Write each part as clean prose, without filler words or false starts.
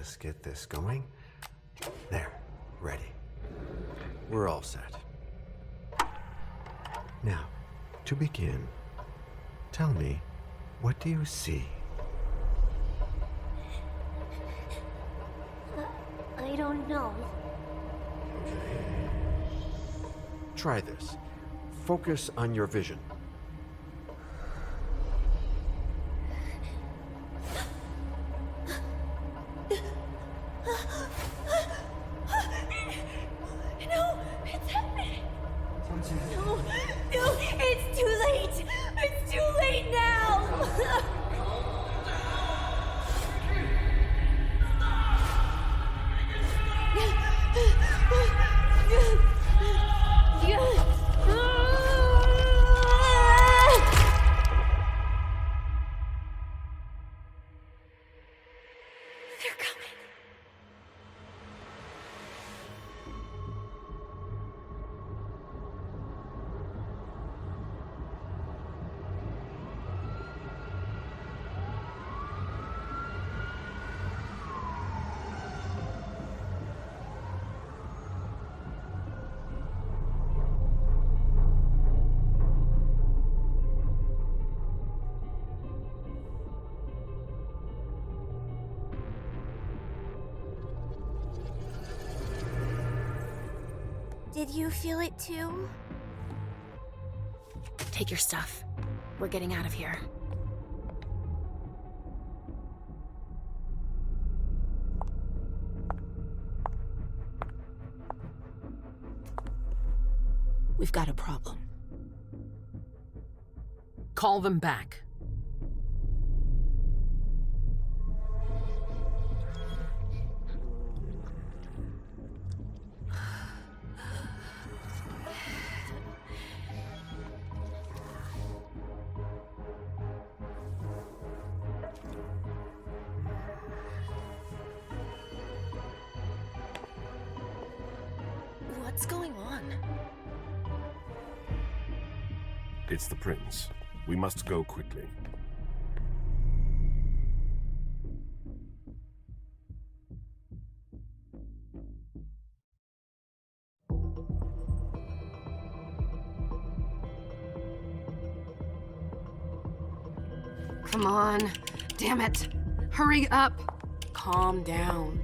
just get this going. There, ready. We're all set. Now, to begin, tell me, what do you see? I don't know. Try this. Focus on your vision. No, it's happening. No, it's too late. It's too late now. They're coming. Did you feel it too? Take your stuff. We're getting out of here. We've got a problem. Call them back. What's going on? It's the prince. We must go quickly. Come on. Damn it. Hurry up. Calm down.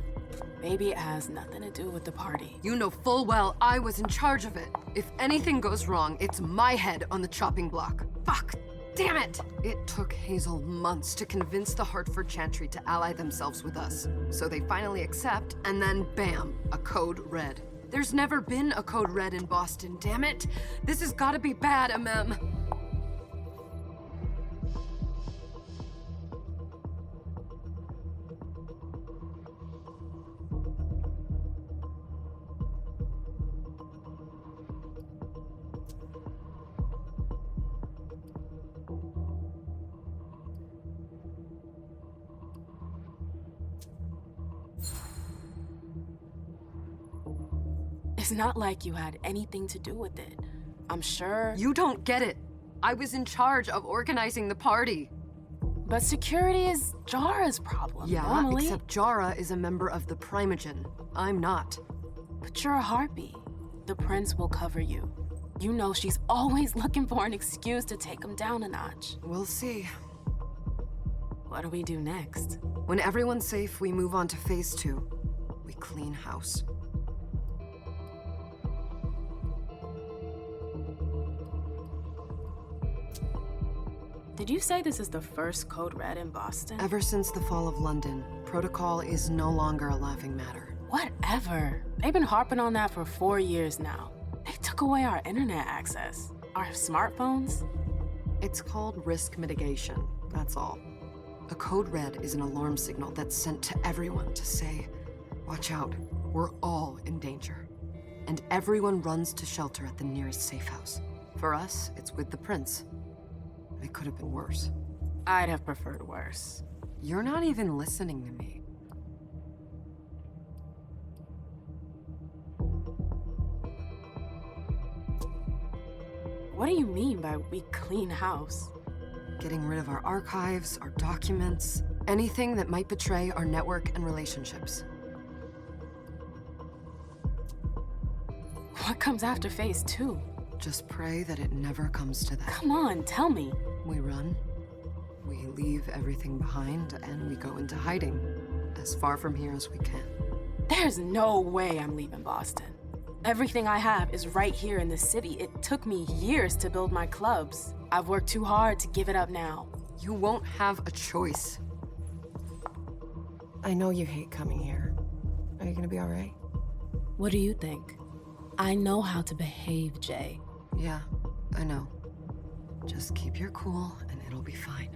Maybe it has nothing to do with the party. You know full well I was in charge of it. If anything goes wrong, it's my head on the chopping block. Fuck. Damn it! It took Hazel months to convince the Hartford Chantry to ally themselves with us. So they finally accept, and then bam, a code red. There's never been a code red in Boston, damn it! This has gotta be bad, Amem. It's not like you had anything to do with it. I'm sure. You don't get it. I was in charge of organizing the party. But security is Jara's problem. Yeah, normally. except Jara is a member of the Primogen. I'm not. But you're a harpy. The prince will cover you. You know she's always looking for an excuse to take him down a notch. We'll see. What do we do next? When everyone's safe, we move on to phase 2. We clean house. Did you say this is the first code red in Boston? Ever since the fall of London, protocol is no longer a laughing matter. Whatever. They've been harping on that for 4 years now. They took away our internet access. Our smartphones. It's called risk mitigation, that's all. A code red is an alarm signal that's sent to everyone to say, watch out, we're all in danger. And everyone runs to shelter at the nearest safe house. For us, it's with the prince. It could have been worse. I'd have preferred worse. You're not even listening to me. What do you mean by we clean house? Getting rid of our archives, our documents, Anything that might betray our network and relationships. What comes after phase 2? Just pray that it never comes to that. Come on, tell me. We run, we leave everything behind, and we go into hiding, as far from here as we can. There's no way I'm leaving Boston. Everything I have is right here in the city. It took me years to build my clubs. I've worked too hard to give it up now. You won't have a choice. I know you hate coming here. Are you gonna be all right? What do you think? I know how to behave, Jay. Yeah, I know. Just keep your cool and it'll be fine.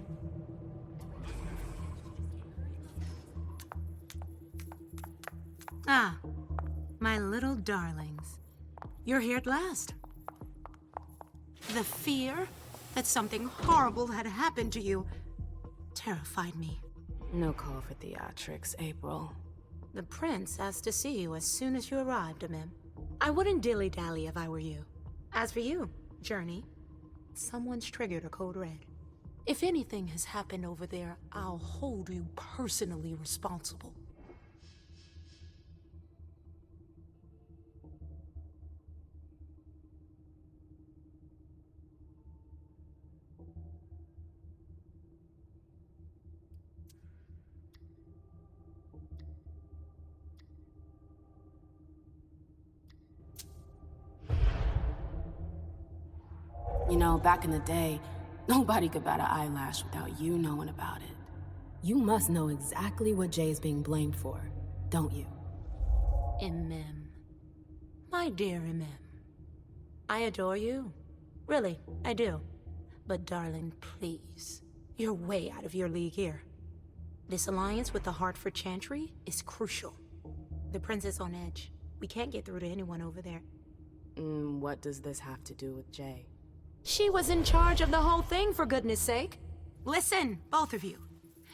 Ah, my little darlings. You're here at last. The fear that something horrible had happened to you terrified me. No call for theatrics, April. The prince asked to see you as soon as you arrived, Amim. I wouldn't dilly-dally if I were you. As for you, Journey, someone's triggered a code red. If anything has happened over there, I'll hold you personally responsible. You know, back in the day, nobody could bat an eyelash without you knowing about it. You must know exactly what Jay is being blamed for, don't you? Imim. My dear Imim. I adore you. Really, I do. But darling, please. You're way out of your league here. This alliance with the Hartford Chantry is crucial. The prince is on edge. We can't get through to anyone over there. What does this have to do with Jay? She was in charge of the whole thing, for goodness sake. Listen, both of you.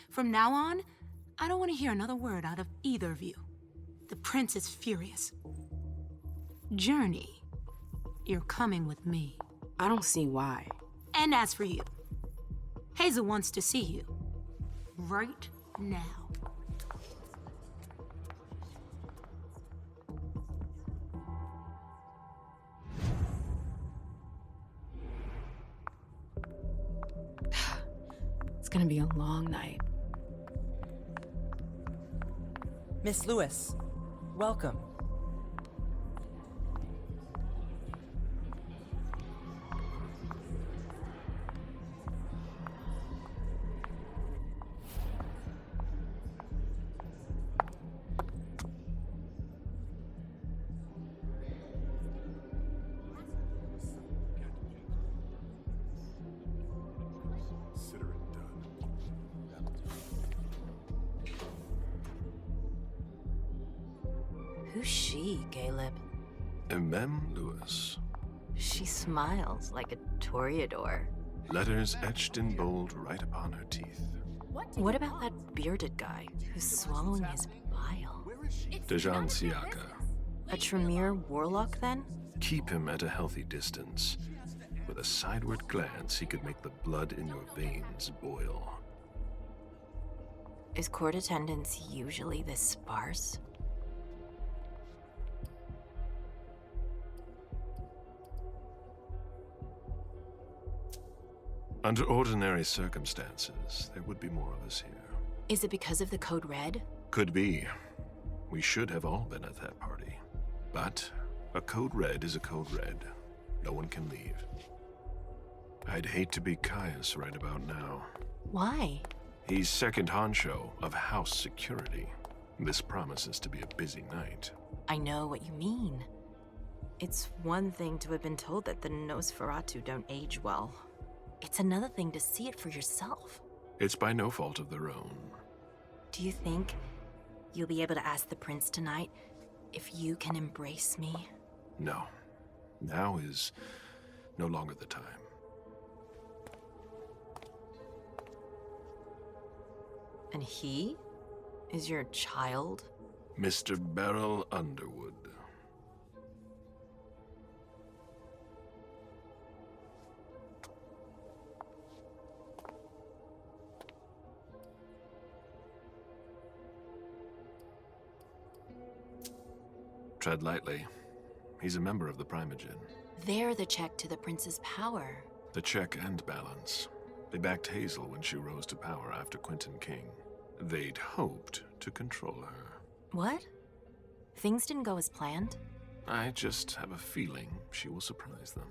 From now on, I don't want to hear another word out of either of you. The prince is furious. Journey, you're coming with me. I don't see why. And as for you, Hazel wants to see you. Right now. It's gonna be a long night. Miss Lewis, welcome. Who's she, Caleb? Mem Lewis. She smiles like a toreador. Letters etched in bold right upon her teeth. What about that bearded guy who's swallowing his bile? Dejan Siaka. A Tremere warlock, then? Keep him at a healthy distance. With a sideward glance, he could make the blood in your veins boil. Is court attendance usually this sparse? Under ordinary circumstances, there would be more of us here. Is it because of the Code Red? Could be. We should have all been at that party. But a Code Red is a Code Red. No one can leave. I'd hate to be Caius right about now. Why? He's second honcho of house security. This promises to be a busy night. I know what you mean. It's one thing to have been told that the Nosferatu don't age well. It's another thing to see it for yourself. It's by no fault of their own. Do you think you'll be able to ask the prince tonight if you can embrace me? No. Now is no longer the time. And he is your child? Mr. Beryl Underwood. Tread lightly. He's a member of the Primogen. They're the check to the prince's power. The check and balance. They backed Hazel when she rose to power after Quentin King. They'd hoped to control her. What? Things didn't go as planned? I just have a feeling she will surprise them.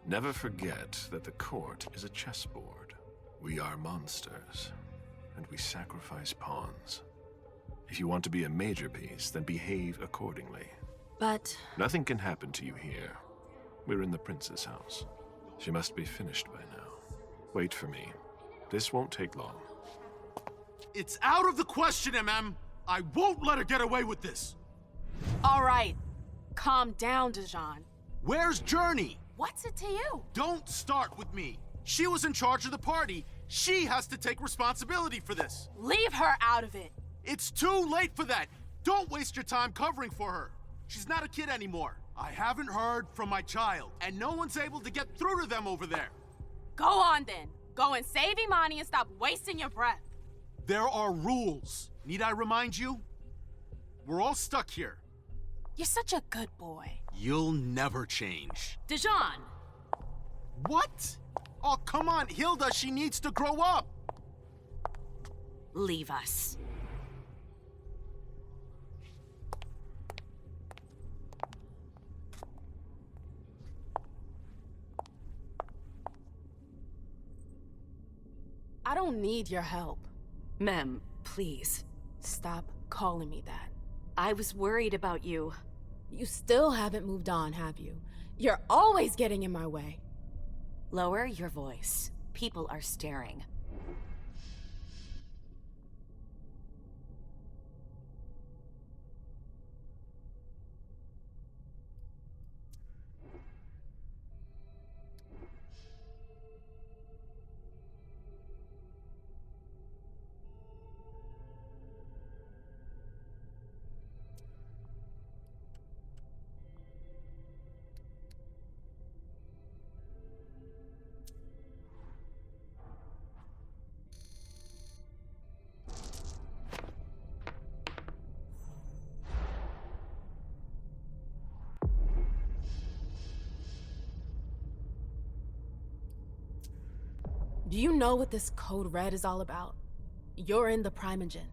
Never forget that the court is a chessboard. We are monsters, and we sacrifice pawns. If you want to be a major piece, then behave accordingly. But... Nothing can happen to you here. We're in the prince's house. She must be finished by now. Wait for me. This won't take long. It's out of the question, MM! I won't let her get away with this! All right. Calm down, Dijon. Where's Journey? What's it to you? Don't start with me. She was in charge of the party. She has to take responsibility for this. Leave her out of it. It's too late for that. Don't waste your time covering for her. She's not a kid anymore. I haven't heard from my child, and no one's able to get through to them over there. Go on then. Go and save Imani and stop wasting your breath. There are rules. Need I remind you? We're all stuck here. You're such a good boy. You'll never change. Dijon! What? Oh, come on, Hilda, she needs to grow up. leave us. I don't need your help. Mem, please. Stop calling me that. I was worried about you. You still haven't moved on, have you? You're always getting in my way. Lower your voice. People are staring. Do you know what this Code Red is all about? You're in the Primogen.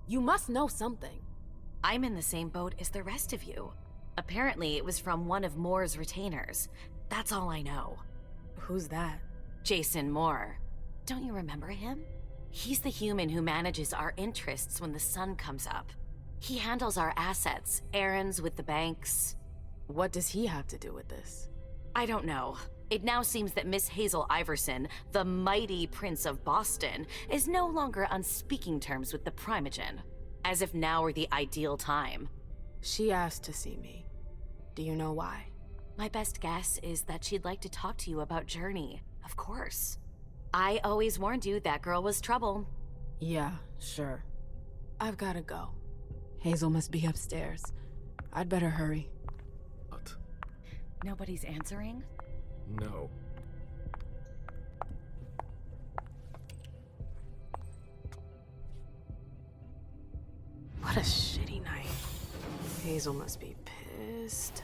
You must know something. I'm in the same boat as the rest of you. Apparently, it was from one of Moore's retainers. That's all I know. Who's that? Jason Moore. Don't you remember him? He's the human who manages our interests when the sun comes up. He handles our assets, errands with the banks. What does he have to do with this? I don't know. It now seems that Miss Hazel Iverson, the mighty Prince of Boston, is no longer on speaking terms with the Primogen. As if now were the ideal time. She asked to see me. Do you know why? My best guess is that she'd like to talk to you about Journey, of course. I always warned you that girl was trouble. Yeah, sure. I've gotta go. Hazel must be upstairs. I'd better hurry. What? Nobody's answering? No. What a shitty night. Hazel must be pissed.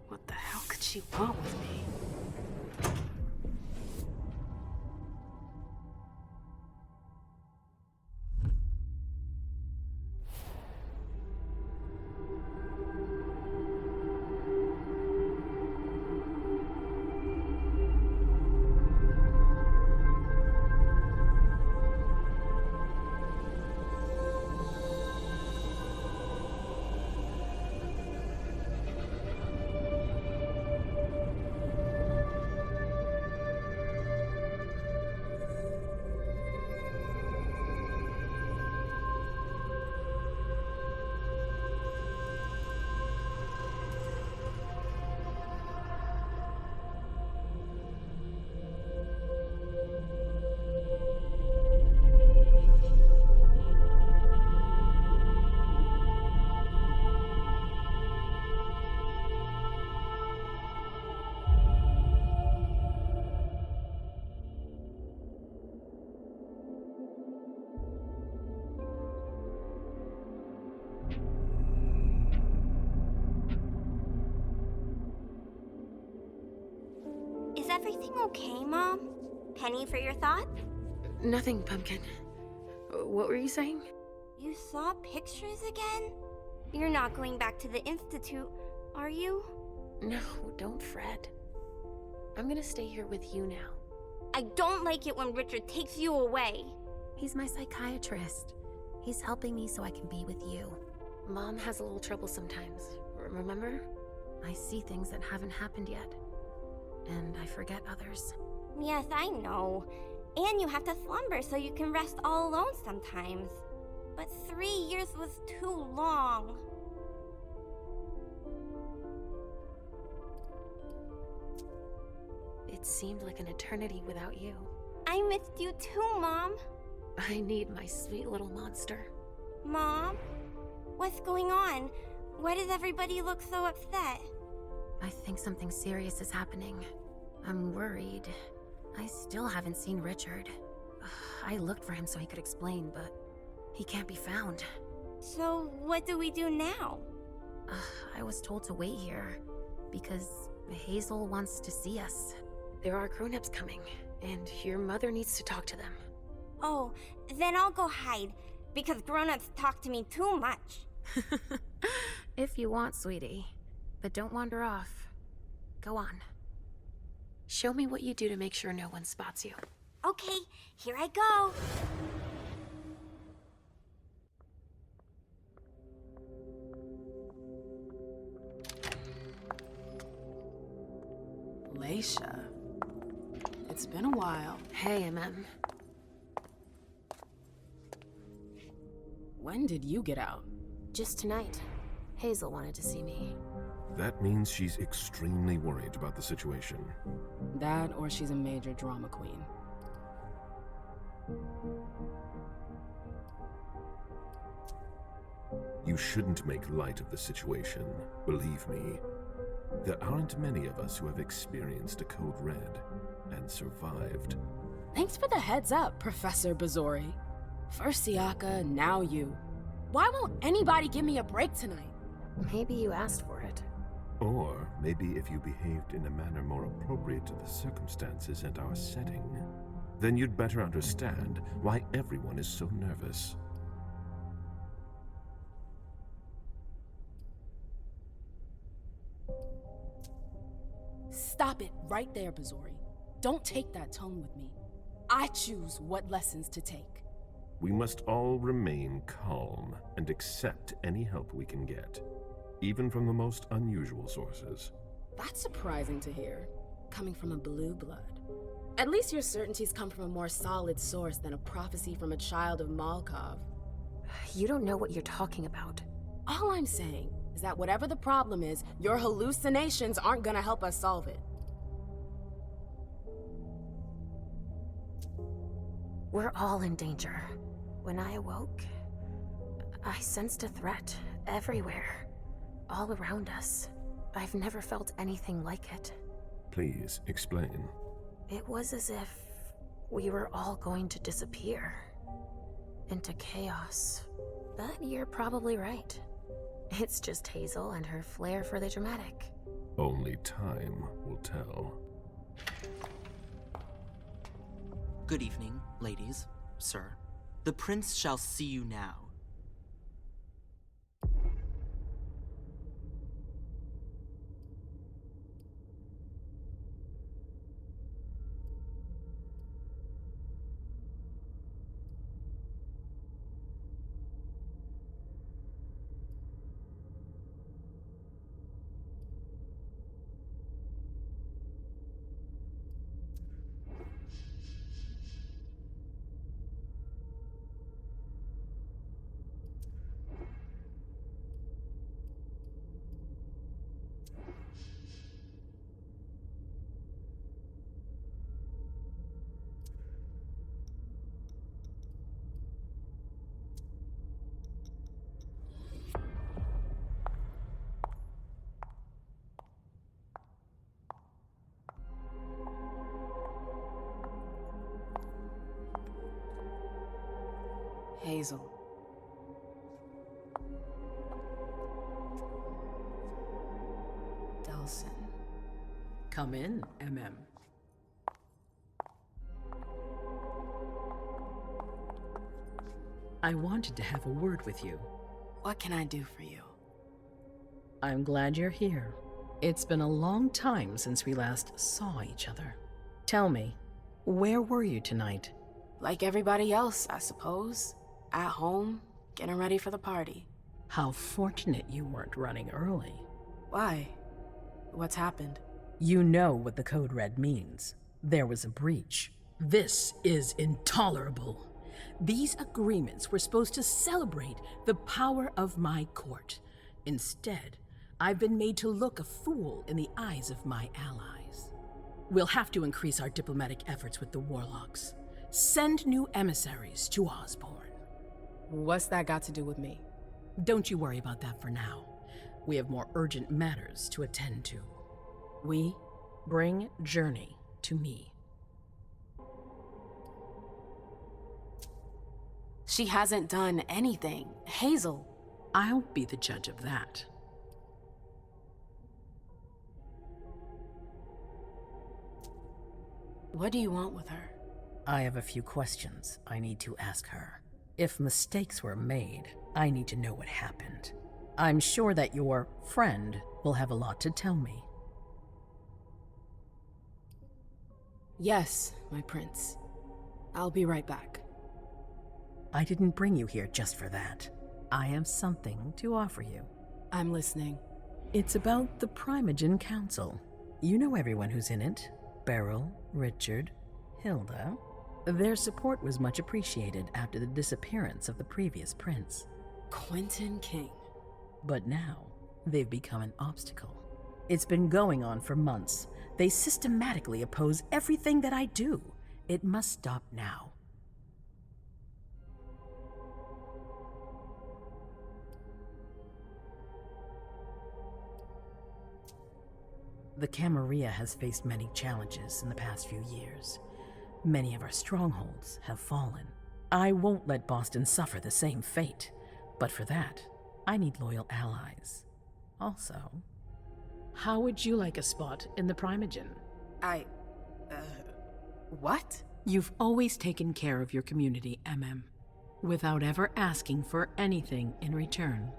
What the hell could she want with me? okay, Mom? Penny for your thought? Nothing, Pumpkin. What were you saying? You saw pictures again? You're not going back to the Institute, are you? No, don't fret. I'm gonna stay here with you now. I don't like it when Richard takes you away. He's my psychiatrist. He's helping me so I can be with you. Mom has a little trouble sometimes, remember? I see things that haven't happened yet. And I forget others. Yes, I know. And you have to slumber so you can rest all alone sometimes. But 3 years was too long. It seemed like an eternity without you. I missed you too, Mom. I need my sweet little monster. Mom? What's going on? Why does everybody look so upset? I think something serious is happening. I'm worried. I still haven't seen Richard. I looked for him so he could explain, but he can't be found. So what do we do now? I was told to wait here because Hazel wants to see us. There are grown-ups coming, and your mother needs to talk to them. Oh, then I'll go hide, because grown-ups talk to me too much. If you want, sweetie. But don't wander off. Go on. Show me what you do to make sure no one spots you. Okay, here I go. Leisha. It's been a while. Hey, MM. When did you get out? Just tonight. Hazel wanted to see me. That means she's extremely worried about the situation. That, or she's a major drama queen. You shouldn't make light of the situation, believe me. There aren't many of us who have experienced a Code Red and survived. Thanks for the heads up, Professor Bazori. First Siaka, now you. Why won't anybody give me a break tonight? Maybe you asked for it. Or maybe if you behaved in a manner more appropriate to the circumstances and our setting, then you'd better understand why everyone is so nervous. Stop it right there, Bazori. Don't take that tone with me. I choose what lessons to take. We must all remain calm and accept any help we can get, even from the most unusual sources. That's surprising to hear, coming from a blue blood. At least your certainties come from a more solid source than a prophecy from a child of Malkov. You don't know what you're talking about. All I'm saying is that whatever the problem is, your hallucinations aren't gonna help us solve it. We're all in danger. When I awoke, I sensed a threat everywhere, all around us. I've never felt anything like it. Please, explain. It was as if we were all going to disappear into chaos. But you're probably right. It's just Hazel and her flair for the dramatic. Only time will tell. Good evening, ladies, sir. The prince shall see you now. Hazel. Delsin. Come in, MM. I wanted to have a word with you. What can I do for you? I'm glad you're here. It's been a long time since we last saw each other. Tell me, where were you tonight? Like everybody else, I suppose. At home, getting ready for the party. How fortunate you weren't running early. Why? What's happened? You know what the Code Red means. There was a breach. This is intolerable. These agreements were supposed to celebrate the power of my court. Instead, I've been made to look a fool in the eyes of my allies. We'll have to increase our diplomatic efforts with the Warlocks. Send new emissaries to Osborne. What's that got to do with me? Don't you worry about that for now. We have more urgent matters to attend to. We bring Journey to me. She hasn't done anything. Hazel. I'll be the judge of that. What do you want with her? I have a few questions I need to ask her. If mistakes were made, I need to know what happened. I'm sure that your friend will have a lot to tell me. Yes, my prince. I'll be right back. I didn't bring you here just for that. I have something to offer you. I'm listening. It's about the Primogen Council. You know everyone who's in it. Beryl, Richard, Hilda. Their support was much appreciated after the disappearance of the previous prince. Quentin King. But now, they've become an obstacle. It's been going on for months. They systematically oppose everything that I do. It must stop now. The Camarilla has faced many challenges in the past few years. Many of our strongholds have fallen. I won't let Boston suffer the same fate, but for that, I need loyal allies. Also, how would you like a spot in the Primogen? What? You've always taken care of your community, without ever asking for anything in return.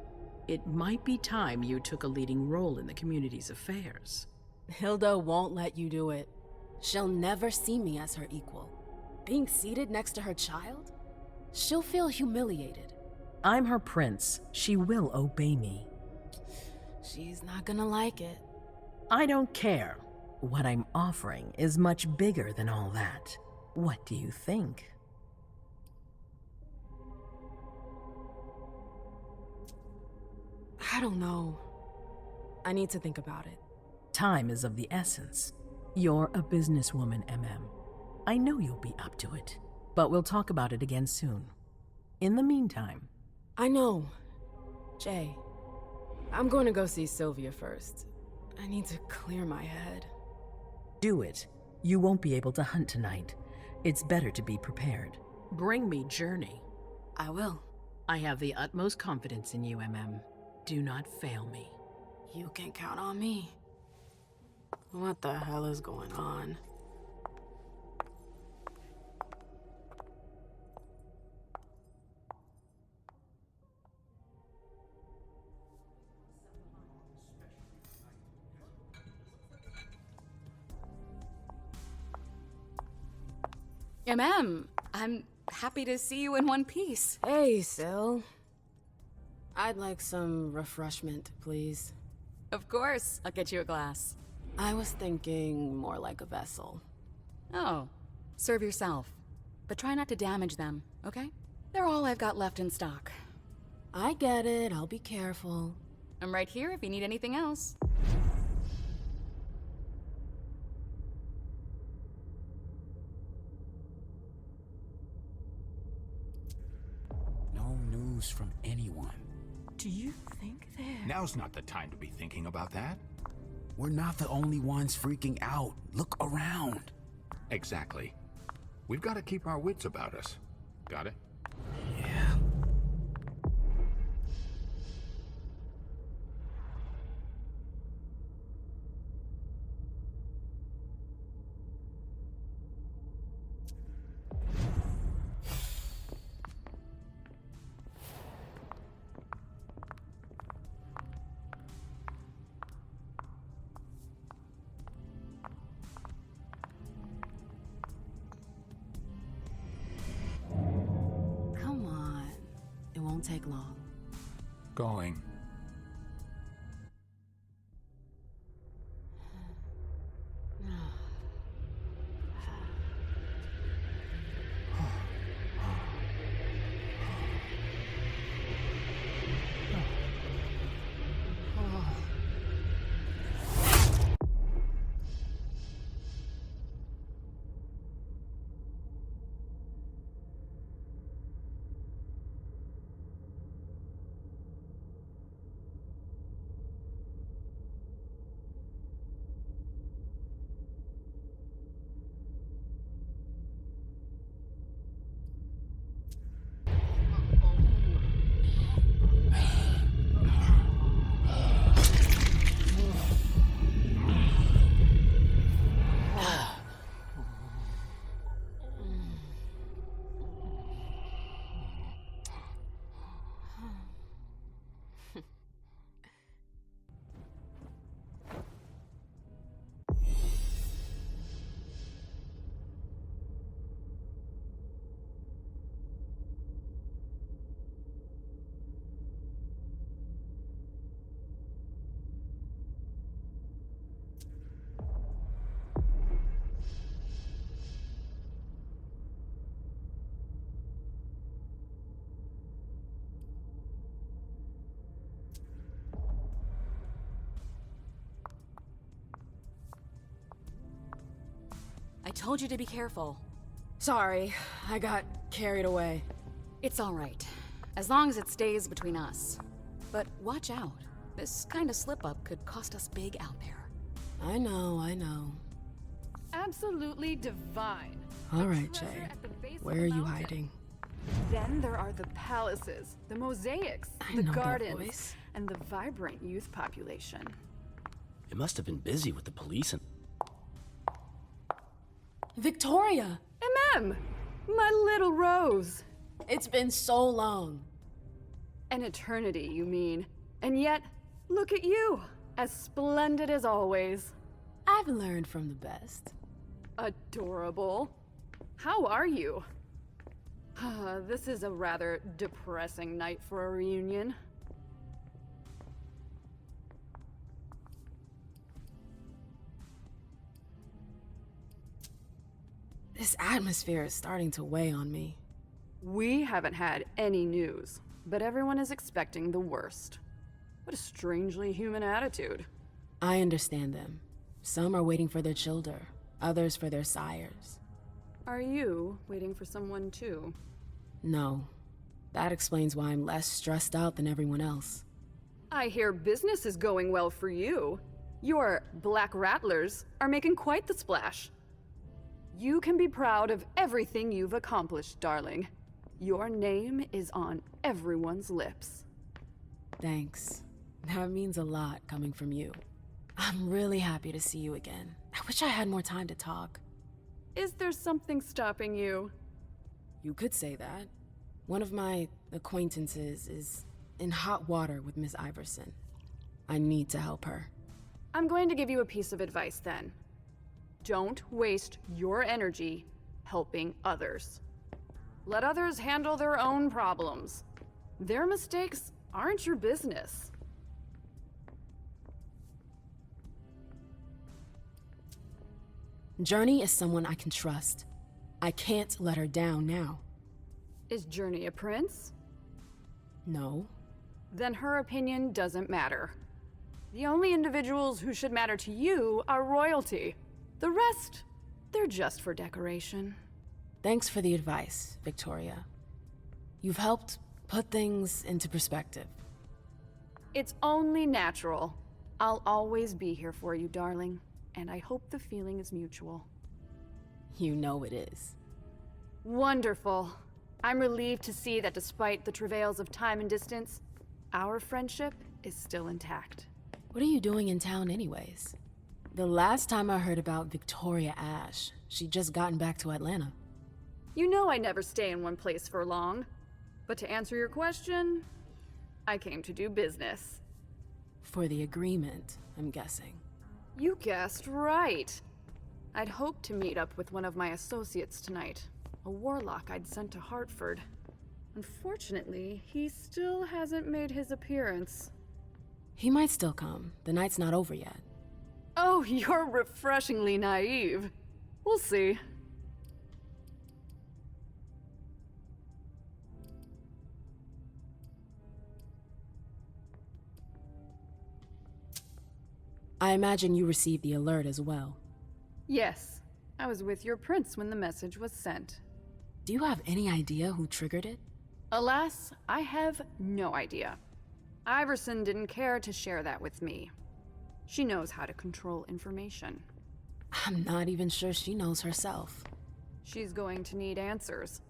It might be time you took a leading role in the community's affairs. Hilda won't let you do it. She'll never see me as her equal. Being seated next to her child? She'll feel humiliated. I'm her prince. She will obey me. She's not gonna like it. I don't care. What I'm offering is much bigger than all that. What do you think? I don't know. I need to think about it. Time is of the essence. You're a businesswoman, I know you'll be up to it, but we'll talk about it again soon. In the meantime... I know. Jay, I'm going to go see Sylvia first. I need to clear my head. Do it. You won't be able to hunt tonight. It's better to be prepared. Bring me Journey. I will. I have the utmost confidence in you, Do not fail me. You can count on me. What the hell is going on? I'm happy to see you in one piece. Hey, Syl. I'd like some refreshment, please. Of course, I'll get you a glass. I was thinking more like a vessel. Oh, serve yourself. But try not to damage them, okay? They're all I've got left in stock. I get it, I'll be careful. I'm right here if you need anything else. No news from anyone. Do you think that... Now's not the time to be thinking about that. We're not the only ones freaking out. Look around. Exactly. We've got to keep our wits about us. Got it? Yeah. won't take long. Going. I told you to be careful. Sorry, I got carried away. It's all right, as long as it stays between us. But watch out. This kind of slip-up could cost us big out there. I know. Absolutely divine. All right, Jay. Where are you hiding? Then there are the palaces, the mosaics, I the know that gardens, voice. and the vibrant youth population. It must have been busy with the police and... Victoria! My little Rose! It's been so long. An eternity, you mean. And yet, look at you, as splendid as always. I've learned from the best. Adorable. How are you? This is a rather depressing night for a reunion. This atmosphere is starting to weigh on me. We haven't had any news, but everyone is expecting the worst. What a strangely human attitude. I understand them. Some are waiting for their children, others for their sires. Are you waiting for someone too? No. That explains why I'm less stressed out than everyone else. I hear business is going well for you. Your Black Rattlers are making quite the splash. You can be proud of everything you've accomplished, darling. Your name is on everyone's lips. Thanks. That means a lot coming from you. I'm really happy to see you again. I wish I had more time to talk. Is there something stopping you? You could say that. One of my acquaintances is in hot water with Miss Iverson. I need to help her. I'm going to give you a piece of advice then. Don't waste your energy helping others. Let others handle their own problems. Their mistakes aren't your business. Journey is someone I can trust. I can't let her down now. Is Journey a prince? No. Then her opinion doesn't matter. The only individuals who should matter to you are royalty. The rest, they're just for decoration. Thanks for the advice, Victoria. You've helped put things into perspective. It's only natural. I'll always be here for you, darling, and I hope the feeling is mutual. You know it is. Wonderful. I'm relieved to see that despite the travails of time and distance, our friendship is still intact. What are you doing in town anyways? The last time I heard about Victoria Ash, she'd just gotten back to Atlanta. You know I never stay in one place for long. But to answer your question, I came to do business. For the agreement, I'm guessing. You guessed right. I'd hoped to meet up with one of my associates tonight, a warlock I'd sent to Hartford. Unfortunately, he still hasn't made his appearance. He might still come. The night's not over yet. Oh, you're refreshingly naive. We'll see. I imagine you received the alert as well. Yes, I was with your prince when the message was sent. Do you have any idea who triggered it? Alas, I have no idea. Iverson didn't care to share that with me. She knows how to control information. I'm not even sure she knows herself. She's going to need answers.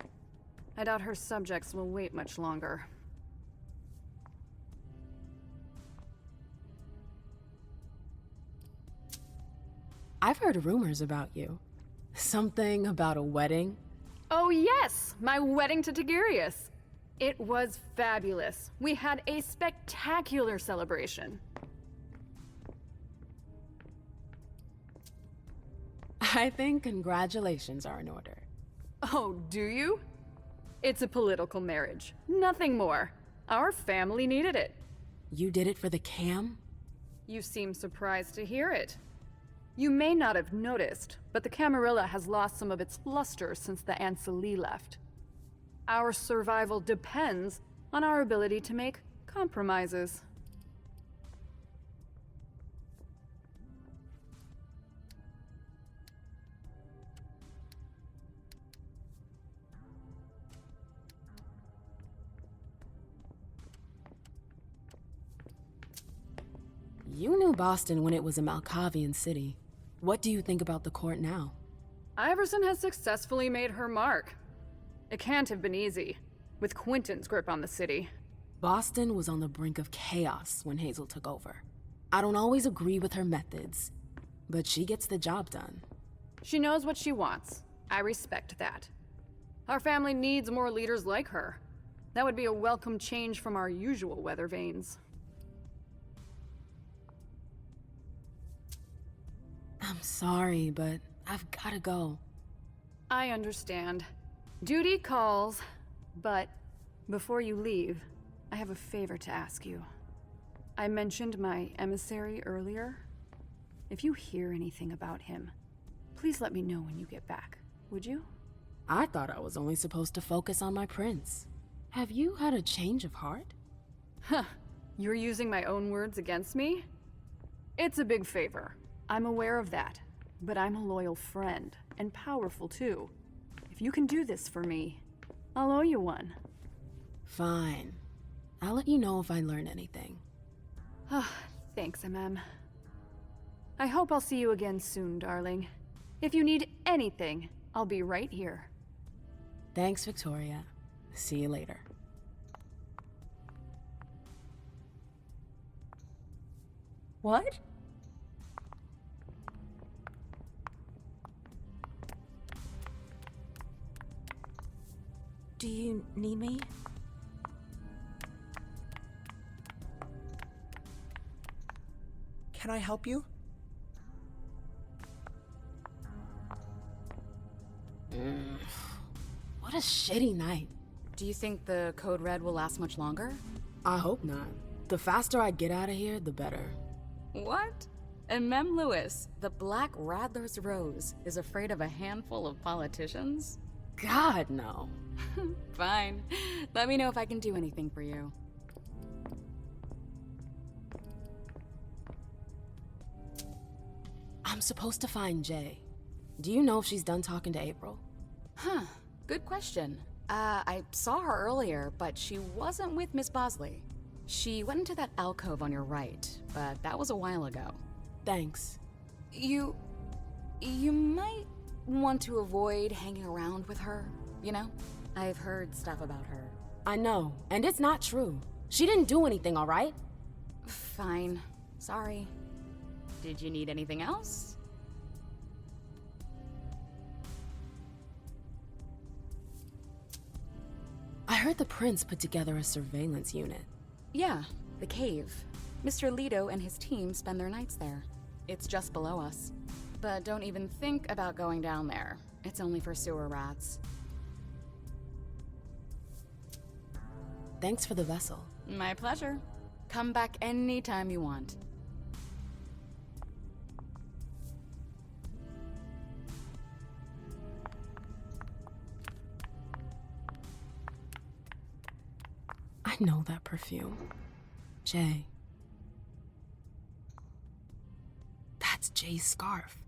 I doubt her subjects will wait much longer. I've heard rumors about you. Something about a wedding? Oh yes, my wedding to Tigurius. It was fabulous. We had a spectacular celebration. I think congratulations are in order. Oh, do you? It's a political marriage, nothing more. Our family needed it. You did it for the cam? You seem surprised to hear it. You may not have noticed, but the Camarilla has lost some of its luster since the Ancili left. Our survival depends on our ability to make compromises. You knew Boston when it was a Malkavian city. What do you think about the court now? Iverson has successfully made her mark. It can't have been easy, with Quentin's grip on the city. Boston was on the brink of chaos when Hazel took over. I don't always agree with her methods, but she gets the job done. She knows what she wants. I respect that. Our family needs more leaders like her. That would be a welcome change from our usual weather vanes. I'm sorry, but I've gotta go. I understand. Duty calls, but before you leave, I have a favor to ask you. I mentioned my emissary earlier. If you hear anything about him, please let me know when you get back, would you? I thought I was only supposed to focus on my prince. Have you had a change of heart? Huh, you're using my own words against me? It's a big favor. I'm aware of that, but I'm a loyal friend, and powerful too. If you can do this for me, I'll owe you one. Fine. I'll let you know if I learn anything. Thanks, MM. I hope I'll see you again soon, darling. If you need anything, I'll be right here. Thanks, Victoria. See you later. What? Do you need me? Can I help you? What a shitty night. Do you think the Code Red will last much longer? I hope not. The faster I get out of here, the better. What? And Mem Lewis, the Black Rattler's Rose, is afraid of a handful of politicians? God, no. Fine. Let me know if I can do anything for you. I'm supposed to find Jay. Do you know if she's done talking to April? Huh. Good question. I saw her earlier, but she wasn't with Miss Bosley. She went into that alcove on your right, but that was a while ago. Thanks. You might want to avoid hanging around with her, you know? I've heard stuff about her. I know, and it's not true. She didn't do anything, all right? Fine. Sorry. Did you need anything else? I heard the prince put together a surveillance unit. Yeah, the cave. Mr. Leto and his team spend their nights there. It's just below us. But don't even think about going down there. It's only for sewer rats. thanks for the vessel. My pleasure. Come back anytime you want. I know that perfume. Jay. That's Jay's scarf.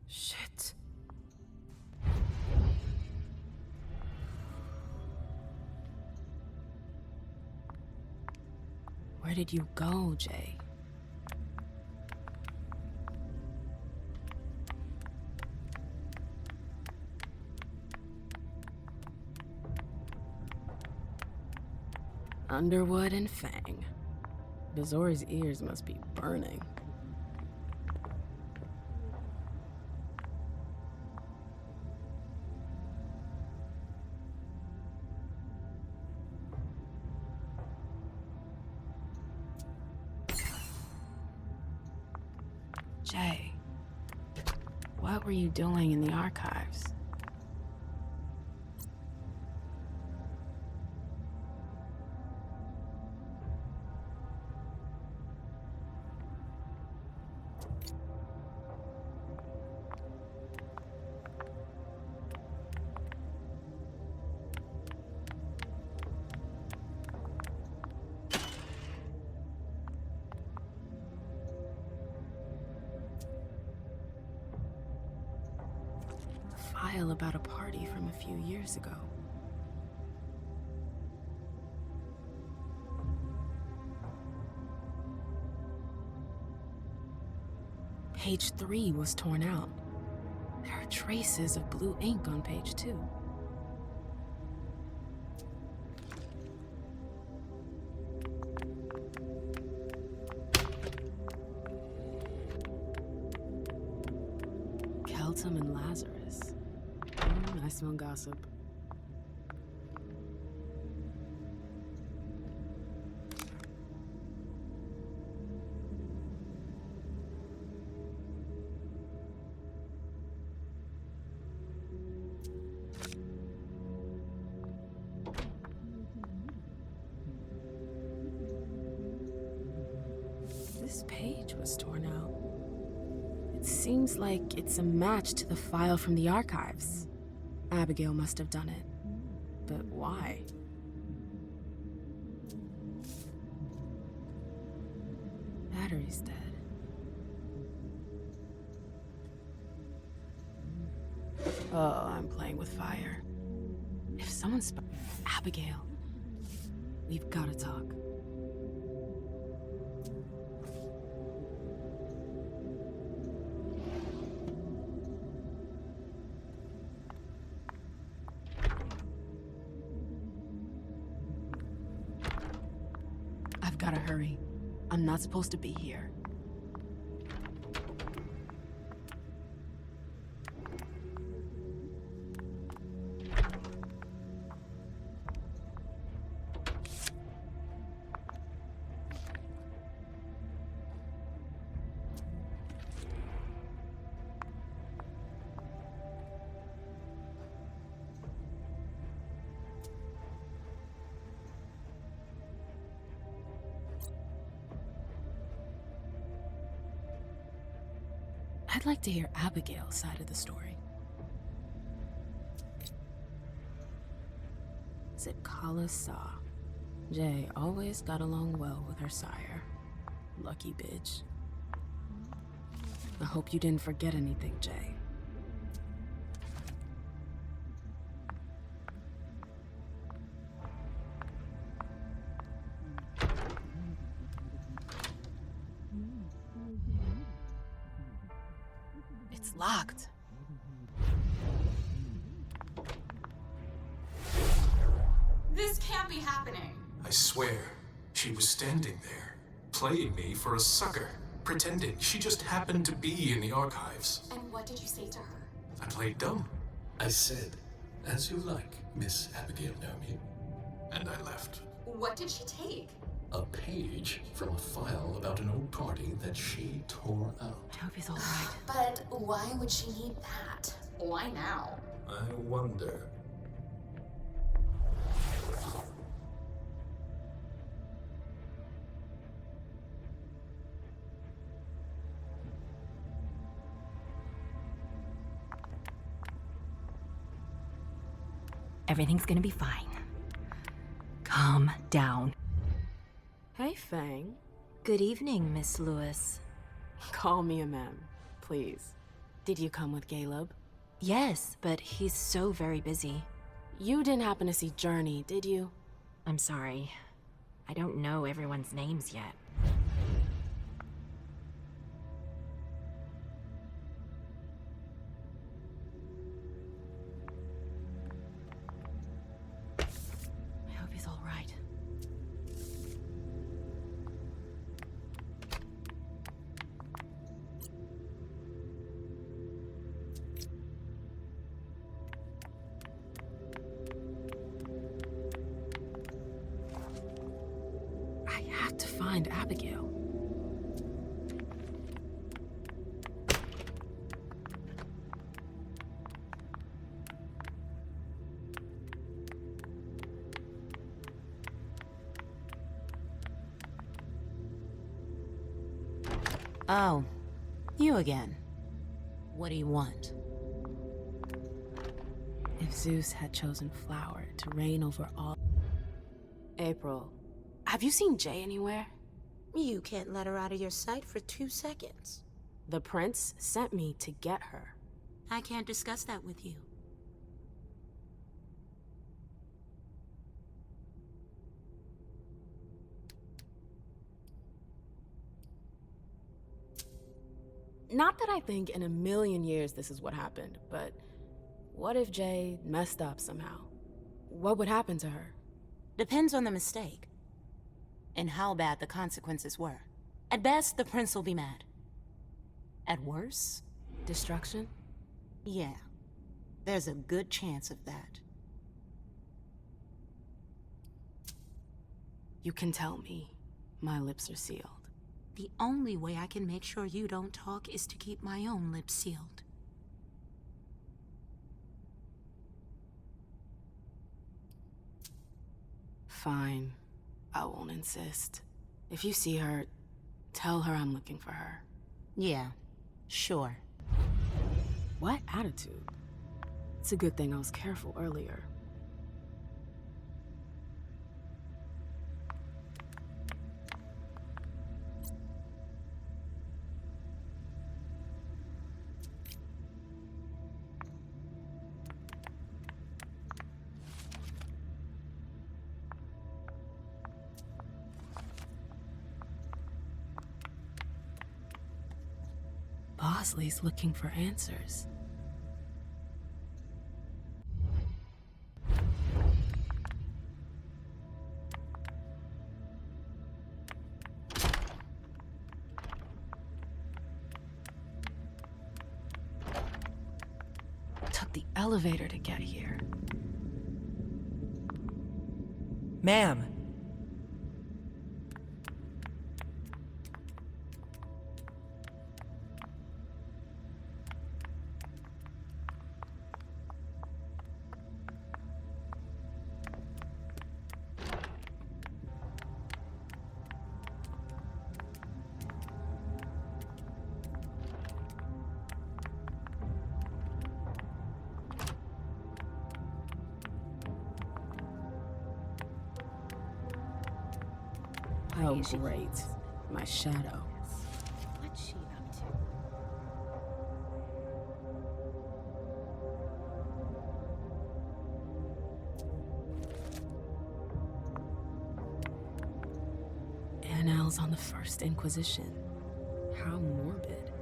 Shit. Where did you go, Jay? Underwood and Fang. Bazor's ears must be burning. Jay, what were you doing in the archives? File about a party from a few years ago. Page 3 was torn out. There are traces of blue ink on page 2. Keltum and Lazarus. I smell gossip. This page was torn out. It seems like it's a match to the file from the archives. Abigail must have done it. But why? Battery's dead. Oh, I'm playing with fire. If someone's... Abigail. We've got to talk. I've got to hurry. I'm not supposed to be here. I'd like to hear Abigail's side of the story. Zitkala Saw. Jay always got along well with her sire. Lucky bitch. I hope you didn't forget anything, Jay. It's locked. This can't be happening. I swear, she was standing there, playing me for a sucker, pretending she just happened to be in the archives. And what did you say to her? I played dumb. I said, As you like, Miss Abigail Naomi. And I left. What did she take? A page from a file about an old party that she tore out. I hope he's alright. But why would she need that? Why now? I wonder. Everything's gonna be fine. Calm down. Hey, Fang. Good evening, Miss Lewis. Call me a ma'am, please. Did you come with Caleb? Yes, but he's so very busy. You didn't happen to see Journey, did you? I'm sorry. I don't know everyone's names yet. I hope he's alright. I have to find Abigail. Oh, you again. What do you want? If Zeus had chosen Flower to reign over all... April, have you seen Jay anywhere? You can't let her out of your sight for 2 seconds. The prince sent me to get her. I can't discuss that with you. Not that I think in a million years this is what happened, but what if Jay messed up somehow? What would happen to her? Depends on the mistake. And how bad the consequences were. At best, the prince will be mad. At worst... Destruction? Yeah. There's a good chance of that. You can tell me. My lips are sealed. The only way I can make sure you don't talk is to keep my own lips sealed. Fine. I won't insist. If you see her, tell her I'm looking for her. Yeah, sure. What attitude? It's a good thing I was careful earlier. Bosley's looking for answers. Took the elevator to get here. Ma'am. Oh, great. My shadow. What's she up to? Annals on the First Inquisition. How morbid.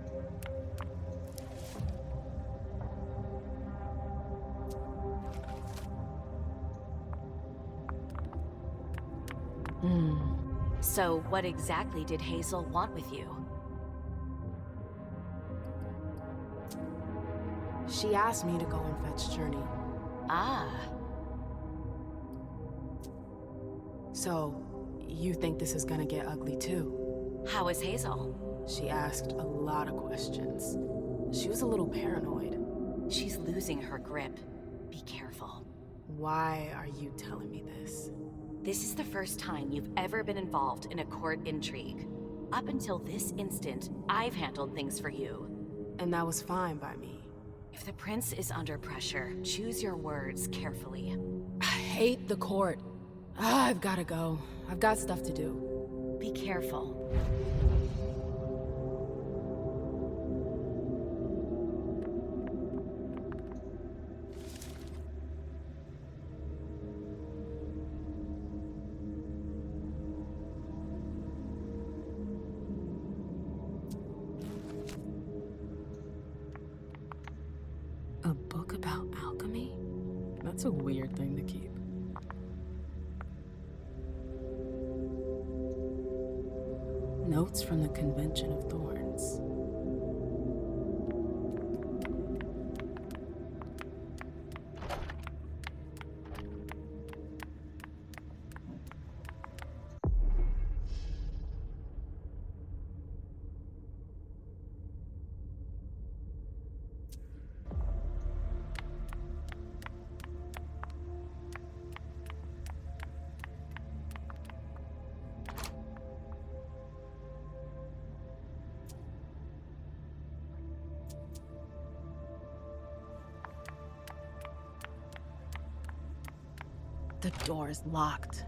So what exactly did Hazel want with you? She asked me to go and fetch Journey. Ah. So, you think this is gonna get ugly too? How is Hazel? She asked a lot of questions. She was a little paranoid. She's losing her grip. Be careful. Why are you telling me this? This is the first time you've ever been involved in a court intrigue. Up until this instant, I've handled things for you. And that was fine by me. If the prince is under pressure, choose your words carefully. I hate the court. I've gotta go. I've got stuff to do. Be careful. A book about alchemy? That's a weird thing to keep. Notes from the Convention of Thorns. The door is locked.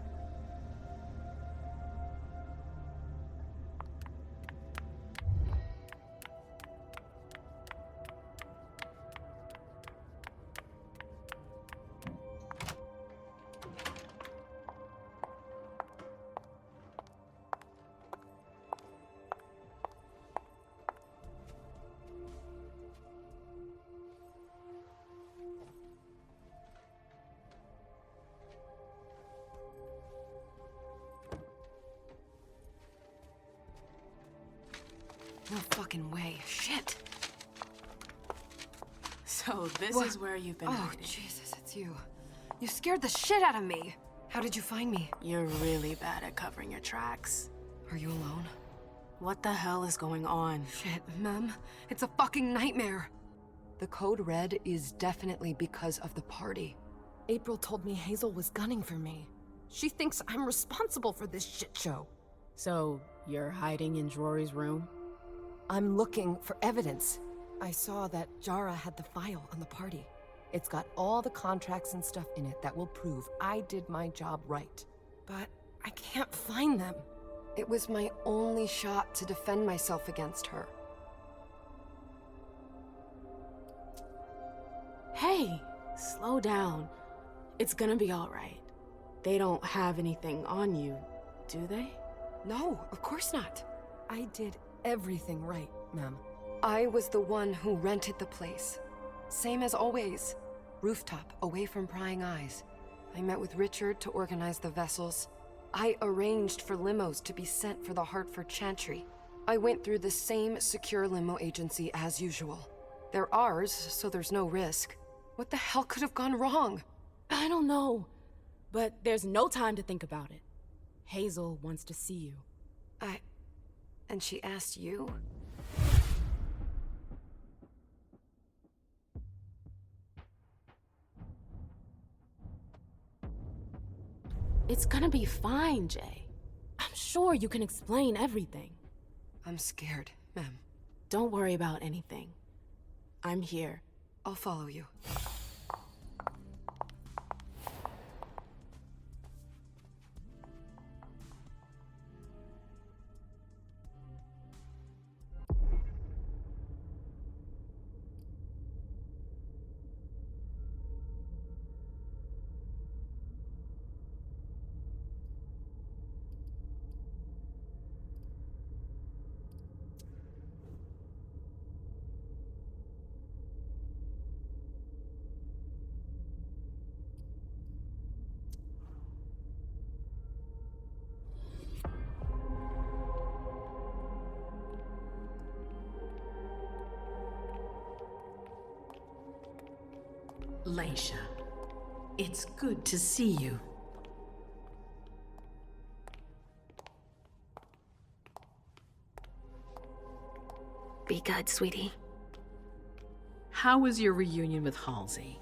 No fucking way. Shit. So this What? is where you've been Oh, hiding. Jesus, it's you. You scared the shit out of me. How did you find me? You're really bad at covering your tracks. Are you alone? What the hell is going on? Shit, Mem. It's a fucking nightmare. The code red is definitely because of the party. April told me Hazel was gunning for me. She thinks I'm responsible for this shit show. So, you're hiding in Drury's room? I'm looking for evidence. I saw that Jara had the file on the party. It's got all the contracts and stuff in it that will prove I did my job right. But I can't find them. It was my only shot to defend myself against her. Hey, slow down. It's gonna be all right. They don't have anything on you, do they? No, of course not. I did everything right, ma'am. I was the one who rented the place. Same as always. Rooftop, away from prying eyes. I met with Richard to organize the vessels. I arranged for limos to be sent for the Hartford Chantry. I went through the same secure limo agency as usual. They're ours, so there's no risk. What the hell could have gone wrong? I don't know, but there's no time to think about it. Hazel wants to see you. And she asked you? It's gonna be fine, Jay. I'm sure you can explain everything. I'm scared, ma'am. Don't worry about anything. I'm here. I'll follow you. Laisha, It's good to see you. Be good, sweetie. How was your reunion with Halsey?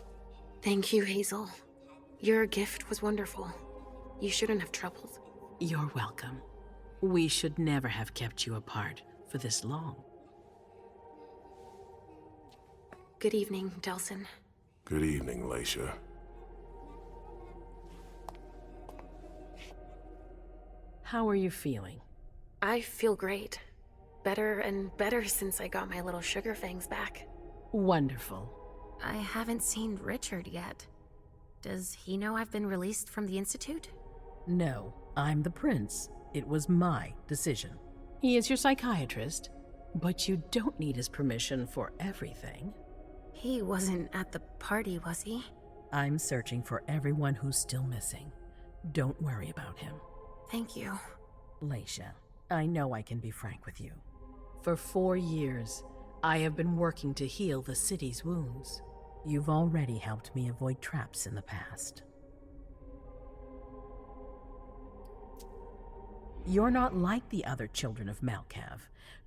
Thank you, Hazel. Your gift was wonderful. You shouldn't have troubled. You're welcome. We should never have kept you apart for this long. Good evening, Delsin. Good evening, Leisha. How are you feeling? I feel great. Better and better since I got my little sugar fangs back. Wonderful. I haven't seen Richard yet. Does he know I've been released from the Institute? No, I'm the prince. It was my decision. He is your psychiatrist, but you don't need his permission for everything. He wasn't at the party, was he? I'm searching for everyone who's still missing. Don't worry about him. Thank you. Leisha, I know I can be frank with you. For 4 years, I have been working to heal the city's wounds. You've already helped me avoid traps in the past. You're not like the other children of Malkav.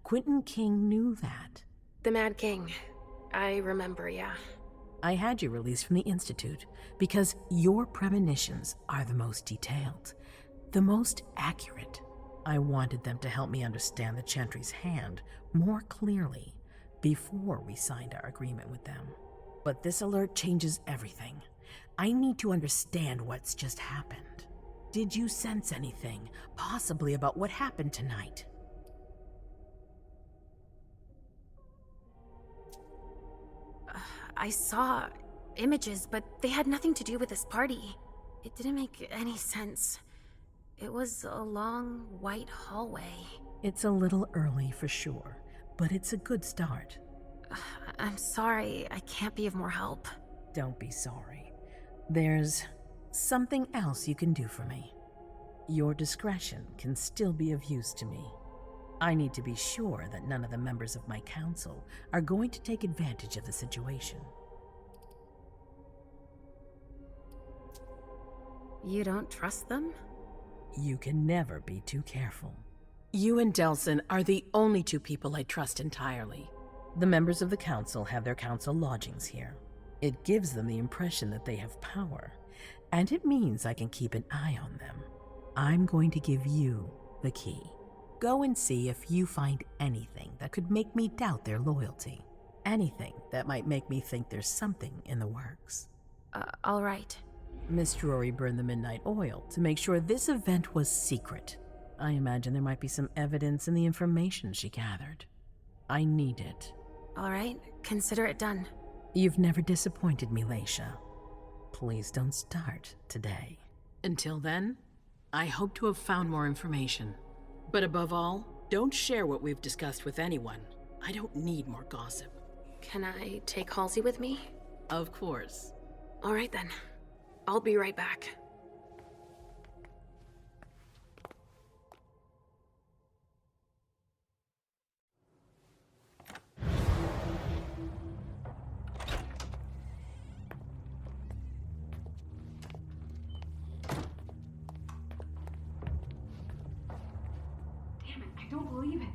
Quentin King knew that. The Mad King. I remember, yeah. I had you released from the Institute because your premonitions are the most detailed, the most accurate. I wanted them to help me understand the Chantry's hand more clearly before we signed our agreement with them. But this alert changes everything. I need to understand what's just happened. Did you sense anything, possibly about what happened tonight? I saw images, but they had nothing to do with this party. It didn't make any sense. It was a long, white hallway. It's a little early for sure, but it's a good start. I'm sorry, I can't be of more help. Don't be sorry. There's something else you can do for me. Your discretion can still be of use to me. I need to be sure that none of the members of my council are going to take advantage of the situation. You don't trust them? You can never be too careful. You and Delsin are the only two people I trust entirely. The members of the council have their council lodgings here. It gives them the impression that they have power, and it means I can keep an eye on them. I'm going to give you the key. Go and see if you find anything that could make me doubt their loyalty. Anything that might make me think there's something in the works. All right. Miss Drury burned the midnight oil to make sure this event was secret. I imagine there might be some evidence in the information she gathered. I need it. All right, consider it done. You've never disappointed me, Leisha. Please don't start today. Until then, I hope to have found more information. But above all, don't share what we've discussed with anyone. I don't need more gossip. Can I take Halsey with me? Of course. All right then. I'll be right back. Damn it, I don't believe it.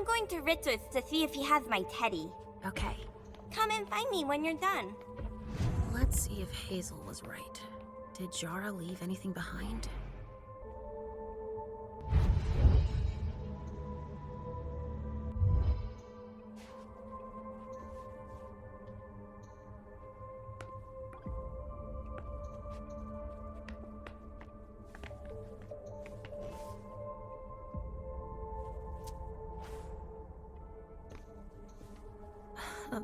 going to Richard's to see if he has my teddy. Okay. Come and find me when you're done. Let's see if Hazel was right. Did Jara leave anything behind?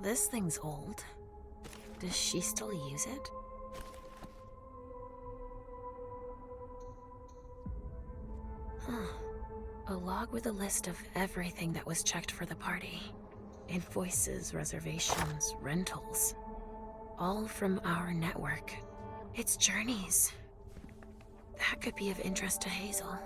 This thing's old. Does she still use it? Huh. A log with a list of everything that was checked for the party. Invoices, reservations, rentals. All from our network. It's journeys. That could be of interest to Hazel.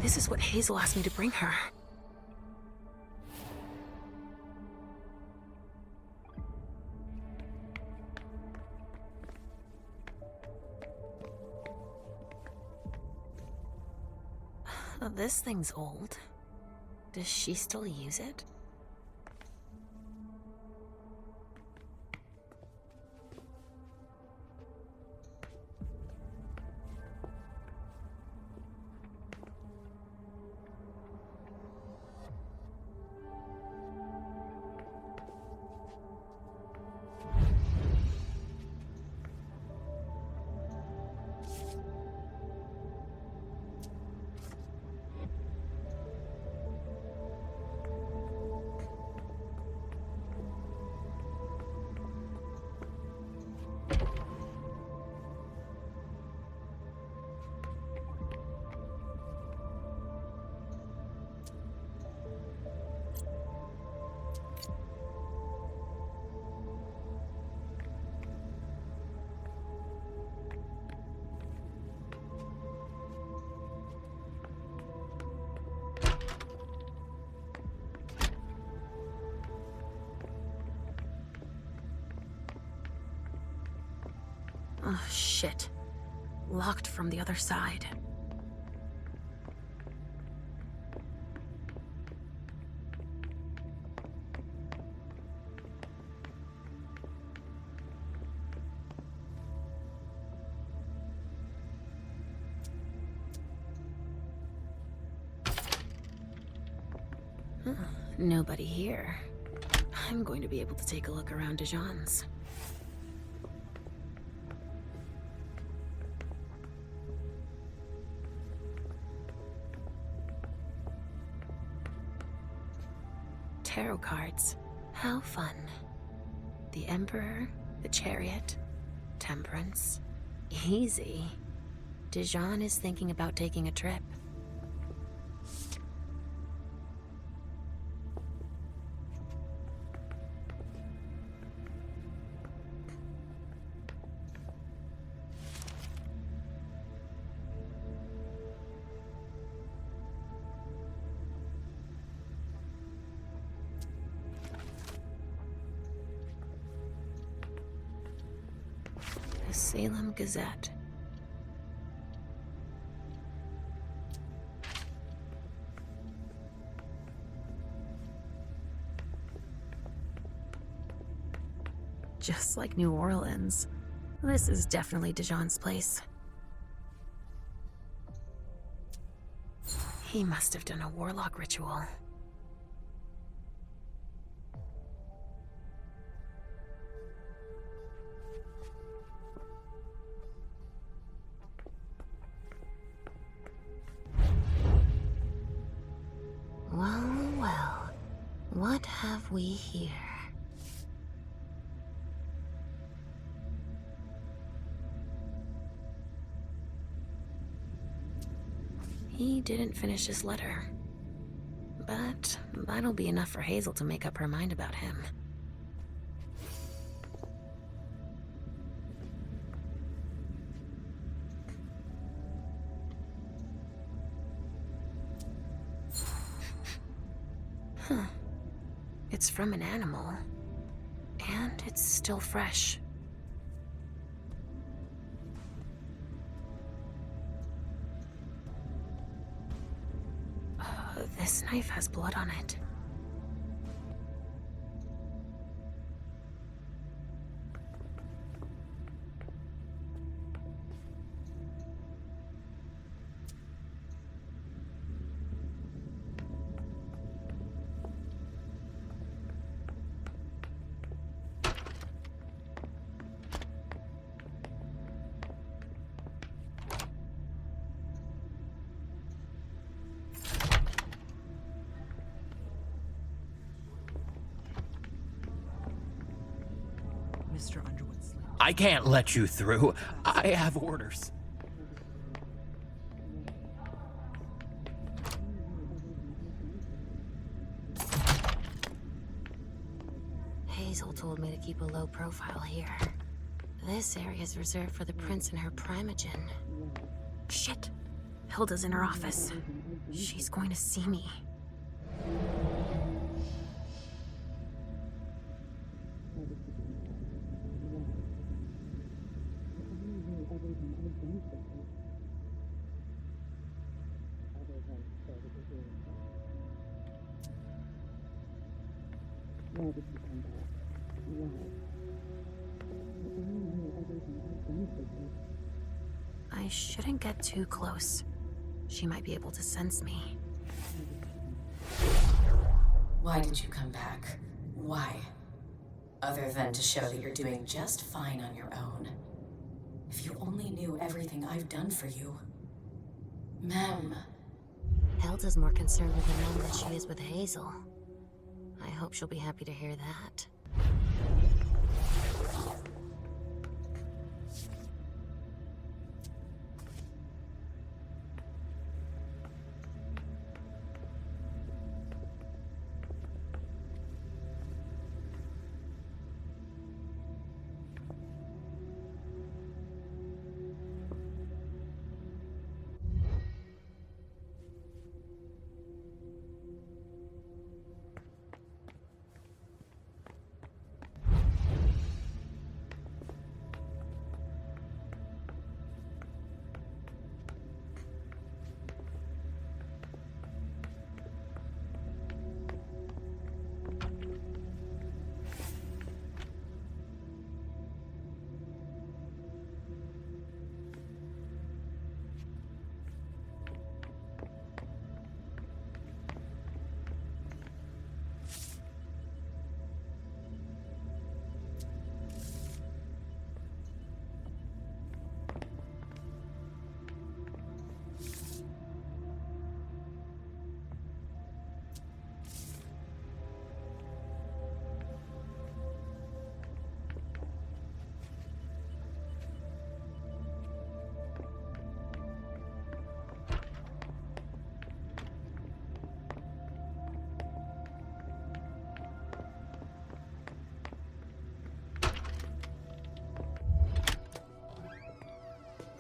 This is what Hazel asked me to bring her. This thing's old. Does she still use it? Oh, shit. Locked from the other side. Nobody here. I'm going to be able to take a look around Dijon's. Tarot cards. How fun. The Emperor, the Chariot, Temperance. Easy. Dijon is thinking about taking a trip. The Salem Gazette. Just like New Orleans. This is definitely Dijon's place. He must have done a warlock ritual. we hear? He didn't finish his letter. But that'll be enough for Hazel to make up her mind about him. Huh. It's from an animal. And it's still fresh. This knife has blood on it. I can't let you through. I have orders. Hazel told me to keep a low profile here. This area is reserved for the prince and her primogen. Shit! Hilda's in her office. She's going to see me. I shouldn't get too close. She might be able to sense me. Why did you come back? Why? Other than to show that you're doing just fine on your own. If you only knew everything I've done for you. Ma'am. Hilda's more concerned with the men than she is with Hazel. I hope she'll be happy to hear that.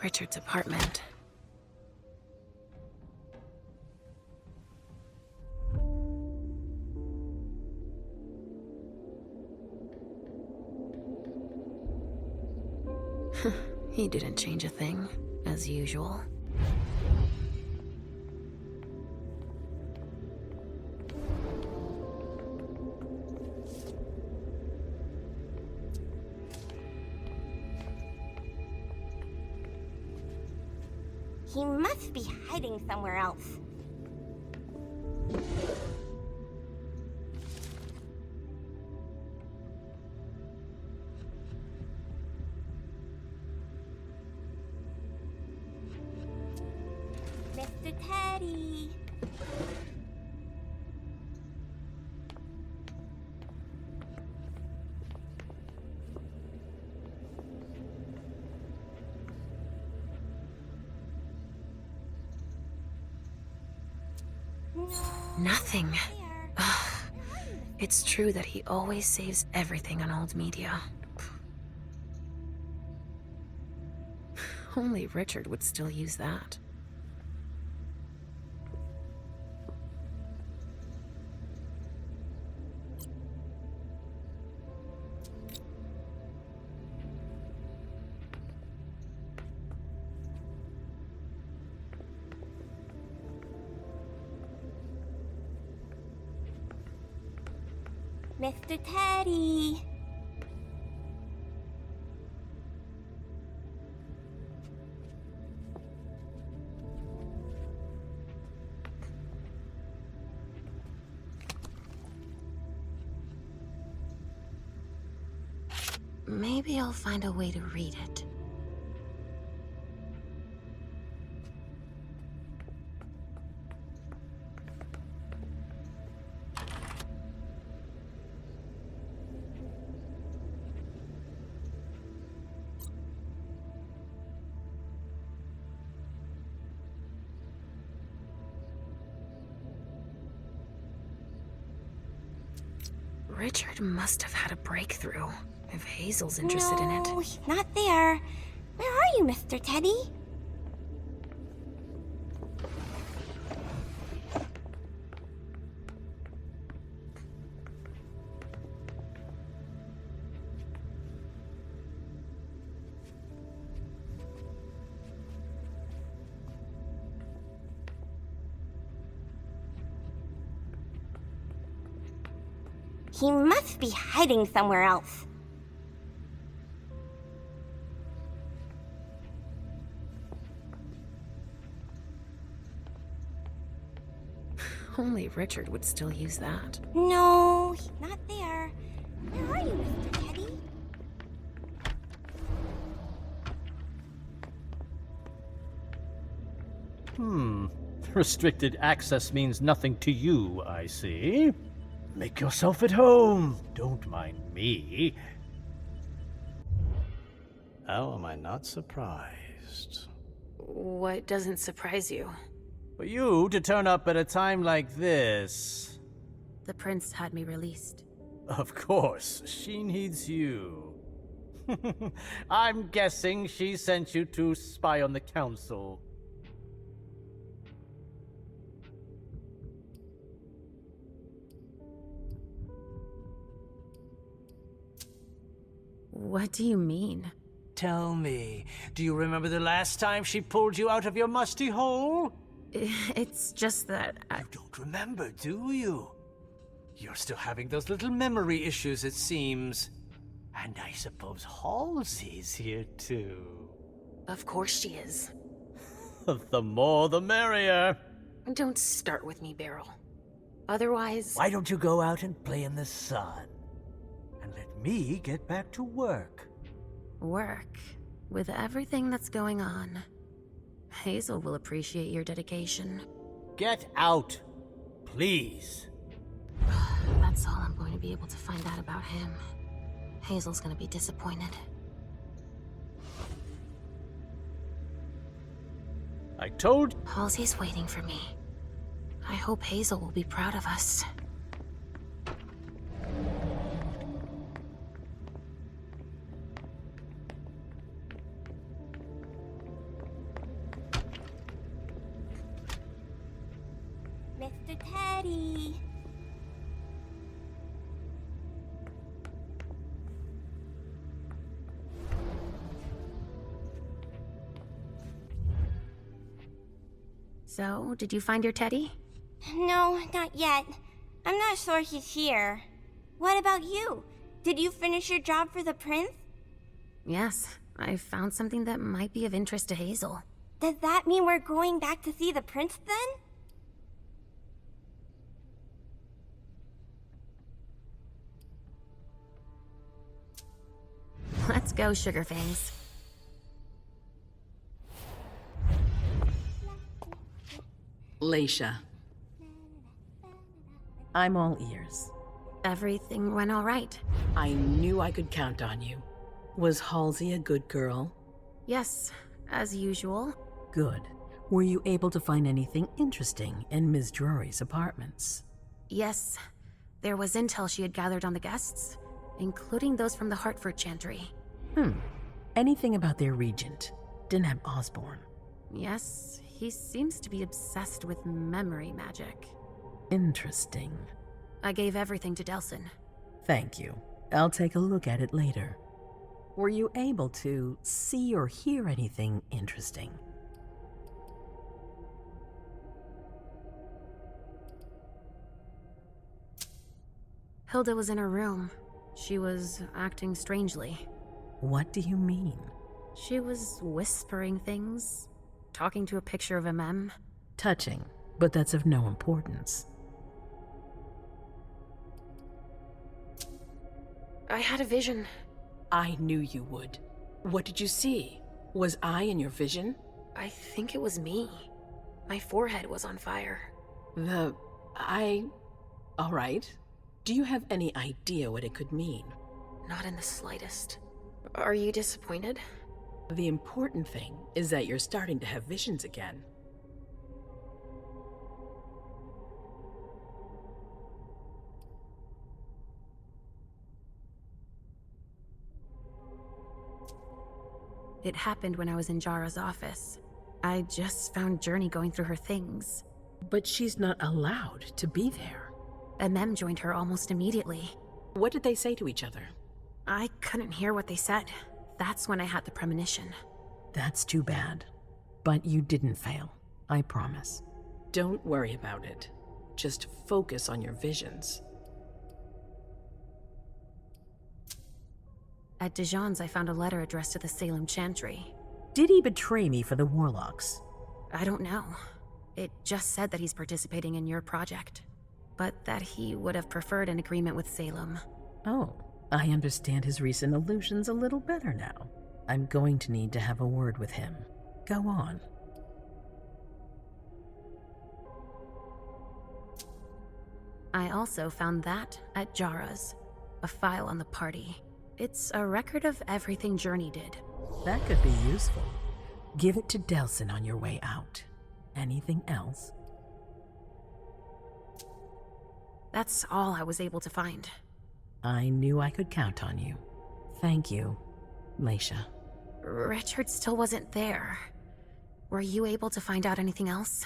Richard's apartment. He didn't change a thing, as usual. He must be hiding somewhere else. Mr. Teddy. Nothing. Ugh. It's true that he always saves everything on old media. Only Richard would still use that. Mr. Teddy. Maybe I'll find a way to read it. Richard must have had a breakthrough, if Hazel's interested in it. No, he's not there. Where are you, Mr. Teddy? He must be hiding somewhere else. Only Richard would still use that. No, he's not there. Where are you, Mr. Teddy? Restricted access means nothing to you, I see. Make yourself at home. Don't mind me. How am I not surprised? What doesn't surprise you? For you to turn up at a time like this. The prince had me released. Of course, she needs you. I'm guessing she sent you to spy on the council. What do you mean? Tell me, do you remember the last time she pulled you out of your musty hole? It's just that You don't remember, do you? You're still having those little memory issues, it seems. And I suppose Halsey's here too. Of course she is. The more the merrier. Don't start with me, Beryl. Otherwise... Why don't you go out and play in the sun? And let me get back to work. Work? With everything that's going on, Hazel will appreciate your dedication. Get out, please. That's all I'm going to be able to find out about him. Hazel's gonna be disappointed. I told... Halsey's waiting for me. I hope Hazel will be proud of us. Mr. Teddy. So, did you find your teddy? No, not yet. I'm not sure he's here. What about you? Did you finish your job for the prince? Yes, I found something that might be of interest to Hazel. Does that mean we're going back to see the prince then? Let's go, Sugarfangs. Leisha. I'm all ears. Everything went all right. I knew I could count on you. Was Halsey a good girl? Yes, as usual. Good. Were you able to find anything interesting in Ms. Drury's apartments? Yes, there was intel she had gathered on the guests, including those from the Hartford Chantry. Anything about their regent, Deneb Osborne? Yes, he seems to be obsessed with memory magic. Interesting. I gave everything to Delsin. Thank you. I'll take a look at it later. Were you able to see or hear anything interesting? Hilda was in her room. She was acting strangely. What do you mean? She was whispering things, talking to a picture of MM. Touching, but that's of no importance. I had a vision. I knew you would. What did you see? Was I in your vision? I think it was me. My forehead was on fire. All right. Do you have any idea what it could mean? Not in the slightest. Are you disappointed? The important thing is that you're starting to have visions again. It happened when I was in Jara's office. I just found Journey going through her things. But she's not allowed to be there. MM joined her almost immediately. What did they say to each other? I couldn't hear what they said. That's when I had the premonition. That's too bad. But you didn't fail, I promise. Don't worry about it. Just focus on your visions. At Dijon's, I found a letter addressed to the Salem Chantry. Did he betray me for the Warlocks? I don't know. It just said that he's participating in your project, but that he would have preferred an agreement with Salem. Oh, I understand his recent illusions a little better now. I'm going to need to have a word with him. Go on. I also found that at Jara's, a file on the party. It's a record of everything Journey did. That could be useful. Give it to Delsin on your way out. Anything else? That's all I was able to find. I knew I could count on you. Thank you, Leisha. Richard still wasn't there. Were you able to find out anything else?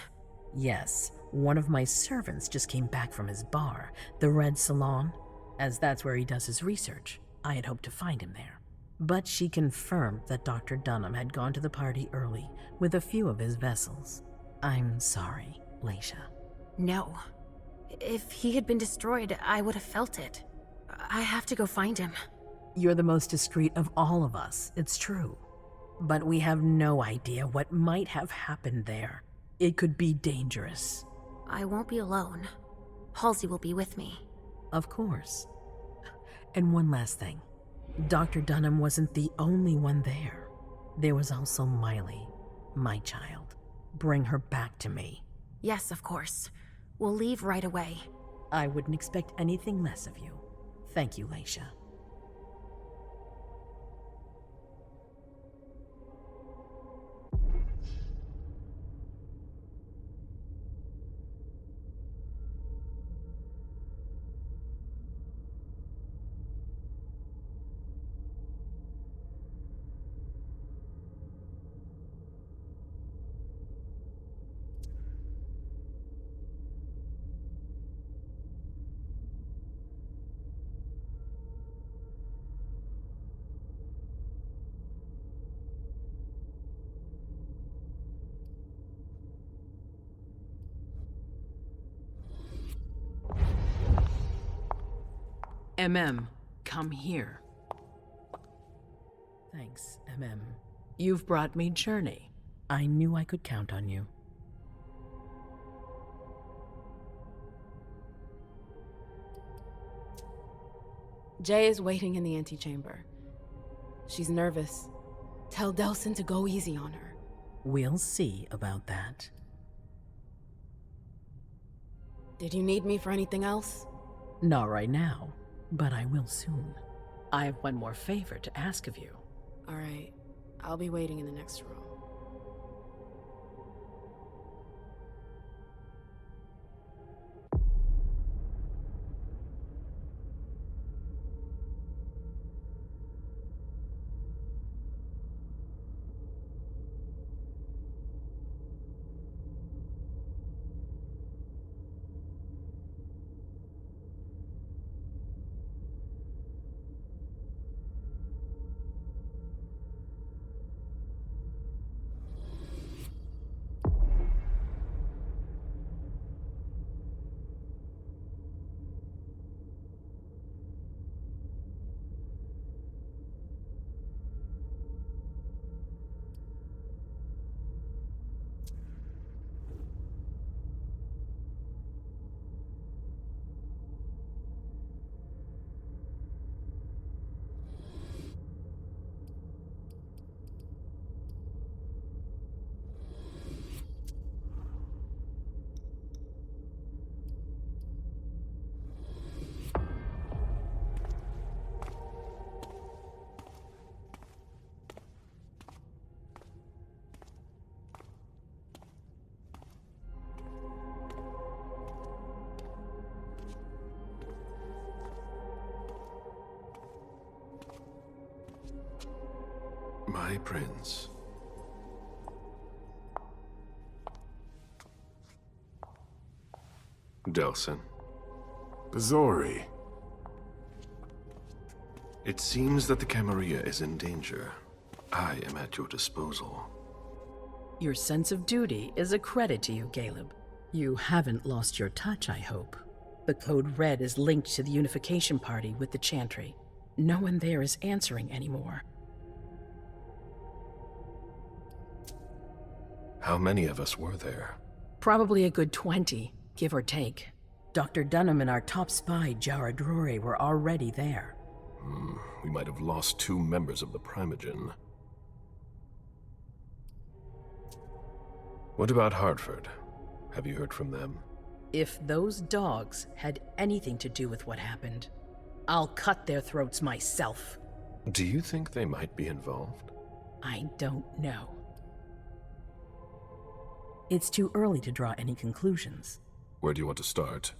Yes, one of my servants just came back from his bar, the Red Salon. As that's where he does his research, I had hoped to find him there. But she confirmed that Dr. Dunham had gone to the party early with a few of his vessels. I'm sorry, Leisha. No. If he had been destroyed, I would have felt it. I have to go find him. You're the most discreet of all of us, it's true. But we have no idea what might have happened there. It could be dangerous. I won't be alone. Halsey will be with me. Of course. And one last thing. Dr. Dunham wasn't the only one there. There was also Miley, my child. Bring her back to me. Yes, of course. We'll leave right away. I wouldn't expect anything less of you. Thank you, Leisha. Come here. Thanks, You've brought me Journey. I knew I could count on you. Jay is waiting in the antechamber. She's nervous. Tell Delsin to go easy on her. We'll see about that. Did you need me for anything else? Not right now, but I will soon. I have one more favor to ask of you. All right. I'll be waiting in the next room. My prince. Delsin. Bazori. It seems that the Camarilla is in danger. I am at your disposal. Your sense of duty is a credit to you, Caleb. You haven't lost your touch, I hope. The Code Red is linked to the Unification Party with the Chantry. No one there is answering anymore. How many of us were there? Probably a good 20, give or take. Dr. Dunham and our top spy, Jara Drore, were already there. We might have lost 2 members of the Primogen. What about Hartford? Have you heard from them? If those dogs had anything to do with what happened, I'll cut their throats myself. Do you think they might be involved? I don't know. It's too early to draw any conclusions. Where do you want to start?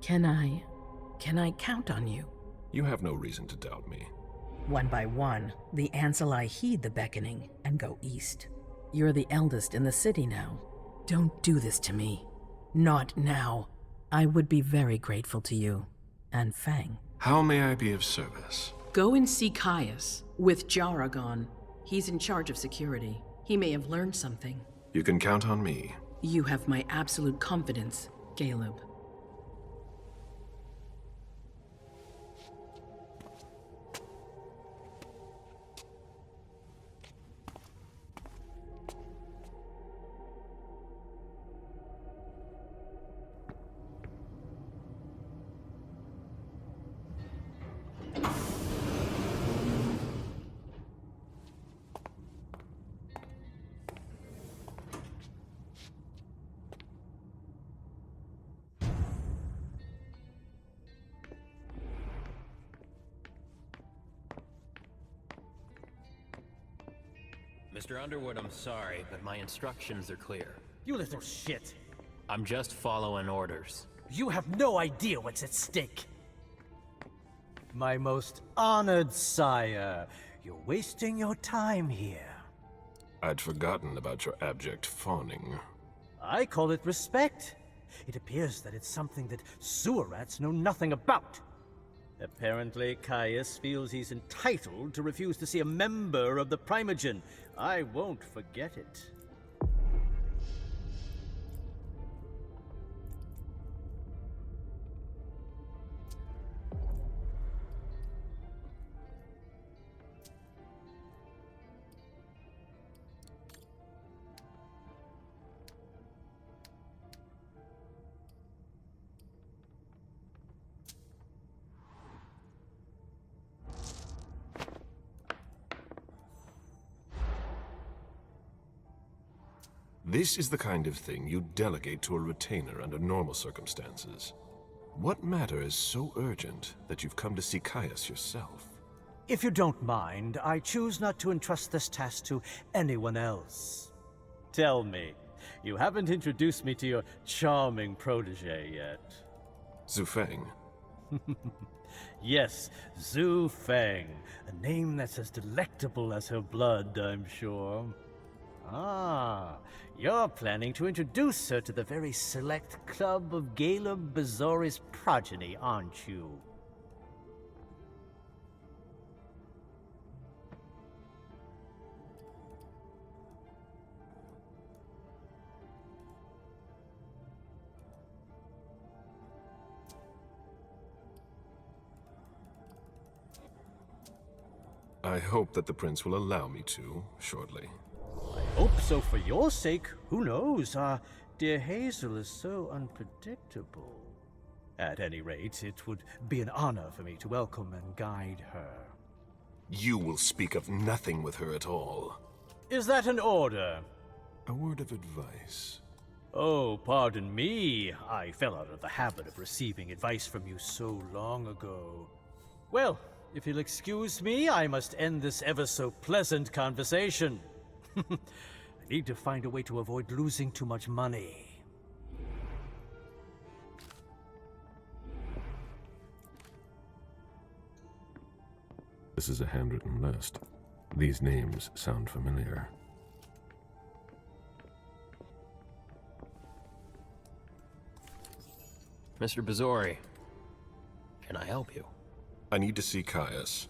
Can I count on you? You have no reason to doubt me. One by one, the Ancilai heed the beckoning and go east. You're the eldest in the city now. Don't do this to me. Not now. I would be very grateful to you. And Fang. How may I be of service? Go and see Caius, with Jaragon. He's in charge of security. He may have learned something. You can count on me. You have my absolute confidence, Caleb. Mr. Underwood, I'm sorry, but my instructions are clear. You little shit. I'm just following orders. You have no idea what's at stake. My most honored sire, you're wasting your time here. I'd forgotten about your abject fawning. I call it respect. It appears that it's something that sewer rats know nothing about. Apparently, Caius feels he's entitled to refuse to see a member of the Primogen. I won't forget it. This is the kind of thing you delegate to a retainer under normal circumstances. What matter is so urgent that you've come to see Caius yourself? If you don't mind, I choose not to entrust this task to anyone else. Tell me, you haven't introduced me to your charming protege yet. Zhu Feng. Yes, Zhu Feng. A name that's as delectable as her blood, I'm sure. Ah, you're planning to introduce her to the very select club of Caleb Bazori's progeny, aren't you? I hope that the prince will allow me to, shortly. Hope so for your sake. Who knows? Dear Hazel is so unpredictable. At any rate, it would be an honor for me to welcome and guide her. You will speak of nothing with her at all. Is that an order? A word of advice. Oh, pardon me. I fell out of the habit of receiving advice from you so long ago. Well, if you'll excuse me, I must end this ever-so-pleasant conversation. I need to find a way to avoid losing too much money. This is a handwritten list. These names sound familiar. Mr. Bazori, can I help you? I need to see Caius.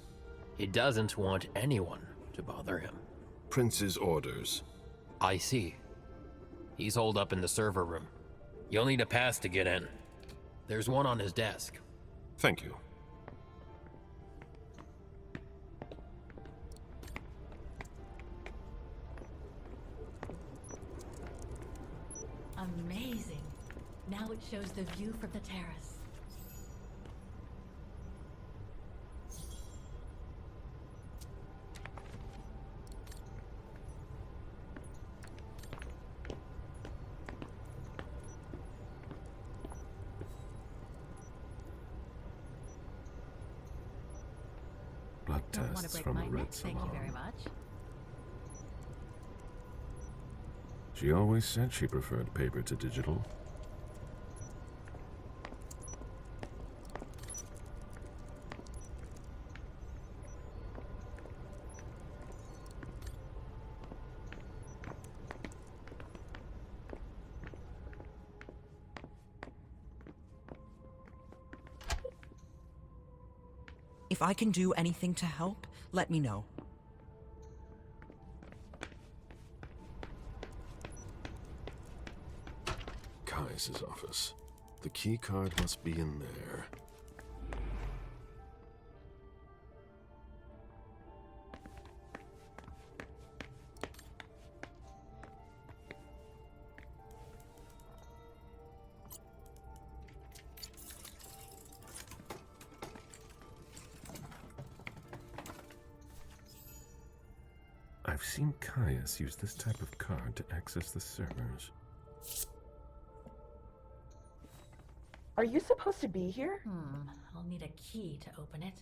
He doesn't want anyone to bother him. Prince's orders. I see. He's holed up in the server room. You'll need a pass to get in. There's one on his desk. Thank you. Amazing. Now it shows the view from the terrace. Blood Don't want to tests break from my a red neck, thank you salon. very much. She always said she preferred paper to digital. If I can do anything to help, let me know. Caius's office. The key card must be in there. I've seen Caius use this type of card to access the servers. Are you supposed to be here? I'll need a key to open it.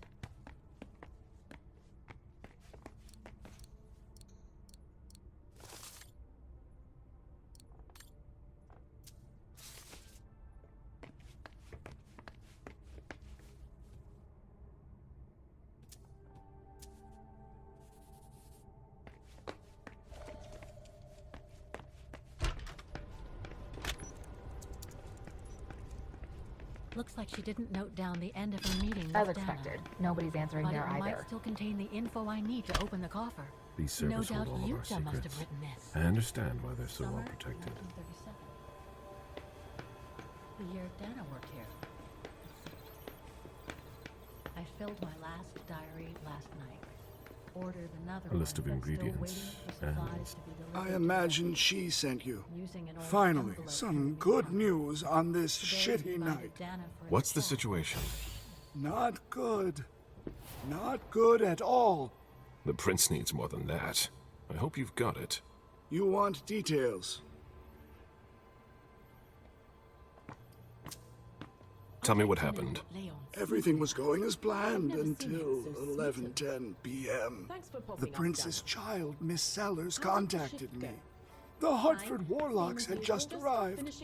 Looks like she didn't note down the end of her meeting with As Dana. expected. Nobody's answering But there it might either. still contain the info I need to open the coffer. These servers no doubt hold all of our Yuta must have secrets. written this. I understand why they're so well Summer protected. 1937. The year Dana worked here. I filled my last diary last night. Ordered another A list of one, but still ingredients waiting for supplies to be delivered I imagine she sent you. using an old Finally, envelope some good news on this Today shitty invited night. Dana for a What's the situation? Not good. Not good at all. The prince needs more than that. I hope you've got it. You want details. Tell me what happened. Everything was going as planned until 11:10 p.m. The prince's child, Miss Sellers, contacted me. The Hartford Warlocks had just arrived.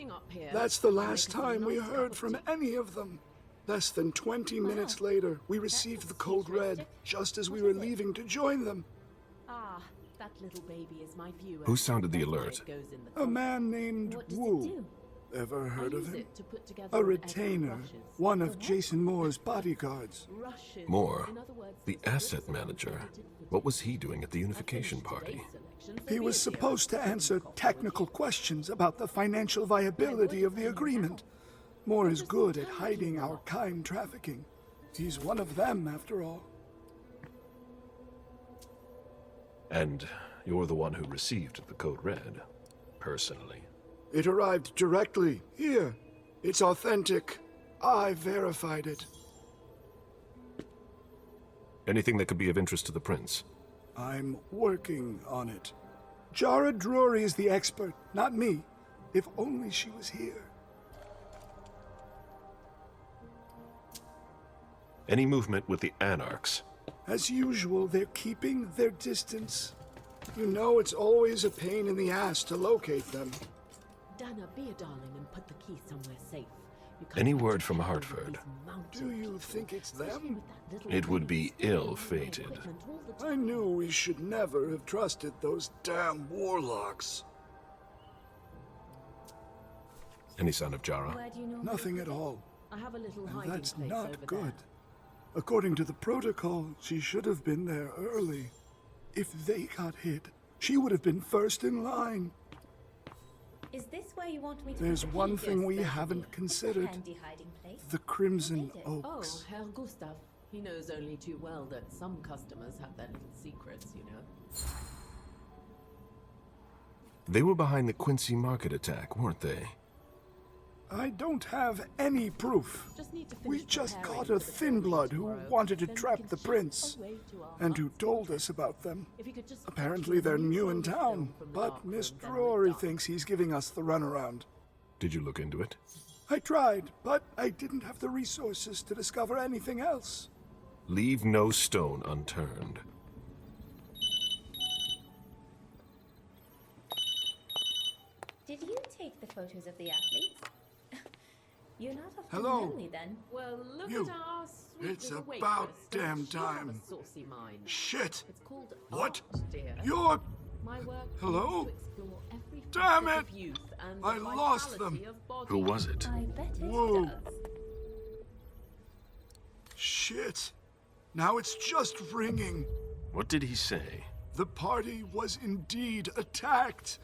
That's the last time we heard from any of them. Less than 20 minutes later, we received the code red, just as we were leaving to join them. Ah, that little baby is my viewer. Who sounded the alert? A man named Wu. Ever heard of him? A retainer, one of Jason Moore's bodyguards. Moore, the asset manager. What was he doing at the unification party? He was supposed to answer technical questions about the financial viability of the agreement. Moore is good at hiding our kind trafficking. He's one of them, after all. And you're the one who received the code red, personally. It arrived directly here. It's authentic. I verified it. Anything that could be of interest to the prince? I'm working on it. Jara Drury is the expert, not me. If only she was here. Any movement with the Anarchs? As usual, they're keeping their distance. You know it's always a pain in the ass to locate them. Dana, be a darling and put the key somewhere safe. Any word from Hartford? Do you think it's them? It would be ill-fated. I knew we should never have trusted those damn warlocks. Any sign of Jara? Nothing at all. I have a little And hiding that's place not over good. there. According to the protocol, she should have been there early. If they got hit, she would have been first in line. Is this where you want me to There's put the one key? thing we Yes, haven't certainly. considered. Handy hiding place. The Crimson Oh, Oaks. Herr Gustav. He knows only too well that some customers have their little secrets, you know. They were behind the Quincy Market attack, weren't they? I don't have any proof. We just preparing caught for a the thin blood who tomorrow. wanted to Then we trap can the shift prince, away to our and who huts. told us about them. If we could just Apparently they're new in town, but Miss Drury thinks he's giving us the runaround. Did you look into it? I tried, but I didn't have the resources to discover anything else. Leave no stone unturned. Did you take the photos of the athletes? You're not often Hello. lonely then. Well, look You. at our sweet It's little about waitress. damn She'll have a time. saucy mind. Shit! It's called What? art, dear. You're... My work Hello? is to explore every Damn facet it! of youth and I the lost vitality them. of body. Who was it? I bet it Whoa. does. Shit. Now it's just ringing. What did he say? The party was indeed attacked.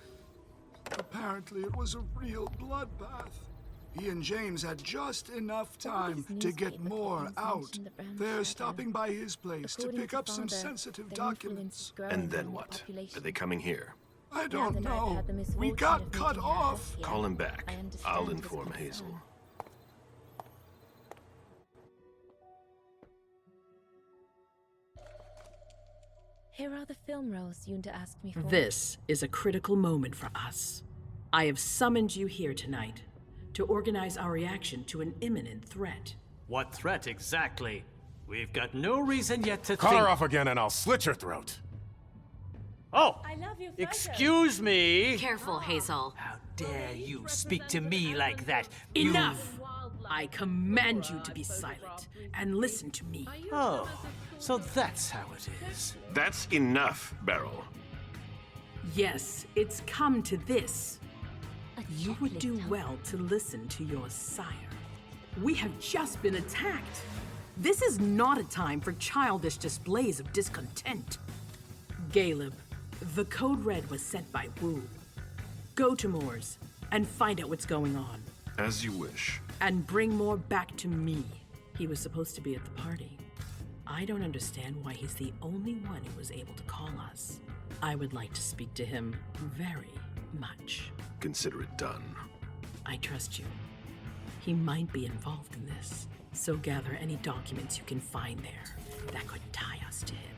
Apparently it was a real bloodbath. He and James had just enough time to get more out. They're stopping by his place to pick up some sensitive documents. And then what? Are they coming here? I don't know. We got cut off. Call him back. I'll inform Hazel. Here are the film rolls Yunta asked me for. This is a critical moment for us. I have summoned you here tonight to organize our reaction to an imminent threat. What threat exactly? We've got no reason yet to Call think... her off again and I'll slit your throat. Oh! I love your Excuse me! Careful, Hazel. How dare you speak to me like that? Enough! I command you to be silent and listen to me. Oh, so that's how it is. That's enough, Beryl. Yes, it's come to this. You would do well to listen to your sire. We have just been attacked. This is not a time for childish displays of discontent. Caleb, the code red was sent by Wu. Go to Moore's and find out what's going on. As you wish. And bring Moore back to me. He was supposed to be at the party. I don't understand why he's the only one who was able to call us. I would like to speak to him very much. Consider it done. I trust you. He might be involved in this, so gather any documents you can find there that could tie us to him.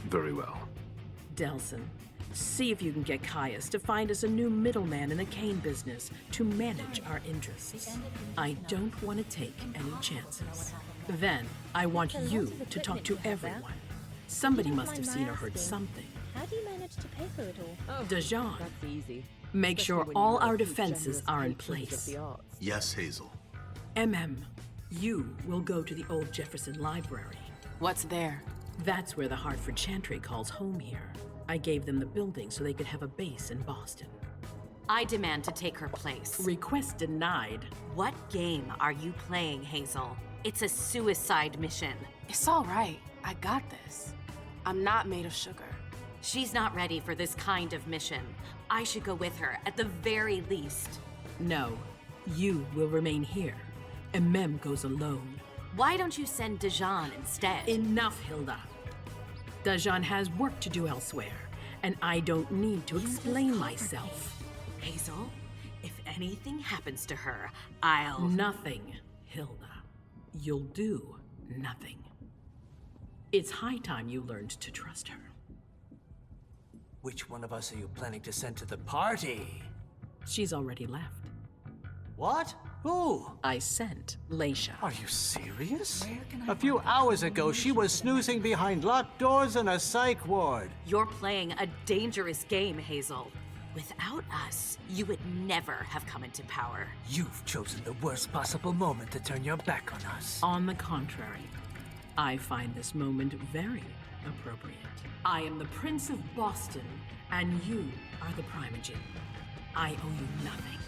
Very well. Delson, see if you can get Caius to find us a new middleman in the cane business to manage our interests. I don't want to take any chances. Then, I want you to talk to everyone. Somebody must have seen or heard something. How do you manage to pay for it all? Dejan, That's easy. make sure Especially when all you our have two defenses generous are in patrons of place. the arts. Yes, Hazel. You will go to the old Jefferson Library. What's there? That's where the Hartford Chantry calls home here. I gave them the building so they could have a base in Boston. I demand to take her place. Request denied. What game are you playing, Hazel? It's a suicide mission. It's all right. I got this. I'm not made of sugar. She's not ready for this kind of mission. I should go with her, at the very least. No, you will remain here. And Mem goes alone. Why don't you send Dejan instead? Enough, Hilda. Dejan has work to do elsewhere, and I don't need to explain myself. Hazel, if anything happens to her, I'll... Nothing, Hilda. You'll do nothing. It's high time you learned to trust her. Which one of us are you planning to send to the party? She's already left. What? Who? I sent Leisha. Are you serious? A few hours ago, she was snoozing behind locked doors in a psych ward. You're playing a dangerous game, Hazel. Without us, you would never have come into power. You've chosen the worst possible moment to turn your back on us. On the contrary, I find this moment very appropriate. I am the Prince of Boston, and you are the Primogen. I owe you nothing.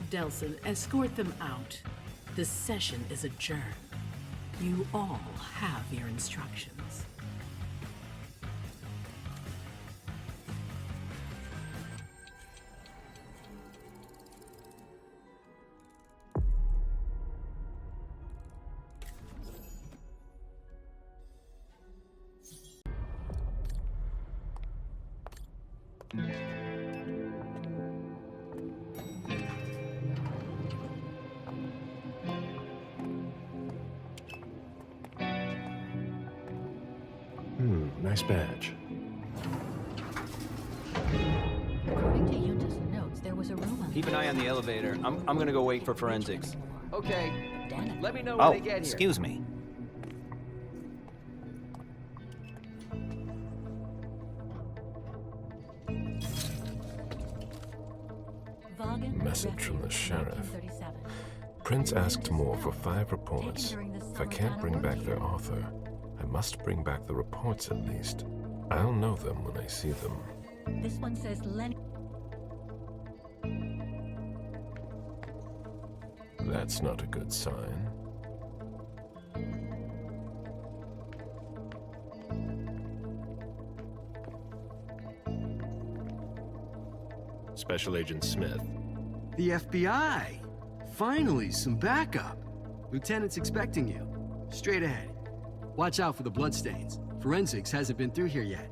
Delson, escort them out. The session is adjourned. You all have your instructions. Nice badge. According to Yunta's notes, there was a room on Keep an eye on the elevator. I'm gonna go wait for forensics. Okay. Let me know when they get here. Excuse me. Message from the sheriff. Prince asked more for 5 reports. If I can't bring back their author, I must bring back the reports at least. I'll know them when I see them. This one says Lenny. That's not a good sign. Special Agent Smith. The FBI! Finally, some backup. Lieutenant's expecting you. Straight ahead. Watch out for the bloodstains. Forensics hasn't been through here yet.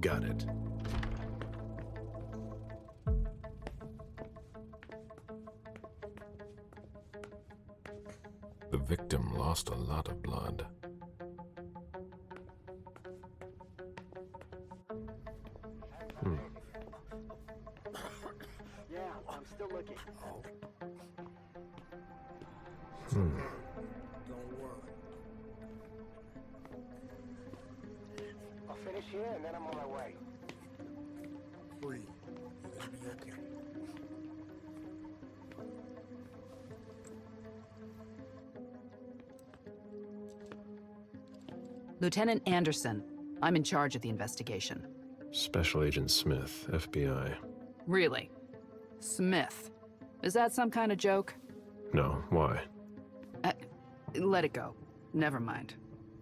Got it. The victim lost a lot of blood. Yeah, I'm still looking. Don't worry. I'll finish here and then I'm on my way. Breathe. You're gonna be okay. Lieutenant Anderson, I'm in charge of the investigation. Special Agent Smith, FBI. Really? Smith? Is that some kind of joke? No, why? Let it go. Never mind.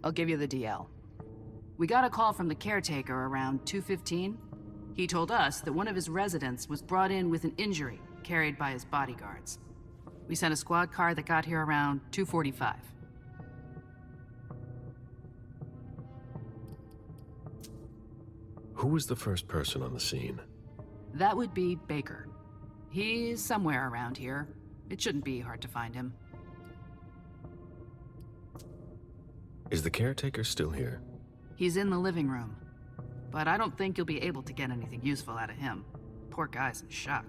I'll give you the DL. We got a call from the caretaker around 2:15. He told us that one of his residents was brought in with an injury carried by his bodyguards. We sent a squad car that got here around 2:45. Who was the first person on the scene? That would be Baker. He's somewhere around here. It shouldn't be hard to find him. Is the caretaker still here? He's in the living room. But I don't think you'll be able to get anything useful out of him. Poor guy's in shock.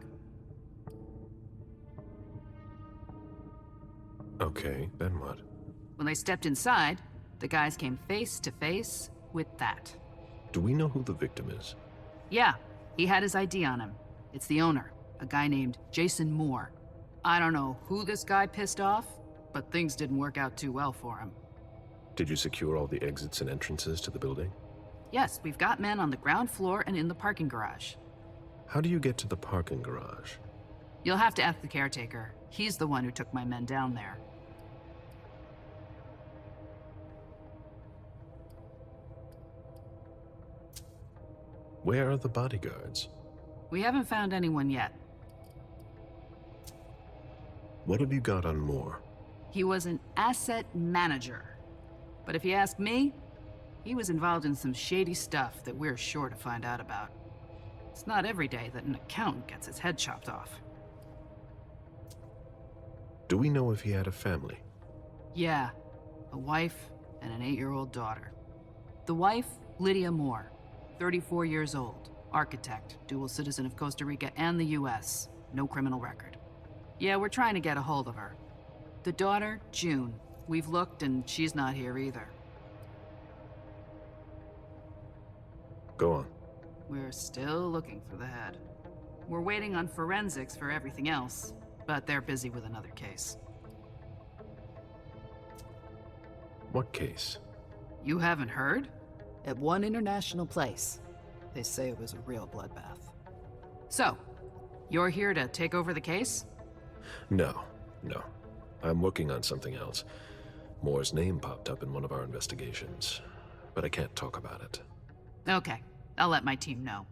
Okay, then what? When they stepped inside, the guys came face to face with that. Do we know who the victim is? Yeah, he had his ID on him. It's the owner, a guy named Jason Moore. I don't know who this guy pissed off, but things didn't work out too well for him. Did you secure all the exits and entrances to the building? Yes, we've got men on the ground floor and in the parking garage. How do you get to the parking garage? You'll have to ask the caretaker. He's the one who took my men down there. Where are the bodyguards? We haven't found anyone yet. What have you got on Moore? He was an asset manager. But if you ask me, he was involved in some shady stuff that we're sure to find out about. It's not every day that an accountant gets his head chopped off. Do we know if he had a family? Yeah, a wife and an 8-year-old daughter. The wife, Lydia Moore, 34 years old, architect, dual citizen of Costa Rica and the US, no criminal record. Yeah, we're trying to get a hold of her. The daughter, June. We've looked and she's not here either. Go on. We're still looking for the head. We're waiting on forensics for everything else, but they're busy with another case. What case? You haven't heard? At one international place. They say it was a real bloodbath. So, you're here to take over the case? No. I'm working on something else. Moore's name popped up in one of our investigations, but I can't talk about it. Okay, I'll let my team know.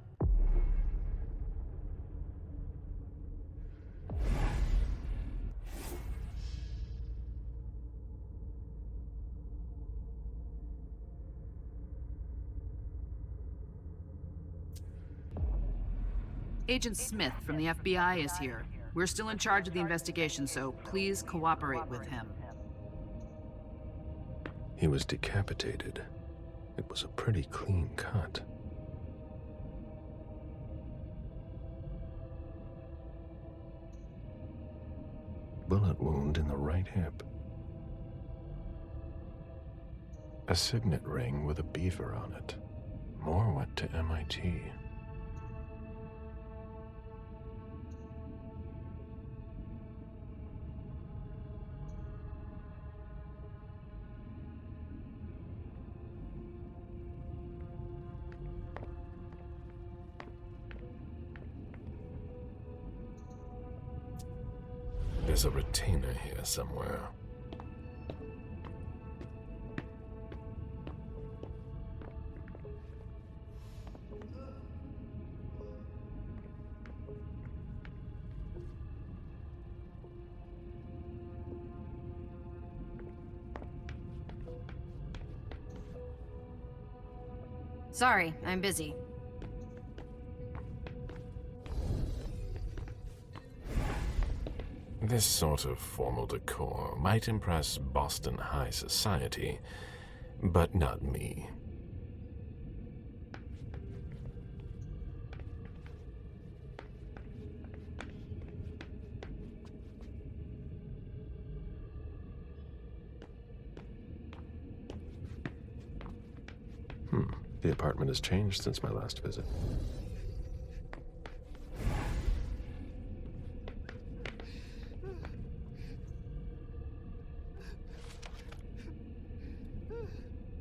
Agent Smith from the FBI is here. We're still in charge of the investigation, so please cooperate with him. He was decapitated. It was a pretty clean cut. Bullet wound in the right hip. A signet ring with a beaver on it. Moore went to MIT. There's a retainer here somewhere. Sorry, I'm busy. This sort of formal decor might impress Boston high society, but not me. The apartment has changed since my last visit.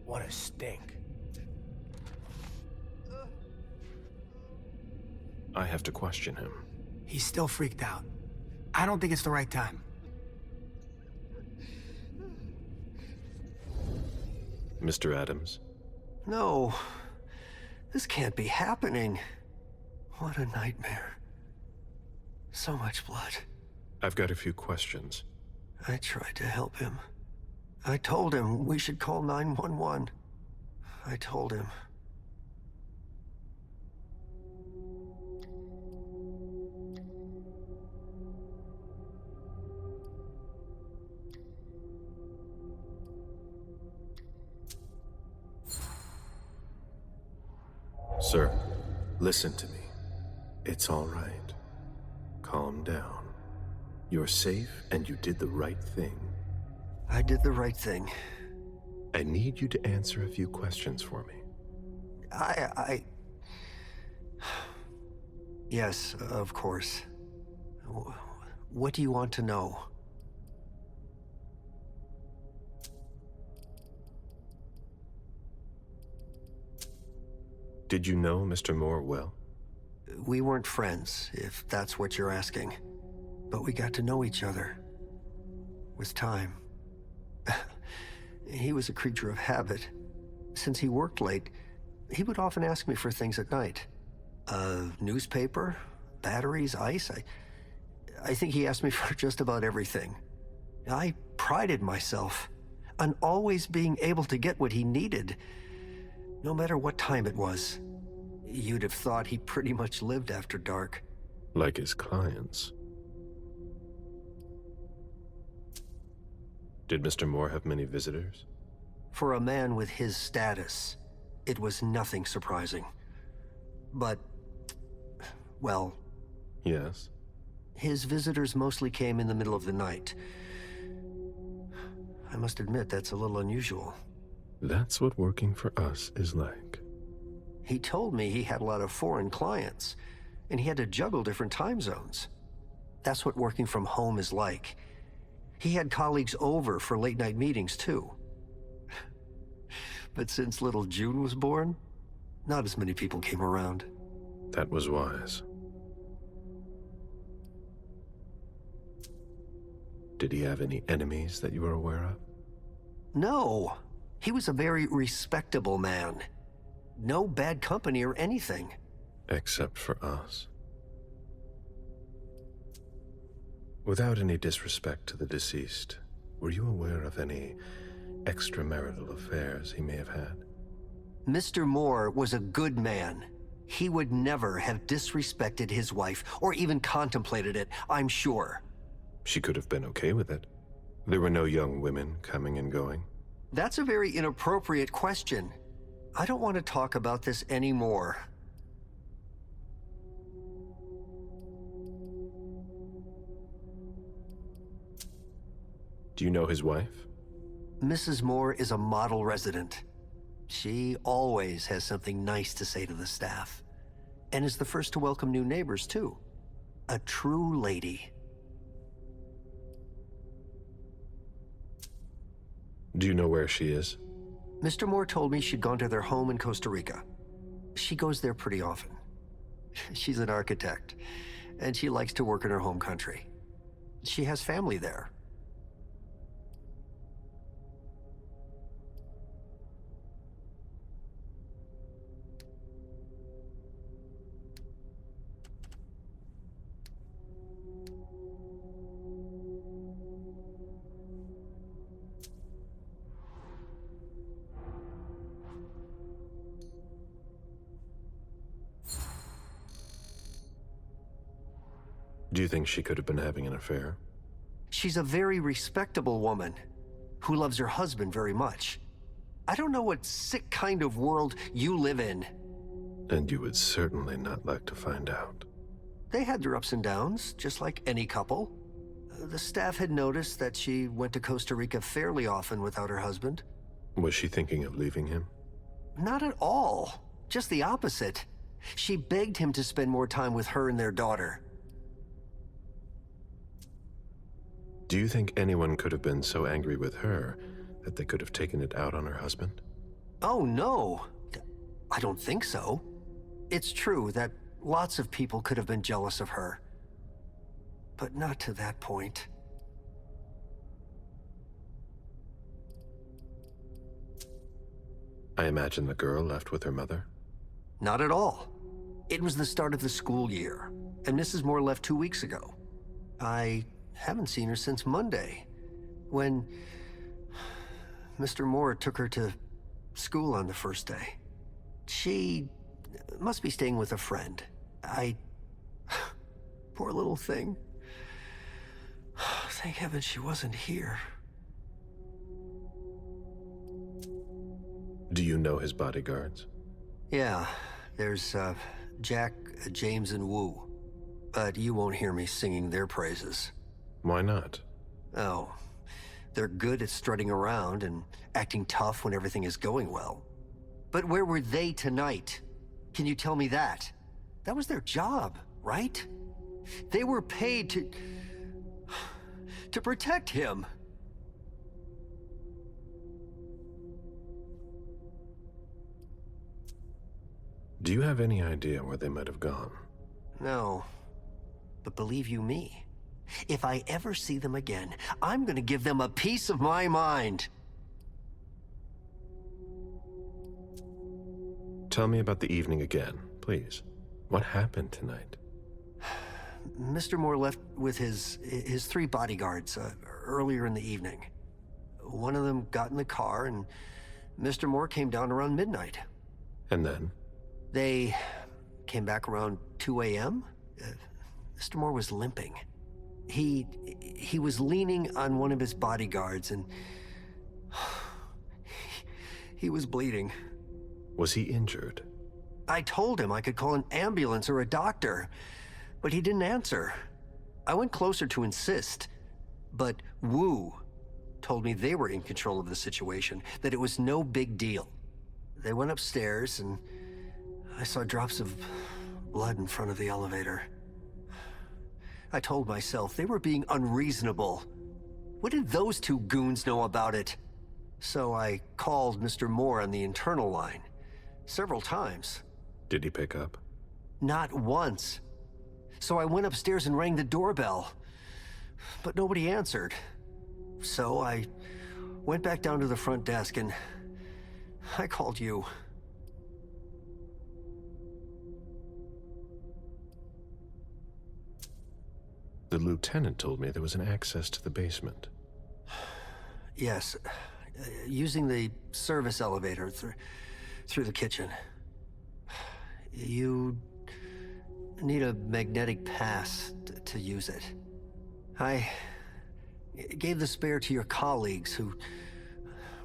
What a stink. I have to question him. He's still freaked out. I don't think it's the right time. Mr. Adams? No. This can't be happening. What a nightmare. So much blood. I've got a few questions. I tried to help him. I told him we should call 911. I told him. Sir, listen to me. It's all right. Calm down. You're safe and you did the right thing. I did the right thing. I need you to answer a few questions for me. Yes, of course. What do you want to know? Did you know Mr. Moore well? We weren't friends, if that's what you're asking. But we got to know each other. With time. He was a creature of habit. Since he worked late, he would often ask me for things at night. A newspaper, batteries, ice. I think he asked me for just about everything. I prided myself on always being able to get what he needed, no matter what time it was. You'd have thought he pretty much lived after dark. Like his clients. Did Mr. Moore have many visitors? For a man with his status, it was nothing surprising. But, well... Yes? His visitors mostly came in the middle of the night. I must admit, that's a little unusual. That's what working for us is like. He told me he had a lot of foreign clients, and he had to juggle different time zones. That's what working from home is like. He had colleagues over for late-night meetings, too. But since little June was born, not as many people came around. That was wise. Did he have any enemies that you were aware of? No. He was a very respectable man. No bad company or anything. Except for us. Without any disrespect to the deceased, were you aware of any extramarital affairs he may have had? Mr. Moore was a good man. He would never have disrespected his wife, or even contemplated it, I'm sure. She could have been okay with it. There were no young women coming and going. That's a very inappropriate question. I don't want to talk about this anymore. Do you know his wife? Mrs. Moore is a model resident. She always has something nice to say to the staff, and is the first to welcome new neighbors, too. A true lady. Do you know where she is? Mr. Moore told me she'd gone to their home in Costa Rica. She goes there pretty often. She's an architect, and she likes to work in her home country. She has family there. Do you think she could have been having an affair? She's a very respectable woman who loves her husband very much. I don't know what sick kind of world you live in. And you would certainly not like to find out. They had their ups and downs, just like any couple. The staff had noticed that she went to Costa Rica fairly often without her husband. Was she thinking of leaving him? Not at all. Just the opposite. She begged him to spend more time with her and their daughter. Do you think anyone could have been so angry with her that they could have taken it out on her husband? Oh, no. I don't think so. It's true that lots of people could have been jealous of her. But not to that point. I imagine the girl left with her mother? Not at all. It was the start of the school year, and Mrs. Moore left 2 weeks ago. I haven't seen her since Monday, when Mr. Moore took her to school on the first day. She must be staying with a friend. Poor little thing. Thank heaven she wasn't here. Do you know his bodyguards? Yeah, there's Jack, James, and Wu. But you won't hear me singing their praises. Why not? Oh, they're good at strutting around and acting tough when everything is going well. But where were they tonight? Can you tell me that? That was their job, right? They were paid to protect him. Do you have any idea where they might have gone? No, but believe you me, if I ever see them again, I'm gonna give them a piece of my mind. Tell me about the evening again, please. What happened tonight? Mr. Moore left with his 3 bodyguards earlier in the evening. One of them got in the car, and Mr. Moore came down around midnight. And then? They came back around 2 a.m. Mr. Moore was limping. He was leaning on one of his bodyguards, and he was bleeding. Was he injured? I told him I could call an ambulance or a doctor, but he didn't answer. I went closer to insist, but Wu told me they were in control of the situation, that it was no big deal. They went upstairs, and I saw drops of blood in front of the elevator. I told myself they were being unreasonable. What did those two goons know about it? So I called Mr. Moore on the internal line. Several times. Did he pick up? Not once. So I went upstairs and rang the doorbell. But nobody answered. So I went back down to the front desk and I called you. The lieutenant told me there was an access to the basement. Yes, using the service elevator through the kitchen. You need a magnetic pass to use it. I gave the spare to your colleagues who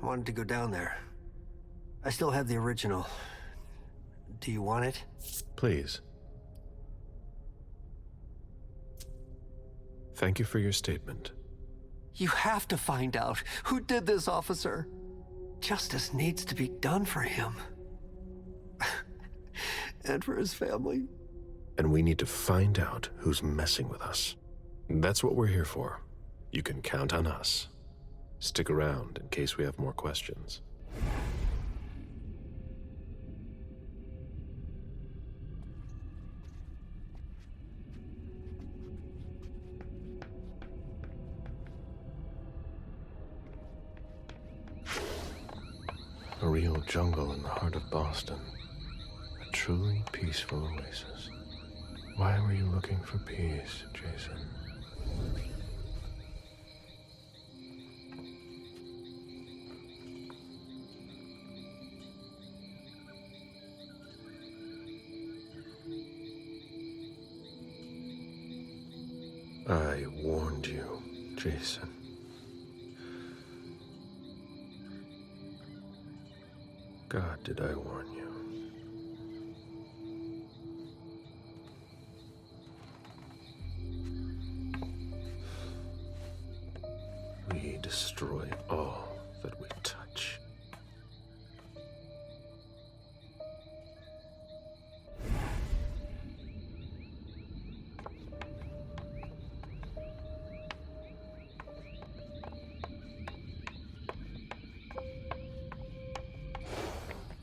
wanted to go down there. I still have the original. Do you want it? Please. Thank you for your statement. You have to find out who did this, officer. Justice needs to be done for him. And for his family. And we need to find out who's messing with us. That's what we're here for. You can count on us. Stick around in case we have more questions. A real jungle in the heart of Boston. A truly peaceful oasis. Why were you looking for peace, Jason? I warned you, Jason. God, did I warn you? We destroy all that we touch.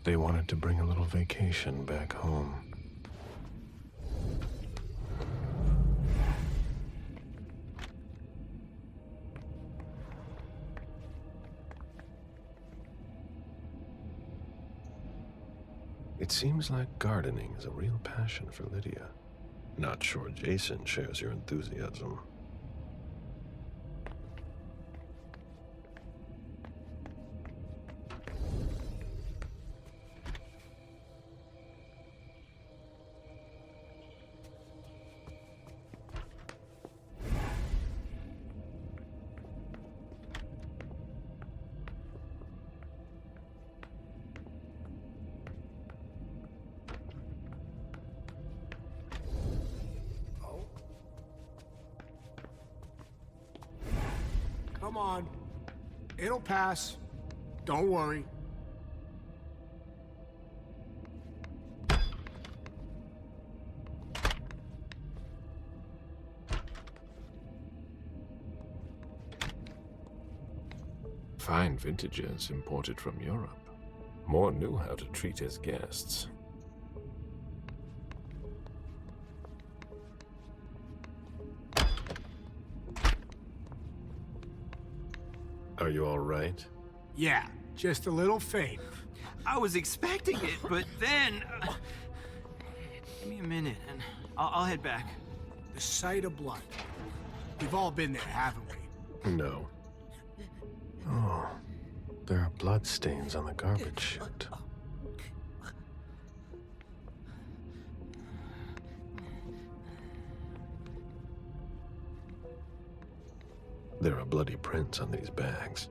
They wanted to bring a little vacation back home. It seems like gardening is a real passion for Lydia. Not sure Jason shares your enthusiasm. Come on. It'll pass. Don't worry. Fine vintages imported from Europe. Moore knew how to treat his guests. Are you all right? Yeah, just a little faint. I was expecting it, but then... give me a minute, and I'll head back. The sight of blood. We've all been there, haven't we? No. Oh, there are blood stains on the garbage chute. There are bloody prints on these bags.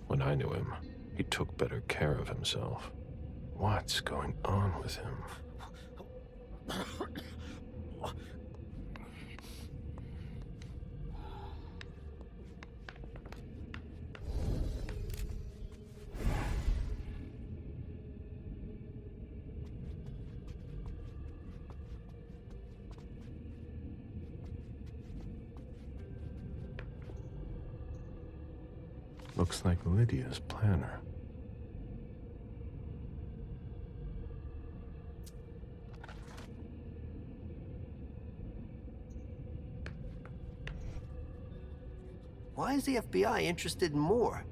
When I knew him, he took better care of himself. What's going on with him? Looks like Lydia's planner. Why is the FBI interested in Moore?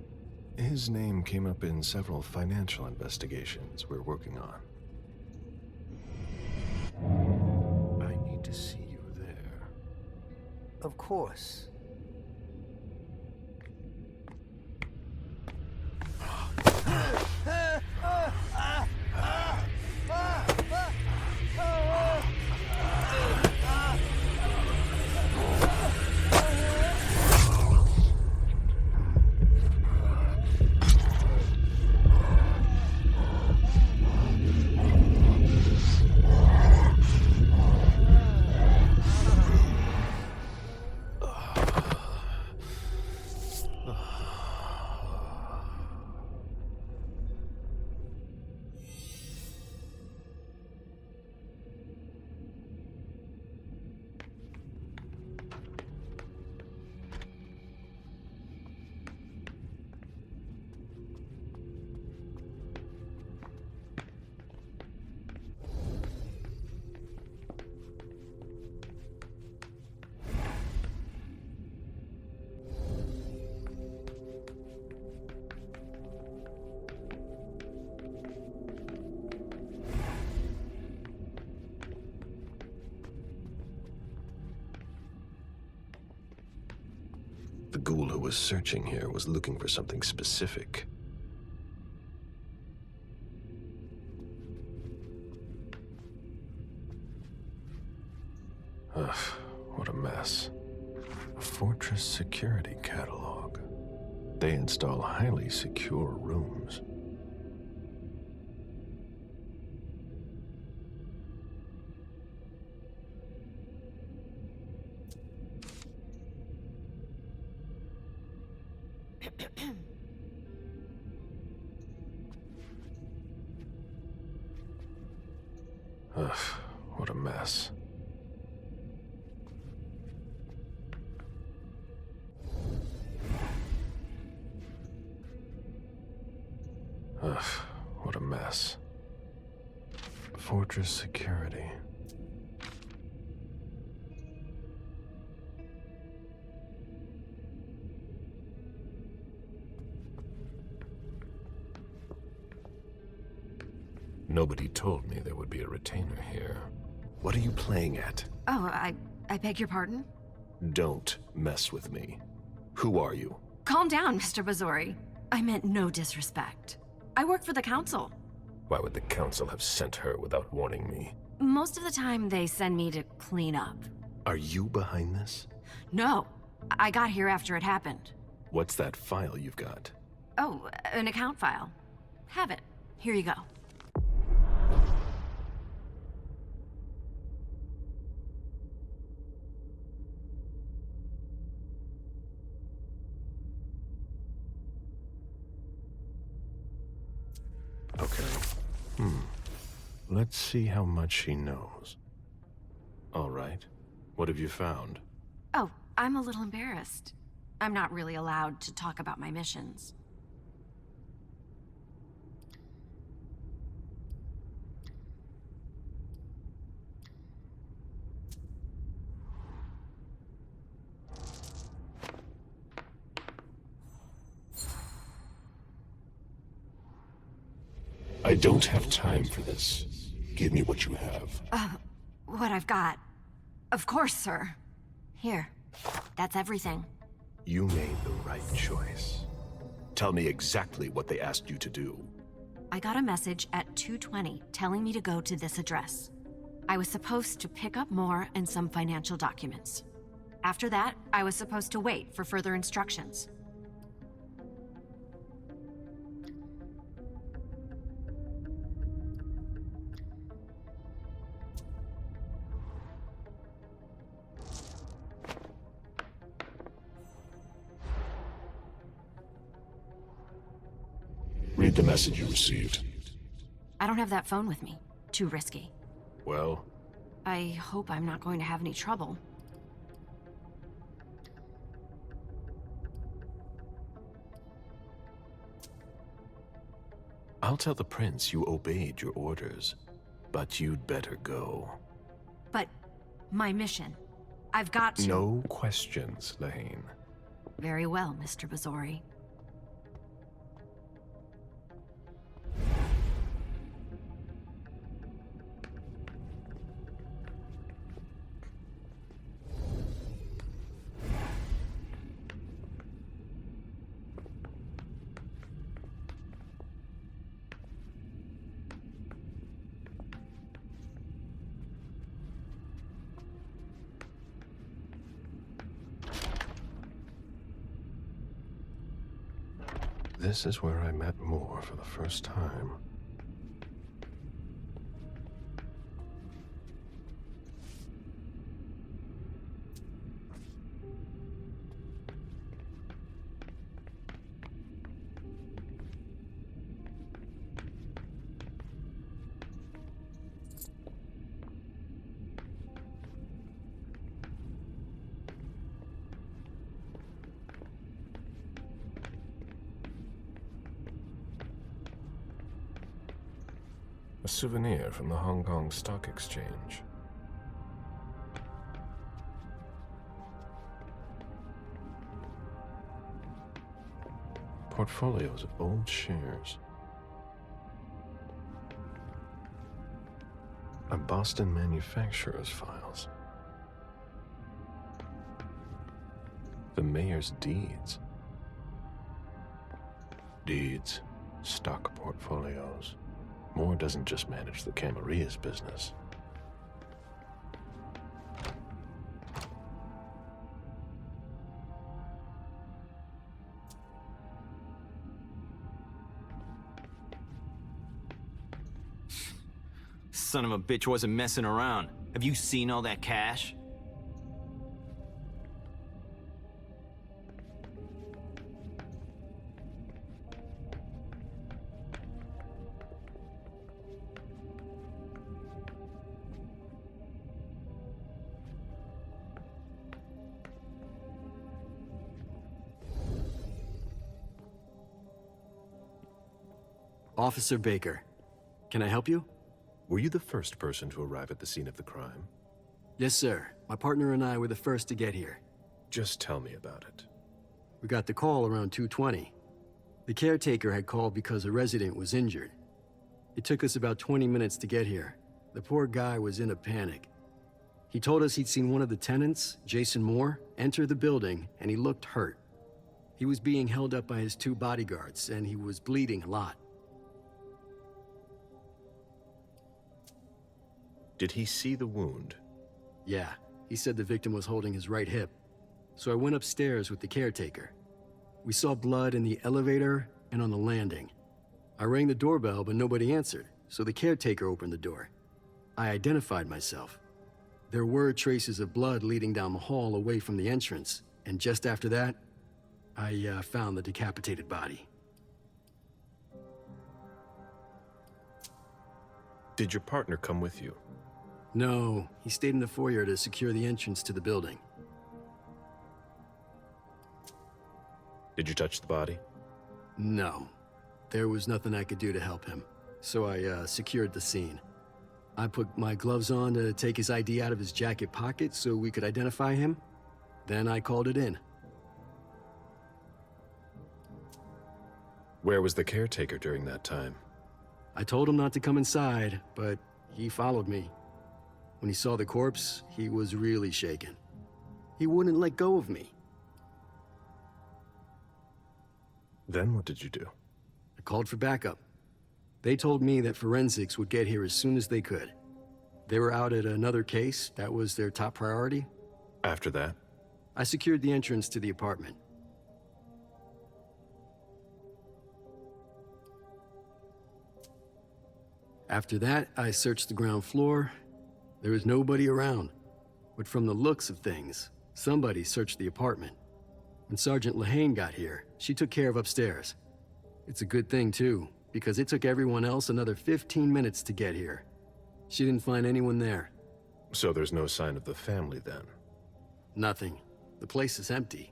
His name came up in several financial investigations we're working on. I need to see you there. Of course. The ghoul who was searching here was looking for something specific. Ugh, what a mess. A fortress security catalog. They install highly secure rooms. Ugh, what a mess. Ugh, what a mess. Fortress security. Nobody told me there would be a retainer here. What are you playing at? Oh, I beg your pardon? Don't mess with me. Who are you? Calm down, Mr. Bazori. I meant no disrespect. I work for the council. Why would the council have sent her without warning me? Most of the time, they send me to clean up. Are you behind this? No, I got here after it happened. What's that file you've got? Oh, an account file. Have it. Here you go. Okay. Let's see how much she knows. All right. What have you found? Oh, I'm a little embarrassed. I'm not really allowed to talk about my missions. I don't have time for this. Give me what you have. What I've got. Of course, sir. Here. That's everything. You made the right choice. Tell me exactly what they asked you to do. I got a message at 2:20 telling me to go to this address. I was supposed to pick up more and some financial documents. After that, I was supposed to wait for further instructions. Read the message you received. I don't have that phone with me. Too risky. Well? I hope I'm not going to have any trouble. I'll tell the prince you obeyed your orders, but you'd better go. But my mission. I've got to... No questions, Lane. Very well, Mr. Bazori. This is where I met Moore for the first time. A souvenir from the Hong Kong Stock Exchange. Portfolios of old shares. A Boston manufacturer's files. The mayor's deeds. Deeds, stock portfolios. Moore doesn't just manage the Camaria's business. Son of a bitch wasn't messing around. Have you seen all that cash? Officer Baker, can I help you? Were you the first person to arrive at the scene of the crime? Yes, sir. My partner and I were the first to get here. Just tell me about it. We got the call around 2:20. The caretaker had called because a resident was injured. It took us about 20 minutes to get here. The poor guy was in a panic. He told us he'd seen one of the tenants, Jason Moore, enter the building, and he looked hurt. He was being held up by his 2 bodyguards, and he was bleeding a lot. Did he see the wound? Yeah, he said the victim was holding his right hip. So I went upstairs with the caretaker. We saw blood in the elevator and on the landing. I rang the doorbell, but nobody answered, so the caretaker opened the door. I identified myself. There were traces of blood leading down the hall away from the entrance, and just after that, I found the decapitated body. Did your partner come with you? No, he stayed in the foyer to secure the entrance to the building. Did you touch the body? No. There was nothing I could do to help him, so I secured the scene. I put my gloves on to take his ID out of his jacket pocket so we could identify him. Then I called it in. Where was the caretaker during that time? I told him not to come inside, but he followed me. When he saw the corpse, he was really shaken. He wouldn't let go of me. Then what did you do? I called for backup. They told me that forensics would get here as soon as they could. They were out at another case. That was their top priority. After that? I secured the entrance to the apartment. After that, I searched the ground floor. There was nobody around. But from the looks of things, somebody searched the apartment. When Sergeant Lehane got here, she took care of upstairs. It's a good thing, too, because it took everyone else another 15 minutes to get here. She didn't find anyone there. So there's no sign of the family then? Nothing. The place is empty.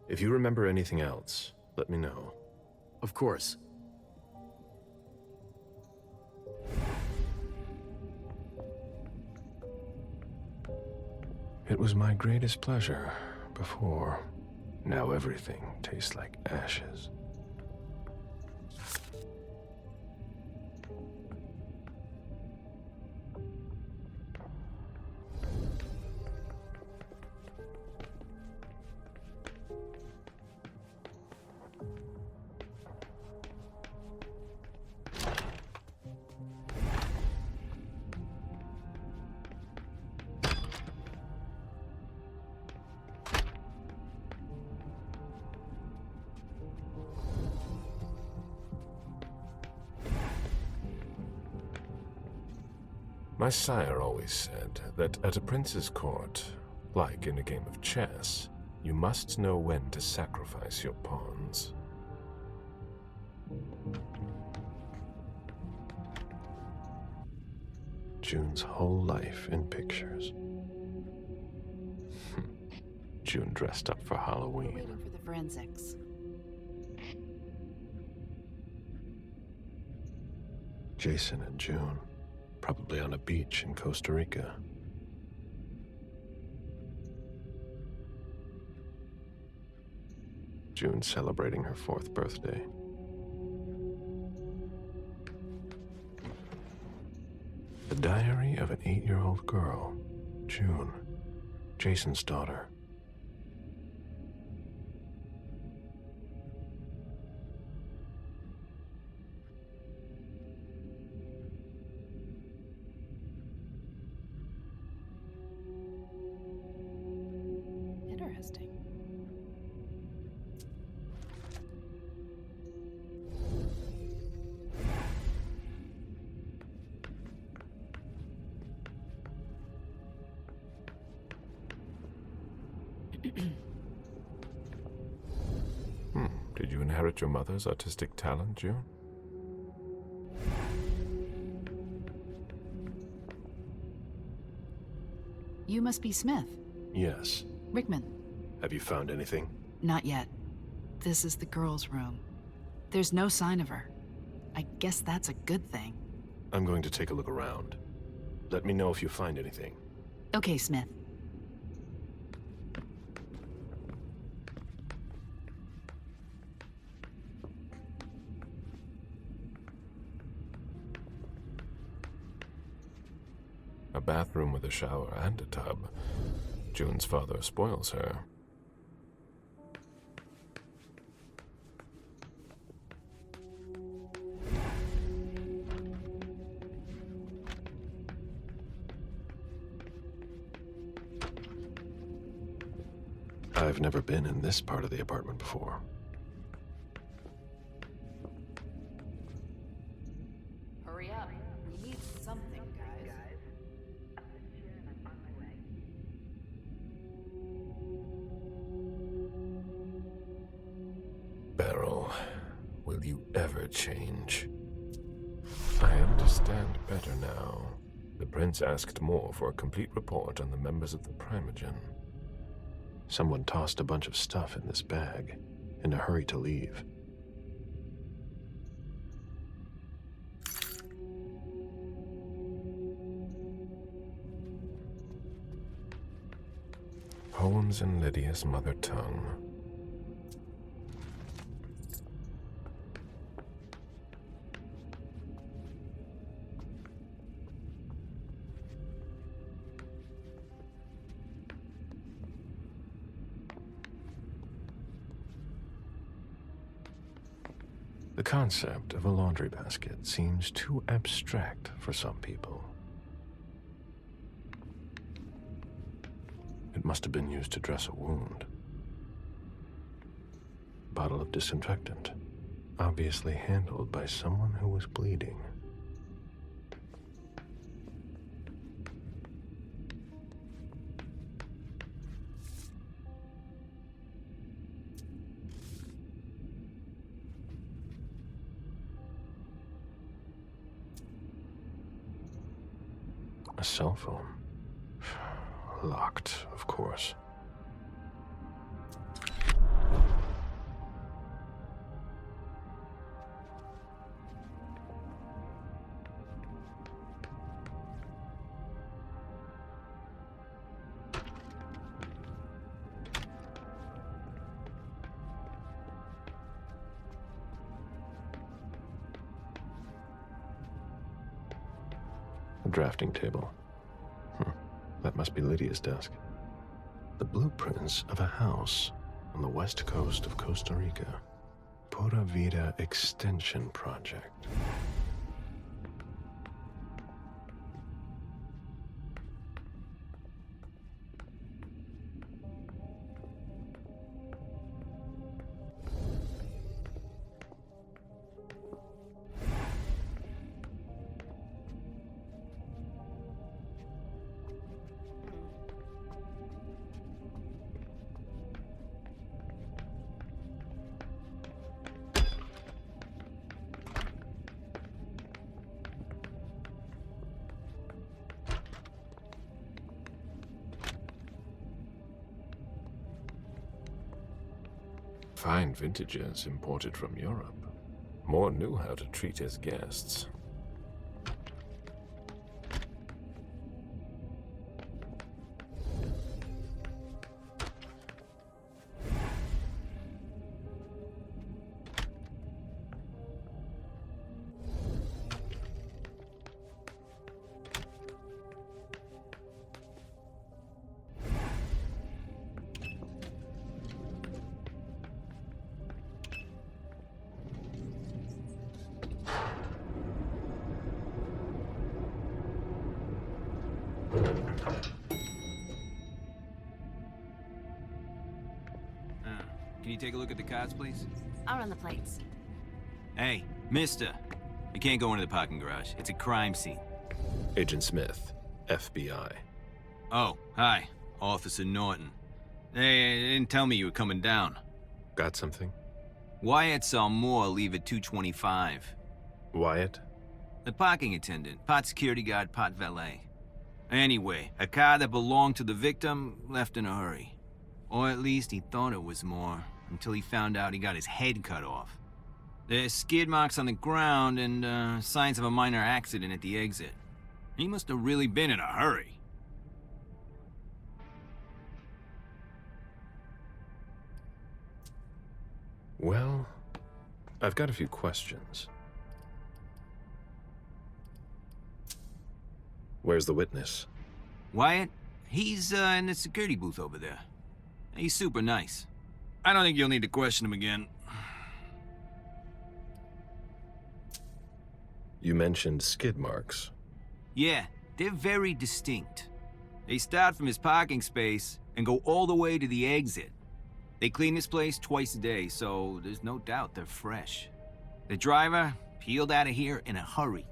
If you remember anything else, let me know. Of course. It was my greatest pleasure before. Now everything tastes like ashes. My sire always said that at a prince's court, like in a game of chess, you must know when to sacrifice your pawns. June's whole life in pictures. June dressed up for Halloween. Waiting for the forensics. Jason and June, probably on a beach in Costa Rica. June celebrating her 4th birthday. The diary of an 8-year-old girl, June, Jason's daughter. Interesting. Did you inherit your mother's artistic talent, June? You must be Smith. Yes. Rickman. Have you found anything? Not yet. This is the girl's room. There's no sign of her. I guess that's a good thing. I'm going to take a look around. Let me know if you find anything. Okay, Smith. A bathroom with a shower and a tub. June's father spoils her. I've never been in this part of the apartment before. Hurry up. We need something, guys. Beryl, will you ever change? I understand better now. The prince asked more for a complete report on the members of the Primogen. Someone tossed a bunch of stuff in this bag, in a hurry to leave. Poems in Lydia's mother tongue. The concept of a laundry basket seems too abstract for some people. It must have been used to dress a wound. Bottle of disinfectant, obviously handled by someone who was bleeding. A cell phone. Locked, of course. drafting table. That must be Lydia's desk. The blueprints of a house on the west coast of Costa Rica. Pura Vida Extension Project. Fine vintages imported from Europe. Moore knew how to treat his guests. Can you take a look at the cards, please? I'll run the plates. Hey, mister. You can't go into the parking garage. It's a crime scene. Agent Smith, FBI. Oh, hi. Officer Norton. They didn't tell me you were coming down. Got something? Wyatt saw Moore leave at 2:25. Wyatt? The parking attendant, part security guard, part valet. Anyway, a car that belonged to the victim left in a hurry. Or at least he thought it was Moore, until he found out he got his head cut off. There's skid marks on the ground and signs of a minor accident at the exit. He must have really been in a hurry. Well, I've got a few questions. Where's the witness? Wyatt? He's in the security booth over there. He's super nice. I don't think you'll need to question him again. You mentioned skid marks. Yeah, they're very distinct. They start from his parking space and go all the way to the exit. They clean this place twice a day, so there's no doubt they're fresh. The driver peeled out of here in a hurry.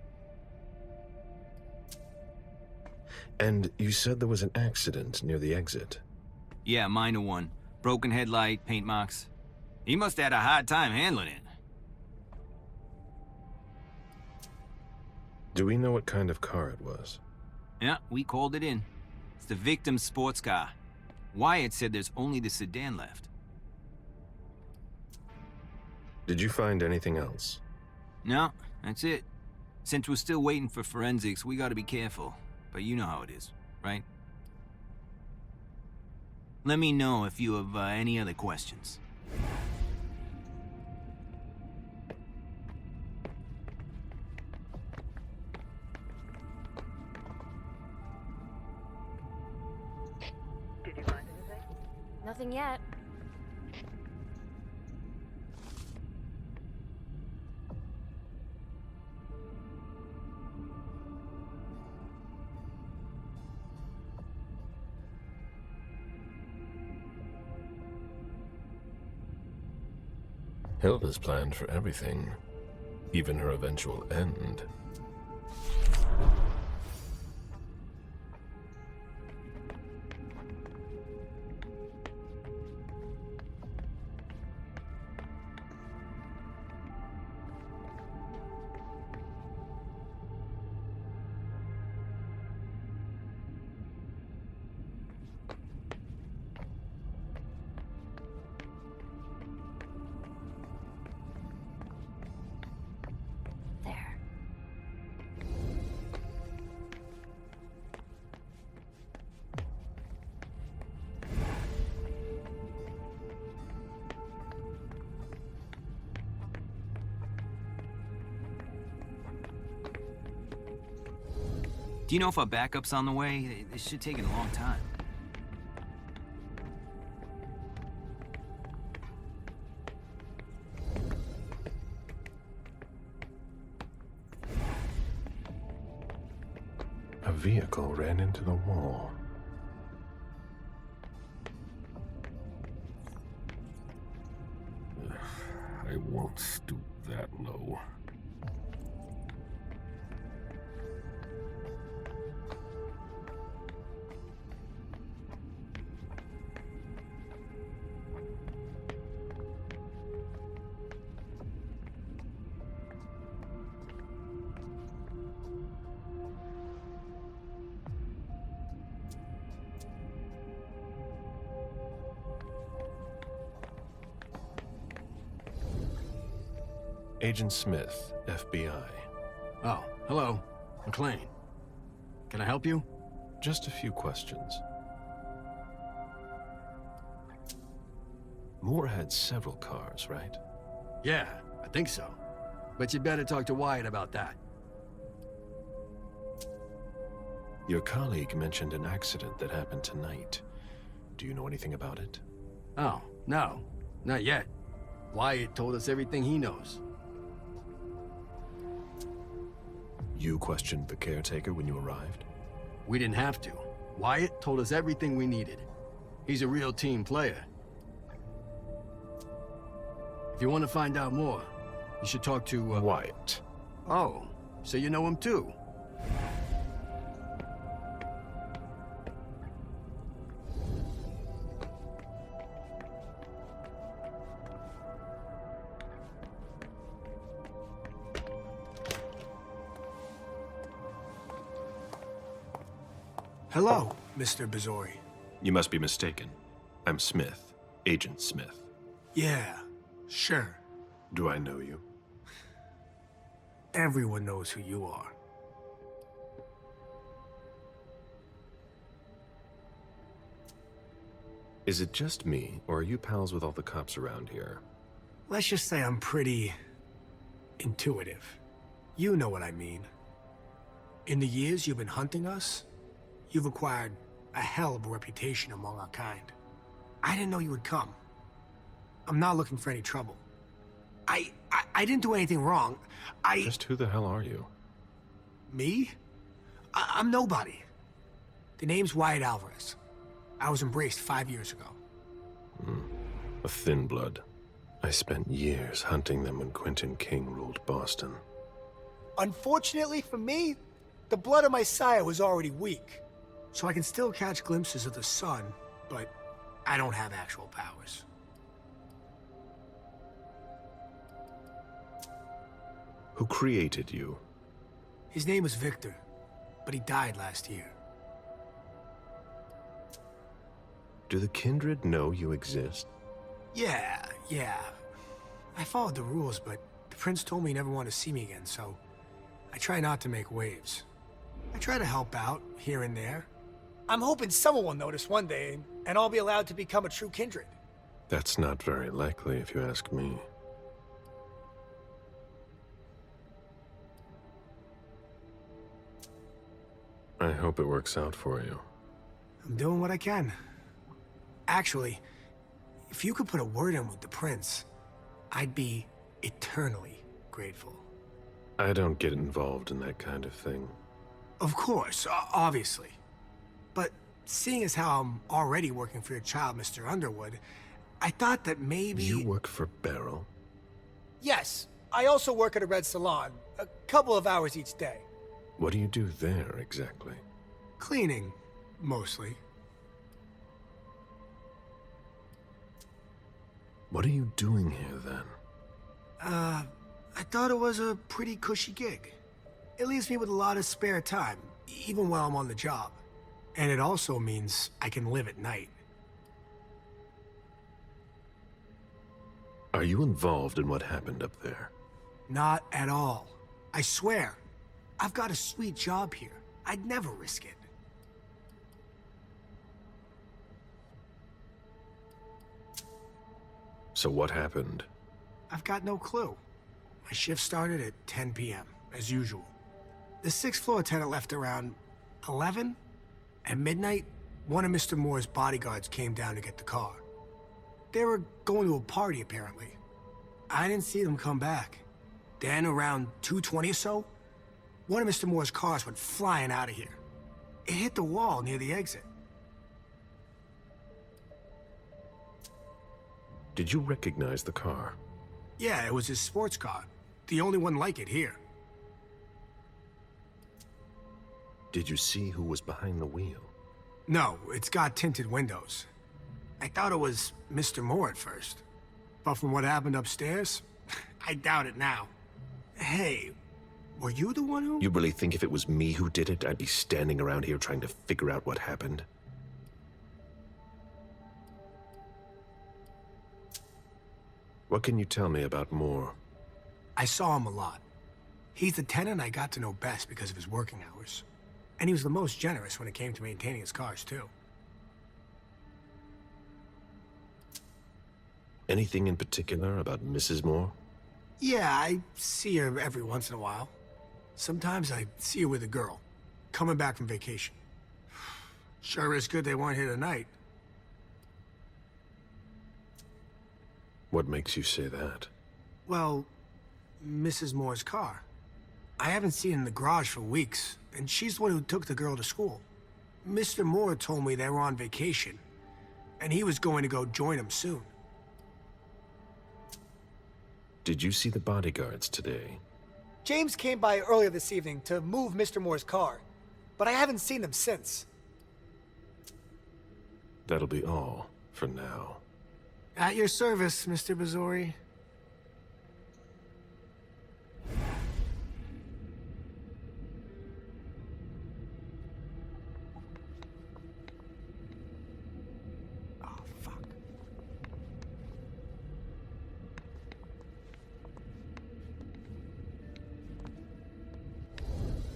And you said there was an accident near the exit. Yeah, minor one. Broken headlight, paint marks. He must have had a hard time handling it. Do we know what kind of car it was? Yeah, we called it in. It's the victim's sports car. Wyatt said there's only the sedan left. Did you find anything else? No, that's it. Since we're still waiting for forensics, we gotta be careful. But you know how it is, right? Let me know if you have any other questions. Did you find anything? Nothing yet. Hilda's planned for everything, even her eventual end. Do you know if our backup's on the way? It should take a long time. A vehicle ran into the wall. I won't stoop that low. Agent Smith, FBI. Oh, hello. McLean. Can I help you? Just a few questions. Moore had several cars, right? Yeah, I think so. But you'd better talk to Wyatt about that. Your colleague mentioned an accident that happened tonight. Do you know anything about it? Oh, no. Not yet. Wyatt told us everything he knows. You questioned the caretaker when you arrived? We didn't have to. Wyatt told us everything we needed. He's a real team player. If you want to find out more, you should talk to, Wyatt. Oh, so you know him too? Hello, Mr. Bazori. You must be mistaken. I'm Smith, Agent Smith. Yeah, sure. Do I know you? Everyone knows who you are. Is it just me, or are you pals with all the cops around here? Let's just say I'm pretty intuitive. You know what I mean. In the years you've been hunting us, you've acquired a hell of a reputation among our kind. I didn't know you would come. I'm not looking for any trouble. I didn't do anything wrong. Just who the hell are you? Me? I'm nobody. The name's Wyatt Alvarez. I was embraced 5 years ago. A thin blood. I spent years hunting them when Quentin King ruled Boston. Unfortunately for me, the blood of my sire was already weak. So I can still catch glimpses of the sun, but I don't have actual powers. Who created you? His name was Victor, but he died last year. Do the Kindred know you exist? Yeah. I followed the rules, but the prince told me he never wanted to see me again, so I try not to make waves. I try to help out, here and there. I'm hoping someone will notice one day, and I'll be allowed to become a true kindred. That's not very likely, if you ask me. I hope it works out for you. I'm doing what I can. Actually, if you could put a word in with the prince, I'd be eternally grateful. I don't get involved in that kind of thing. Of course, obviously. But seeing as how I'm already working for your child, Mr. Underwood, I thought that maybe... You work for Beryl? Yes. I also work at a red salon, a couple of hours each day. What do you do there, exactly? Cleaning, mostly. What are you doing here, then? I thought it was a pretty cushy gig. It leaves me with a lot of spare time, even while I'm on the job. And it also means I can live at night. Are you involved in what happened up there? Not at all. I swear. I've got a sweet job here. I'd never risk it. So what happened? I've got no clue. My shift started at 10 p.m., as usual. The 6th floor tenant left around 11? At midnight, one of Mr. Moore's bodyguards came down to get the car. They were going to a party, apparently. I didn't see them come back. Then, around 2:20 or so, one of Mr. Moore's cars went flying out of here. It hit the wall near the exit. Did you recognize the car? Yeah, it was his sports car. The only one like it here. Did you see who was behind the wheel? No, it's got tinted windows. I thought it was Mr. Moore at first. But from what happened upstairs, I doubt it now. Hey, were you the one who... You really think if it was me who did it, I'd be standing around here trying to figure out what happened? What can you tell me about Moore? I saw him a lot. He's the tenant I got to know best because of his working hours. And he was the most generous when it came to maintaining his cars, too. Anything in particular about Mrs. Moore? Yeah, I see her every once in a while. Sometimes I see her with a girl, coming back from vacation. Sure is good they weren't here tonight. What makes you say that? Well, Mrs. Moore's car. I haven't seen it in the garage for weeks, and she's the one who took the girl to school. Mr. Moore told me they were on vacation, and he was going to go join them soon. Did you see the bodyguards today? James came by earlier this evening to move Mr. Moore's car, but I haven't seen them since. That'll be all for now. At your service, Mr. Bazzori.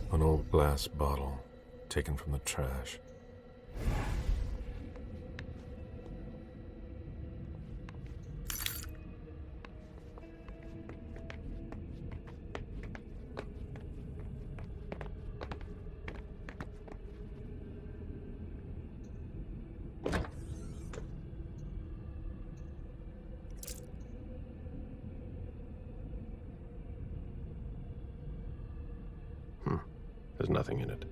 An old glass bottle taken from the trash. There's nothing in it.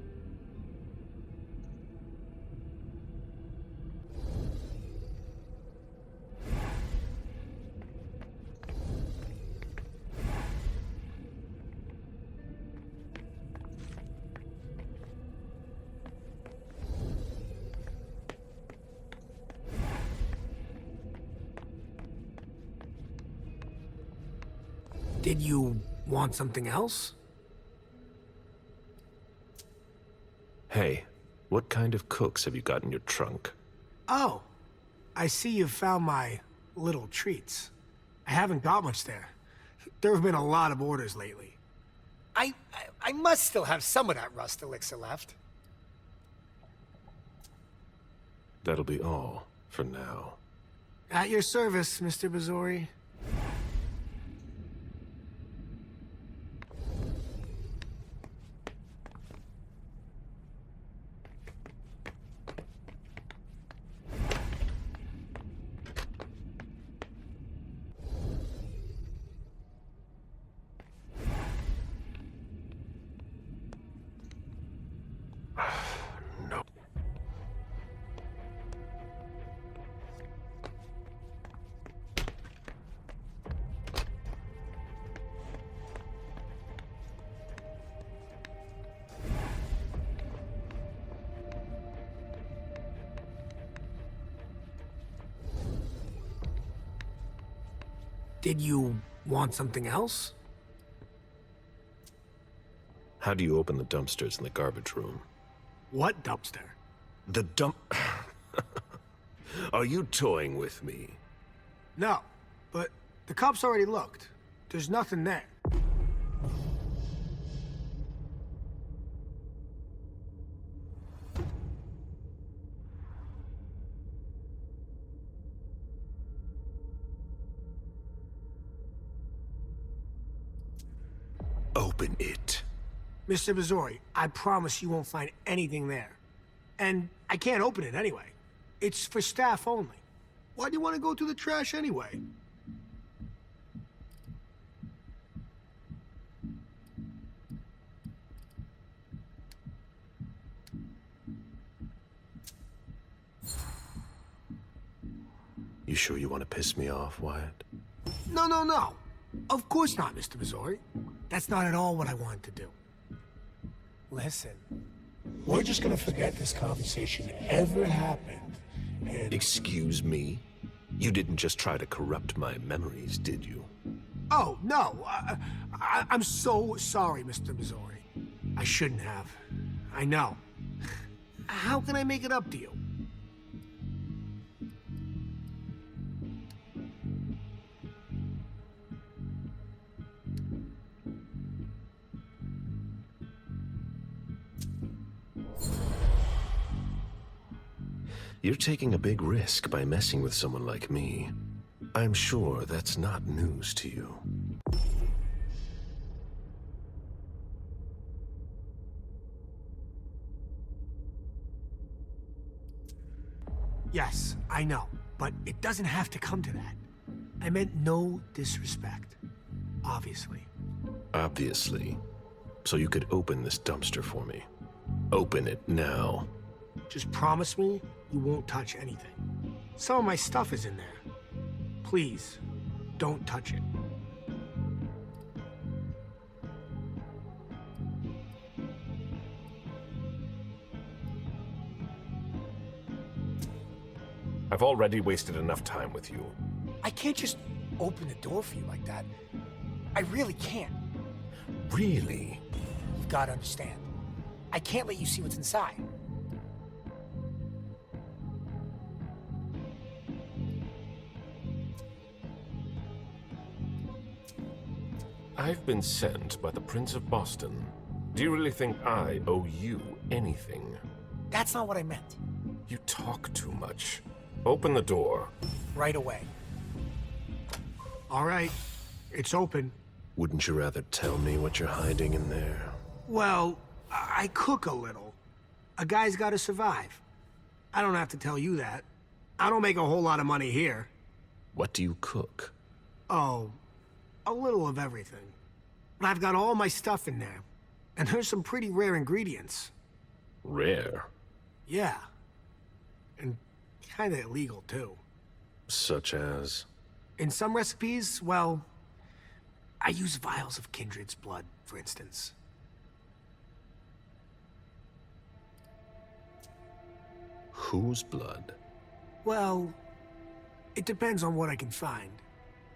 Did you want something else? Hey, what kind of cooks have you got in your trunk? Oh, I see you've found my little treats. I haven't got much there. There have been a lot of orders lately. I must still have some of that rust elixir left. That'll be all for now. At your service, Mr. Bazzori. Did you want something else? How do you open the dumpsters in the garbage room? What dumpster? The dump... Are you toying with me? No, but the cops already looked. There's nothing there. Open it. Mr. Missouri, I promise you won't find anything there. And I can't open it anyway. It's for staff only. Why do you want to go through the trash anyway? You sure you want to piss me off, Wyatt? No, no, no. Of course not, Mr. Missouri. That's not at all what I wanted to do. Listen, we're just gonna forget this conversation ever happened, and... Excuse me? You didn't just try to corrupt my memories, did you? Oh, no. I'm so sorry, Mr. Missouri. I shouldn't have. I know. How can I make it up to you? You're taking a big risk by messing with someone like me. I'm sure that's not news to you. Yes, I know, but it doesn't have to come to that. I meant no disrespect, obviously. Obviously. So you could open this dumpster for me. Open it now. Just promise me you won't touch anything. Some of my stuff is in there. Please, don't touch it. I've already wasted enough time with you. I can't just open the door for you like that. I really can't. Really? You've got to understand. I can't let you see what's inside. I've been sent by the Prince of Boston. Do you really think I owe you anything? That's not what I meant. You talk too much. Open the door. Right away. All right, it's open. Wouldn't you rather tell me what you're hiding in there? Well, I cook a little. A guy's got to survive. I don't have to tell you that. I don't make a whole lot of money here. What do you cook? Oh, a little of everything. But I've got all my stuff in there. And there's some pretty rare ingredients. Rare? Yeah. And kinda illegal, too. Such as? In some recipes, well, I use vials of kindred's blood, for instance. Whose blood? Well, it depends on what I can find.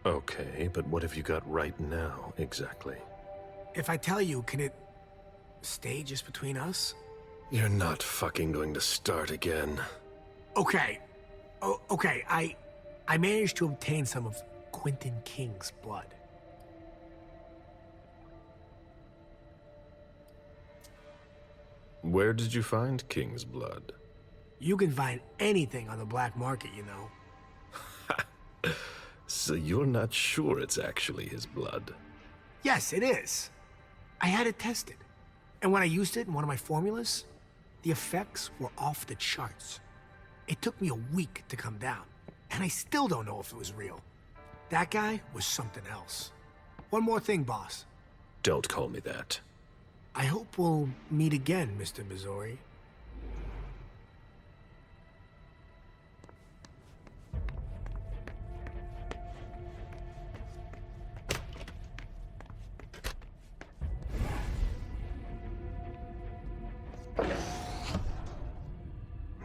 Okay, but what have you got right now, exactly? If I tell you, can it stay just between us? You're not fucking going to start again. Okay. Okay, I managed to obtain some of Quentin King's blood. Where did you find King's blood? You can find anything on the black market, you know. So you're not sure it's actually his blood? Yes, it is. I had it tested. And when I used it in one of my formulas, the effects were off the charts. It took me a week to come down, and I still don't know if it was real. That guy was something else. One more thing, boss. Don't call me that. I hope we'll meet again, Mr. Missouri.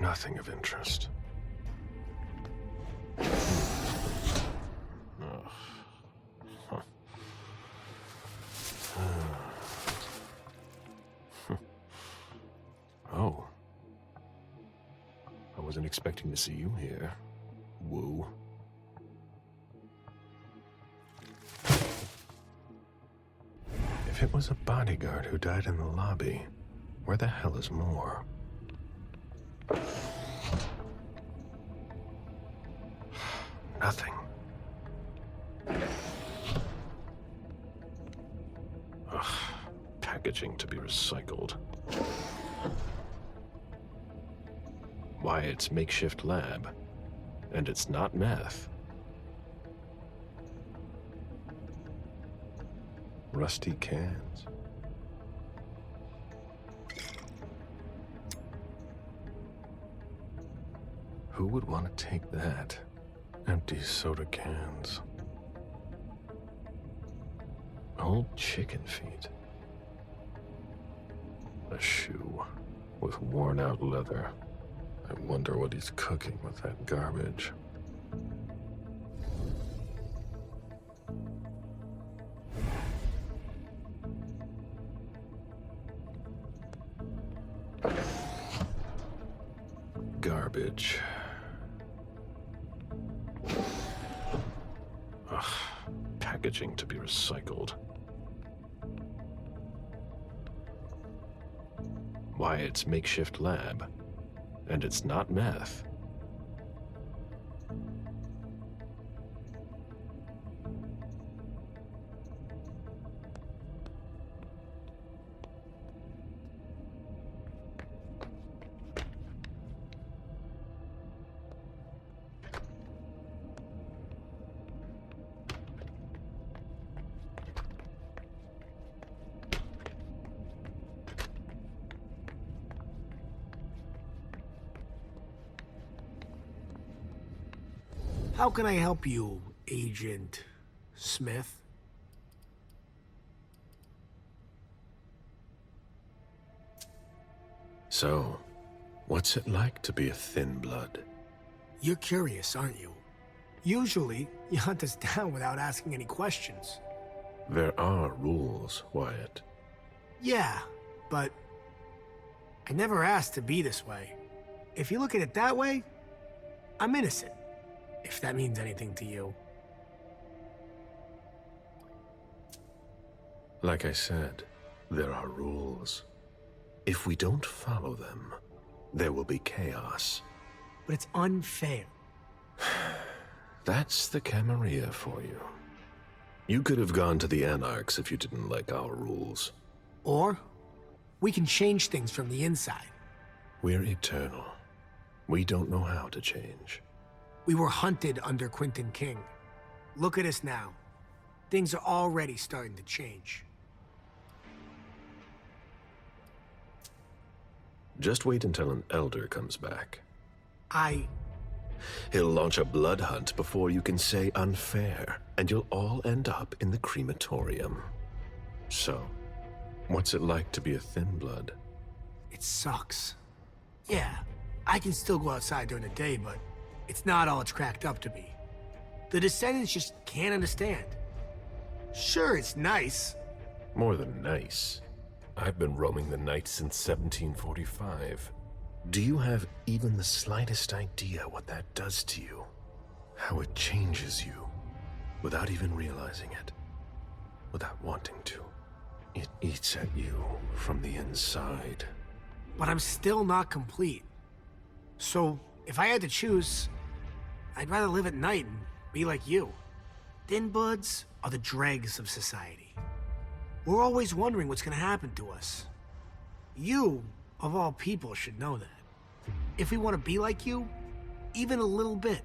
Nothing of interest. Oh. I wasn't expecting to see you here. Woo. If it was a bodyguard who died in the lobby, where the hell is Moore? Nothing. Ugh, pack packaging to be recycled. Why, it's makeshift lab. And it's not meth. Rusty cans. Who would want to take that? Empty soda cans. Old chicken feet. A shoe with worn out leather. I wonder what he's cooking with that garbage. Garbage. Ugh, packaging to be recycled. Why, it's makeshift lab. And it's not meth. How can I help you, Agent Smith? So, what's it like to be a thin blood? You're curious, aren't you? Usually, you hunt us down without asking any questions. There are rules, Wyatt. Yeah, but I never asked to be this way. If you look at it that way, I'm innocent. If that means anything to you. Like I said, there are rules. If we don't follow them, there will be chaos. But it's unfair. That's the Camarilla for you. You could have gone to the Anarchs if you didn't like our rules. Or, we can change things from the inside. We're eternal. We don't know how to change. We were hunted under Quentin King. Look at us now. Things are already starting to change. Just wait until an elder comes back. He'll launch a blood hunt before you can say unfair, and you'll all end up in the crematorium. So, what's it like to be a thin blood? It sucks. Yeah, I can still go outside during the day, but it's not all it's cracked up to be. The descendants just can't understand. Sure, it's nice. More than nice. I've been roaming the night since 1745. Do you have even the slightest idea what that does to you? How it changes you, without even realizing it, without wanting to. It eats at you from the inside. But I'm still not complete. So, if I had to choose, I'd rather live at night and be like you. Thin bloods are the dregs of society. We're always wondering what's gonna happen to us. You, of all people, should know that. If we want to be like you, even a little bit,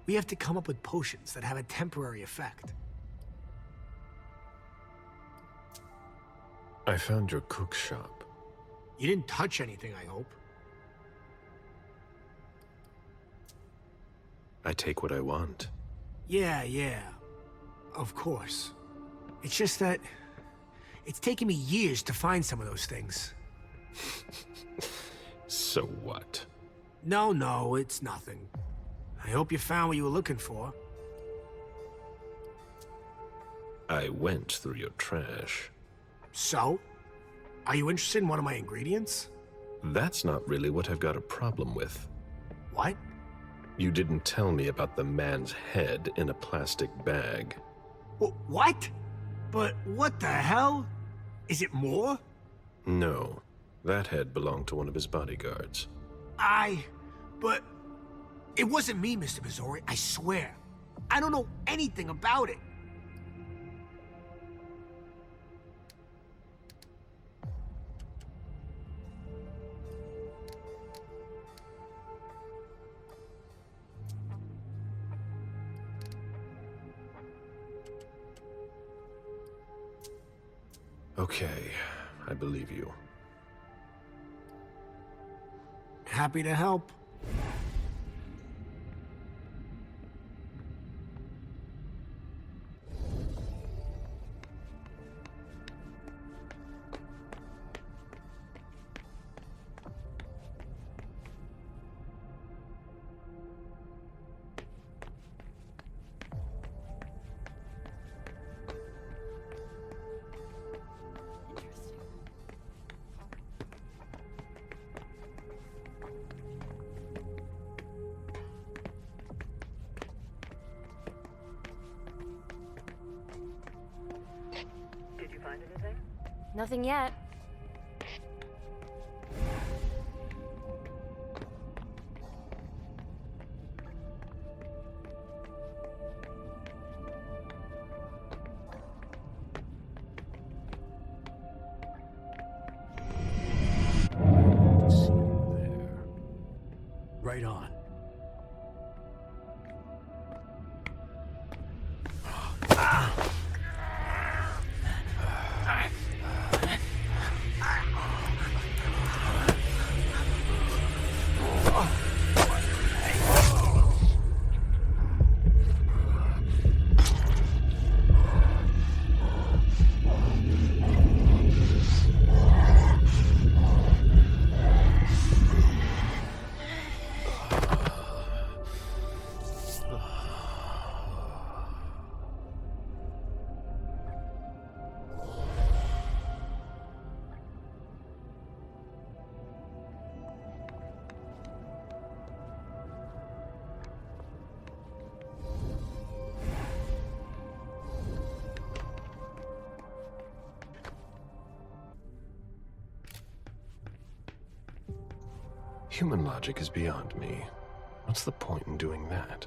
we have to come up with potions that have a temporary effect. I found your cook shop. You didn't touch anything, I hope. I take what I want. Yeah. Of course. It's just that it's taken me years to find some of those things. So what? No, it's nothing. I hope you found what you were looking for. I went through your trash. So? Are you interested in one of my ingredients? That's not really what I've got a problem with. What? You didn't tell me about the man's head in a plastic bag. What? But what the hell? Is it more? No. That head belonged to one of his bodyguards. But it wasn't me, Mr. Missouri, I swear. I don't know anything about it. Okay, I believe you. Happy to help. Nothing yet. Right on. Human logic is beyond me. What's the point in doing that?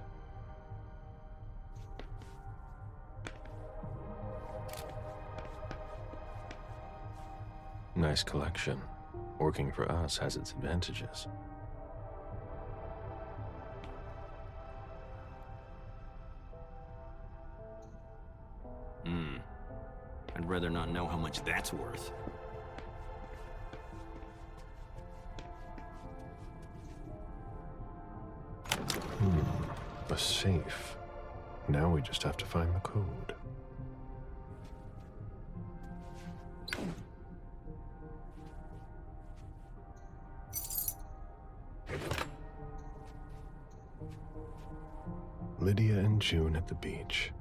Nice collection. Working for us has its advantages. I'd rather not know how much that's worth. A safe. Now we just have to find the code. Lydia and June at the beach.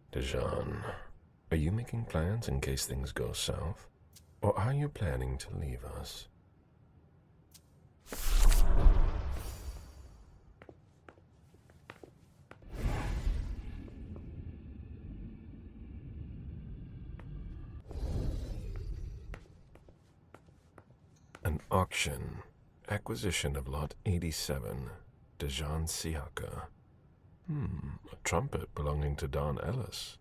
Dijon, are you making plans in case things go south? Or are you planning to leave us? An auction. Acquisition of Lot 87. Dijon Siaka. A trumpet belonging to Don Ellis.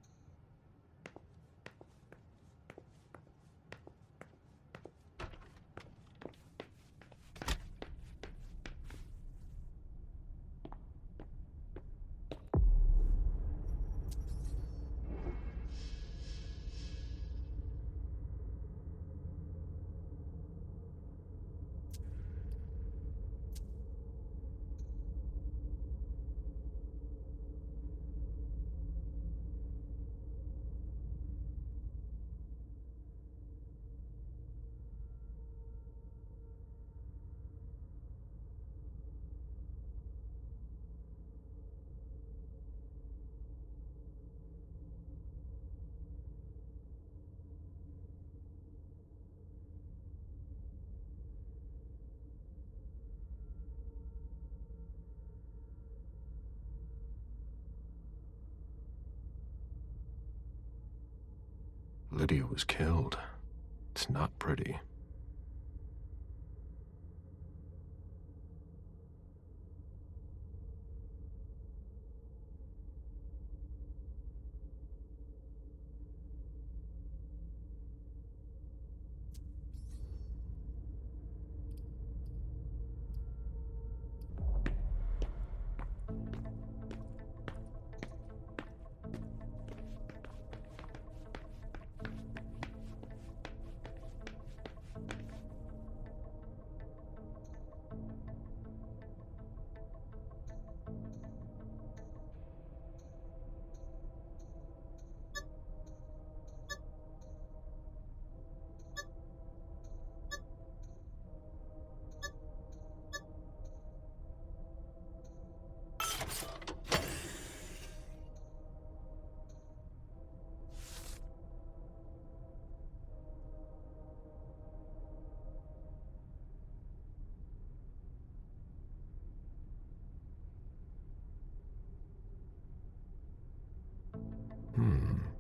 Lydia was killed. It's not pretty.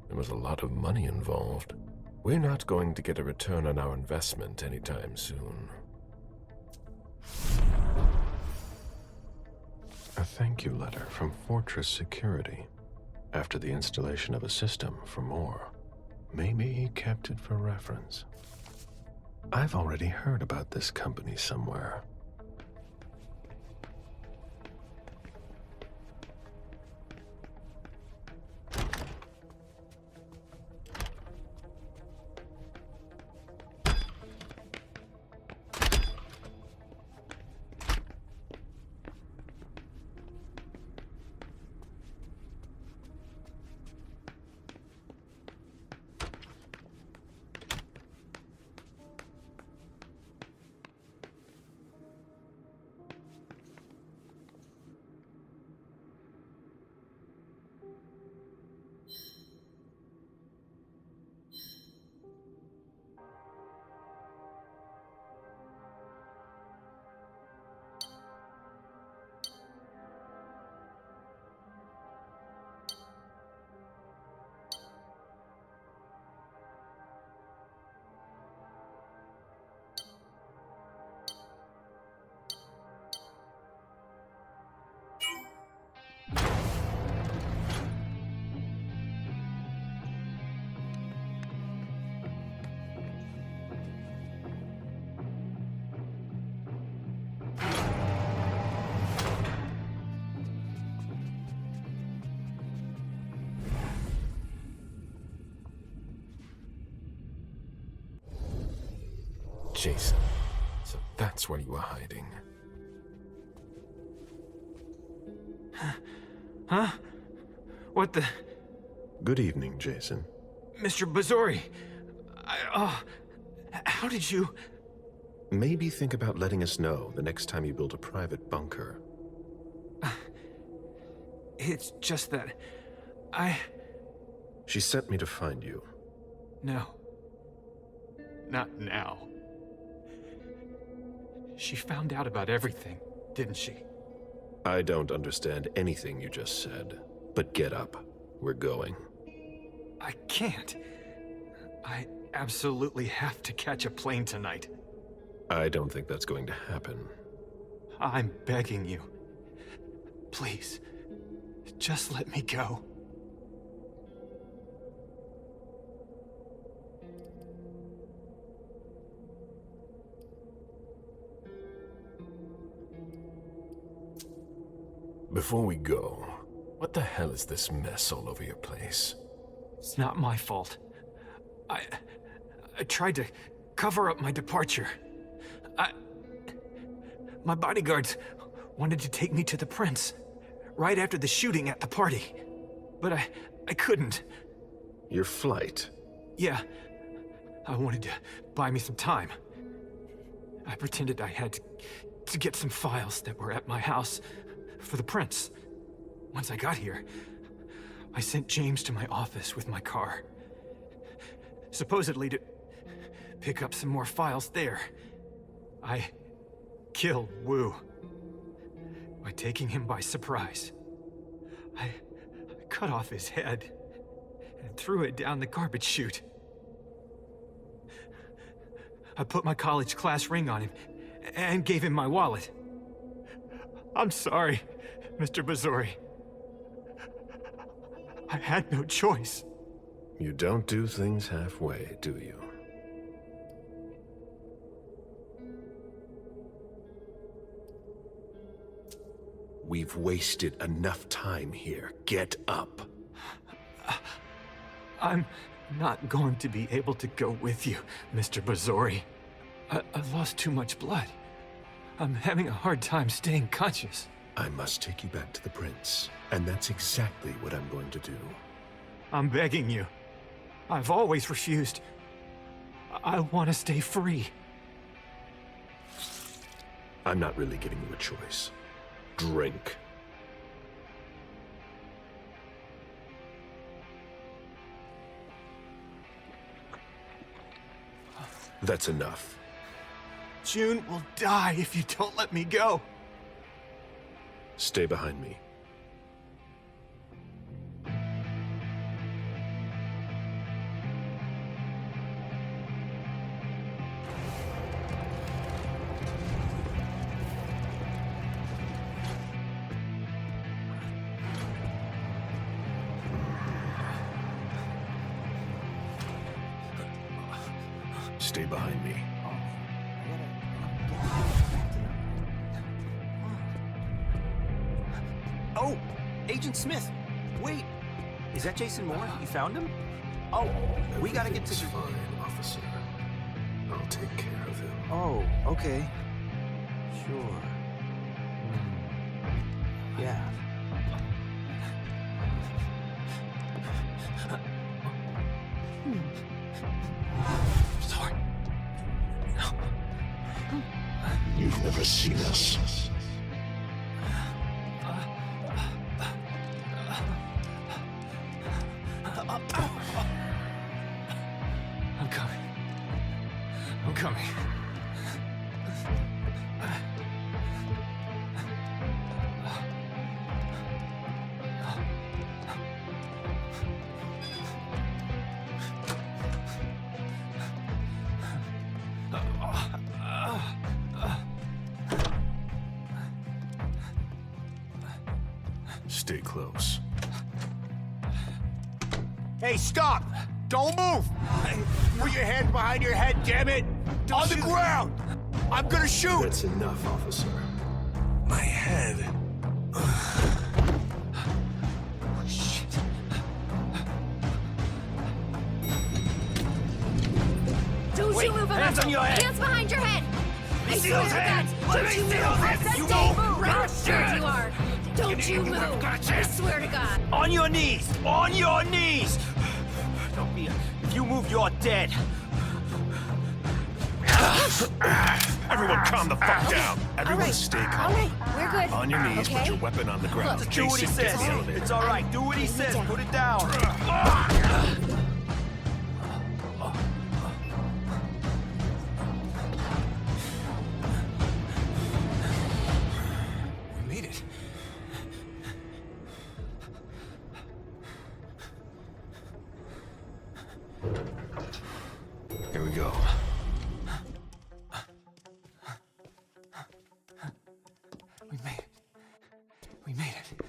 There was a lot of money involved. We're not going to get a return on our investment anytime soon. A thank you letter from Fortress Security. After the installation of a system for more. Maybe he kept it for reference. I've already heard about this company somewhere. Jason, so that's where you were hiding. Huh? What the... Good evening, Jason. Mr. Bazori! How did you... Maybe think about letting us know the next time you build a private bunker. It's just that... She sent me to find you. No. Not now. She found out about everything, didn't she? I don't understand anything you just said, but get up. We're going. I can't. I absolutely have to catch a plane tonight. I don't think that's going to happen. I'm begging you. Please, just let me go. Before we go, what the hell is this mess all over your place? It's not my fault. I tried to cover up my departure. My bodyguards wanted to take me to the prince, right after the shooting at the party. But I couldn't. Your flight? Yeah. I wanted to buy me some time. I pretended I had to get some files that were at my house for the prince. Once I got here, I sent James to my office with my car. Supposedly to pick up some more files there. I killed Wu by taking him by surprise. I cut off his head and threw it down the garbage chute. I put my college class ring on him and gave him my wallet. I'm sorry, Mr. Bazori. I had no choice. You don't do things halfway, do you? We've wasted enough time here. Get up. I'm not going to be able to go with you, Mr. Bazori. I've lost too much blood. I'm having a hard time staying conscious. I must take you back to the prince, and that's exactly what I'm going to do. I'm begging you. I've always refused. I want to stay free. I'm not really giving you a choice. Drink. That's enough. June will die if you don't let me go. Stay behind me. Stay behind me. Oh, Agent Smith, wait. Is that Jason Moore? You found him? Oh, we gotta get to the... Fine, officer. I'll take care of him. Oh, okay. Sure. Yeah. Sorry. You've never seen us. I'm coming. I'm coming. Stay close. Hey, stop! Don't move! Put your hands behind your head, damn it! On the ground! I'm gonna shoot! That's enough, officer. My head. Shit. Don't you move! Hands on your head! Hands behind your head! I see swear those to hands! God, Let don't me you see move! those I hands! said You don't move! move! How scared you are! Don't you move! I swear to God! On your knees! On your knees! Don't be... If you move, you're dead. Everyone calm the fuck down. Everyone stay calm. All right, we're good. On your knees, okay? put your weapon on the ground. Look, do what he Jason, get says. in the elevator. It's all right. Do what he says. Put it down. We made it. Here we go. We made it. We made it.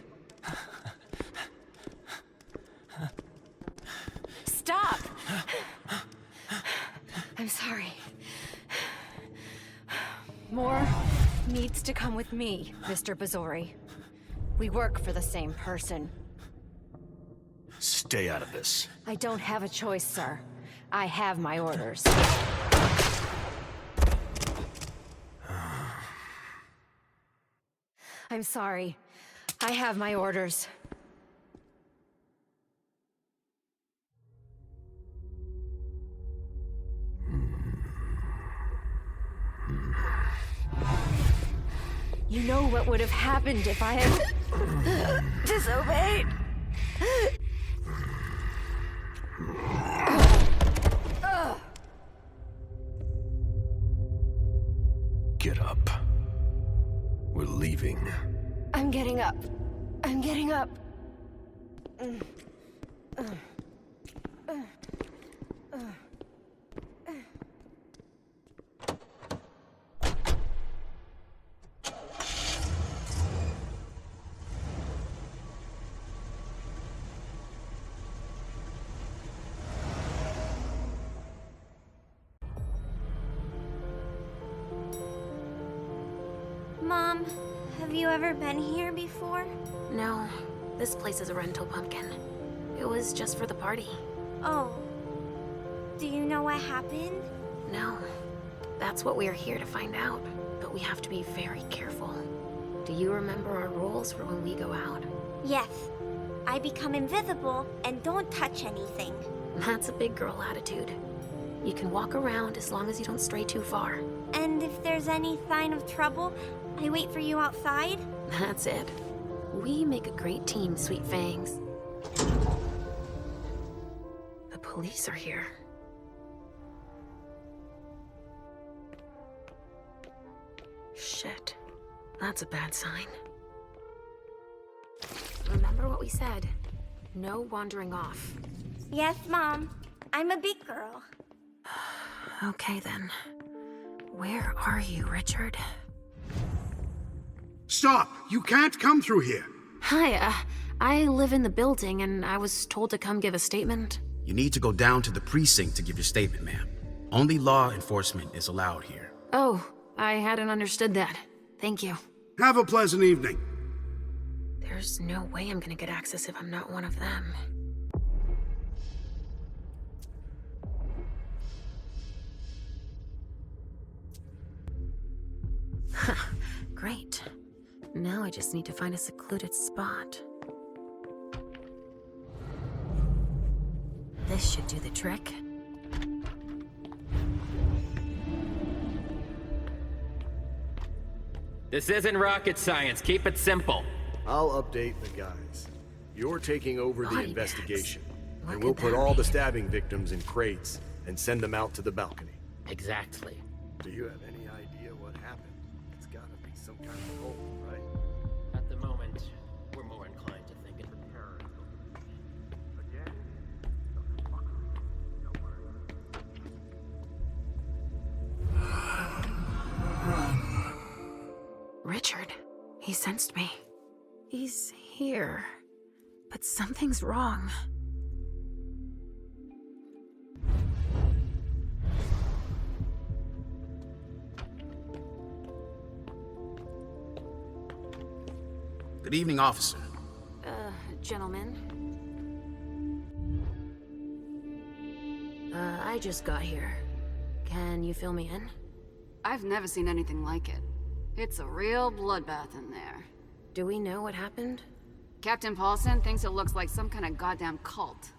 Stop! I'm sorry. Moore needs to come with me, Mr. Bazori. We work for the same person. Stay out of this. I don't have a choice, sir. I have my orders. I'm sorry. I have my orders. You know what would have happened if I had disobeyed? Get up. We're leaving. I'm getting up. I'm getting up. Mom, have you ever been here before? No, this place is a rental, Pumpkin. It was just for the party. Oh. Do you know what happened? No. That's what we're here to find out. But we have to be very careful. Do you remember our rules for when we go out? Yes. I become invisible and don't touch anything. That's a big girl attitude. You can walk around as long as you don't stray too far. And if there's any sign of trouble, I wait for you outside? That's it. We make a great team, Sweet Fangs. The police are here. Shit. That's a bad sign. Remember what we said. No wandering off. Yes, Mom. I'm a big girl. Okay, then. Where are you, Richard? Stop! You can't come through here! Hi, I live in the building and I was told to come give a statement. You need to go down to the precinct to give your statement, ma'am. Only law enforcement is allowed here. Oh, I hadn't understood that. Thank you. Have a pleasant evening. There's no way I'm gonna get access if I'm not one of them. Great. Now I just need to find a secluded spot. This should do the trick. This isn't rocket science. Keep it simple. I'll update the guys. You're taking over the Body investigation. What And we'll could put that all the mean? stabbing victims in crates and send them out to the balcony. Exactly. Do you have any idea what happened? It's gotta be some kind of cult, right? At the moment, we're more inclined to think it's a terror. Again? Richard, he sensed me. He's here. But something's wrong. Good evening, officer. Gentlemen. I just got here. Can you fill me in? I've never seen anything like it. It's a real bloodbath in there. Do we know what happened? Captain Paulson thinks it looks like some kind of goddamn cult.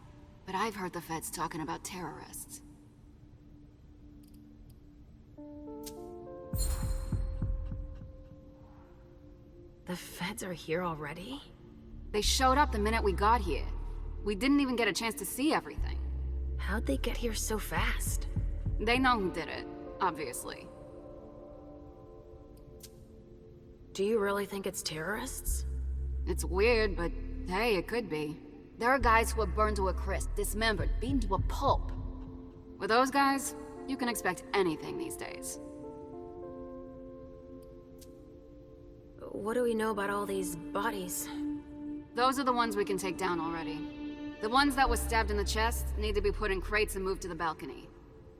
But I've heard the feds talking about terrorists. The feds are here already? They showed up the minute we got here. We didn't even get a chance to see everything. How'd they get here so fast? They know who did it, obviously. Do you really think it's terrorists? It's weird, but hey, it could be. There are guys who are burned to a crisp, dismembered, beaten to a pulp. With those guys, you can expect anything these days. What do we know about all these bodies? Those are the ones we can take down already. The ones that were stabbed in the chest need to be put in crates and moved to the balcony.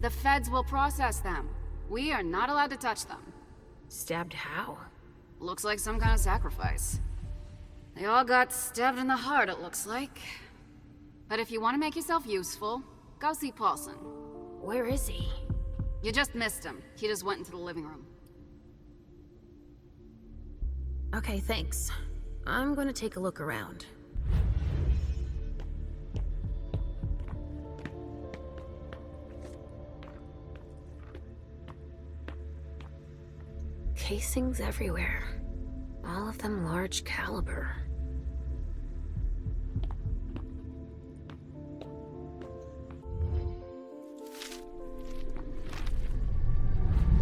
The feds will process them. We are not allowed to touch them. Stabbed how? Looks like some kind of sacrifice. They all got stabbed in the heart, it looks like. But if you want to make yourself useful, go see Paulson. Where is he? You just missed him. He just went into the living room. Okay, thanks. I'm gonna take a look around. Casings everywhere. All of them large caliber.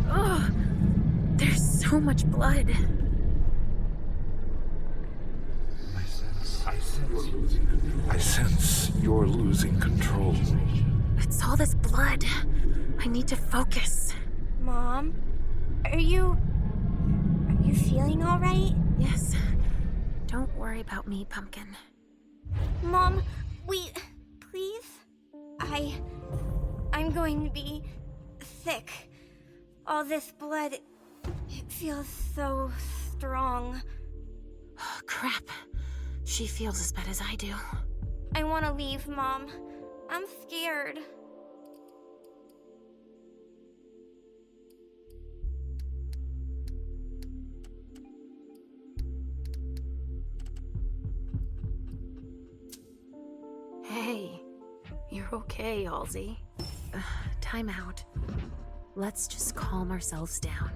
Ugh! There's so much blood. I sense you're losing control. It's all this blood. I need to focus. Mom? Are you feeling all right? Yes. Don't worry about me, Pumpkin. Mom, please? I'm going to be sick. All this blood, it feels so strong. Crap. She feels as bad as I do. I want to leave, Mom. I'm scared. Hey, you're okay, Halsey. Time out. Let's just calm ourselves down.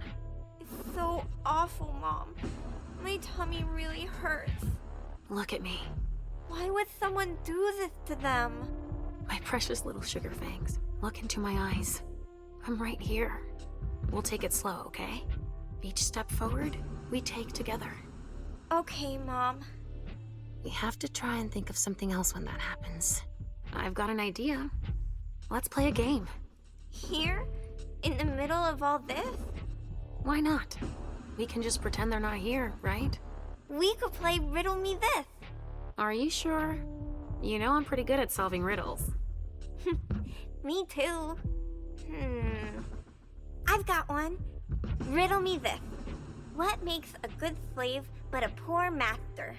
It's so awful, Mom. My tummy really hurts. Look at me. Why would someone do this to them? My precious little sugar fangs. Look into my eyes. I'm right here. We'll take it slow, okay? Each step forward, we take together. Okay, Mom. We have to try and think of something else when that happens. I've got an idea. Let's play a game. Here? In the middle of all this? Why not? We can just pretend they're not here, right? We could play Riddle Me This. Are you sure? You know I'm pretty good at solving riddles. Me too. I've got one. Riddle me this. What makes a good slave but a poor master?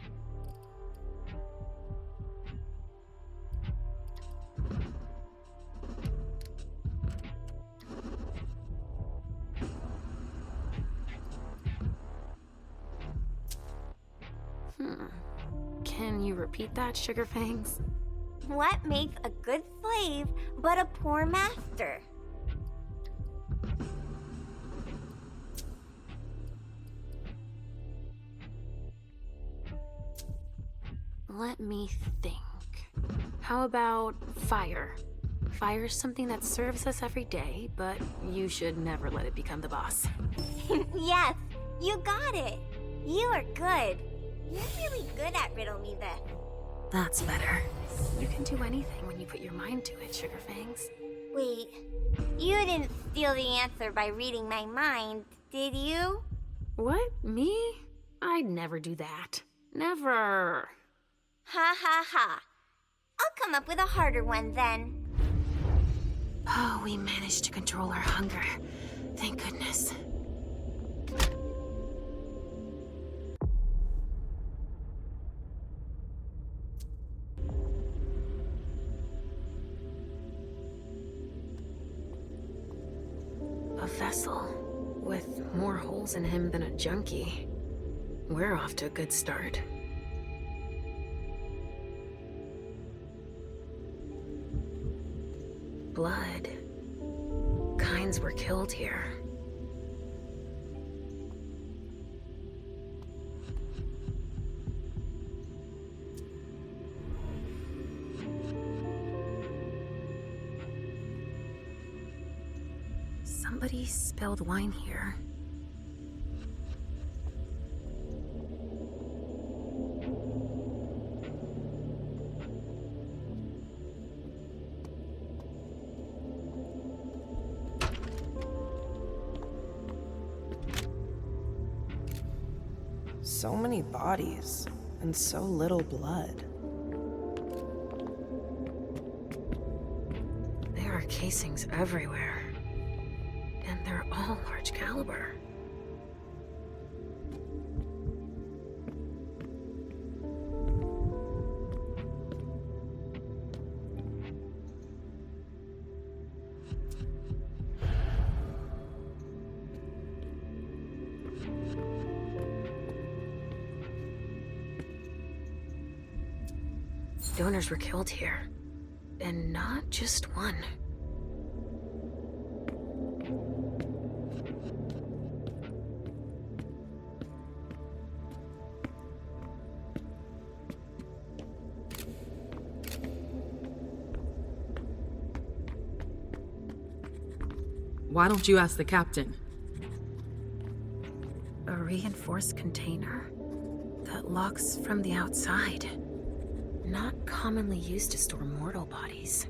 Can you repeat that, Sugar Fangs? What makes a good slave but a poor master? Let me think. How about fire? Fire's something that serves us every day, but you should never let it become the boss. Yes, you got it. You are good. You're really good at Riddle Me This. That's better. You can do anything when you put your mind to it, Sugar Fangs. Wait, you didn't steal the answer by reading my mind, did you? What? Me? I'd never do that. Never. Ha ha ha. I'll come up with a harder one then. Oh, we managed to control our hunger. Thank goodness. A vessel with more holes in him than a junkie. We're off to a good start. Blood. Kinds were killed here. Somebody spilled wine here. So many bodies, and so little blood. There are casings everywhere. And they're all large caliber. Donors were killed here. And not just one. Why don't you ask the captain? A reinforced container that locks from the outside. Not commonly used to store mortal bodies.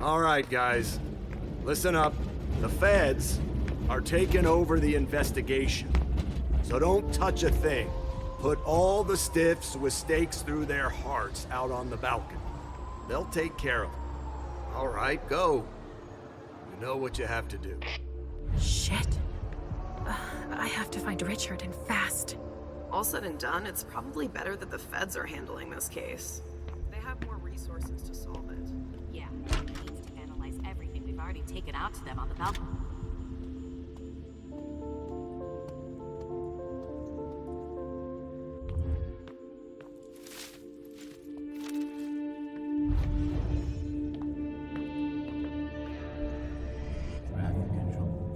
All right, guys. Listen up. The feds are taking over the investigation. So don't touch a thing. Put all the stiffs with stakes through their hearts out on the balcony. They'll take care of them. All right, go. You know what you have to do. Shit. I have to find Richard, and fast. All said and done, it's probably better that the feds are handling this case. They have more resources to solve it. Yeah, he needs to analyze everything we've already taken out to them on the balcony.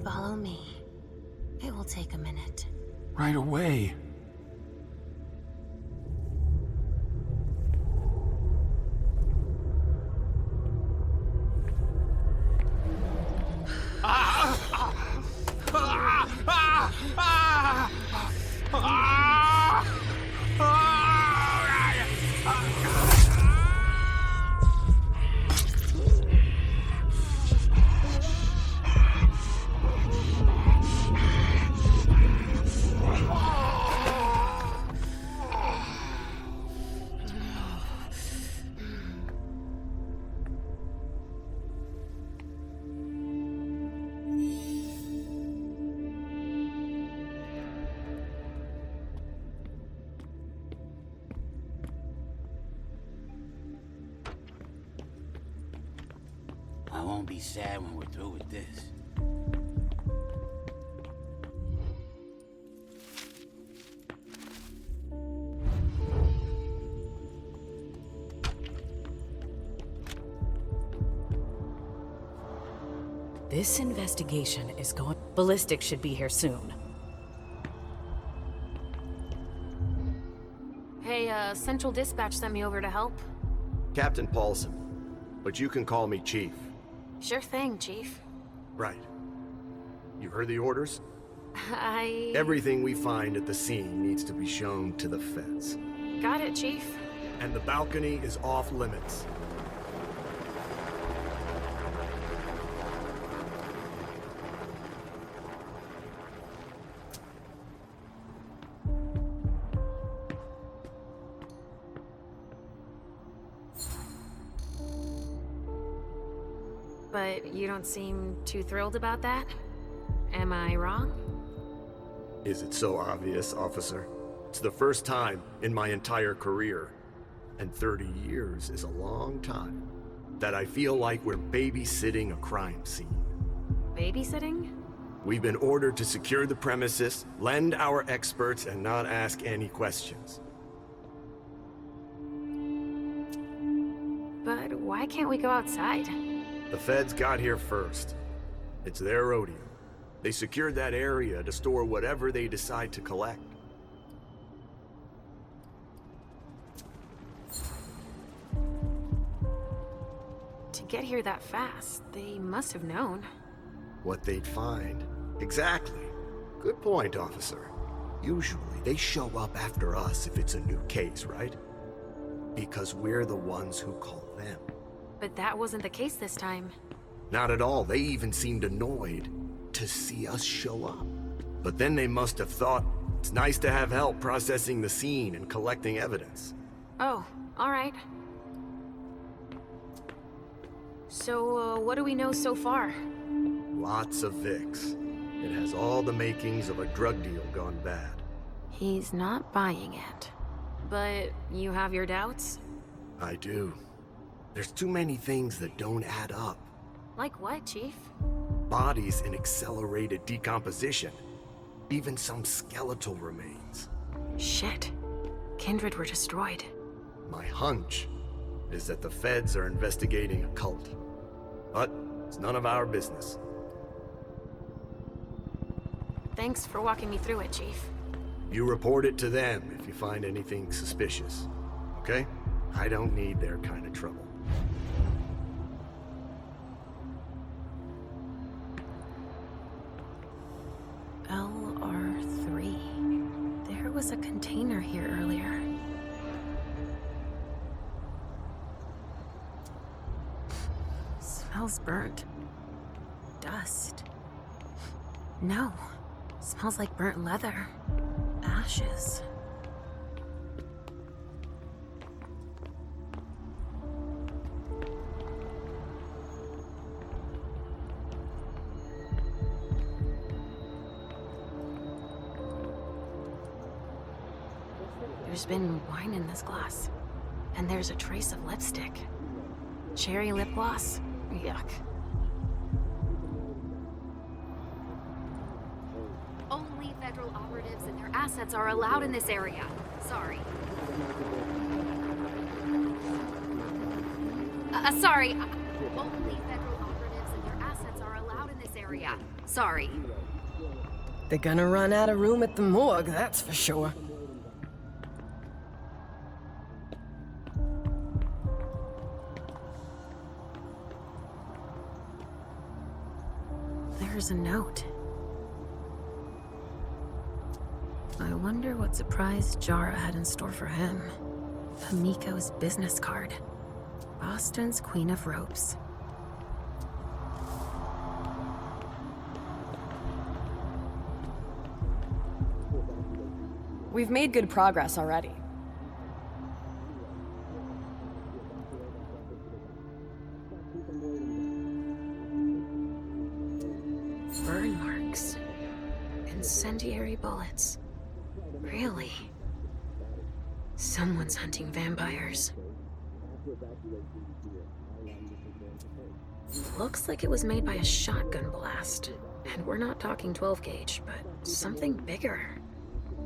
Follow me. It will take a minute. Right away. I won't be sad when we're through with this. This investigation is going... Ballistics should be here soon. Hey, Central Dispatch sent me over to help. Captain Paulson, but you can call me Chief. Sure thing, Chief. Right. You heard the orders? I... Everything we find at the scene needs to be shown to the feds. Got it, Chief. And the balcony is off limits. But you don't seem too thrilled about that? Am I wrong? Is it so obvious, officer? It's the first time in my entire career, and 30 years is a long time, that I feel like we're babysitting a crime scene. Babysitting? We've been ordered to secure the premises, lend our experts, and not ask any questions. But why can't we go outside? The feds got here first. It's their rodeo. They secured that area to store whatever they decide to collect. To get here that fast, they must have known. What they'd find. Exactly. Good point, officer. Usually, they show up after us if it's a new case, right? Because we're the ones who call them. But that wasn't the case this time. Not at all. They even seemed annoyed to see us show up. But then they must have thought it's nice to have help processing the scene and collecting evidence. Oh, all right. So, what do we know so far? Lots of Vicks. It has all the makings of a drug deal gone bad. He's not buying it. But you have your doubts? I do. There's too many things that don't add up. Like what, Chief? Bodies in accelerated decomposition. Even some skeletal remains. Shit. Kindred were destroyed. My hunch is that the feds are investigating a cult. But it's none of our business. Thanks for walking me through it, Chief. You report it to them if you find anything suspicious. Okay? I don't need their kind of trouble. LR3. There was a container here earlier. Smells burnt. Dust. No. Smells like burnt leather. Ashes. There's been wine in this glass. And there's a trace of lipstick. Cherry lip gloss? Yuck. Only federal operatives and their assets are allowed in this area. Sorry. Sorry. Only federal operatives and their assets are allowed in this area. Sorry. They're gonna run out of room at the morgue, that's for sure. There's a note. I wonder what surprise Jara had in store for him. Hamiko's business card. Boston's Queen of Ropes. We've made good progress already. Burn marks. Incendiary bullets. Really? Someone's hunting vampires. Looks like it was made by a shotgun blast. And we're not talking 12 gauge, but something bigger.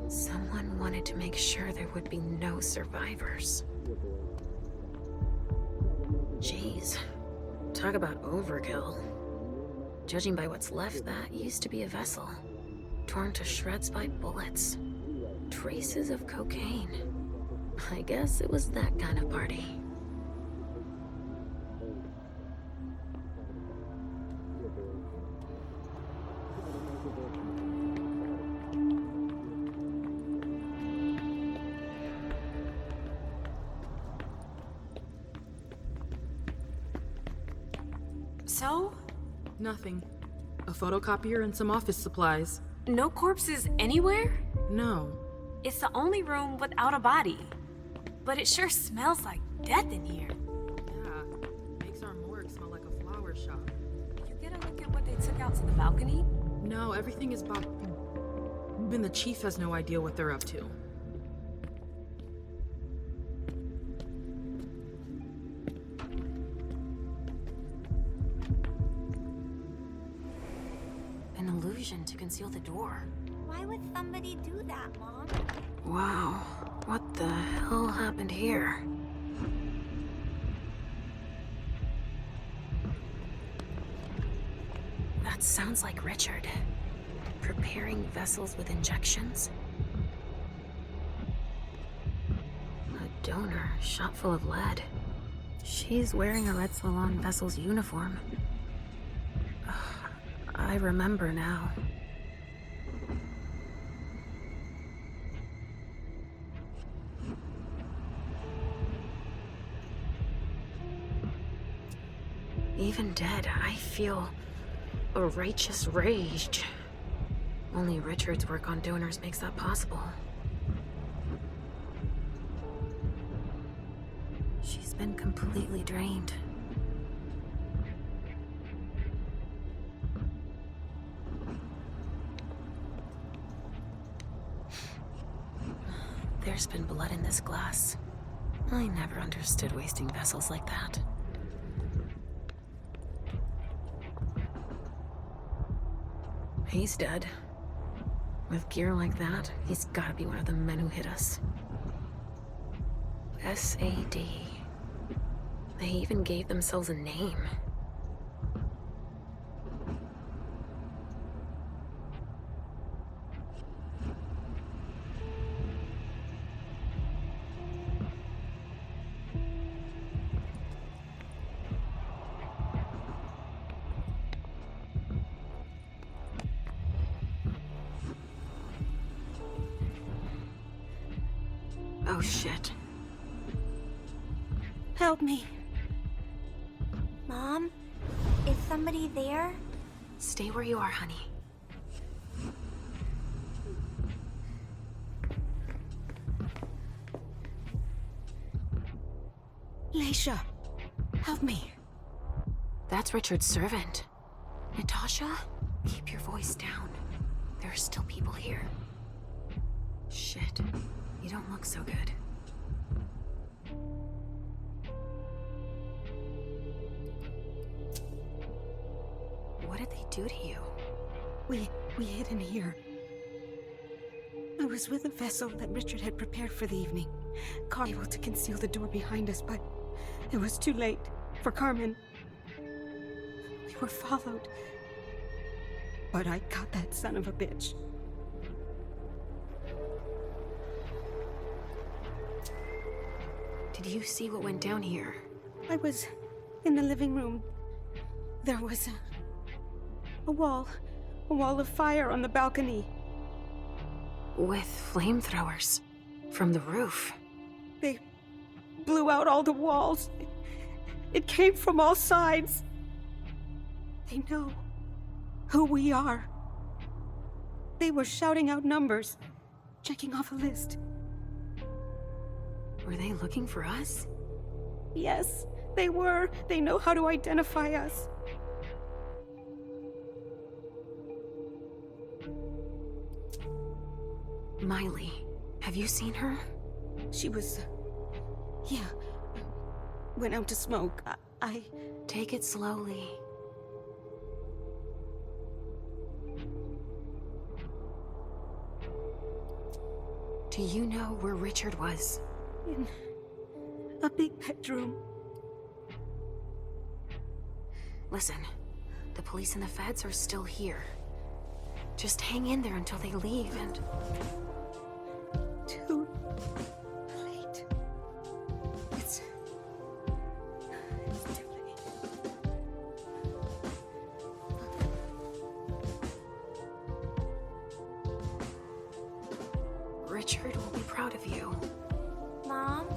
Someone wanted to make sure there would be no survivors. Jeez. Talk about overkill. Judging by what's left, that used to be a vessel. Torn to shreds by bullets. Traces of cocaine. I guess it was that kind of party. So? Nothing. A photocopier and some office supplies. No corpses anywhere? No. It's the only room without a body. But it sure smells like death in here. Yeah, makes our morgue smell like a flower shop. You get a look at what they took out to the balcony? No, everything is about... Even the chief has no idea what they're up to. An illusion to conceal the door. Why would somebody do that, Mom? Wow, what the hell happened here? That sounds like Richard. Preparing vessels with injections? A donor shot full of lead. She's wearing a Red Salon vessel's uniform. I remember now. Even dead, I feel a righteous rage. Only Richard's work on donors makes that possible. She's been completely drained. There's been blood in this glass. I never understood wasting vessels like that. He's dead. With gear like that, he's gotta be one of the men who hit us. SAD. They even gave themselves a name. Oh shit. Help me. Mom? Is somebody there? Stay where you are, honey. Leisha, help me. That's Richard's servant. Natasha, keep your voice down. There are still people here. Shit. You don't look so good. What did they do to you? We hid in here. I was with a vessel that Richard had prepared for the evening. Carmen was able to conceal the door behind us, but it was too late for Carmen. We were followed. But I got that son of a bitch. Did you see what went down here? I was in the living room. There was a wall of fire on the balcony. With flamethrowers from the roof. They blew out all the walls. It came from all sides. They know who we are. They were shouting out numbers, checking off a list. Were they looking for us? Yes, they were. They know how to identify us. Miley, have you seen her? She was... yeah. Went out to smoke. I... Take it slowly. Do you know where Richard was? In a big bedroom. Listen, the police and the feds are still here. Just hang in there until they leave and... Too late. It's too late. Richard will be proud of you. Mom?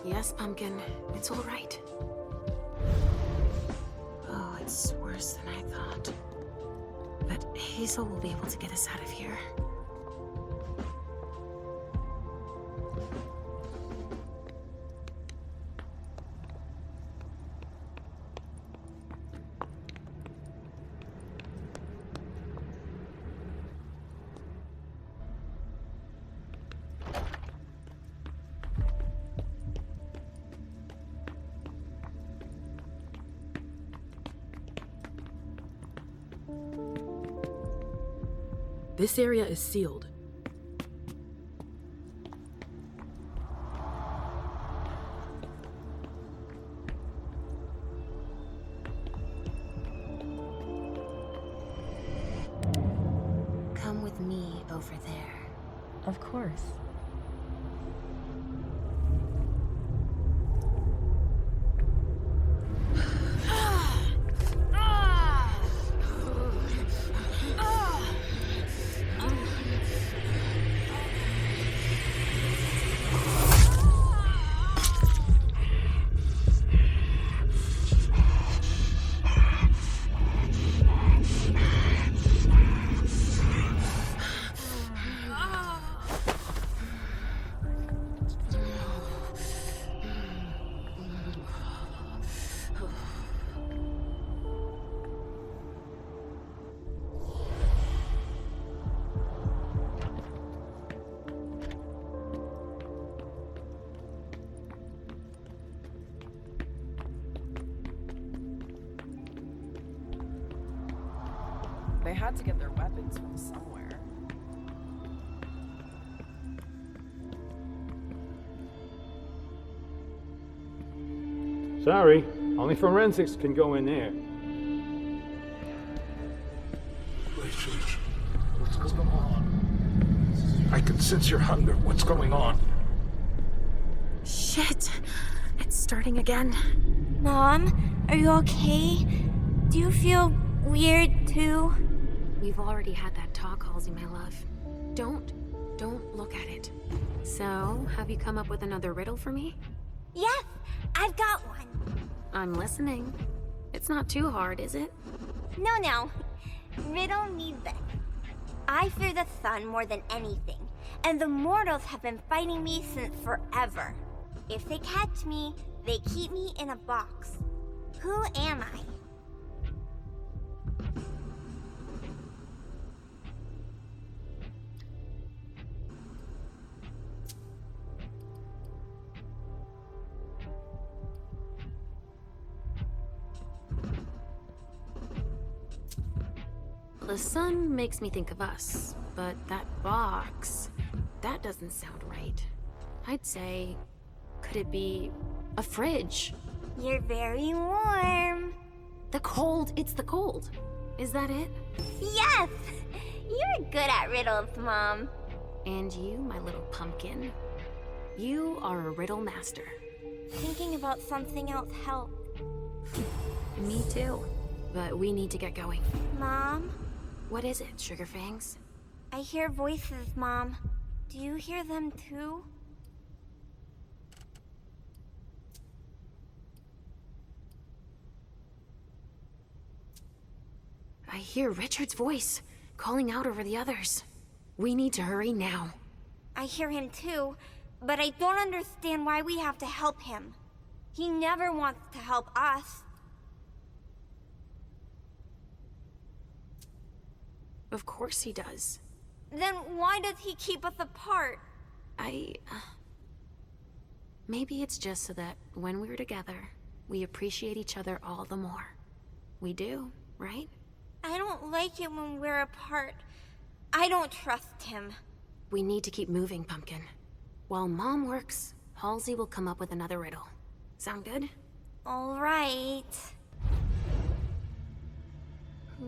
Yes, Pumpkin. It's all right. Oh, it's worse than I thought. But Hazel will be able to get us out of here. This area is sealed. Come with me over there. Of course. They had to get their weapons from somewhere. Sorry, only forensics can go in there. Richard, what's going on? I can sense your hunger. What's going on? Shit! It's starting again. Mom, are you okay? Do you feel weird too? We've already had that talk, Halsey, my love. Don't look at it. So, have you come up with another riddle for me? Yes, I've got one. I'm listening. It's not too hard, is it? No. Riddle me this. I fear the sun more than anything, and the mortals have been fighting me since forever. If they catch me, they keep me in a box. Who am I? The sun makes me think of us, but that box, that doesn't sound right. I'd say, could it be a fridge? You're very warm. The cold, it's the cold. Is that it? Yes! You're good at riddles, Mom. And you, my little pumpkin, you are a riddle master. Thinking about something else helped. Me too. But we need to get going. Mom? What is it, Sugar Fangs? I hear voices, Mom. Do you hear them too? I hear Richard's voice, calling out over the others. We need to hurry now. I hear him too, but I don't understand why we have to help him. He never wants to help us. Of course he does. Then why does he keep us apart? Maybe it's just so that when we're together, we appreciate each other all the more. We do, right? I don't like it when we're apart. I don't trust him. We need to keep moving, Pumpkin. While Mom works, Halsey will come up with another riddle. Sound good? All right.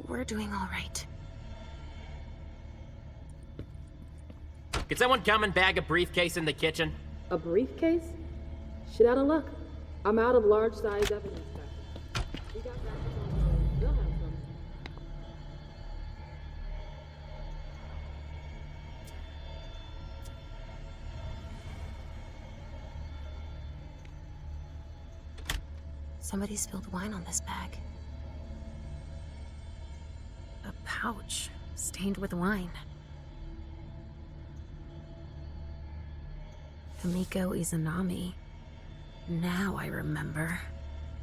We're doing all right. Could someone come and bag a briefcase in the kitchen? A briefcase? Shit out of luck. I'm out of large-size evidence. We got that. You'll have some. Somebody spilled wine on this bag. A pouch stained with wine. Kamiko Izanami. Now I remember.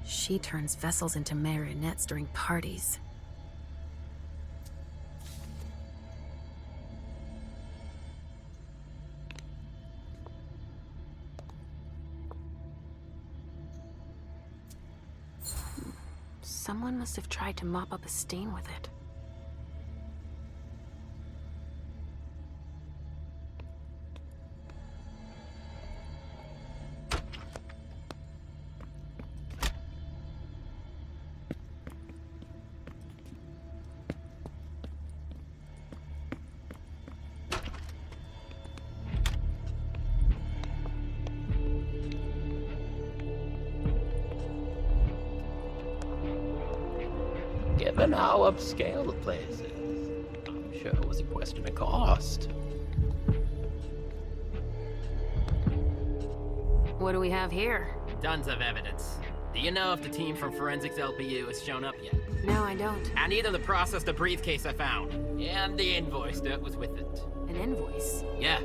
She turns vessels into marionettes during parties. Someone must have tried to mop up a stain with it. Given how upscale the place is, I'm sure it was a question of cost. What do we have here? Tons of evidence. Do you know if the team from Forensics LPU has shown up yet? No, I don't. And either the processed the briefcase I found, and the invoice that was with it. An invoice? Yeah,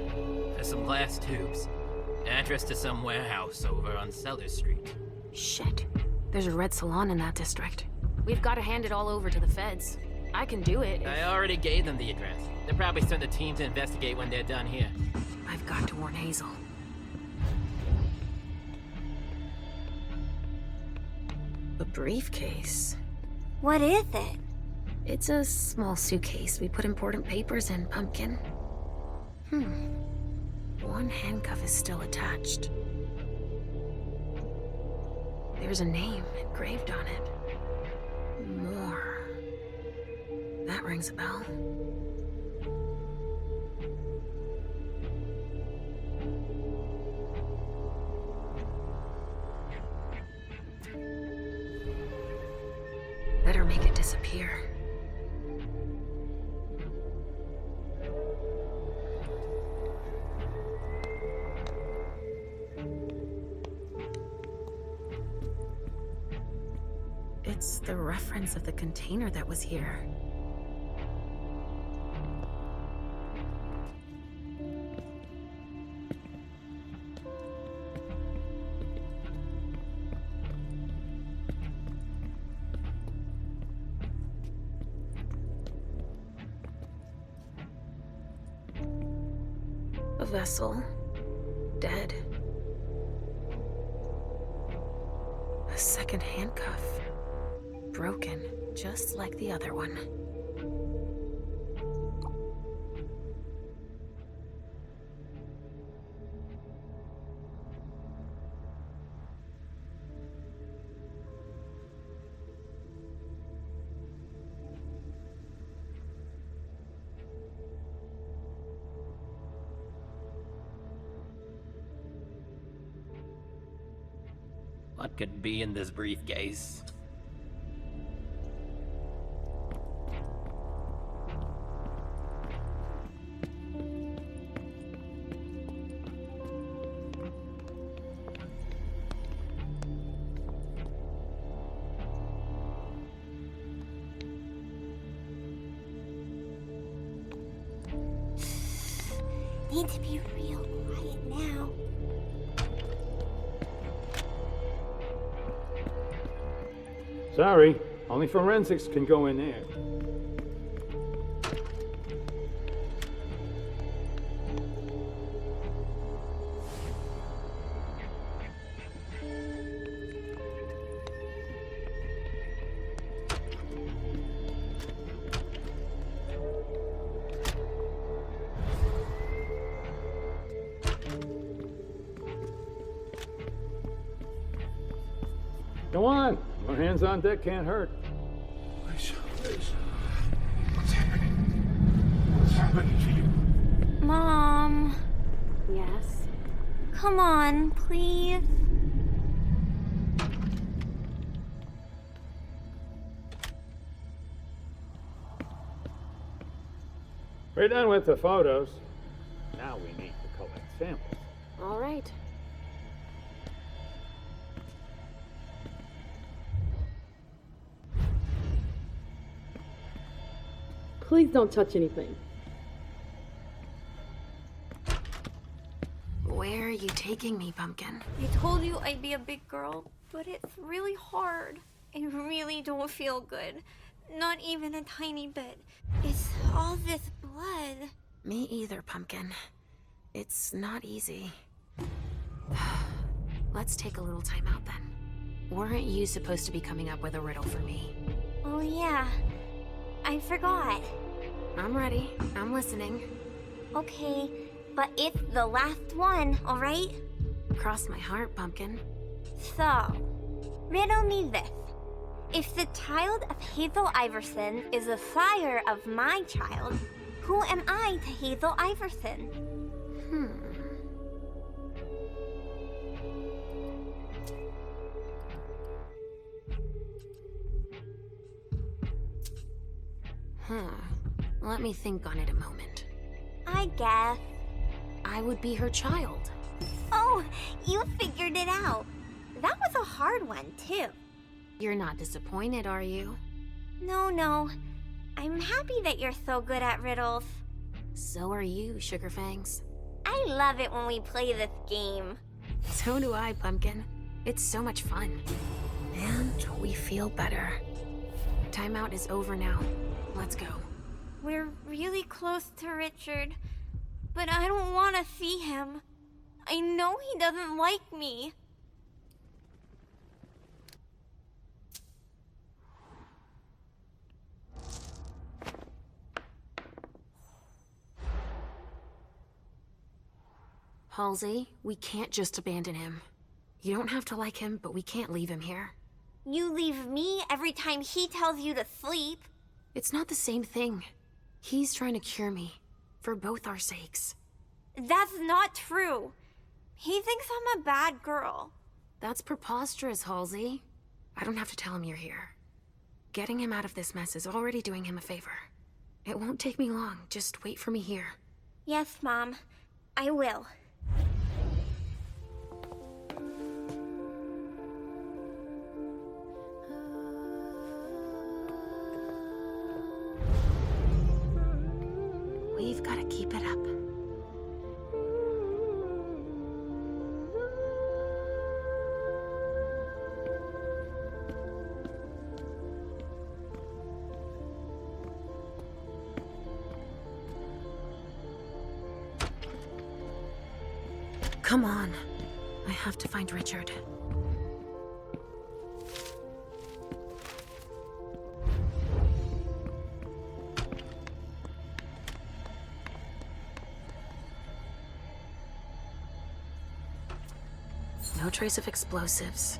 for some glass tubes. Address to some warehouse over on Cellar Street. Shit. There's a red salon in that district. We've got to hand it all over to the feds. I can do it. I already gave them the address. They'll probably send a team to investigate when they're done here. I've got to warn Hazel. A briefcase. What is it? It's a small suitcase we put important papers in, Pumpkin. One handcuff is still attached. There's a name engraved on it. More. That rings a bell. Better make it disappear. It's the reference of the container that was here. A vessel. Dead. A second handcuff. Broken, just like the other one. What could be in this briefcase? Need to be real quiet now. Sorry, only forensics can go in there. Go on. More hands on deck can't hurt. What's happening? What's happening to you? Mom. Yes? Come on, please. We're done with the photos. Now we need to collect samples. All right. Please don't touch anything. Where are you taking me, Pumpkin? I told you I'd be a big girl, but it's really hard. I really don't feel good. Not even a tiny bit. It's all this blood. Me either, Pumpkin. It's not easy. Let's take a little time out then. Weren't you supposed to be coming up with a riddle for me? Oh yeah, I forgot. I'm ready. I'm listening. Okay, but it's the last one, alright? Cross my heart, Pumpkin. So, riddle me this. If the child of Hazel Iverson is the sire of my child, who am I to Hazel Iverson? Let me think on it a moment. I guess. I would be her child. Oh, you figured it out. That was a hard one, too. You're not disappointed, are you? No. I'm happy that you're so good at riddles. So are you, Sugarfangs. I love it when we play this game. So do I, Pumpkin. It's so much fun. And we feel better. Timeout is over now. Let's go. We're really close to Richard, but I don't want to see him. I know he doesn't like me. Halsey, we can't just abandon him. You don't have to like him, but we can't leave him here. You leave me every time he tells you to sleep. It's not the same thing. He's trying to cure me, for both our sakes. That's not true. He thinks I'm a bad girl. That's preposterous, Halsey. I don't have to tell him you're here. Getting him out of this mess is already doing him a favor. It won't take me long. Just wait for me here. Yes, Mom. I will. We've got to keep it up. Come on. I have to find Richard. No trace of explosives.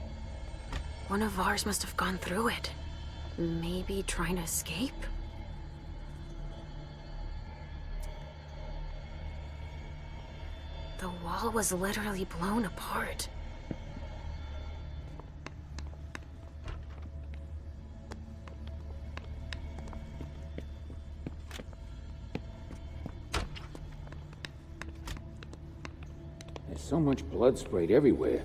One of ours must have gone through it. Maybe trying to escape? The wall was literally blown apart. so much blood sprayed everywhere.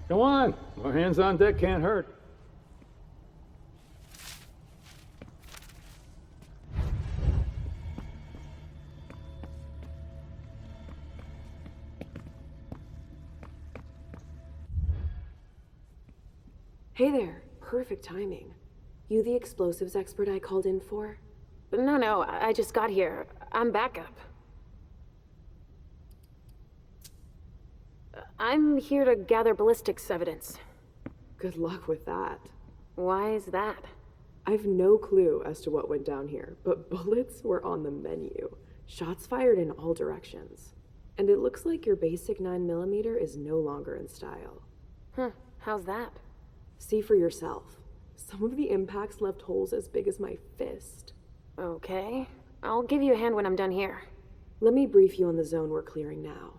Come on, more hands on deck can't hurt. Hey there. Perfect timing. You the explosives expert I called in for? No, I just got here. I'm backup. I'm here to gather ballistics evidence. Good luck with that. Why is that? I've no clue as to what went down here, but bullets were on the menu. Shots fired in all directions. And it looks like your basic 9mm is no longer in style. How's that? See for yourself. Some of the impacts left holes as big as my fist. Okay. I'll give you a hand when I'm done here. Let me brief you on the zone we're clearing now.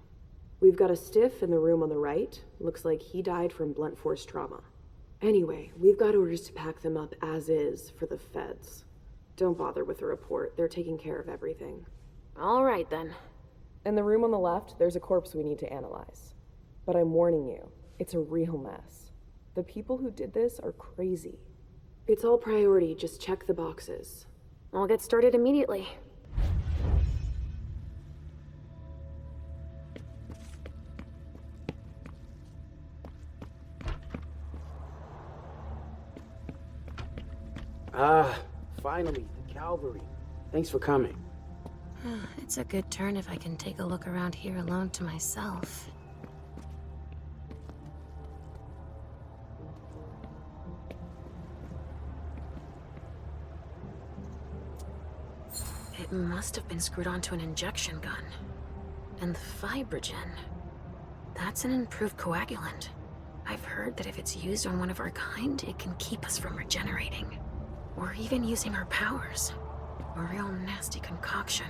We've got a stiff in the room on the right. Looks like he died from blunt force trauma. Anyway, we've got orders to pack them up as is for the feds. Don't bother with the report. They're taking care of everything. All right, then. In the room on the left, there's a corpse we need to analyze. But I'm warning you, it's a real mess. The people who did this are crazy. It's all priority, just check the boxes. I'll get started immediately. Finally, the cavalry. Thanks for coming. It's a good turn if I can take a look around here alone to myself. It must have been screwed onto an injection gun. And the fibrogen. That's an improved coagulant. I've heard that if it's used on one of our kind, it can keep us from regenerating. Or even using our powers. A real nasty concoction.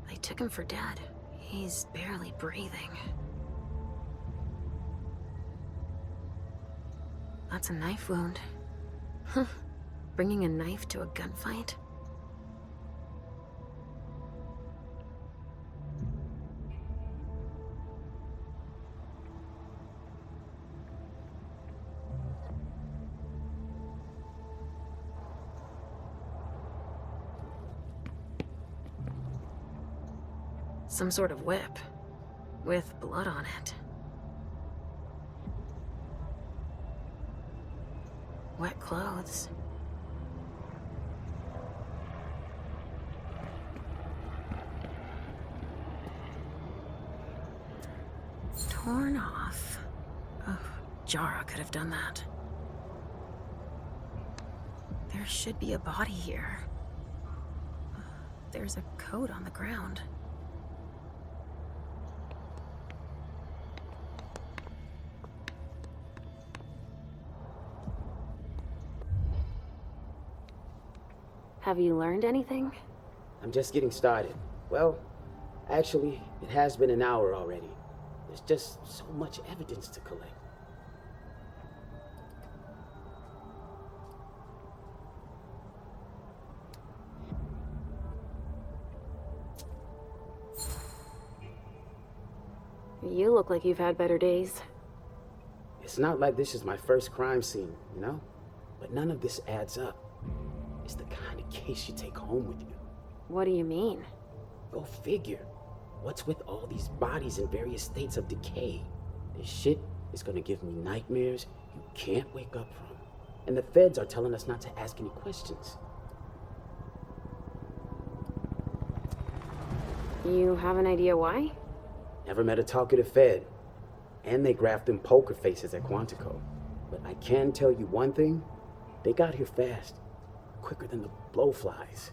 They took him for dead. He's barely breathing. That's a knife wound. Huh. Bringing a knife to a gunfight? Some sort of whip, with blood on it. Wet clothes. Torn off. Oh, Jara could have done that. There should be a body here. There's a coat on the ground. Have you learned anything? I'm just getting started. Well, actually, it has been an hour already. There's just so much evidence to collect. You look like you've had better days. It's not like this is my first crime scene, you know? But none of this adds up. It's the kind of case you take home with you. What do you mean? Go figure. What's with all these bodies in various states of decay? This shit is gonna give me nightmares you can't wake up from. And the feds are telling us not to ask any questions. You have an idea why? Never met a talkative fed. And they graphed them poker faces at Quantico. But I can tell you one thing. They got here fast. Quicker than the blowflies.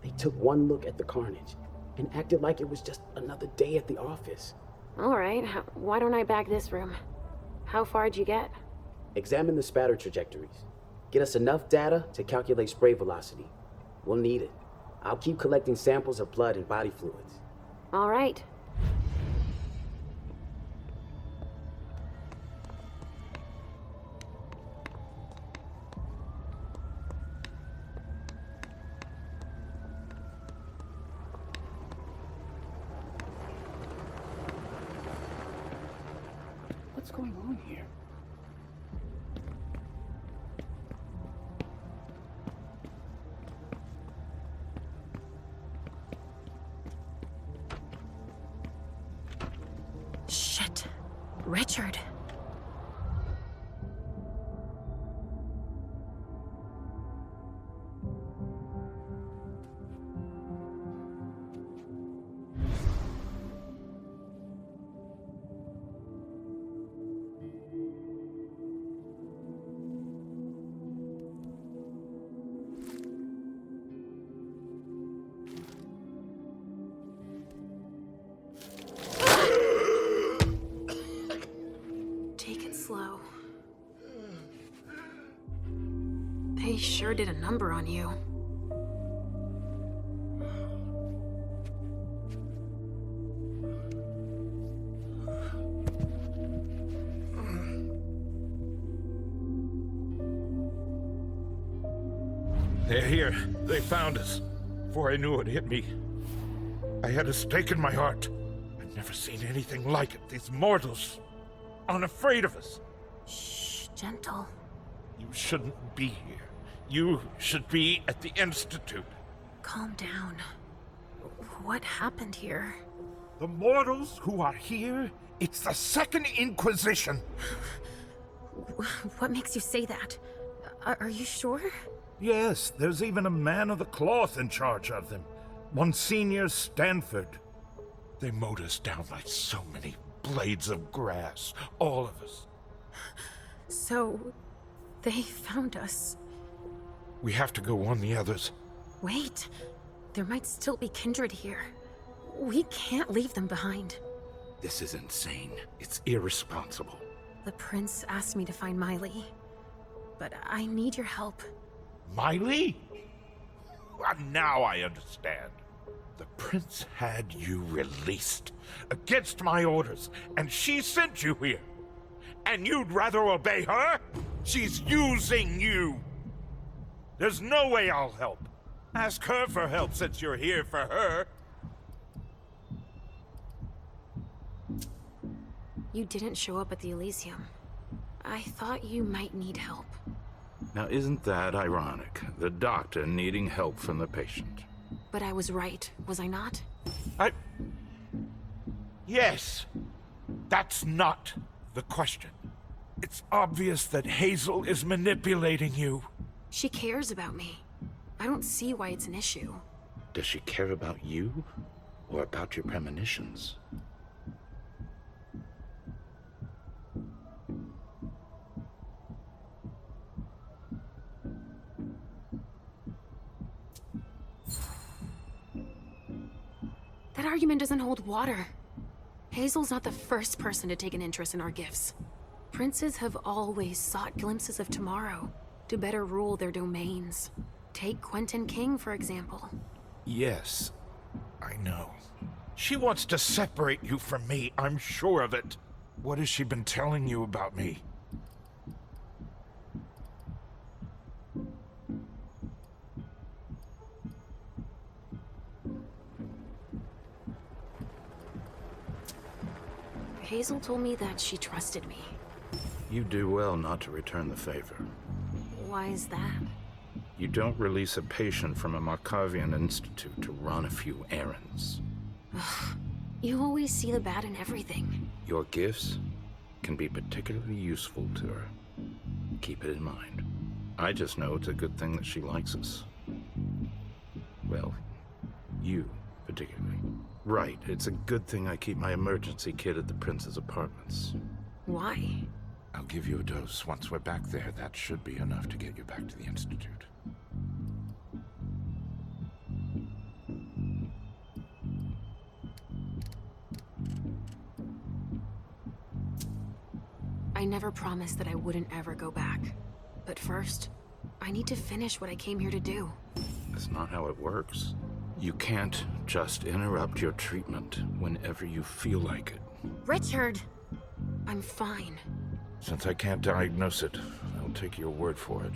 They took one look at the carnage and acted like it was just another day at the office. All right, why don't I bag this room? How far'd you get? Examine the spatter trajectories. Get us enough data to calculate spray velocity. We'll need it. I'll keep collecting samples of blood and body fluids. All right. going on here? Shit. Richard. Slow. They sure did a number on you. They're here. They found us. Before I knew it hit me, I had a stake in my heart. I've never seen anything like it. These mortals aren't afraid of us. Shh, gentle. You shouldn't be here. You should be at the Institute. Calm down. What happened here? The mortals who are here, it's the Second Inquisition. What makes you say that? Are you sure? Yes, there's even a man of the cloth in charge of them. Monsignor Stanford. They mowed us down like so many blades of grass, all of us. So, they found us. We have to go warn the others. Wait, there might still be kindred here. We can't leave them behind. This is insane. It's irresponsible. The prince asked me to find Miley, but I need your help. Miley? Now I understand. The prince had you released against my orders, and she sent you here. And you'd rather obey her? She's using you. There's no way I'll help. Ask her for help since you're here for her. You didn't show up at the Elysium. I thought you might need help. Now isn't that ironic? The doctor needing help from the patient. But I was right, was I not? Yes. That's not the question. It's obvious that Hazel is manipulating you. She cares about me. I don't see why it's an issue. Does she care about you? Or about your premonitions? That argument doesn't hold water. Hazel's not the first person to take an interest in our gifts. Princes have always sought glimpses of tomorrow to better rule their domains. Take Quentin King, for example. Yes, I know. She wants to separate you from me, I'm sure of it. What has she been telling you about me? Hazel told me that she trusted me. You do well not to return the favor. Why is that? You don't release a patient from a Markovian institute to run a few errands. You always see the bad in everything. Your gifts can be particularly useful to her. Keep it in mind. I just know it's a good thing that she likes us. Well, you particularly. Right, it's a good thing I keep my emergency kit at the prince's apartments. Why? I'll give you a dose once we're back there. That should be enough to get you back to the institute. I never promised that I wouldn't ever go back. But first, I need to finish what I came here to do. That's not how it works. You can't just interrupt your treatment whenever you feel like it. Richard! I'm fine. Since I can't diagnose it, I'll take your word for it.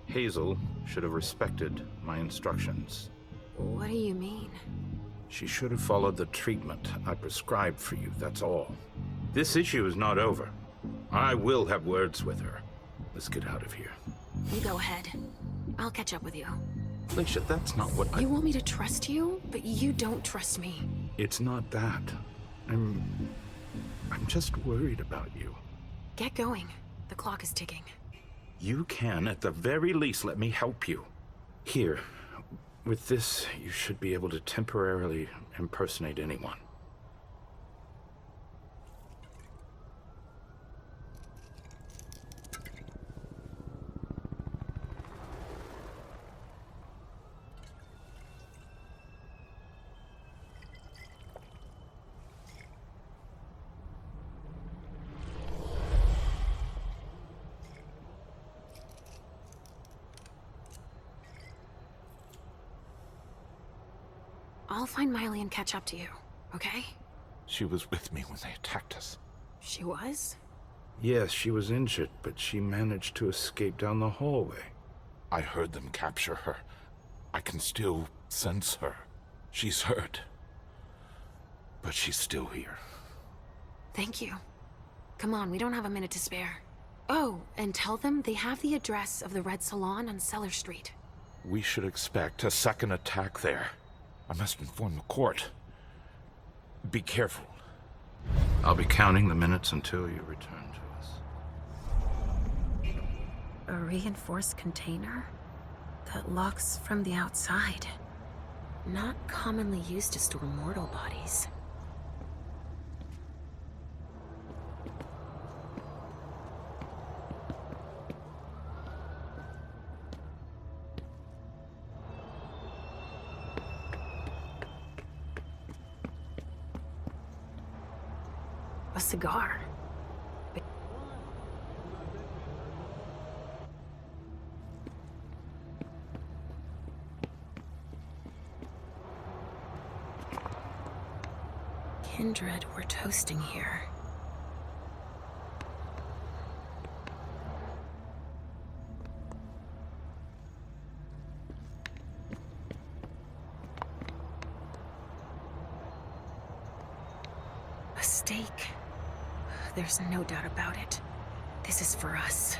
Hazel should have respected my instructions. What do you mean? She should have followed the treatment I prescribed for you, that's all. This issue is not over. I will have words with her. Let's get out of here. You go ahead. I'll catch up with you. Alicia, that's not what You want me to trust you, but you don't trust me. It's not that. I'm just worried about you. Get going. The clock is ticking. You can, at the very least, let me help you. Here, with this, you should be able to temporarily impersonate anyone. I'll find Miley and catch up to you, okay? She was with me when they attacked us. She was? Yes, she was injured, but she managed to escape down the hallway. I heard them capture her. I can still sense her. She's hurt. But she's still here. Thank you. Come on, we don't have a minute to spare. Oh, and tell them they have the address of the Red Salon on Cellar Street. We should expect a second attack there. I must inform the court. Be careful. I'll be counting the minutes until you return to us. A reinforced container? That locks from the outside. Not commonly used to store mortal bodies. A cigar. Kindred were toasting here. A stake. There's no doubt about it. This is for us.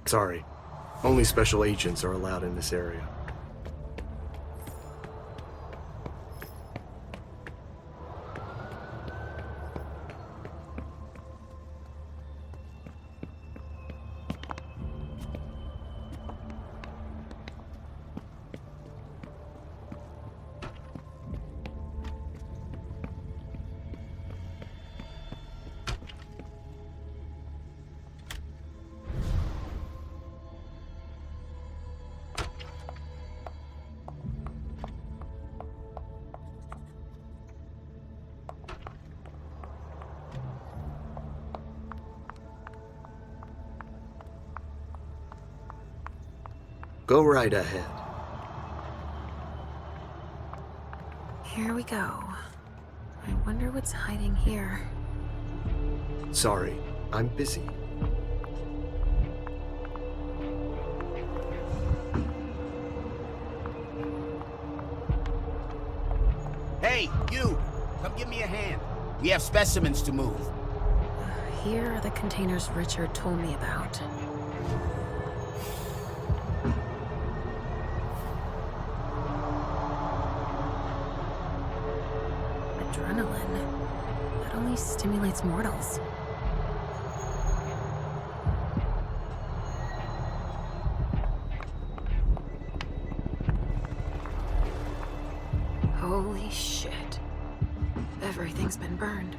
Sorry. Only special agents are allowed in this area. Go right ahead. Here we go. I wonder what's hiding here. Sorry, I'm busy. Hey, you! Come give me a hand. We have specimens to move. Here are the containers Richard told me about. Adrenaline. That only stimulates mortals. Holy shit. Everything's been burned.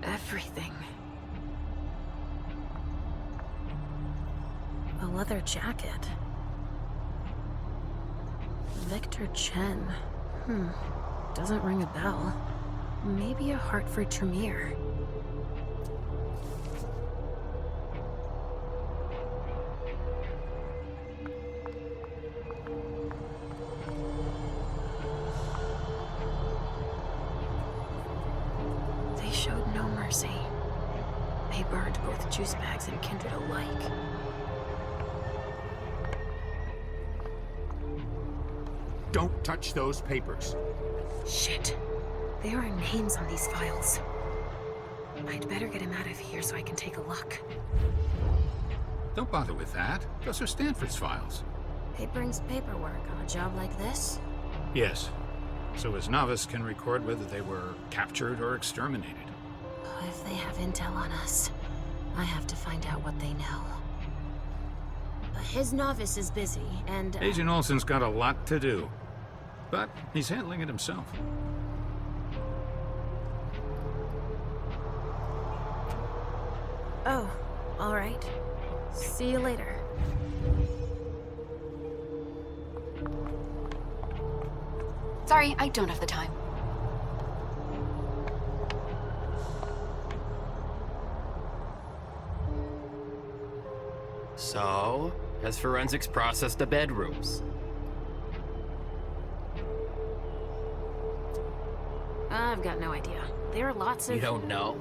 Everything. A leather jacket. Victor Chen. Doesn't ring a bell. Maybe a Hartford Tremere. mercy. They burned both juice bags and Kindred alike. Don't touch those papers. Shit. There are names on these files. I'd better get him out of here so I can take a look. Don't bother with that. Those are Stanford's files. It brings paperwork on a job like this? Yes. So his novice can record whether they were captured or exterminated. If they have intel on us, I have to find out what they know. His novice is busy, and... Agent Olsen's got a lot to do. But he's handling it himself. Oh, all right. See you later. Sorry, I don't have the time. So, has forensics processed the bedrooms? I've got no idea. There are lots of... You don't know?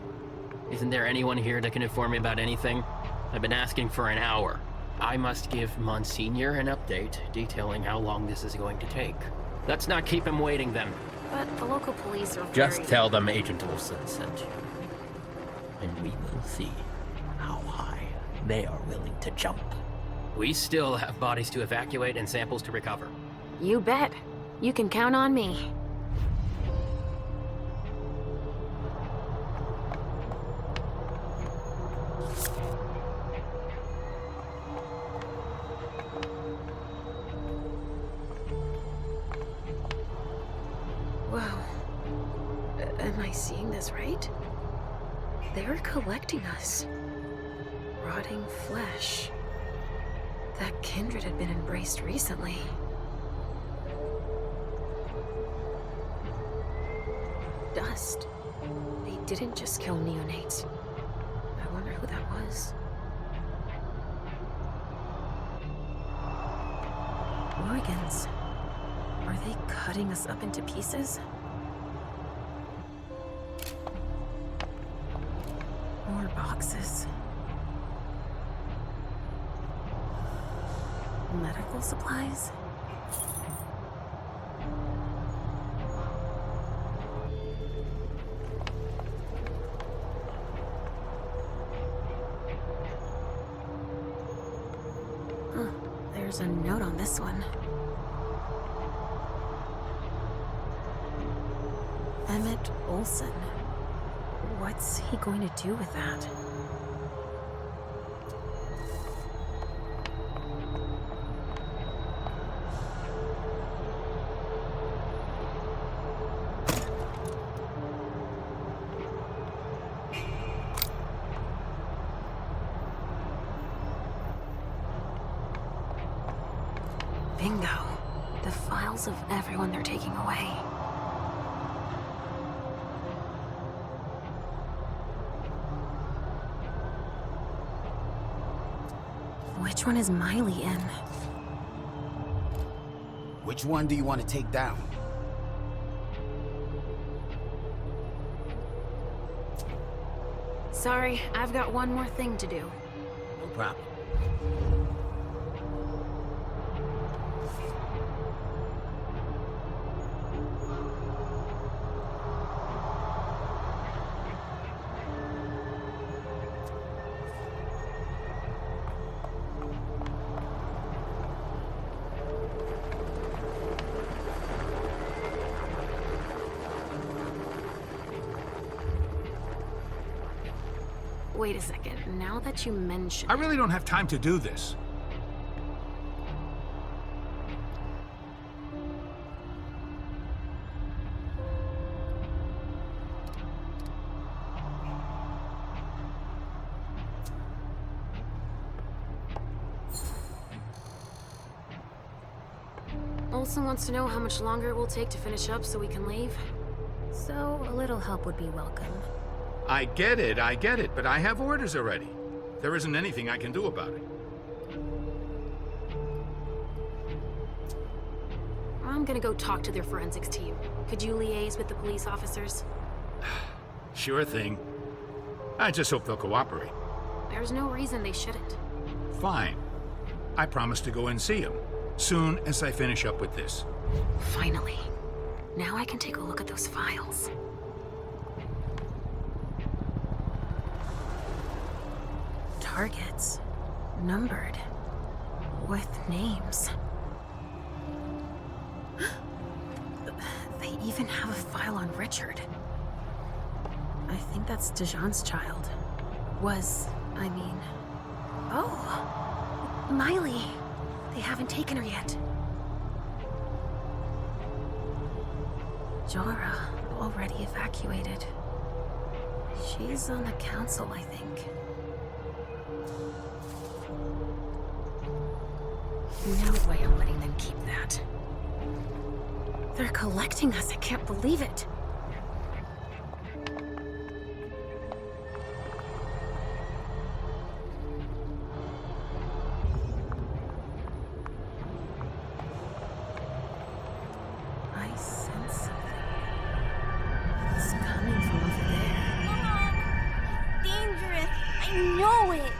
Isn't there anyone here that can inform me about anything? I've been asking for an hour. I must give Monsignor an update detailing how long this is going to take. Let's not keep him waiting then. But the local police are Just tell them Agent Olsen sent you. And we will see how high they are willing to jump. We still have bodies to evacuate and samples to recover. You bet. You can count on me. Am I seeing this right? They're collecting us. Rotting flesh. That kindred had been embraced recently. Dust. They didn't just kill neonates. I wonder who that was. Organs. Are they cutting us up into pieces? More boxes. Medical supplies? Huh, there's a note on this one. Emmett Olsen. What's he going to do with that? Bingo. The files of everyone they're taking away. Which one is Miley in? Which one do you want to take down? Sorry, I've got one more thing to do. No problem. Wait a second, now that you mention I really don't have time to do this. Olsen wants to know how much longer it will take to finish up so we can leave. So, a little help would be welcome. I get it, but I have orders already. There isn't anything I can do about it. I'm gonna go talk to their forensics team. Could you liaise with the police officers? Sure thing. I just hope they'll cooperate. There's no reason they shouldn't. Fine. I promise to go and see him, soon as I finish up with this. Finally. Now I can take a look at those files. Targets. Numbered. With names. They even have a file on Richard. I think that's Dijon's child. I mean... Oh! Miley! They haven't taken her yet. Jara, already evacuated. She's on the council, I think. No way I'm letting them keep that. They're collecting us, I can't believe it. I sense something. It's coming from over there. Dangerous! I know it!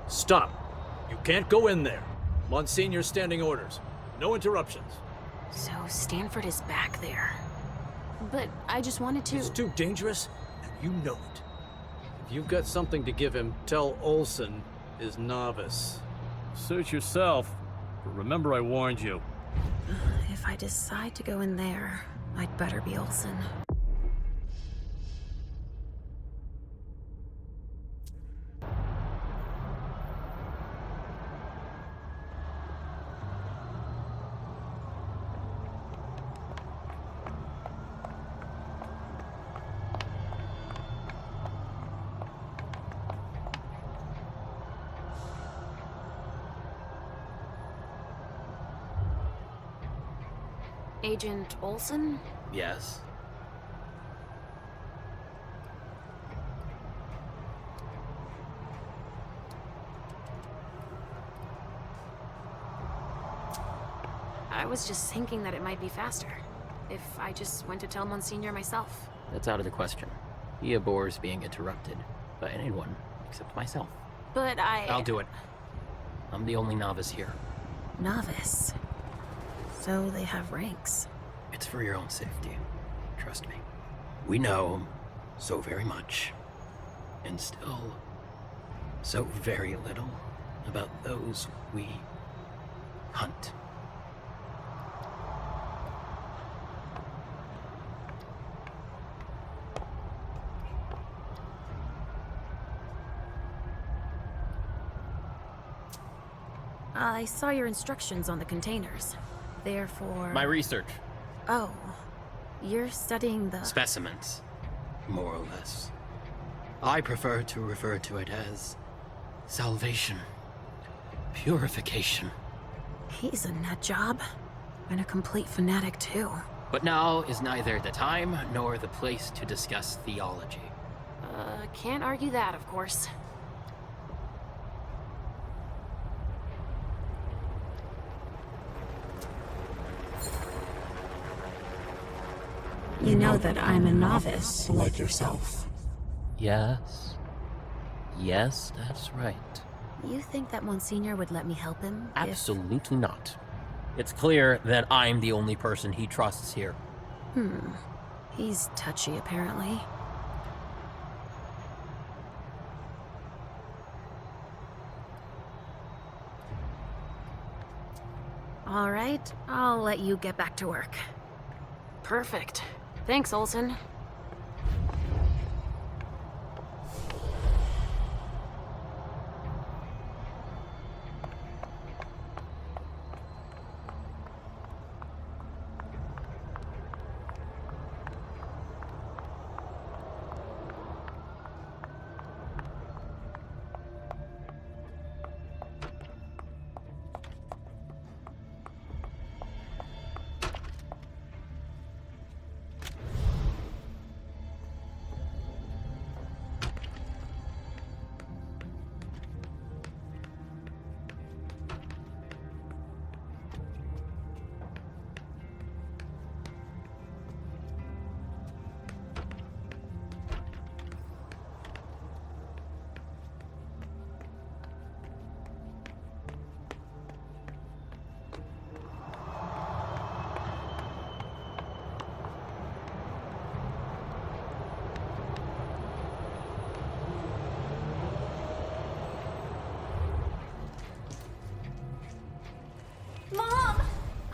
Stop. You can't go in there. Monsignor's standing orders. No interruptions. So Stanford is back there. But I just wanted to... It's too dangerous, and you know it. If you've got something to give him, tell Olsen is novice. Suit yourself, but remember I warned you. If I decide to go in there, I'd better be Olsen. Agent Olsen? Yes. I was just thinking that it might be faster if I just went to tell Monsignor myself. That's out of the question. He abhors being interrupted by anyone except myself. But I'll do it. I'm the only novice here. Novice? So they have ranks. It's for your own safety. Trust me. We know so very much, and still so very little about those we hunt. I saw your instructions on the containers. They're for... My research. Oh. You're studying the... Specimens, more or less. I prefer to refer to it as salvation, purification. He's a nut job. And a complete fanatic, too. But now is neither the time nor the place to discuss theology. Can't argue that, of course. You know that I'm a novice, like yourself. Yes. Yes, that's right. You think that Monsignor would let me help him? Absolutely not. It's clear that I'm the only person he trusts here. He's touchy, apparently. All right, I'll let you get back to work. Perfect. Thanks, Olsen.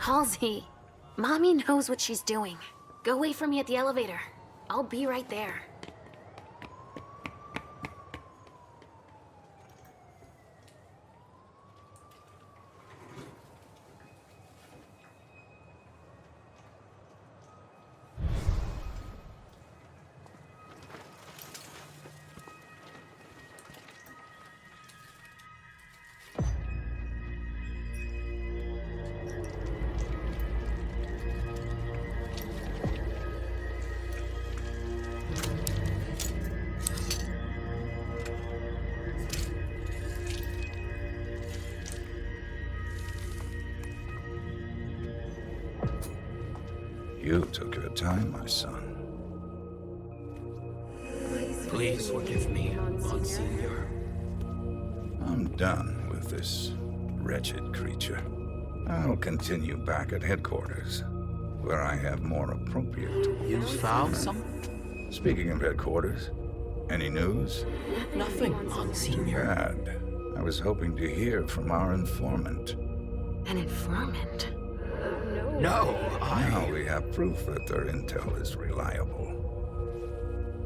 Halsey, Mommy knows what she's doing. Go wait for me at the elevator. I'll be right there. You took your time, my son. Please forgive me, Monsignor. I'm done with this wretched creature. I'll continue back at headquarters, where I have more appropriate tools. You found some? Speaking of headquarters, any news? Nothing, Monsignor. Bad. I was hoping to hear from our informant. An informant? No, Now we have proof that their intel is reliable.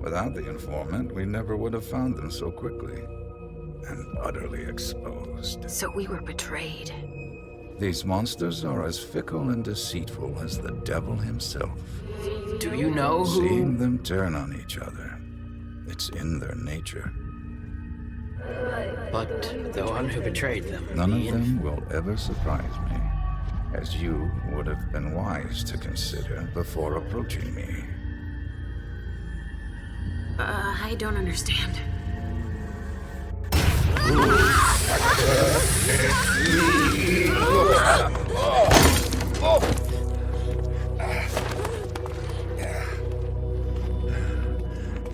Without the informant, we never would have found them so quickly. And utterly exposed. So we were betrayed. These monsters are as fickle and deceitful as the devil himself. Do you know who... Seeing them turn on each other, it's in their nature. But the one who betrayed them... None of them will ever surprise me, as you would have been wise to consider before approaching me. I don't understand.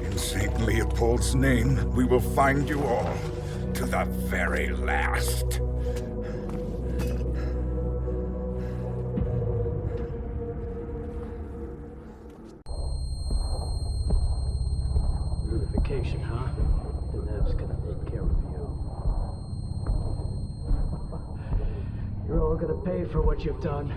In St. Leopold's name, we will find you all, to the very last. Vacation, huh? Denev's gonna take care of you. You're all gonna pay for what you've done.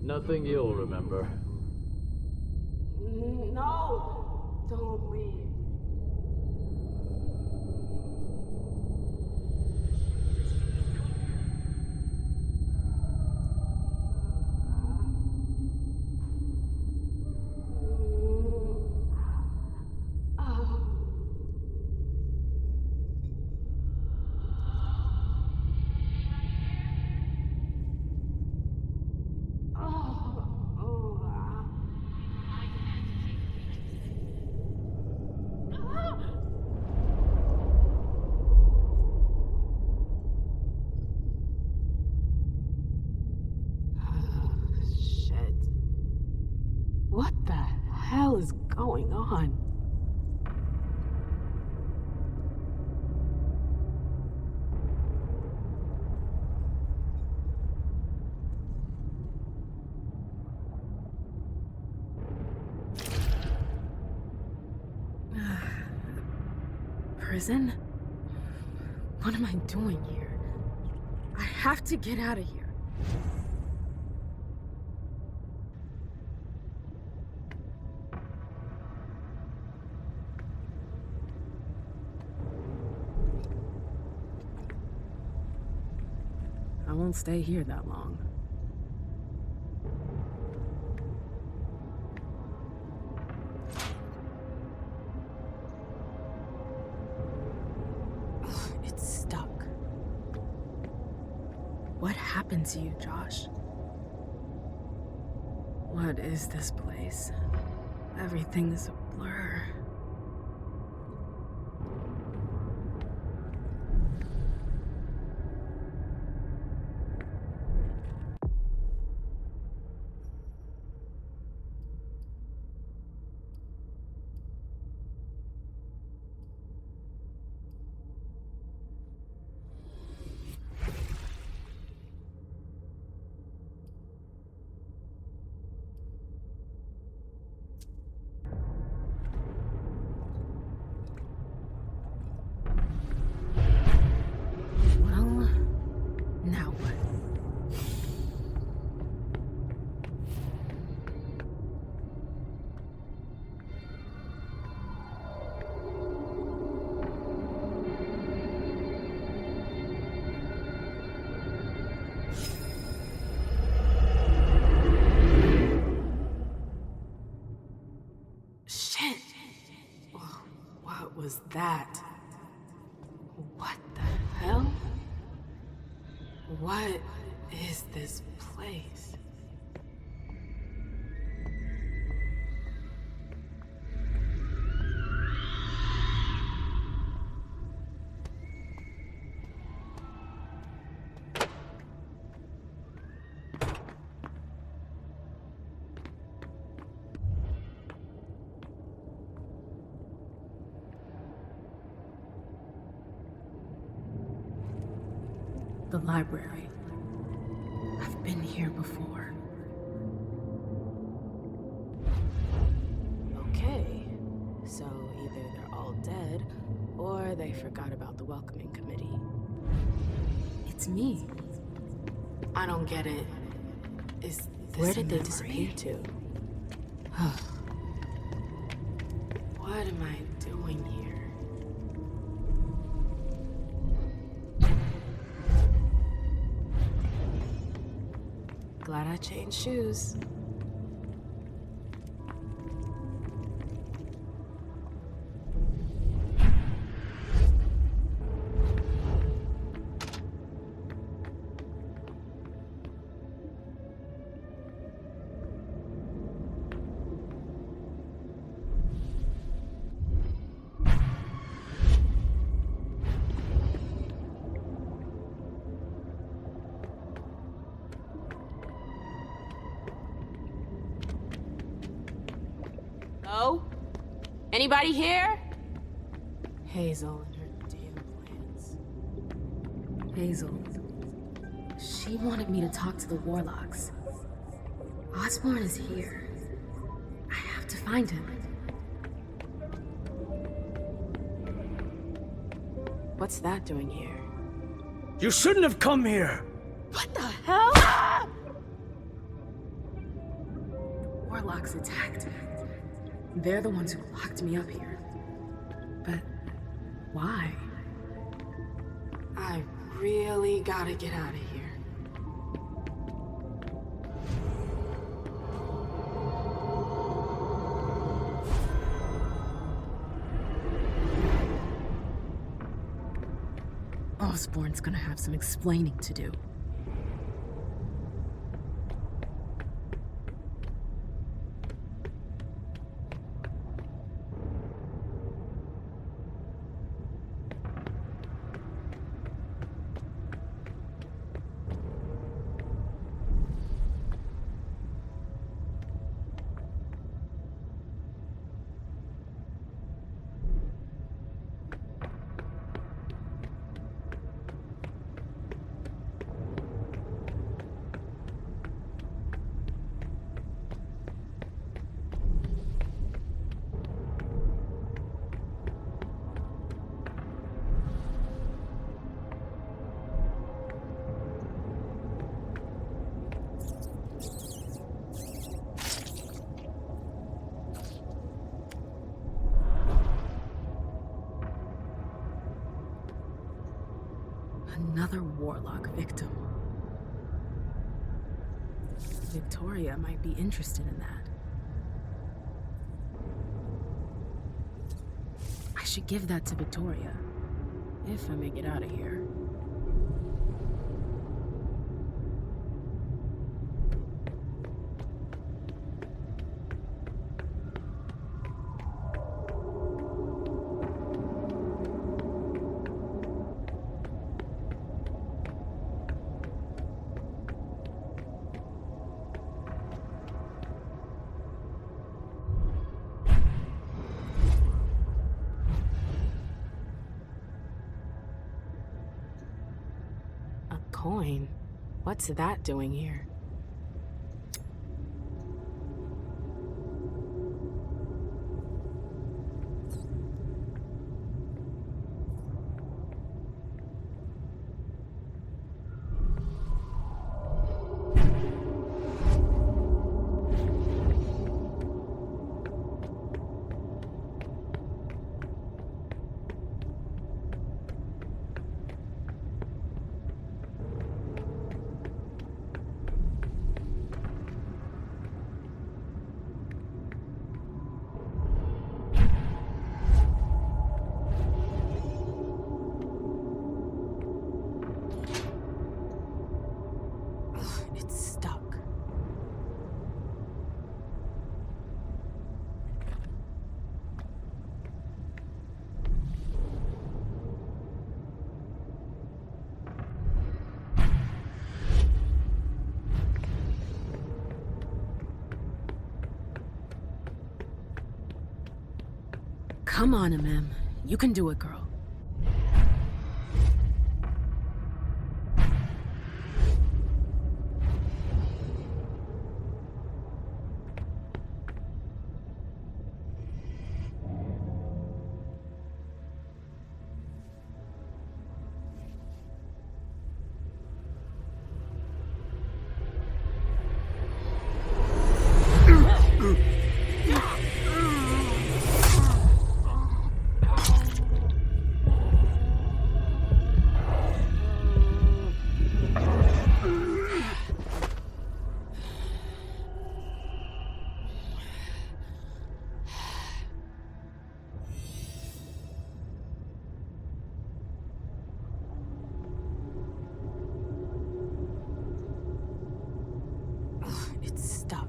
Nothing you'll remember. No! Don't leave. What the hell is going on? Prison? What am I doing here? I have to get out of here. I won't stay here that long. Ugh, it's stuck. What happened to you, Josh? What is this place? Everything's a blur. that? What the hell? What is this place? The library. I've been here before. Okay, so either they're all dead, or they forgot about the welcoming committee. It's me. I don't get it. Is this Where did they memory? disappear to? What am I doing here? Glad I changed shoes. Hello? Anybody here? Hazel and her damn plans. Hazel. She wanted me to talk to the Warlocks. Osborn is here. I have to find him. What's that doing here? You shouldn't have come here! What the hell? The Warlocks attacked me. They're the ones who locked me up here. But why? I really gotta get out of here. Osborn's gonna have some explaining to do. Another Warlock victim. Victoria might be interested in that. I should give that to Victoria, if I make it out of here. Coin? What's that doing here? Come on, Mem. You can do it, girl. It's stuck.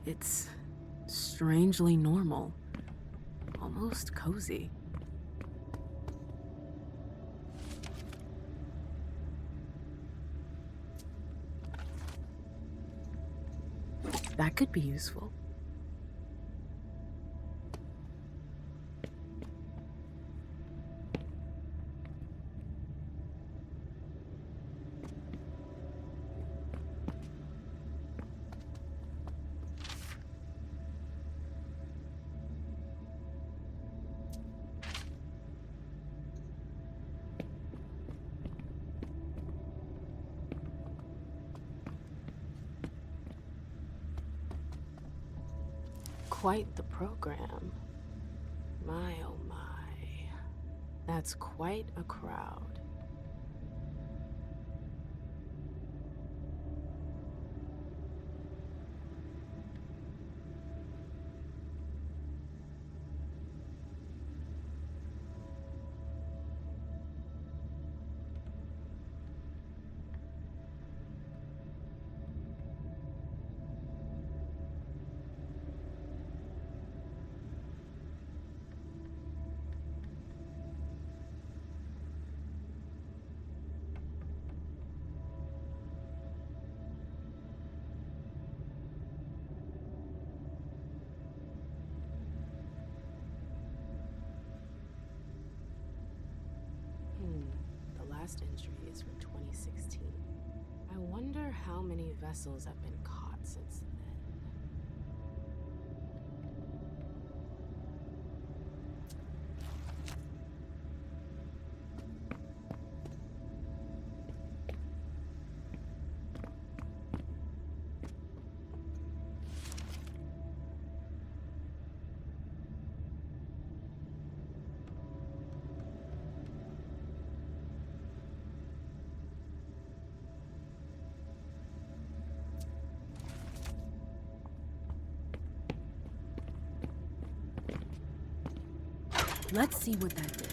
It's strangely normal. Almost cozy. That could be useful. Quite the program. My oh my. That's quite a crowd. The last entry is from 2016. I wonder how many vessels have been caught since then. Let's see what that did.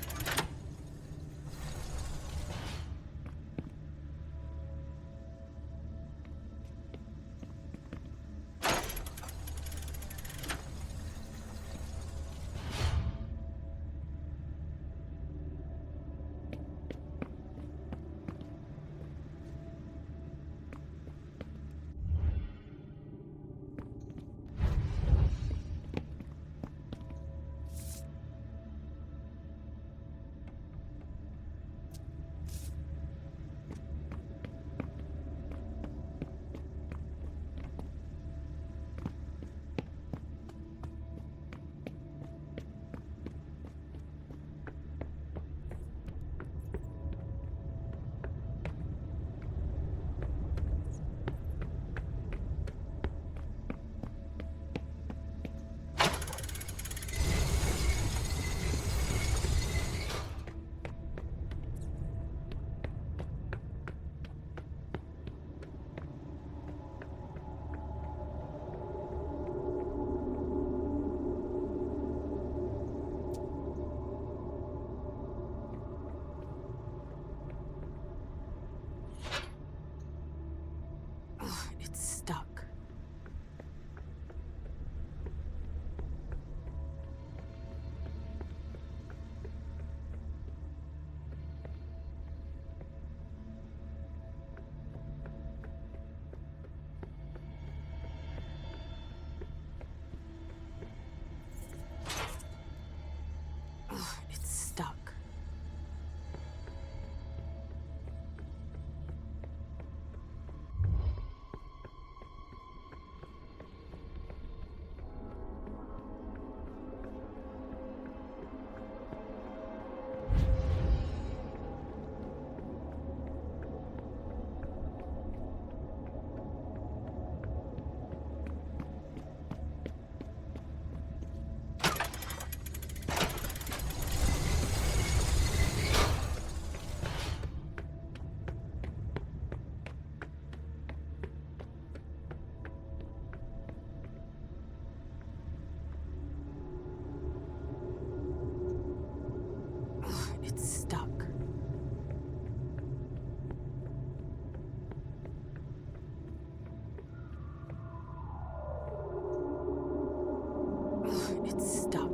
It's stuck.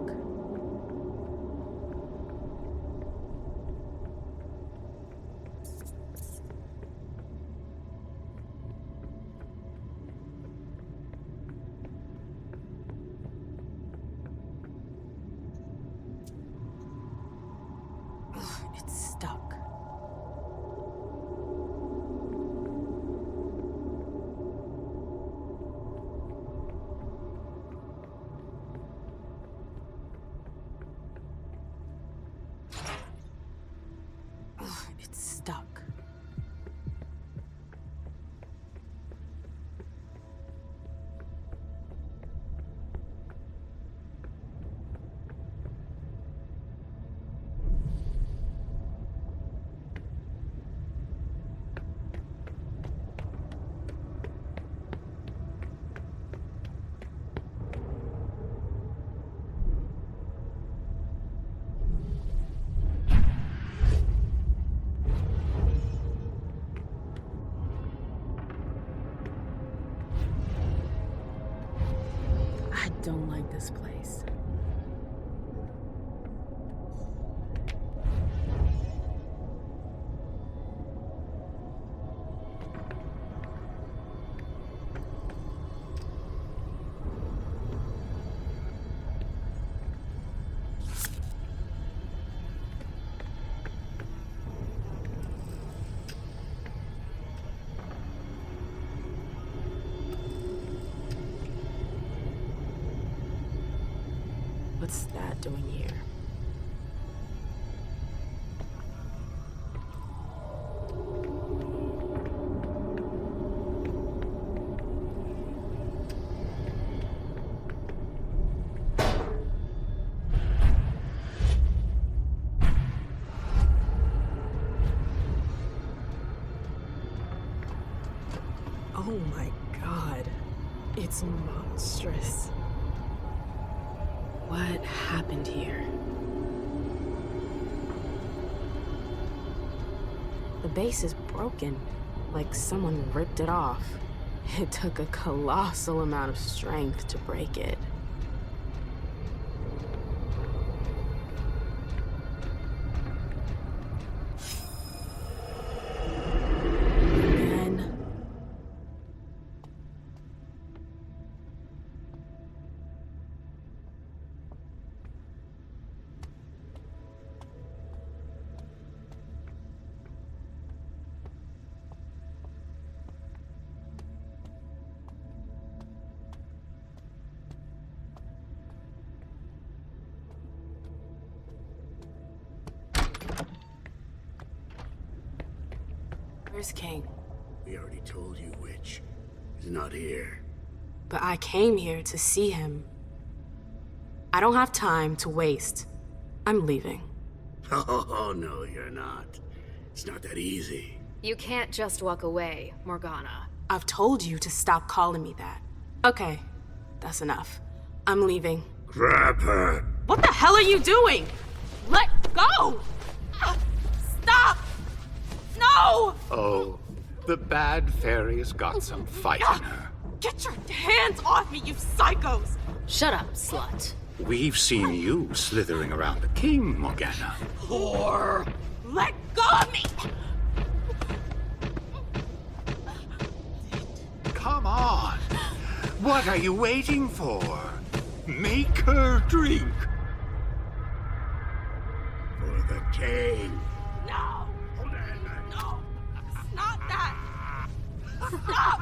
It's stuck. It's stuck. I don't like this place. What's that doing here? Oh my God, it's monstrous. What happened here? The base is broken, like someone ripped it off. It took a colossal amount of strength to break it. Where's King? We already told you, Witch. He's not here. But I came here to see him. I don't have time to waste. I'm leaving. Oh, no, you're not. It's not that easy. You can't just walk away, Morgana. I've told you to stop calling me that. Okay, that's enough. I'm leaving. Grab her! What the hell are you doing? Let go! Stop! No! Oh, the bad fairy's got some fight in her. Get your hands off me, you psychos! Shut up, slut. We've seen you slithering around the king, Morgana. Whore! Let go of me! Come on! What are you waiting for? Make her drink! For the king! No! No! It's not that! Stop!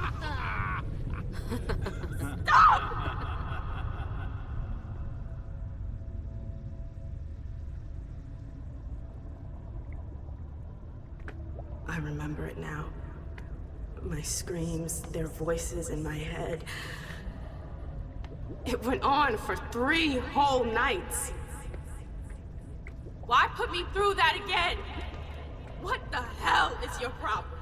Stop! I remember it now. My screams, their voices in my head. It went on for 3 whole nights. Why put me through that again? What the hell is your problem?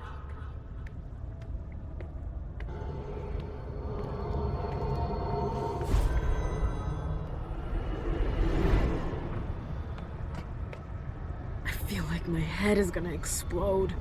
I feel like my head is gonna explode.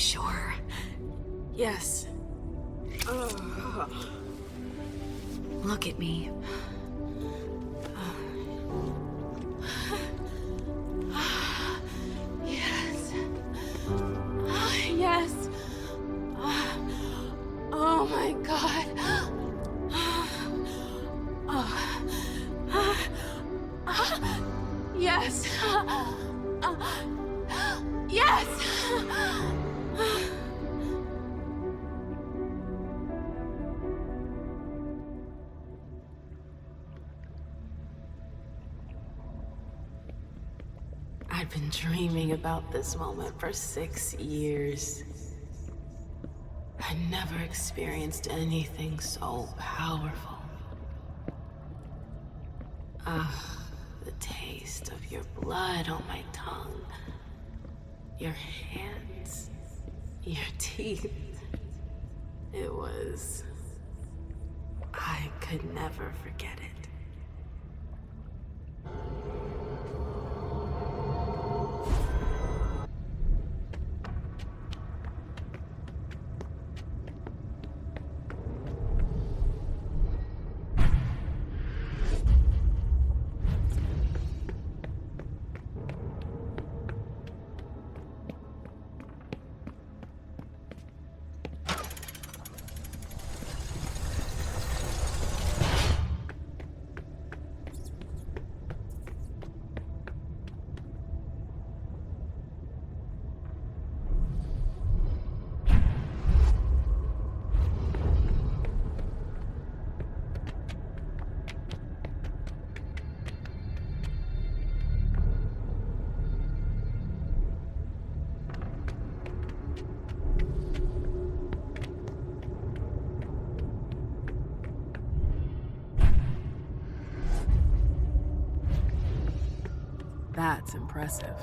sure? Yes. Look at me. Yes. Yes. Oh my god. Yes. Yes. I'd been dreaming about this moment for 6 years. I never experienced anything so powerful. The taste of your blood on my tongue, your hands, your teeth. It was... I could never forget it. That's impressive.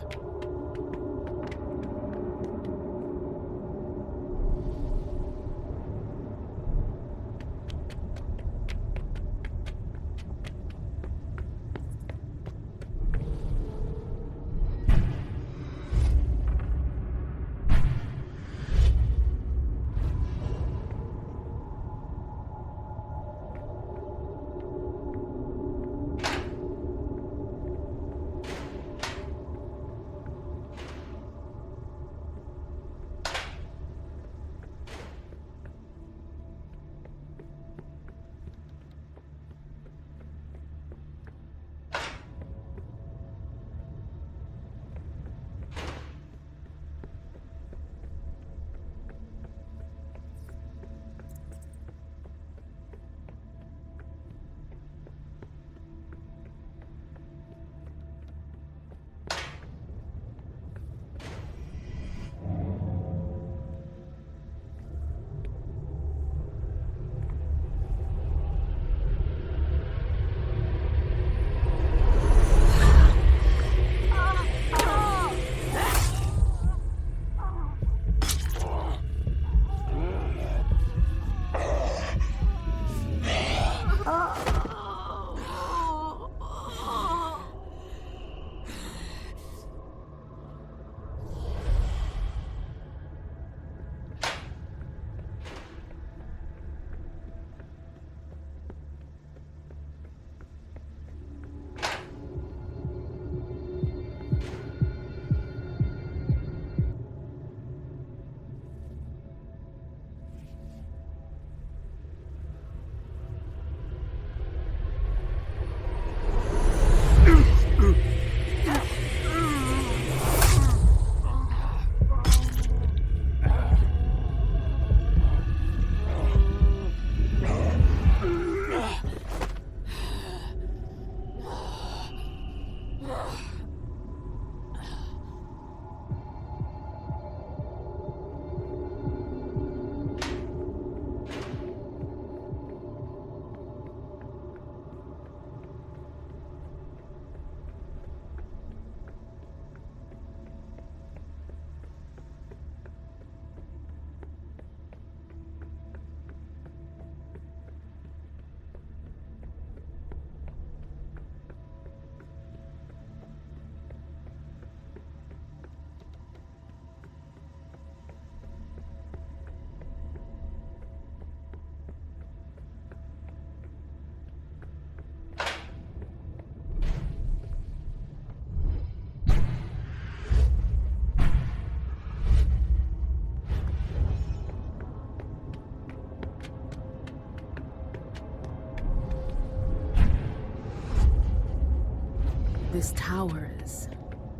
This tower is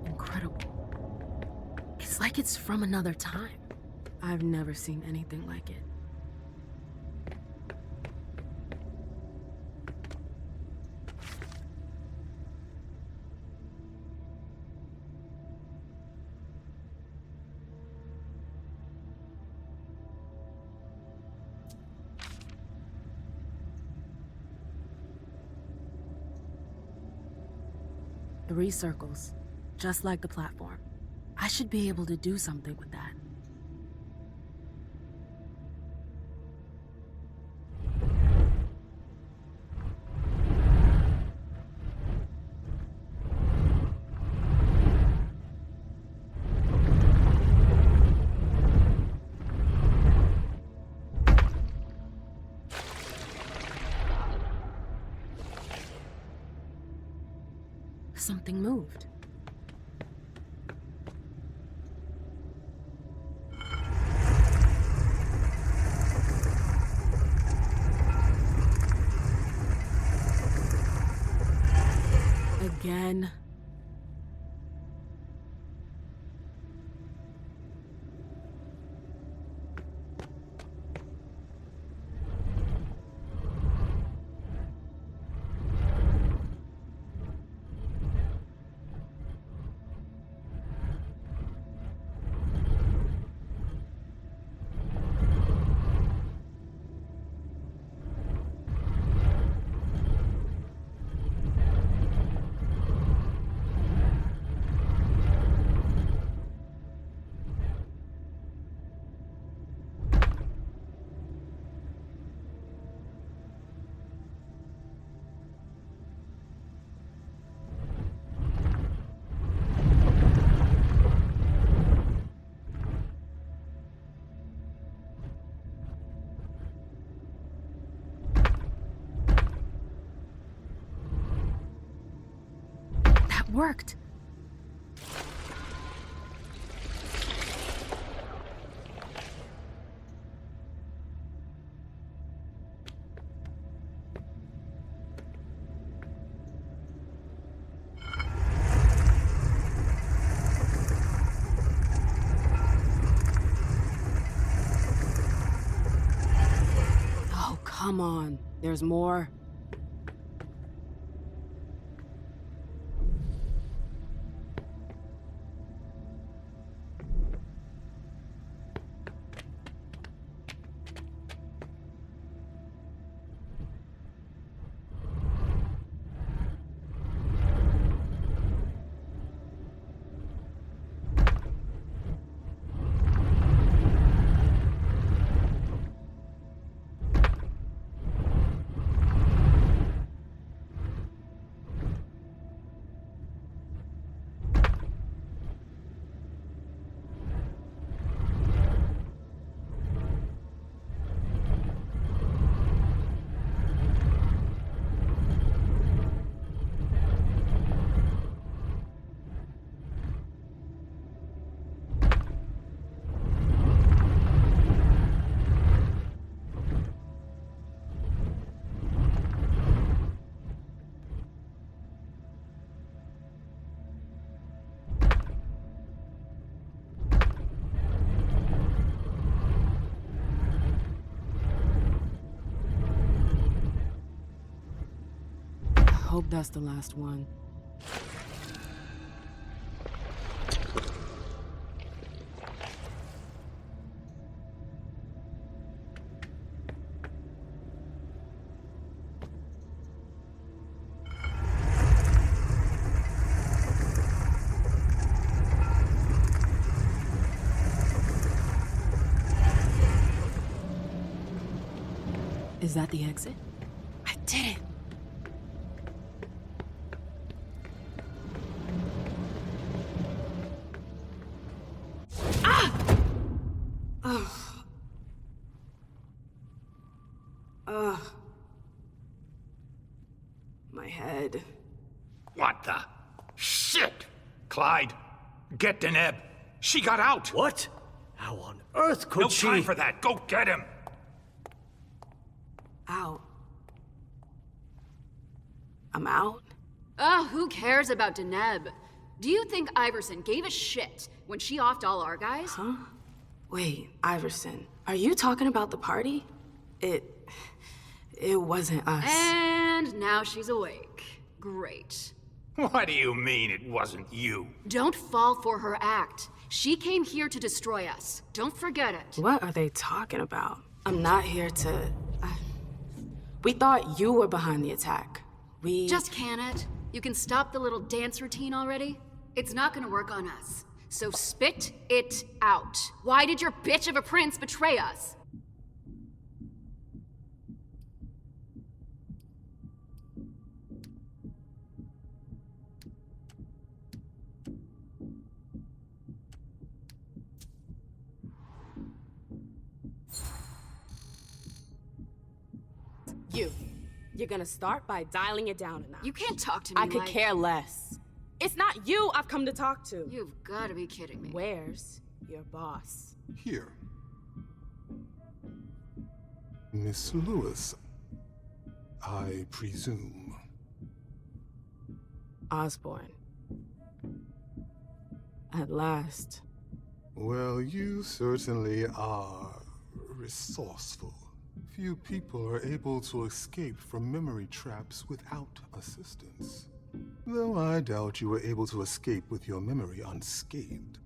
incredible. It's like it's from another time. I've never seen anything like it. Three circles, just like the platform. I should be able to do something with that. Something moved. Again. Worked. Oh, come on. There's more. I hope that's the last one. Is that the exit? I did it! My head. What the shit? Clyde, get Deneb. She got out. What? How on earth could she? No time for that. Go get him. Out. I'm out? Oh, who cares about Deneb? Do you think Iverson gave a shit when she offed all our guys? Huh? Wait, Iverson, are you talking about the party? It wasn't us. And now she's awake. Great. What do you mean it wasn't you? Don't fall for her act. She came here to destroy us. Don't forget it. What are they talking about? I'm not here to... We thought you were behind the attack. Just can it? You can stop the little dance routine already? It's not gonna work on us. So spit it out. Why did your bitch of a prince betray us? You're gonna start by dialing it down a notch. You can't talk to me I could like... care less. It's not you I've come to talk to. You've gotta be kidding me. Where's your boss? Here. Miss Lewis, I presume. Osborne. At last. Well, you certainly are resourceful. Few people are able to escape from memory traps without assistance. Though I doubt you were able to escape with your memory unscathed.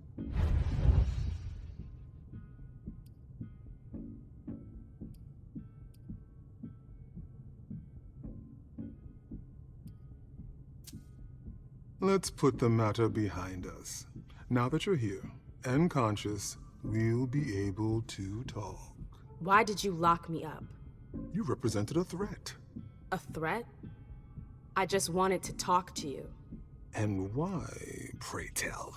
Let's put the matter behind us. Now that you're here and conscious, we'll be able to talk. Why did you lock me up? You represented a threat. A threat? I just wanted to talk to you. And why, pray tell?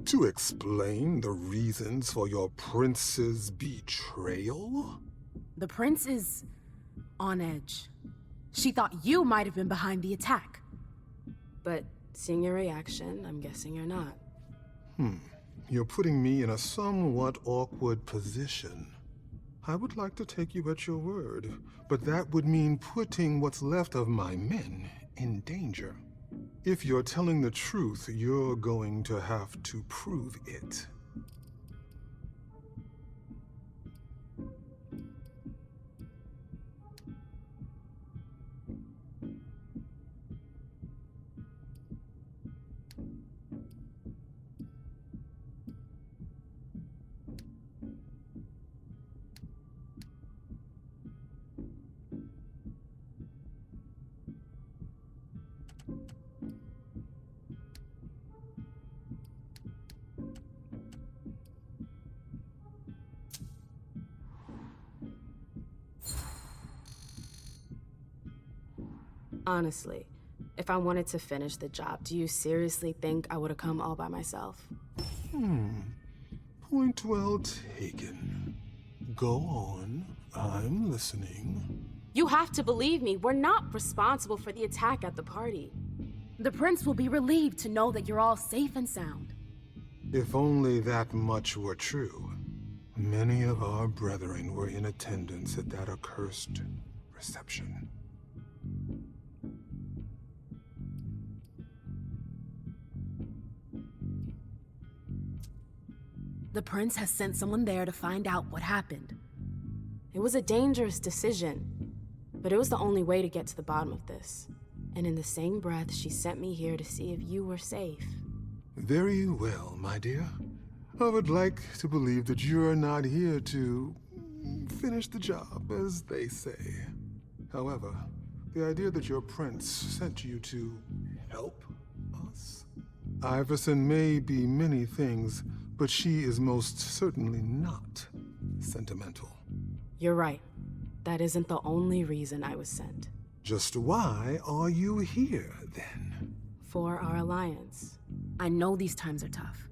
To explain the reasons for your prince's betrayal? The prince is on edge. She thought you might have been behind the attack. But seeing your reaction, I'm guessing you're not. You're putting me in a somewhat awkward position. I would like to take you at your word, but that would mean putting what's left of my men in danger. If you're telling the truth, you're going to have to prove it. Honestly, if I wanted to finish the job, do you seriously think I would have come all by myself? Point well taken. Go on. I'm listening. You have to believe me. We're not responsible for the attack at the party. The prince will be relieved to know that you're all safe and sound. If only that much were true. Many of our brethren were in attendance at that accursed reception. The prince has sent someone there to find out what happened. It was a dangerous decision, but it was the only way to get to the bottom of this. And in the same breath, she sent me here to see if you were safe. Very well, my dear. I would like to believe that you're not here to finish the job, as they say. However, the idea that your prince sent you to help us? Iverson may be many things, but she is most certainly not sentimental. You're right. That isn't the only reason I was sent. Just why are you here, then? For our alliance. I know these times are tough,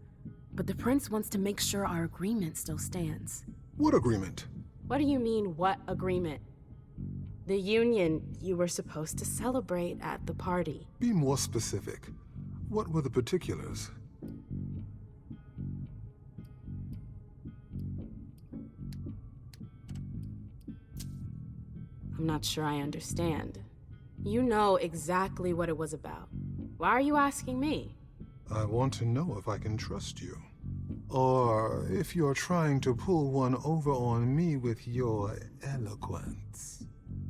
but the prince wants to make sure our agreement still stands. What agreement? What do you mean, what agreement? The union you were supposed to celebrate at the party. Be more specific. What were the particulars? I'm not sure I understand. You know exactly what it was about. Why are you asking me? I want to know if I can trust you. Or if you're trying to pull one over on me with your eloquence.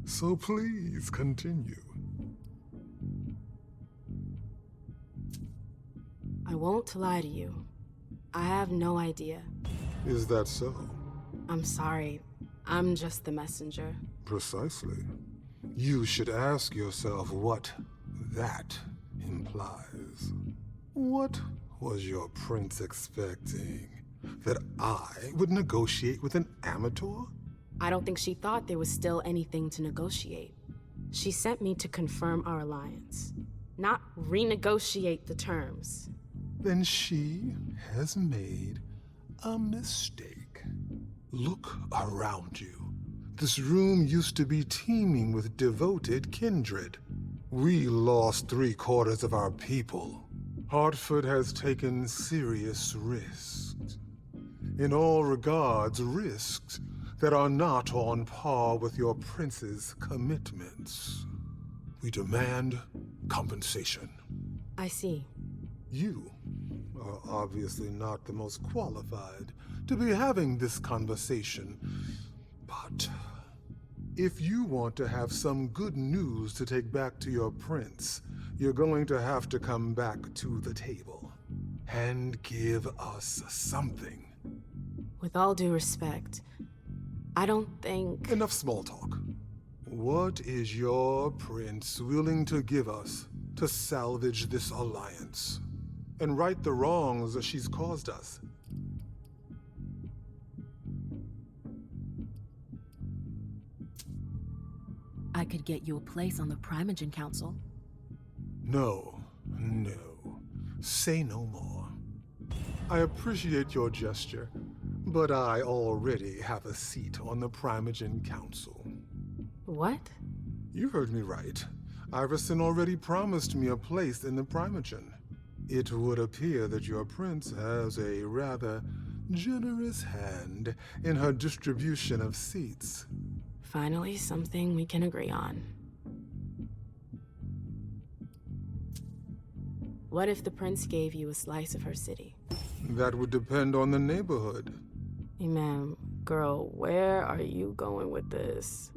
So please continue. I won't lie to you. I have no idea. Is that so? I'm sorry. I'm just the messenger. Precisely. You should ask yourself what that implies. What was your prince expecting? That I would negotiate with an amateur? I don't think she thought there was still anything to negotiate. She sent me to confirm our alliance, not renegotiate the terms. Then she has made a mistake. Look around you. This room used to be teeming with devoted kindred. We lost 3/4 of our people. Hartford has taken serious risks. In all regards, risks that are not on par with your prince's commitments. We demand compensation. I see. You are obviously not the most qualified to be having this conversation, but if you want to have some good news to take back to your prince, you're going to have to come back to the table and give us something. With all due respect, I don't think... Enough small talk. What is your prince willing to give us to salvage this alliance and right the wrongs that she's caused us? I could get you a place on the Primogen Council. No. Say no more. I appreciate your gesture, but I already have a seat on the Primogen Council. What? You heard me right. Iverson already promised me a place in the Primogen. It would appear that your prince has a rather generous hand in her distribution of seats. Finally, something we can agree on. What if the prince gave you a slice of her city? That would depend on the neighborhood. Hey, ma'am, girl, where are you going with this?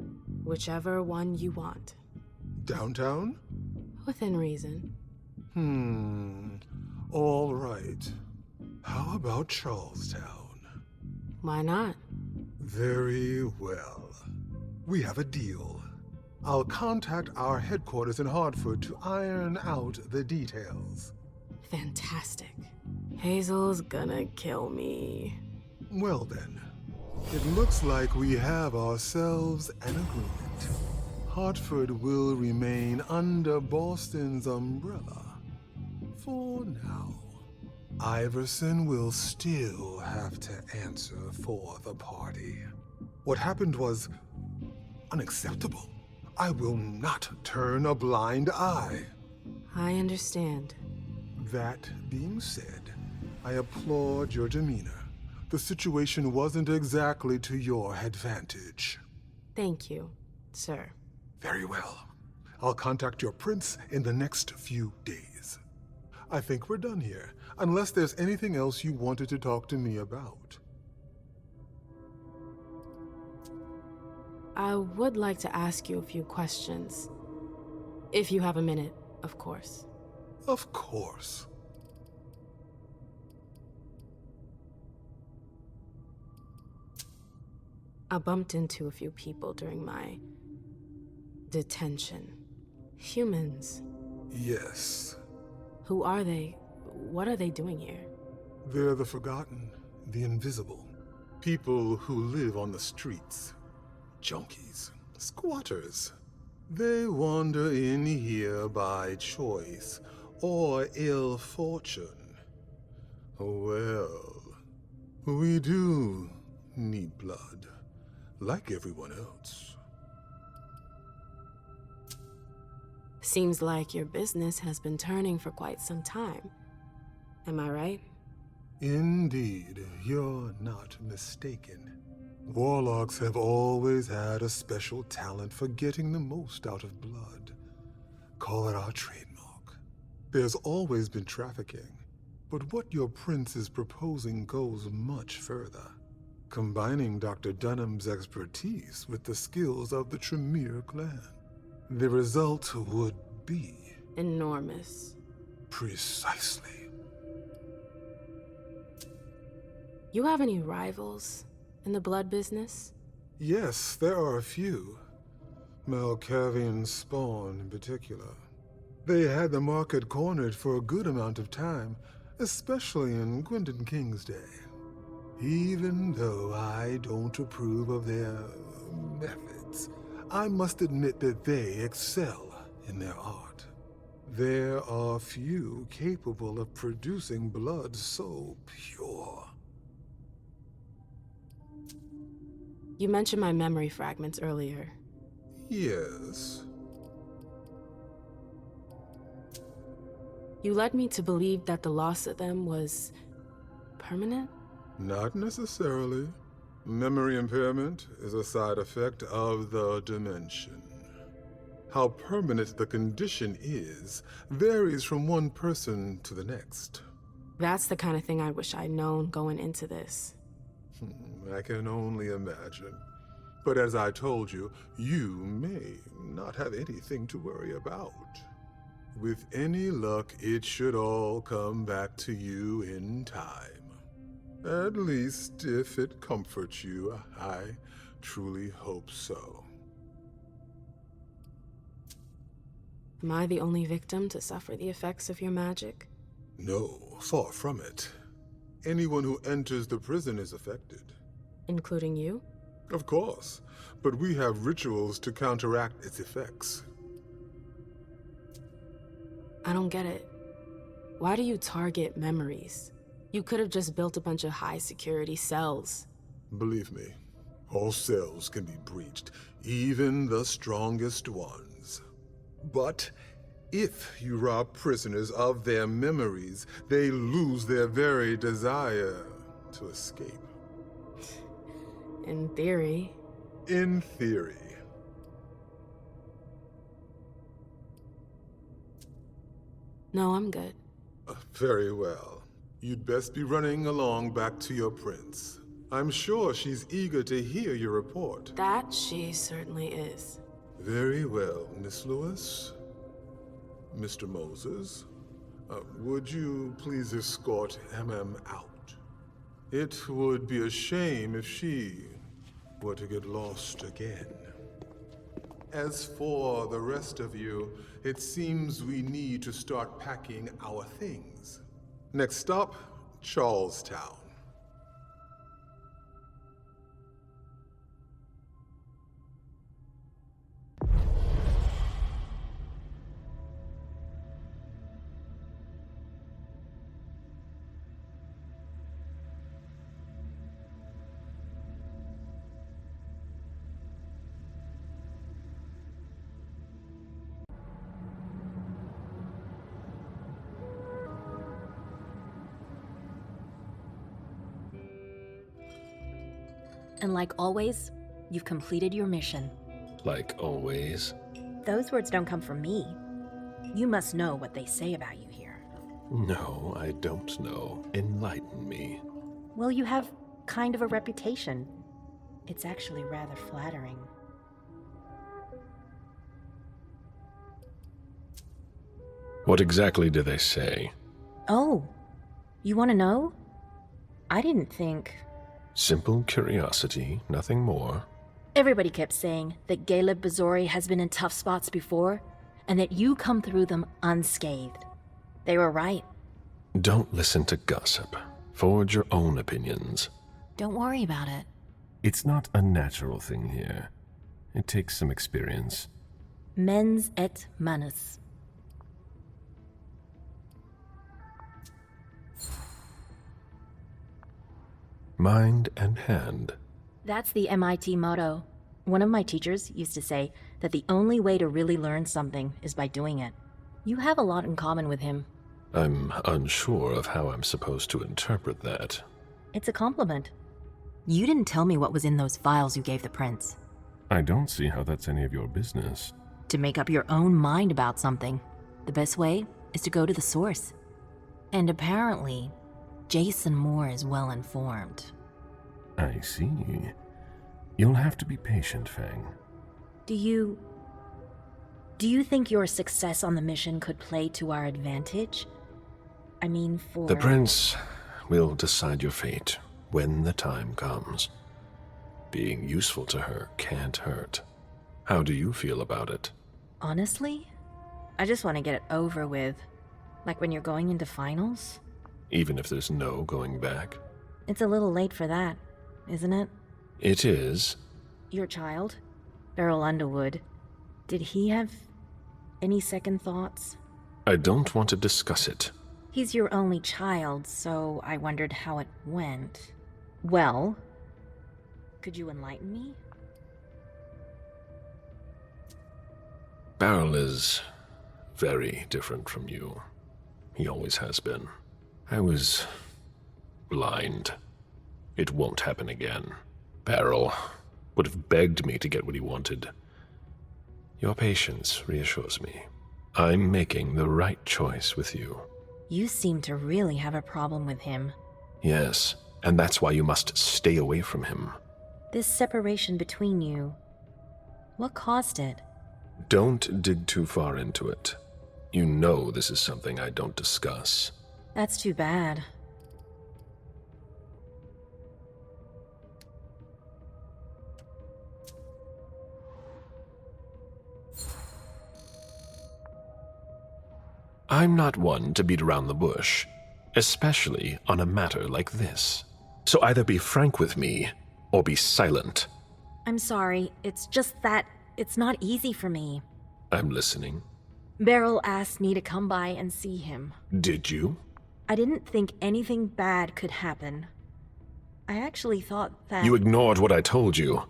Whichever one you want. Downtown? Within reason. All right. How about Charlestown? Why not? Very well. We have a deal. I'll contact our headquarters in Hartford to iron out the details. Fantastic. Hazel's gonna kill me. Well then, it looks like we have ourselves an agreement. Hartford will remain under Boston's umbrella. For now. Iverson will still have to answer for the party. What happened was unacceptable. I will not turn a blind eye. I understand. That being said, I applaud your demeanor. The situation wasn't exactly to your advantage. Thank you, sir. Very well. I'll contact your prince in the next few days. I think we're done here, unless there's anything else you wanted to talk to me about. I would like to ask you a few questions. If you have a minute, of course. Of course. I bumped into a few people during my detention. Humans. Yes. Who are they? What are they doing here? They're the forgotten, the invisible. People who live on the streets. Junkies, squatters. They wander in here by choice or ill fortune. Well, we do need blood, like everyone else. Seems like your business has been turning for quite some time. Am I right? Indeed, you're not mistaken. Warlocks have always had a special talent for getting the most out of blood. Call it our trademark. There's always been trafficking, but what your prince is proposing goes much further, combining Dr. Dunham's expertise with the skills of the Tremere clan. The result would be... enormous. Precisely. You have any rivals in the blood business? Yes, there are a few. Malkavian Spawn in particular. They had the market cornered for a good amount of time, especially in Gwendon King's day. Even though I don't approve of their methods, I must admit that they excel in their art. There are few capable of producing blood so pure. You mentioned my memory fragments earlier. Yes. You led me to believe that the loss of them was permanent? Not necessarily. Memory impairment is a side effect of the dimension. How permanent the condition is varies from one person to the next. That's the kind of thing I wish I'd known going into this. I can only imagine. But as I told you, you may not have anything to worry about. With any luck, it should all come back to you in time. At least, if it comforts you, I truly hope so. Am I the only victim to suffer the effects of your magic? No, far from it. Anyone who enters the prison is affected. Including you? Of course, but we have rituals to counteract its effects. I don't get it. Why do you target memories? You could have just built a bunch of high-security cells. Believe me, all cells can be breached, even the strongest ones. But if you rob prisoners of their memories, they lose their very desire to escape. In theory. In theory. No, I'm good. Very well. You'd best be running along back to your prince. I'm sure she's eager to hear your report. That she certainly is. Very well, Miss Lewis. Mr. Moses, would you please escort MM out? It would be a shame if she were to get lost again. As for the rest of you, it seems we need to start packing our things. Next stop, Charlestown. And like always, you've completed your mission. Like always? Those words don't come from me. You must know what they say about you here. No, I don't know. Enlighten me. Well, you have kind of a reputation. It's actually rather flattering. What exactly do they say? Oh, you want to know? I didn't think... Simple curiosity, nothing more. Everybody kept saying that Galeb Bazori has been in tough spots before, and that you come through them unscathed. They were right. Don't listen to gossip. Forge your own opinions. Don't worry about it. It's not a natural thing here. It takes some experience. Mens et manus. Mind and hand. That's the MIT motto. One of my teachers used to say that the only way to really learn something is by doing it. You have a lot in common with him. I'm unsure of how I'm supposed to interpret that. It's a compliment. You didn't tell me what was in those files you gave the prince. I don't see how that's any of your business. To make up your own mind about something, the best way is to go to the source. And apparently, Jason Moore is well informed. I see. You'll have to be patient, Fang. Do you think your success on the mission could play to our advantage? I mean, for... The Prince will decide your fate when the time comes. Being useful to her can't hurt. How do you feel about it? Honestly, I just want to get it over with. Like when you're going into finals. Even if there's no going back? It's a little late for that, isn't it? It is. Your child, Beryl Underwood, did he have any second thoughts? I don't want to discuss it. He's your only child, so I wondered how it went. Well, could you enlighten me? Beryl is very different from you. He always has been. I was blind. It won't happen again. Beryl would have begged me to get what he wanted. Your patience reassures me. I'm making the right choice with you. You seem to really have a problem with him. Yes, and that's why you must stay away from him. This separation between you, what caused it? Don't dig too far into it. You know this is something I don't discuss. That's too bad. I'm not one to beat around the bush, especially on a matter like this. So either be frank with me, or be silent. I'm sorry, it's just that it's not easy for me. I'm listening. Beryl asked me to come by and see him. Did you? I didn't think anything bad could happen. I actually thought that... You ignored what I told you.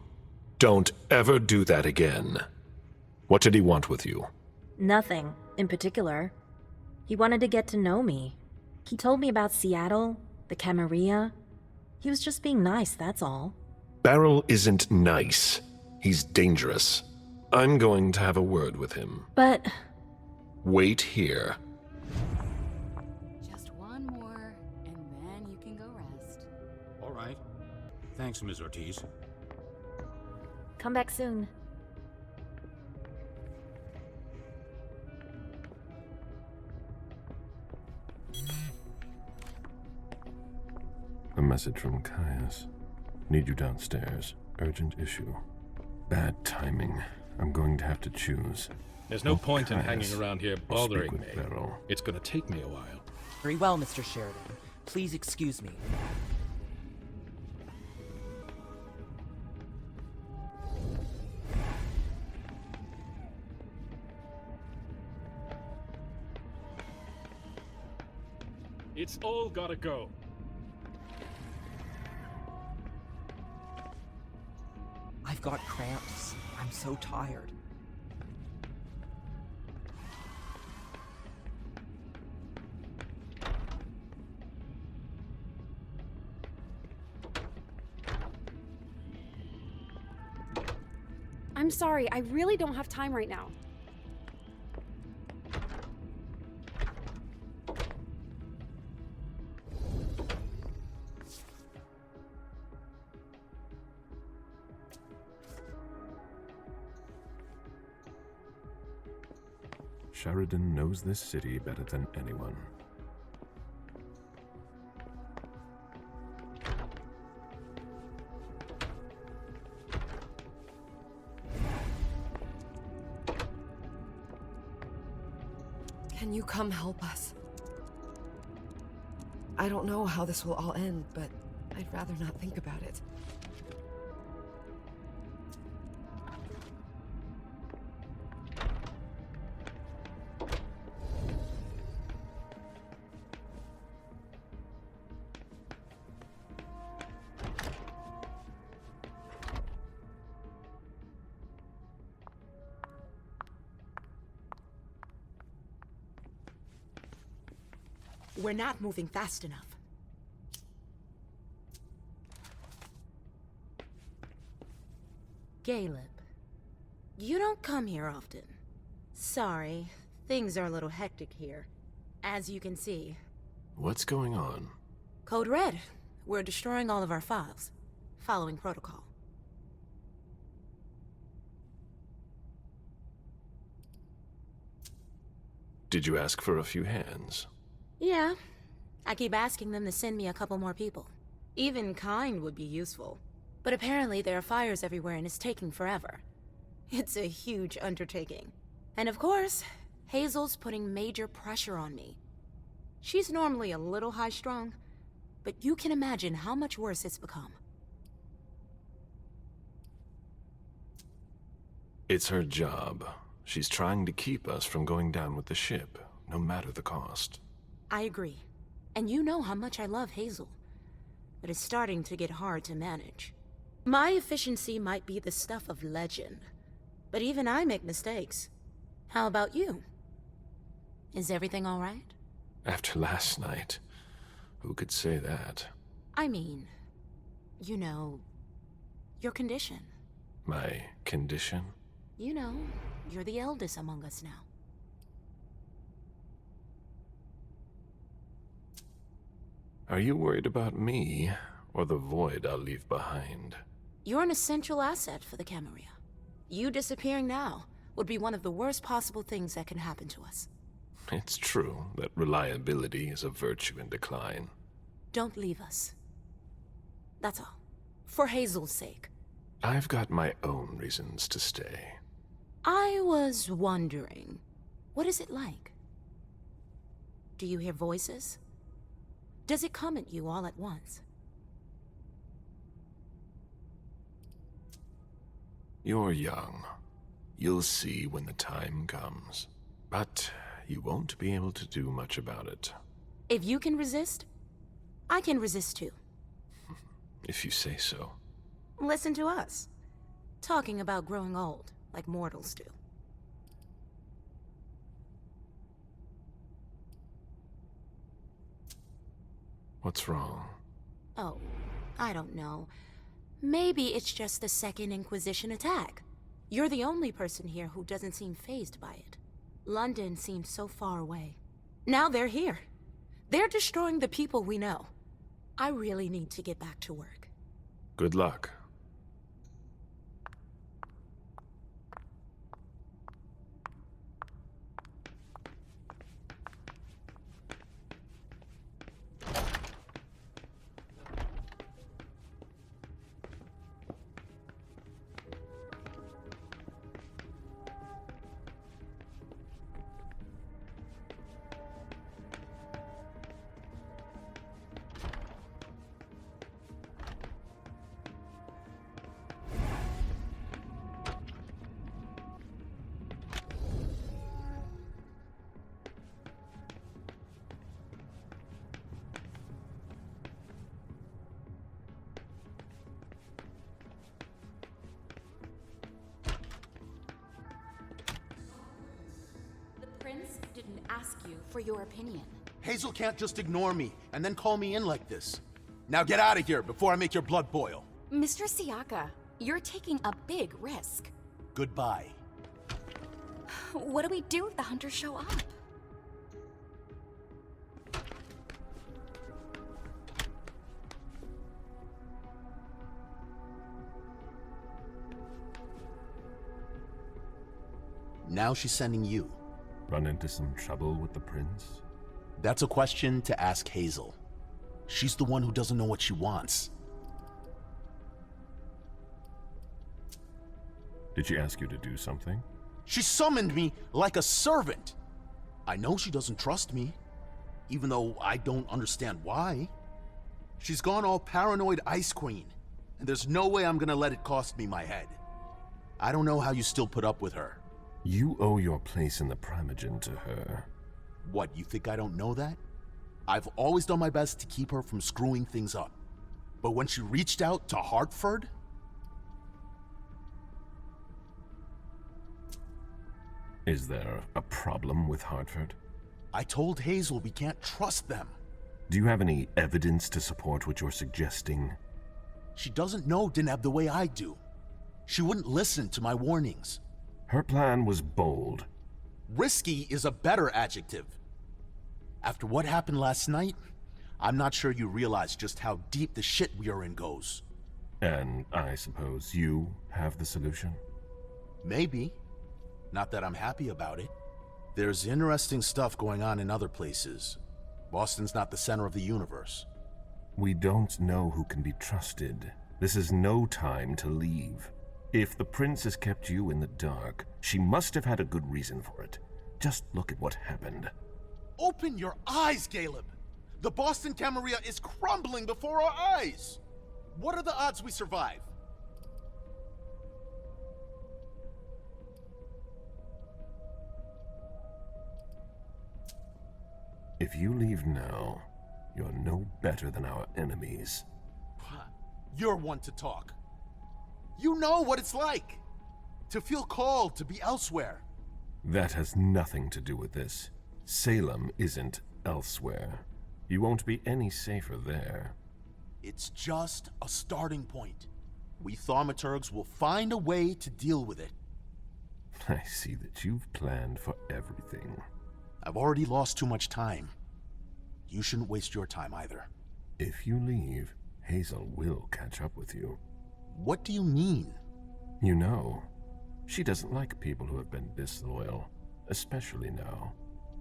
Don't ever do that again. What did he want with you? Nothing in particular. He wanted to get to know me. He told me about Seattle, the Camarilla. He was just being nice, that's all. Beryl isn't nice. He's dangerous. I'm going to have a word with him. But... Wait here. Just one more, and then you can go rest. All right. Thanks, Ms. Ortiz. Come back soon. A message from Caius. Need you downstairs. Urgent issue. Bad timing. I'm going to have to choose. There's no point in hanging around here bothering me. Beryl. It's gonna take me a while. Very well, Mr. Sheridan. Please excuse me. It's all gotta go. I've got cramps. I'm so tired. I'm sorry, I really don't have time right now. Sheridan knows this city better than anyone. Can you come help us? I don't know how this will all end, but I'd rather not think about it. We're not moving fast enough. Caleb, you don't come here often. Sorry, things are a little hectic here. As you can see. What's going on? Code Red. We're destroying all of our files. Following protocol. Did you ask for a few hands? Yeah. I keep asking them to send me a couple more people. Even kind would be useful. But apparently there are fires everywhere and it's taking forever. It's a huge undertaking. And of course, Hazel's putting major pressure on me. She's normally a little high-strung, but you can imagine how much worse it's become. It's her job. She's trying to keep us from going down with the ship, no matter the cost. I agree. And you know how much I love Hazel. But it's starting to get hard to manage. My efficiency might be the stuff of legend, but even I make mistakes. How about you? Is everything all right? After last night, who could say that? I mean, you know, your condition. My condition? You know, you're the eldest among us now. Are you worried about me, or the void I'll leave behind? You're an essential asset for the Camarilla. You disappearing now would be one of the worst possible things that can happen to us. It's true that reliability is a virtue in decline. Don't leave us. That's all. For Hazel's sake. I've got my own reasons to stay. I was wondering, what is it like? Do you hear voices? Does it come at you all at once? You're young. You'll see when the time comes. But you won't be able to do much about it. If you can resist, I can resist too. If you say so. Listen to us. Talking about growing old, like mortals do. What's wrong? Oh, I don't know. Maybe it's just the Second Inquisition attack. You're the only person here who doesn't seem fazed by it. London seems so far away. Now they're here. They're destroying the people we know. I really need to get back to work. Good luck. Prince didn't ask you for your opinion. Hazel can't just ignore me and then call me in like this. Now get out of here before I make your blood boil. Mr. Siaka, you're taking a big risk. Goodbye. What do we do if the hunters show up? Now she's sending you. Run into some trouble with the prince? That's a question to ask Hazel. She's the one who doesn't know what she wants. Did she ask you to do something? She summoned me like a servant. I know she doesn't trust me, even though I don't understand why. She's gone all paranoid Ice Queen, and there's no way I'm gonna let it cost me my head. I don't know how you still put up with her. You owe your place in the Primogen to her. What, you think I don't know that? I've always done my best to keep her from screwing things up. But when she reached out to Hartford... Is there a problem with Hartford? I told Hazel we can't trust them. Do you have any evidence to support what you're suggesting? She doesn't know Deneb the way I do. She wouldn't listen to my warnings. Her plan was bold. Risky is a better adjective. After what happened last night, I'm not sure you realize just how deep the shit we are in goes. And I suppose you have the solution? Maybe. Not that I'm happy about it. There's interesting stuff going on in other places. Boston's not the center of the universe. We don't know who can be trusted. This is no time to leave. If the prince has kept you in the dark, she must have had a good reason for it. Just look at what happened. Open your eyes, Caleb! The Boston Camarilla is crumbling before our eyes! What are the odds we survive? If you leave now, you're no better than our enemies. You're one to talk. You know what it's like to feel called to be elsewhere. That has nothing to do with this. Salem isn't elsewhere. You won't be any safer there. It's just a starting point. We thaumaturgs will find a way to deal with it. I see that you've planned for everything. I've already lost too much time. You shouldn't waste your time either. If you leave, Hazel will catch up with you. What do you mean? You know, she doesn't like people who have been disloyal, especially now.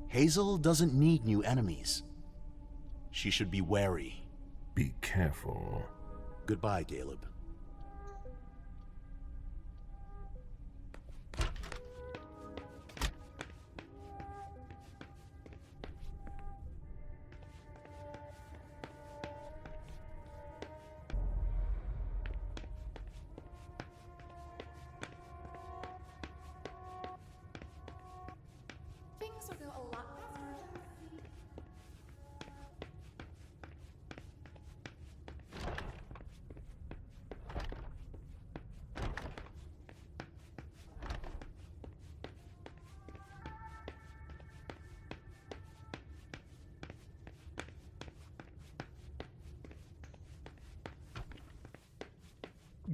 Hazel doesn't need new enemies. She should be wary. Be careful. Goodbye, Caleb. Things will go a lot faster.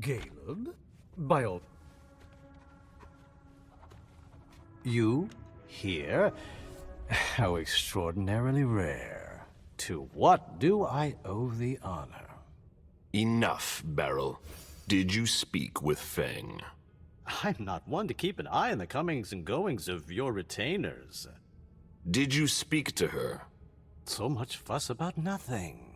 Caleb? By all... You? Here? How extraordinarily rare. To what do I owe the honor? Enough, Beryl. Did you speak with Feng? I'm not one to keep an eye on the comings and goings of your retainers. Did you speak to her? So much fuss about nothing.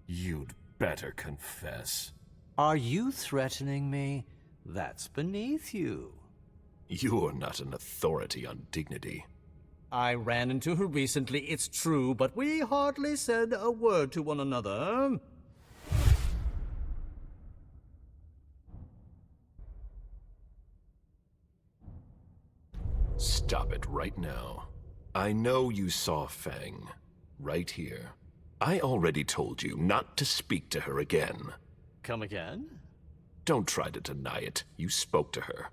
You'd better confess. Are you threatening me? That's beneath you. You're not an authority on dignity. I ran into her recently, it's true, but we hardly said a word to one another. Stop it right now. I know you saw Feng. Right here. I already told you not to speak to her again. Come again? Don't try to deny it. You spoke to her.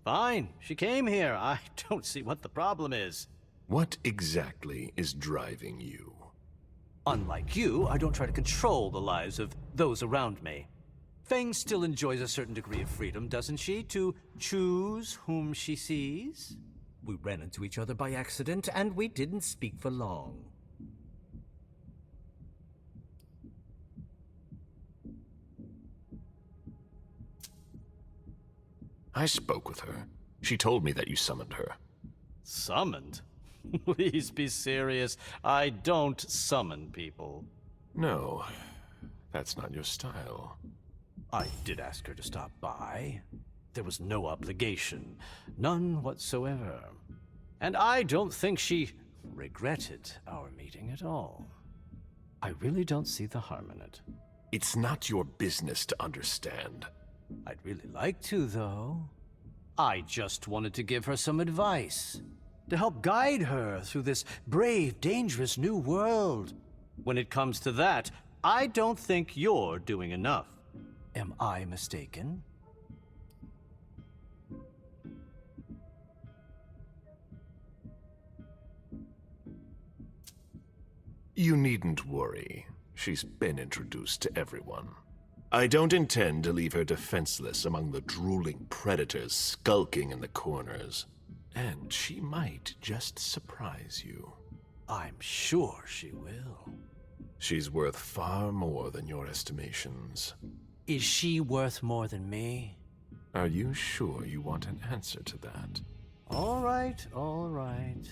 Fine. She came here. I don't see what the problem is. What exactly is driving you? Unlike you, I don't try to control the lives of those around me. Feng still enjoys a certain degree of freedom, doesn't she, to choose whom she sees? We ran into each other by accident, and we didn't speak for long. I spoke with her. She told me that you summoned her. Summoned? Please be serious. I don't summon people. No, that's not your style. I did ask her to stop by. There was no obligation. None whatsoever. And I don't think she regretted our meeting at all. I really don't see the harm in it. It's not your business to understand. I'd really like to, though. I just wanted to give her some advice, to help guide her through this brave, dangerous new world. When it comes to that, I don't think you're doing enough. Am I mistaken? You needn't worry. She's been introduced to everyone. I don't intend to leave her defenseless among the drooling predators skulking in the corners. And she might just surprise you. I'm sure she will. She's worth far more than your estimations. Is she worth more than me? Are you sure you want an answer to that? All right, all right.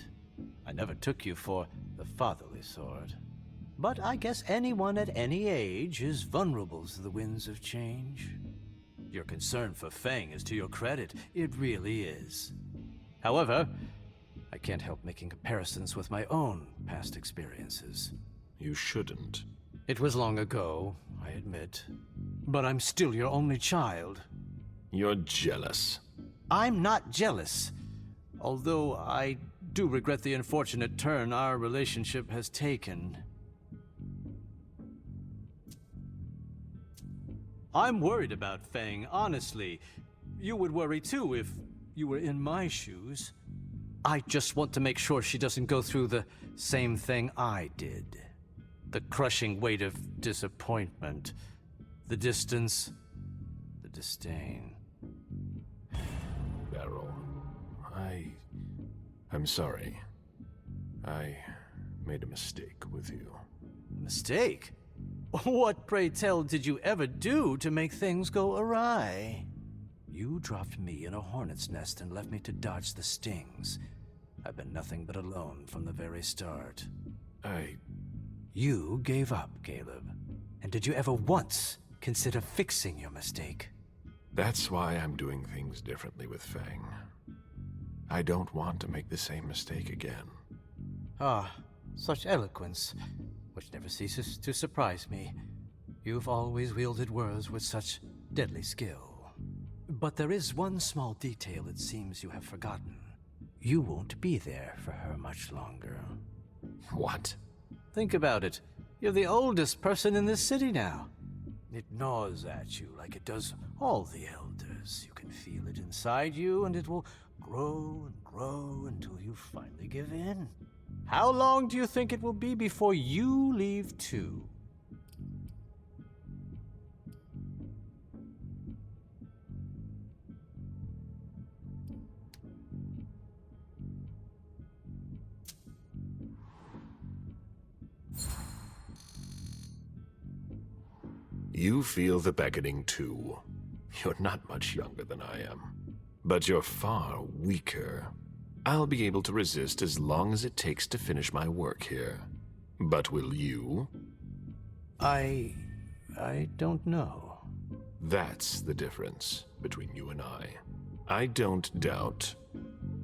I never took you for the fatherly sort. But I guess anyone at any age is vulnerable to the winds of change. Your concern for Feng is to your credit. It really is. However, I can't help making comparisons with my own past experiences. You shouldn't. It was long ago, I admit. But I'm still your only child. You're jealous. I'm not jealous. Although I do regret the unfortunate turn our relationship has taken. I'm worried about Feng, honestly. You would worry too if you were in my shoes. I just want to make sure she doesn't go through the same thing I did. The crushing weight of disappointment. The distance. The disdain. Beryl, I'm sorry. I made a mistake with you. Mistake? What, pray tell, did you ever do to make things go awry? You dropped me in a hornet's nest and left me to dodge the stings. I've been nothing but alone from the very start. You gave up, Caleb. And did you ever once consider fixing your mistake? That's why I'm doing things differently with Feng. I don't want to make the same mistake again. Ah, such eloquence, which never ceases to surprise me. You've always wielded words with such deadly skill. But there is one small detail it seems you have forgotten. You won't be there for her much longer. What? Think about it. You're the oldest person in this city now. It gnaws at you like it does all the elders. You can feel it inside you, and it will grow and grow until you finally give in. How long do you think it will be before you leave too? You feel the beckoning too. You're not much younger than I am. But you're far weaker. I'll be able to resist as long as it takes to finish my work here. But will you? I don't know. That's the difference between you and I. I don't doubt.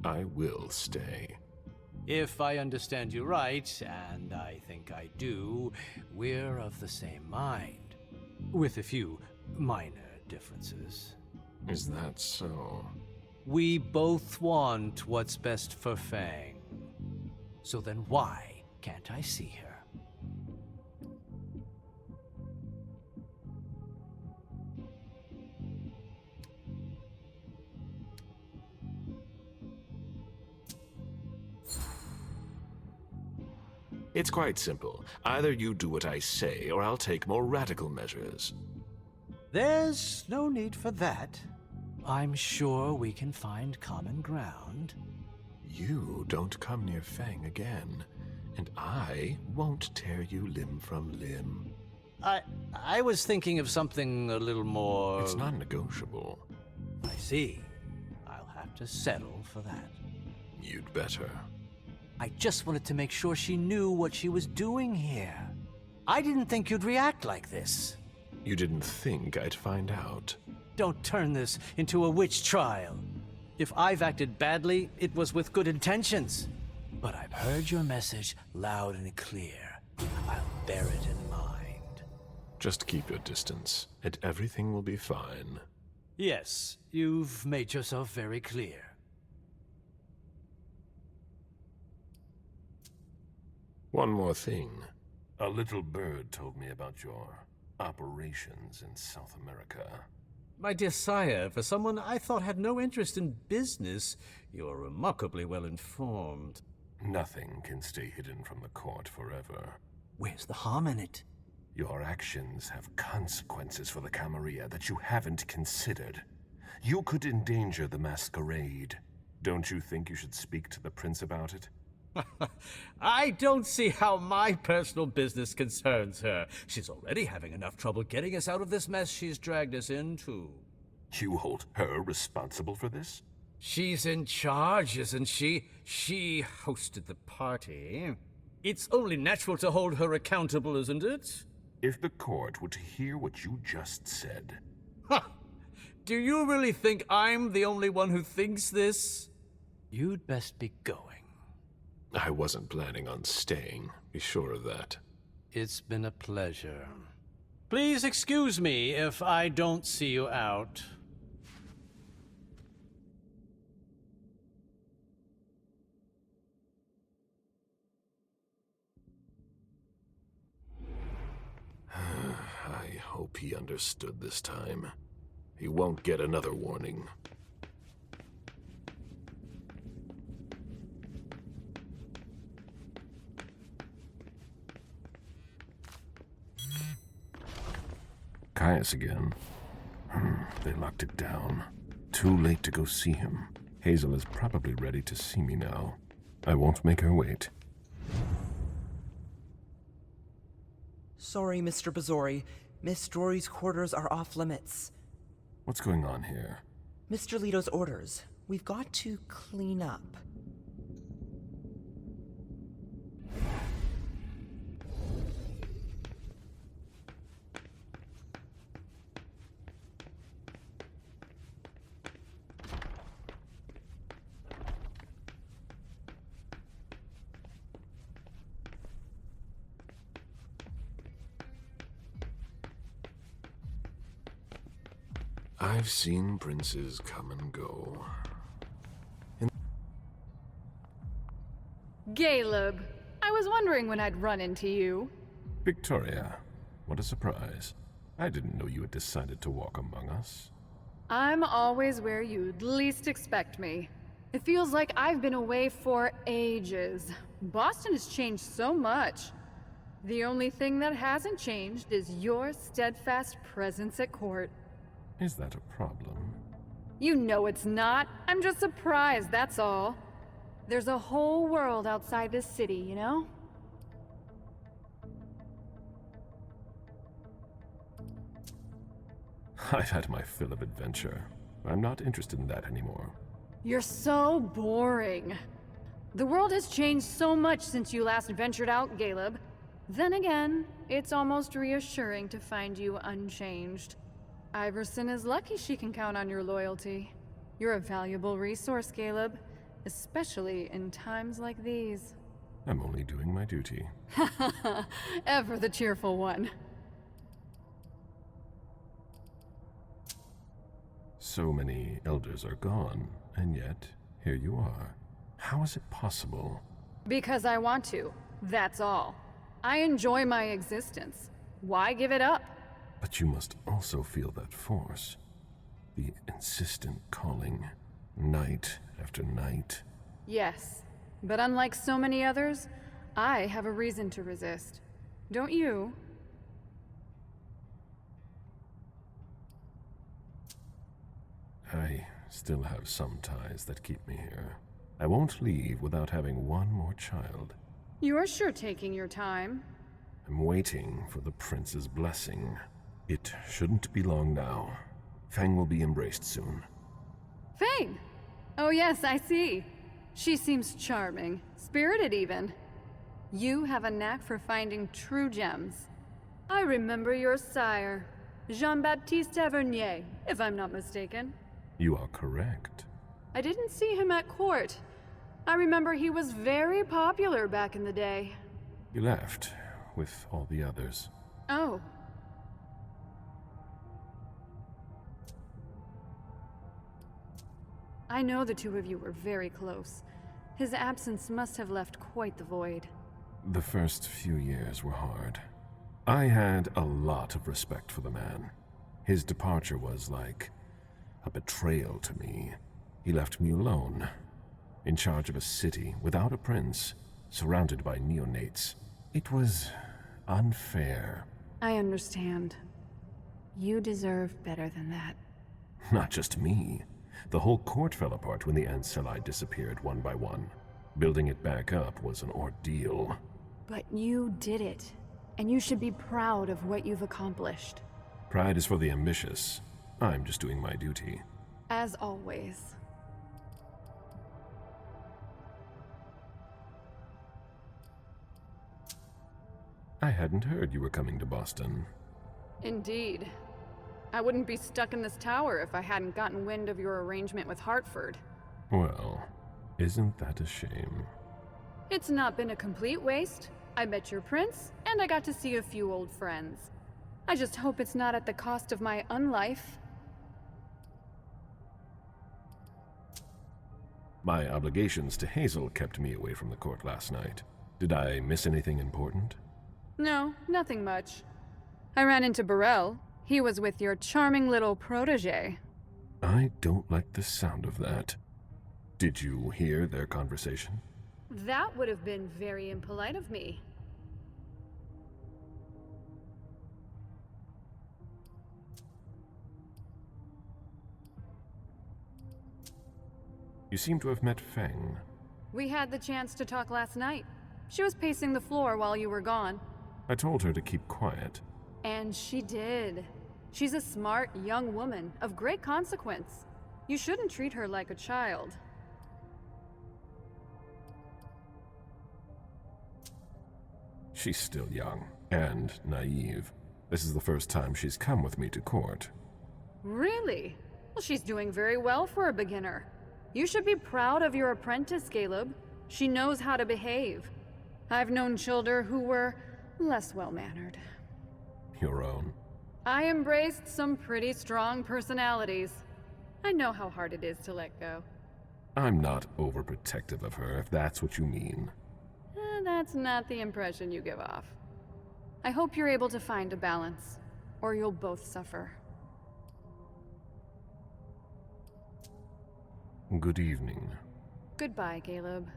I will stay. If I understand you right, and I think I do, we're of the same mind. With a few minor differences. Is that so? We both want what's best for Feng. So then why can't I see her? It's quite simple. Either you do what I say, or I'll take more radical measures. There's no need for that. I'm sure we can find common ground. You don't come near Feng again, and I won't tear you limb from limb. I was thinking of something a little more... It's not negotiable. I see. I'll have to settle for that. You'd better. I just wanted to make sure she knew what she was doing here. I didn't think you'd react like this. You didn't think I'd find out. Don't turn this into a witch trial. If I've acted badly, it was with good intentions. But I've heard your message loud and clear. I'll bear it in mind. Just keep your distance, and everything will be fine. Yes, you've made yourself very clear. One more thing. A little bird told me about your operations in South America. My dear sire, for someone I thought had no interest in business, you're remarkably well informed. Nothing can stay hidden from the court forever. Where's the harm in it? Your actions have consequences for the Camarilla that you haven't considered. You could endanger the masquerade. Don't you think you should speak to the prince about it? I don't see how my personal business concerns her. She's already having enough trouble getting us out of this mess she's dragged us into. You hold her responsible for this? She's in charge, isn't she? She hosted the party. It's only natural to hold her accountable, isn't it? If the court were to hear what you just said... Ha! Do you really think I'm the only one who thinks this? You'd best be going. I wasn't planning on staying, be sure of that. It's been a pleasure. Please excuse me if I don't see you out. I hope he understood this time. He won't get another warning. Caius again. They locked it down. Too late to go see him. Hazel is probably ready to see me now. I won't make her wait. Sorry, Mr. Bazori. Miss Drory's quarters are off limits. What's going on here? Mr. Leto's orders. We've got to clean up. I've seen princes come and go. Caleb, I was wondering when I'd run into you. Victoria, what a surprise. I didn't know you had decided to walk among us. I'm always where you'd least expect me. It feels like I've been away for ages. Boston has changed so much. The only thing that hasn't changed is your steadfast presence at court. Is that a problem? You know it's not. I'm just surprised, that's all. There's a whole world outside this city, you know? I've had my fill of adventure. I'm not interested in that anymore. You're so boring. The world has changed so much since you last ventured out, Caleb. Then again, it's almost reassuring to find you unchanged. Iverson is lucky she can count on your loyalty. You're a valuable resource, Caleb, especially in times like these. I'm only doing my duty. Ever the cheerful one. So many elders are gone, and yet, here you are. How is it possible? Because I want to, that's all. I enjoy my existence. Why give it up? But you must also feel that force. The insistent calling, night after night. Yes, but unlike so many others, I have a reason to resist. Don't you? I still have some ties that keep me here. I won't leave without having one more child. You're sure taking your time. I'm waiting for the prince's blessing. It shouldn't be long now. Fang will be embraced soon. Fang! Oh yes, I see. She seems charming, spirited even. You have a knack for finding true gems. I remember your sire, Jean-Baptiste Tavernier, if I'm not mistaken. You are correct. I didn't see him at court. I remember he was very popular back in the day. He left with all the others. Oh. I know the two of you were very close. His absence must have left quite the void. The first few years were hard. I had a lot of respect for the man. His departure was like a betrayal to me. He left me alone, in charge of a city without a prince, surrounded by neonates. It was unfair. I understand. You deserve better than that. Not just me. The whole court fell apart when the Ancilli disappeared one by one. Building it back up was an ordeal. But you did it, and you should be proud of what you've accomplished. Pride is for the ambitious. I'm just doing my duty. As always. I hadn't heard you were coming to Boston. Indeed. I wouldn't be stuck in this tower if I hadn't gotten wind of your arrangement with Hartford. Well, isn't that a shame? It's not been a complete waste. I met your prince, and I got to see a few old friends. I just hope it's not at the cost of my unlife. My obligations to Hazel kept me away from the court last night. Did I miss anything important? No, nothing much. I ran into Burrell. He was with your charming little protege. I don't like the sound of that. Did you hear their conversation? That would have been very impolite of me. You seem to have met Feng. We had the chance to talk last night. She was pacing the floor while you were gone. I told her to keep quiet. And she did. She's a smart, young woman of great consequence. You shouldn't treat her like a child. She's still young and naive. This is the first time she's come with me to court. Really? Well, she's doing very well for a beginner. You should be proud of your apprentice, Caleb. She knows how to behave. I've known children who were less well-mannered. Your own? I embraced some pretty strong personalities. I know how hard it is to let go. I'm not overprotective of her, if that's what you mean. That's not the impression you give off. I hope you're able to find a balance, or you'll both suffer. Good evening. Goodbye, Caleb.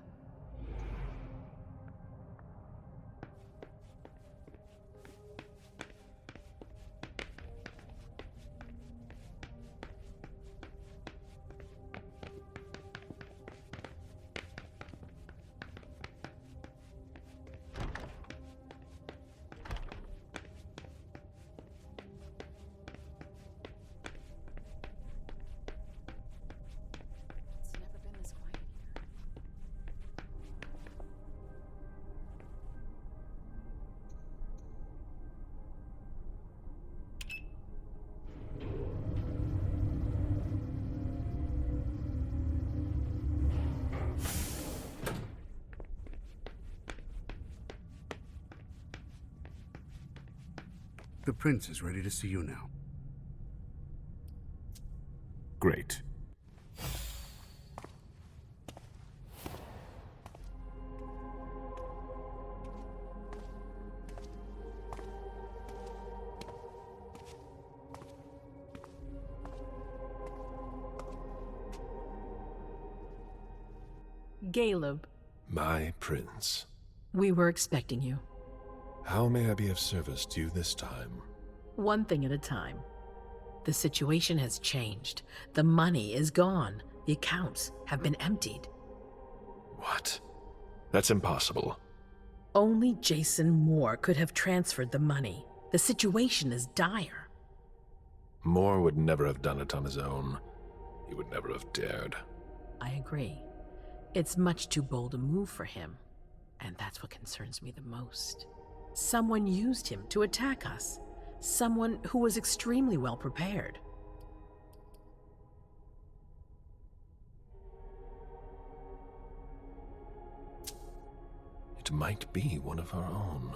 The prince is ready to see you now. Great. Caleb. My prince. We were expecting you. How may I be of service to you this time? One thing at a time. The situation has changed. The money is gone. The accounts have been emptied. What? That's impossible. Only Jason Moore could have transferred the money. The situation is dire. Moore would never have done it on his own. He would never have dared. I agree. It's much too bold a move for him. And that's what concerns me the most. Someone used him to attack us. Someone who was extremely well prepared. It might be one of our own.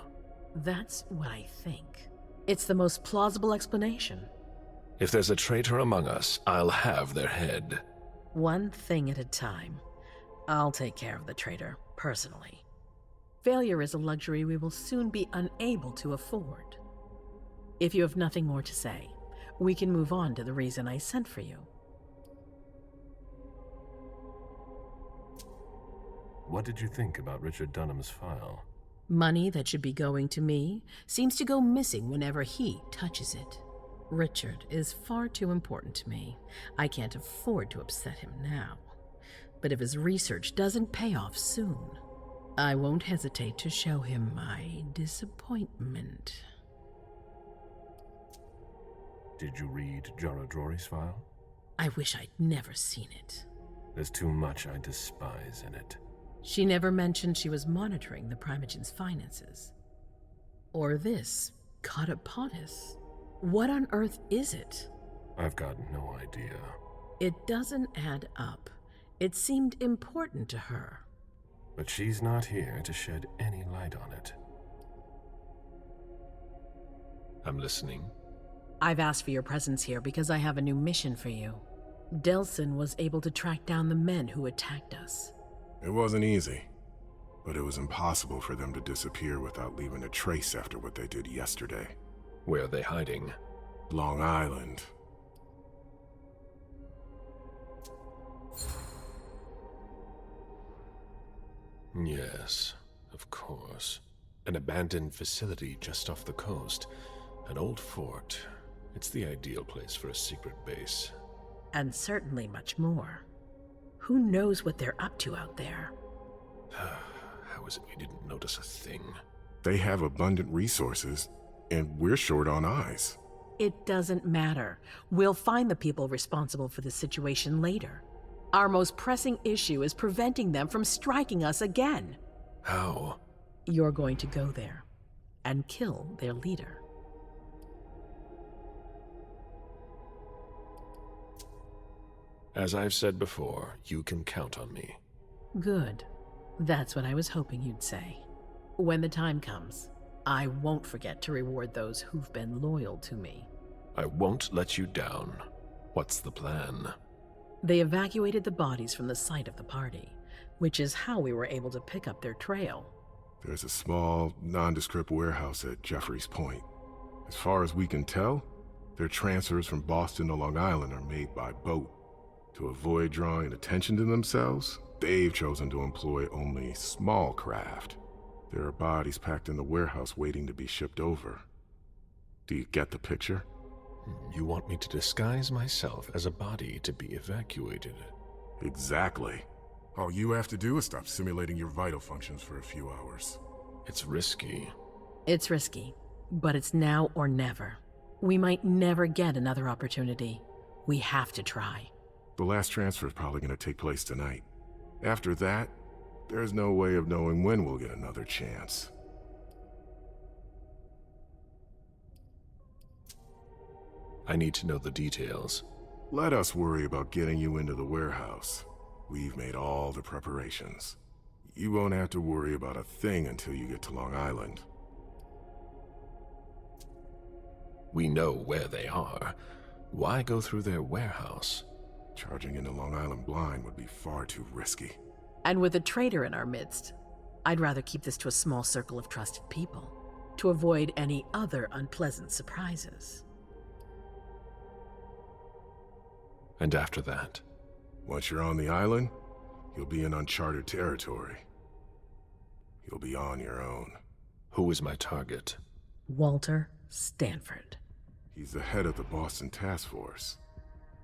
That's what I think. It's the most plausible explanation. If there's a traitor among us, I'll have their head. One thing at a time. I'll take care of the traitor, personally. Failure is a luxury we will soon be unable to afford. If you have nothing more to say, we can move on to the reason I sent for you. What did you think about Richard Dunham's file? Money that should be going to me seems to go missing whenever he touches it. Richard is far too important to me. I can't afford to upset him now. But if his research doesn't pay off soon, I won't hesitate to show him my disappointment. Did you read Jaradori's file? I wish I'd never seen it. There's too much I despise in it. She never mentioned she was monitoring the Primogen's finances. Or this Catapotis. What on earth is it? I've got no idea. It doesn't add up. It seemed important to her. But she's not here to shed any light on it. I'm listening. I've asked for your presence here because I have a new mission for you. Delsin was able to track down the men who attacked us. It wasn't easy, but it was impossible for them to disappear without leaving a trace after what they did yesterday. Where are they hiding? Long Island. Yes, of course. An abandoned facility just off the coast. An old fort. It's the ideal place for a secret base. And certainly much more. Who knows what they're up to out there? How is it we didn't notice a thing? They have abundant resources, and we're short on eyes. It doesn't matter. We'll find the people responsible for the situation later. Our most pressing issue is preventing them from striking us again. How? You're going to go there and kill their leader. As I've said before, you can count on me. Good. That's what I was hoping you'd say. When the time comes, I won't forget to reward those who've been loyal to me. I won't let you down. What's the plan? They evacuated the bodies from the site of the party, which is how we were able to pick up their trail. There's a small, nondescript warehouse at Jeffrey's Point. As far as we can tell, their transfers from Boston to Long Island are made by boat. To avoid drawing attention to themselves, they've chosen to employ only small craft. There are bodies packed in the warehouse waiting to be shipped over. Do you get the picture? You want me to disguise myself as a body to be evacuated? Exactly. All you have to do is stop simulating your vital functions for a few hours. It's risky. It's risky, but it's now or never. We might never get another opportunity. We have to try. The last transfer is probably going to take place tonight. After that, there's no way of knowing when we'll get another chance. I need to know the details. Let us worry about getting you into the warehouse. We've made all the preparations. You won't have to worry about a thing until you get to Long Island. We know where they are. Why go through their warehouse? Charging into Long Island blind would be far too risky. And with a traitor in our midst, I'd rather keep this to a small circle of trusted people, to avoid any other unpleasant surprises. And after that? Once you're on the island, you'll be in uncharted territory. You'll be on your own. Who is my target? Walter Stanford. He's the head of the Boston Task Force.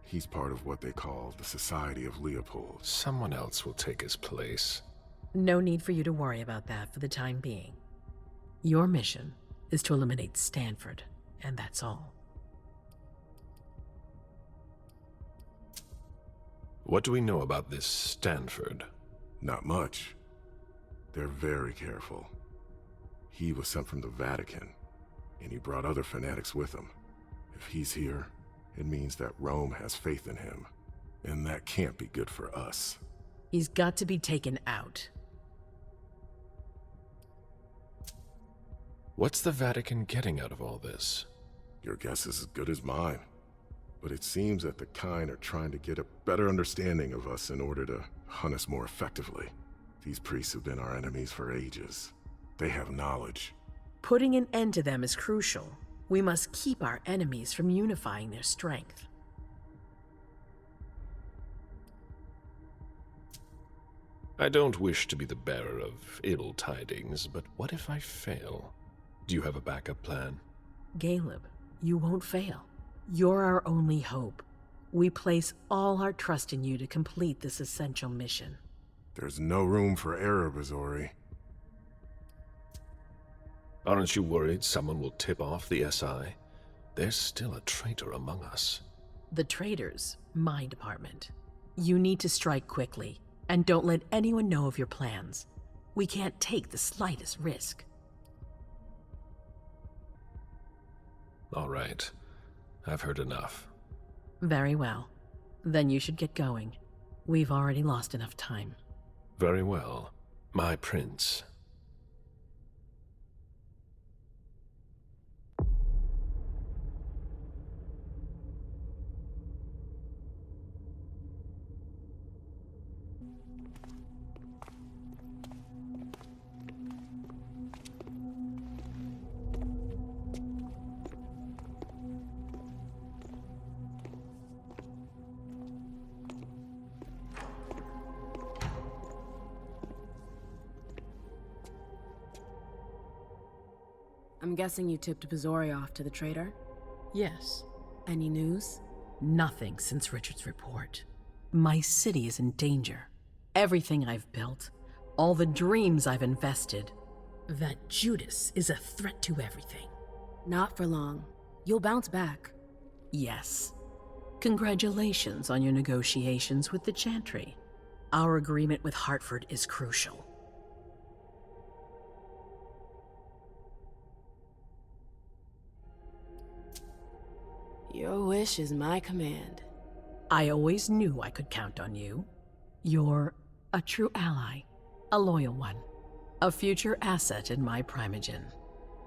He's part of what they call the Society of Leopold. Someone else will take his place. No need for you to worry about that for the time being. Your mission is to eliminate Stanford, and that's all. What do we know about this Stanford? Not much. They're very careful. He was sent from the Vatican, and he brought other fanatics with him. If he's here, it means that Rome has faith in him, and that can't be good for us. He's got to be taken out. What's the Vatican getting out of all this? Your guess is as good as mine. But it seems that the kind are trying to get a better understanding of us in order to hunt us more effectively. These priests have been our enemies for ages. They have knowledge. Putting an end to them is crucial. We must keep our enemies from unifying their strength. I don't wish to be the bearer of ill tidings, but what if I fail? Do you have a backup plan? Caleb, you won't fail. You're our only hope. We place all our trust in you to complete this essential mission. There's no room for error, Bazori. Aren't you worried someone will tip off the SI? There's still a traitor among us. The traitors, my department. You need to strike quickly, and don't let anyone know of your plans. We can't take the slightest risk. All right. I've heard enough. Very well. Then you should get going. We've already lost enough time. Very well, my prince. I'm guessing you tipped Bazori off to the traitor? Yes. Any news? Nothing since Richard's report. My city is in danger. Everything I've built, all the dreams I've invested. That Judas is a threat to everything. Not for long. You'll bounce back. Yes. Congratulations on your negotiations with the Chantry. Our agreement with Hartford is crucial. Your wish is my command. I always knew I could count on you. You're a true ally, a loyal one, a future asset in my Primogen.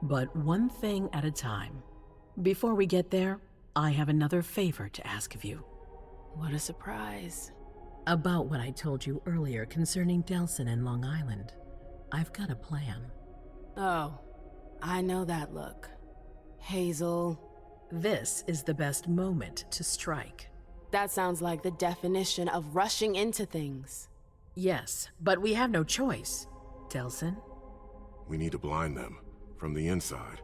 But one thing at a time. Before we get there, I have another favor to ask of you. What a surprise. About what I told you earlier concerning Delsin and Long Island. I've got a plan. Oh, I know that look. Hazel. This is the best moment to strike. That sounds like the definition of rushing into things. Yes, but we have no choice. Delsin? We need to blind them, from the inside.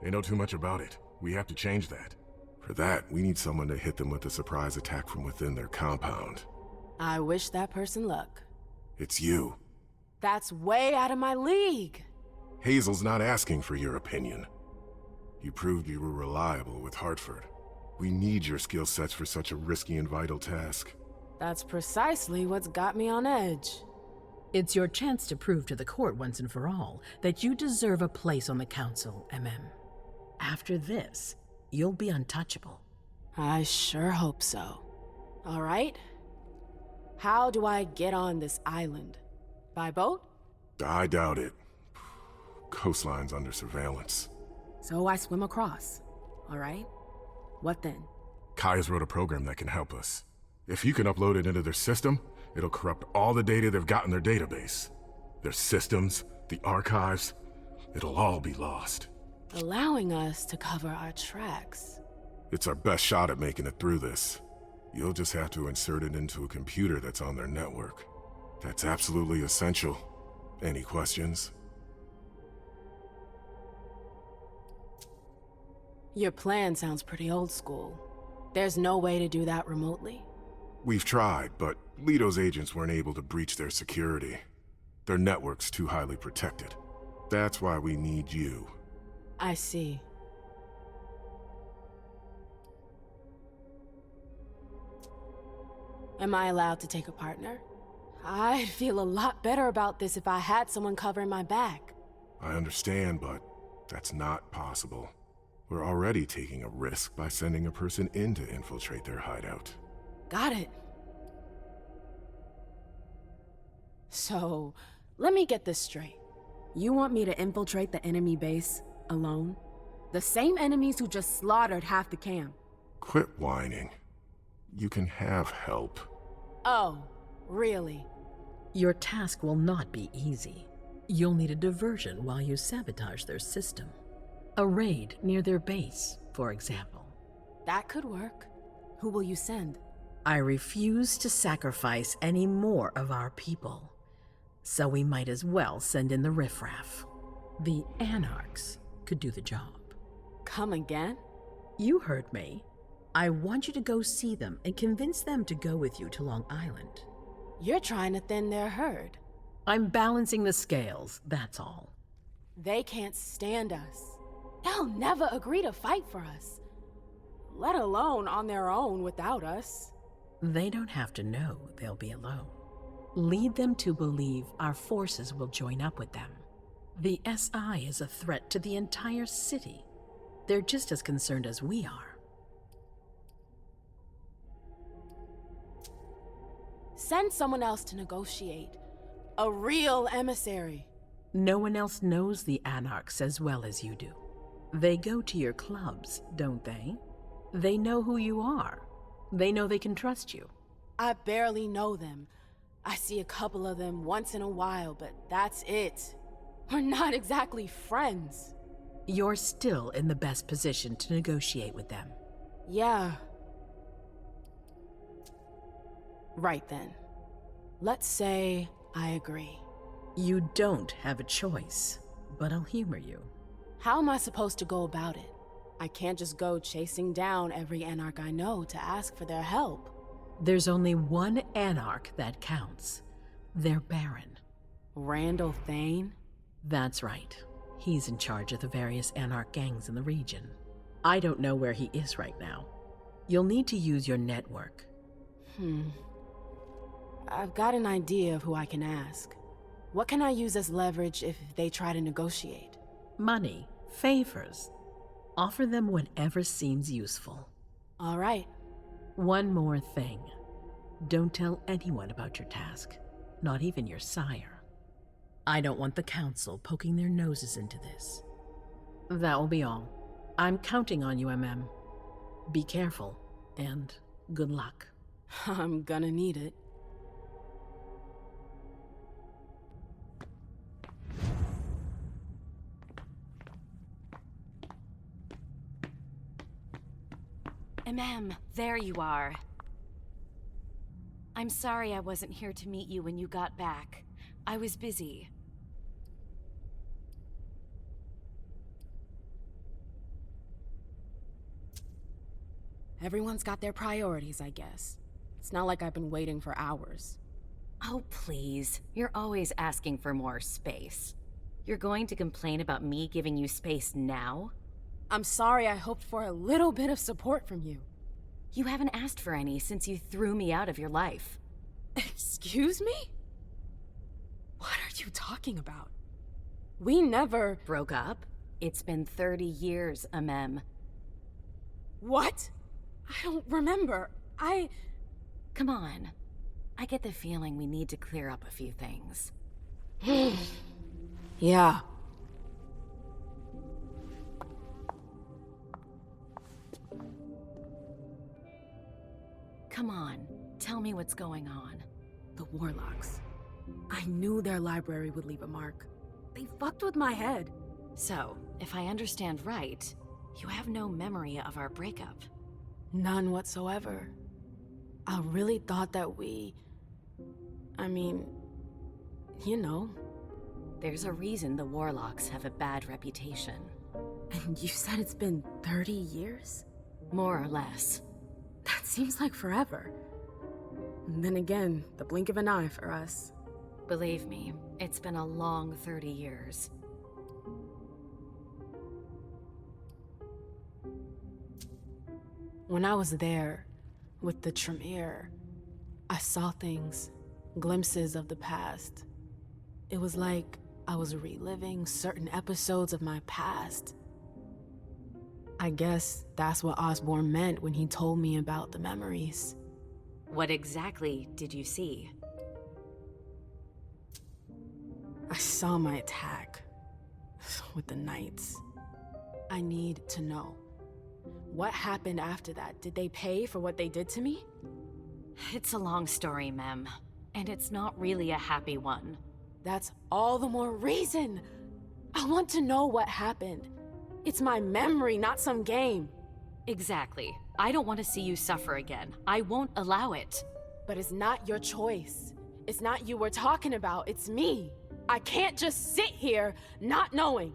They know too much about it. We have to change that. For that, we need someone to hit them with a surprise attack from within their compound. I wish that person luck. It's you. That's way out of my league. Hazel's not asking for your opinion. You proved you were reliable with Hartford. We need your skill sets for such a risky and vital task. That's precisely what's got me on edge. It's your chance to prove to the court once and for all that you deserve a place on the council, MM. After this, you'll be untouchable. I sure hope so. All right. How do I get on this island? By boat? I doubt it. Coastline's under surveillance. So I swim across. All right. What then? Kaya's wrote a program that can help us. If you can upload it into their system, it'll corrupt all the data they've got in their database. Their systems, the archives, it'll all be lost. Allowing us to cover our tracks. It's our best shot at making it through this. You'll just have to insert it into a computer that's on their network. That's absolutely essential. Any questions? Your plan sounds pretty old school. There's no way to do that remotely. We've tried, but Leto's agents weren't able to breach their security. Their network's too highly protected. That's why we need you. I see. Am I allowed to take a partner? I'd feel a lot better about this if I had someone covering my back. I understand, but that's not possible. We're already taking a risk by sending a person in to infiltrate their hideout. Got it. So, let me get this straight. You want me to infiltrate the enemy base alone? The same enemies who just slaughtered half the camp. Quit whining. You can have help. Oh, really? Your task will not be easy. You'll need a diversion while you sabotage their system. A raid near their base, for example. That could work. Who will you send? I refuse to sacrifice any more of our people. So we might as well send in the riffraff. The Anarchs could do the job. Come again? You heard me. I want you to go see them and convince them to go with you to Long Island. You're trying to thin their herd. I'm balancing the scales, that's all. They can't stand us. They'll never agree to fight for us, let alone on their own without us. They don't have to know they'll be alone. Lead them to believe our forces will join up with them. The SI is a threat to the entire city. They're just as concerned as we are. Send someone else to negotiate. A real emissary. No one else knows the Anarchs as well as you do. They go to your clubs, don't they? They know who you are. They know they can trust you. I barely know them. I see a couple of them once in a while, but that's it. We're not exactly friends. You're still in the best position to negotiate with them. Yeah. Right then. Let's say I agree. You don't have a choice, but I'll humor you. How am I supposed to go about it? I can't just go chasing down every Anarch I know to ask for their help. There's only one Anarch that counts. Their Baron. Randall Thane? That's right. He's in charge of the various Anarch gangs in the region. I don't know where he is right now. You'll need to use your network. I've got an idea of who I can ask. What can I use as leverage if they try to negotiate? Money, favors. Offer them whatever seems useful. All right. One more thing. Don't tell anyone about your task, not even your sire. I don't want the council poking their noses into this. That will be all. I'm counting on you, MM. Be careful, and good luck. I'm gonna need it. There you are. I'm sorry I wasn't here to meet you when you got back. I was busy. Everyone's got their priorities, I guess. It's not like I've been waiting for hours. Oh, please. You're always asking for more space. You're going to complain about me giving you space now? I'm sorry I hoped for a little bit of support from you. You haven't asked for any since you threw me out of your life. Excuse me? What are you talking about? We never... Broke up? It's been 30 years, Amem. What? I don't remember. Come on. I get the feeling we need to clear up a few things. Yeah. Come on, tell me what's going on. The Warlocks. I knew their library would leave a mark. They fucked with my head. So, if I understand right, you have no memory of our breakup. None whatsoever. I really thought that you know. There's a reason the Warlocks have a bad reputation. And you said it's been 30 years? More or less. That seems like forever. And then again, the blink of an eye for us. Believe me, it's been a long 30 years. When I was there, with the Tremere, I saw things, glimpses of the past. It was like I was reliving certain episodes of my past. I guess that's what Osborne meant when he told me about the memories. What exactly did you see? I saw my attack with the Knights. I need to know. What happened after that? Did they pay for what they did to me? It's a long story, Mem. And it's not really a happy one. That's all the more reason. I want to know what happened. It's my memory, not some game. Exactly. I don't want to see you suffer again. I won't allow it. But it's not your choice. It's not you we're talking about, it's me. I can't just sit here not knowing.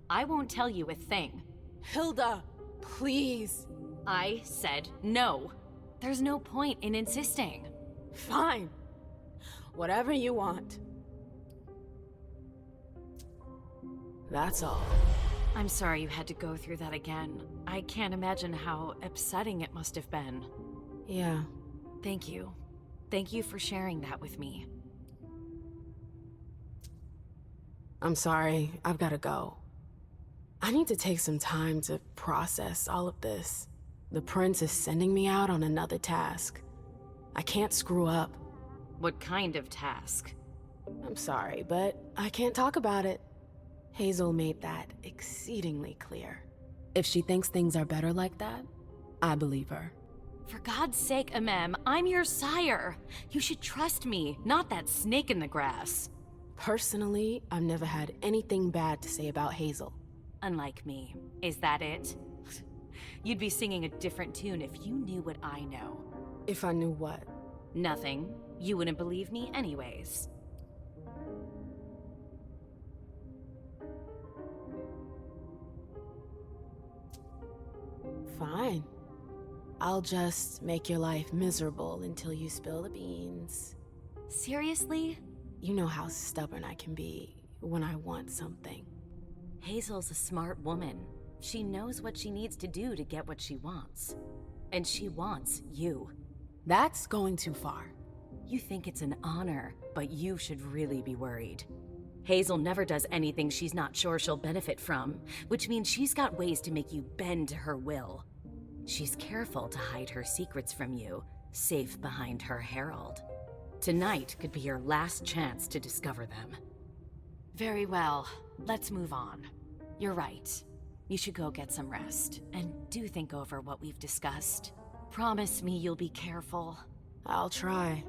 I won't tell you a thing. Hilda, please. I said no. There's no point in insisting. Fine. Whatever you want. That's all. I'm sorry you had to go through that again. I can't imagine how upsetting it must have been. Yeah. Thank you. Thank you for sharing that with me. I'm sorry, I've gotta go. I need to take some time to process all of this. The prince is sending me out on another task. I can't screw up. What kind of task? I'm sorry, but I can't talk about it. Hazel made that exceedingly clear. If she thinks things are better like that, I believe her. For God's sake, Amem, I'm your sire. You should trust me, not that snake in the grass. Personally, I've never had anything bad to say about Hazel. Unlike me. Is that it? You'd be singing a different tune if you knew what I know. If I knew what? Nothing. You wouldn't believe me anyways. Fine. I'll just make your life miserable until you spill the beans. Seriously? You know how stubborn I can be when I want something. Hazel's a smart woman. She knows what she needs to do to get what she wants. And she wants you. That's going too far. You think it's an honor, but you should really be worried. Hazel never does anything she's not sure she'll benefit from, which means she's got ways to make you bend to her will. She's careful to hide her secrets from you, safe behind her herald. Tonight could be your last chance to discover them. Very well, let's move on. You're right. You should go get some rest, and do think over what we've discussed. Promise me you'll be careful. I'll try.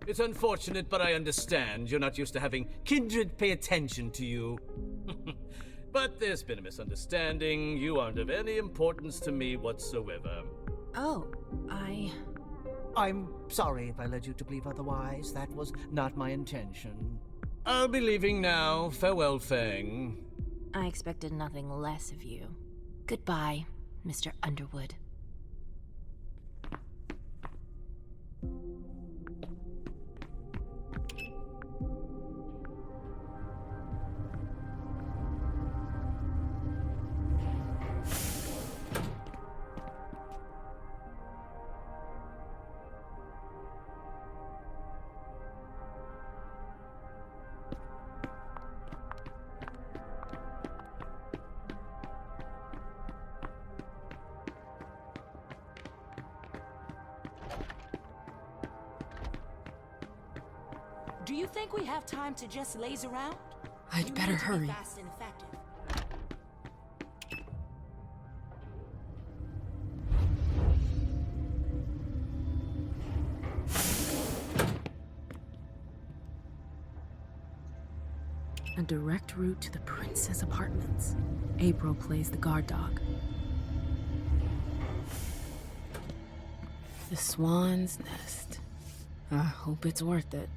It's unfortunate, but I understand. You're not used to having kindred pay attention to you. But there's been a misunderstanding. You aren't of any importance to me whatsoever. Oh, I'm sorry if I led you to believe otherwise. That was not my intention. I'll be leaving now. Farewell, Fang. I expected nothing less of you. Goodbye, Mr. Underwood. Do you think we have time to just laze around? I'd better hurry. Fast and effective. A direct route to the prince's apartments. April plays the guard dog. The Swan's Nest. I hope it's worth it.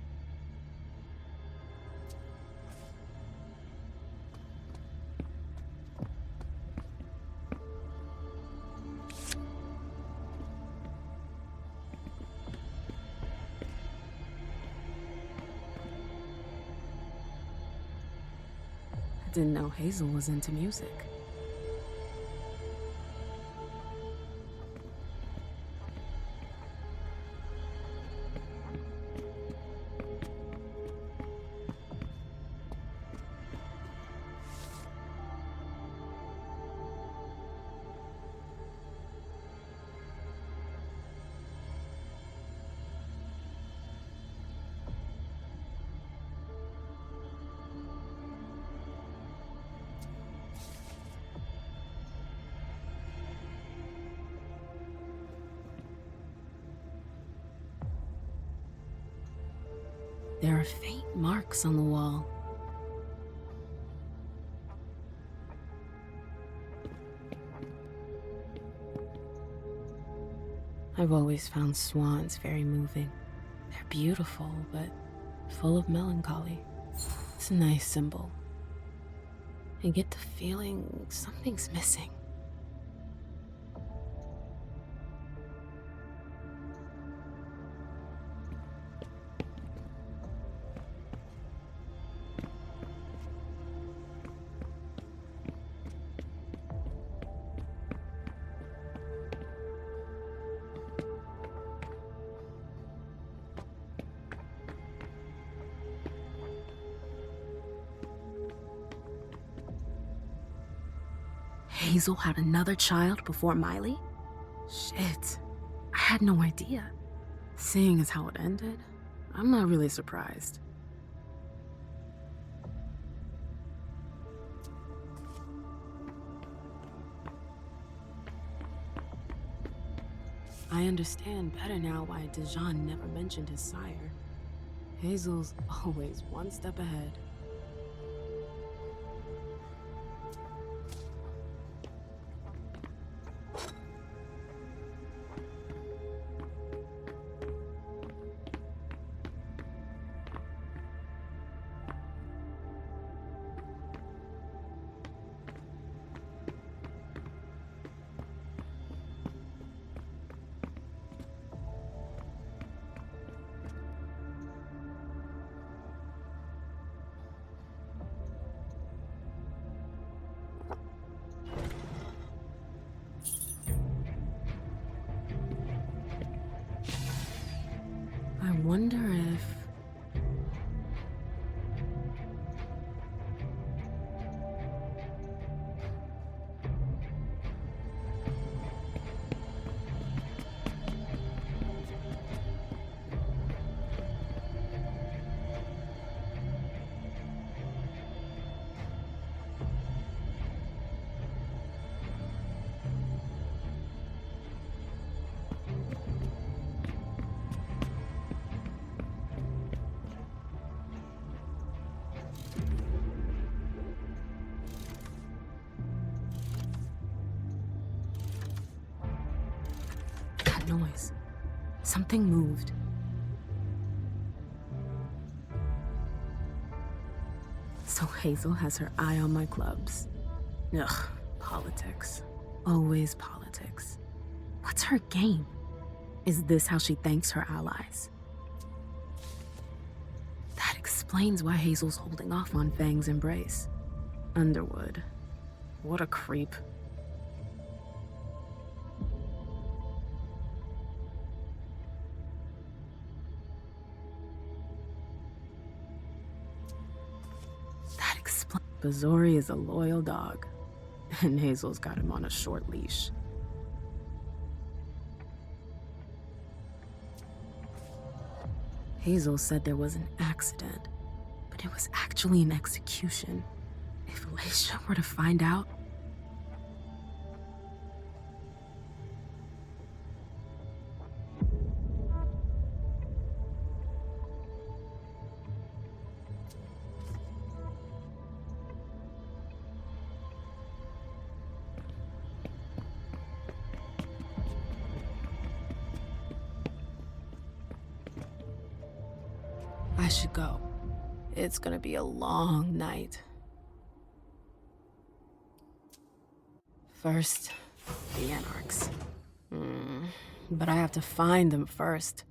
Didn't know Hazel was into music. There are faint marks on the wall. I've always found swans very moving. They're beautiful, but full of melancholy. It's a nice symbol. I get the feeling something's missing. Hazel had another child before Miley? Shit, I had no idea. Seeing as how it ended, I'm not really surprised. I understand better now why Dijon never mentioned his sire. Hazel's always one step ahead. I wonder if... That noise. Something moved. So Hazel has her eye on my clubs. Ugh, politics. Always politics. What's her game? Is this how she thanks her allies? That explains why Hazel's holding off on Fang's embrace. Underwood. What a creep. That explains... Bazori is a loyal dog, and Hazel's got him on a short leash. Hazel said there was an accident, but it was actually an execution. If Leisha were to find out... I should go. It's gonna be a long night. First, the Anarchs. But I have to find them first.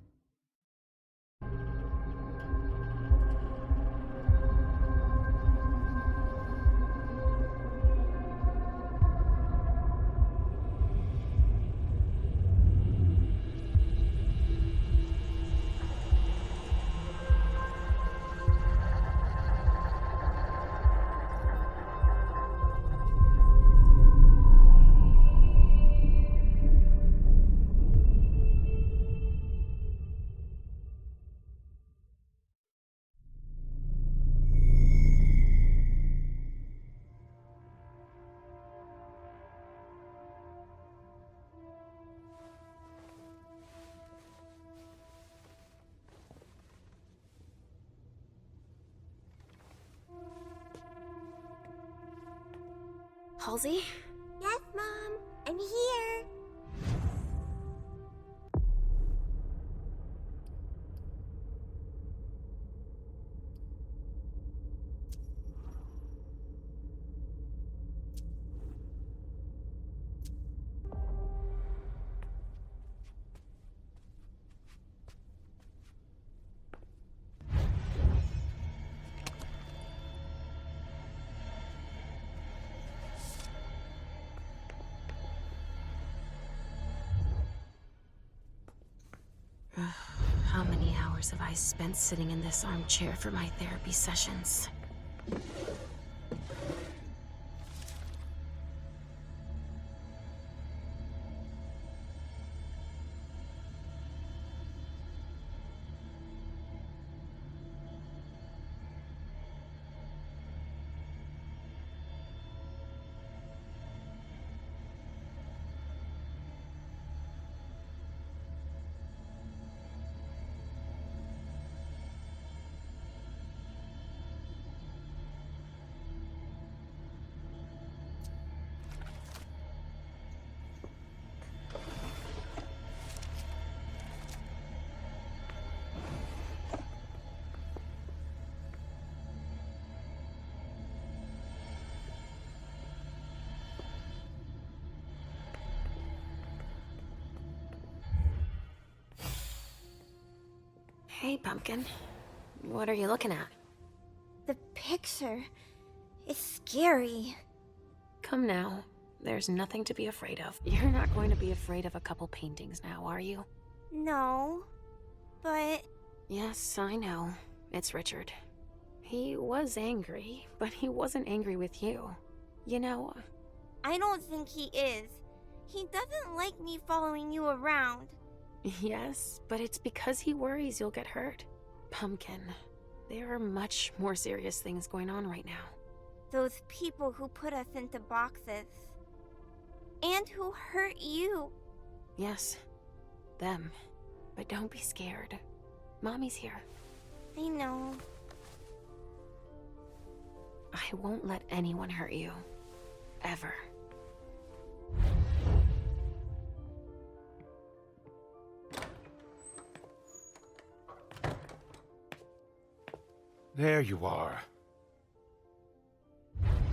Halsey? Yes, Mom. I'm here. How many hours have I spent sitting in this armchair for my therapy sessions? Hey, Pumpkin. What are you looking at? The picture is scary. Come now. There's nothing to be afraid of. You're not going to be afraid of a couple paintings now, are you? No, but... Yes, I know. It's Richard. He was angry, but he wasn't angry with you. You know... I don't think he is. He doesn't like me following you around. Yes, but it's because he worries you'll get hurt. Pumpkin, there are much more serious things going on right now. Those people who put us into boxes. And who hurt you. Yes, them. But don't be scared. Mommy's here. I know. I won't let anyone hurt you. Ever. There you are.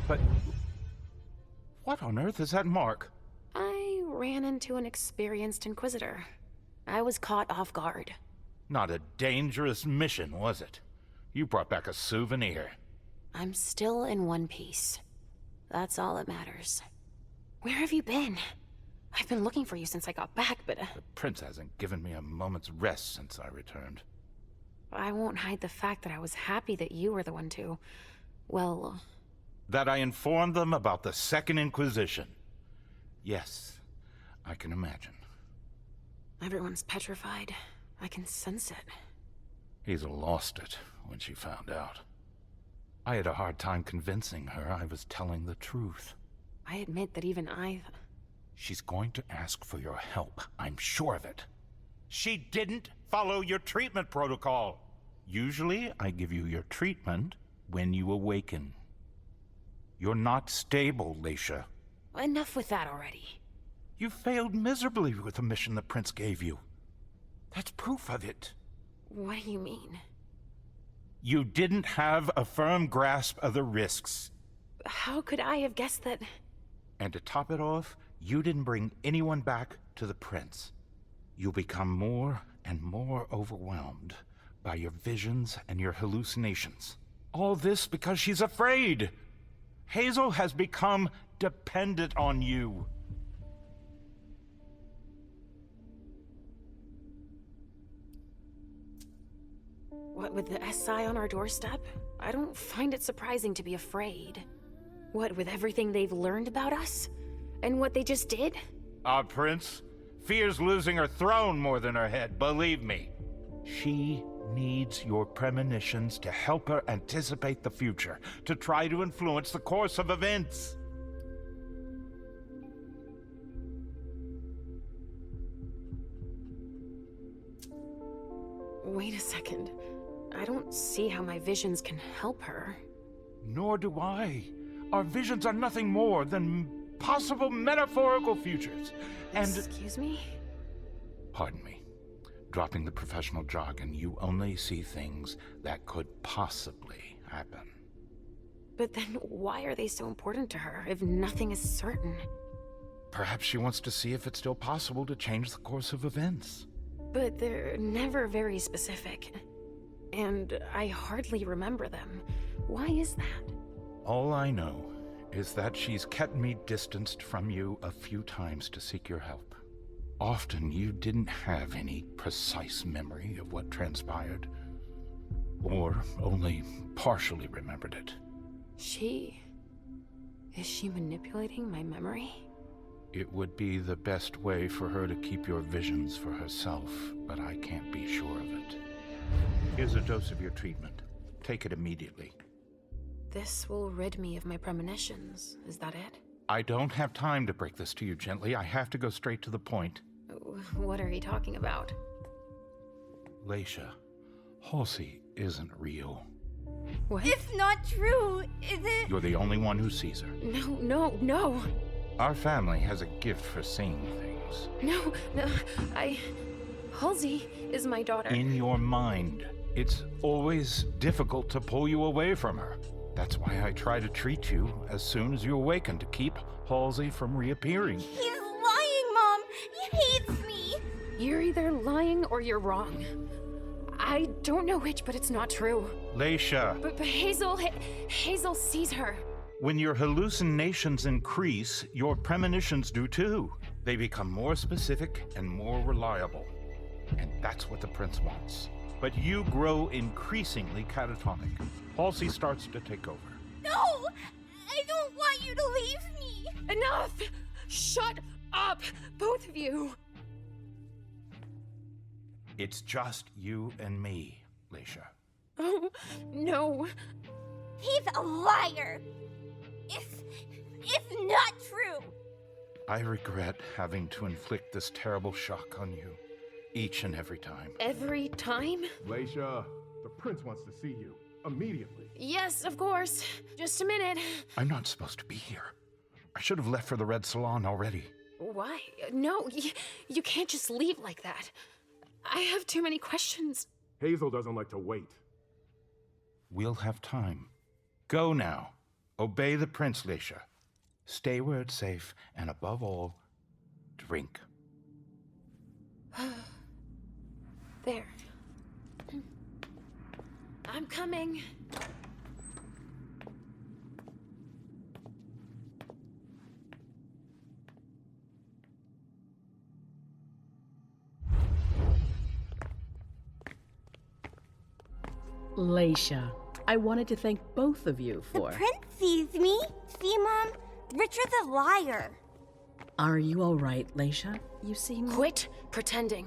But... what on earth is that mark? I ran into an experienced Inquisitor. I was caught off guard. Not a dangerous mission, was it? You brought back a souvenir. I'm still in one piece. That's all that matters. Where have you been? I've been looking for you since I got back, but... The prince hasn't given me a moment's rest since I returned. I won't hide the fact that I was happy that you were the one to... well... That I informed them about the Second Inquisition. Yes, I can imagine. Everyone's petrified. I can sense it. He's lost it when she found out. I had a hard time convincing her I was telling the truth. I admit that even I... She's going to ask for your help, I'm sure of it. She didn't follow your treatment protocol. Usually, I give you your treatment when you awaken. You're not stable, Leisha. Enough with that already. You failed miserably with the mission the prince gave you. That's proof of it. What do you mean? You didn't have a firm grasp of the risks. How could I have guessed that... And to top it off, you didn't bring anyone back to the prince. You'll become more and more overwhelmed by your visions and your hallucinations. All this because she's afraid. Hazel has become dependent on you. What, with the SI on our doorstep? I don't find it surprising to be afraid. What, with everything they've learned about us? And what they just did? Our prince fears losing her throne more than her head, believe me. She needs your premonitions to help her anticipate the future, to try to influence the course of events. Wait a second. I don't see how my visions can help her. Nor do I. Our visions are nothing more than possible metaphorical futures. And... Excuse me? Pardon me. Dropping the professional jargon, you only see things that could possibly happen. But then why are they so important to her if nothing is certain? Perhaps she wants to see if it's still possible to change the course of events. But they're never very specific. And I hardly remember them. Why is that? All I know is that she's kept me distanced from you a few times to seek your help. Often you didn't have any precise memory of what transpired, or only partially remembered it. Is she manipulating my memory? It would be the best way for her to keep your visions for herself, but I can't be sure of it. Here's a dose of your treatment. Take it immediately. This will rid me of my premonitions, is that it? I don't have time to break this to you gently. I have to go straight to the point. What are you talking about? Leisha, Halsey isn't real. What? It's not true, is it? You're the only one who sees her. No. Our family has a gift for seeing things. No, Halsey is my daughter. In your mind. It's always difficult to pull you away from her. That's why I try to treat you as soon as you awaken to keep Halsey from reappearing. He's lying, Mom! He hates me! You're either lying or you're wrong. I don't know which, but it's not true. Leisha. But Hazel sees her. When your hallucinations increase, your premonitions do too. They become more specific and more reliable. And that's what the prince wants. But you grow increasingly catatonic. Halsey starts to take over. No! I don't want you to leave me! Enough! Shut up, both of you! It's just you and me, Leisha. Oh, no. He's a liar! It's not true! I regret having to inflict this terrible shock on you, each and every time. Every time? Leisha, the prince wants to see you, immediately. Yes, of course. Just a minute. I'm not supposed to be here. I should have left for the Red Salon already. Why? No, you can't just leave like that. I have too many questions. Hazel doesn't like to wait. We'll have time. Go now. Obey the prince, Leisha. Stay where it's safe, and above all, drink. There. I'm coming. Leisha, I wanted to thank both of you for... The prince sees me. See, Mom? Richard's a liar. Are you all right, Leisha? You seem... Quit pretending.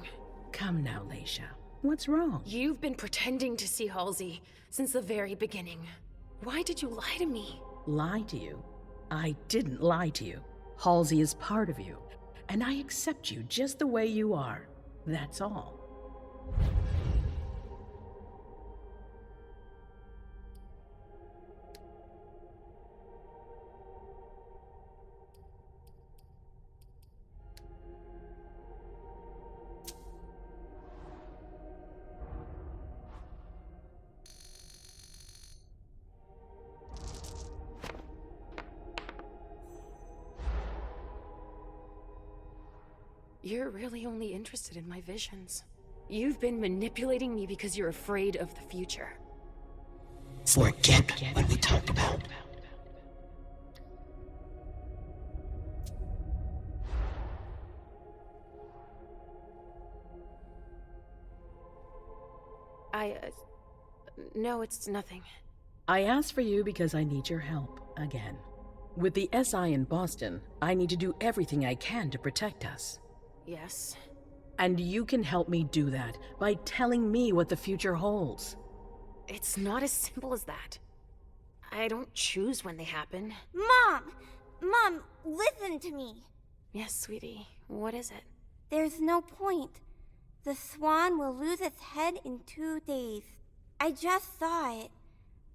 Come now, Leisha. What's wrong? You've been pretending to see Halsey since the very beginning. Why did you lie to me? Lie to you? I didn't lie to you. Halsey is part of you, and I accept you just the way you are. That's all. You're really only interested in my visions. You've been manipulating me because you're afraid of the future. Forget what we talked about. No, it's nothing. I asked for you because I need your help, again. With the SI in Boston, I need to do everything I can to protect us. Yes. And you can help me do that by telling me what the future holds. It's not as simple as that. I don't choose when they happen. Mom, listen to me. Yes, sweetie. What is it? There's no point. The swan will lose its head in 2 days. I just saw it.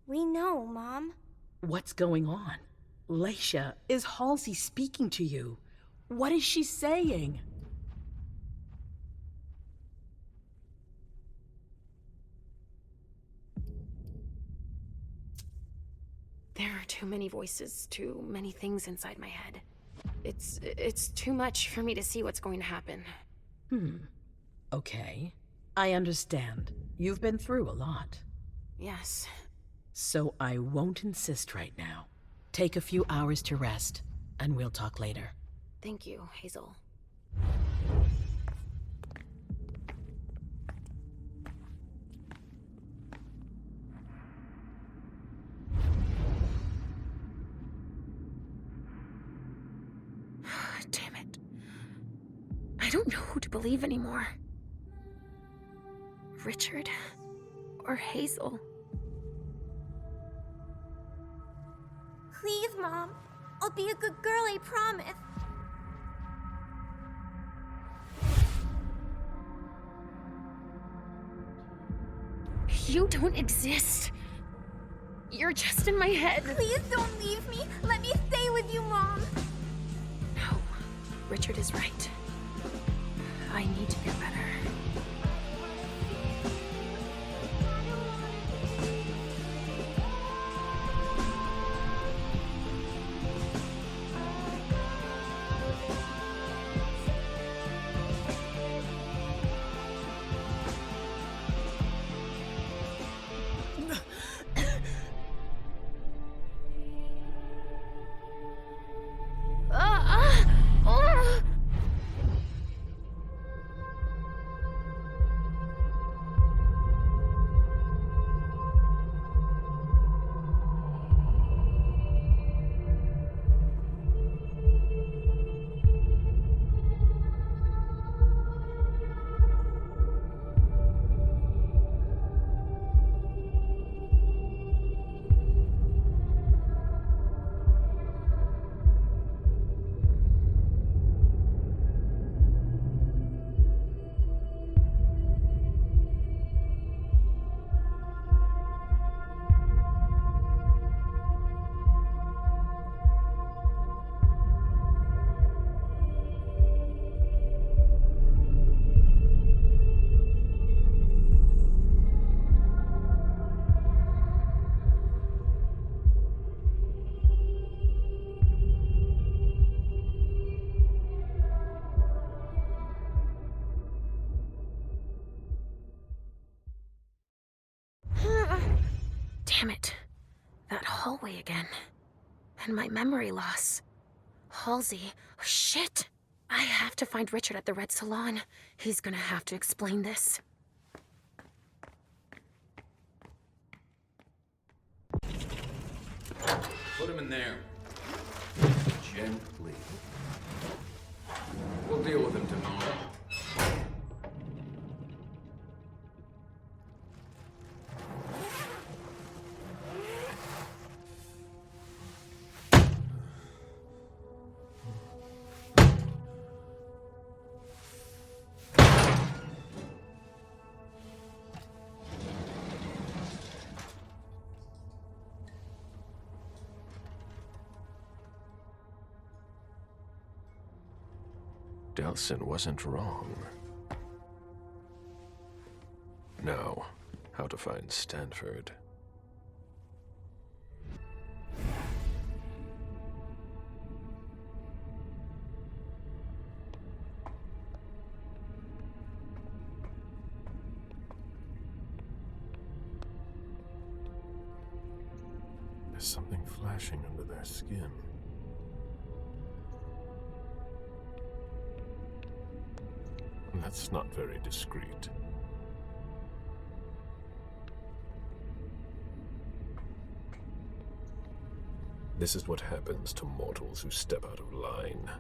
We know, Mom. What's going on? Leisha, is Halsey speaking to you? What is she saying? There are too many voices, too many things inside my head. It's too much for me to see what's going to happen. Okay. I understand. You've been through a lot. Yes. So I won't insist right now. Take a few hours to rest, and we'll talk later. Thank you, Hazel. Damn it. I don't know who to believe anymore. Richard or Hazel. Please, Mom. I'll be a good girl, I promise. You don't exist. You're just in my head. Please don't leave me. Let me stay with you, Mom. No, Richard is right. I need to get better. Damn it. That hallway again. And my memory loss. Halsey. Oh, shit! I have to find Richard at the Red Salon. He's gonna have to explain this. Put him in there. Gently. We'll deal with him tomorrow. Delsin wasn't wrong. Now, how to find Stanford. There's something flashing under their skin. That's not very discreet. This is what happens to mortals who step out of line.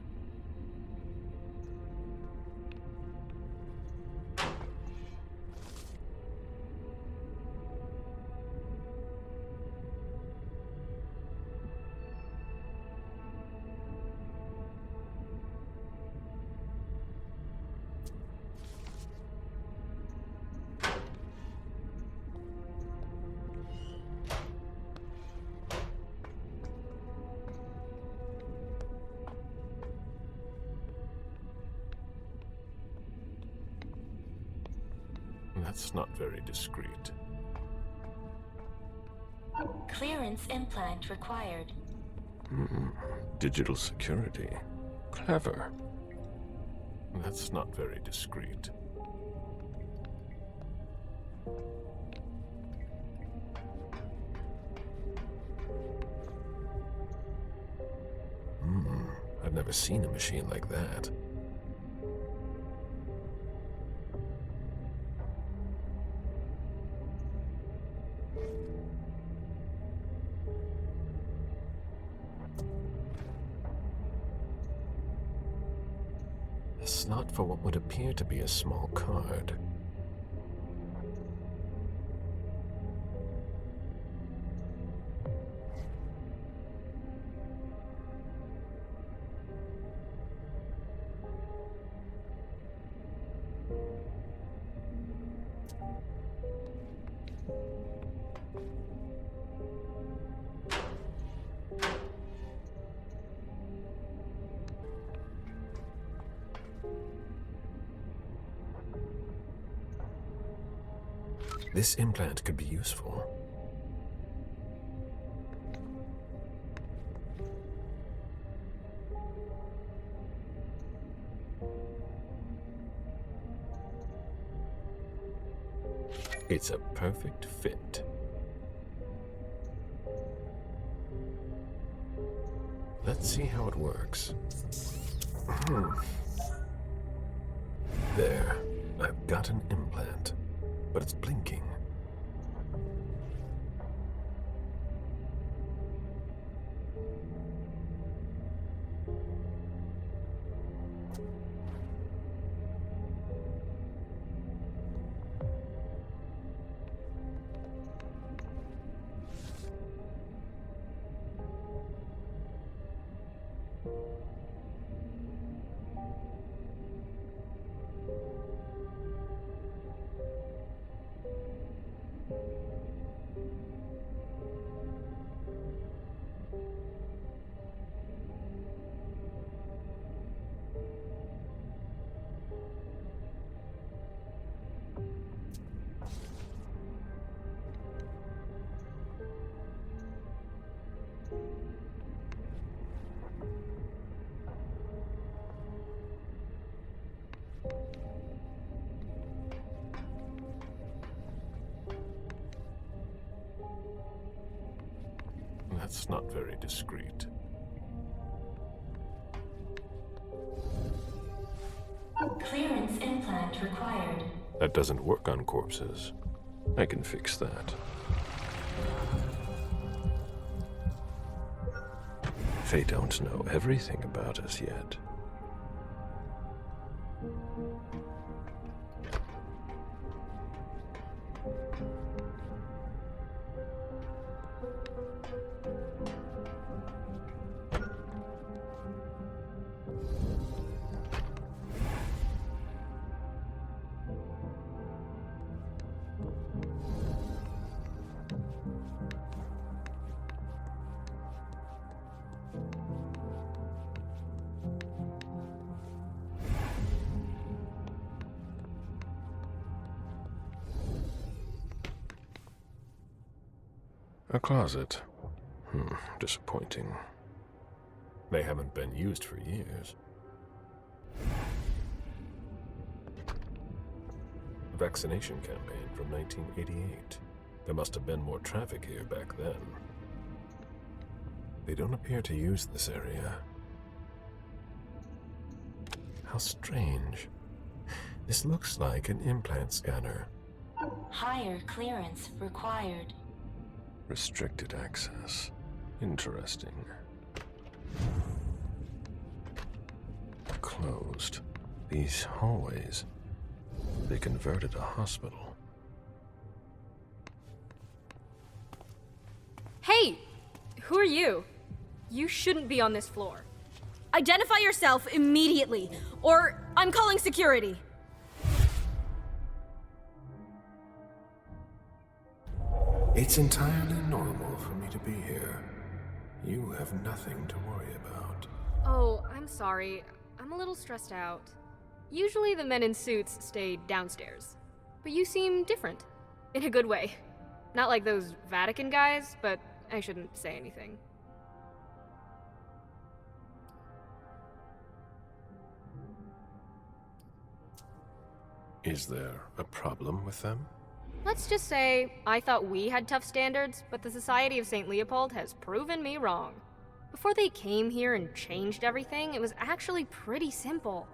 That's not very discreet. Clearance implant required. Digital security. Clever. That's not very discreet. I've never seen a machine like that. A slot for what would appear to be a small card. This implant could be useful. It's a perfect fit. Let's see how it works. There, I've got an implant, but it's blinking. That's not very discreet. Clearance implant required. That doesn't work on corpses. I can fix that. They don't know everything about us yet. A closet. Disappointing. They haven't been used for years. Vaccination campaign from 1988. There must have been more traffic here back then. They don't appear to use this area. How strange. This looks like an implant scanner. Higher clearance required. Restricted access. Interesting. Closed. These hallways. They converted a hospital. Hey! Who are you? You shouldn't be on this floor. Identify yourself immediately, or I'm calling security. It's entirely normal for me to be here. You have nothing to worry about. Oh, I'm sorry. I'm a little stressed out. Usually the men in suits stay downstairs. but you seem different. In a good way. Not like those Vatican guys, but I shouldn't say anything. Is there a problem with them? Let's just say I thought we had tough standards, but the Society of St. Leopold has proven me wrong. Before they came here and changed everything, it was actually pretty simple.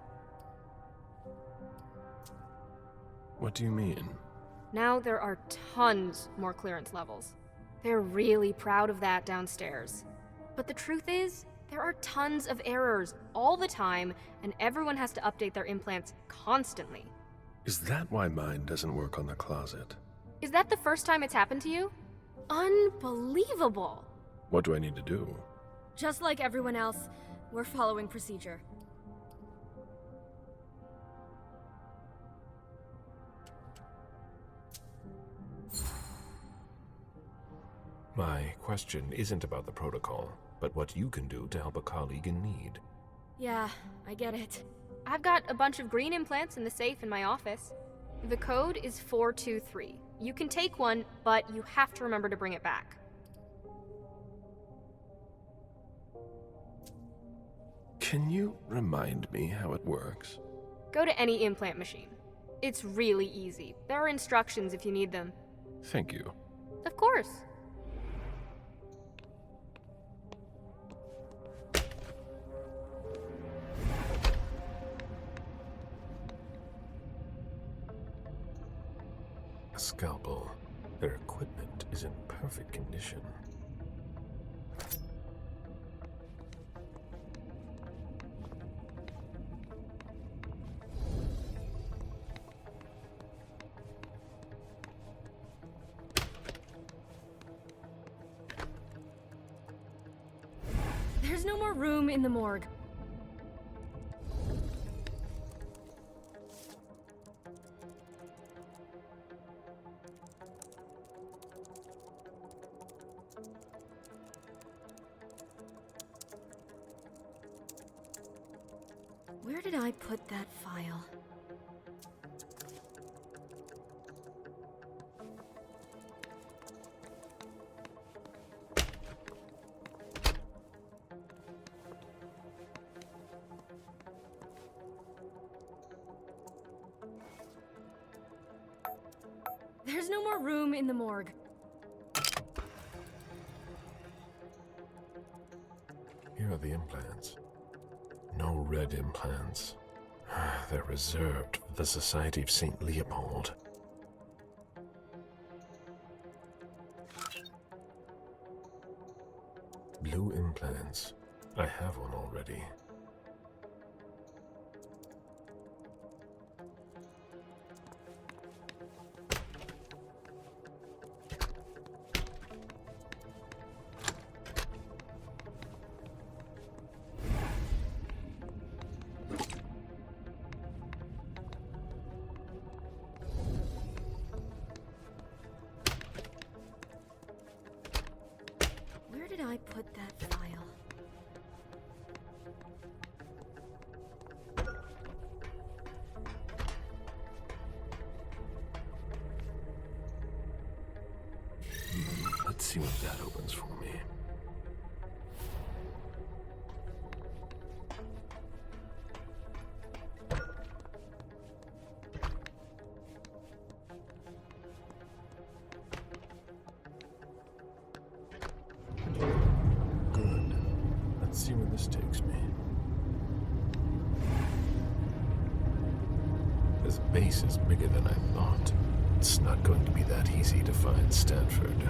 What do you mean? Now there are tons more clearance levels. They're really proud of that downstairs. But the truth is, there are tons of errors all the time, and everyone has to update their implants constantly. Is that why mine doesn't work on the closet? Is that the first time it's happened to you? Unbelievable! What do I need to do? Just like everyone else, we're following procedure. My question isn't about the protocol, but what you can do to help a colleague in need. Yeah, I get it. I've got a bunch of green implants in the safe in my office. The code is 423. You can take one, but you have to remember to bring it back. Can you remind me how it works? Go to any implant machine. It's really easy. There are instructions if you need them. Thank you. Of course. A scalpel. Their equipment is in perfect condition. There's no more room in the morgue. Where did I put that file? There's no more room in the morgue. Here are the implants. No red implants. They're reserved for the Society of St. Leopold. Blue implants. I have one already. Where did I put that file? Let's see what that opens for me. Good. Let's see where this takes me. This base is bigger than I thought. It's not going to be that easy to find Stanford.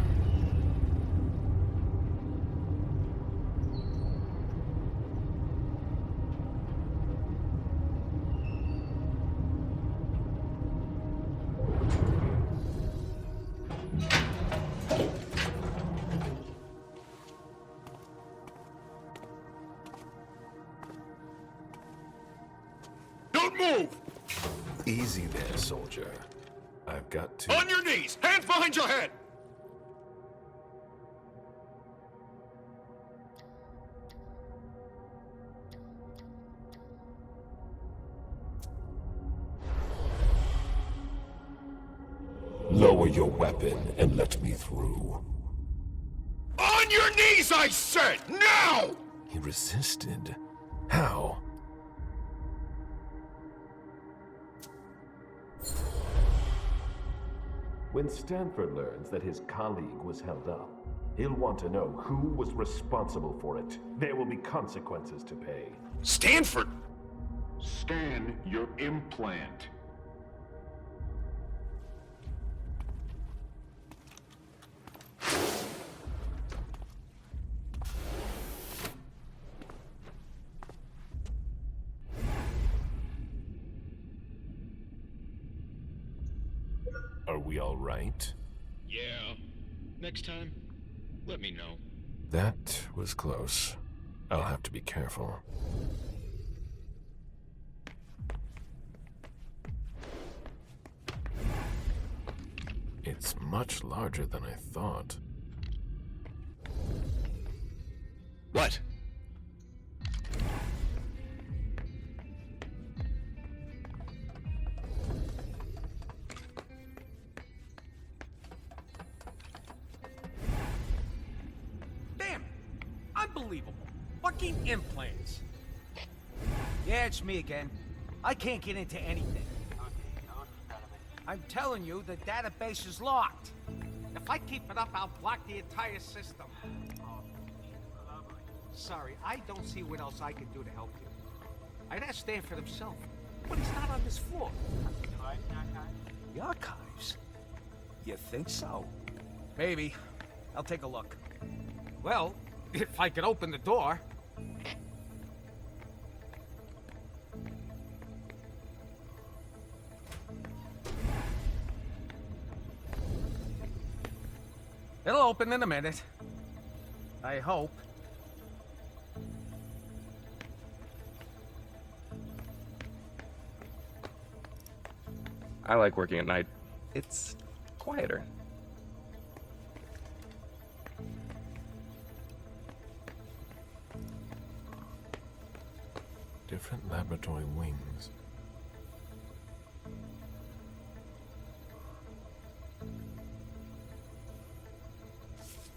Don't move! Easy there, soldier. I've got to... On your knees! Hands behind your head! Lower your weapon and let me through. On your knees, I said! Now! He resisted. How? When Stanford learns that his colleague was held up, he'll want to know who was responsible for it. There will be consequences to pay. Stanford! Scan your implant. Are we all right? Yeah. Next time, let me know. That was close. I'll have to be careful. It's much larger than I thought. What? Damn! Unbelievable. Fucking implants. Yeah, it's me again. I can't get into anything. I'm telling you, the database is locked. If I keep it up, I'll block the entire system. Sorry, I don't see what else I can do to help you. I'd ask Stanford himself, but he's not on this floor. The archives? You think so? Maybe. I'll take a look. Well, if I could open the door. It'll open in a minute. I hope. I like working at night. It's quieter. Different laboratory wings.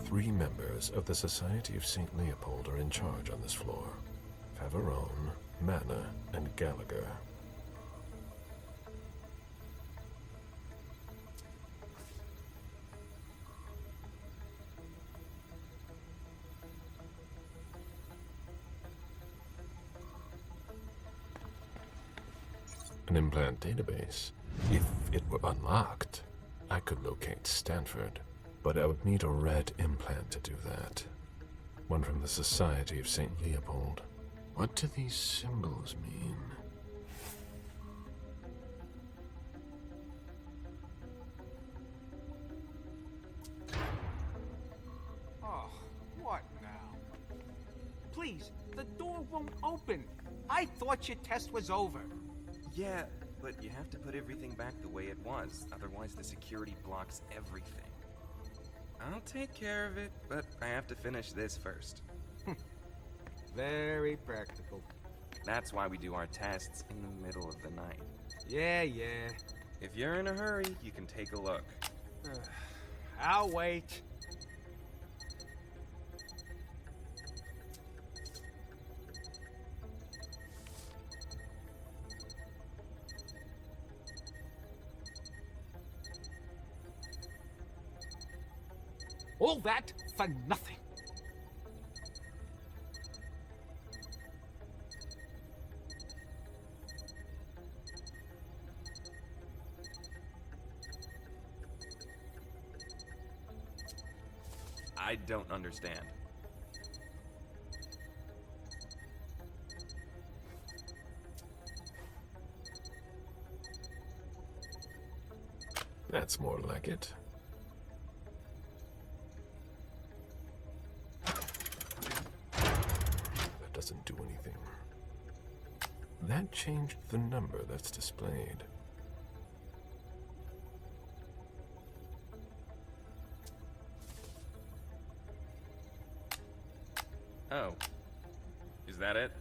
Three members of the Society of St. Leopold are in charge on this floor. Favarone, Manna, and Gallagher. An implant database. If it were unlocked, I could locate Stanford. But I would need a red implant to do that. One from the Society of St. Leopold. What do these symbols mean? Oh, what now? Please, the door won't open. I thought your test was over. Yeah, but you have to put everything back the way it was, otherwise the security blocks everything. I'll take care of it, but I have to finish this first. Very practical. That's why we do our tests in the middle of the night. Yeah. If you're in a hurry, you can take a look. I'll wait. All that for nothing. I don't understand. That's more like it. That doesn't do anything. That changed the number that's displayed. Oh. Is that it?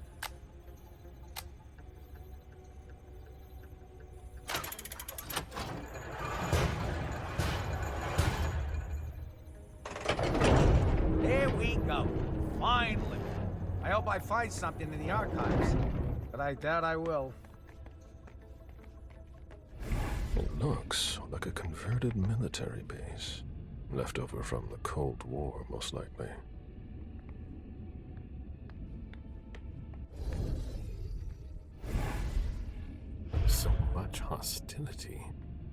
I find something in the archives. But I doubt I will. It looks like a converted military base. Left over from the Cold War, most likely. So much hostility.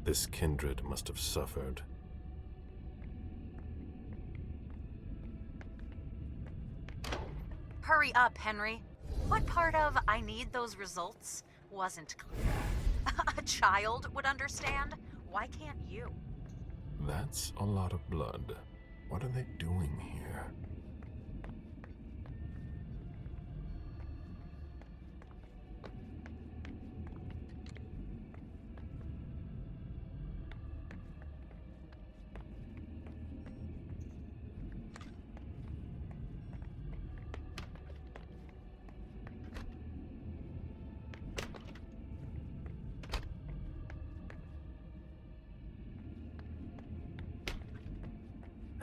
This kindred must have suffered. Hurry up, Henry. What part of I need those results wasn't clear? A child would understand. Why can't you? That's a lot of blood. What are they doing here?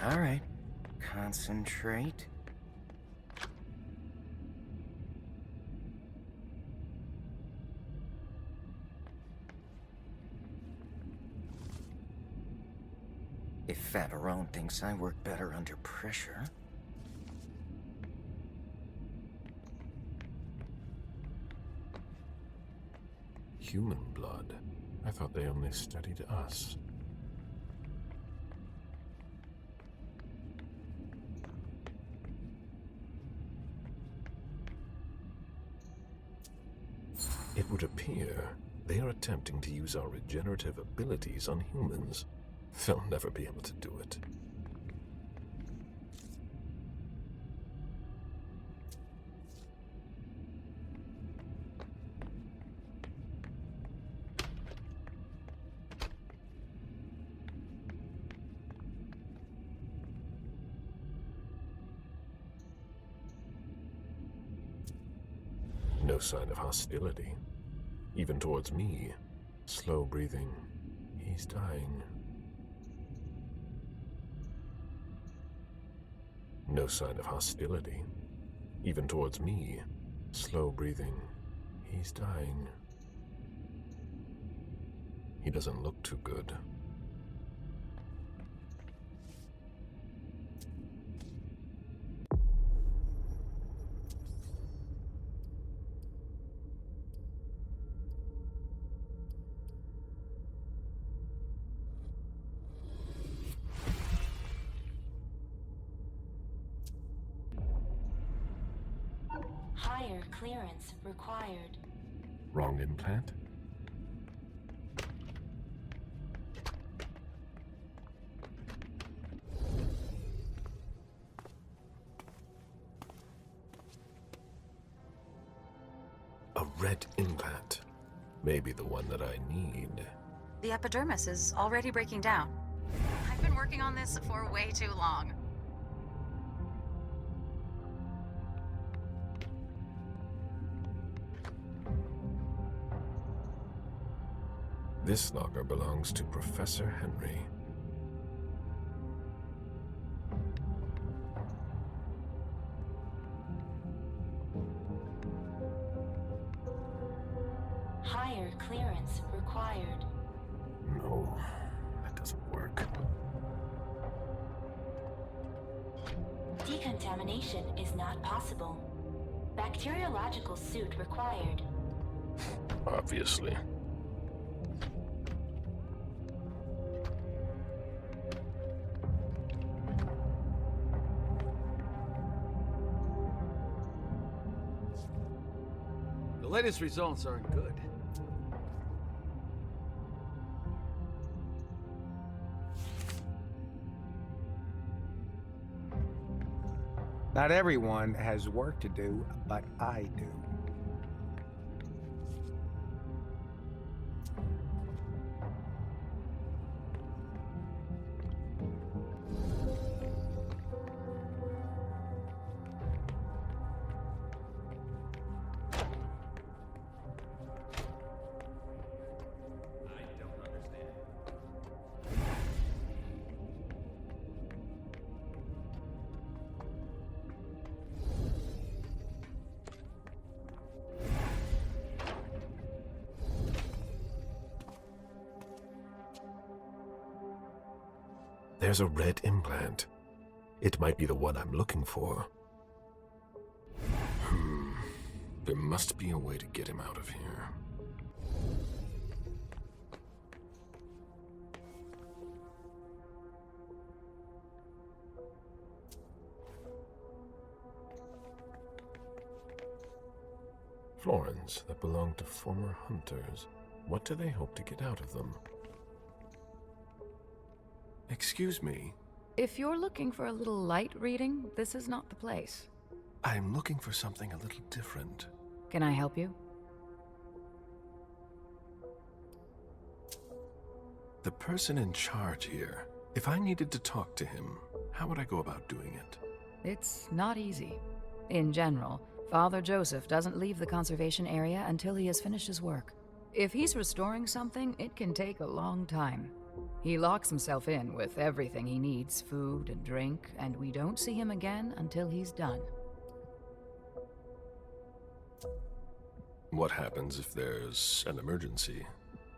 All right, concentrate. If Favarone thinks I work better under pressure... Human blood? I thought they only studied us. It would appear they are attempting to use our regenerative abilities on humans. They'll never be able to do it. No sign of hostility. Even towards me. Slow breathing. He's dying. No sign of hostility. Even towards me. Slow breathing. He's dying. He doesn't look too good. Higher clearance required. Wrong implant? A red implant. Maybe the one that I need. The epidermis is already breaking down. I've been working on this for way too long. This logger belongs to Professor Henry. Higher clearance required. No, that doesn't work. Decontamination is not possible. Bacteriological suit required. Obviously. The latest results aren't good. Not everyone has work to do, but I do. There's a red implant. It might be the one I'm looking for. There must be a way to get him out of here. Florins that belong to former hunters. What do they hope to get out of them? Excuse me. If you're looking for a little light reading, this is not the place. I'm looking for something a little different. Can I help you? The person in charge here, if I needed to talk to him, how would I go about doing it? It's not easy. In general, Father Joseph doesn't leave the conservation area until he has finished his work. If he's restoring something, it can take a long time. He locks himself in with everything he needs, food and drink, and we don't see him again until he's done. What happens if there's an emergency?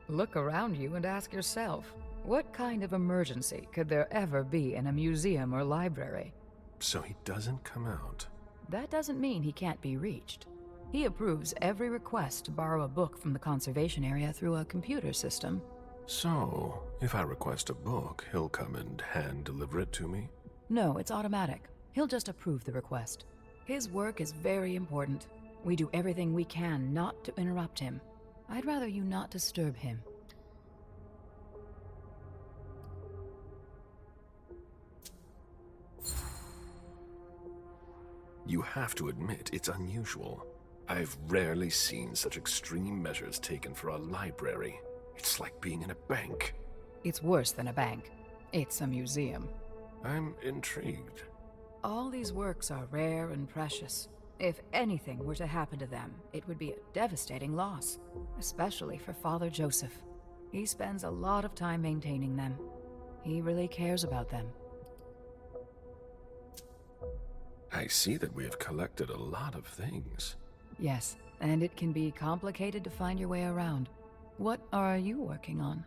Look around you and ask yourself, what kind of emergency could there ever be in a museum or library? So he doesn't come out. That doesn't mean he can't be reached. He approves every request to borrow a book from the conservation area through a computer system. So, if I request a book, he'll come and hand-deliver it to me? No, it's automatic. He'll just approve the request. His work is very important. We do everything we can not to interrupt him. I'd rather you not disturb him. You have to admit it's unusual. I've rarely seen such extreme measures taken for a library. It's like being in a bank. It's worse than a bank. It's a museum. I'm intrigued. All these works are rare and precious. If anything were to happen to them, it would be a devastating loss, especially for Father Joseph. He spends a lot of time maintaining them. He really cares about them. I see that we have collected a lot of things. Yes, and it can be complicated to find your way around. What are you working on?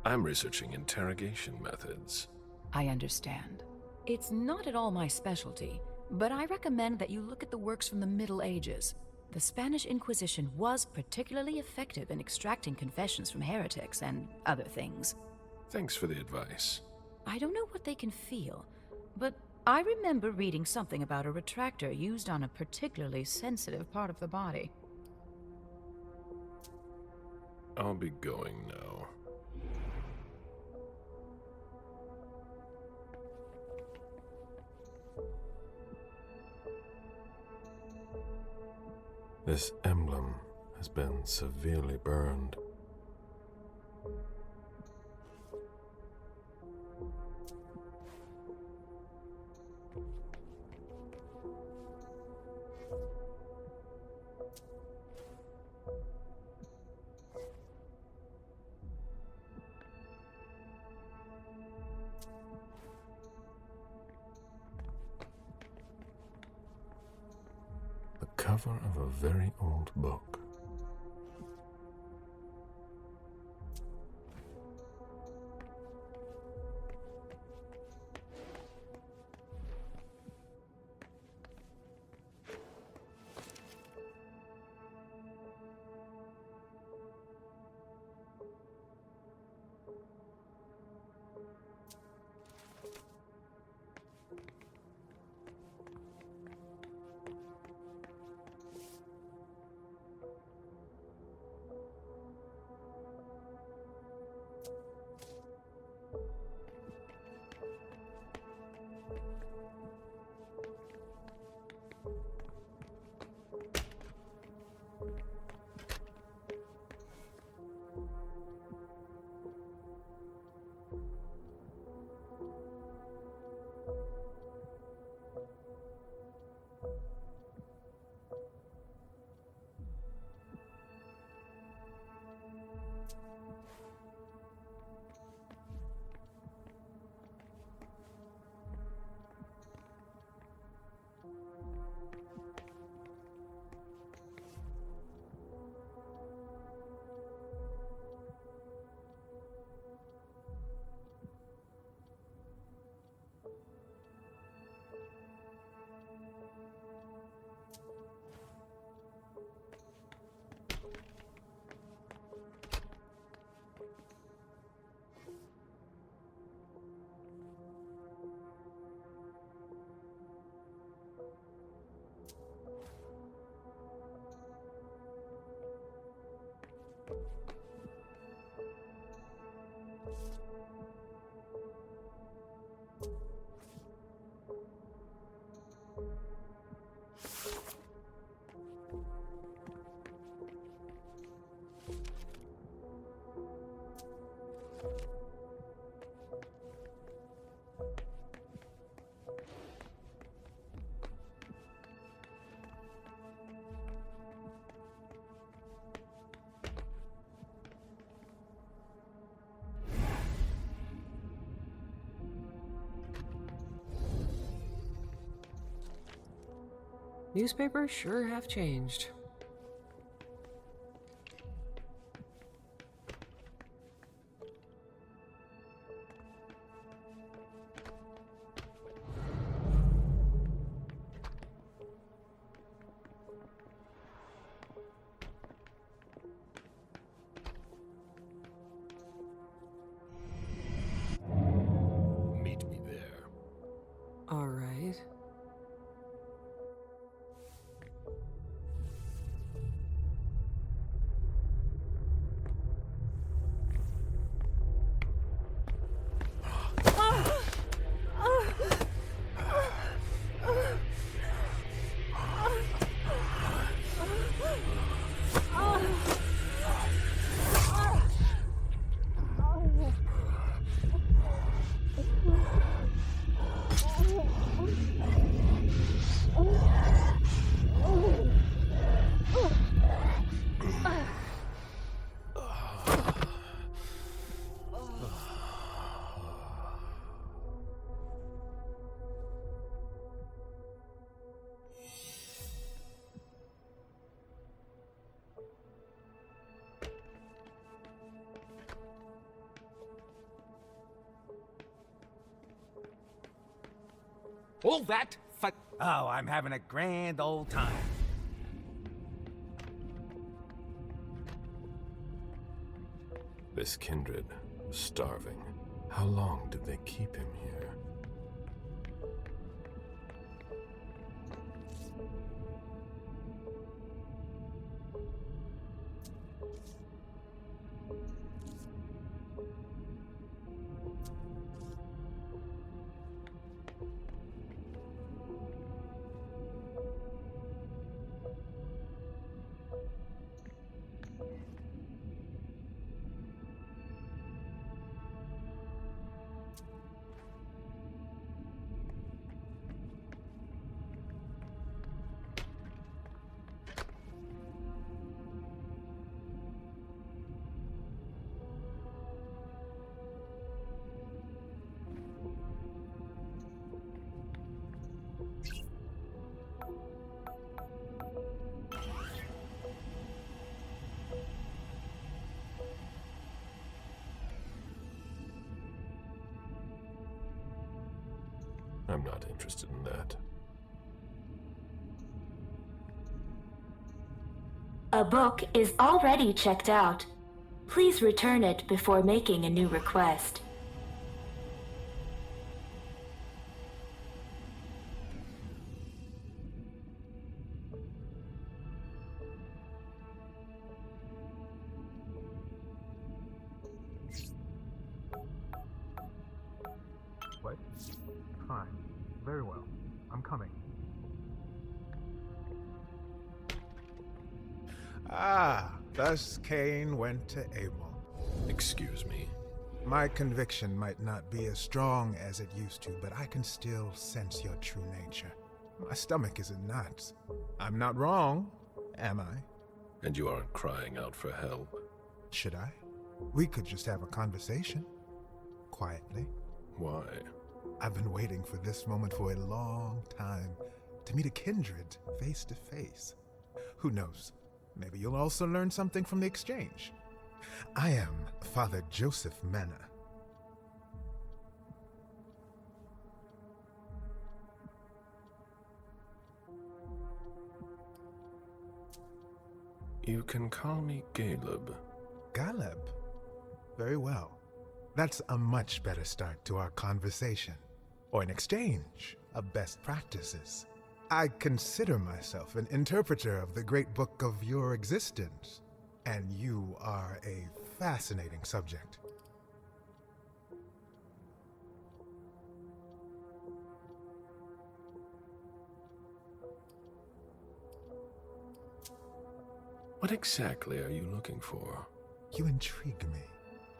I'm researching interrogation methods. I understand. It's not at all my specialty, but I recommend that you look at the works from the Middle Ages. The Spanish Inquisition was particularly effective in extracting confessions from heretics and other things. Thanks for the advice. I don't know what they can feel, but I remember reading something about a retractor used on a particularly sensitive part of the body. I'll be going now. This emblem has been severely burned. Cover of a very old book. Newspapers sure have changed. Meet me there. All right. All that Oh, I'm having a grand old time. This kindred, starving. How long did they keep him here? I'm not interested in that. A book is already checked out. Please return it before making a new request. What? Fine. Very well. I'm coming. Ah, thus Cain went to Abel. Excuse me. My conviction might not be as strong as it used to, but I can still sense your true nature. My stomach is in knots. I'm not wrong, am I? And you aren't crying out for help. Should I? We could just have a conversation. Quietly. Why? I've been waiting for this moment for a long time. To meet a kindred face to face. Who knows? Maybe you'll also learn something from the exchange. I am Father Joseph Mena. You can call me Caleb. Caleb? Very well. That's a much better start to our conversation, or an exchange of best practices. I consider myself an interpreter of the great book of your existence, and you are a fascinating subject. What exactly are you looking for? You intrigue me.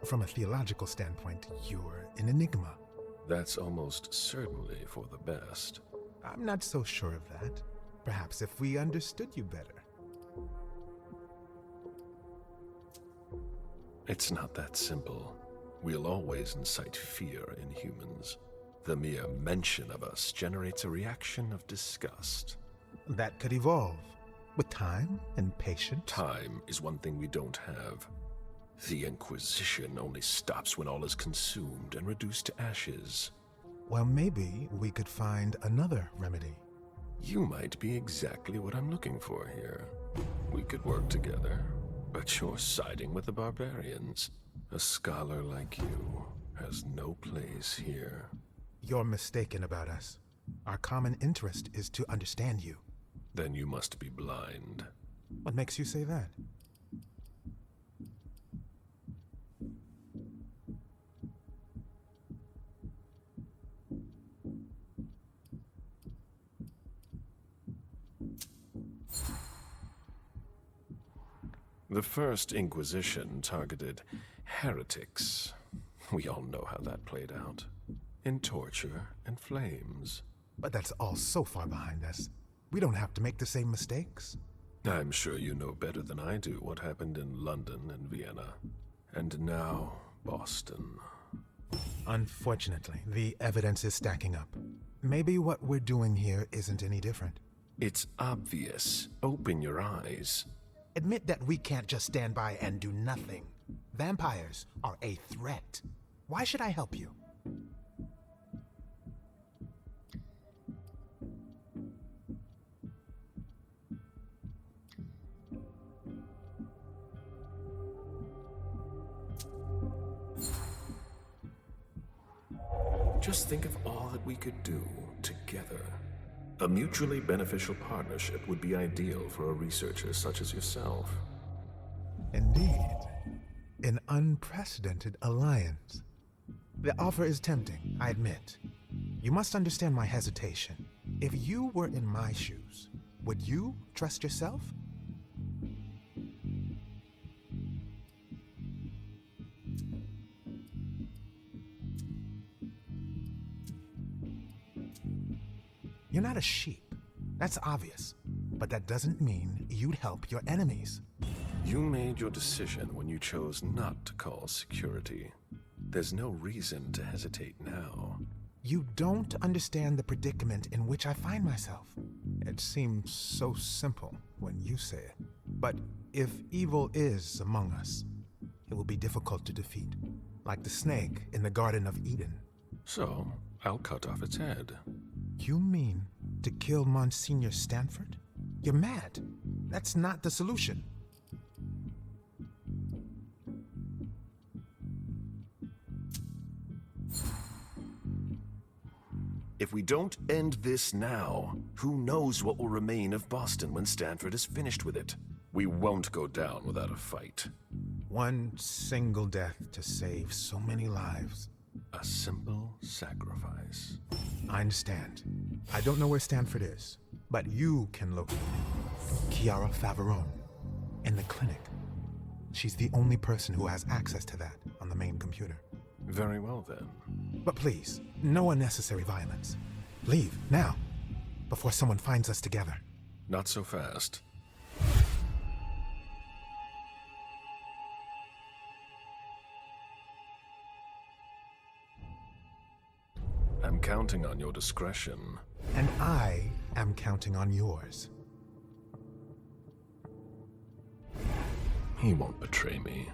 From a theological standpoint, you're an enigma. That's almost certainly for the best. I'm not so sure of that. Perhaps if we understood you better. It's not that simple. We'll always incite fear in humans. The mere mention of us generates a reaction of disgust. that could evolve with time and patience. Time is one thing we don't have. The Inquisition only stops when all is consumed and reduced to ashes. Well, maybe we could find another remedy. You might be exactly what I'm looking for here. We could work together, but you're siding with the barbarians. A scholar like you has no place here. You're mistaken about us. Our common interest is to understand you. Then you must be blind. What makes you say that? The First Inquisition targeted heretics. We all know how that played out. In torture and flames. But that's all so far behind us. We don't have to make the same mistakes. I'm sure you know better than I do what happened in London and Vienna. And now, Boston. Unfortunately, the evidence is stacking up. Maybe what we're doing here isn't any different. It's obvious. Open your eyes. Admit that we can't just stand by and do nothing. Vampires are a threat. Why should I help you? Just think of all that we could do together. A mutually beneficial partnership would be ideal for a researcher such as yourself. Indeed. An unprecedented alliance. The offer is tempting, I admit. You must understand my hesitation. If you were in my shoes, would you trust yourself? You're not a sheep. That's obvious. But that doesn't mean you'd help your enemies. You made your decision when you chose not to call security. There's no reason to hesitate now. You don't understand the predicament in which I find myself. It seems so simple when you say it. But if evil is among us, it will be difficult to defeat. Like the snake in the Garden of Eden. So, I'll cut off its head. You mean to kill Monsignor Stanford? You're mad. That's not the solution. If we don't end this now, who knows what will remain of Boston when Stanford is finished with it? We won't go down without a fight. One single death to save so many lives. A simple sacrifice. I understand. I don't know where Stanford is, but you can locate Chiara Favarone in the clinic. She's the only person who has access to that on the main computer. Very well, then. But please, no unnecessary violence. Leave, now, before someone finds us together. Not so fast. I'm counting on your discretion. And I am counting on yours. He won't betray me.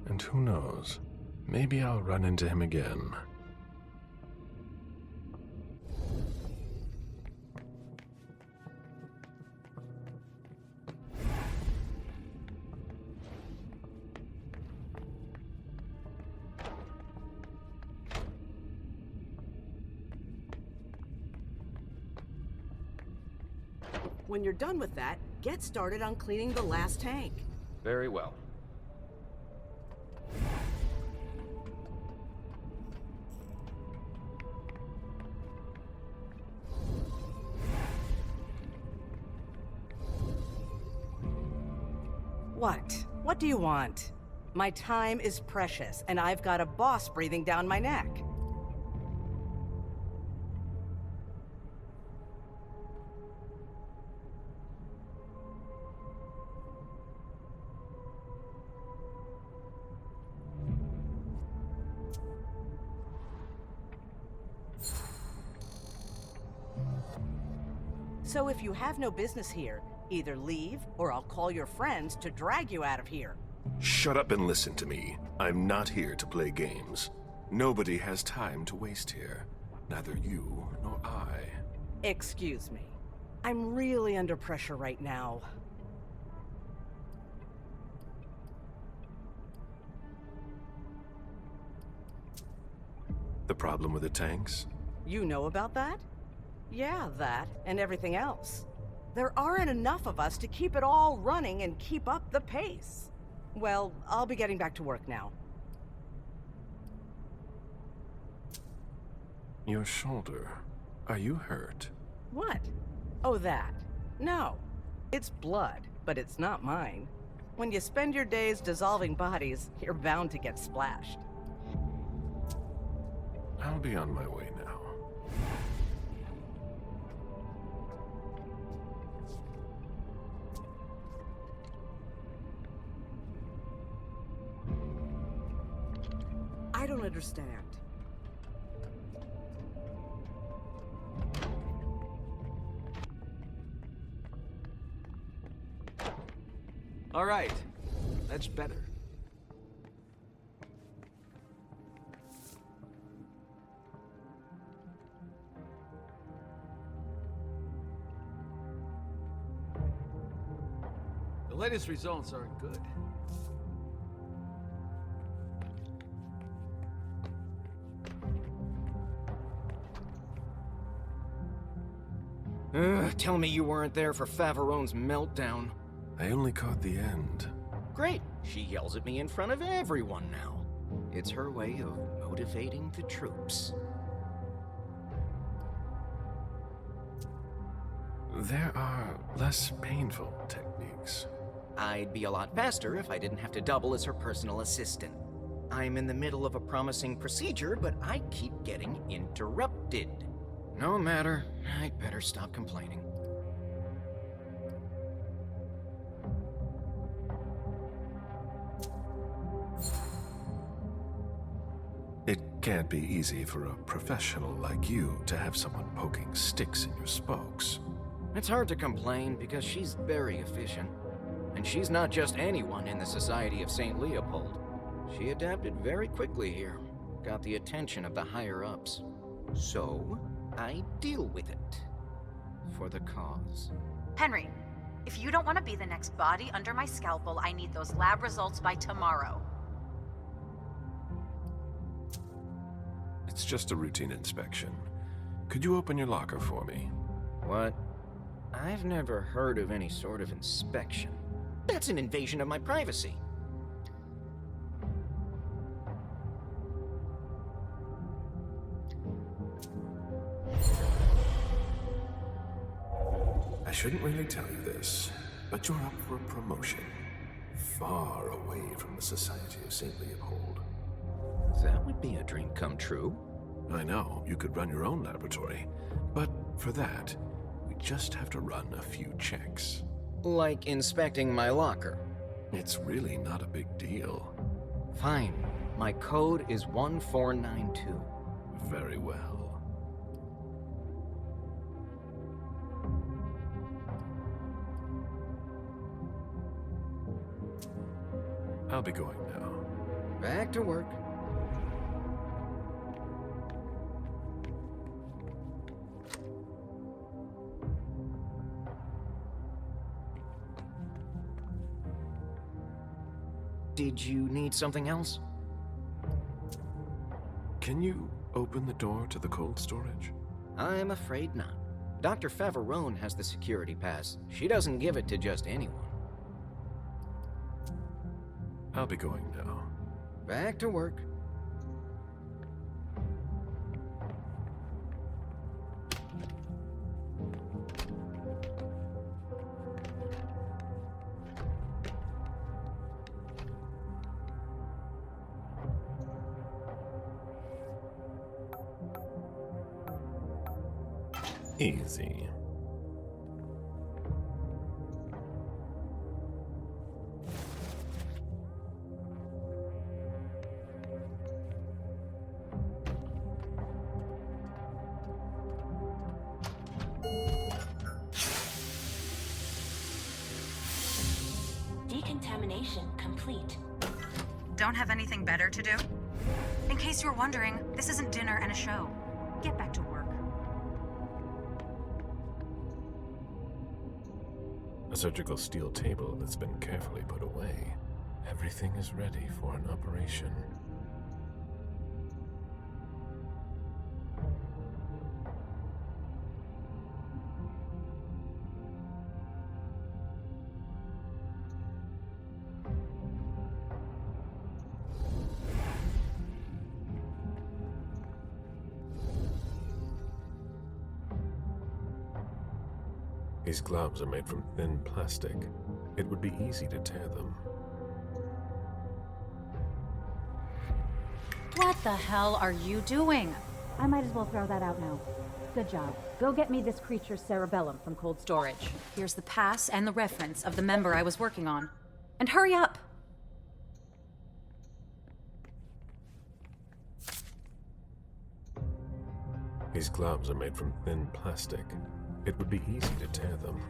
And who knows? Maybe I'll run into him again. When you're done with that, get started on cleaning the last tank. Very well. What? What do you want? My time is precious, and I've got a boss breathing down my neck. So if you have no business here, either leave or I'll call your friends to drag you out of here. Shut up and listen to me. I'm not here to play games. Nobody has time to waste here. Neither you nor I. Excuse me. I'm really under pressure right now. The problem with the tanks? You know about that? Yeah, that and everything else. There aren't enough of us to keep it all running and keep up the pace. Well, I'll be getting back to work now. Your shoulder. Are you hurt? What? Oh, that. No. It's blood, but it's not mine. When you spend your days dissolving bodies, you're bound to get splashed. I'll be on my way now. I don't understand. All right, that's better. The latest results aren't good. Tell me you weren't there for Faverone's meltdown. I only caught the end. Great. She yells at me in front of everyone now. It's her way of motivating the troops. There are less painful techniques. I'd be a lot faster if I didn't have to double as her personal assistant. I'm in the middle of a promising procedure, but I keep getting interrupted. No matter. I'd better stop complaining. It can't be easy for a professional like you to have someone poking sticks in your spokes. It's hard to complain because she's very efficient. And she's not just anyone in the Society of St. Leopold. She adapted very quickly here. Got the attention of the higher-ups. So, I deal with it. For the cause. Henry, if you don't want to be the next body under my scalpel, I need those lab results by tomorrow. It's just a routine inspection. Could you open your locker for me? What? I've never heard of any sort of inspection. That's an invasion of my privacy. I shouldn't really tell you this, but you're up for a promotion. Far away from the Society of St. Leopold. That would be a dream come true. I know, you could run your own laboratory. But for that, we just have to run a few checks. Like inspecting my locker. It's really not a big deal. Fine. My code is 1492. Very well. I'll be going now. Back to work. Did you need something else? Can you open the door to the cold storage? I'm afraid not. Dr. Faverone has the security pass. She doesn't give it to just anyone. I'll be going now. Back to work. Easy. Decontamination complete. Don't have anything better to do? In case you were wondering, this isn't dinner and a show. Get back to work. A surgical steel table that's been carefully put away. Everything is ready for an operation. These gloves are made from thin plastic. It would be easy to tear them. What the hell are you doing? I might as well throw that out now. Good job. Go get me this creature's cerebellum from cold storage. Here's the pass and the reference of the member I was working on. And hurry up! These gloves are made from thin plastic. It would be easy to tear them.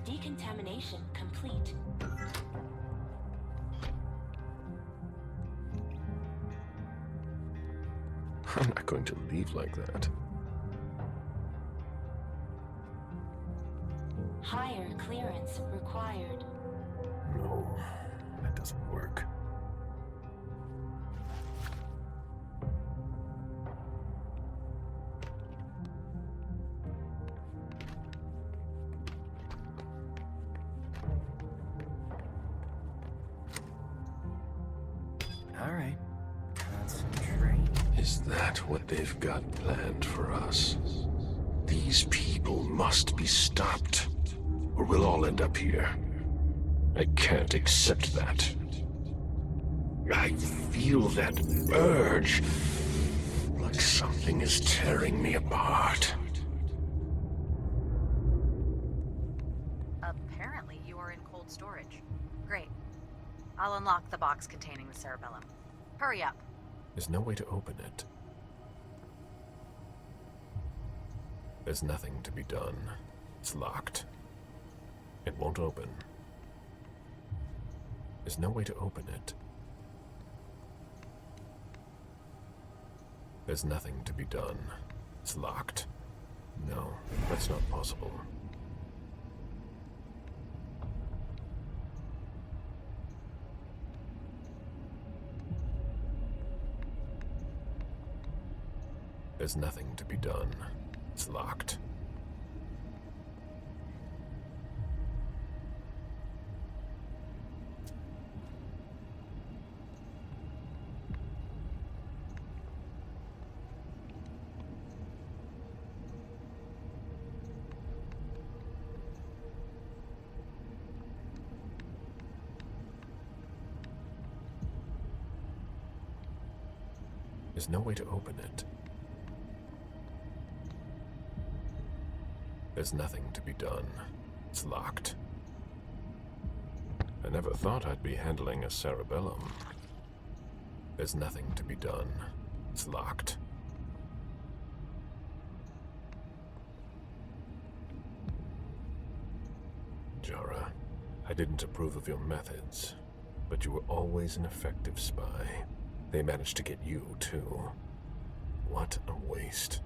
Decontamination complete. I'm not going to leave like that. Higher clearance required. No, that doesn't work. All right. Concentrate. Is that what they've got planned for us? These people must be stopped, or we'll all end up here. I can't accept that. I feel that urge, like something is tearing me apart. Apparently you are in cold storage. Great. I'll unlock the box containing the cerebellum. Hurry up. There's no way to open it. There's nothing to be done. It's locked. It won't open. There's no way to open it. There's nothing to be done. It's locked. No, that's not possible. There's nothing to be done. It's locked. There's no way to open it. There's nothing to be done. It's locked. I never thought I'd be handling a cerebellum. There's nothing to be done. It's locked. Jara, I didn't approve of your methods, but you were always an effective spy. They managed to get you, too. What a waste.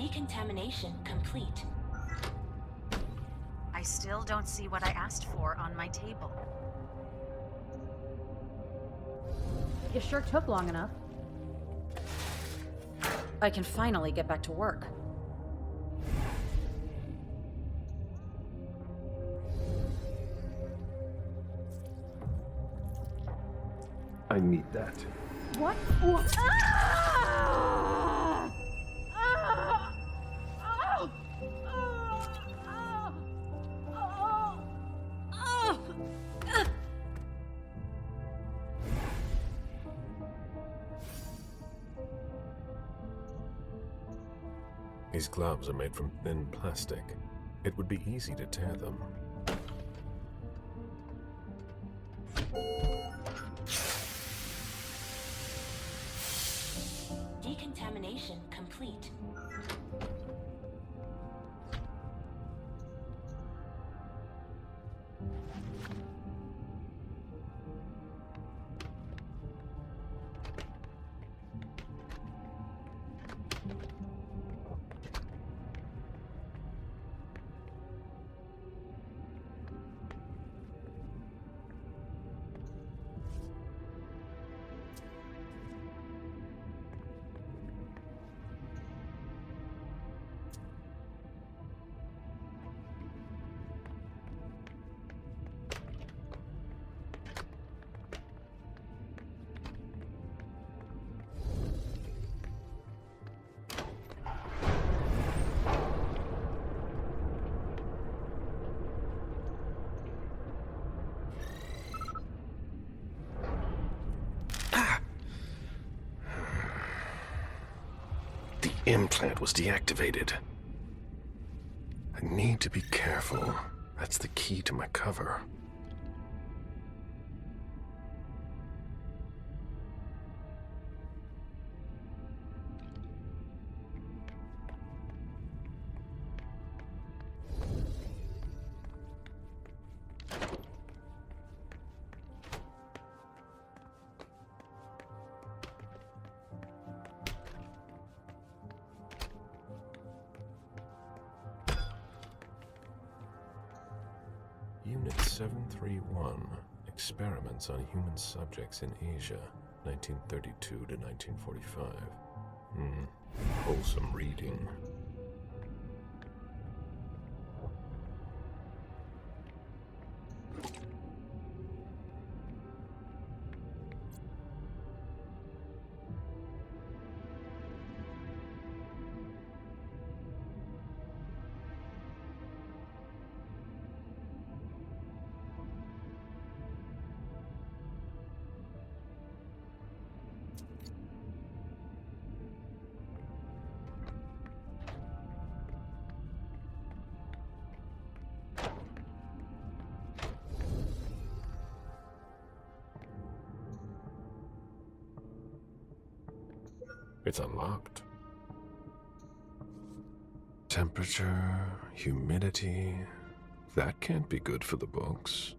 Decontamination complete. I still don't see what I asked for on my table. You sure took long enough. I can finally get back to work. I need that. What? These gloves are made from thin plastic. It would be easy to tear them. Decontamination complete. The implant was deactivated. I need to be careful. That's the key to my cover. Unit 731, Experiments on Human Subjects in Asia, 1932 to 1945. Wholesome reading. It's unlocked. Temperature, humidity, that can't be good for the books.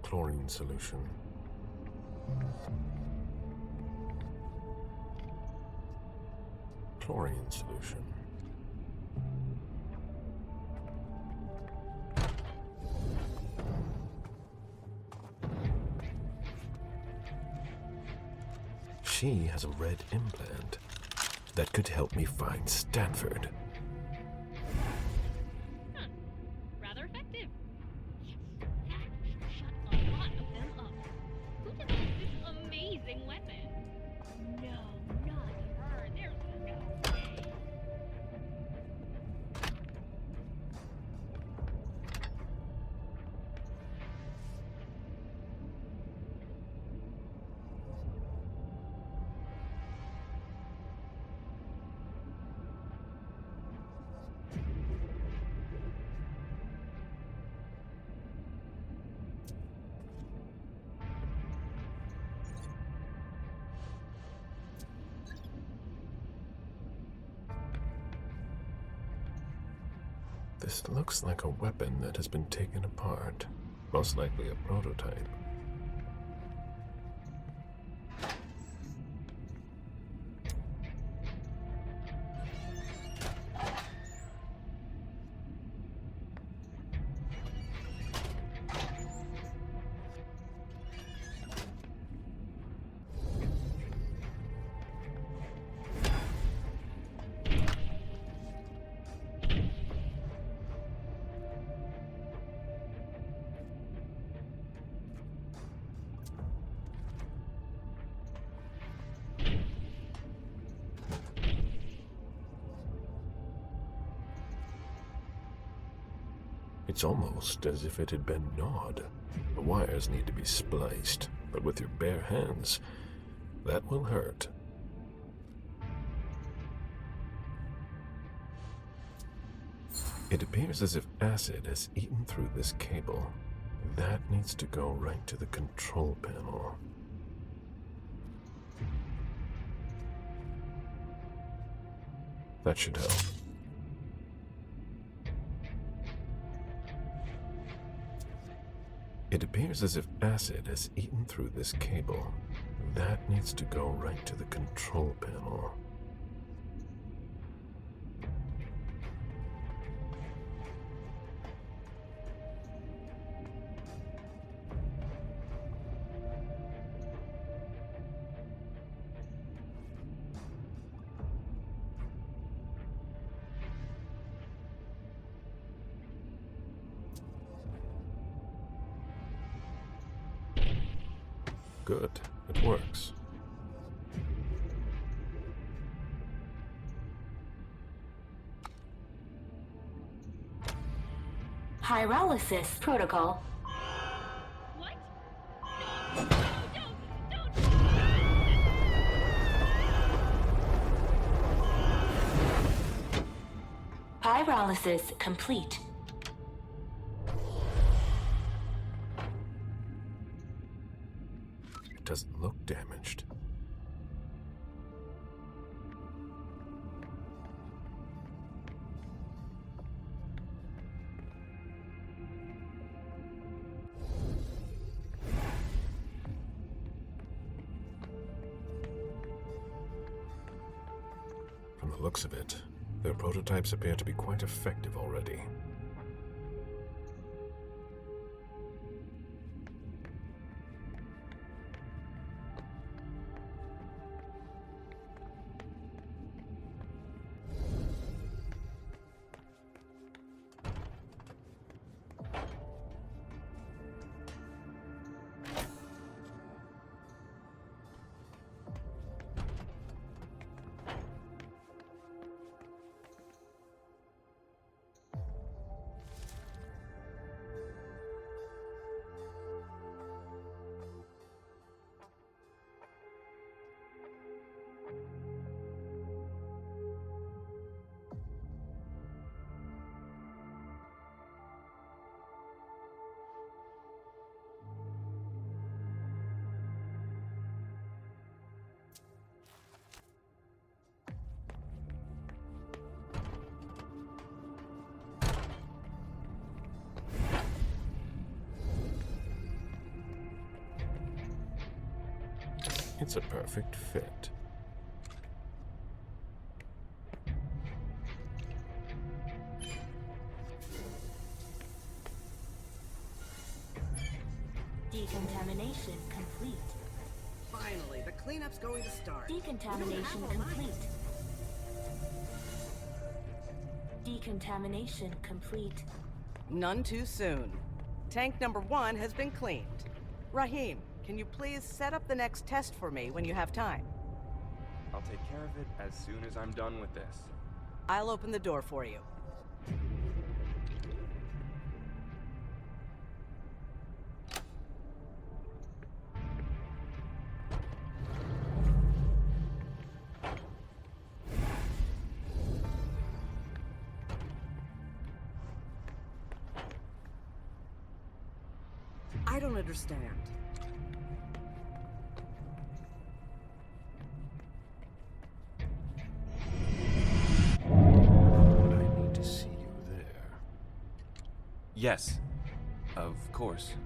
Chlorine solution. Chlorine solution. She has a red implant that could help me find Stanford. Rather effective. Yes. This looks like a weapon that has been taken apart. Most likely a prototype. It's almost as if it had been gnawed. The wires need to be spliced, but with your bare hands, that will hurt. It appears as if acid has eaten through this cable. That needs to go right to the control panel. That should help. It appears as if acid has eaten through this cable. That needs to go right to the control panel. Good, it works. Pyrolysis protocol. Pyrolysis complete. It doesn't look damaged. From the looks of it, their prototypes appear to be quite effective already. It's a perfect fit. Decontamination complete. Finally, the cleanup's going to start. Decontamination complete. Decontamination complete. None too soon. Tank number 1 has been cleaned. Rahim, can you please set up the next test for me when you have time? I'll take care of it as soon as I'm done with this. I'll open the door for you. I don't understand. I need to see you there. Yes, of course.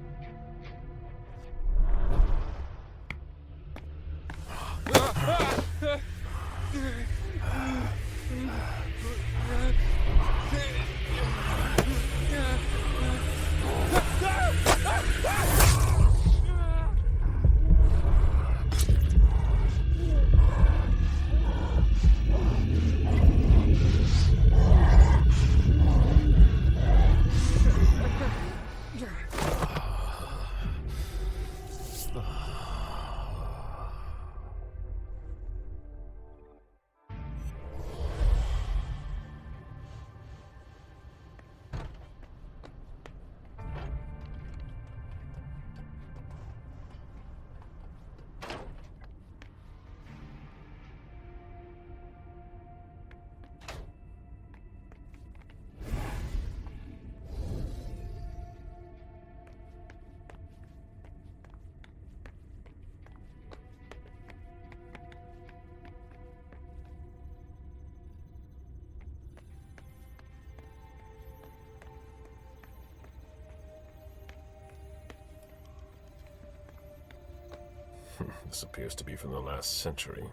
This appears to be from the last century.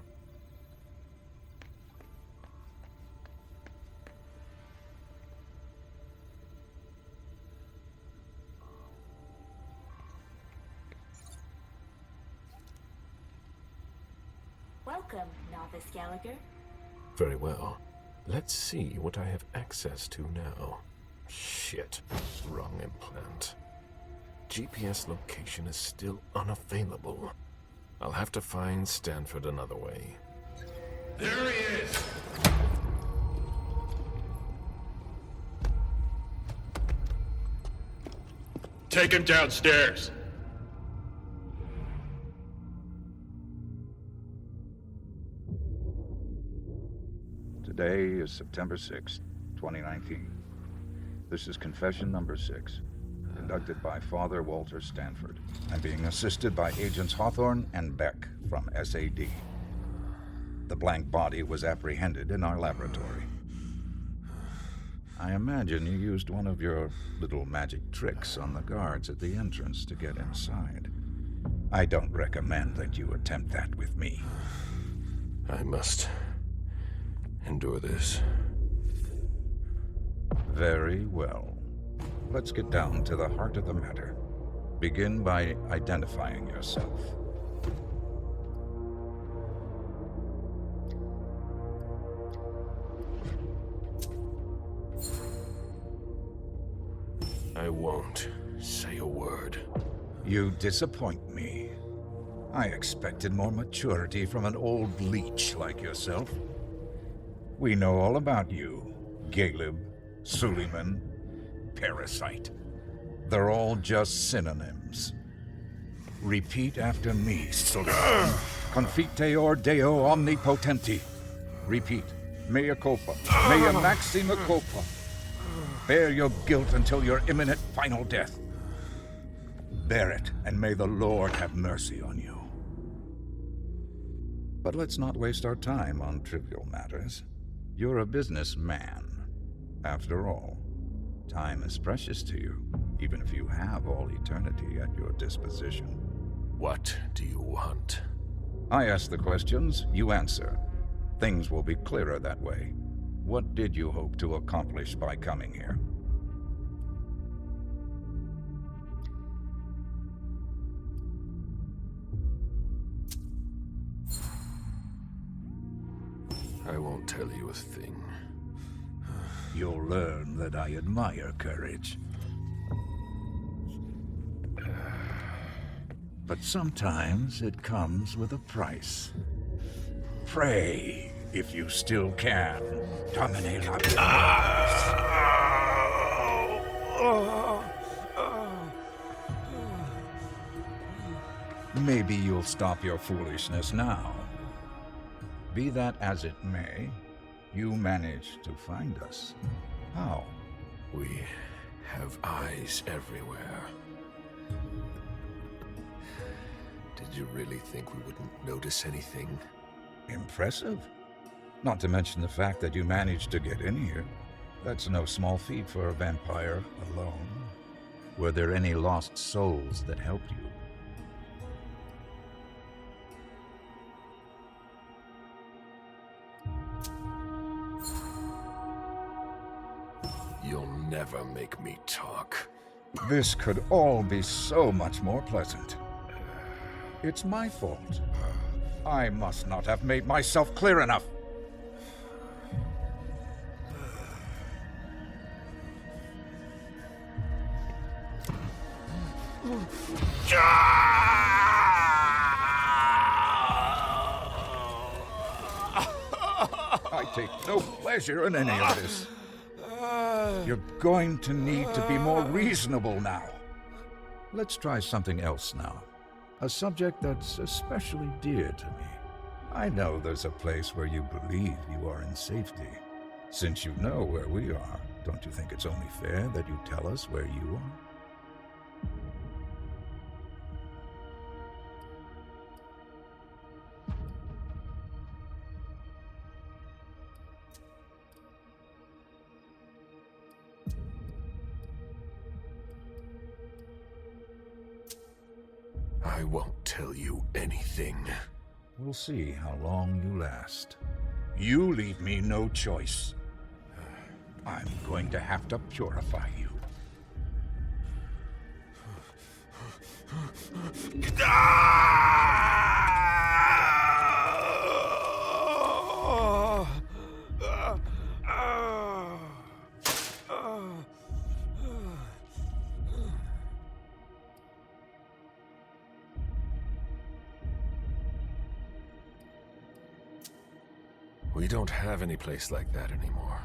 Welcome, Novice Gallagher. Very well. Let's see what I have access to now. Shit. Wrong implant. GPS location is still unavailable. I'll have to find Stanford another way. There he is! Take him downstairs! Today is September 6th, 2019. This is confession number 6, conducted by Father Walter Stanford. I'm being assisted by Agents Hawthorne and Beck from SAD. The blank body was apprehended in our laboratory. I imagine you used one of your little magic tricks on the guards at the entrance to get inside. I don't recommend that you attempt that with me. I must endure this. Very well. Let's get down to the heart of the matter. Begin by identifying yourself. I won't say a word. You disappoint me. I expected more maturity from an old leech like yourself. We know all about you, Galeb, Suleiman, Parasite. They're all just synonyms. Repeat after me, Suleiman. Confiteor Deo Omnipotenti. Repeat. Mea culpa. Mea maxima culpa. Bear your guilt until your imminent final death. Bear it, and may the Lord have mercy on you. But let's not waste our time on trivial matters. You're a businessman. After all, time is precious to you, even if you have all eternity at your disposition. What do you want? I ask the questions, you answer. Things will be clearer that way. What did you hope to accomplish by coming here? I won't tell you a thing. You'll learn that I admire courage. But sometimes it comes with a price. Pray, if you still can. Domine Maybe you'll stop your foolishness now. Be that as it may, you managed to find us. How? We have eyes everywhere. Did you really think we wouldn't notice anything? Impressive. Not to mention the fact that you managed to get in here. That's no small feat for a vampire alone. Were there any lost souls that helped you? You'll never make me talk. This could all be so much more pleasant. It's my fault. I must not have made myself clear enough. I take no pleasure in any of this. You're going to need to be more reasonable now. Let's try something else now. A subject that's especially dear to me. I know there's a place where you believe you are in safety. Since you know where we are, don't you think it's only fair that you tell us where you are? I won't tell you anything. We'll see how long you last. You leave me no choice. I'm going to have to purify you. We don't have any place like that anymore.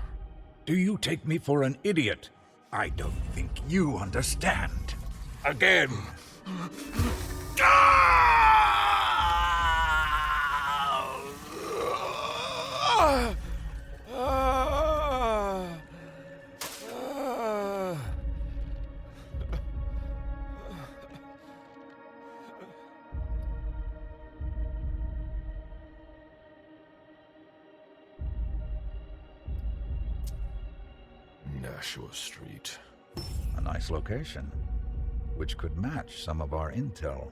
Do you take me for an idiot? I don't think you understand. Again. Nashua Street. A nice location, which could match some of our intel.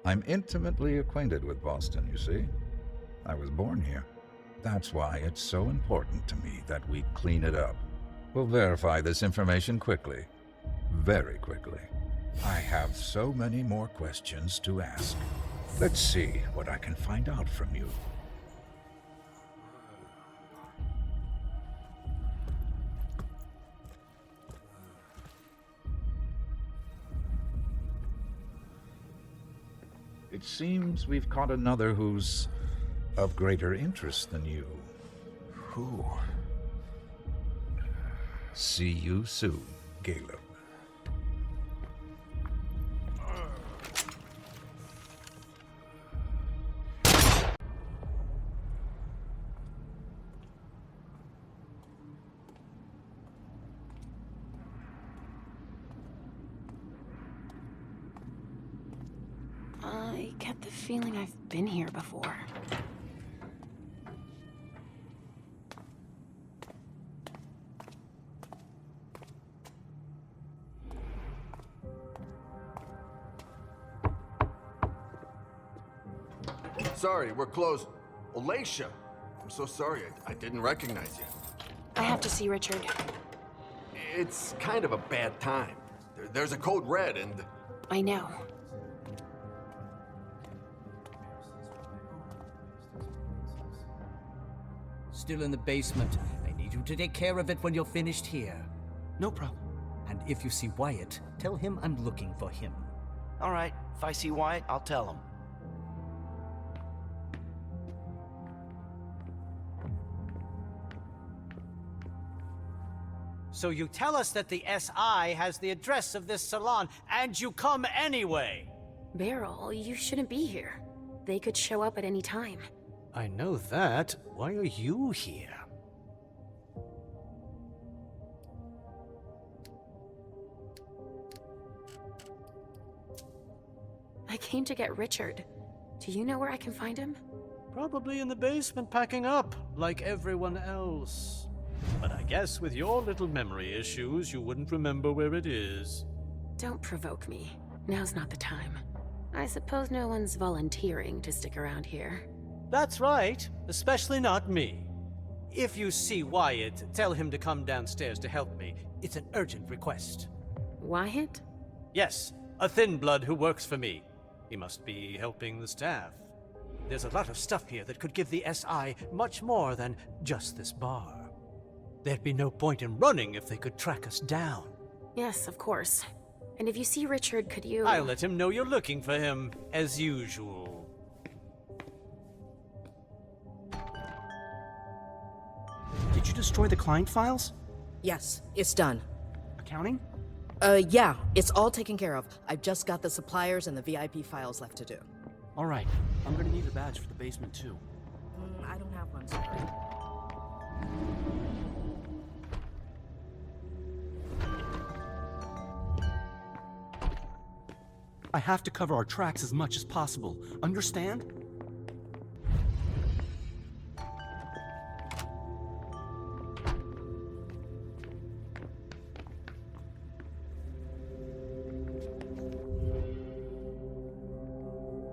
I'm intimately acquainted with Boston, you see. I was born here. That's why it's so important to me that we clean it up. We'll verify this information quickly. Very quickly. I have so many more questions to ask. Let's see what I can find out from you. It seems we've caught another who's of greater interest than you. Who? See you soon, Caleb. I get the feeling I've been here before. Sorry, we're closed. Alacia! I'm so sorry, I didn't recognize you. I have to see Richard. It's kind of a bad time. There's a code red and... I know. Still in the basement. I need you to take care of it when you're finished here. No problem. And if you see Wyatt, tell him I'm looking for him. All right. If I see Wyatt, I'll tell him. So you tell us that the SI has the address of this salon, and you come anyway! Beryl, you shouldn't be here. They could show up at any time. I know that. Why are you here? I came to get Richard. Do you know where I can find him? Probably in the basement packing up, like everyone else. But I guess with your little memory issues, you wouldn't remember where it is. Don't provoke me. Now's not the time. I suppose no one's volunteering to stick around here. That's right, especially not me. If you see Wyatt, tell him to come downstairs to help me. It's an urgent request. Wyatt? Yes, a thin blood who works for me. He must be helping the staff. There's a lot of stuff here that could give the SI much more than just this bar. There'd be no point in running if they could track us down. Yes, of course. And if you see Richard, could you... I'll let him know you're looking for him, as usual. Did you destroy the client files? Yes, it's done. Accounting? Yeah, it's all taken care of. I've just got the suppliers and the VIP files left to do. All right. I'm gonna need a badge for the basement, too. I don't have one, sorry. I have to cover our tracks as much as possible. Understand?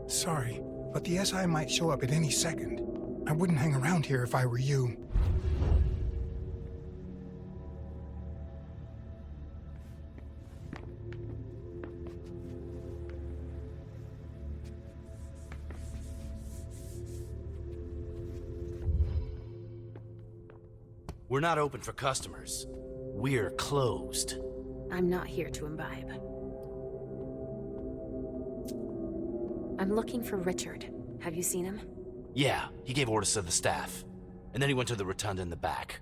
Sorry, but the SI might show up at any second. I wouldn't hang around here if I were you. We're not open for customers. We're closed. I'm not here to imbibe. I'm looking for Richard. Have you seen him? Yeah, he gave orders to the staff. And then he went to the rotunda in the back.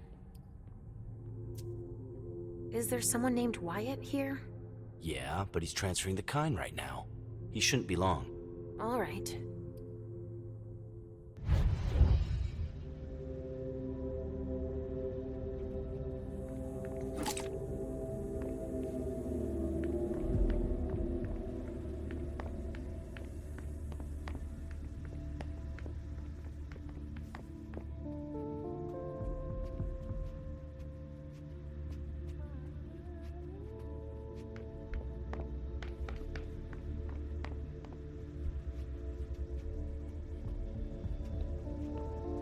Is there someone named Wyatt here? Yeah, but he's transferring the kind right now. He shouldn't be long. All right.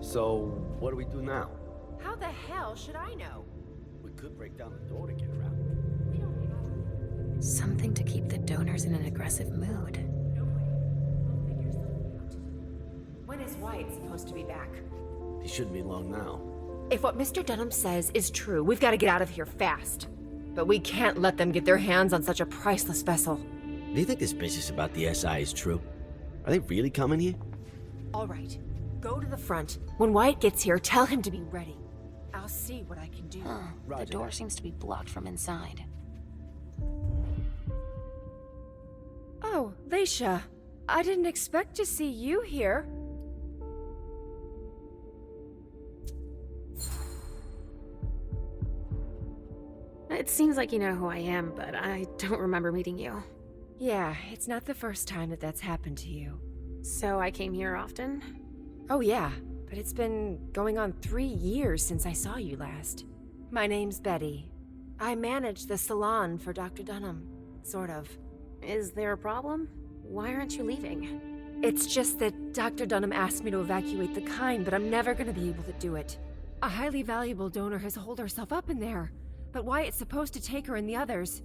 So, what do we do now? How the hell should I know? We could break down the door to get around. Something to keep the donors in an aggressive mood. When is Wyatt supposed to be back? He shouldn't be long now. If what Mr. Dunham says is true, we've got to get out of here fast. But we can't let them get their hands on such a priceless vessel. Do you think this business about the SI is true? Are they really coming here? All right. Go to the front. When Wyatt gets here, tell him to be ready. I'll see what I can do. The door seems to be blocked from inside. Oh, Leisha. I didn't expect to see you here. It seems like you know who I am, but I don't remember meeting you. Yeah, it's not the first time that that's happened to you. So I came here often? Oh yeah, but it's been going on 3 years since I saw you last. My name's Betty. I manage the salon for Dr. Dunham, sort of. Is there a problem? Why aren't you leaving? It's just that Dr. Dunham asked me to evacuate the kind, but I'm never gonna be able to do it. A highly valuable donor has holed herself up in there, but Wyatt's supposed to take her and the others.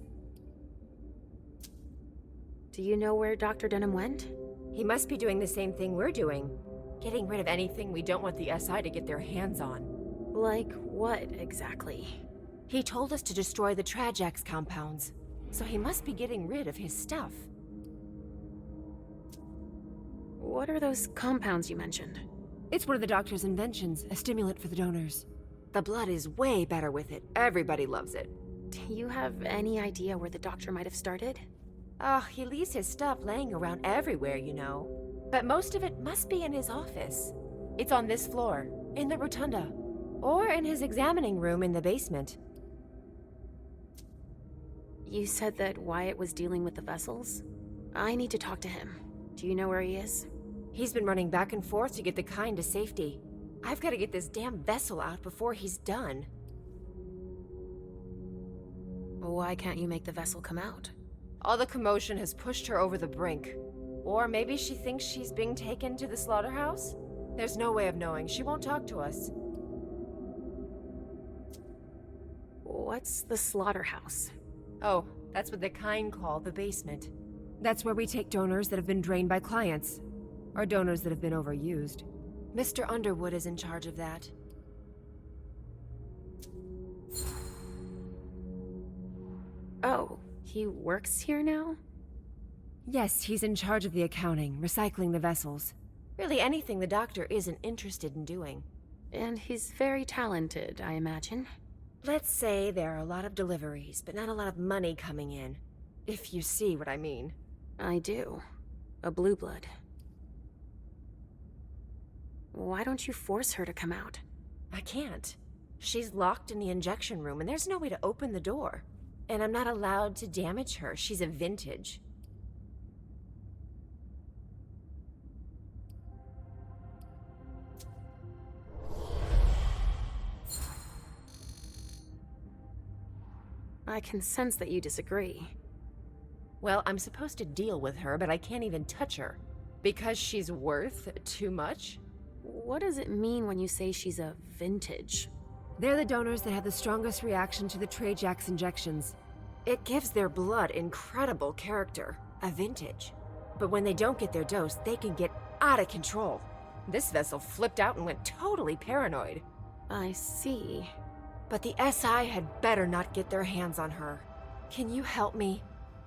Do you know where Dr. Dunham went? He must be doing the same thing we're doing. Getting rid of anything we don't want the SI to get their hands on. Like what, exactly? He told us to destroy the Trajax compounds, so he must be getting rid of his stuff. What are those compounds you mentioned? It's one of the doctor's inventions, a stimulant for the donors. The blood is way better with it. Everybody loves it. Do you have any idea where the doctor might have started? Oh, he leaves his stuff laying around everywhere, you know. But most of it must be in his office. It's on this floor, in the rotunda, or in his examining room in the basement. You said that Wyatt was dealing with the vessels? I need to talk to him. Do you know where he is? He's been running back and forth to get the kind to safety. I've got to get this damn vessel out before he's done. Why can't you make the vessel come out? All the commotion has pushed her over the brink. Or maybe she thinks she's being taken to the slaughterhouse? There's no way of knowing. She won't talk to us. What's the slaughterhouse? Oh, that's what the kind call the basement. That's where we take donors that have been drained by clients. Or donors that have been overused. Mr. Underwood is in charge of that. Oh, he works here now? Yes, he's in charge of the accounting, recycling the vessels. Really anything the doctor isn't interested in doing. And he's very talented, I imagine. Let's say there are a lot of deliveries, but not a lot of money coming in. If you see what I mean. I do. A blue blood. Why don't you force her to come out? I can't. She's locked in the injection room, and there's no way to open the door. And I'm not allowed to damage her. She's a vintage. I can sense that you disagree. Well, I'm supposed to deal with her, but I can't even touch her. Because she's worth too much? What does it mean when you say she's a vintage? They're the donors that have the strongest reaction to the Trajax injections. It gives their blood incredible character, a vintage. But when they don't get their dose, they can get out of control. This vessel flipped out and went totally paranoid. I see. But the SI had better not get their hands on her. Can you help me?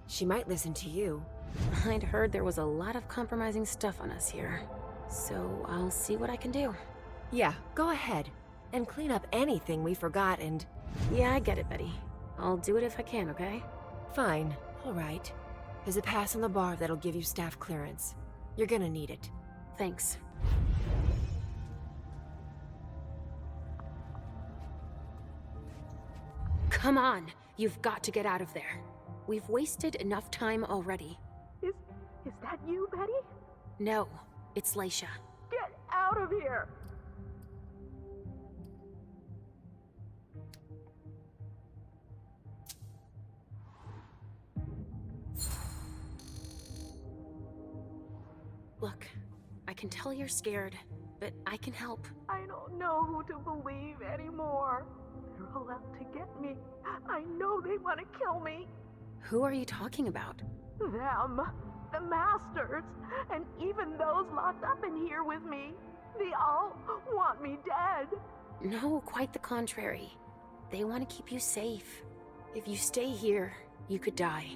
She might listen to you. I'd heard there was a lot of compromising stuff on us here. So I'll see what I can do. Yeah, go ahead. And clean up anything we forgot and... Yeah, I get it, Betty. I'll do it if I can, okay? Fine. All right. There's a pass on the bar that'll give you staff clearance. You're gonna need it. Thanks. Come on! You've got to get out of there. We've wasted enough time already. Is that you, Betty? No, it's Leisha. Get out of here! Look, I can tell you're scared, but I can help. I don't know who to believe anymore. They're all out to get me. I know they want to kill me. Who are you talking about? Them. The Masters. And even those locked up in here with me. They all want me dead. No, quite the contrary. They want to keep you safe. If you stay here, you could die.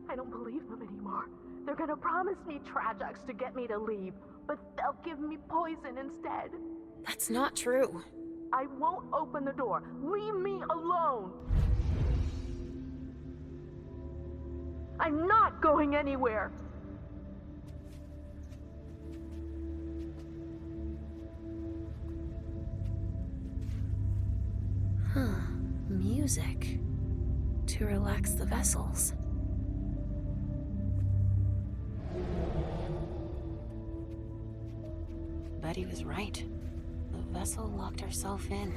I don't believe them anymore. They're gonna promise me Trajax to get me to leave, but they'll give me poison instead. That's not true. I won't open the door. Leave me alone. I'm not going anywhere. Huh. Music. To relax the vessels. Betty was right. The vessel locked herself in.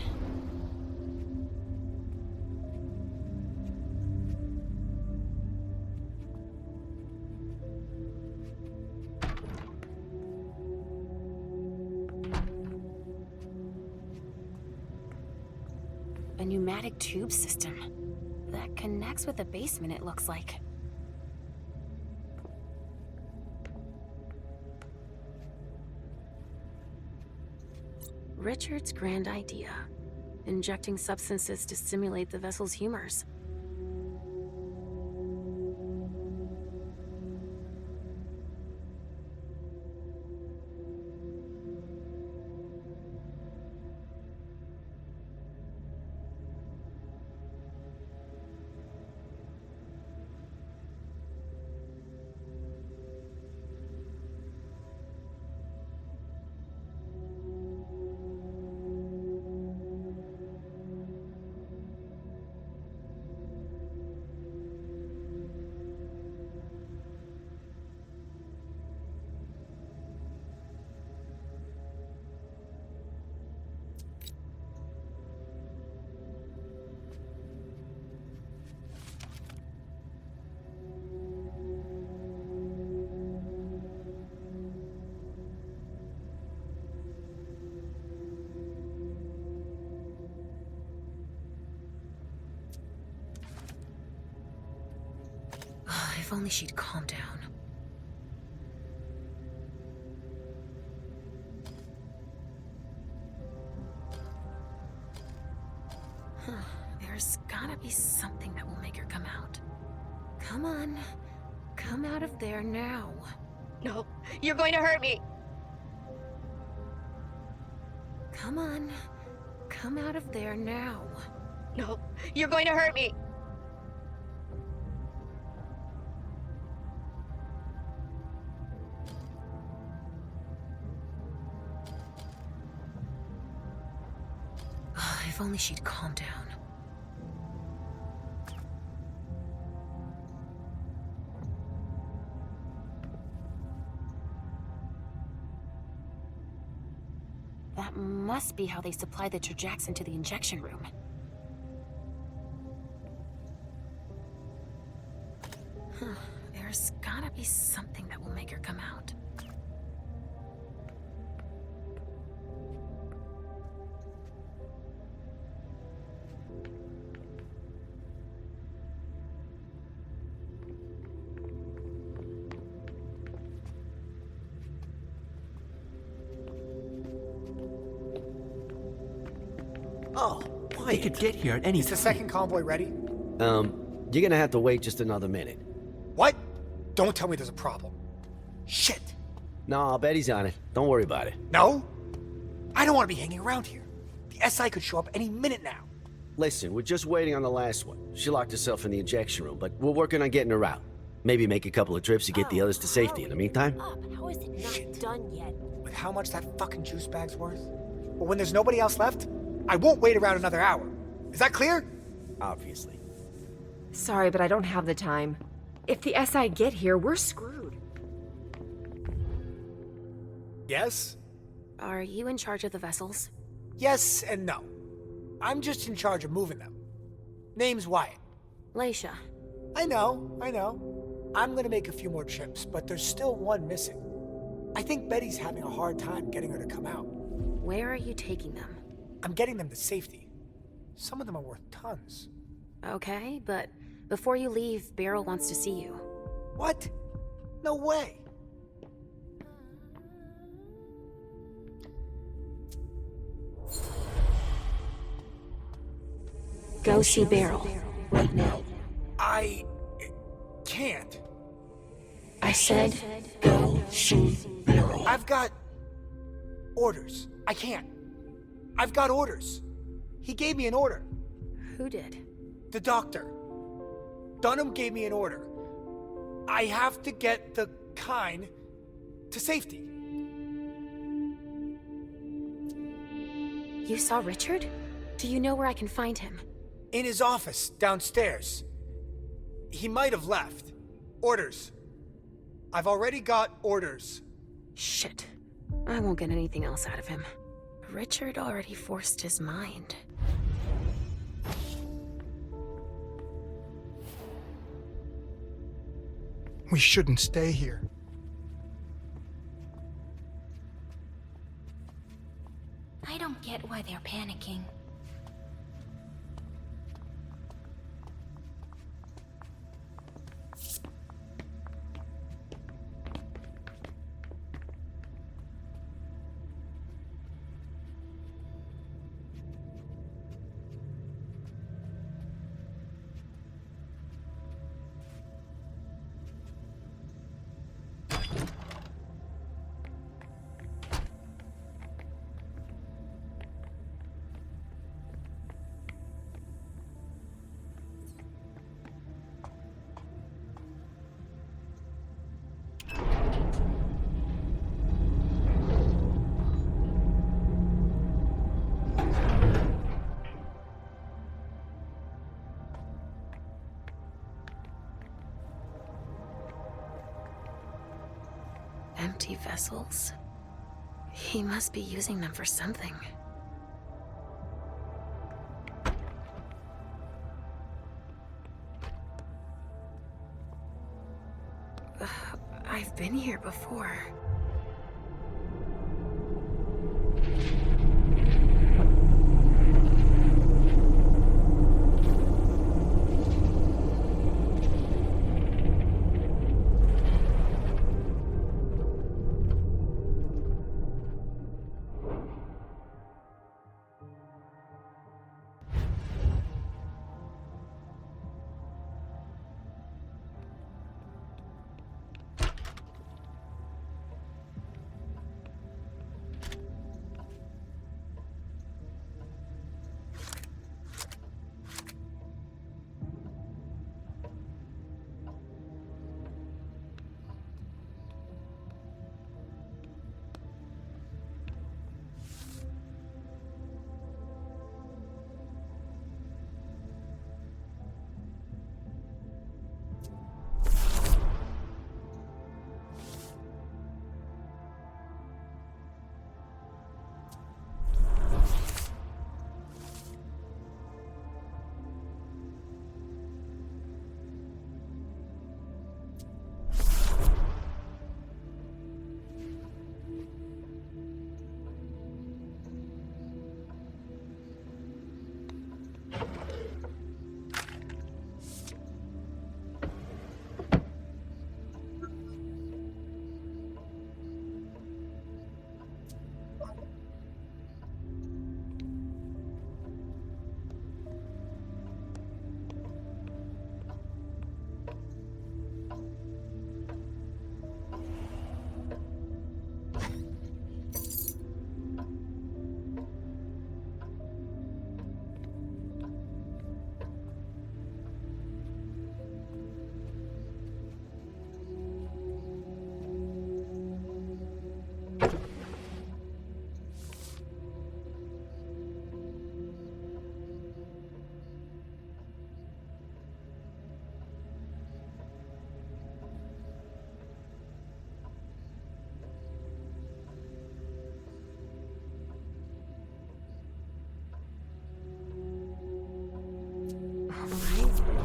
A pneumatic tube system that connects with the basement, it looks like. Richard's grand idea. Injecting substances to stimulate the vessel's humors. If only she'd calm down. There's gotta be something that will make her come out. Come on. Come out of there now. No, you're going to hurt me. Come on. Come out of there now. No, you're going to hurt me. If only she'd calm down. That must be how they supply the Trajaxin to the injection room. There's gotta be something that will make her come out. Oh, They could get here at any Is the second convoy ready? You're gonna have to wait just another minute. What? Don't tell me there's a problem. Shit. No, I'll bet he's on it. Don't worry about it. No? I don't want to be hanging around here. The SI could show up any minute now. Listen, we're just waiting on the last one. She locked herself in the injection room, but we're working on getting her out. Maybe make a couple of trips to get the others to safety in the meantime. How is it not done yet? With how much that fucking juice bag's worth? But when there's nobody else left, I won't wait around another hour. Is that clear? Obviously. Sorry, but I don't have the time. If the SI get here, we're screwed. Yes? Are you in charge of the vessels? Yes and no. I'm just in charge of moving them. Name's Wyatt. Leisha. I know. I'm gonna make a few more trips, but there's still one missing. I think Betty's having a hard time getting her to come out. Where are you taking them? I'm getting them to safety. Some of them are worth tons. Okay, but before you leave, Beryl wants to see you. What? No way. Go see Beryl. Right now. I can't. I said, go see Beryl. I've got orders. I can't. I've got orders. He gave me an order. Who did? The doctor. Dunham gave me an order. I have to get the Kine to safety. You saw Richard? Do you know where I can find him? In his office, downstairs. He might have left. Orders. I've already got orders. Shit. I won't get anything else out of him. Richard already forced his mind. We shouldn't stay here. I don't get why they're panicking. Empty vessels? He must be using them for something. I've been here before.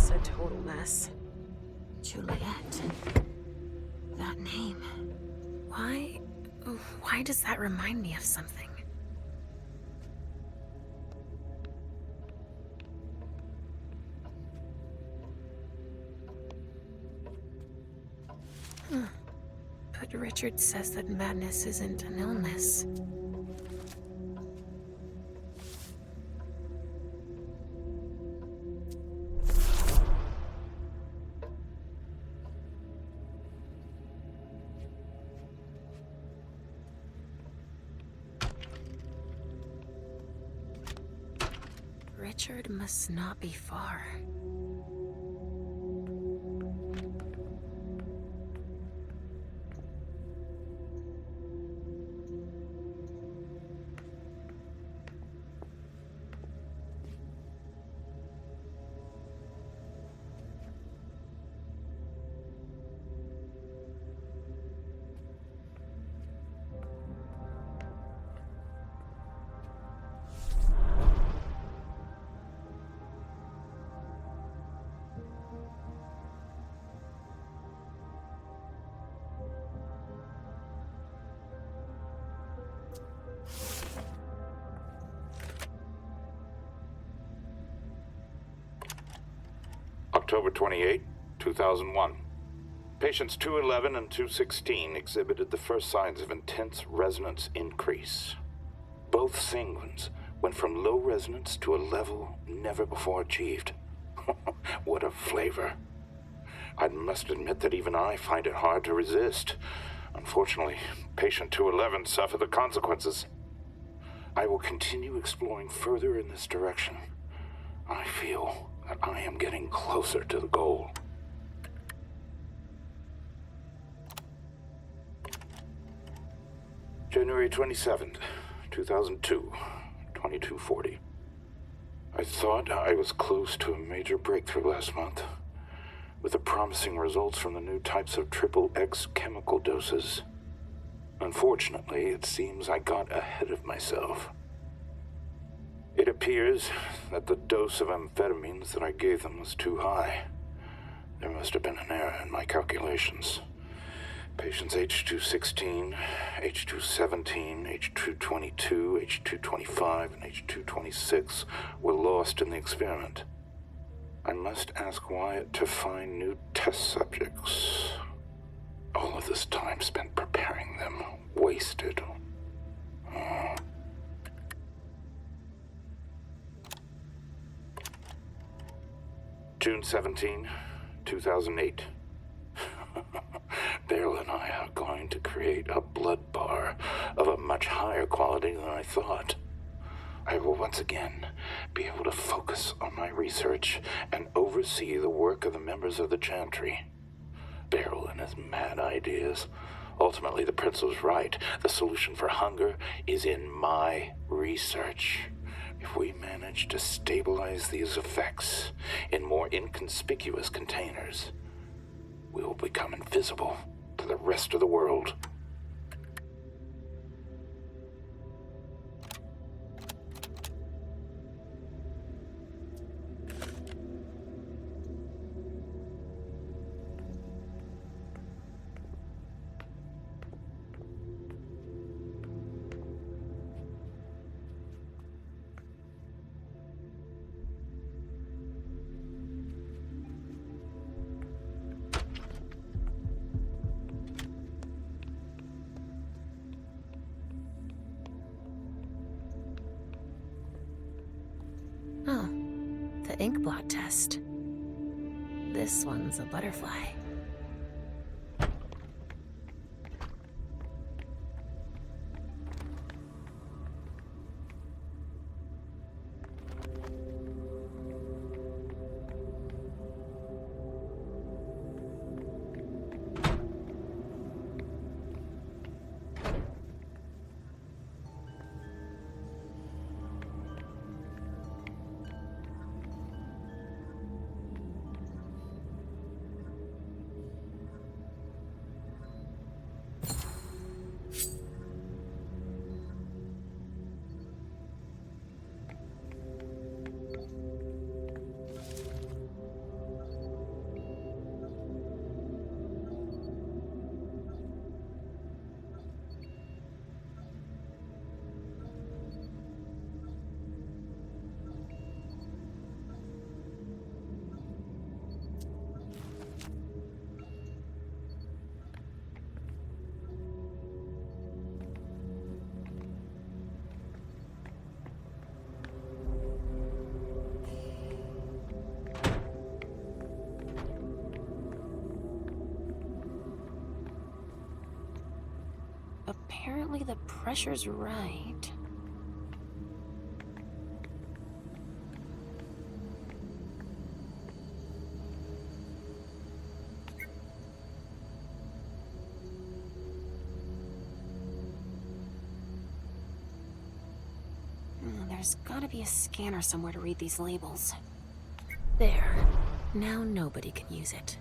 is a total mess. Juliet. That name. Why does that remind me of something? But Richard says that madness isn't an illness. Richard must not be far. October 28, 2001. Patients 211 and 216 exhibited the first signs of intense resonance increase. Both sanguines went from low resonance to a level never before achieved. What a flavor. I must admit that even I find it hard to resist. Unfortunately, patient 211 suffered the consequences. I will continue exploring further in this direction. I feel that I am getting closer to the goal. January 27th, 2002, 2240. I thought I was close to a major breakthrough last month, with the promising results from the new types of XXX chemical doses. Unfortunately, it seems I got ahead of myself. It appears that the dose of amphetamines that I gave them was too high. There must have been an error in my calculations. Patients H216, H217, H222, H225, and H226 were lost in the experiment. I must ask Wyatt to find new test subjects. All of this time spent preparing them, wasted. June 17, 2008. Beryl and I are going to create a blood bar of a much higher quality than I thought. I will once again be able to focus on my research and oversee the work of the members of the Chantry. Beryl and his mad ideas. Ultimately, the prince was right. The solution for hunger is in my research. If we manage to stabilize these effects in more inconspicuous containers, we will become invisible to the rest of the world. Oh, the ink blot test. This one's a butterfly. Apparently the pressure's right. There's gotta be a scanner somewhere to read these labels. There. Now nobody can use it.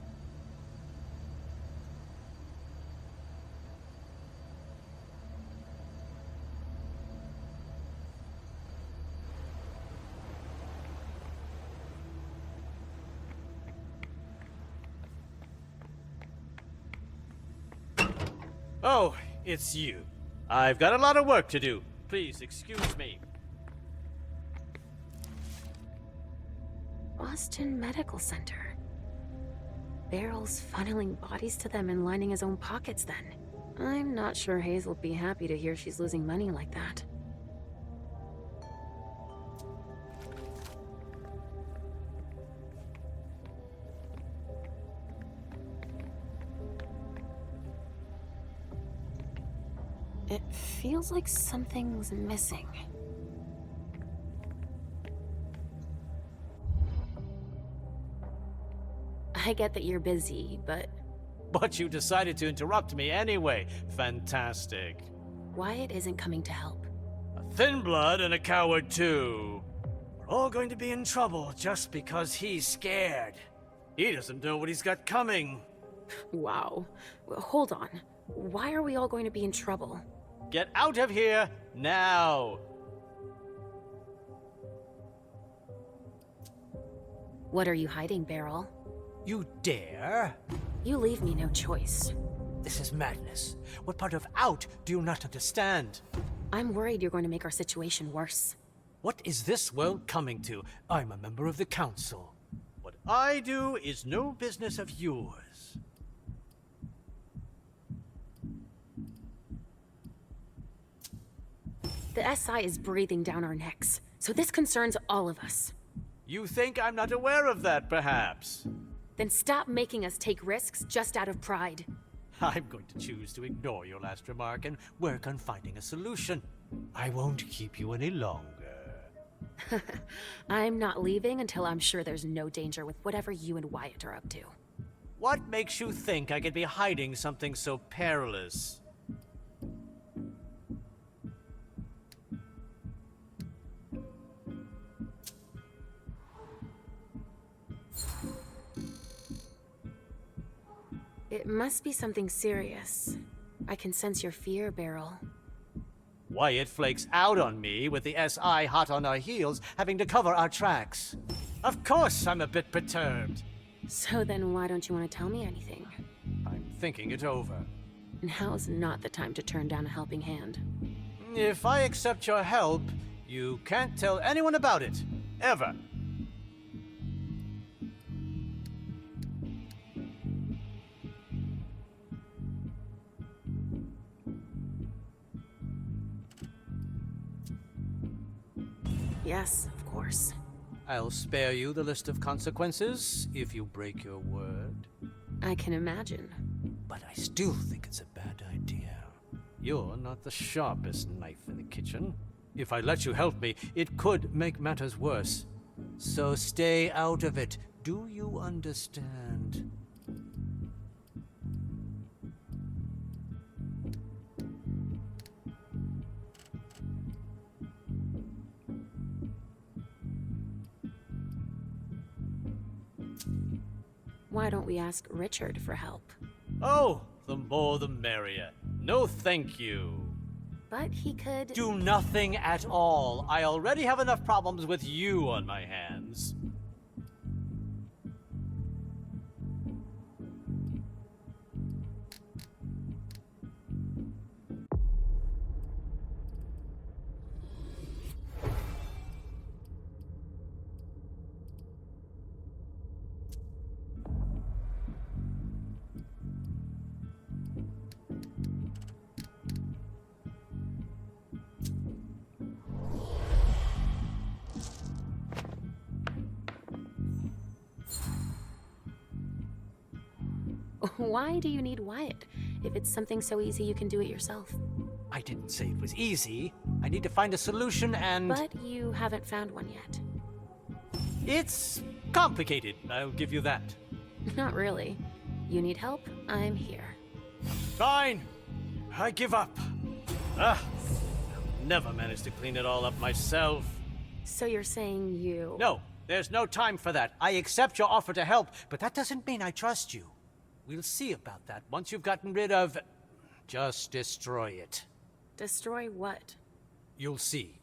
Oh, it's you. I've got a lot of work to do. Please excuse me. Boston Medical Center. Barrel's funneling bodies to them and lining his own pockets then. I'm not sure Hazel'd be happy to hear she's losing money like that. It feels like something's missing. I get that you're busy, but... But you decided to interrupt me anyway. Fantastic. Wyatt isn't coming to help. A thin blood and a coward too. We're all going to be in trouble just because he's scared. He doesn't know what he's got coming. Wow. Well, hold on. Why are we all going to be in trouble? Get out of here now. What are you hiding, Beryl? You dare? You leave me no choice. This is madness. What part of out do you not understand? I'm worried you're going to make our situation worse. What is this world coming to? I'm a member of the council. What I do is no business of yours. The SI is breathing down our necks, so this concerns all of us. You think I'm not aware of that, perhaps? Then stop making us take risks just out of pride. I'm going to choose to ignore your last remark and work on finding a solution. I won't keep you any longer. I'm not leaving until I'm sure there's no danger with whatever you and Wyatt are up to. What makes you think I could be hiding something so perilous? It must be something serious. I can sense your fear, Beryl. Wyatt flakes out on me with the SI hot on our heels, having to cover our tracks. Of course I'm a bit perturbed. So then why don't you want to tell me anything? I'm thinking it over. Now's not the time to turn down a helping hand. If I accept your help, you can't tell anyone about it. Ever. Yes, of course. I'll spare you the list of consequences if you break your word. I can imagine. But I still think it's a bad idea. You're not the sharpest knife in the kitchen. If I let you help me, it could make matters worse. So stay out of it. Do you understand? Why don't we ask Richard for help? Oh, the more the merrier. No thank you. But he could... Do nothing at all. I already have enough problems with you on my hands. Why do you need Wyatt? If it's something so easy you can do it yourself. I didn't say it was easy. I need to find a solution and... But you haven't found one yet. It's complicated, I'll give you that. Not really. You need help? I'm here. Fine. I give up. I'll never manage to clean it all up myself. So you're saying you... No, there's no time for that. I accept your offer to help, but that doesn't mean I trust you. We'll see about that once you've gotten rid of... Just destroy it. Destroy what? You'll see.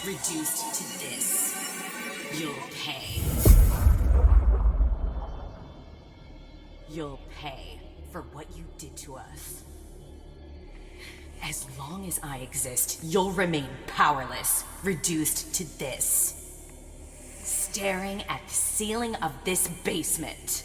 Reduced to this, you'll pay. You'll pay for what you did to us. As long as I exist, you'll remain powerless, reduced to this. Staring at the ceiling of this basement.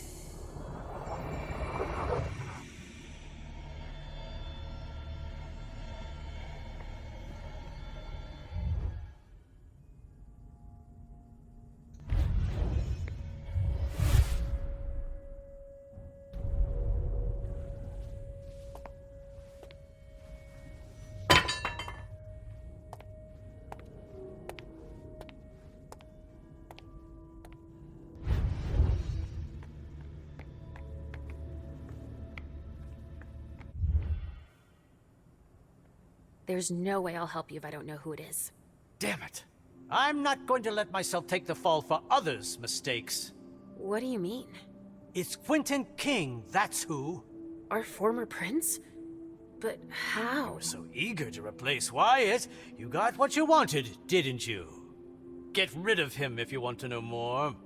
There's no way I'll help you if I don't know who it is. Damn it. I'm not going to let myself take the fall for others' mistakes. What do you mean? It's Quentin King, that's who. Our former prince? But how? You were so eager to replace Wyatt. You got what you wanted, didn't you? Get rid of him if you want to know more.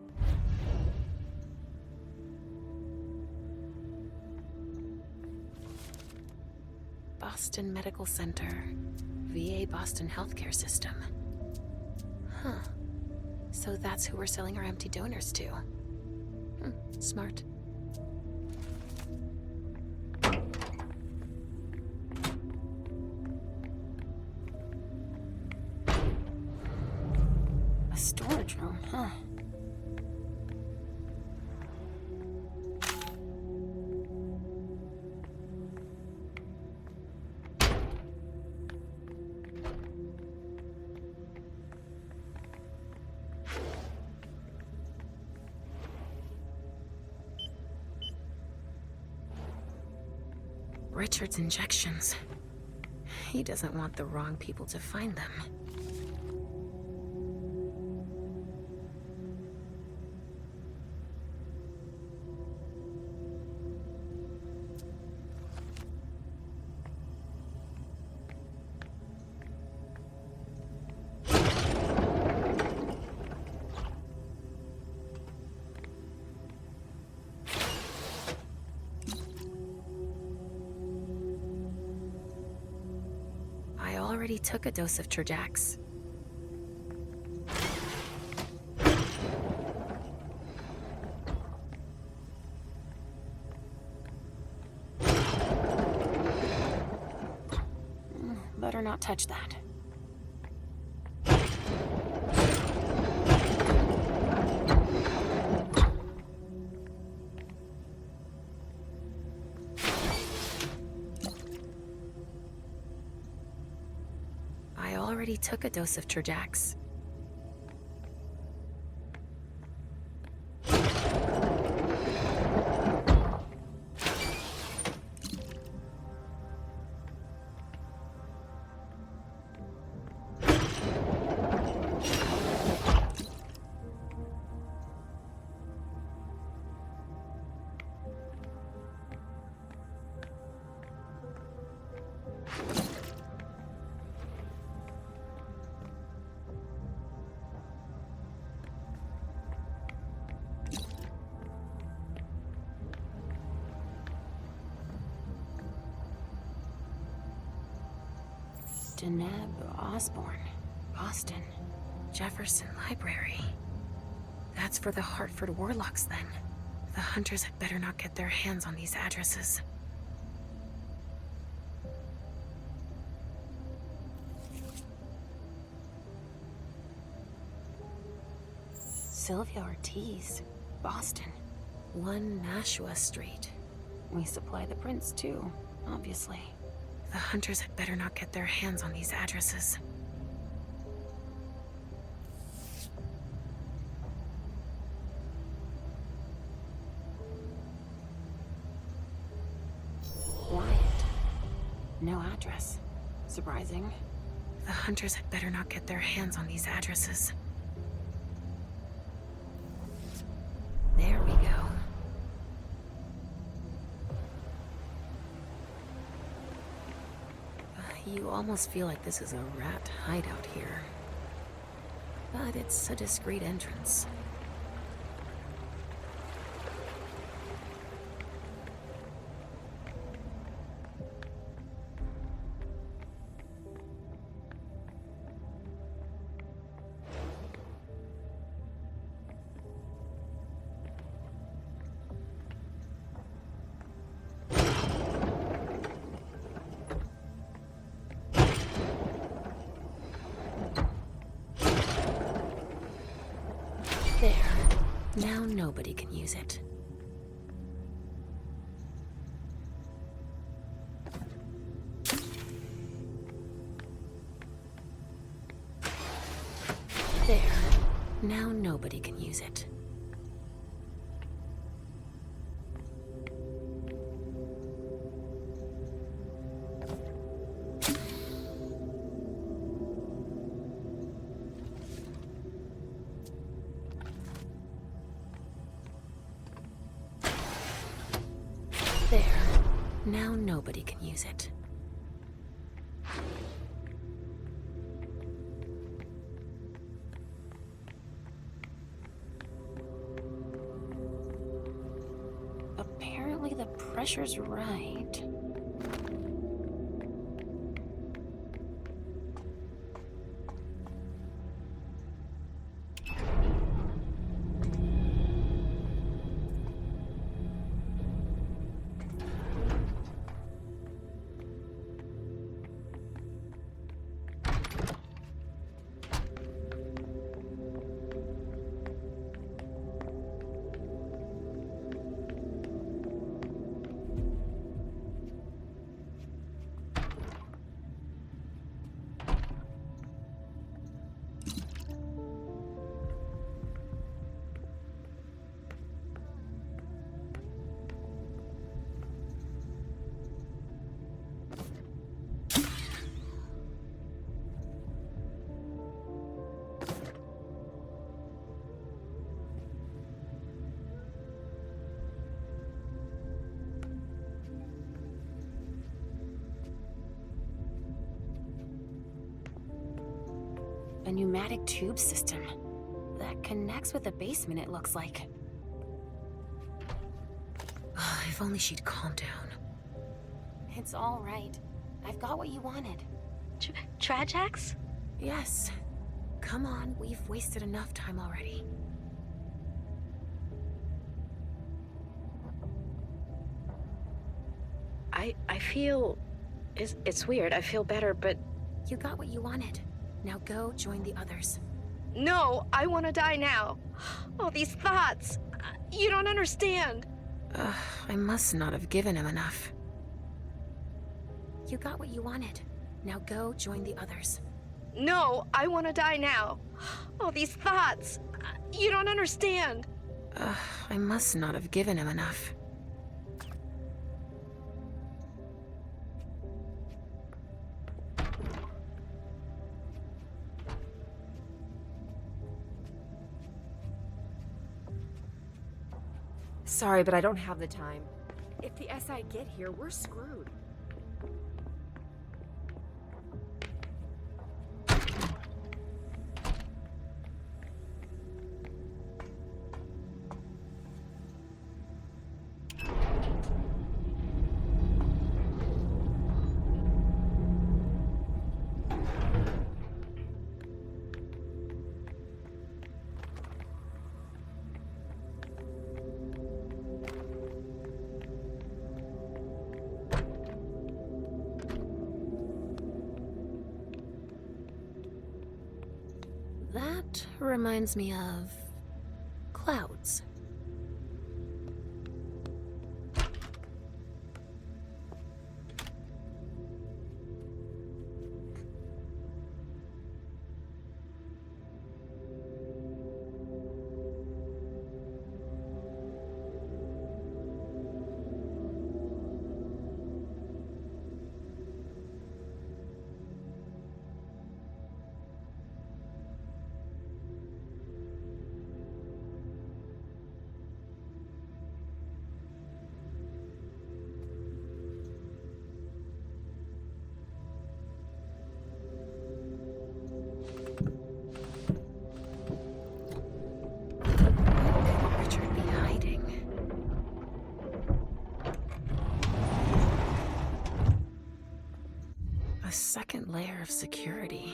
Boston Medical Center. VA Boston Healthcare System. Huh. So that's who we're selling our empty donors to. Smart. A storage room, huh? Richard's injections. He doesn't want the wrong people to find them. Already took a dose of Turjax. Better better not touch that. I already took a dose of Trojax. Deneb Osborne, Boston, Jefferson Library. That's for the Hartford Warlocks, then. The hunters had better not get their hands on these addresses. Sylvia Ortiz, Boston. 1 Nashua Street. We supply the prints too, obviously. The hunters had better not get their hands on these addresses. Wyatt. No address. Surprising. The hunters had better not get their hands on these addresses. There we go. You almost feel like this is a rat hideout here. But it's a discreet entrance. There. Now nobody can use it. There. Now nobody can use it. There. Now nobody can use it. Apparently the pressure's right. A pneumatic tube system that connects with the basement, it looks like. If only she'd calm down. It's all right. I've got what you wanted. Trajax? Yes. Come on, we've wasted enough time already. I feel... It's weird. I feel better, but You got what you wanted. Now go join the others. No, I want to die now. All these thoughts. You don't understand. I must not have given him enough. You got what you wanted. Now go join the others. No, I want to die now. All these thoughts. You don't understand. I must not have given him enough. Sorry, but I don't have the time. If the SI get here, we're screwed. That reminds me of clouds. A second layer of security.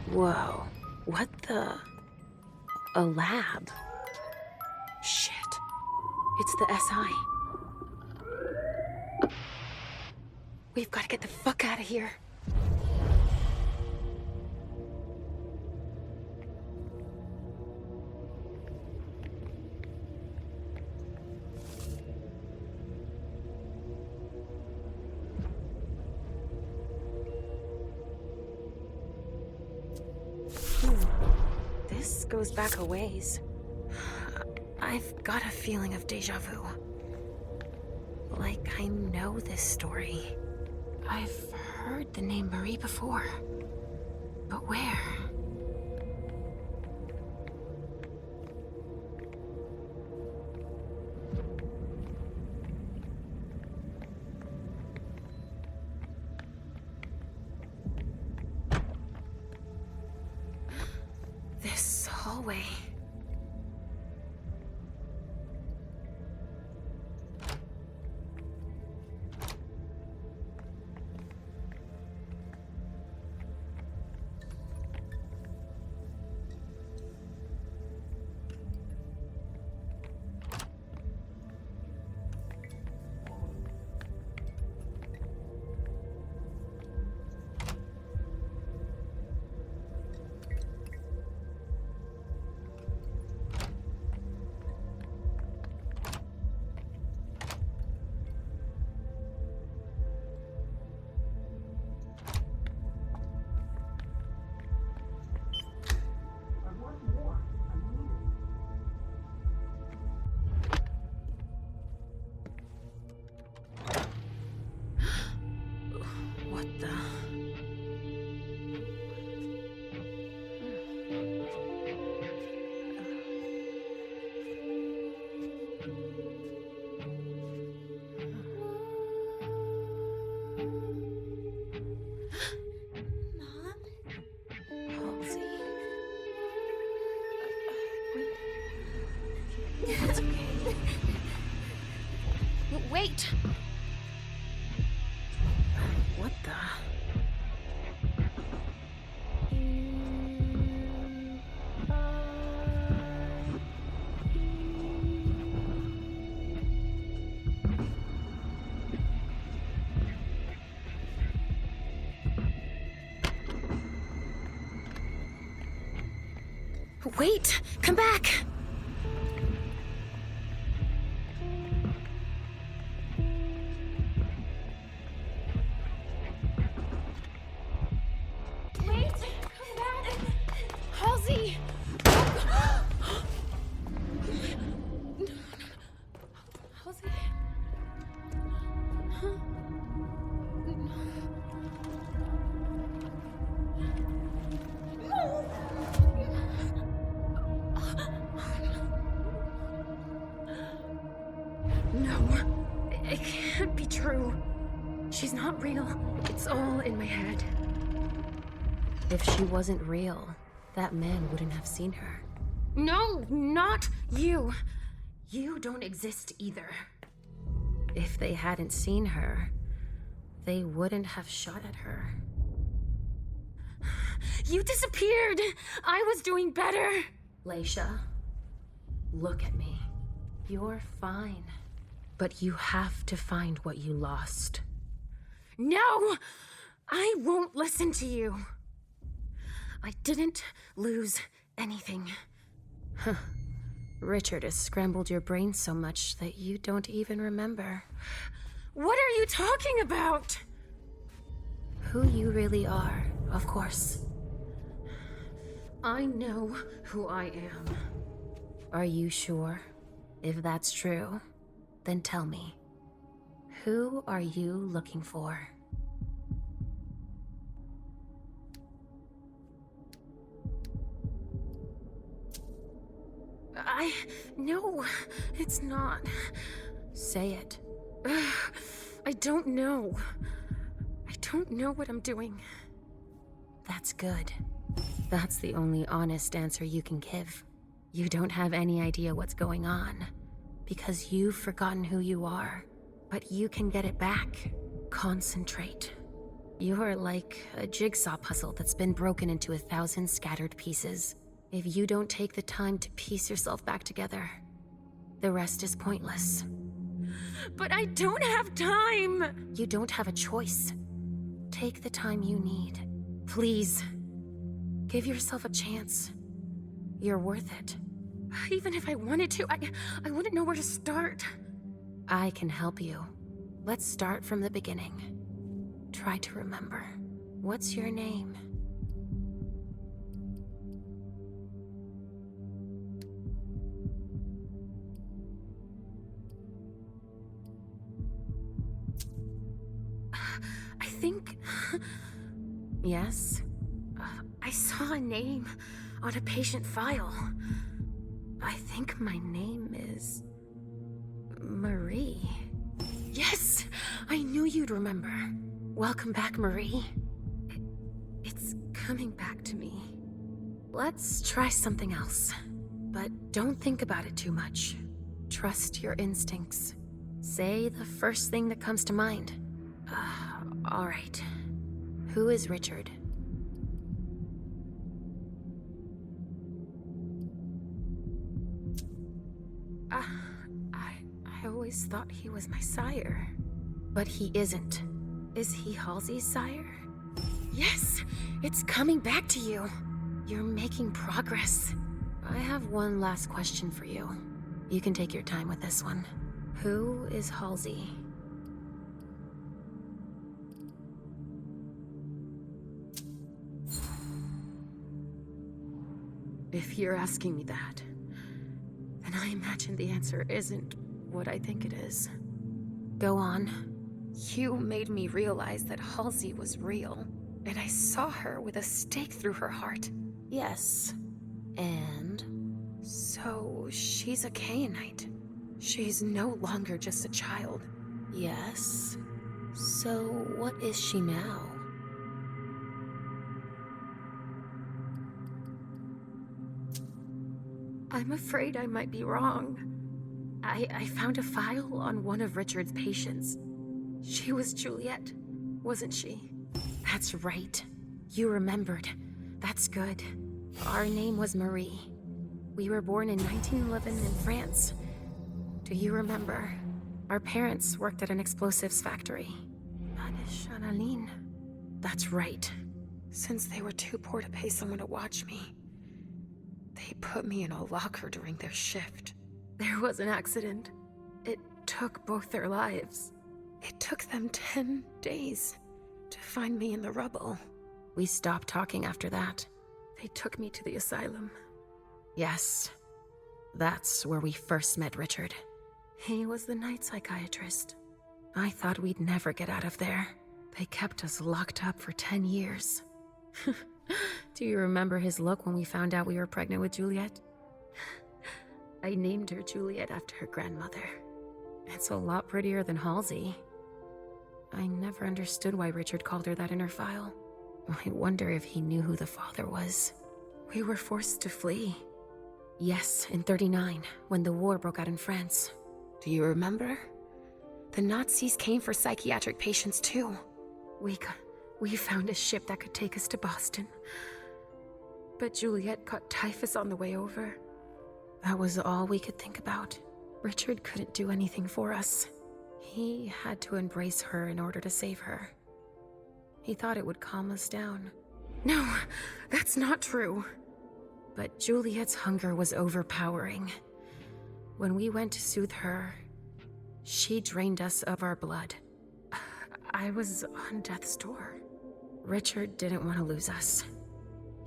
Whoa, what the? A lab? Shit, it's the SI. We've got to get the fuck out of here. This goes back a ways. I've got a feeling of déjà vu. Like I know this story. I've heard the name Marie before. But where? This hallway. It's okay. Wait! What the? Wait! Come back! Wait! Come back! Halsey! Halsey? No, it can't be true. She's not real. It's all in my head. If she wasn't real, that man wouldn't have seen her. No, not you. You don't exist either. If they hadn't seen her, they wouldn't have shot at her. You disappeared! I was doing better! Leisha, look at me. You're fine. But you have to find what you lost. No! I won't listen to you. I didn't lose anything. Huh. Richard has scrambled your brain so much that you don't even remember. What are you talking about? Who you really are, of course. I know who I am. Are you sure? If that's true, then tell me. Who are you looking for? No, it's not. Say it. I don't know. I don't know what I'm doing. That's good. That's the only honest answer you can give. You don't have any idea what's going on, because you've forgotten who you are. But you can get it back. Concentrate. You're like a jigsaw puzzle that's been broken into 1,000 scattered pieces. If you don't take the time to piece yourself back together, the rest is pointless. But I don't have time! You don't have a choice. Take the time you need. Please. Give yourself a chance. You're worth it. Even if I wanted to, I wouldn't know where to start. I can help you. Let's start from the beginning. Try to remember. What's your name? I think... Yes? I saw a name on a patient file. I think my name is... Marie. Yes! I knew you'd remember. Welcome back, Marie. It's coming back to me. Let's try something else. But don't think about it too much. Trust your instincts. Say the first thing that comes to mind. All right. Who is Richard? I always thought he was my sire. But he isn't. Is he Halsey's sire? Yes! It's coming back to you. You're making progress. I have one last question for you. You can take your time with this one. Who is Halsey? If you're asking me that, then I imagine the answer isn't what I think it is. Go on. You made me realize that Halsey was real, and I saw her with a stake through her heart. Yes. And? So, she's a Cainite. She's no longer just a child. Yes. So, what is she now? I'm afraid I might be wrong. I found a file on one of Richard's patients. She was Juliet, wasn't she? That's right. You remembered. That's good. Our name was Marie. We were born in 1911 in France. Do you remember? Our parents worked at an explosives factory. Channeline. That's right. Since they were too poor to pay someone to watch me, they put me in a locker during their shift. There was an accident. It took both their lives. It took them 10 days to find me in the rubble. We stopped talking after that. They took me to the asylum. Yes, that's where we first met Richard. He was the night psychiatrist. I thought we'd never get out of there. They kept us locked up for 10 years. Do you remember his look when we found out we were pregnant with Juliet? I named her Juliet after her grandmother. It's a lot prettier than Halsey. I never understood why Richard called her that in her file. I wonder if he knew who the father was. We were forced to flee. Yes, in '39, when the war broke out in France. Do you remember? The Nazis came for psychiatric patients too. We found a ship that could take us to Boston. But Juliet caught typhus on the way over. That was all we could think about. Richard couldn't do anything for us. He had to embrace her in order to save her. He thought it would calm us down. No, that's not true. But Juliet's hunger was overpowering. When we went to soothe her, she drained us of our blood. I was on death's door. Richard didn't want to lose us.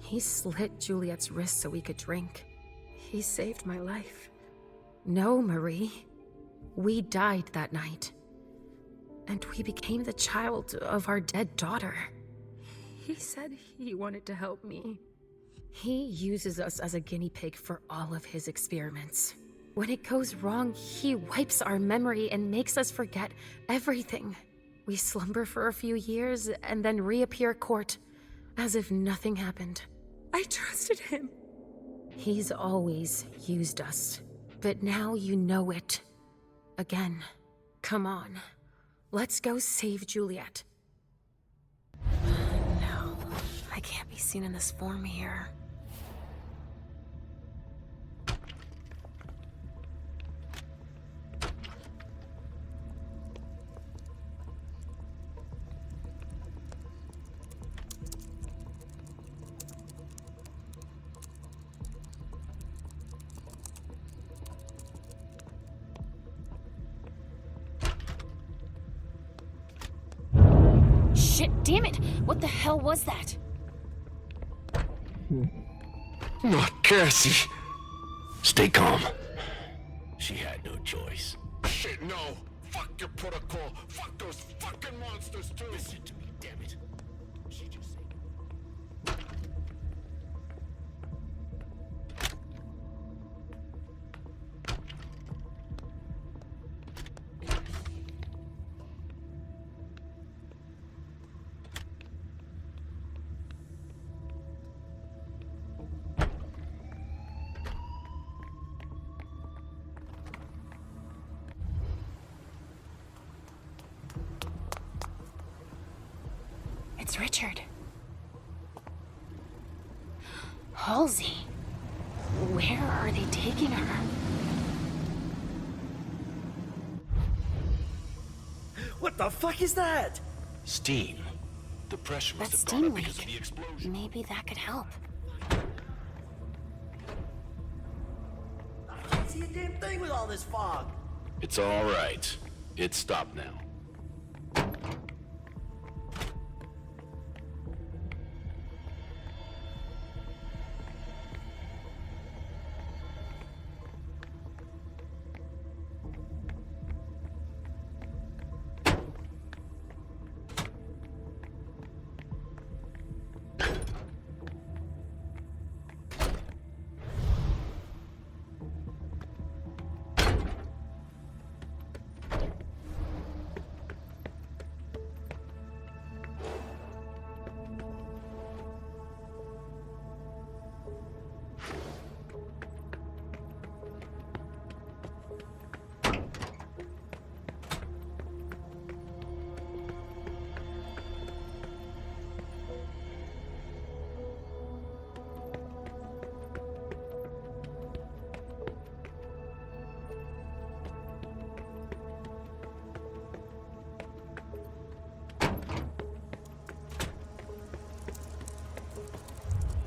He slit Juliet's wrist so we could drink. He saved my life. No, Marie. We died that night. And we became the child of our dead daughter. He said he wanted to help me. He uses us as a guinea pig for all of his experiments. When it goes wrong, he wipes our memory and makes us forget everything. We slumber for a few years and then reappear court, as if nothing happened. I trusted him. He's always used us, but now you know it. Again. Come on. Let's go save Juliet. No, I can't be seen in this form here. Shit, damn it! What the hell was that? Not Cassie. Stay calm. She had no choice. Shit, no. Fuck your protocol. Fuck those fucking monsters, too. Listen to me, damn it. She just said... It's Richard. Halsey. Where are they taking her? What the fuck is that? Steam. The pressure must That's have gone steam up because of leak. the explosion. Maybe that could help. I can't see a damn thing with all this fog. It's all right. It's stopped now.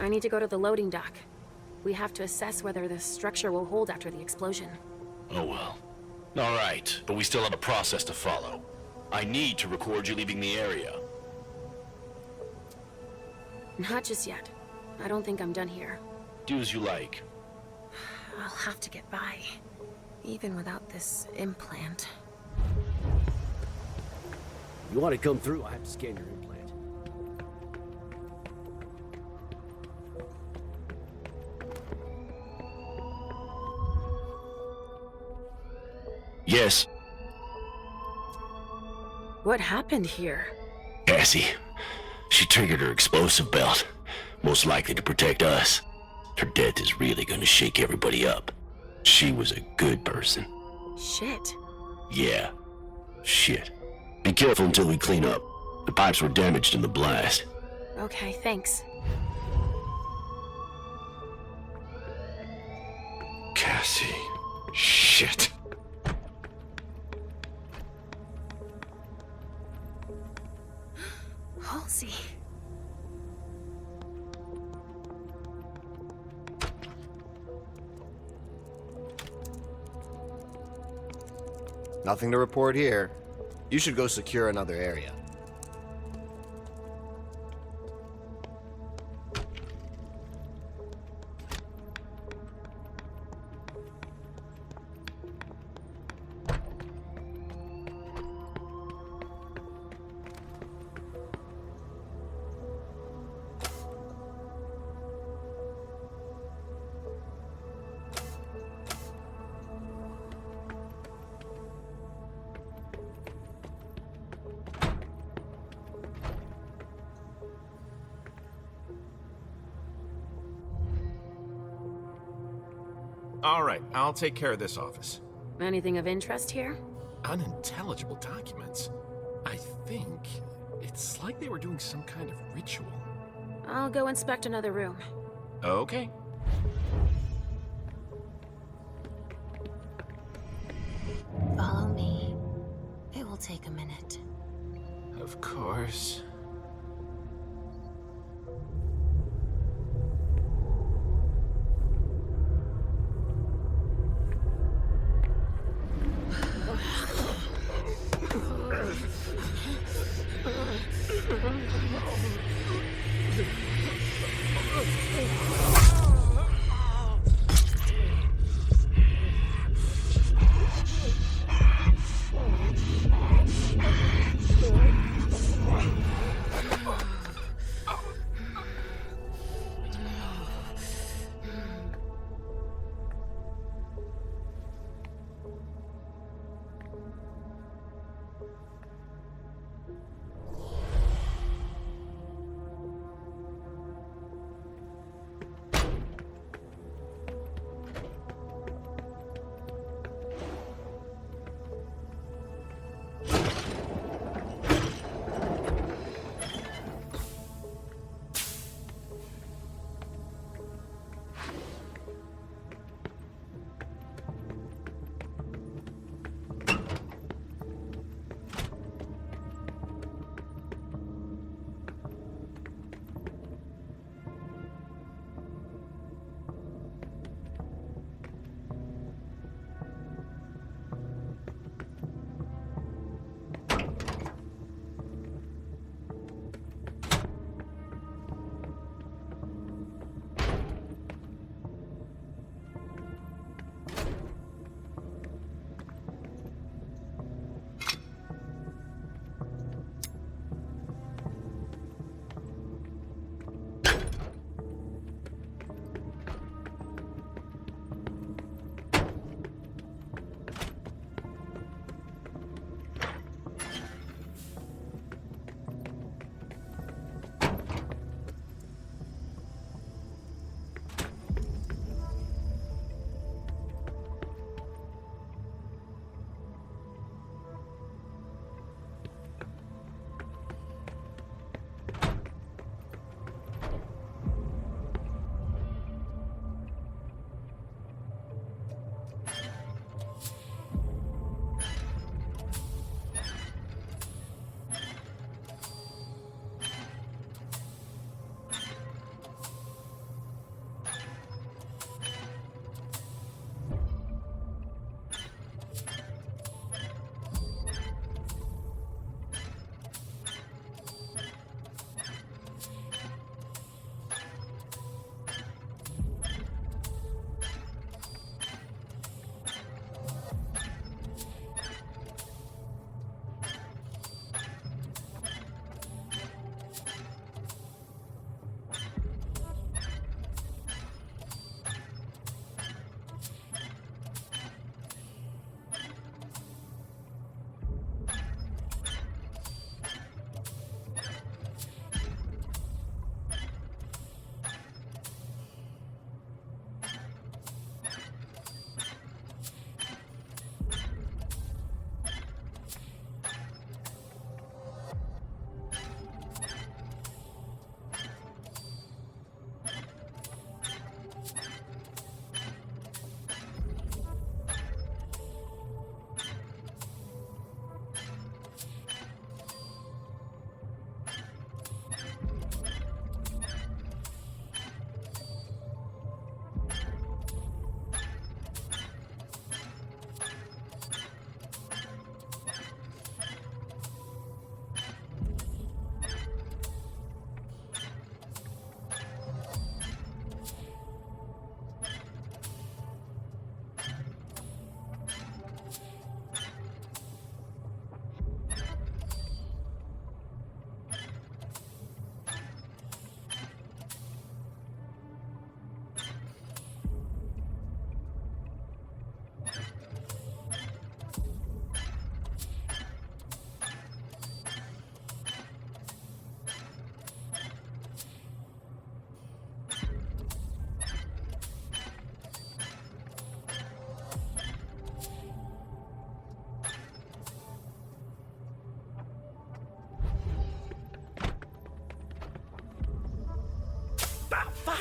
I need to go to the loading dock. We have to assess whether the structure will hold after the explosion. Oh well. All right, but we still have a process to follow. I need to record you leaving the area. Not just yet. I don't think I'm done here. Do as you like. I'll have to get by, even without this implant. You want to come through, I have to scan your implant. Yes. What happened here? Cassie. She triggered her explosive belt. Most likely to protect us. Her death is really gonna shake everybody up. She was a good person. Shit. Yeah. Shit. Be careful until we clean up. The pipes were damaged in the blast. Okay, thanks. Cassie. Shit. Halsey. Nothing to report here. You should go secure another area. All right, I'll take care of this office. Anything of interest here? Unintelligible documents. I think it's like they were doing some kind of ritual. I'll go inspect another room. Okay. Follow me. It will take a minute. Of course.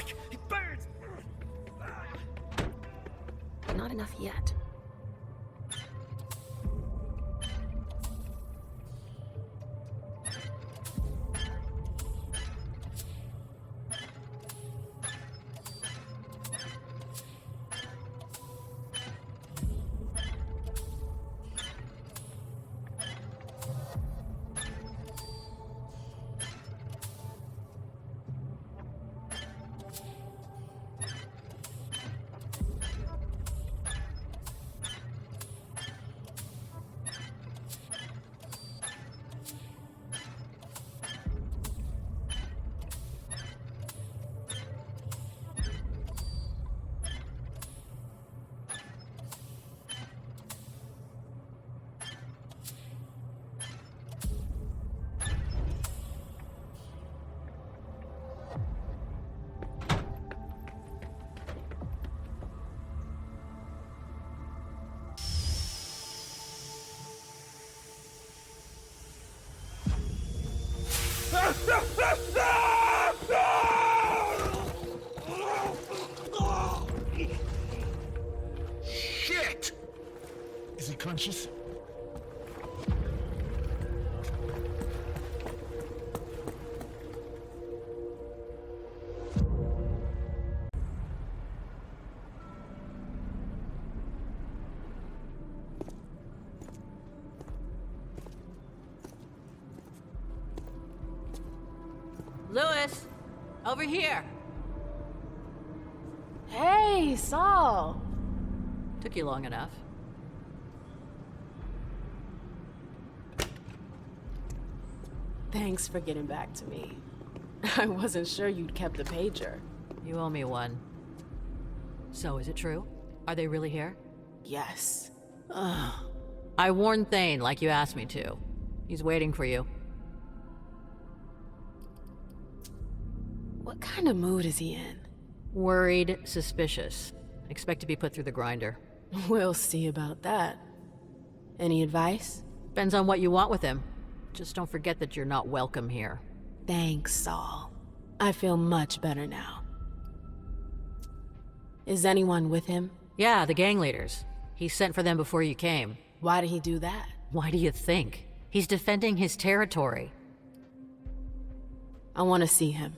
fuck! It burns! Not enough yet. Shit! Is he conscious? Lewis, over here. Hey, Saul. Took you long enough. Thanks for getting back to me. I wasn't sure you'd kept the pager. You owe me one. So, is it true? Are they really here? Yes. Ugh. I warned Thane like you asked me to. He's waiting for you. What kind of mood is he in? Worried, suspicious. Expect to be put through the grinder. We'll see about that. Any advice? Depends on what you want with him. Just don't forget that you're not welcome here. Thanks, Saul. I feel much better now. Is anyone with him? Yeah, the gang leaders. He sent for them before you came. Why did he do that? Why do you think? He's defending his territory. I want to see him.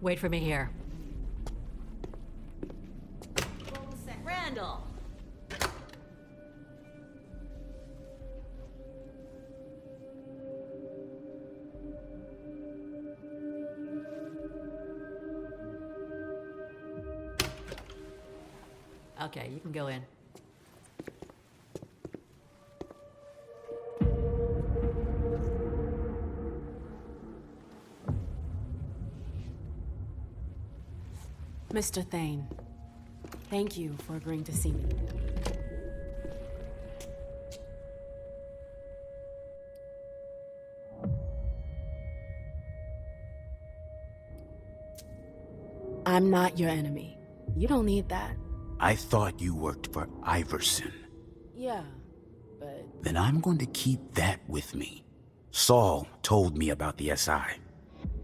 Wait for me here. Randall! Okay, you can go in. Mr. Thane, thank you for agreeing to see me. I'm not your enemy. You don't need that. I thought you worked for Iverson. Yeah, but... Then I'm going to keep that with me. Saul told me about the SI.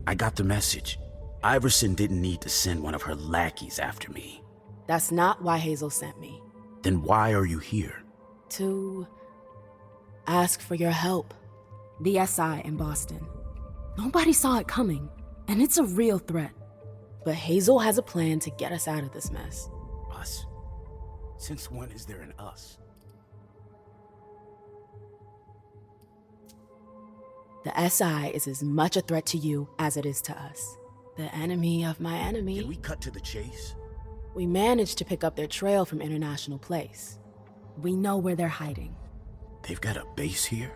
I got the message. Iverson didn't need to send one of her lackeys after me. That's not why Hazel sent me. Then why are you here? To ask for your help. The SI in Boston. Nobody saw it coming, and it's a real threat. But Hazel has a plan to get us out of this mess. Us? Since when is there an us? The SI is as much a threat to you as it is to us. The enemy of my enemy. Can we cut to the chase? We managed to pick up their trail from International Place. We know where they're hiding. They've got a base here?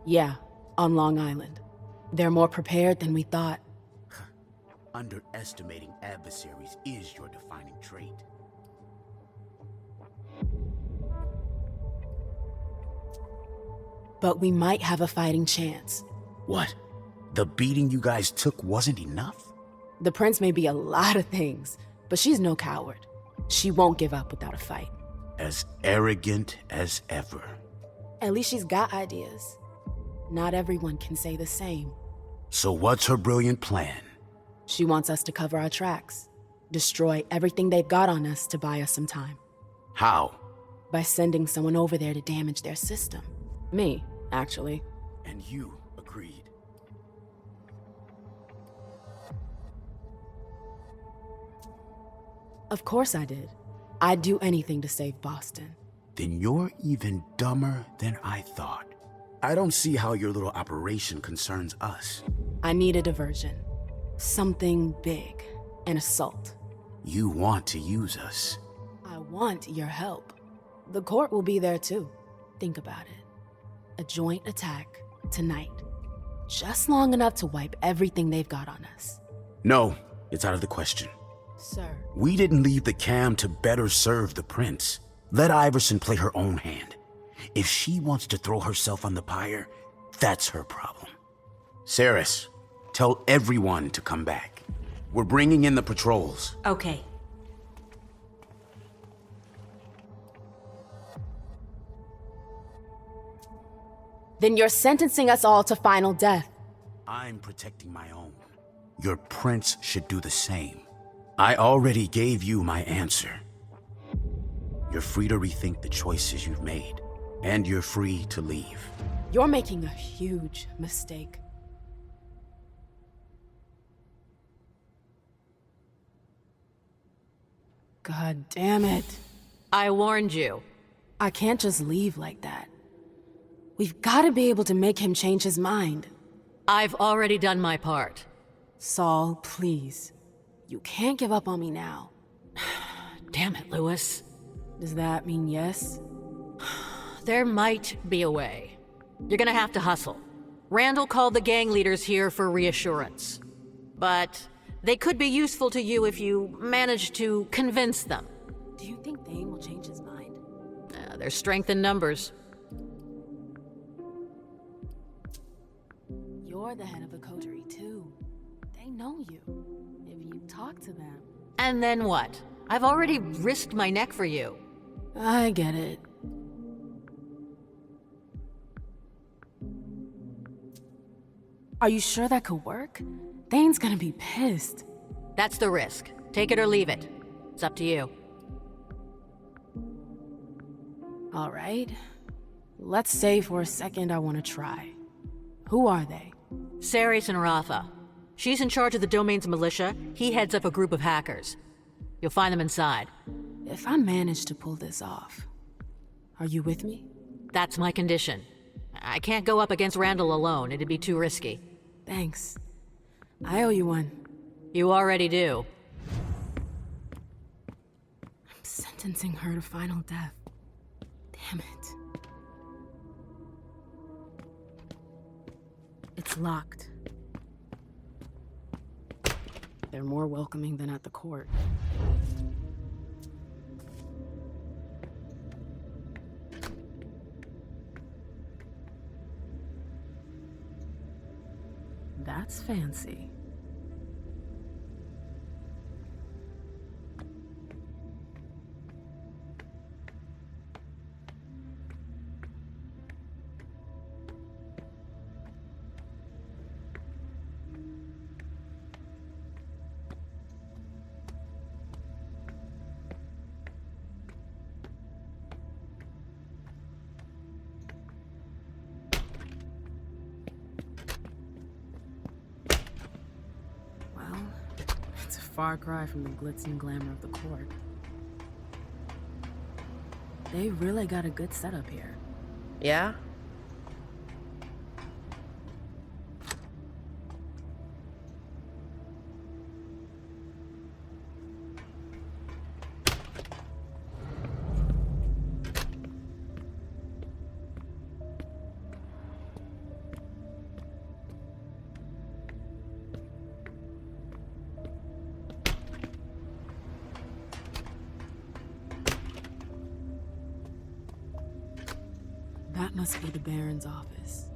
Yeah, on Long Island. They're more prepared than we thought. Underestimating adversaries is your defining trait. But we might have a fighting chance. What? The beating you guys took wasn't enough? The prince may be a lot of things, but she's no coward. She won't give up without a fight. As arrogant as ever. At least she's got ideas. Not everyone can say the same. So what's her brilliant plan? She wants us to cover our tracks. Destroy everything they've got on us to buy us some time. How? By sending someone over there to damage their system. Me, actually. And you agreed. Of course I did. I'd do anything to save Boston. Then you're even dumber than I thought. I don't see how your little operation concerns us. I need a diversion. Something big. An assault. You want to use us. I want your help. The court will be there too. Think about it. A joint attack tonight. Just long enough to wipe everything they've got on us. No, it's out of the question. Sir. We didn't leave the cam to better serve the prince. Let Iverson play her own hand. If she wants to throw herself on the pyre, that's her problem. Saris, tell everyone to come back. We're bringing in the patrols. Okay. Then you're sentencing us all to final death. I'm protecting my own. Your prince should do the same. I already gave you my answer. You're free to rethink the choices you've made, and you're free to leave. You're making a huge mistake. God damn it. I warned you. I can't just leave like that. We've got to be able to make him change his mind. I've already done my part. Saul, please. You can't give up on me now. Damn it, Lewis. Does that mean yes? There might be a way. You're gonna have to hustle. Randall called the gang leaders here for reassurance. But they could be useful to you if you manage to convince them. Do you think Thane will change his mind? There's strength in numbers. You're the head of a coterie, too. They know you. If you talk to them... And then what? I've already risked my neck for you. I get it. Are you sure that could work? Thane's gonna be pissed. That's the risk. Take it or leave it. It's up to you. All right. Let's say for a second I want to try. Who are they? Saris and Rafa. She's in charge of the domain's militia. He heads up a group of hackers. You'll find them inside. If I manage to pull this off, are you with me? That's my condition. I can't go up against Randall alone. It'd be too risky. Thanks. I owe you one. You already do. I'm sentencing her to final death. Damn it. It's locked. They're more welcoming than at the court. That's fancy. Far cry from the glitz and glamour of the court. They really got a good setup here. Yeah? That must be the Baron's office.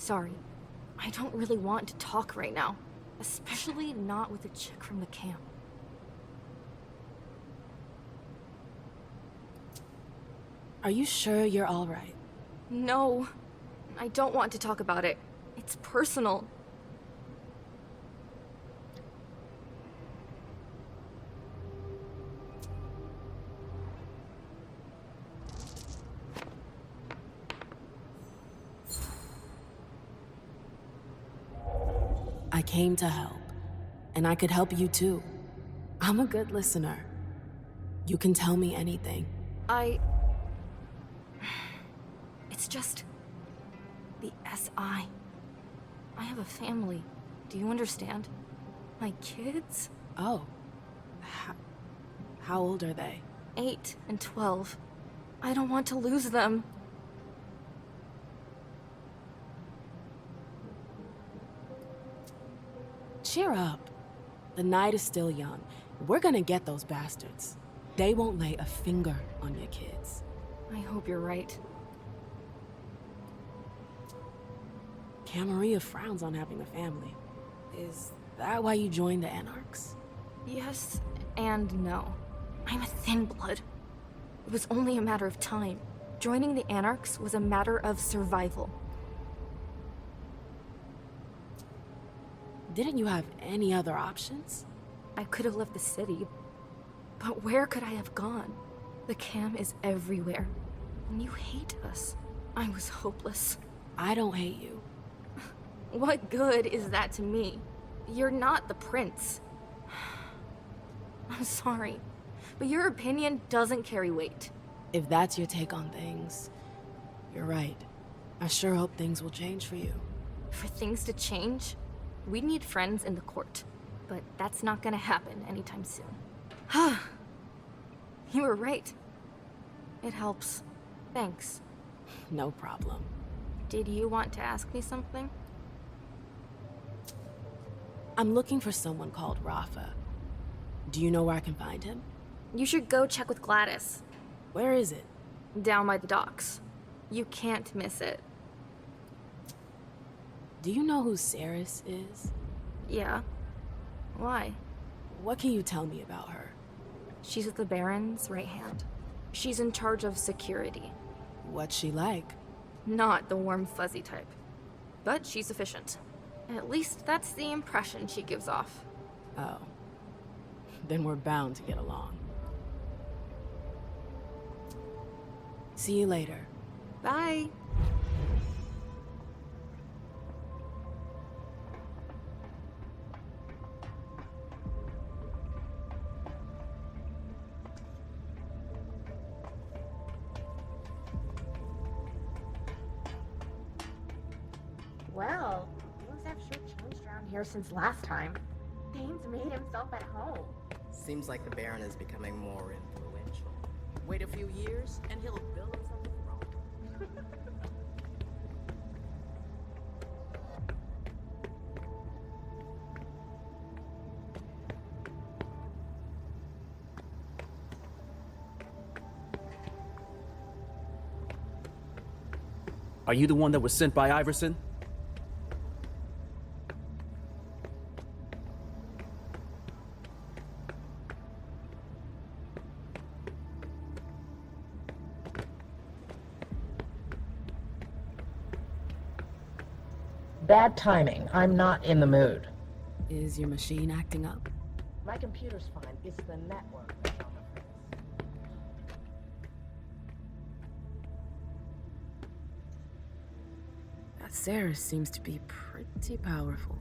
Sorry. I don't really want to talk right now. Especially not with a chick from the camp. Are you sure you're alright? No. I don't want to talk about it. It's personal. I came to help, and I could help you too. I'm a good listener. You can tell me anything. It's just... the SI. I have a family. Do you understand? My kids? Oh. How old are they? 8 and 12. I don't want to lose them. Cheer up. The night is still young. We're gonna get those bastards. They won't lay a finger on your kids. I hope you're right. Camarilla frowns on having a family. Is that why you joined the Anarchs? Yes and no. I'm a thin blood. It was only a matter of time. Joining the Anarchs was a matter of survival. Didn't you have any other options? I could have left the city, but where could I have gone? The cam is everywhere, and you hate us. I was hopeless. I don't hate you. What good is that to me? You're not the prince. I'm sorry, but your opinion doesn't carry weight. If that's your take on things, you're right. I sure hope things will change for you. For things to change, we need friends in the court. But that's not gonna happen anytime soon. You were right. It helps. Thanks. No problem. Did you want to ask me something? I'm looking for someone called Rafa. Do you know where I can find him? You should go check with Gladys. Where is it? Down by the docks. You can't miss it. Do you know who Ceres is? Yeah. Why? What can you tell me about her? She's the Baron's right hand. She's in charge of security. What's she like? Not the warm, fuzzy type. But she's efficient. At least that's the impression she gives off. Oh. Then we're bound to get along. See you later. Bye. Well, things have sure changed around here since last time. Bane's made himself at home. Seems like the Baron is becoming more influential. Wait a few years, and he'll build himself a throne. Are you the one that was sent by Iverson? Bad timing. I'm not in the mood. Is your machine acting up? My computer's fine. It's the network that's on the fritz. That Ceres seems to be pretty powerful.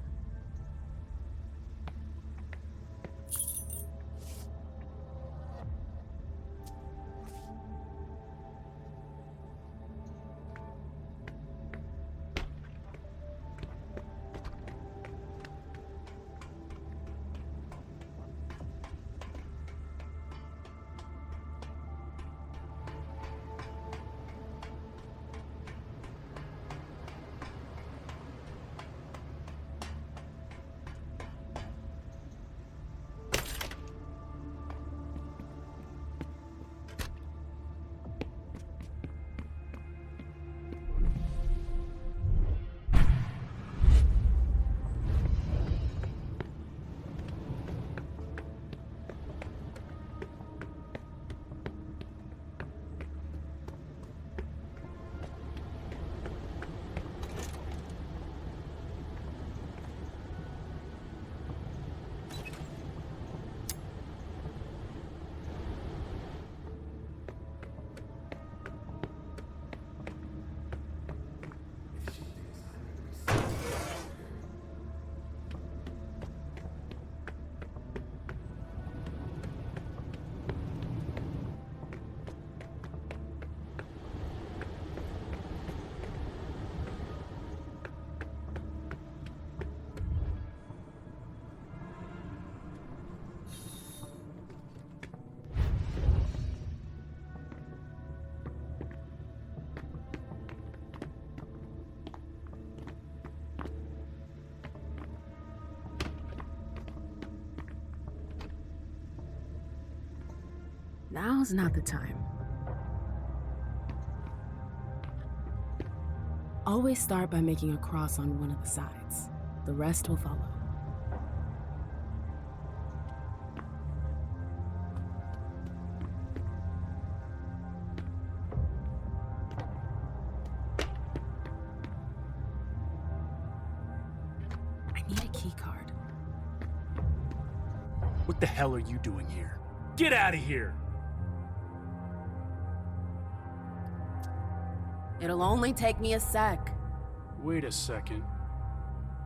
Now's not the time. Always start by making a cross on one of the sides. The rest will follow. I need a key card. What the hell are you doing here? Get out of here! It'll only take me a sec. Wait a second.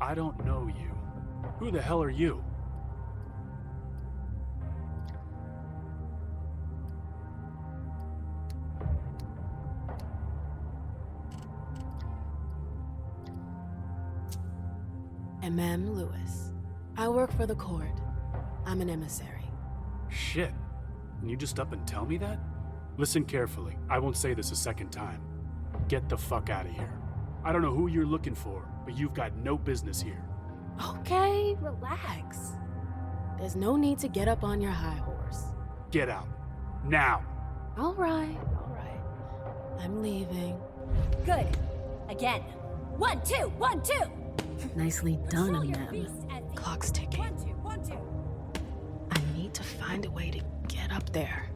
I don't know you. Who the hell are you? M.M. Lewis. I work for the court. I'm an emissary. Shit. Can you just up and tell me that? Listen carefully. I won't say this a second time. Get the fuck out of here. I don't know who you're looking for, but you've got no business here. Okay, relax. There's no need to get up on your high horse. Get out. Now. All right. I'm leaving. Good. Again. 1, 2, 1, 2. Nicely done, M.M. Clock's ticking. 1, 2, 1, 2. I need to find a way to get up there.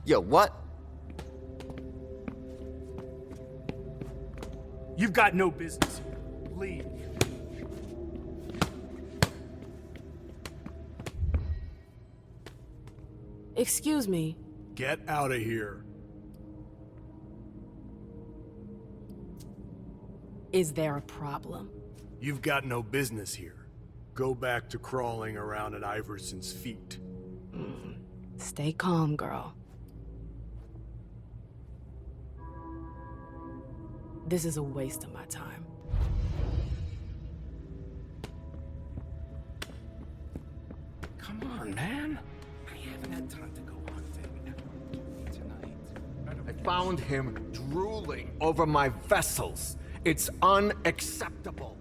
Yo, what? You've got no business here. Leave. Excuse me. Get out of here. Is there a problem? You've got no business here. Go back to crawling around at Iverson's feet. Stay calm, girl. This is a waste of my time. Come on, man. I haven't had time to go on tonight. I found him drooling over my vessels. It's unacceptable.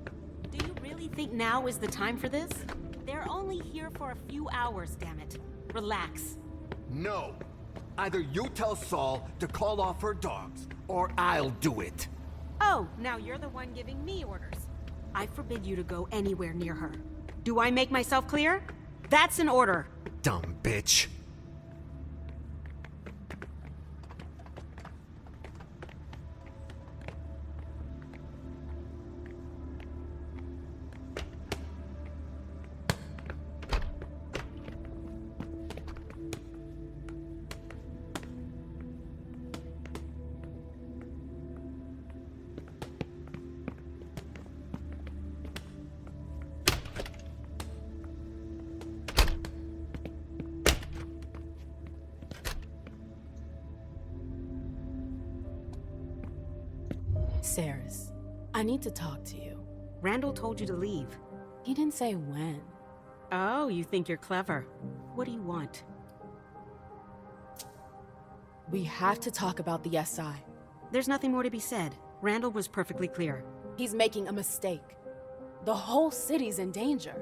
Do you really think now is the time for this? They're only here for a few hours, damn it. Relax. No. Either you tell Saul to call off her dogs, or I'll do it. Oh, now you're the one giving me orders. I forbid you to go anywhere near her. Do I make myself clear? That's an order. Dumb bitch. Saris, I need to talk to you. Randall told you to leave. He didn't say when. Oh, you think you're clever. What do you want? We have to talk about the SI. There's nothing more to be said. Randall was perfectly clear. He's making a mistake. The whole city's in danger.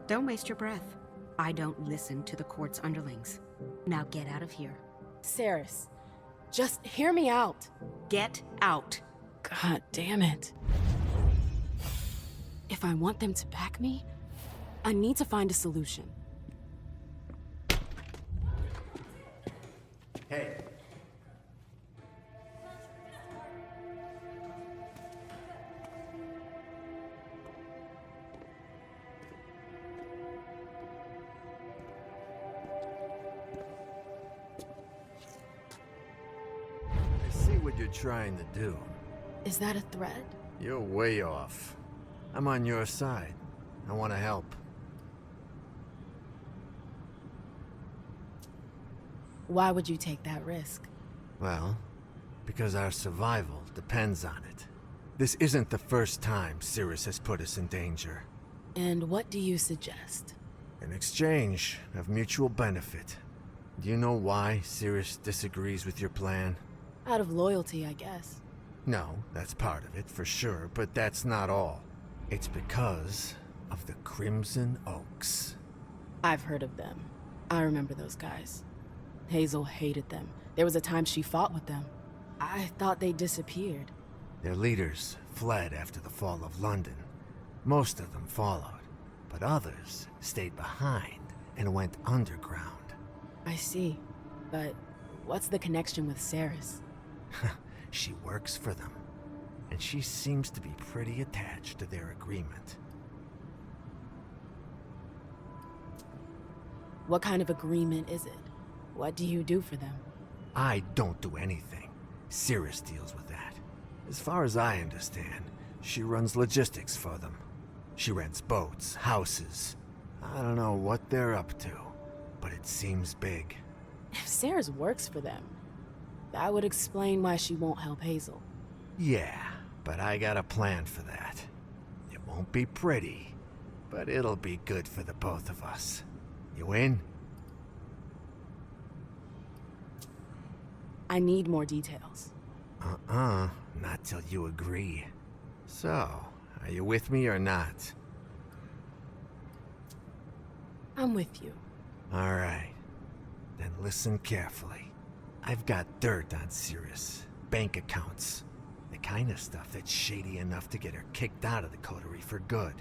Don't waste your breath. I don't listen to the court's underlings. Now get out of here. Saris, just hear me out. Get out. God damn it. If I want them to back me, I need to find a solution. Hey. you're trying to do. Is that a threat? You're way off. I'm on your side. I want to help. Why would you take that risk? Well, because our survival depends on it. This isn't the first time Cirrus has put us in danger. And what do you suggest? An exchange of mutual benefit. Do you know why Cirrus disagrees with your plan? Out of loyalty, I guess. No, that's part of it, for sure, but that's not all. It's because of the Crimson Oaks. I've heard of them. I remember those guys. Hazel hated them. There was a time she fought with them. I thought they disappeared. Their leaders fled after the fall of London. Most of them followed, but others stayed behind and went underground. I see. But what's the connection with Ceres? She works for them, and she seems to be pretty attached to their agreement. What kind of agreement is it? What do you do for them? I don't do anything. Cirrus deals with that. As far as I understand, she runs logistics for them. She rents boats, houses. I don't know what they're up to, but it seems big. If Ceres works for them, that would explain why she won't help Hazel. Yeah, but I got a plan for that. It won't be pretty, but it'll be good for the both of us. You in? I need more details. Not till you agree. So, are you with me or not? I'm with you. All right. Then listen carefully. I've got dirt on Cirrus. Bank accounts. The kind of stuff that's shady enough to get her kicked out of the coterie for good.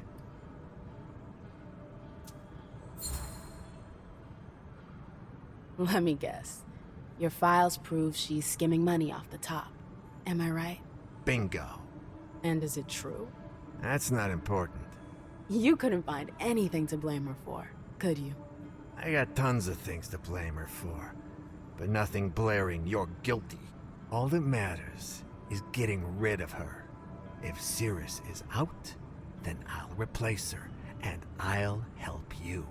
Let me guess. Your files prove she's skimming money off the top. Am I right? Bingo. And is it true? That's not important. You couldn't find anything to blame her for, could you? I got tons of things to blame her for, but nothing blaring "you're guilty." All that matters is getting rid of her. If Cirrus is out, then I'll replace her, and I'll help you.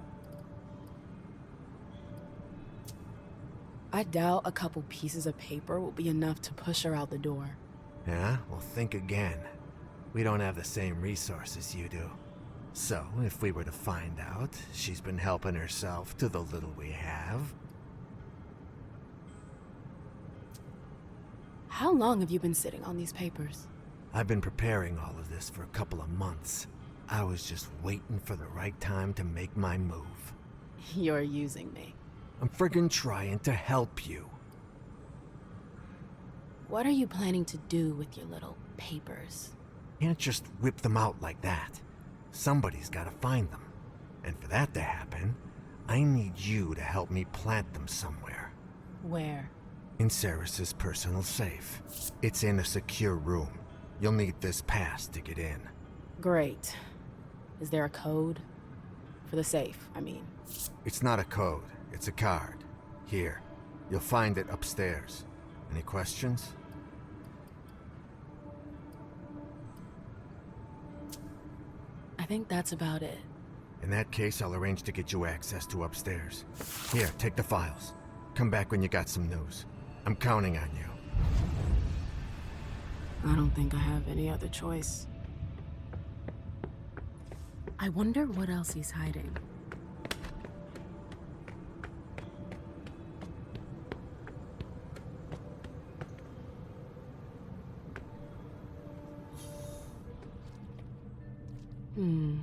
I doubt a couple pieces of paper will be enough to push her out the door. Yeah? Well, think again. We don't have the same resources you do. So, if we were to find out she's been helping herself to the little we have... How long have you been sitting on these papers? I've been preparing all of this for a couple of months. I was just waiting for the right time to make my move. You're using me. I'm friggin' trying to help you. What are you planning to do with your little papers? Can't just whip them out like that. Somebody's gotta find them. And for that to happen, I need you to help me plant them somewhere. Where? In Ceres's personal safe. It's in a secure room. You'll need this pass to get in. Great. Is there a code? For the safe, I mean. It's not a code. It's a card. Here. You'll find it upstairs. Any questions? I think that's about it. In that case, I'll arrange to get you access to upstairs. Here, take the files. Come back when you got some news. I'm counting on you. I don't think I have any other choice. I wonder what else he's hiding. Who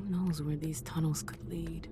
knows where these tunnels could lead?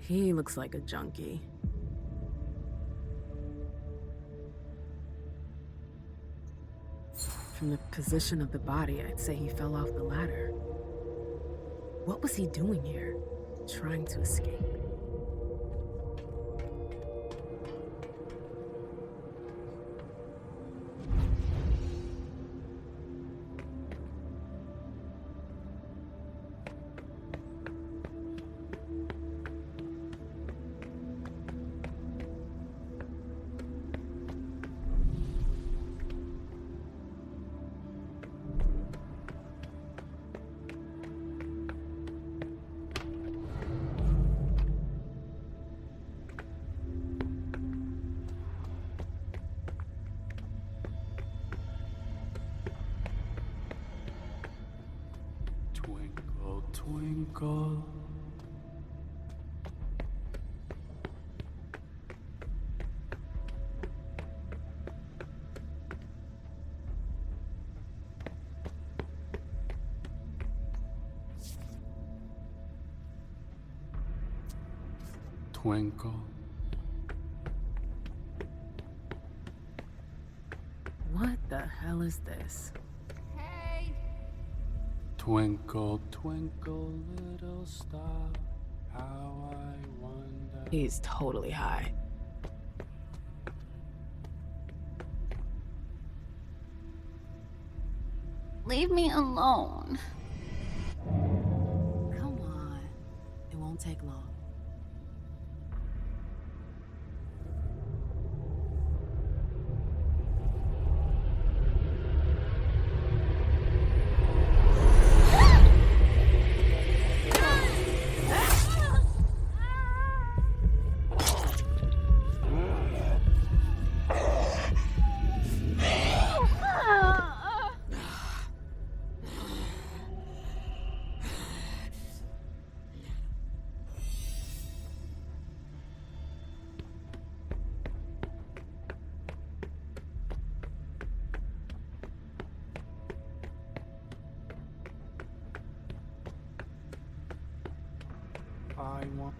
He looks like a junkie. From the position of the body, I'd say he fell off the ladder. What was he doing here? Trying to escape? Twinkle, twinkle. Twinkle. What the hell is this? Twinkle, twinkle, little star, how I wonder. He's totally high. Leave me alone. Come on. It won't take long. I want.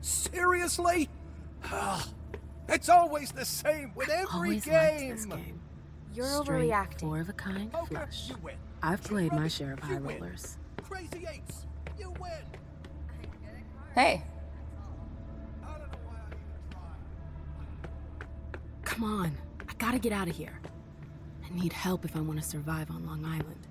Seriously? It's always the same with every Always game. liked this game. You're Straight, overreacting. four-of-a-kind Okay, flush. you win. I've played my Rubbish, share of you high win. rollers. Crazy eights, you win. Hey. Come on. I gotta get out of here. I need help if I want to survive on Long Island.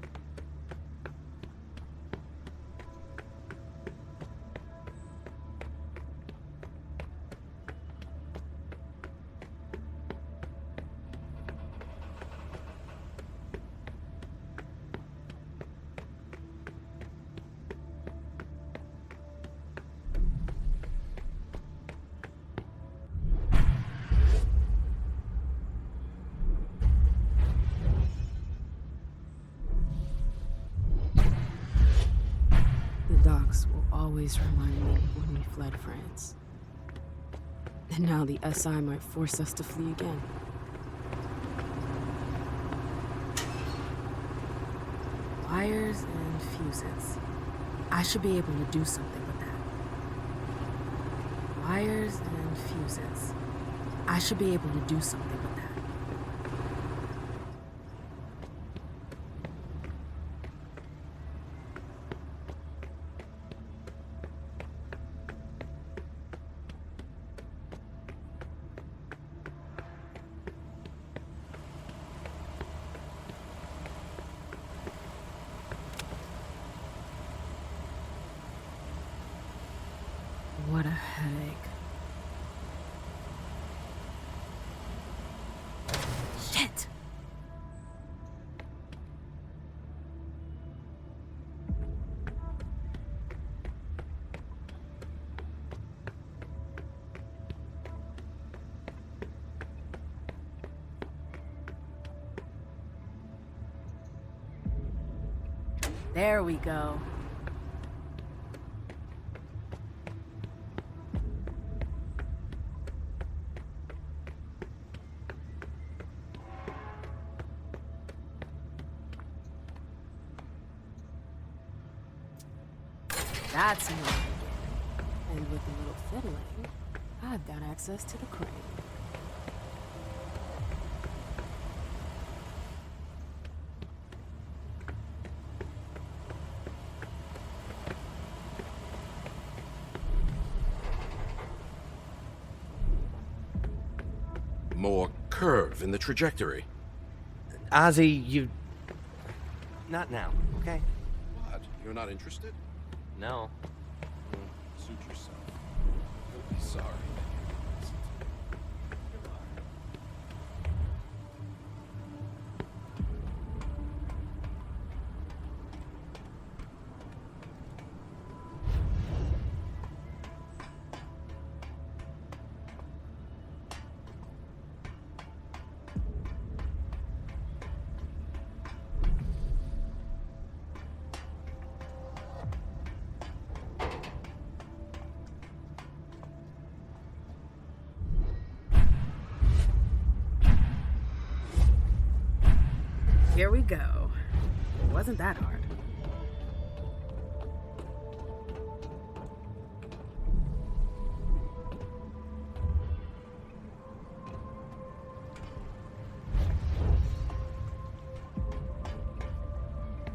The docks will always remind me of when we fled France. And now the SI might force us to flee again. Wires and fuses. I should be able to do something with that. Wires and fuses. I should be able to do something with that. What a headache. Shit! There we go. That's more like it. And with a little fiddling, I've got access to the crane. More curve in the trajectory. Ozzy, you... Not now, okay? What? You're not interested? No. Suit yourself. You'll be sorry. Here we go. It wasn't that hard.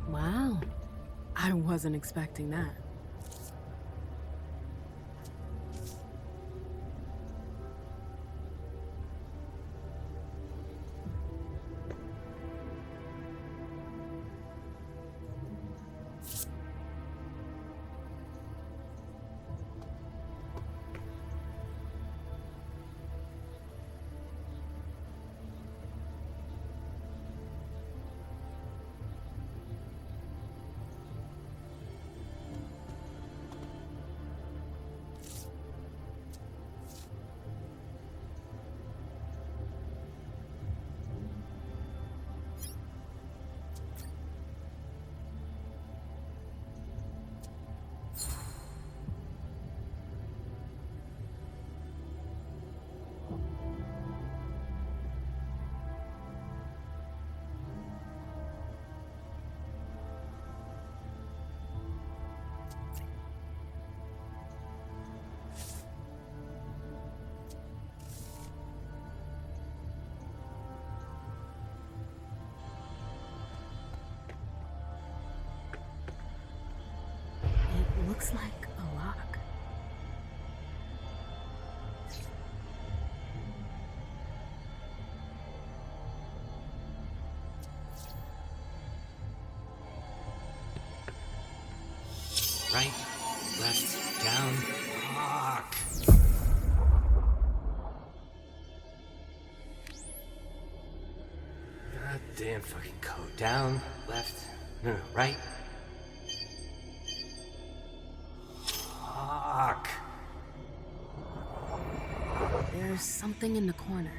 Wow. I wasn't expecting that. Looks like a lock. Right, left, down. Fuck. God damn fucking code. Down, left, no, right. Fuck. There's something in the corner.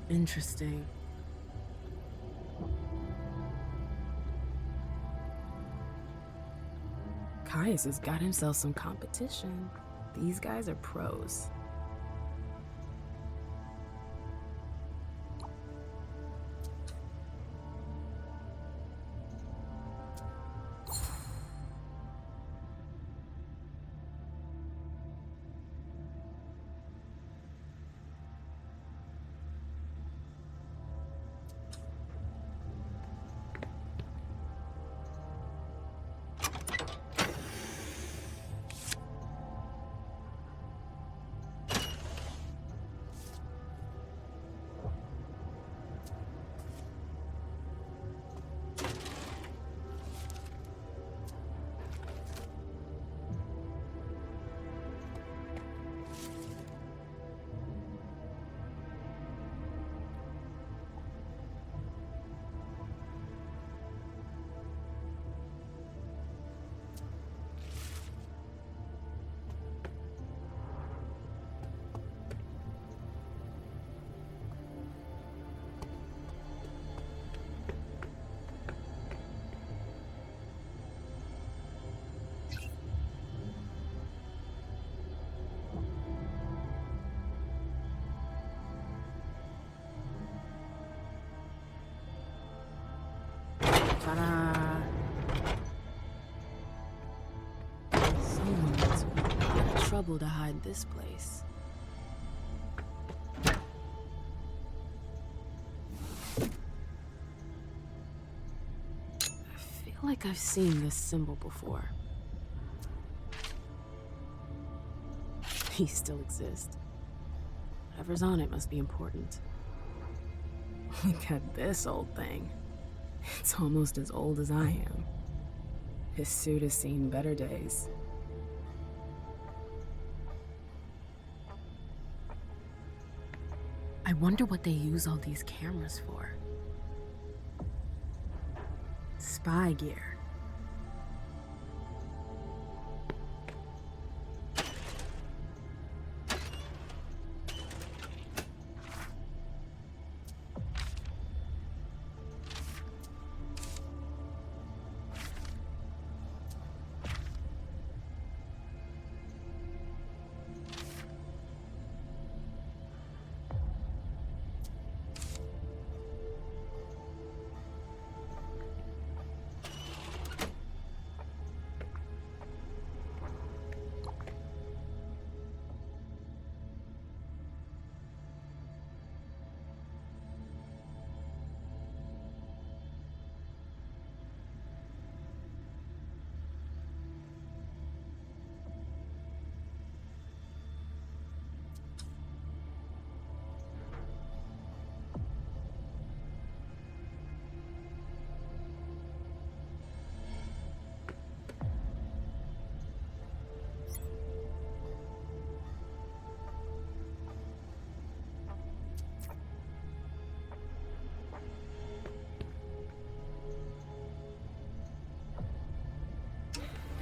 Interesting. Caius has got himself some competition. These guys are pros. Ta-da! Someone's in trouble to hide this place. I feel like I've seen this symbol before. He still exists. Whatever's on it must be important. Look at this old thing. It's almost as old as I am. His suit has seen better days. I wonder what they use all these cameras for. Spy gear.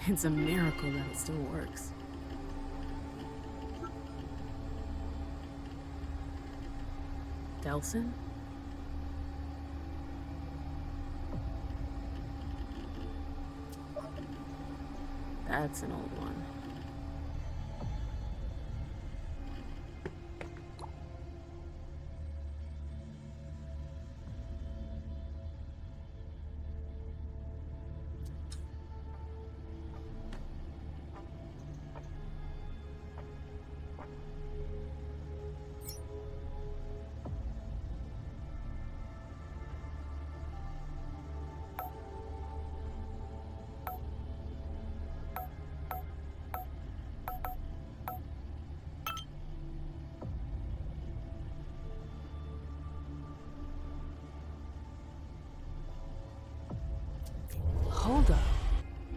It's a miracle that it still works. Delson? That's an old one. Hold up.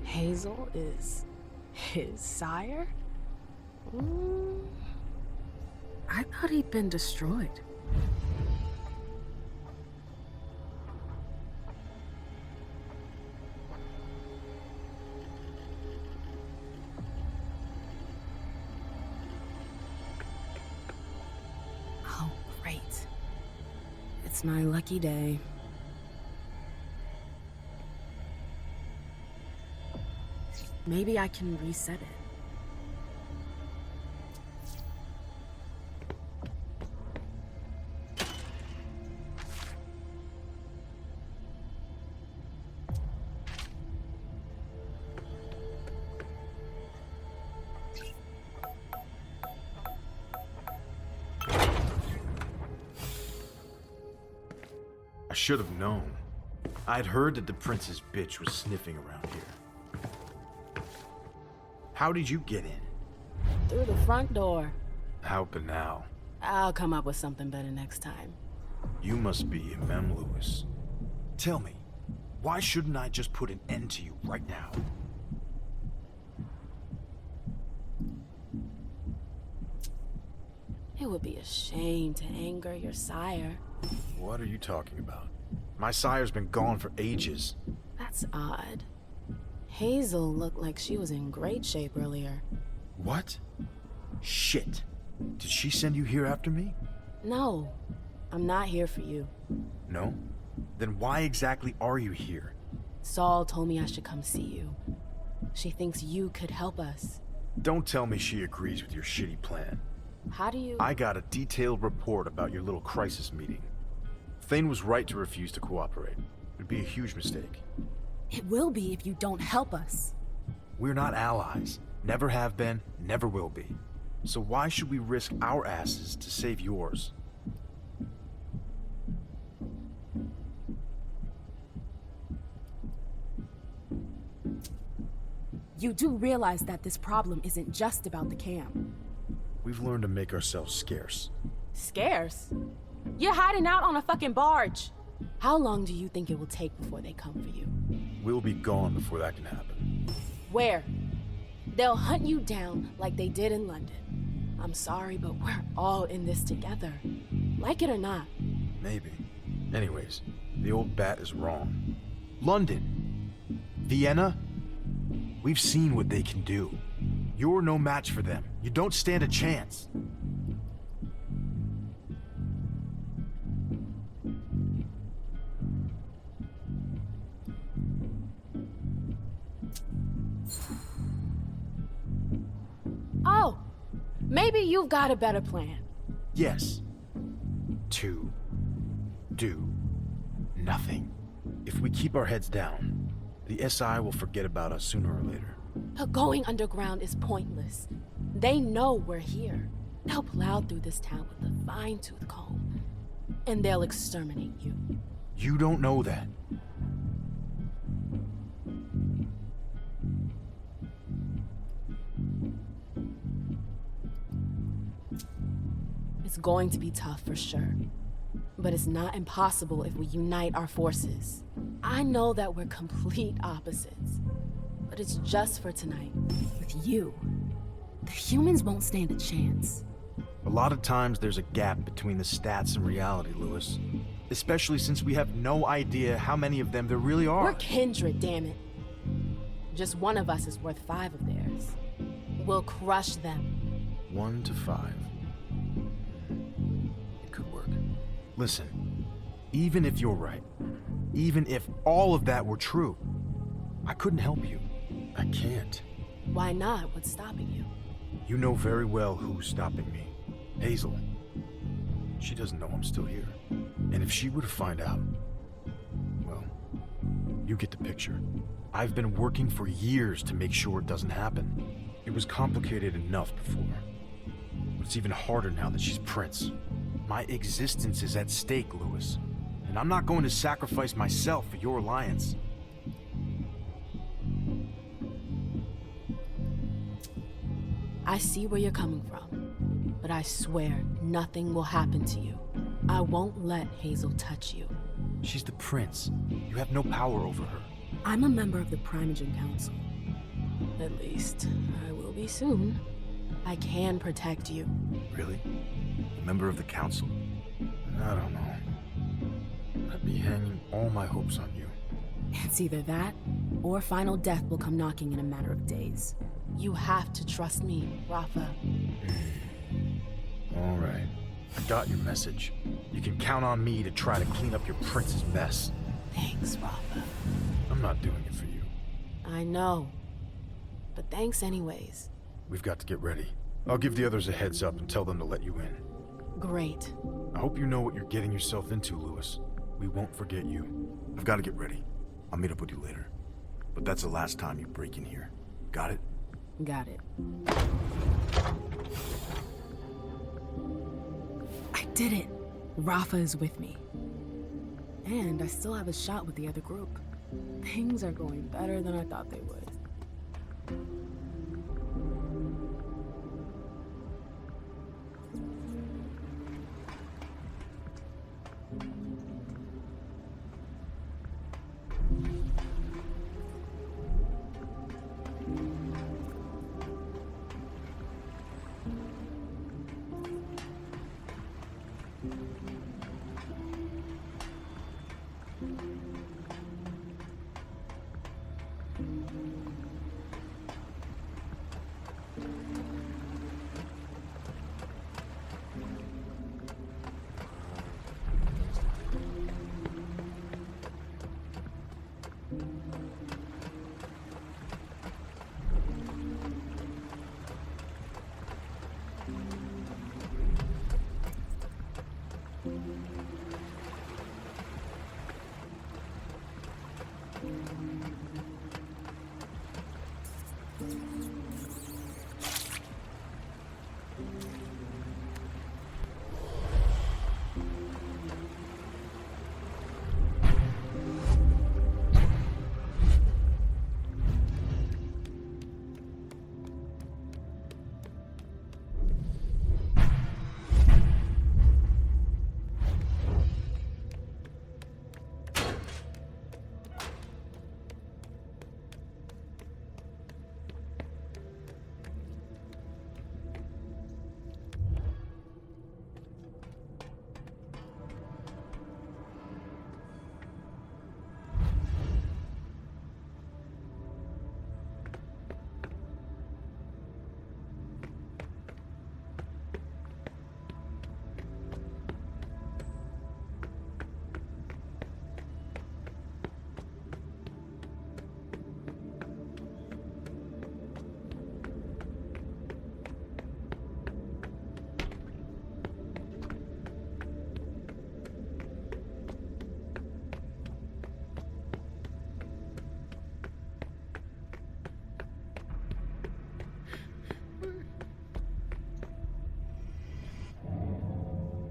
Hazel is his sire? I thought he'd been destroyed. Oh, great. It's my lucky day. Maybe I can reset it. I should have known. I'd heard that the prince's bitch was sniffing around here. How did you get in? Through the front door. How banal. I'll come up with something better next time. You must be Mem Lewis. Tell me, why shouldn't I just put an end to you right now? It would be a shame to anger your sire. What are you talking about? My sire's been gone for ages. That's odd. Hazel looked like she was in great shape earlier. What? Shit. Did she send you here after me? No, I'm not here for you. No? Then why exactly are you here? Saul told me I should come see you. She thinks you could help us. Don't tell me she agrees with your shitty plan. How do you... I got a detailed report about your little crisis meeting. Thane was right to refuse to cooperate. It'd be a huge mistake. It will be if you don't help us. We're not allies. Never have been, never will be. So why should we risk our asses to save yours? You do realize that this problem isn't just about the cam. We've learned to make ourselves scarce. Scarce? You're hiding out on a fucking barge. How long do you think it will take before they come for you? We'll be gone before that can happen. Where? They'll hunt you down like they did in London. I'm sorry, but we're all in this together. Like it or not. Maybe. Anyways, the old bat is wrong. London. Vienna. We've seen what they can do. You're no match for them. You don't stand a chance. Oh, maybe you've got a better plan. Yes. To do nothing. If we keep our heads down, the SI will forget about us sooner or later. But going underground is pointless. They know we're here. They'll plow through this town with a fine-tooth comb, and they'll exterminate you. You don't know that. It's going to be tough for sure. But it's not impossible if we unite our forces. I know that we're complete opposites, but it's just for tonight. With you, the humans won't stand a chance. A lot of times there's a gap between the stats and reality, Lewis. Especially since we have no idea how many of them there really are. We're kindred, damn it. Just one of us is worth 5 of theirs. We'll crush them. 1 to 5. It could work. Listen, even if you're right, even if all of that were true, I couldn't help you. I can't. Why not? What's stopping you? You know very well who's stopping me. Hazel. She doesn't know I'm still here. And if she were to find out, well, you get the picture. I've been working for years to make sure it doesn't happen. It was complicated enough before. But it's even harder now that she's Prince. My existence is at stake, Lewis. And I'm not going to sacrifice myself for your alliance. I see where you're coming from, but I swear nothing will happen to you. I won't let Hazel touch you. She's the Prince. You have no power over her. I'm a member of the Primogen Council. At least, I will be soon. I can protect you. Really? A member of the council? I don't know. I'd be hanging all my hopes on you. It's either that, or final death will come knocking in a matter of days. You have to trust me, Rafa. All right. I got your message. You can count on me to try to clean up your prince's mess. Thanks, Rafa. I'm not doing it for you. I know. But thanks anyways. We've got to get ready. I'll give the others a heads up and tell them to let you in. Great. I hope you know what you're getting yourself into, Lewis. We won't forget you. I've got to get ready. I'll meet up with you later. But that's the last time you break in here. Got it? Got it. I did it. Rafa is with me. And I still have a shot with the other group. Things are going better than I thought they would.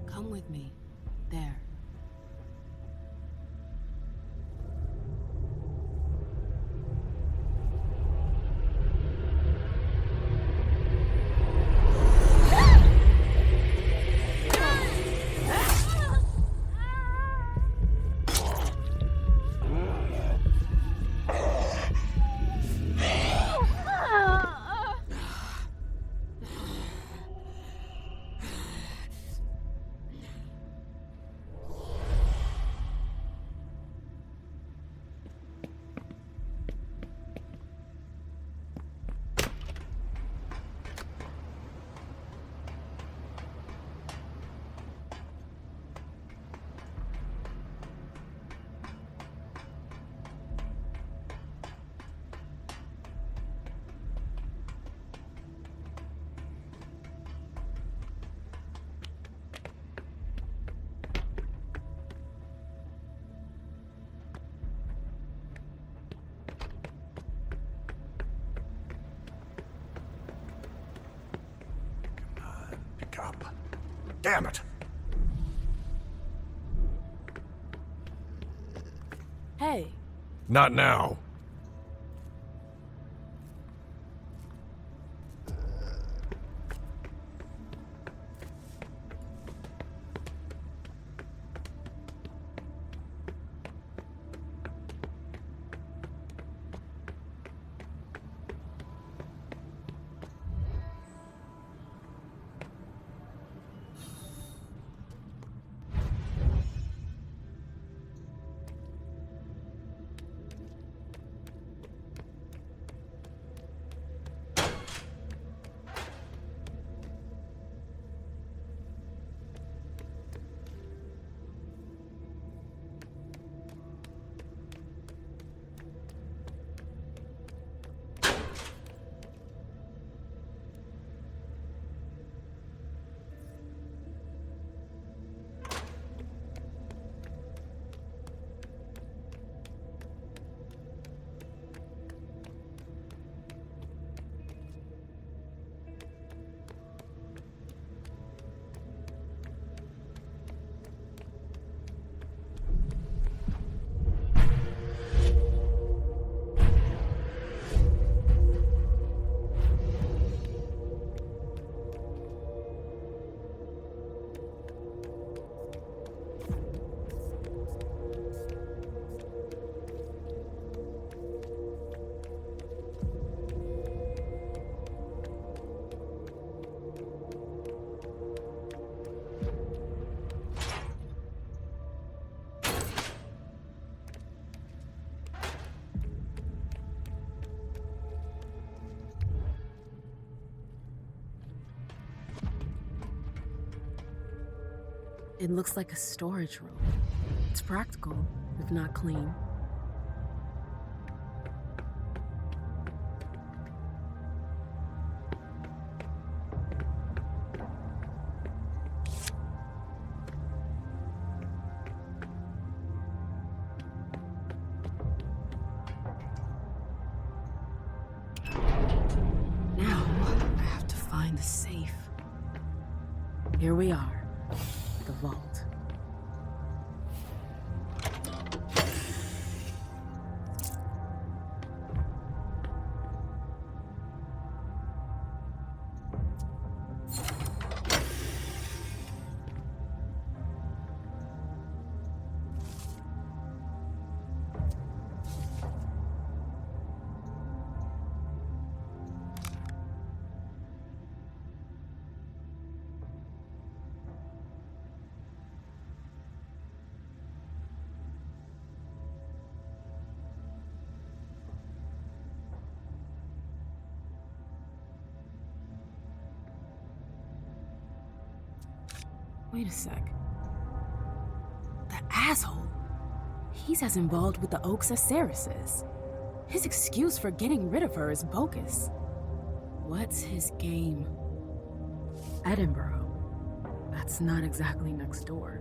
Come with me. There. Pick up. Damn it! Hey. Not now. It looks like a storage room. It's practical, if not clean. And the safe. Here we are. The vault. Wait a sec. The asshole! He's as involved with the Oaks as Ceres is. His excuse for getting rid of her is bogus. What's his game? Edinburgh. That's not exactly next door.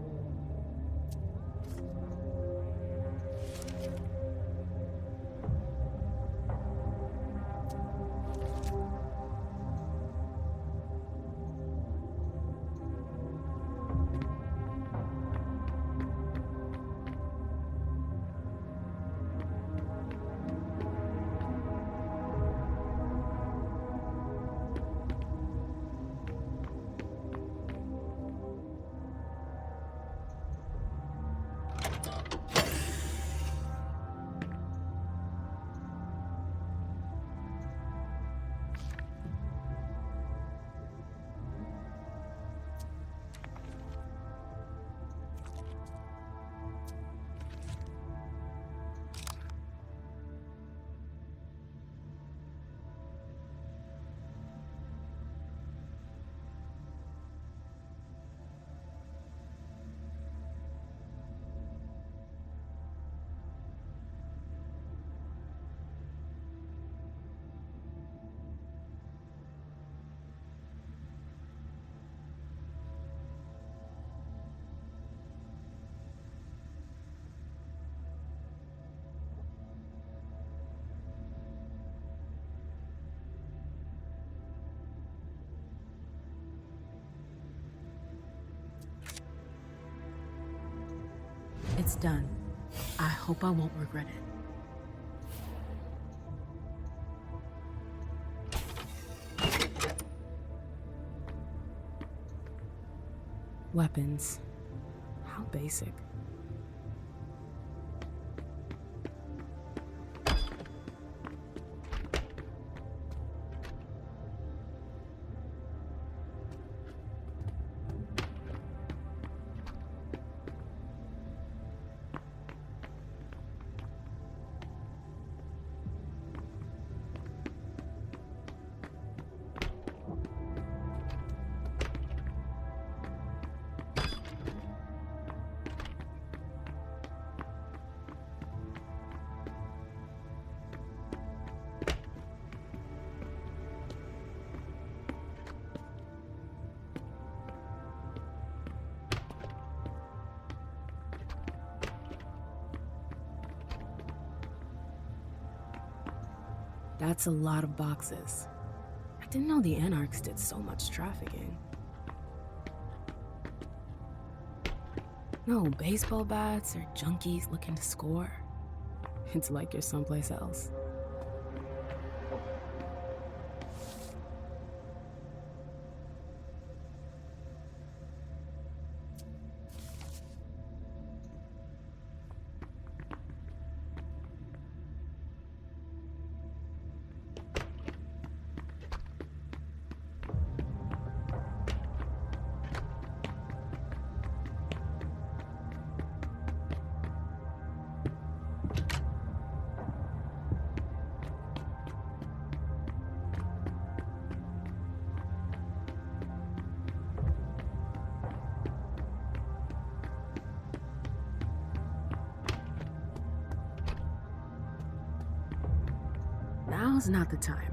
It's done. I hope I won't regret it. Weapons. How basic. That's a lot of boxes. I didn't know the Anarchs did so much trafficking. No baseball bats or junkies looking to score. It's like you're someplace else. Now's not the time.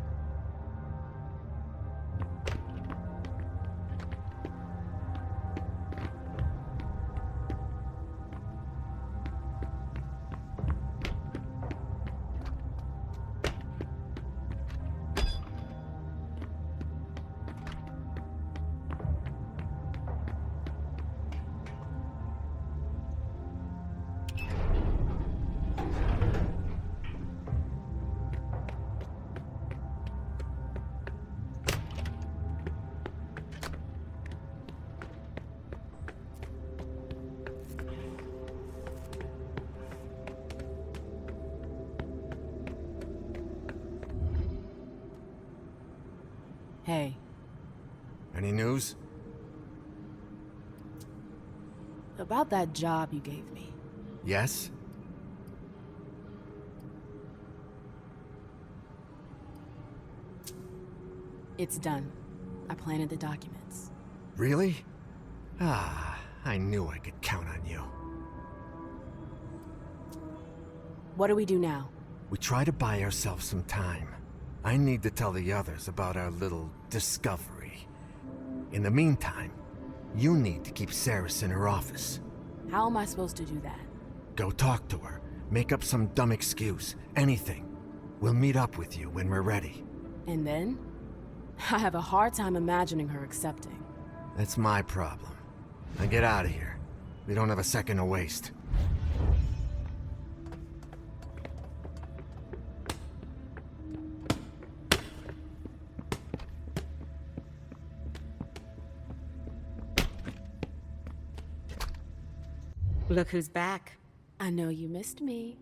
Hey. Any news? About that job you gave me. Yes? It's done. I planted the documents. Really? Ah, I knew I could count on you. What do we do now? We try to buy ourselves some time. I need to tell the others about our little discovery. In the meantime, you need to keep Saris in her office. How am I supposed to do that? Go talk to her. Make up some dumb excuse. Anything. We'll meet up with you when we're ready. And then? I have a hard time imagining her accepting. That's my problem. Now get out of here. We don't have a second to waste. Look who's back. I know you missed me.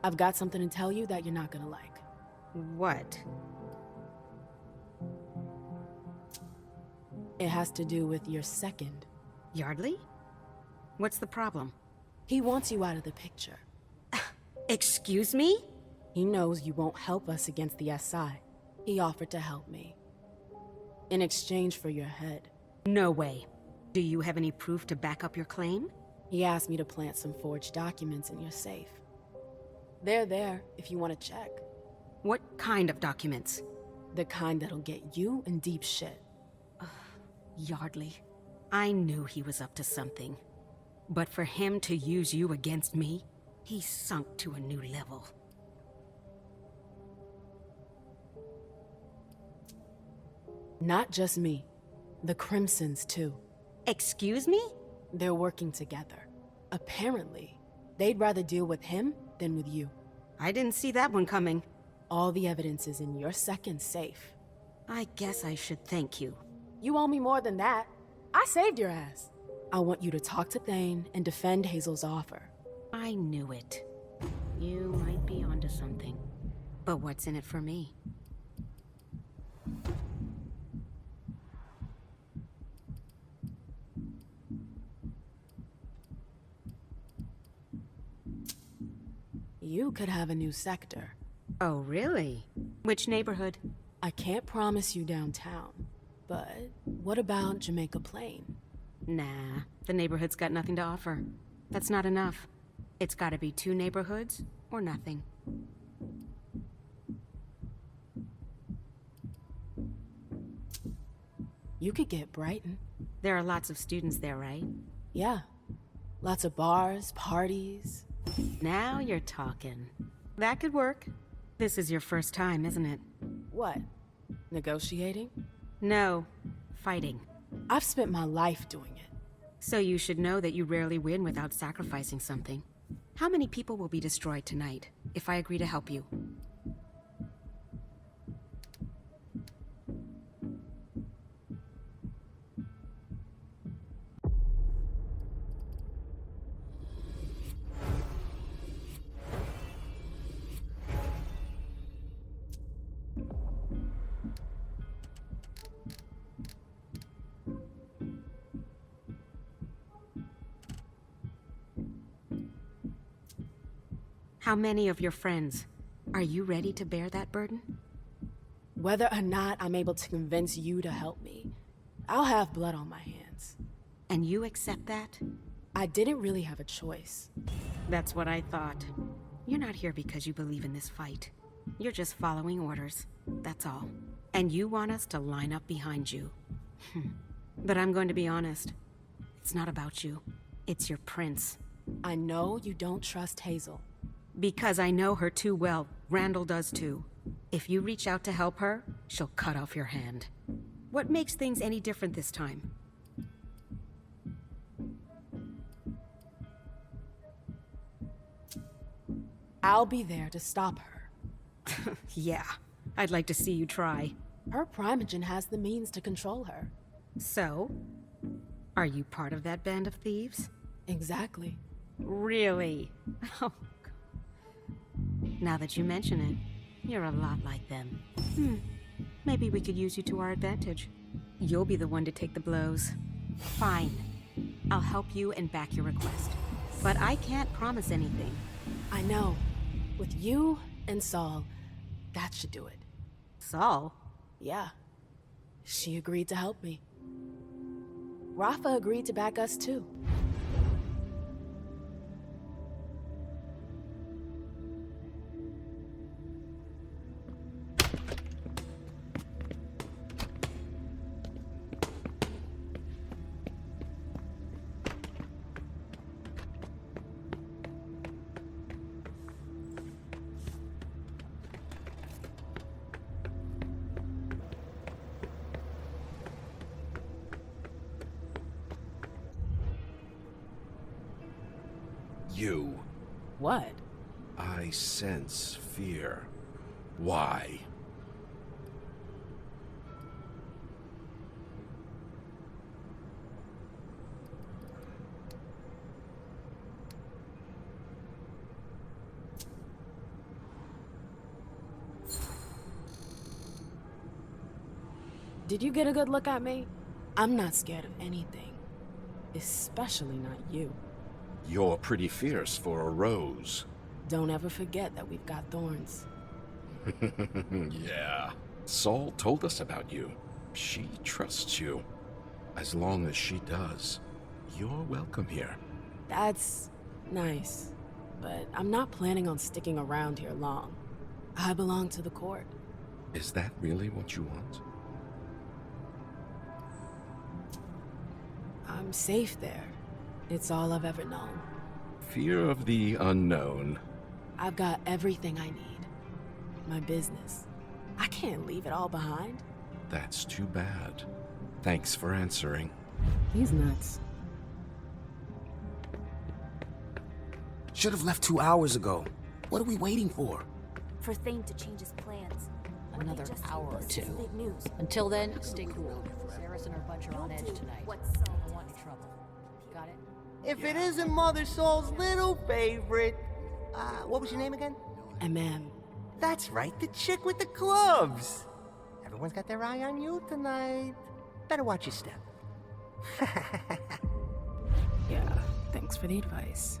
I've got something to tell you that you're not gonna like. What? It has to do with your second. Yardley? What's the problem? He wants you out of the picture. Excuse me? He knows you won't help us against the SI. He offered to help me. In exchange for your head. No way. Do you have any proof to back up your claim? He asked me to plant some forged documents in your safe. They're there if you want to check. What kind of documents? The kind that'll get you in deep shit. Yardley. I knew he was up to something. But for him to use you against me, he's sunk to a new level. Not just me. The Crimsons, too. Excuse me? They're working together. Apparently, they'd rather deal with him than with you. I didn't see that one coming. All the evidence is in your second safe. I guess I should thank you. You owe me more than that. I saved your ass. I want you to talk to Thane and defend Hazel's offer. I knew it. You might be onto something. But what's in it for me? You could have a new sector. Oh, really? Which neighborhood? I can't promise you downtown, but what about Jamaica Plain? Nah, the neighborhood's got nothing to offer. That's not enough. It's gotta be 2 neighborhoods or nothing. You could get Brighton. There are lots of students there, right? Yeah. Lots of bars, parties. Now you're talking. That could work. This is your first time, isn't it? What? Negotiating? No, fighting. I've spent my life doing it. So you should know that you rarely win without sacrificing something. How many people will be destroyed tonight if I agree to help you? How many of your friends? Are you ready to bear that burden? Whether or not I'm able to convince you to help me, I'll have blood on my hands. And you accept that? I didn't really have a choice. That's what I thought. You're not here because you believe in this fight. You're just following orders, that's all. And you want us to line up behind you. But I'm going to be honest. It's not about you. It's your prince. I know you don't trust Hazel. Because I know her too well. Randall does too. If you reach out to help her, she'll cut off your hand. What makes things any different this time? I'll be there to stop her. Yeah, I'd like to see you try. Her primogen has the means to control her. So, are you part of that band of thieves? Exactly. Really? Oh, now that you mention it, you're a lot like them. Maybe we could use you to our advantage. You'll be the one to take the blows. Fine. I'll help you and back your request. But I can't promise anything. I know. With you and Saul, that should do it. Saul? Yeah. She agreed to help me. Rafa agreed to back us too. You. What? I sense fear. Why? Did you get a good look at me? I'm not scared of anything. Especially not you. You're pretty fierce for a rose. Don't ever forget that we've got thorns. Yeah. Saul told us about you. She trusts you. As long as she does, you're welcome here. That's nice. But I'm not planning on sticking around here long. I belong to the court. Is that really what you want? I'm safe there. It's all I've ever known. Fear of the unknown. I've got everything I need. My business. I can't leave it all behind. That's too bad. Thanks for answering. He's nuts. Should have left 2 hours ago. What are we waiting for? For Thane to change his plans. Another hour or two. Big news. Until then, stay cool. Sarah and her bunch are on edge tonight. I don't want any trouble. Got it? If it isn't Mother Soul's little favorite. What was your name again? MM. That's right, the chick with the gloves. Everyone's got their eye on you tonight. Better watch your step. Yeah, thanks for the advice.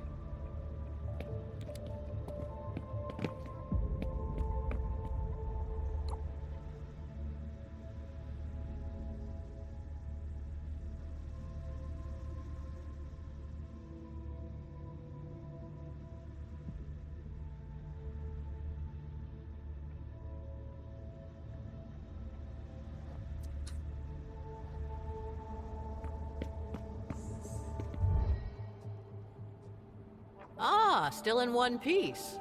Ah, still in one piece.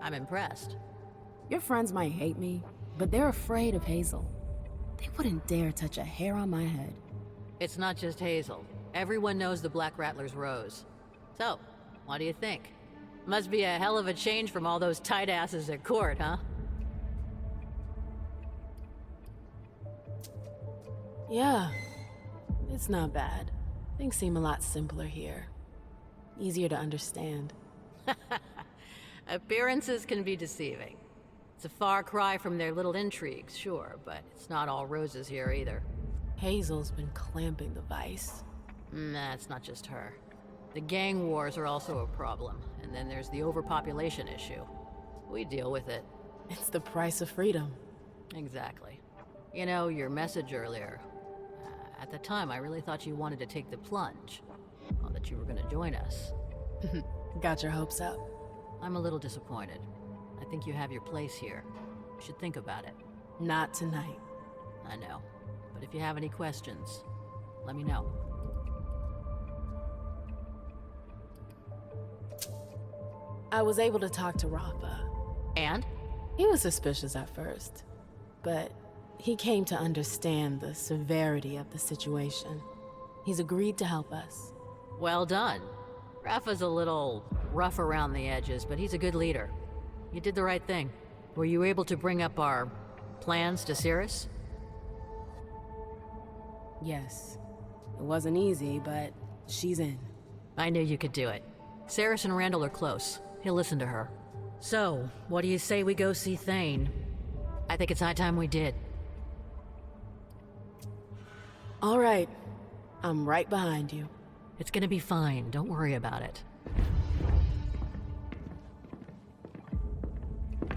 I'm impressed. Your friends might hate me, but they're afraid of Hazel. They wouldn't dare touch a hair on my head. It's not just Hazel. Everyone knows the Black Rattler's Rose. So, what do you think? Must be a hell of a change from all those tight asses at court, huh? Yeah, it's not bad. Things seem a lot simpler here. Easier to understand. Appearances can be deceiving. It's a far cry from their little intrigues, sure, but it's not all roses here either. Hazel's been clamping the vice. Nah, it's not just her. The gang wars are also a problem, and then there's the overpopulation issue. We deal with it. It's the price of freedom. Exactly. You know, your message earlier. At the time, I really thought you wanted to take the plunge. Well, that you were gonna join us. Got your hopes up. I'm a little disappointed. I think you have your place here. You should think about it. Not tonight. I know. But if you have any questions, let me know. I was able to talk to Rafa. And? He was suspicious at first, but he came to understand the severity of the situation. He's agreed to help us. Well done. Rafa's a little rough around the edges, but he's a good leader. You did the right thing. Were you able to bring up our plans to Cirrus? Yes. It wasn't easy, but she's in. I knew you could do it. Cirrus and Randall are close. He'll listen to her. So, what do you say we go see Thane? I think it's high time we did. All right. I'm right behind you. It's gonna be fine. Don't worry about it.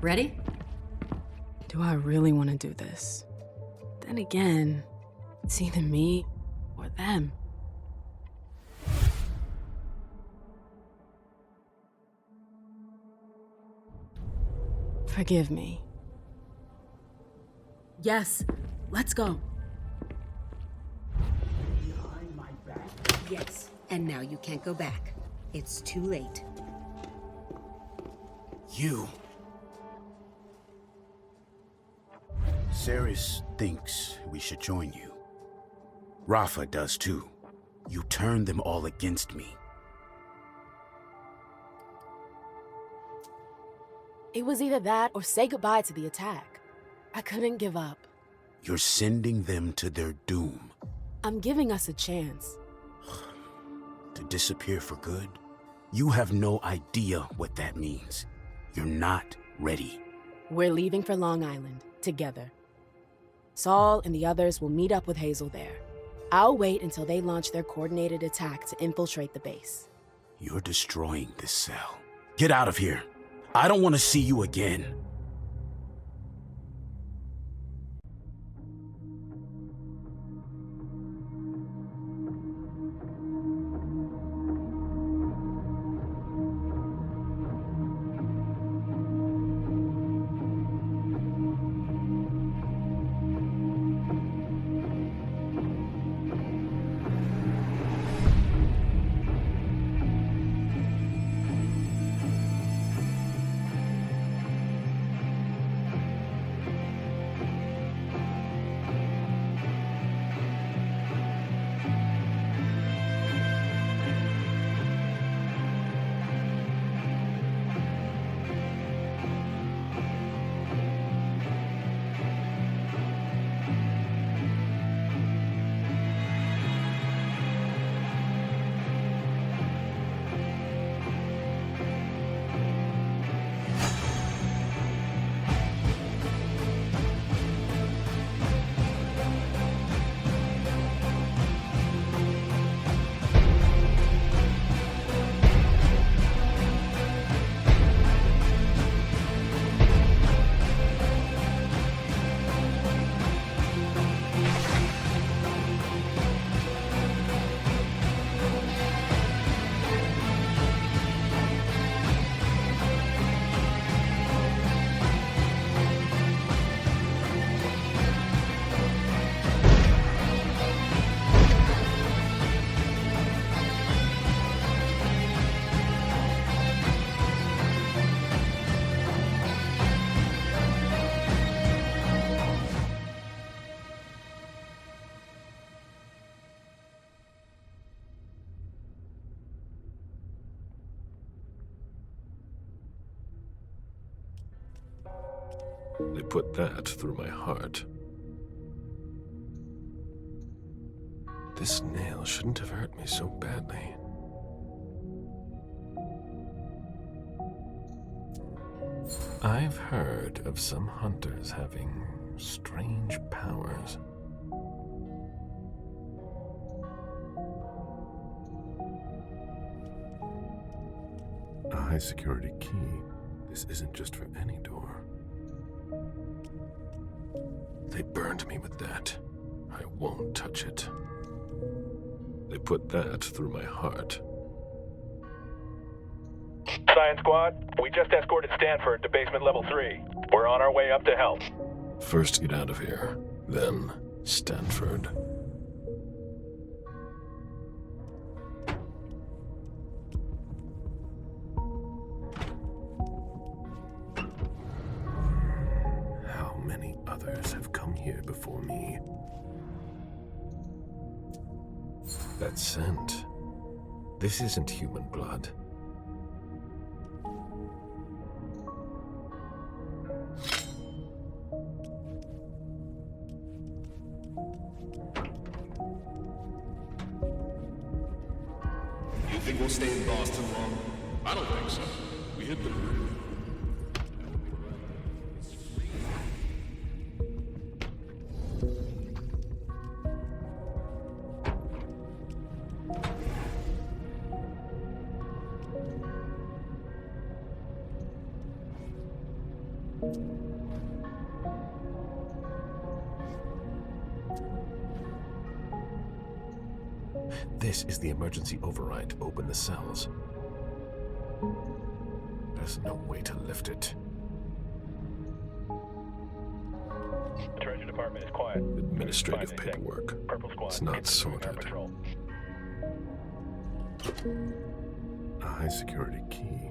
Ready? Do I really want to do this? Then again, it's either me or them. Forgive me. Yes, let's go. Yes, and now you can't go back. It's too late. You. Ceres thinks we should join you. Rafa does too. You turned them all against me. It was either that or say goodbye to the attack. I couldn't give up. You're sending them to their doom. I'm giving us a chance. To disappear for good? You have no idea what that means. You're not ready. We're leaving for Long Island, together. Saul and the others will meet up with Hazel there. I'll wait until they launch their coordinated attack to infiltrate the base. You're destroying this cell. Get out of here. I don't want to see you again. They put that through my heart. This nail shouldn't have hurt me so badly. I've heard of some hunters having strange powers. A high security key. This isn't just for any door. They burned me with that. I won't touch it. They put that through my heart. Science Squad, we just escorted Stanford to basement level 3. We're on our way up to help. First get out of here, then Stanford. Others have come here before me. That scent. This isn't human blood. You think we'll stay in Boston long? I don't think so. We hit the road. This is the emergency override to open the cells. There's no way to lift it. The Treasury Department is quiet. Administrative paperwork. Purple Squad. It's not sorted. Patrol. A high security key.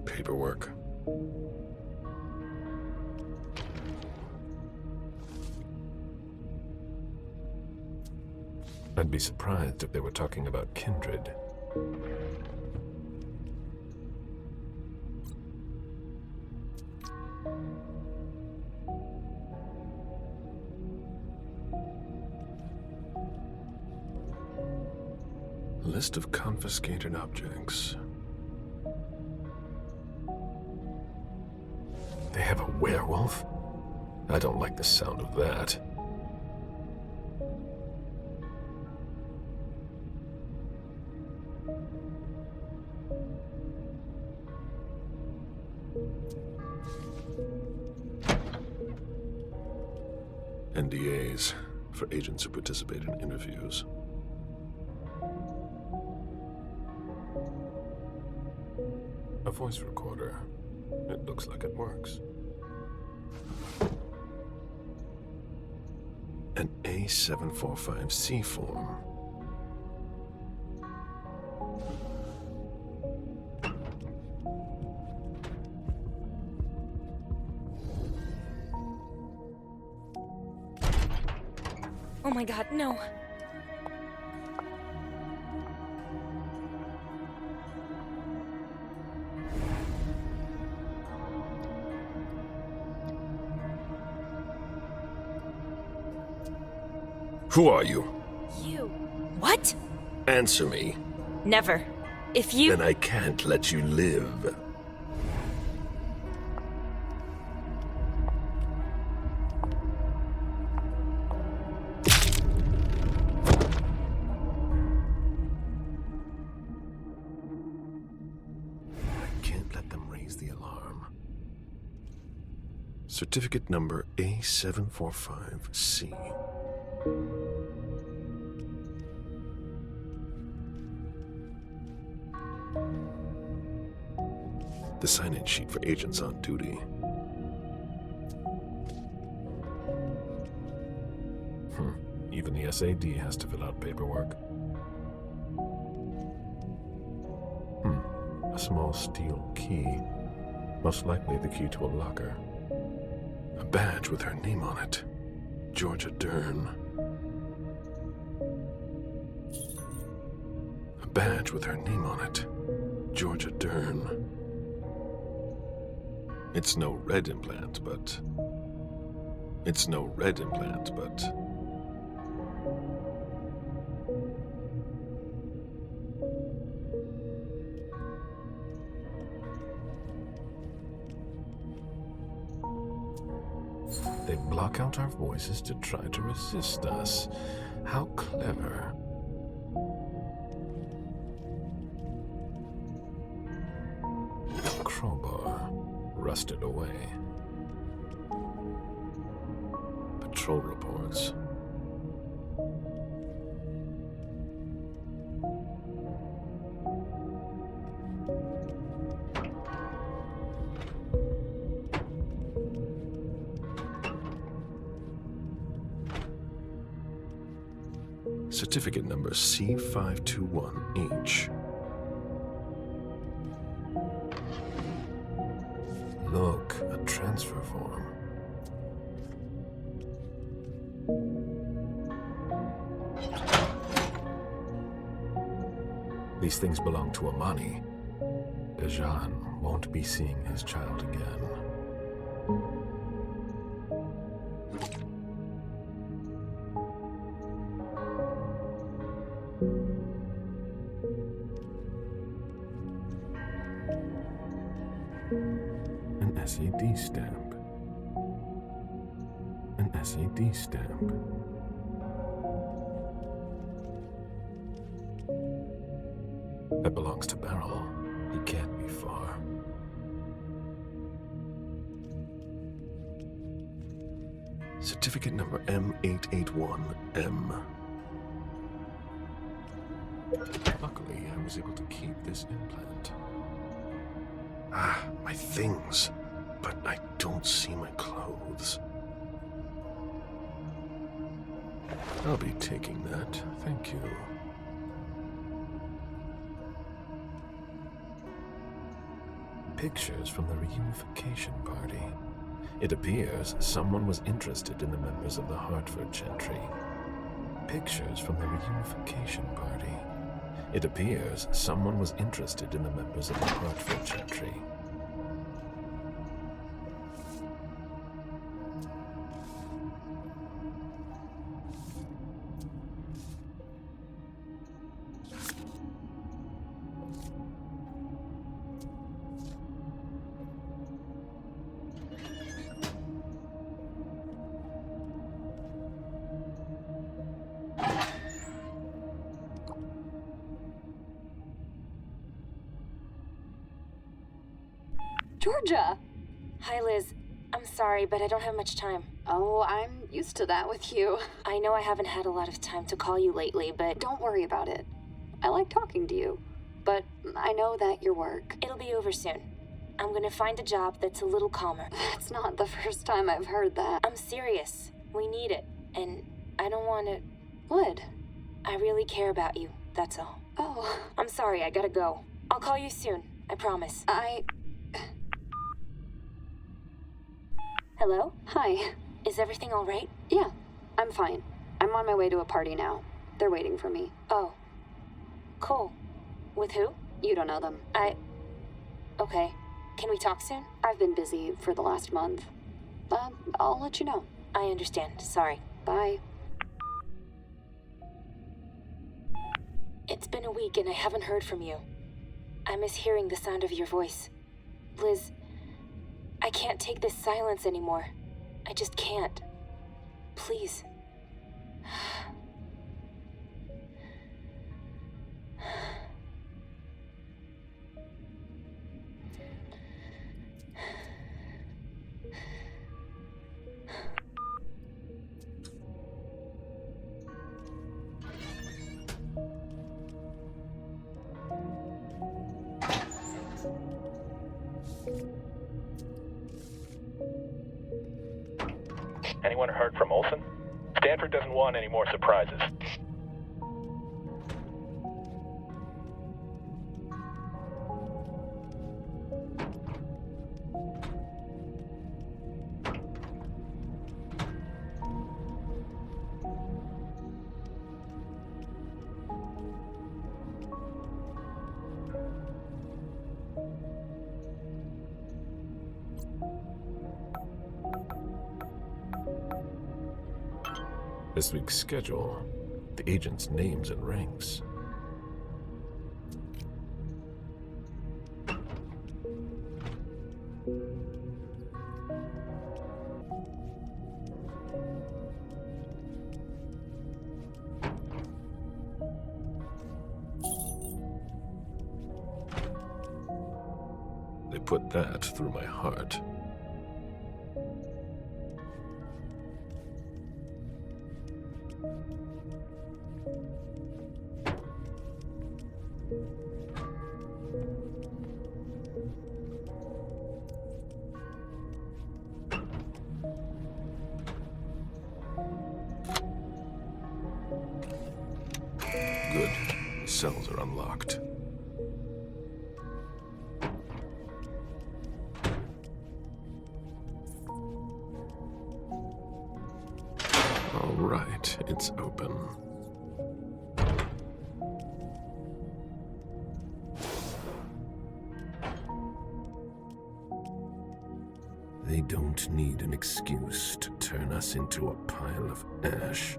Paperwork. I'd be surprised if they were talking about kindred. List of confiscated objects. They have a werewolf? I don't like the sound of that. NDAs for agents who participate in interviews. A voice recorder. It looks like it works. An A745C form. Oh my god, no. Who are you? You. What? Answer me. Never. If you. Then I can't let you live. Certificate number A745C. The sign-in sheet for agents on duty. Even the SAD has to fill out paperwork. A small steel key. Most likely the key to a locker. A badge with her name on it. Georgia Dern. A badge with her name on it. Georgia Dern. It's no red implant, but... They block out our voices to try to resist us. How clever. A crowbar, rusted away. Patrol reports. Certificate number C521H. Look, a transfer form. These things belong to Amani. Dejan won't be seeing his child again. An SAD stamp. An SAD stamp. That belongs to Beryl. He can't be far. Certificate number M881M. Luckily, I was able to keep this implant. Ah, my things. But I don't see my clothes. I'll be taking that. Thank you. Pictures from the reunification party. It appears someone was interested in the members of the Hartford gentry. Pictures from the reunification party. It appears someone was interested in the members of the Hartford gentry. Georgia! Hi, Liz. I'm sorry, but I don't have much time. Oh, I'm used to that with you. I know I haven't had a lot of time to call you lately, but Don't worry about it. I like talking to you, but I know that your work. it'll be over soon. I'm gonna find a job that's a little calmer. That's not the first time I've heard that. I'm serious. We need it, and I don't want to... What? I really care about you, that's all. Oh. I'm sorry, I gotta go. I'll call you soon, I promise. Hello? Hi. Is everything all right? Yeah, I'm fine. I'm on my way to a party now. They're waiting for me. Oh. Cool. With who? You don't know them. Okay. Can we talk soon? I've been busy for the last month. I'll let you know. I understand. Sorry. Bye. It's been a week and I haven't heard from you. I miss hearing the sound of your voice. Liz, I can't take this silence anymore. I just can't. Please. Anyone heard from Olsen? Stanford doesn't want any more surprises. This week's schedule, the agents' names and ranks. They put that through my heart. Good. The cells are unlocked. All right, it's open. They don't need an excuse to turn us into a pile of ash.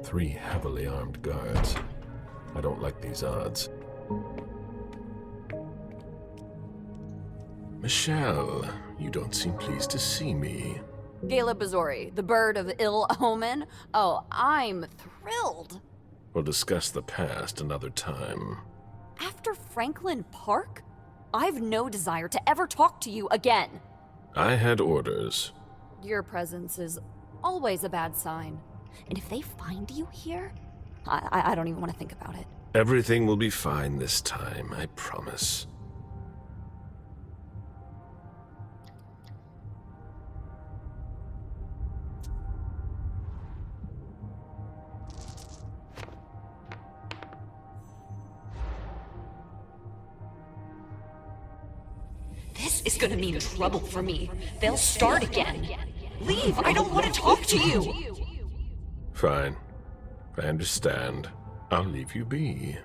Three heavily armed guards. I don't like these odds. Michelle, you don't seem pleased to see me. Gala Bazori, the bird of ill omen? Oh, I'm thrilled. We'll discuss the past another time. After Franklin Park? I've no desire to ever talk to you again. I had orders. Your presence is always a bad sign. And if they find you here, I don't even want to think about it. Everything will be fine this time, I promise. This is gonna mean trouble for me. They'll start again. Leave! I don't want to talk to you! Fine. I understand. I'll leave you be.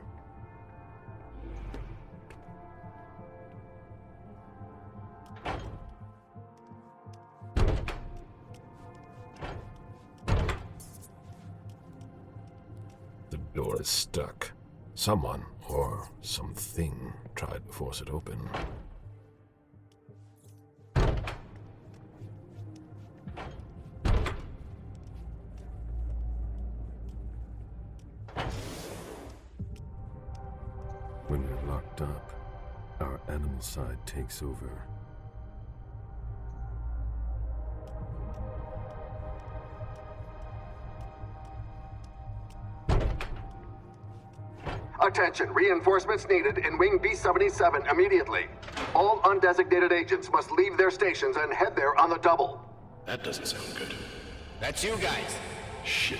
The door is stuck. Someone, or something, tried to force it open. When we're locked up, our animal side takes over. Attention, reinforcements needed in Wing B-77 immediately. All undesignated agents must leave their stations and head there on the double. That doesn't sound good. That's you guys. Shit.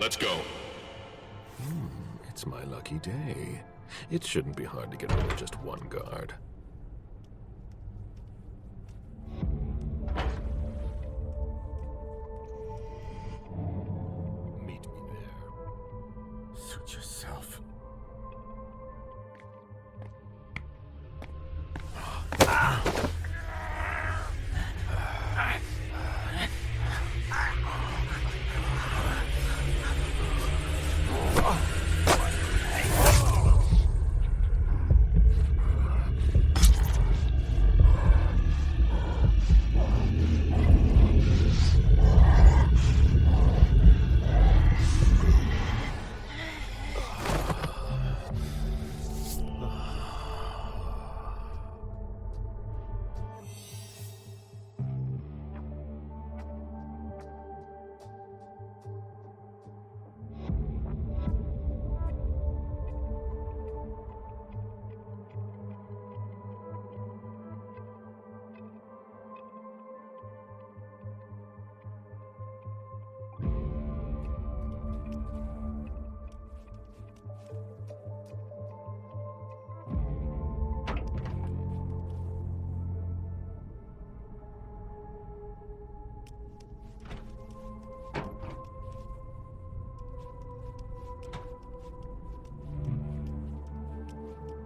Let's go. It's my lucky day. It shouldn't be hard to get rid of just one guard. Meet me there. Suit yourself.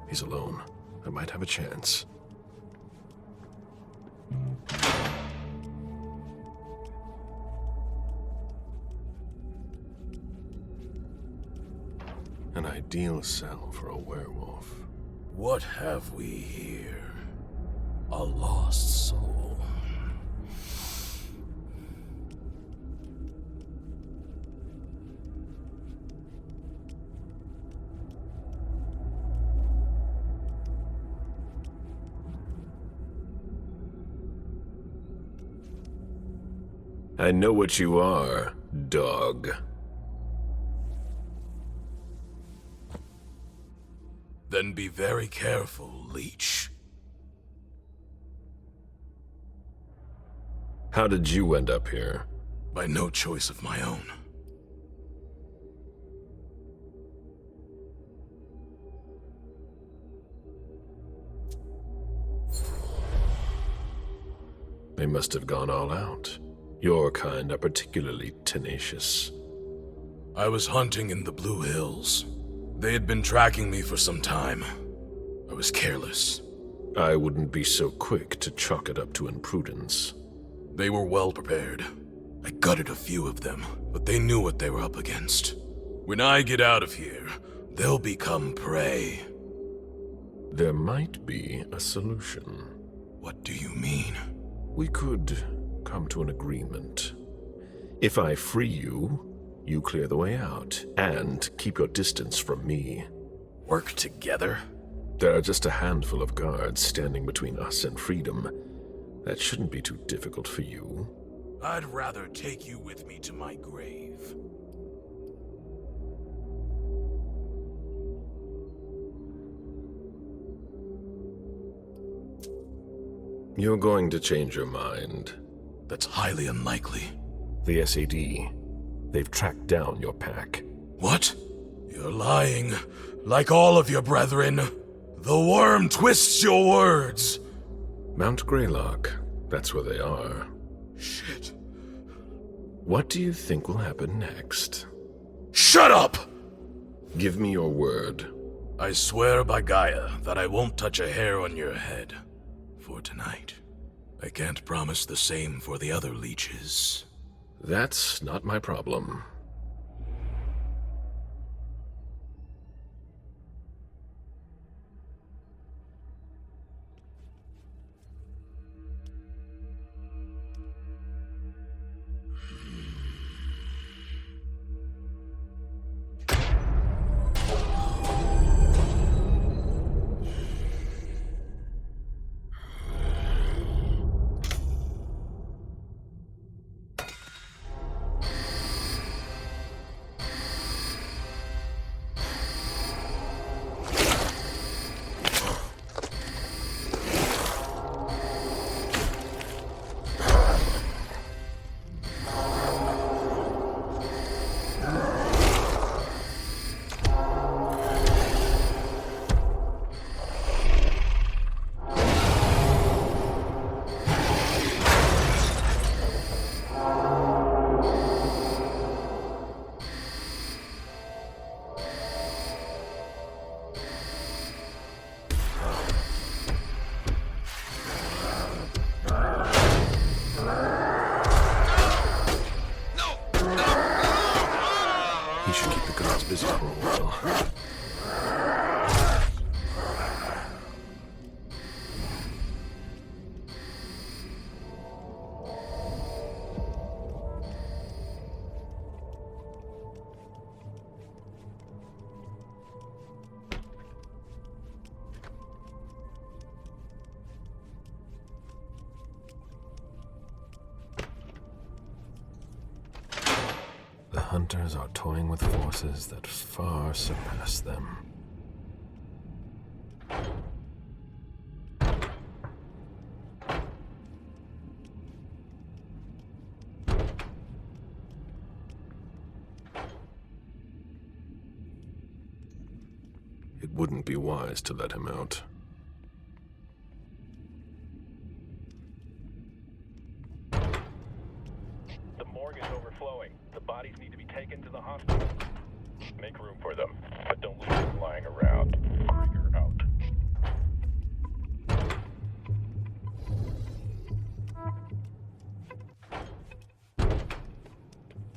He's alone. I might have a chance. An ideal cell for a werewolf. What have we here? A lost soul. I know what you are, dog. Then be very careful, leech. How did you end up here? By no choice of my own. They must have gone all out. Your kind are particularly tenacious. I was hunting in the Blue Hills. They had been tracking me for some time. I was careless. I wouldn't be so quick to chalk it up to imprudence. They were well prepared. I gutted a few of them, but they knew what they were up against. When I get out of here, they'll become prey. There might be a solution. What do you mean? We could come to an agreement. If I free you, you clear the way out, and keep your distance from me. Work together? There are just a handful of guards standing between us and freedom. That shouldn't be too difficult for you. I'd rather take you with me to my grave. You're going to change your mind. That's highly unlikely. The SAD. They've tracked down your pack. What? You're lying, like all of your brethren. The worm twists your words. Mount Greylock. That's where they are. Shit. What do you think will happen next? Shut up! Give me your word. I swear by Gaia that I won't touch a hair on your head. For tonight. I can't promise the same for the other leeches. That's not my problem. Busy for a while. The hunters are toying with forces that far surpass them. It wouldn't be wise to let him out. The morgue is overflowing. The bodies need to be taken to the hospital. Make room for them, but don't leave them lying around. Krieger out.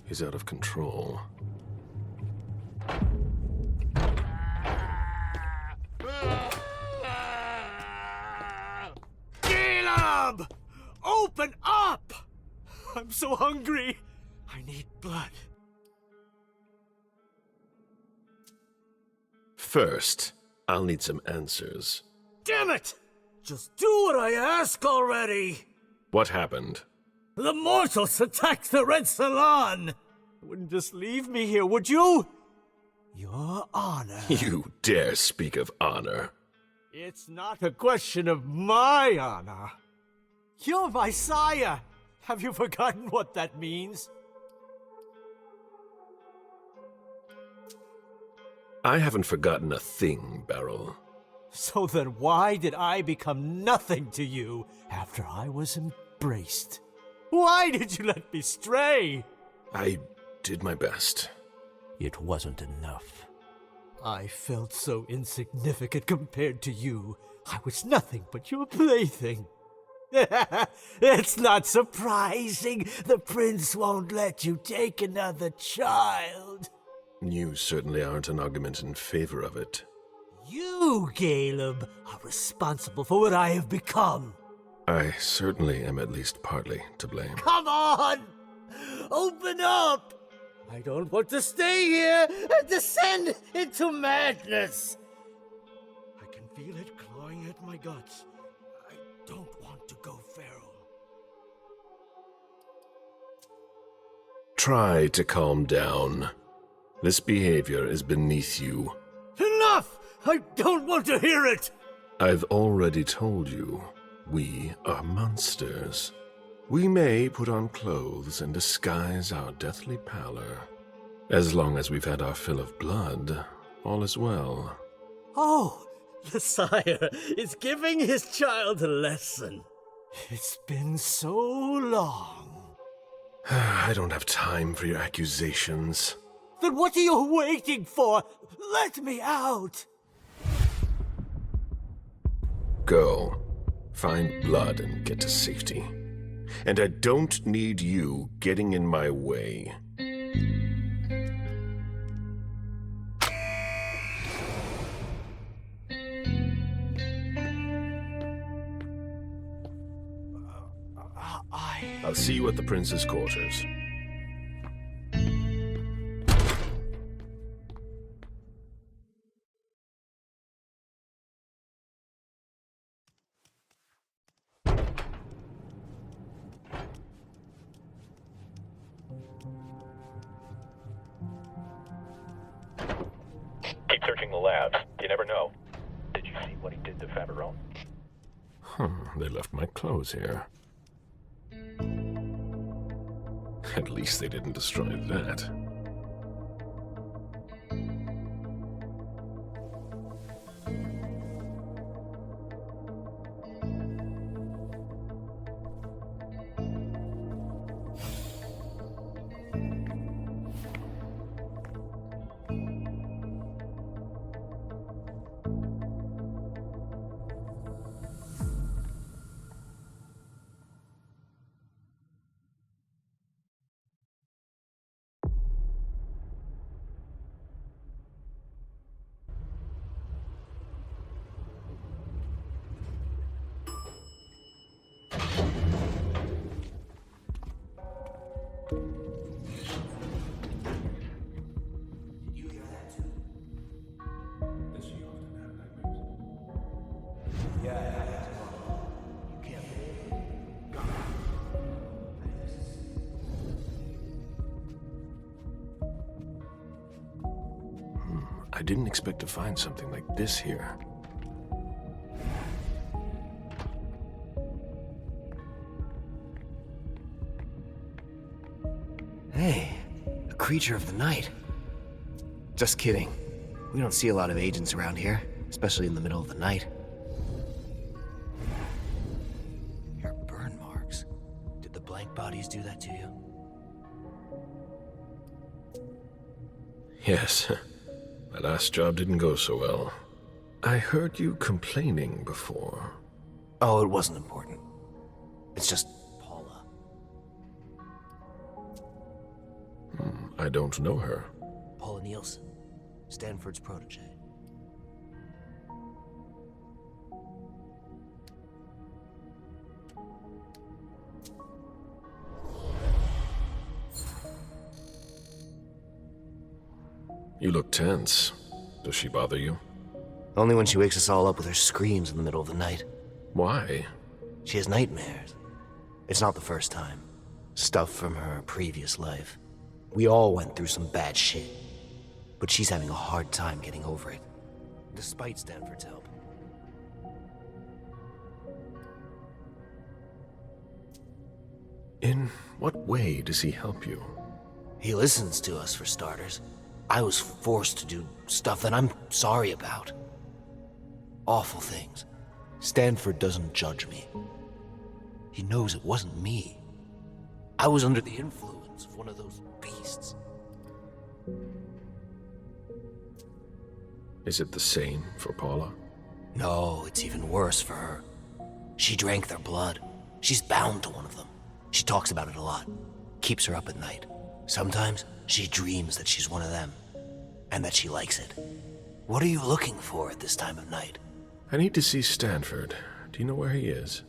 He's out of control. Caleb! Open up! I'm so hungry. I need blood. First, I'll need some answers. Damn it! Just do what I ask already! What happened? The mortals attacked the Red Salon! Wouldn't just leave me here, would you? Your honor. You dare speak of honor? It's not a question of my honor. You're my sire. Have you forgotten what that means? I haven't forgotten a thing, Beryl. So then why did I become nothing to you after I was embraced? Why did you let me stray? I did my best. It wasn't enough. I felt so insignificant compared to you. I was nothing but your plaything. It's not surprising the prince won't let you take another child. You certainly aren't an argument in favor of it. You, Caleb, are responsible for what I have become. I certainly am at least partly to blame. Come on! Open up! I don't want to stay here and descend into madness. I can feel it clawing at my guts. I don't want to go feral. Try to calm down. This behavior is beneath you. Enough! I don't want to hear it! I've already told you, we are monsters. We may put on clothes and disguise our deathly pallor. As long as we've had our fill of blood, all is well. Oh, the sire is giving his child a lesson. It's been so long. I don't have time for your accusations. Then what are you waiting for? Let me out! Go. Find blood and get to safety. And I don't need you getting in my way. I'll see you at the prince's quarters. Keep searching the labs. You never know. Did you see what he did to Faberone? They left my clothes here. At least they didn't destroy that. I didn't expect to find something like this here. Hey, a creature of the night. Just kidding. We don't see a lot of agents around here, especially in the middle of the night. Your burn marks. Did the blank bodies do that to you? Yes. My last job didn't go so well. I heard you complaining before. Oh, it wasn't important. It's just Paula. I don't know her. Paula Nielsen, Stanford's protege. You look tense. Does she bother you? Only when she wakes us all up with her screams in the middle of the night. Why? She has nightmares. It's not the first time. Stuff from her previous life. We all went through some bad shit. But she's having a hard time getting over it, despite Stanford's help. In what way does he help you? He listens to us, for starters. I was forced to do stuff that I'm sorry about. Awful things. Stanford doesn't judge me. He knows it wasn't me. I was under the influence of one of those beasts. Is it the same for Paula? No, it's even worse for her. She drank their blood. She's bound to one of them. She talks about it a lot. Keeps her up at night. Sometimes she dreams that she's one of them, and that she likes it. What are you looking for at this time of night? I need to see Stanford. Do you know where he is?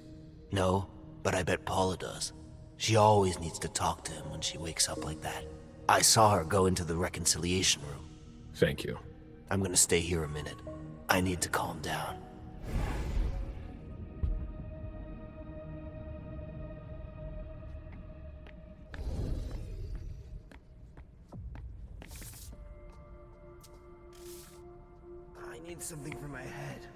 No, but I bet Paula does. She always needs to talk to him when she wakes up like that. I saw her go into the reconciliation room. Thank you. I'm gonna stay here a minute. I need to calm down. I need something for my head.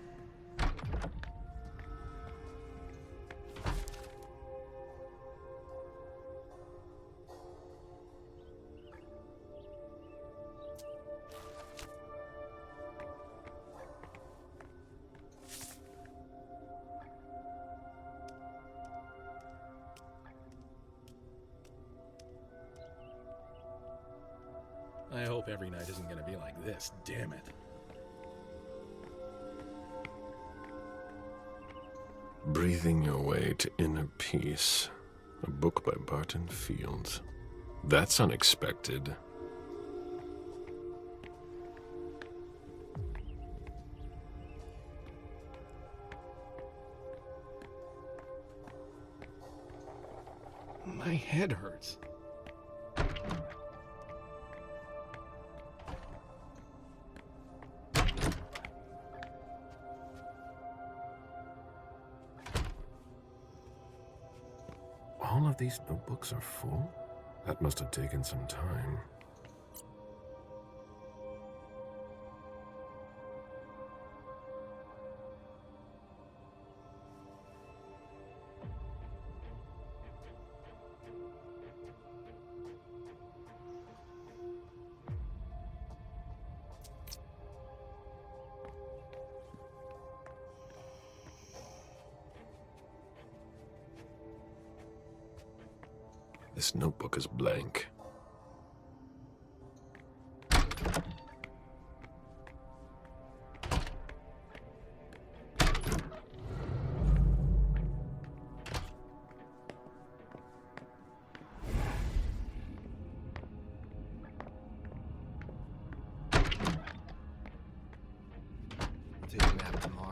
I hope every night isn't gonna be like this, damn it. Breathing Your Way to Inner Peace. A book by Barton Fields. That's unexpected. My head hurts. All of these notebooks are full? That must have taken some time. This notebook is blank. I'll take a nap tomorrow.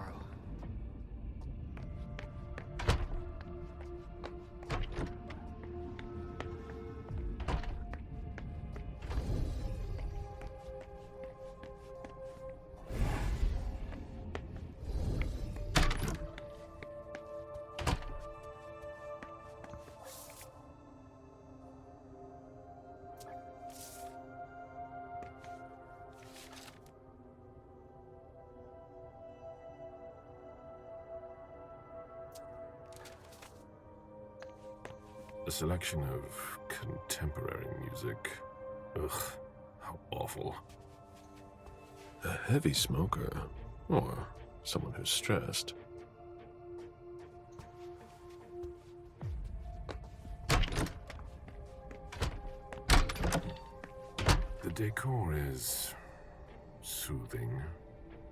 A selection of contemporary music. Ugh, how awful. A heavy smoker, or someone who's stressed. The decor is soothing.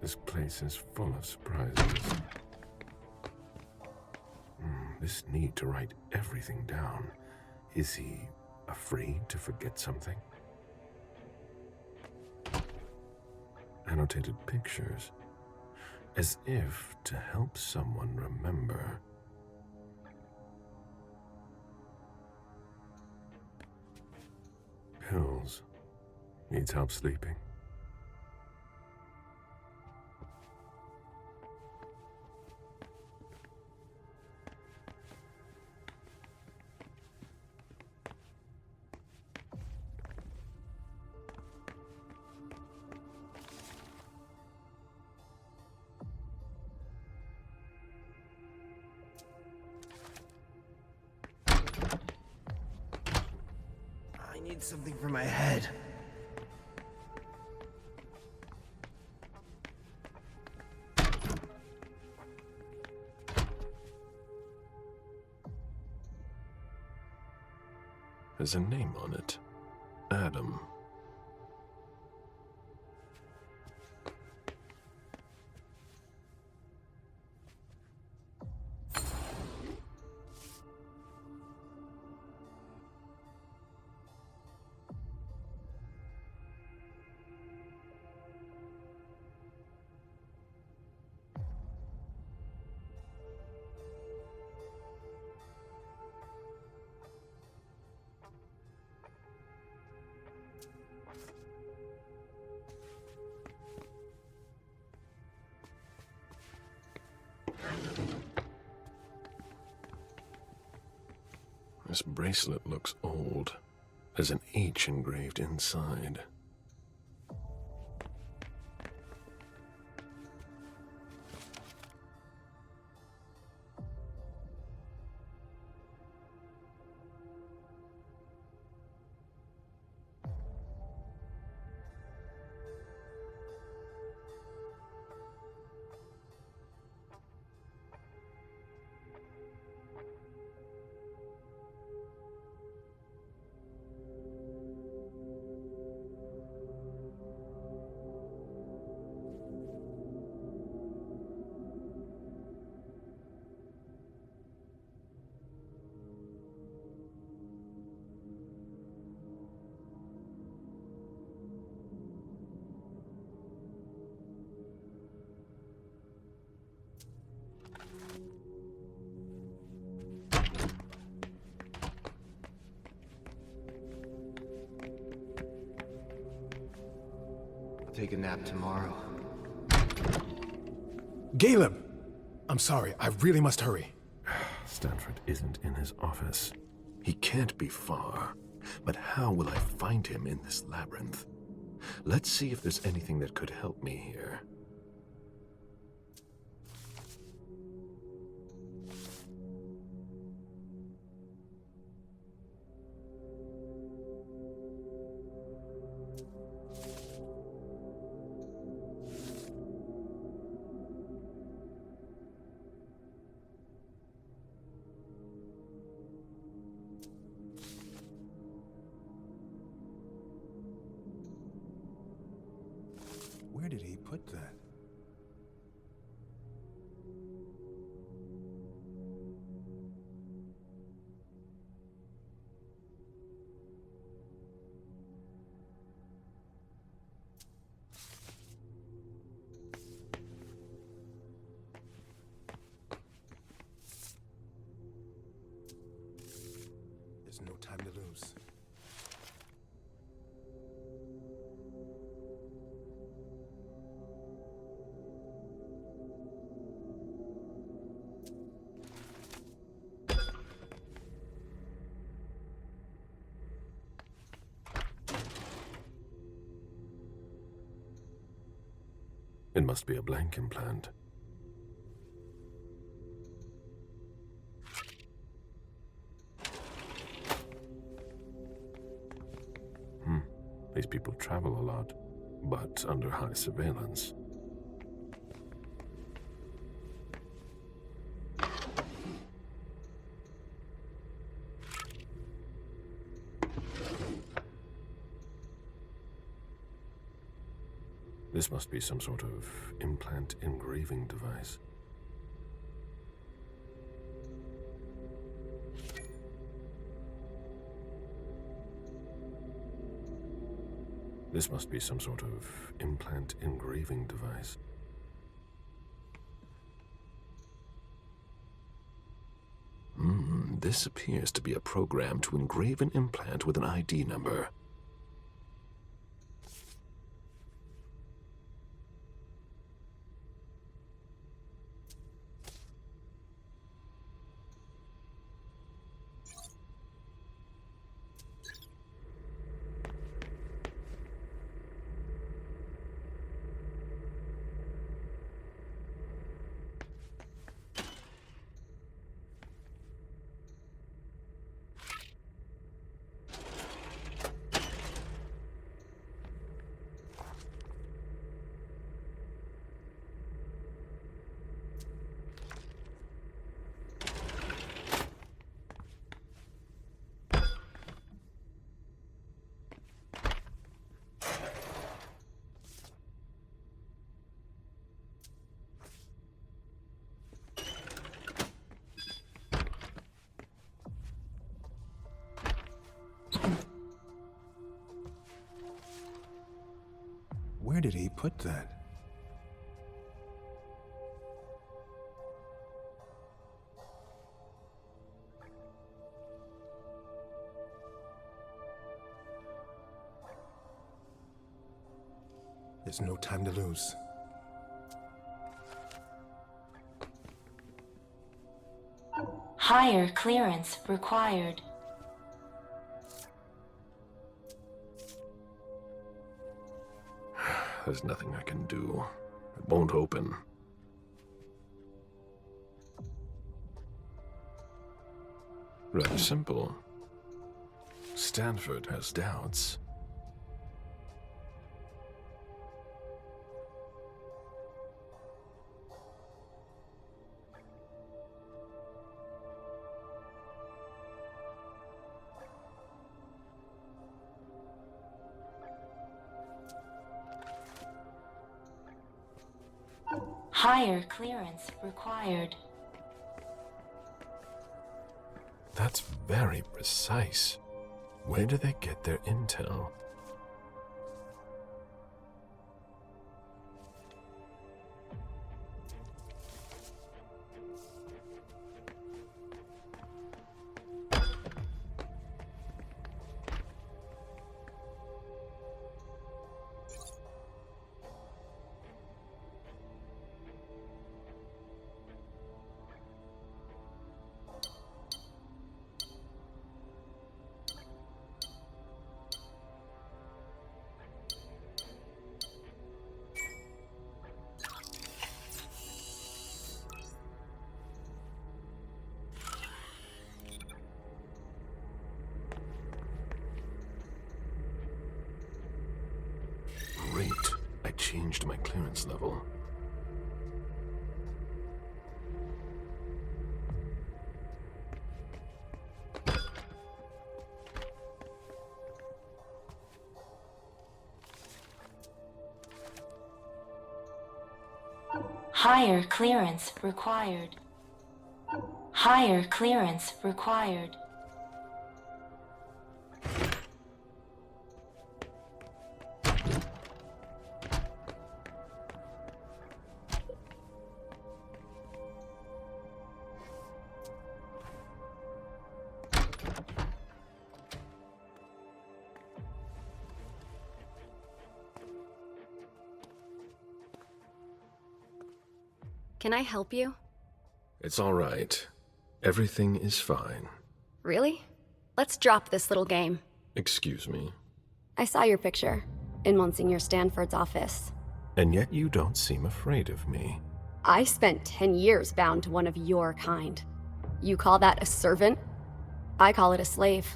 This place is full of surprises. This need to write everything down. Is he afraid to forget something? Annotated pictures, as if to help someone remember. Pills. Needs help sleeping. need something for my head. There's a name on it. Adam. This bracelet looks old. There's an H engraved inside. Take a nap tomorrow. Caleb! I'm sorry, I really must hurry. Stanford isn't in his office. He can't be far. But how will I find him in this labyrinth? Let's see if there's anything that could help me here. Where did he put that? There's no time to lose. It must be a blank implant. These people travel a lot, but under high surveillance. This must be some sort of implant engraving device. This must be some sort of implant engraving device. This appears to be a program to engrave an implant with an ID number. Where did he put that? There's no time to lose. Higher clearance required. There's nothing I can do. It won't open. Rather simple. Stanford has doubts. Higher clearance required. That's very precise. Where do they get their intel? Great. I changed my clearance level. Higher clearance required. Higher clearance required. Can I help you? It's all right. Everything is fine. Really? Let's drop this little game. Excuse me. I saw your picture in Monsignor Stanford's office. And yet you don't seem afraid of me. I spent 10 years bound to one of your kind. You call that a servant? I call it a slave.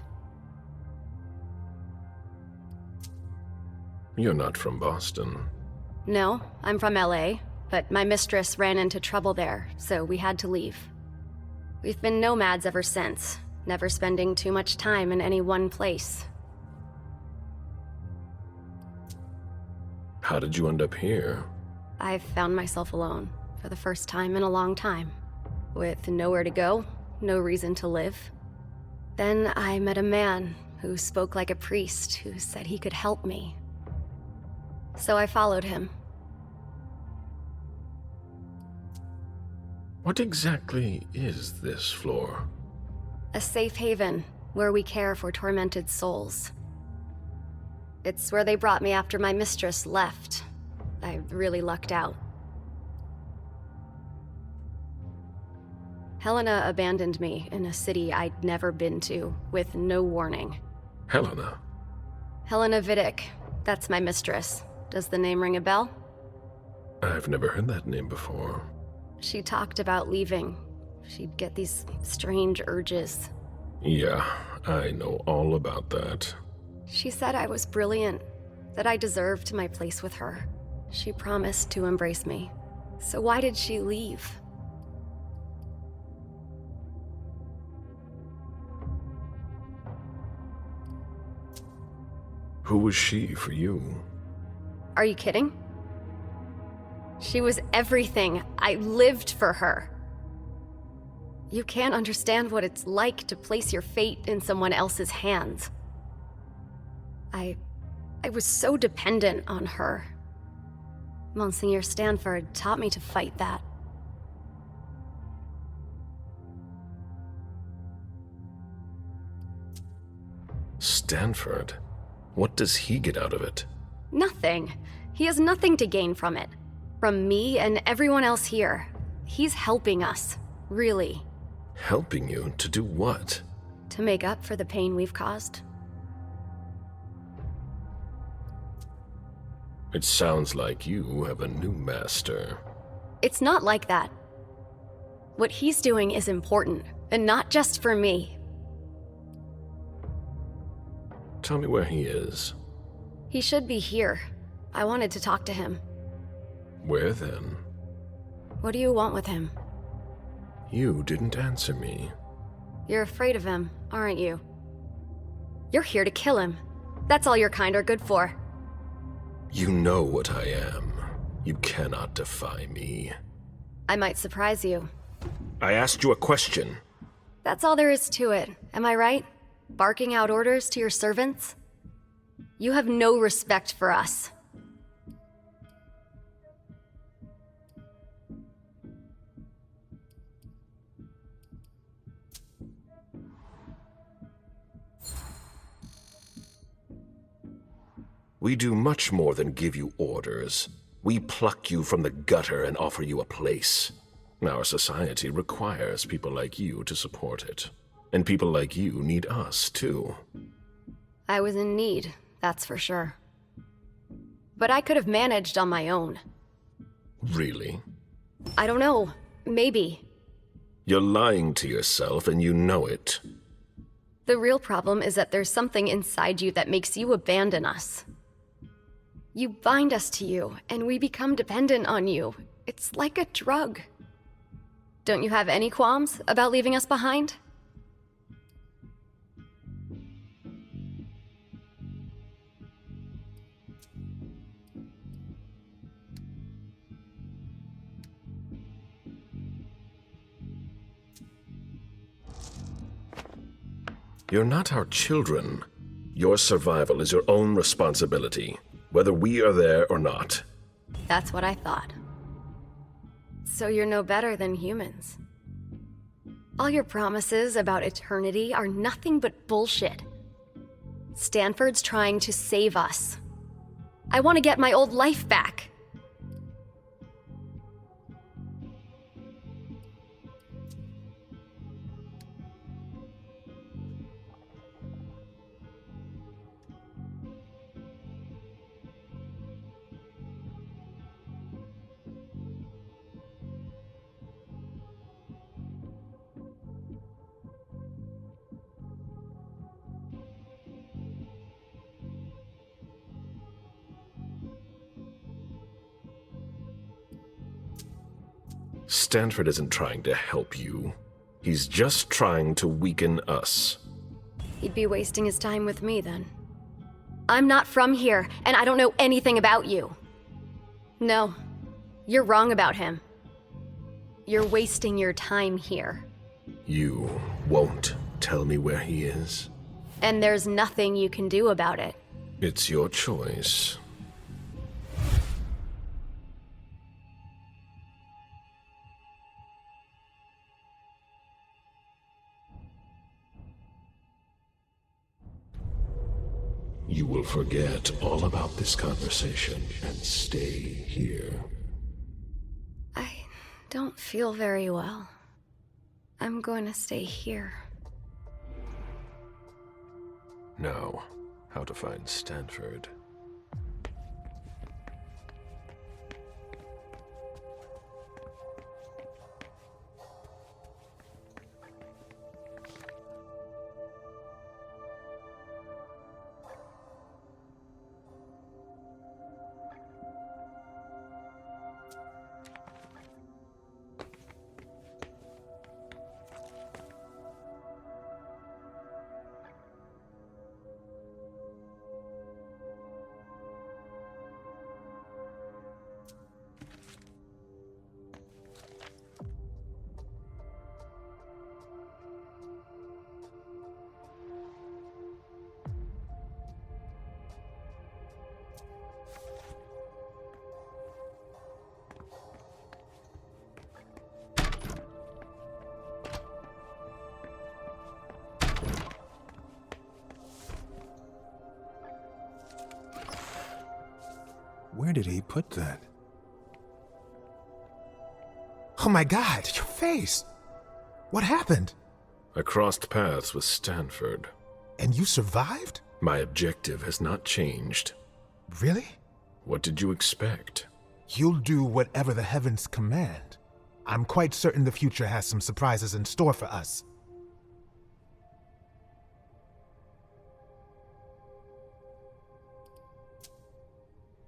You're not from Boston. No, I'm from LA, but my mistress ran into trouble there, so we had to leave. We've been nomads ever since, never spending too much time in any one place. How did you end up here? I found myself alone, for the first time in a long time. With nowhere to go, no reason to live. Then I met a man who spoke like a priest, who said he could help me. So I followed him. What exactly is this floor? A safe haven, where we care for tormented souls. It's where they brought me after my mistress left. I really lucked out. Helena abandoned me in a city I'd never been to, with no warning. Helena? Helena Vidic. That's my mistress. Does the name ring a bell? I've never heard that name before. She talked about leaving. She'd get these strange urges. Yeah, I know all about that. She said I was brilliant, that I deserved my place with her. She promised to embrace me. So why did she leave? Who was she for you? Are you kidding? She was everything. I lived for her. You can't understand what it's like to place your fate in someone else's hands. I was so dependent on her. Monsignor Stanford taught me to fight that. Stanford? What does he get out of it? Nothing. He has nothing to gain from it. From me and everyone else here. He's helping us. Really. Helping you to do what? To make up for the pain we've caused. It sounds like you have a new master. It's not like that. What he's doing is important, and not just for me. Tell me where he is. He should be here. I wanted to talk to him. Where then? What do you want with him? You didn't answer me. You're afraid of him, aren't you? You're here to kill him. That's all your kind are good for. You know what I am. You cannot defy me. I might surprise you. I asked you a question. That's all there is to it, am I right? Barking out orders to your servants? You have no respect for us. We do much more than give you orders. We pluck you from the gutter and offer you a place. Our society requires people like you to support it. And people like you need us, too. I was in need, that's for sure. But I could have managed on my own. Really? I don't know. Maybe. You're lying to yourself and you know it. The real problem is that there's something inside you that makes you abandon us. You bind us to you, and we become dependent on you. It's like a drug. Don't you have any qualms about leaving us behind? You're not our children. Your survival is your own responsibility, whether we are there or not. That's what I thought. So you're no better than humans. All your promises about eternity are nothing but bullshit. Stanford's trying to save us. I want to get my old life back. Stanford isn't trying to help you. He's just trying to weaken us. He'd be wasting his time with me then. I'm not from here, and I don't know anything about you. No, you're wrong about him. You're wasting your time here. You won't tell me where he is? And there's nothing you can do about it. It's your choice. You will forget all about this conversation and stay here. I don't feel very well. I'm going to stay here. Now, how to find Stanford. Where did he put that? Oh my God, your face! What happened? I crossed paths with Stanford. And you survived? My objective has not changed. Really? What did you expect? You'll do whatever the heavens command. I'm quite certain the future has some surprises in store for us.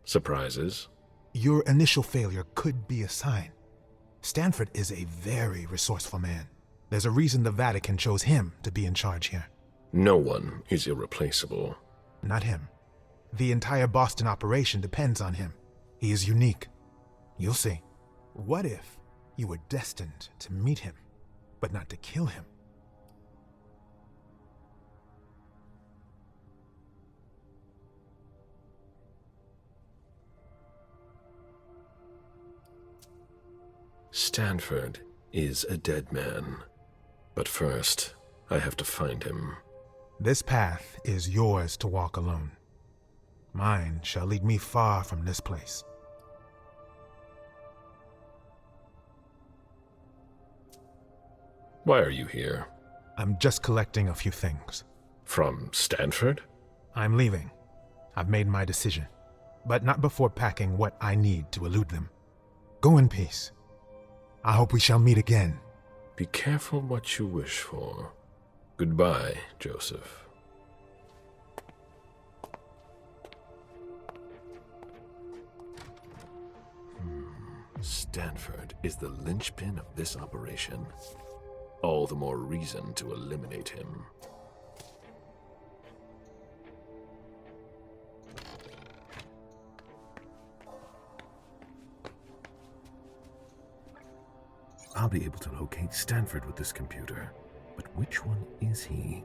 Surprises? Your initial failure could be a sign. Stanford is a very resourceful man. There's a reason the Vatican chose him to be in charge here. No one is irreplaceable. Not him. The entire Boston operation depends on him. He is unique. You'll see. What if you were destined to meet him, but not to kill him? Stanford is a dead man. But first, I have to find him. This path is yours to walk alone. Mine shall lead me far from this place. Why are you here? I'm just collecting a few things. From Stanford? I'm leaving. I've made my decision. But not before packing what I need to elude them. Go in peace. I hope we shall meet again. Be careful what you wish for. Goodbye, Joseph. Stanford is the linchpin of this operation. All the more reason to eliminate him. I'll be able to locate Stanford with this computer, but which one is he?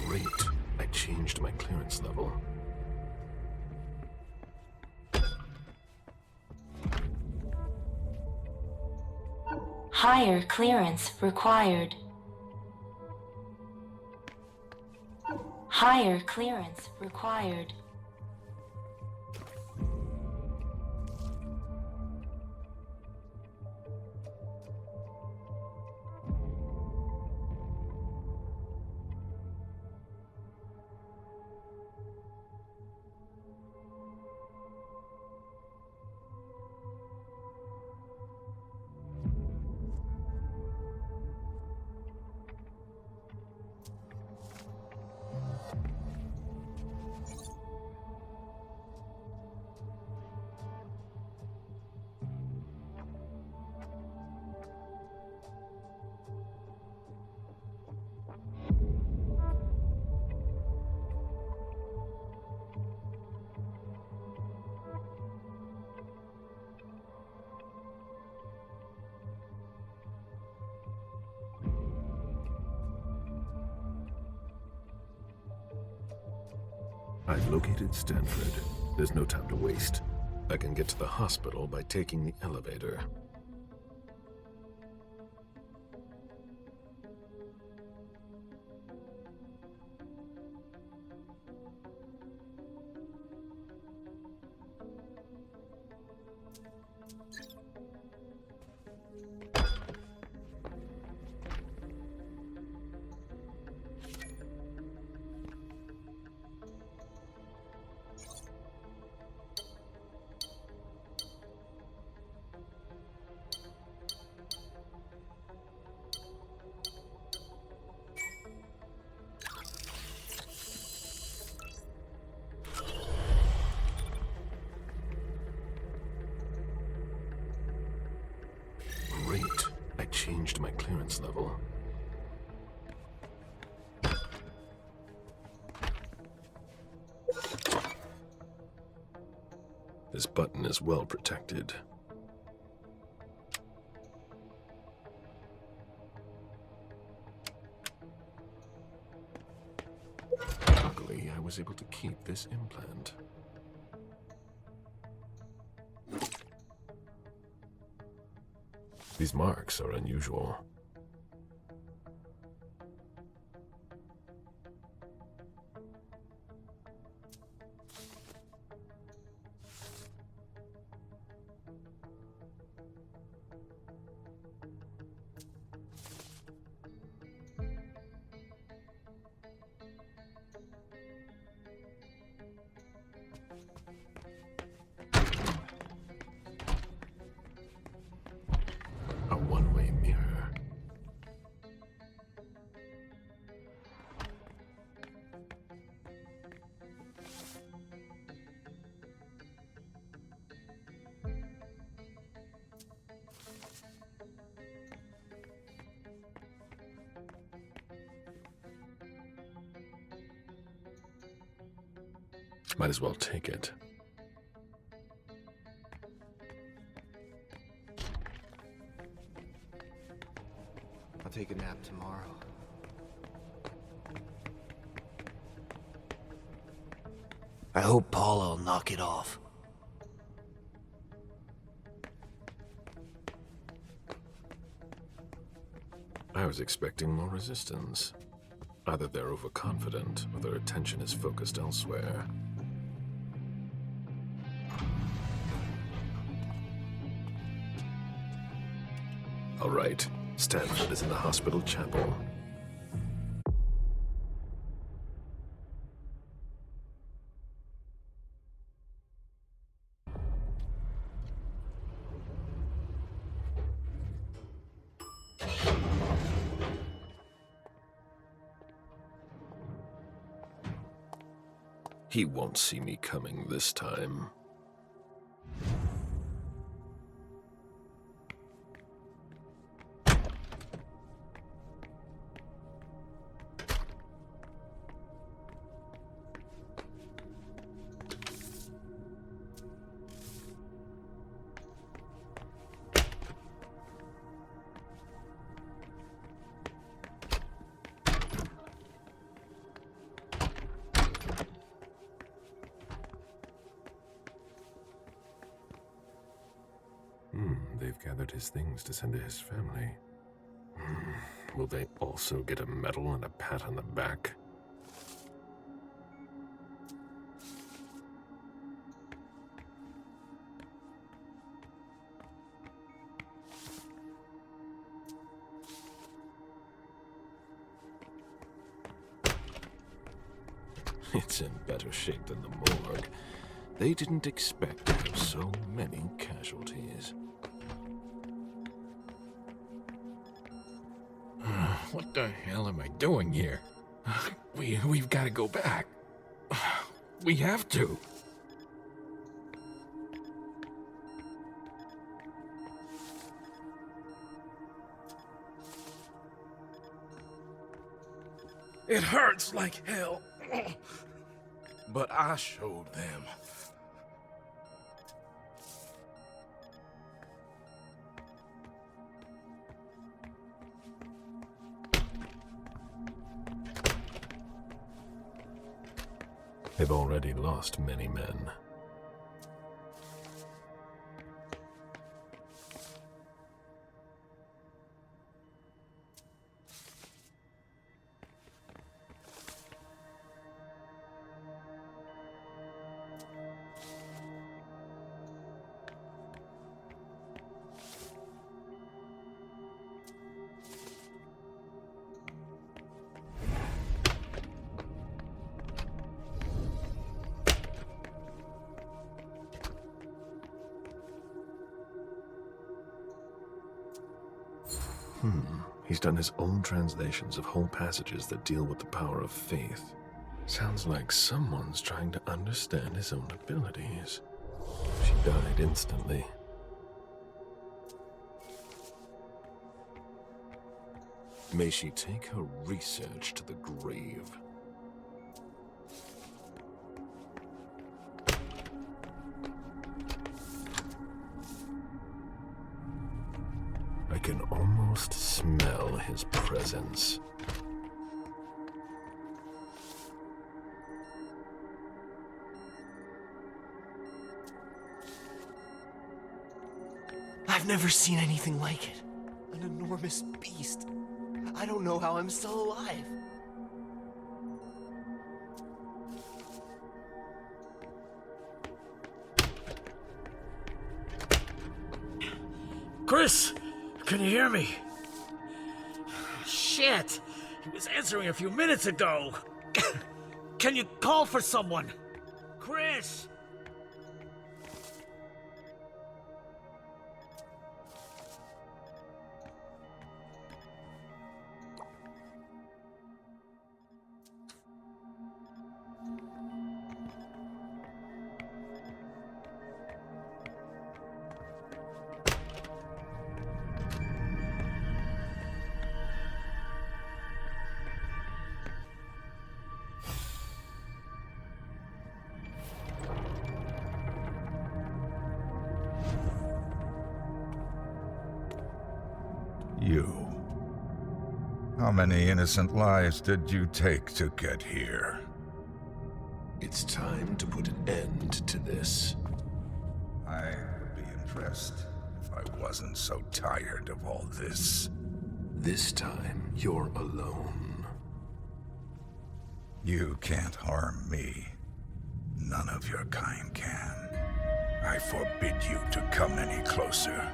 Great. I changed my clearance level. Higher clearance required. Higher clearance required. I've located Stanford. There's no time to waste. I can get to the hospital by taking the elevator. changed my clearance level. This button is well protected. Luckily, I was able to keep this implant. These marks are unusual. A one-way mirror. Might as well take it. I'll take a nap tomorrow. I hope Paula will knock it off. I was expecting more resistance. Either they're overconfident, or their attention is focused elsewhere. All right, Stanford is in the hospital chapel. He won't see me coming this time. They've gathered his things to send to his family. Will they also get a medal and a pat on the back? It's in better shape than the morgue. They didn't expect to have so many casualties. What the hell am I doing here? We've got to go back. We have to. It hurts like hell. But I showed them. They've already lost many men. He's done his own translations of whole passages that deal with the power of faith. Sounds like someone's trying to understand his own abilities. She died instantly. May she take her research to the grave. I can almost smell his presence. I've never seen anything like it. An enormous beast. I don't know how I'm still alive. Chris, can you hear me? Shit! He was answering a few minutes ago. Can you call for someone? Chris! You. How many innocent lives did you take to get here? It's time to put an end to this. I would be impressed if I wasn't so tired of all this. This time, you're alone. You can't harm me. None of your kind can. I forbid you to come any closer.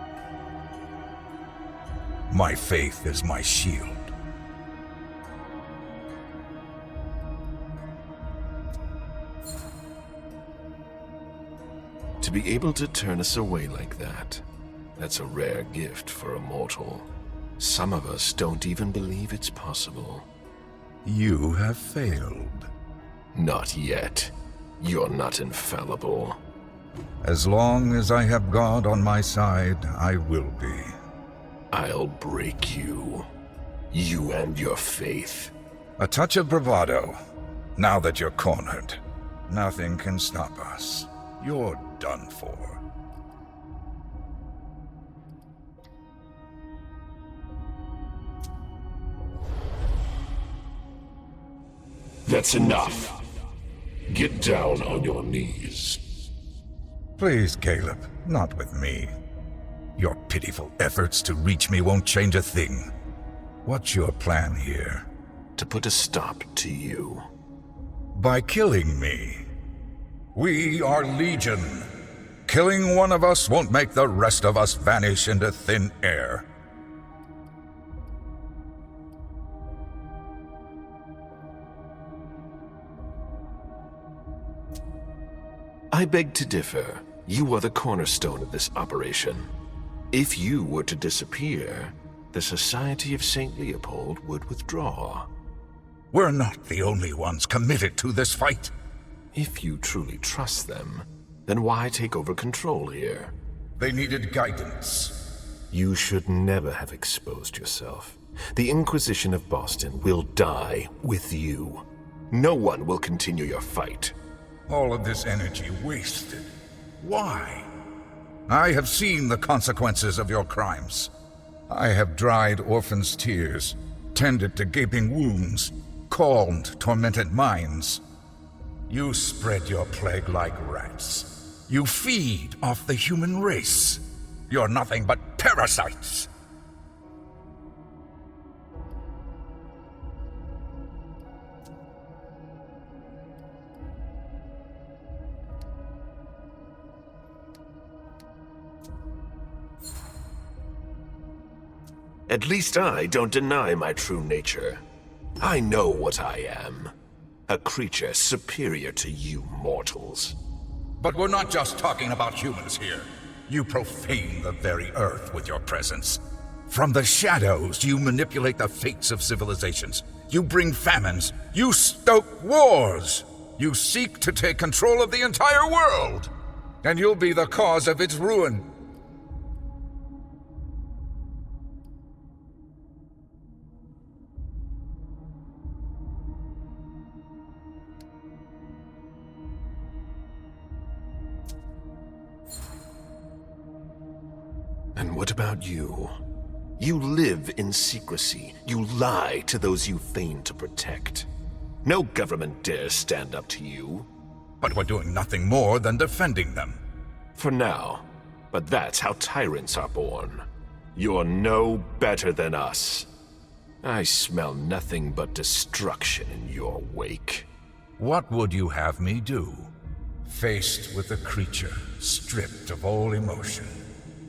My faith is my shield. To be able to turn us away like that, that's a rare gift for a mortal. Some of us don't even believe it's possible. You have failed. Not yet. You're not infallible. As long as I have God on my side, I will be. I'll break you. You and your faith. A touch of bravado. Now that you're cornered, nothing can stop us. You're done for. That's enough. Get down on your knees. Please, Caleb, not with me. Your pitiful efforts to reach me won't change a thing. What's your plan here? To put a stop to you. By killing me. We are Legion. Killing one of us won't make the rest of us vanish into thin air. I beg to differ. You are the cornerstone of this operation. If you were to disappear, the Society of St. Leopold would withdraw. We're not the only ones committed to this fight. If you truly trust them, then why take over control here? They needed guidance. You should never have exposed yourself. The Inquisition of Boston will die with you. No one will continue your fight. All of this energy wasted. Why? I have seen the consequences of your crimes. I have dried orphans' tears, tended to gaping wounds, calmed tormented minds. You spread your plague like rats. You feed off the human race. You're nothing but parasites. At least I don't deny my true nature. I know what I am. A creature superior to you mortals. But we're not just talking about humans here. You profane the very earth with your presence. From the shadows, you manipulate the fates of civilizations. You bring famines. You stoke wars. You seek to take control of the entire world. And you'll be the cause of its ruin. And what about you? You live in secrecy. You lie to those you feign to protect. No government dares stand up to you. But we're doing nothing more than defending them. For now. But that's how tyrants are born. You're no better than us. I smell nothing but destruction in your wake. What would you have me do? Faced with a creature stripped of all emotion,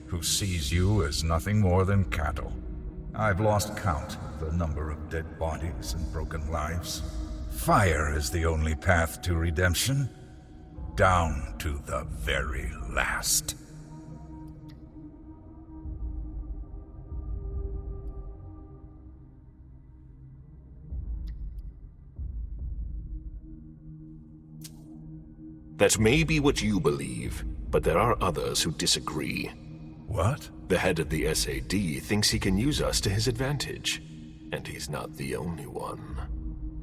who sees you as nothing more than cattle. I've lost count of the number of dead bodies and broken lives. Fire is the only path to redemption. Down to the very last. That may be what you believe, but there are others who disagree. What? The head of the SAD thinks he can use us to his advantage. And he's not the only one.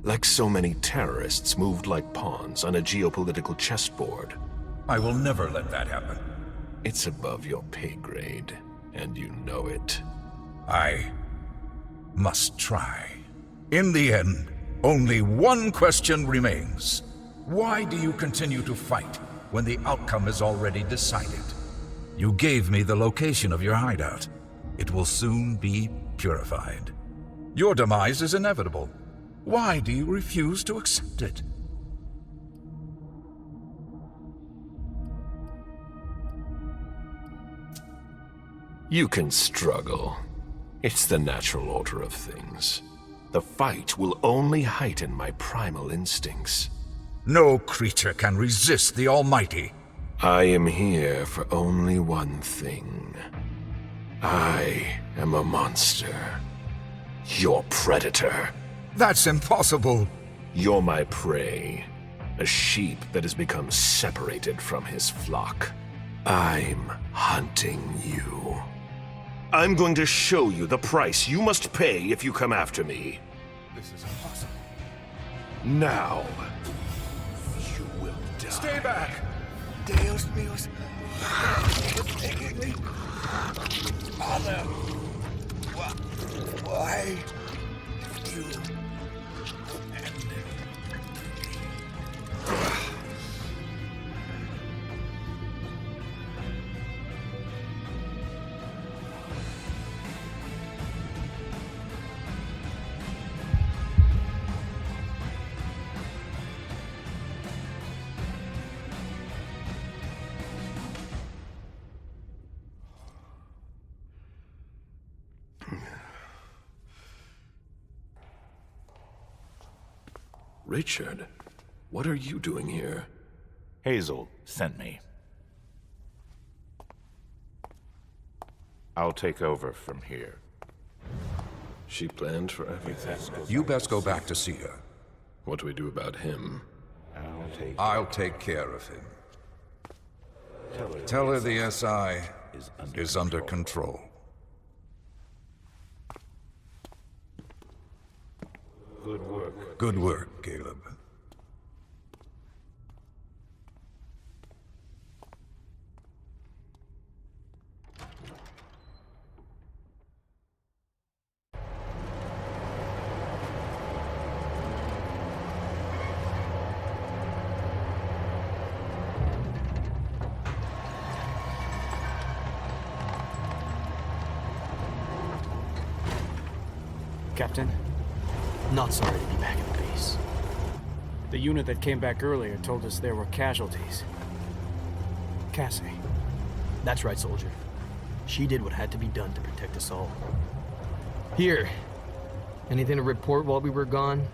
Like so many terrorists moved like pawns on a geopolitical chessboard. I will never let that happen. It's above your pay grade, and you know it. I must try. In the end, only one question remains. Why do you continue to fight when the outcome is already decided? You gave me the location of your hideout. It will soon be purified. Your demise is inevitable. Why do you refuse to accept it? You can struggle. It's the natural order of things. The fight will only heighten my primal instincts. No creature can resist the Almighty. I am here for only one thing. I am a monster. Your predator. That's impossible. You're my prey. A sheep that has become separated from his flock. I'm hunting you. I'm going to show you the price you must pay if you come after me. This is impossible. Now. You will die. Stay back! Dios míos. Father. Why? You. Richard, what are you doing here? Hazel sent me. I'll take over from here. She planned for everything. You best go back to see her. What do we do about him? I'll take care of him. Tell her the SI is under control. Good work. Good work, Caleb. Captain, not sorry to be back at the base. The unit that came back earlier told us there were casualties. Cassie. That's right, soldier. She did what had to be done to protect us all. Here. Anything to report while we were gone?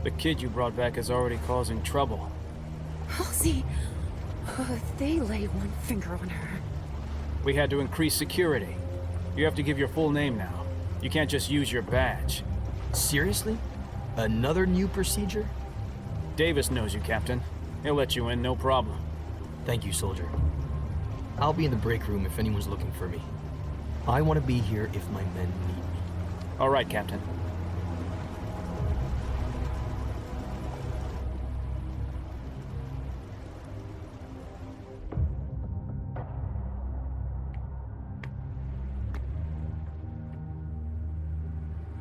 The kid you brought back is already causing trouble. Halsey! Oh, if they lay one finger on her. We had to increase security. You have to give your full name now. You can't just use your badge. Seriously? Another new procedure? Davis knows you, Captain. He'll let you in, no problem. Thank you, soldier. I'll be in the break room if anyone's looking for me. I want to be here if my men need me. All right, Captain.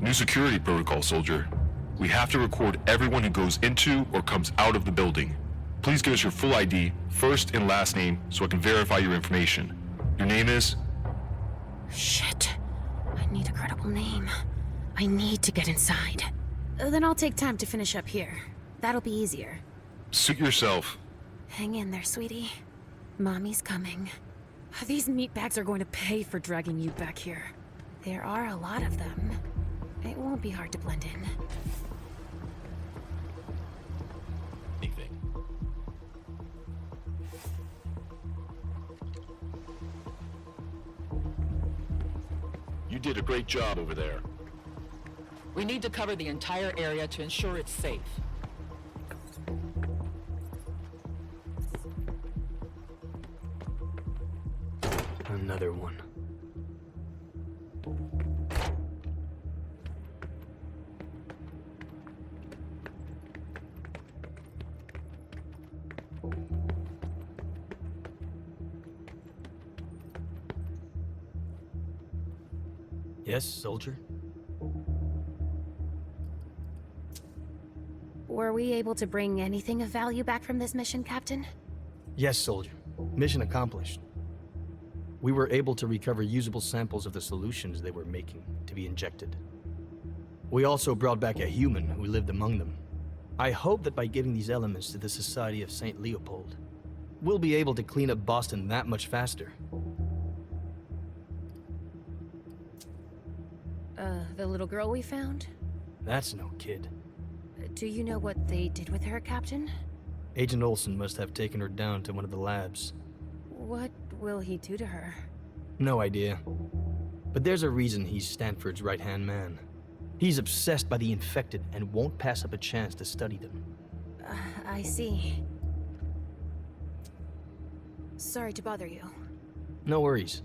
New security protocol, soldier. We have to record everyone who goes into or comes out of the building. Please give us your full ID, first and last name, so I can verify your information. Your name is? Shit. I need a credible name. I need to get inside. Then I'll take time to finish up here. That'll be easier. Suit yourself. Hang in there, sweetie. Mommy's coming. These meatbags are going to pay for dragging you back here. There are a lot of them. It won't be hard to blend in. You did a great job over there. We need to cover the entire area to ensure it's safe. Another one. Yes, soldier? Were we able to bring anything of value back from this mission, Captain? Yes, soldier. Mission accomplished. We were able to recover usable samples of the solutions they were making to be injected. We also brought back a human who lived among them. I hope that by giving these elements to the Society of St. Leopold, we'll be able to clean up Boston that much faster. The little girl we found? That's no kid. Do you know what they did with her, Captain? Agent Olson must have taken her down to one of the labs. What will he do to her? No idea. But there's a reason he's Stanford's right-hand man. He's obsessed by the infected and won't pass up a chance to study them. I see. Sorry to bother you. No worries.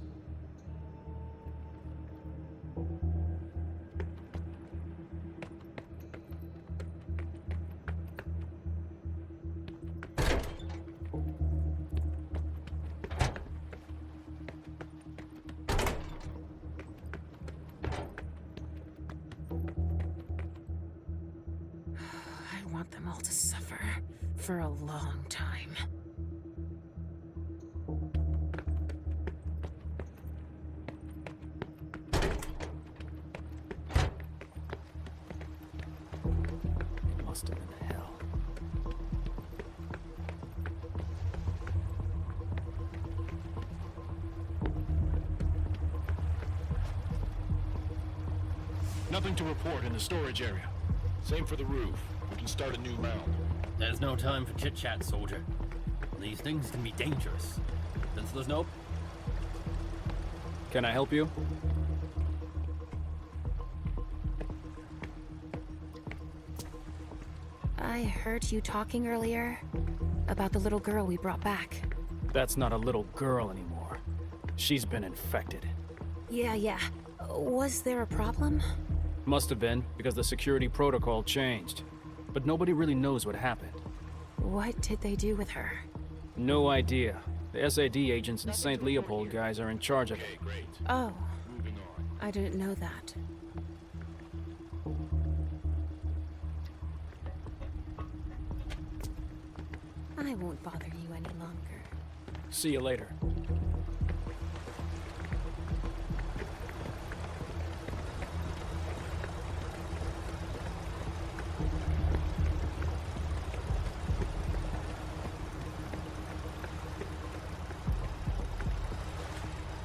I want them all to suffer for a long time. Must have been hell. Nothing to report in the storage area. Same for the roof. We can start a new round. There's no time for chit-chat, soldier. These things can be dangerous. Since there's no... Can I help you? I heard you talking earlier about the little girl we brought back. That's not a little girl anymore. She's been infected. Yeah. Was there a problem? Must have been, because the security protocol changed. But nobody really knows what happened. What did they do with her? No idea. The SAD agents and St. Leopold guys are in charge of it. Oh, I didn't know that. I won't bother you any longer. See you later.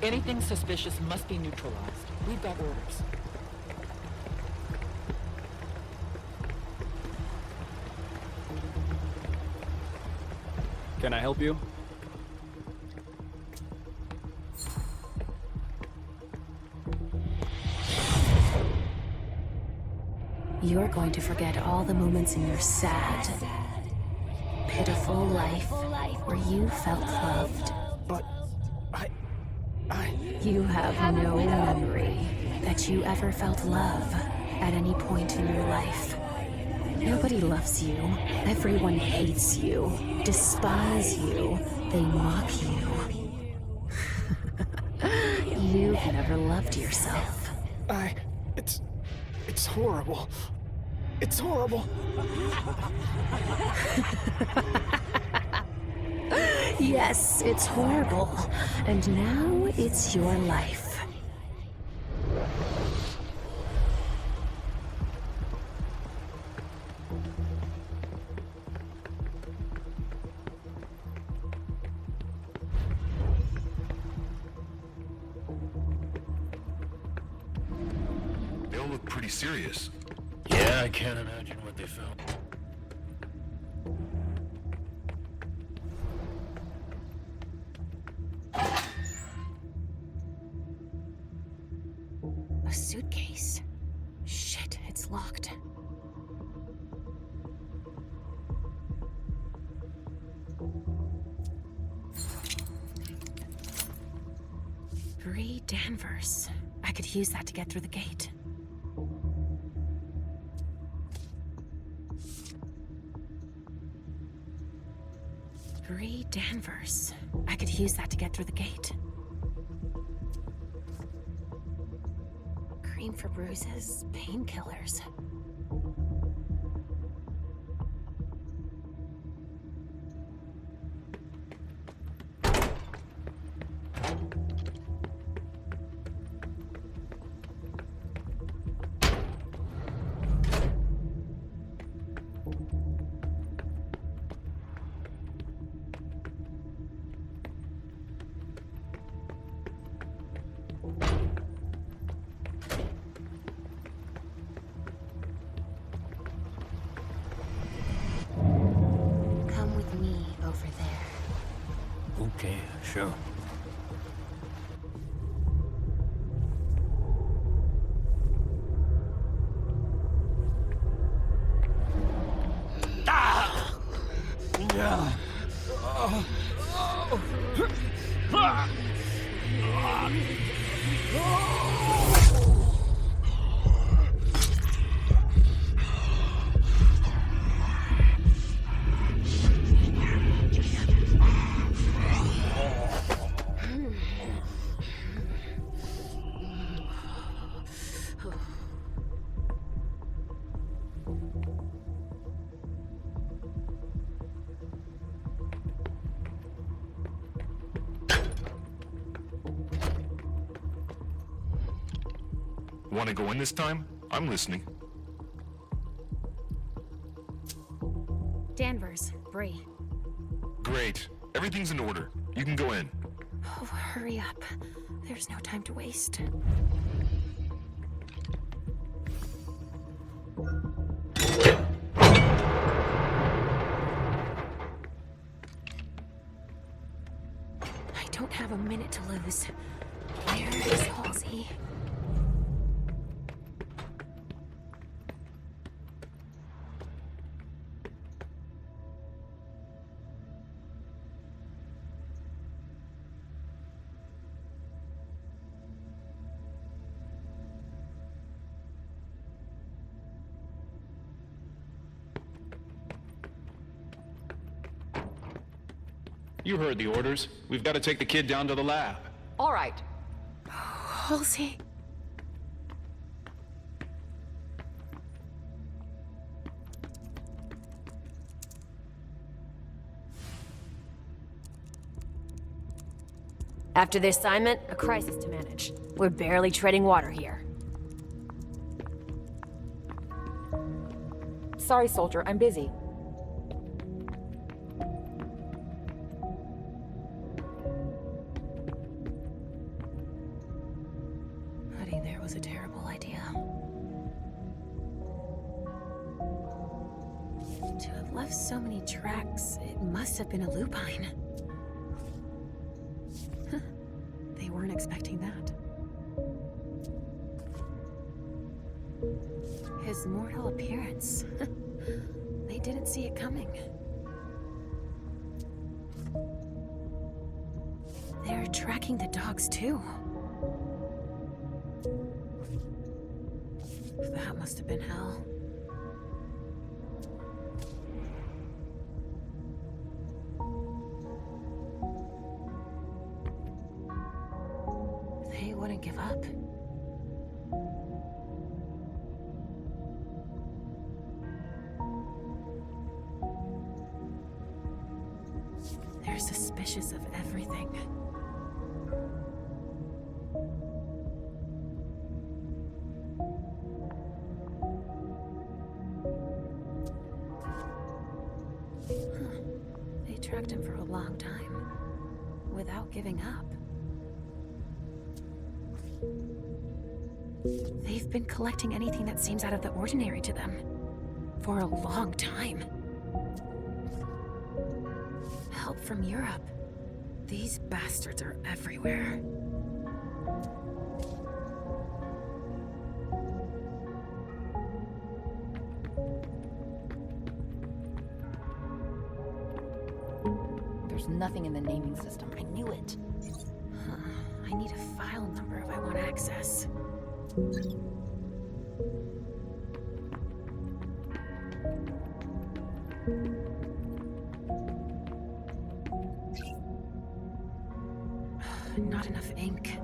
Anything suspicious must be neutralized. We've got orders. Can I help you? You're going to forget all the moments in your sad, pitiful life where you felt loved. But You have no memory that you ever felt love at any point in your life. Nobody loves you. Everyone hates you, despise you. They mock you. You've never loved yourself. It's horrible. It's horrible. Yes, it's horrible. And now it's your life. They all look pretty serious. Yeah, I can't imagine what they felt. A suitcase. Shit, it's locked. Bree Danvers. I could use that to get through the gate. Bree Danvers. I could use that to get through the gate. Cream for bruises, painkillers. Come with me over there. Okay, sure. Want to go in this time? I'm listening. Danvers, Bree. Great. Everything's in order. You can go in. Oh, hurry up. There's no time to waste. I don't have a minute to lose. Where is Halsey? You heard the orders. We've got to take the kid down to the lab. All right. Halsey. After the assignment, a crisis to manage. We're barely treading water here. Sorry, soldier, I'm busy. Putting there was a terrible idea. To have left so many tracks, it must have been a lupine. They weren't expecting that. His mortal appearance. They didn't see it coming. They're tracking the dogs too. That must have been hell. They wouldn't give up. They're suspicious of everything. They tracked him for a long time, without giving up. They've been collecting anything that seems out of the ordinary to them, for a long time. Help from Europe. These bastards are everywhere. There's nothing in the naming system. I knew it. I need a file number if I want access. Not enough ink.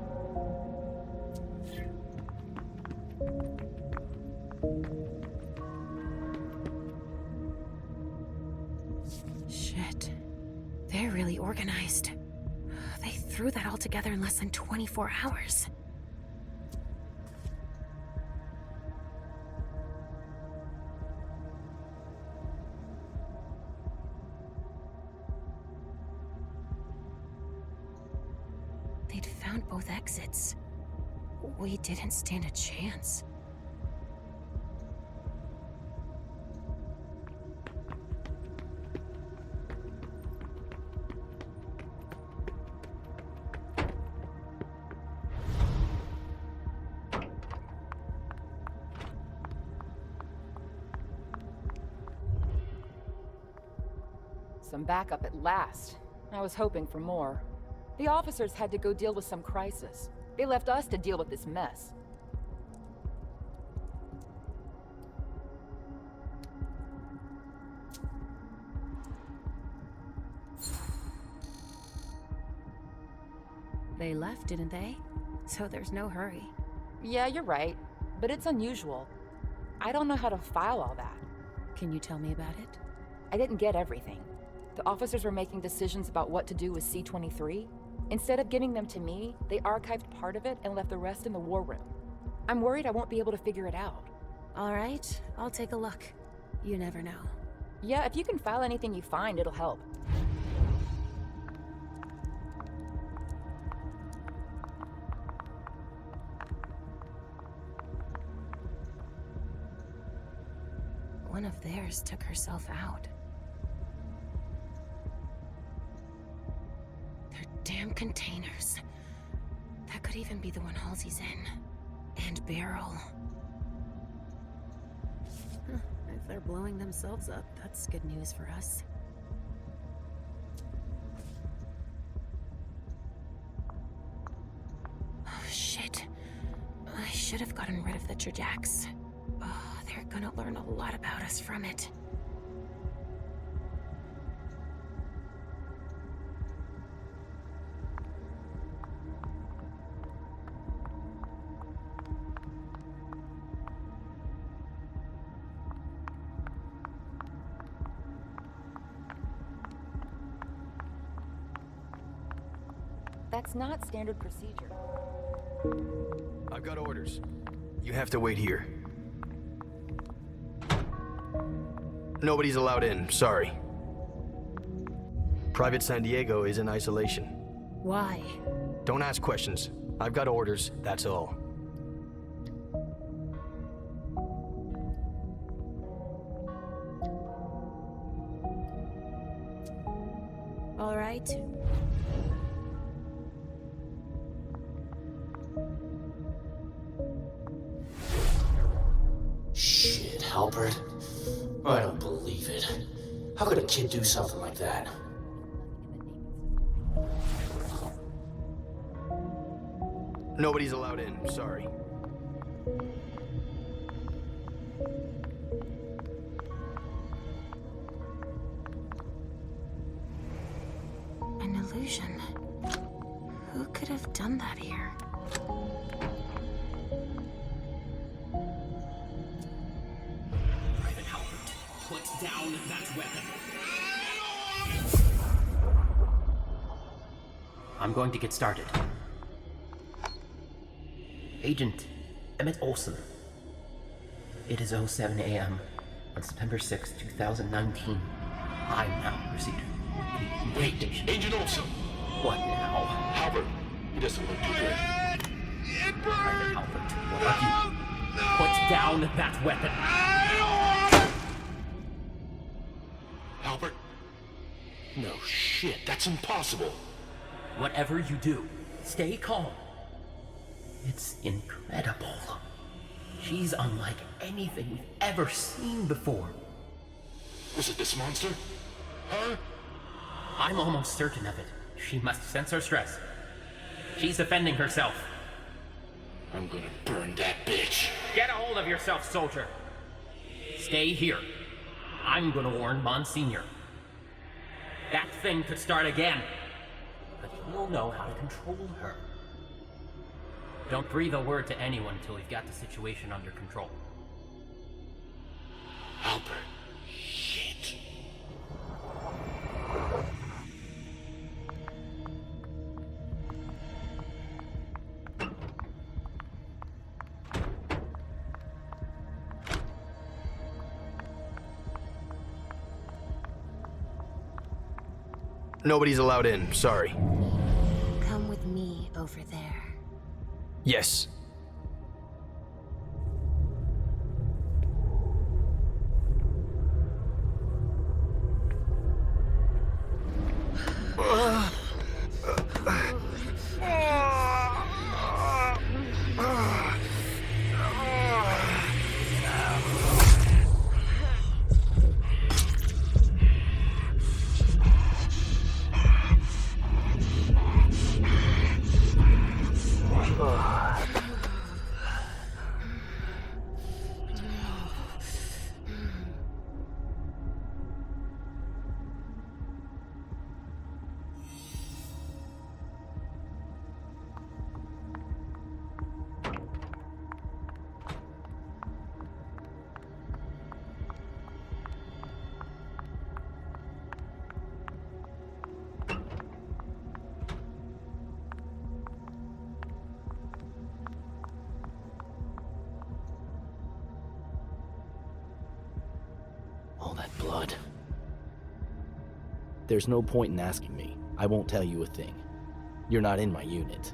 Shit. They're really organized. They threw that all together in less than 24 hours. They'd found both exits. We didn't stand a chance. Some backup at last. I was hoping for more. The officers had to go deal with some crisis. They left us to deal with this mess. They left, didn't they? So there's no hurry. Yeah, you're right. But it's unusual. I don't know how to file all that. Can you tell me about it? I didn't get everything. The officers were making decisions about what to do with C-23. Instead of giving them to me, they archived part of it and left the rest in the war room. I'm worried I won't be able to figure it out. All right, I'll take a look. You never know. Yeah, if you can file anything you find, it'll help. One of theirs took herself out. They're damn containers. That could even be the one Halsey's in. And Beryl. If they're blowing themselves up, that's good news for us. Oh, shit. I should have gotten rid of the Trajects. Oh, they're gonna learn a lot about us from it. That's not standard procedure. I've got orders. You have to wait here. Nobody's allowed in, sorry. Private San Diego is in isolation. Why? Don't ask questions. I've got orders, that's all. All right. Shit, Halbert. I don't believe it. How could a kid do something like that? Nobody's allowed in, sorry. An illusion. Who could have done that here? Private Halbert, put down that weapon. I'm going to get started. Agent Emmett Olsen. It is 07 a.m. on September 6, 2019. I now proceed. Wait, Agent Olsen! What now? Halbert, he doesn't look too good. Private Albert, what are you? Put down that weapon! Albert? No shit, that's impossible. Whatever you do, stay calm. It's incredible. She's unlike anything we've ever seen before. Was it this monster? Huh? I'm almost certain of it. She must sense our stress. She's defending herself. I'm gonna burn that bitch. Get a hold of yourself, soldier. Stay here. I'm gonna warn Monsignor. That thing could start again. But he'll know how to control her. Don't breathe a word to anyone until we've got the situation under control. Albert. Shit. Nobody's allowed in, sorry. Come with me over there. Yes. All that blood. There's no point in asking me. I won't tell you a thing. You're not in my unit.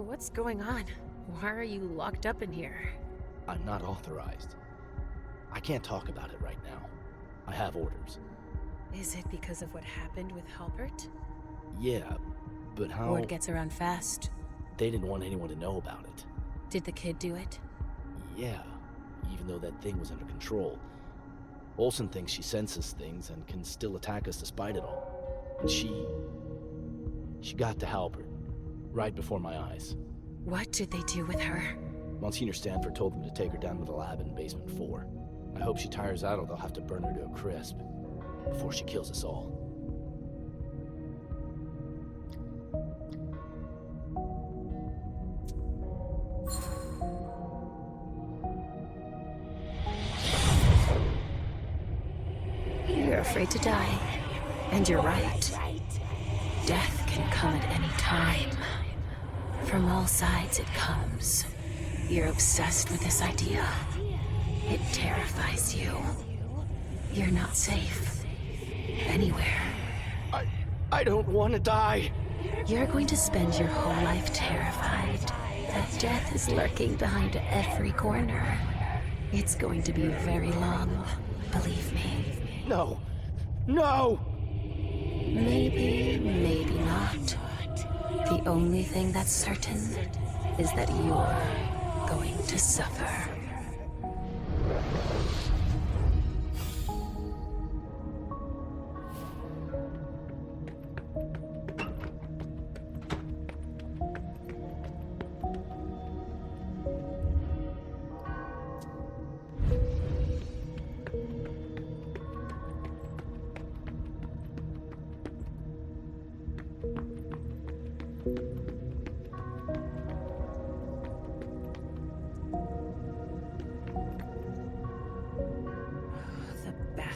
What's going on? Why are you locked up in here? I'm not authorized. I can't talk about it right now. I have orders. Is it because of what happened with Halbert? Yeah, but how... Word gets around fast. They didn't want anyone to know about it. Did the kid do it? Yeah, even though that thing was under control. Olsen thinks she senses things and can still attack us despite it all. And she got to Halbert, right before my eyes. What did they do with her? Monsignor Stanford told them to take her down to the lab in basement 4. I hope she tires out or they'll have to burn her to a crisp before she kills us all. You're afraid to die. And you're right. Death can come at any time. From all sides it comes. You're obsessed with this idea. It terrifies you. You're not safe. Anywhere. I don't want to die. You're going to spend your whole life terrified that death is lurking behind every corner. It's going to be very long, believe me. No. No! Maybe, maybe not. The only thing that's certain is that you're going to suffer.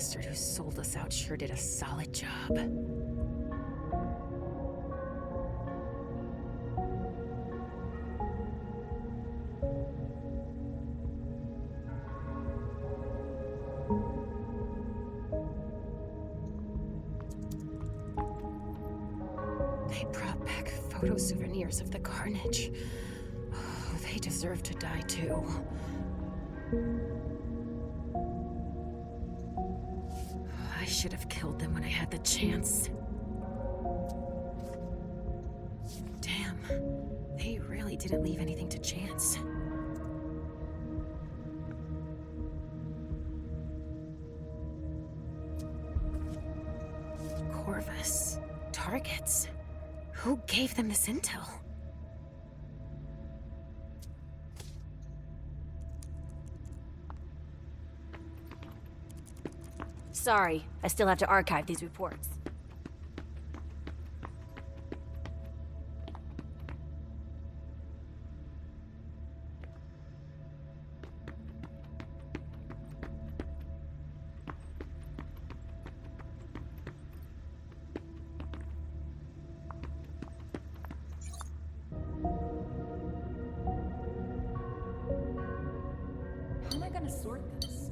bastard who sold us out sure did a solid job. They brought back photo souvenirs of the carnage. Oh, they deserve to die too. I should have killed them when I had the chance. Damn, they really didn't leave anything to chance. Corvus. Targets. Who gave them this intel? Sorry, I still have to archive these reports. How am I gonna sort this?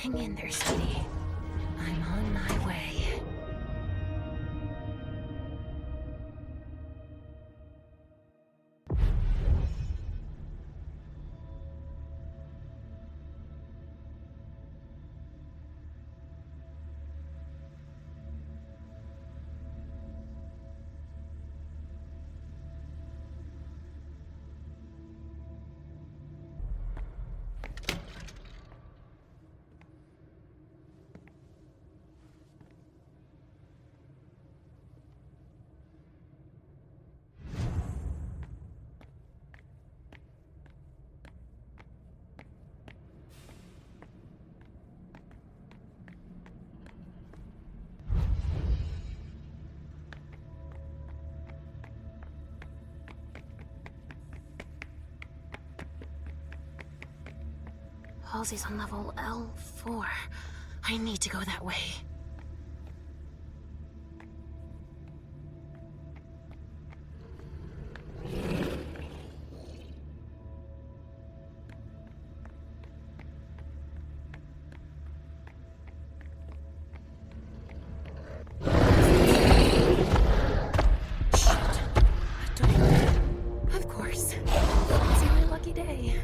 Hang in there, sweetie. I'm on my way. Halsey's on level L4. I need to go that way. Of course. It's my lucky day.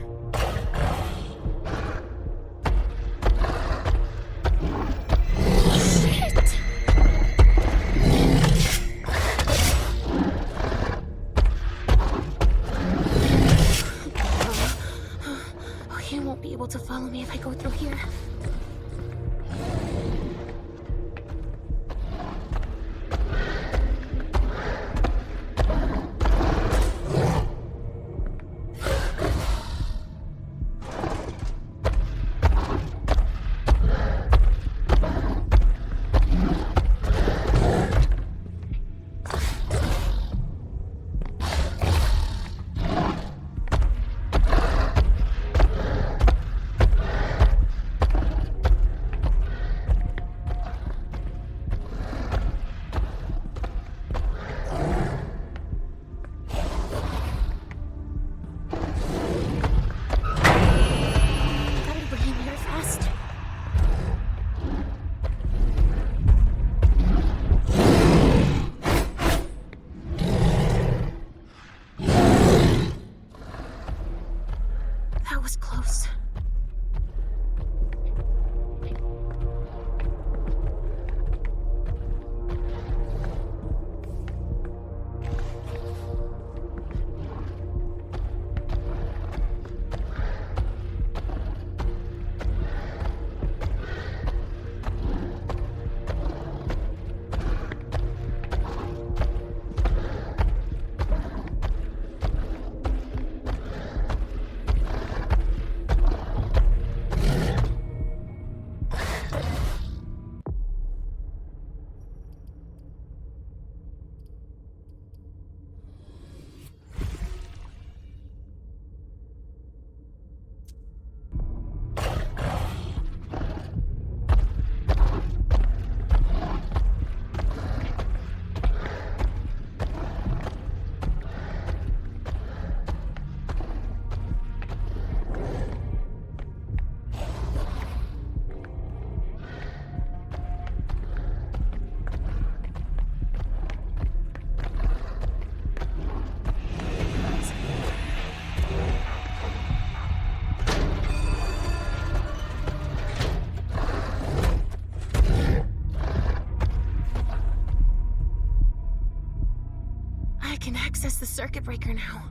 access the circuit breaker now.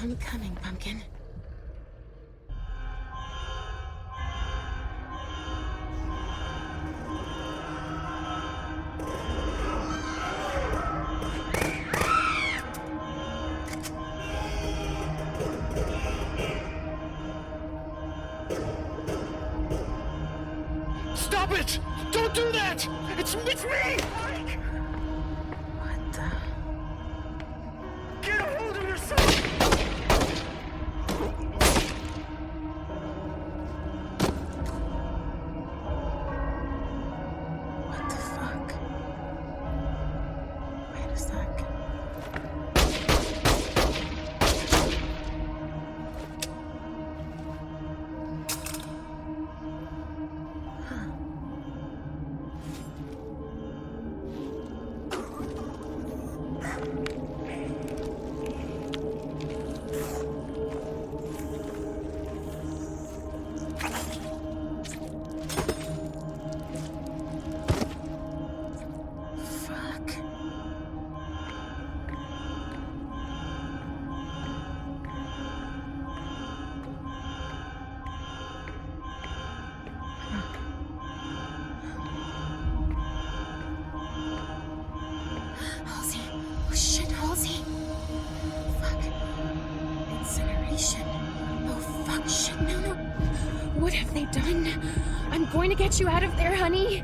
I'm coming, Pumpkin. Stop it! Don't do that! It's me! What the? Get a hold of yourself! What the fuck? Wait a sec. Halsey. Oh shit, Halsey. Fuck. Incineration. Oh fuck, shit, no. What have they done? I'm going to get you out of there, honey.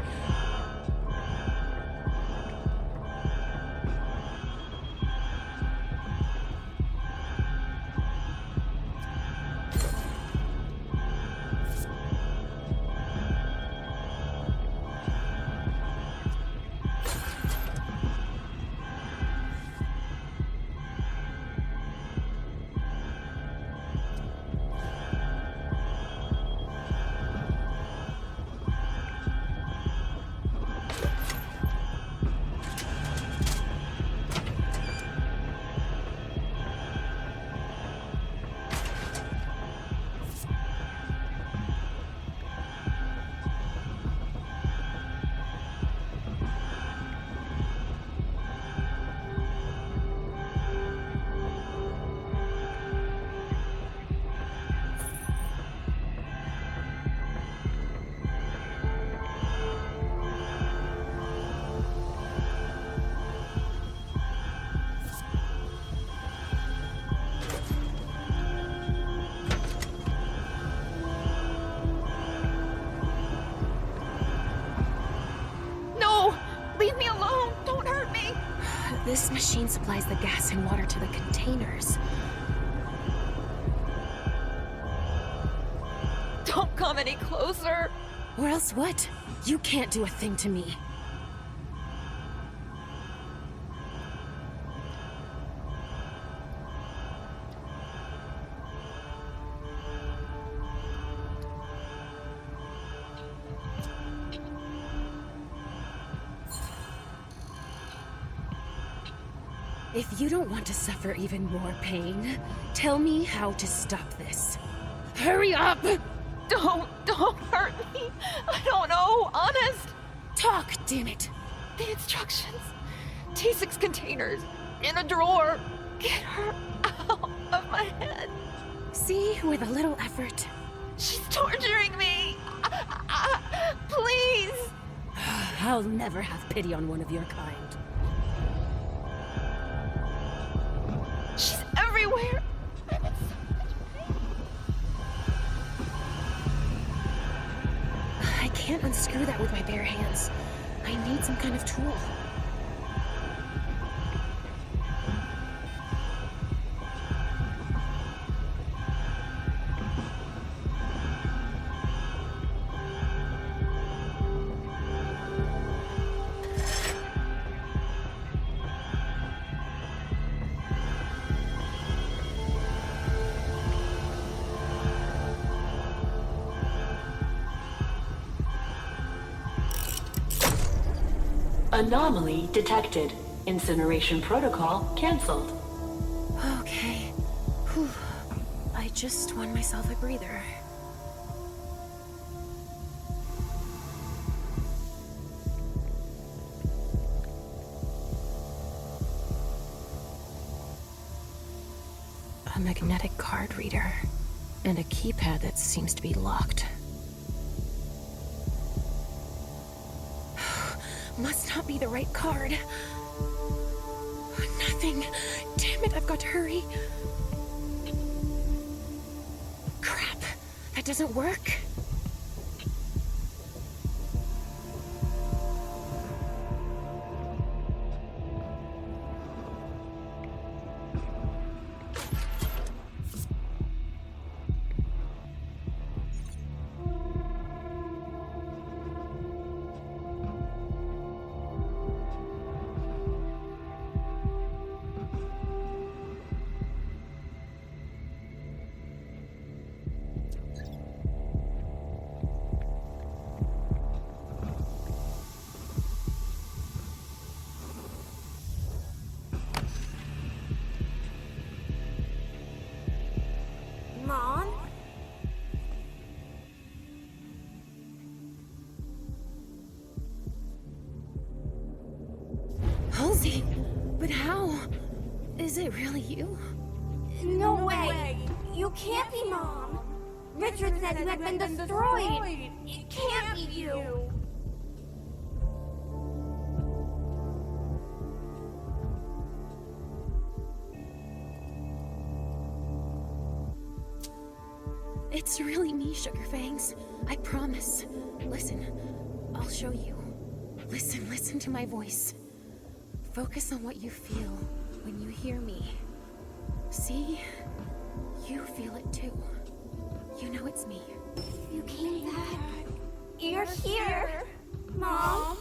This machine supplies the gas and water to the containers. Don't come any closer! Or else what? You can't do a thing to me. If you don't want to suffer even more pain, tell me how to stop this. Hurry up! Don't hurt me! I don't know, honest! Talk, damn it! The instructions. T6 containers. In a drawer. Get her out of my head. See, with a little effort. She's torturing me! Please! I'll never have pity on one of your kind. She's everywhere! I can't unscrew that with my bare hands. I need some kind of tool. Anomaly detected. Incineration protocol cancelled. Okay. Whew. I just won myself a breather. A magnetic card reader. And a keypad that seems to be locked. Must not be the right card. Nothing. Damn it, I've got to hurry. Crap. That doesn't work. Mom? Halsey, but how? Is it really you? No way! You can't be Mom! Richard said you had been destroyed! It can't be you! It's really me, Sugarfangs. I promise. Listen, I'll show you. Listen to my voice. Focus on what you feel when you hear me. See? You feel it too. You know it's me. You came back. You're here! Mom?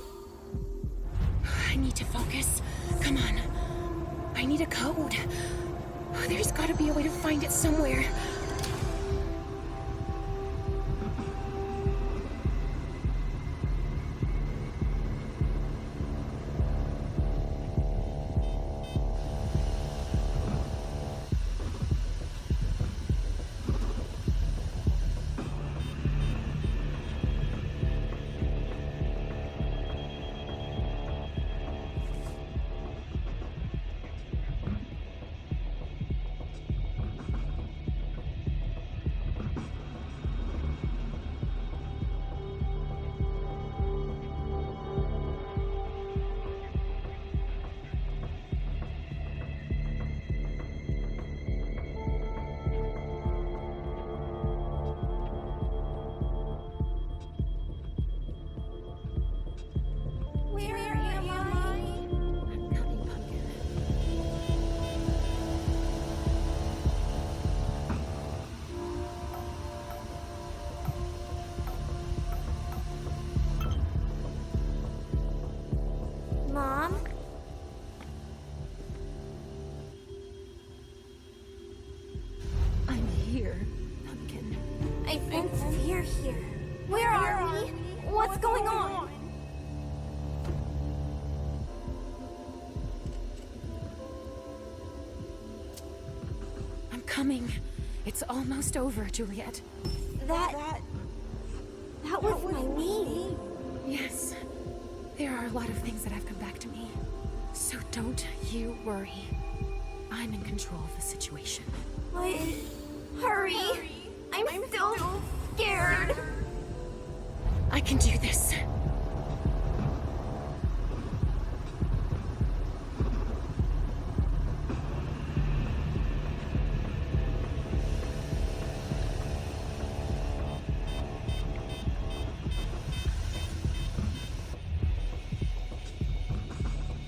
I need to focus. Come on. I need a code. There's gotta be a way to find it somewhere. fear here. Where are we? What's going on? I'm coming. It's almost over, Juliet. That was my name. Yes. There are a lot of things that have come back to me. So don't you worry. I'm in control of the situation. Wait, hurry. I'm still scared. I can do this.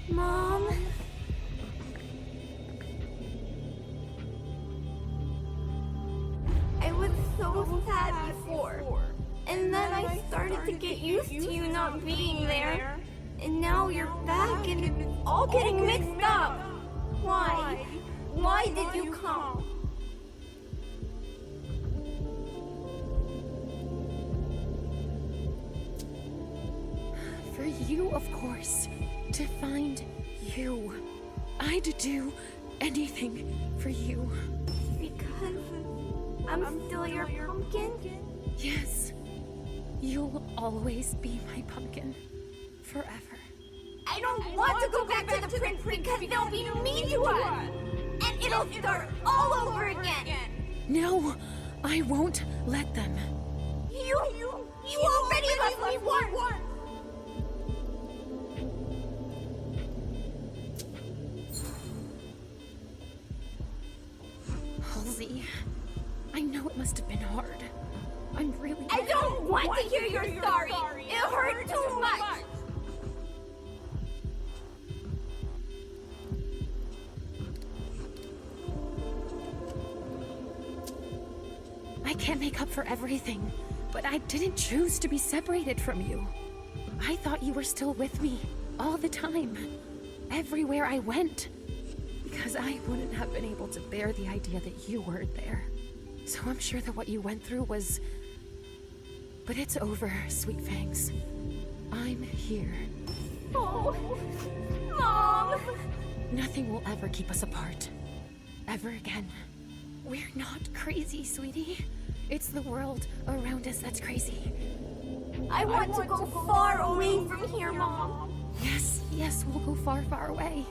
Mom? I was so sad before. And then I started to get used to you not being there. And now you're back and it's all getting mixed up. Why? Why did you come? For you, of course. To find you. I'd do anything for you. Because I'm still your pumpkin? Yes. You'll always be my pumpkin. Forever. I don't want to go back to the prince because they'll be mean to us. And it'll start all over again. No, I won't let them. You already left me once. Halsey, I know it must have been hard. I'm really... I don't want to hear you're sorry. It hurt too much. I can't make up for everything, but I didn't choose to be separated from you. I thought you were still with me, all the time, everywhere I went. Because I wouldn't have been able to bear the idea that you weren't there. So I'm sure that what you went through was... But it's over, Sweet Fangs. I'm here. Oh, Mom! Nothing will ever keep us apart. Ever again. We're not crazy, sweetie. It's the world around us that's crazy. I want to go far away from here, Mom. Yes, we'll go far, far away.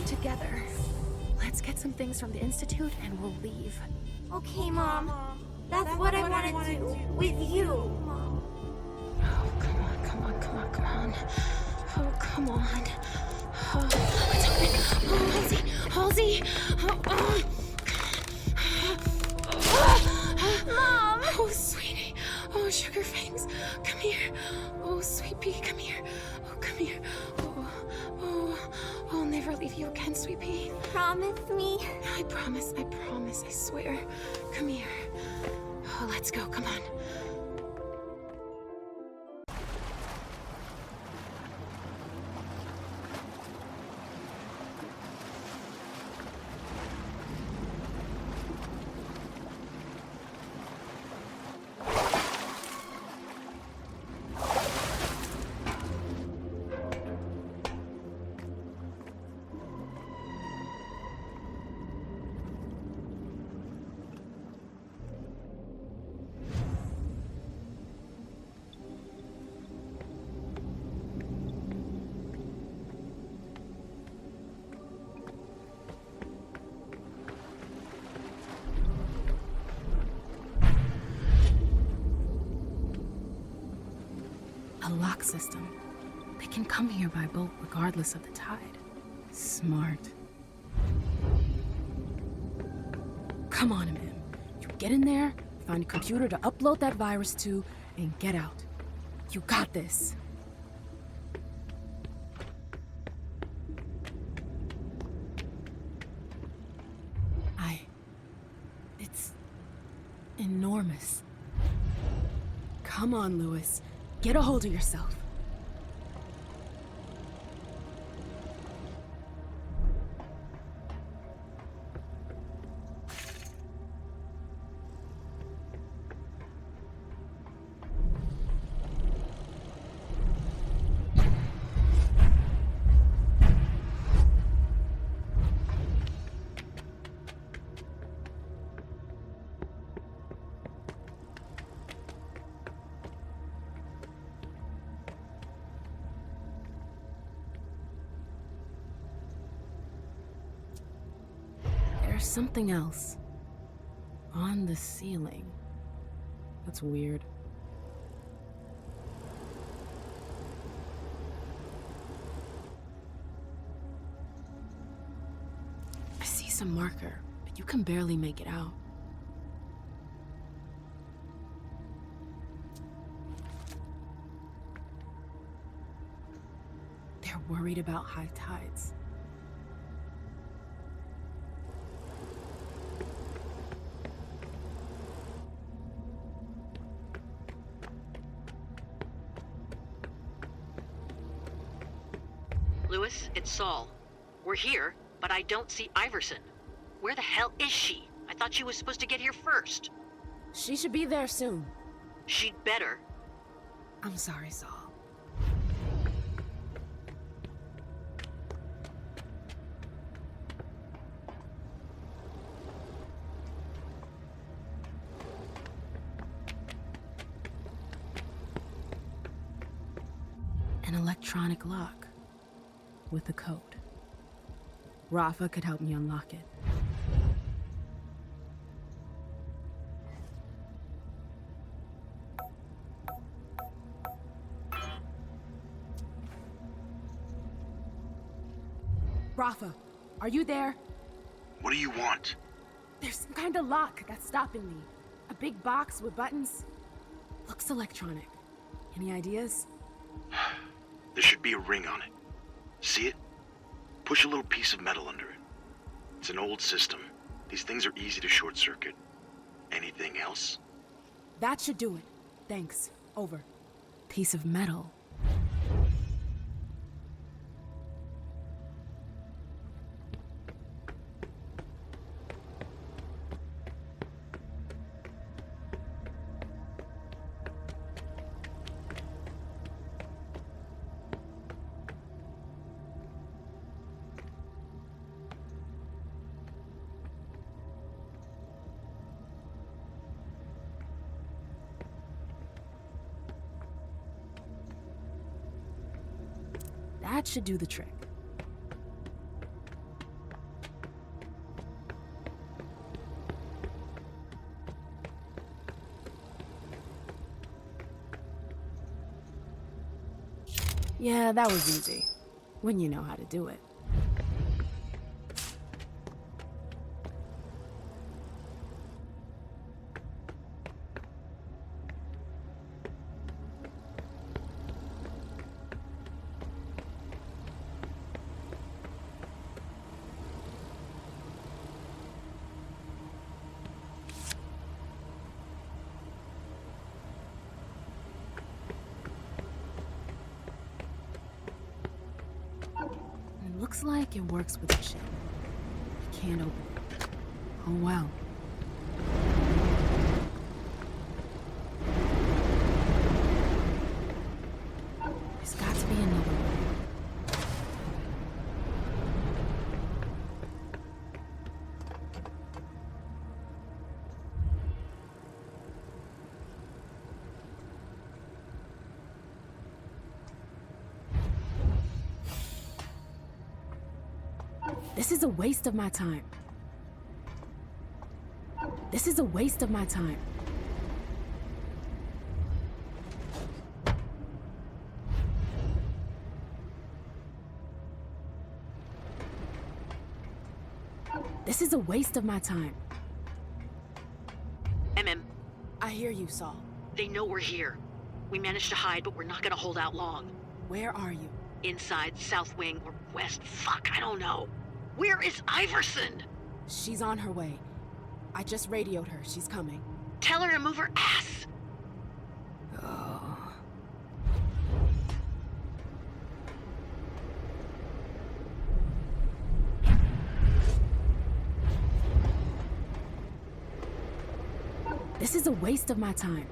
Together. Let's get some things from the Institute and we'll leave. Okay, Mom. That's what I want to do with you, Mom. Oh, come on. Oh, come on. Oh, what's happening? Oh, Halsey! Mom! Oh, sweetie. Oh, Sugar Fangs. Come here. Oh, Sweet Pea, come here. Oh, come here. Oh, I'll never leave you again, Sweet Pea. Promise me? I promise, I swear. Come here. Oh, let's go, come on. A lock system. They can come here by boat regardless of the tide. Smart. Come on, Mim. You get in there, find a computer to upload that virus to, and get out. You got this. It's enormous. Come on, Lewis. Get a hold of yourself. There's something else. On the ceiling. That's weird. I see some marker, but you can barely make it out. They're worried about high tides. Lewis, it's Saul. We're here, but I don't see Iverson. Where the hell is she? I thought she was supposed to get here first. She should be there soon. She'd better. I'm sorry, Saul. An electronic lock with a code. Rafa could help me unlock it. Rafa, are you there? What do you want? There's some kind of lock that's stopping me. A big box with buttons. Looks electronic. Any ideas? There should be a ring on it. See it? Push a little piece of metal under it. It's an old system. These things are easy to short circuit. Anything else? That should do it. Thanks. Over. Piece of metal. That should do the trick. Yeah, that was easy. When you know how to do it. Looks like it works with the chip. I can't open it. Oh well. There's got to be another way. This is a waste of my time. This is a waste of my time. This is a waste of my time. MM. I hear you, Saul. They know we're here. We managed to hide, but we're not gonna hold out long. Where are you? Inside, south wing, or west. Fuck, I don't know. Where is Iverson? She's on her way. I just radioed her. She's coming. Tell her to move her ass. Oh. This is a waste of my time.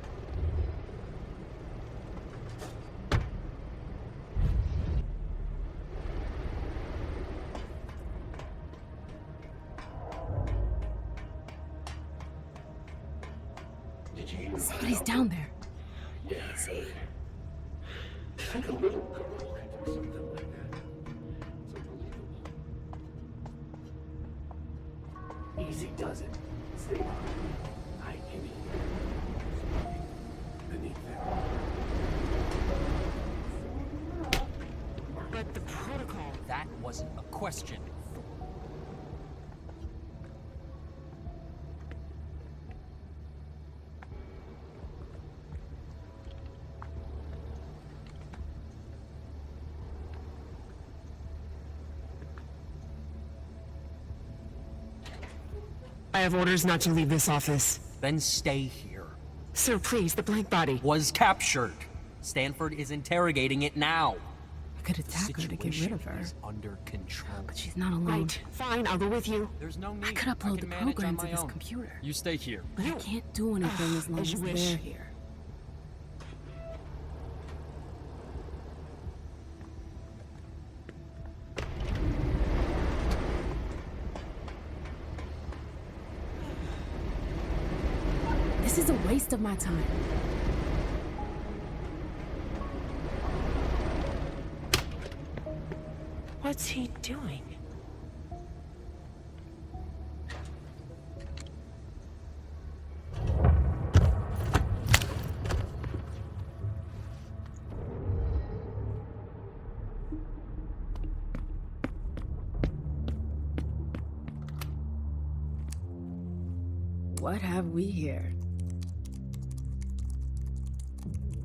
Somebody's down there. Easy. Think a little girl could do something like that. It's Easy does it. Stay behind. I can hear beneath there. But the protocol... That wasn't a question. I have orders not to leave this office. Then stay here. Sir, please, the blank body was captured. Stanford is interrogating it now. I could attack her to get rid of her. Is under control. But she's not alone. Right, fine, I'll go with you. There's no need. I could upload the program to this computer. You stay here. But I can't do anything as long as you they're wish. here. This is a waste of my time. What's he doing? What have we here?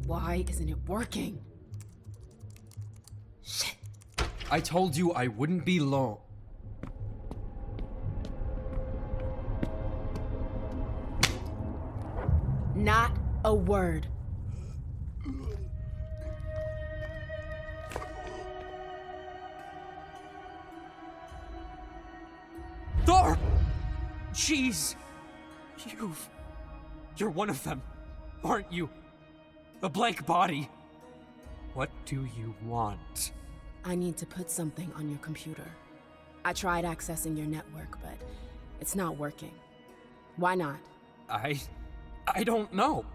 Why isn't it working? Shit. I told you I wouldn't be long. Not a word. Thor! Jeez! You're one of them, aren't you? The blank body. What do you want? I need to put something on your computer. I tried accessing your network, but it's not working. Why not? I don't know.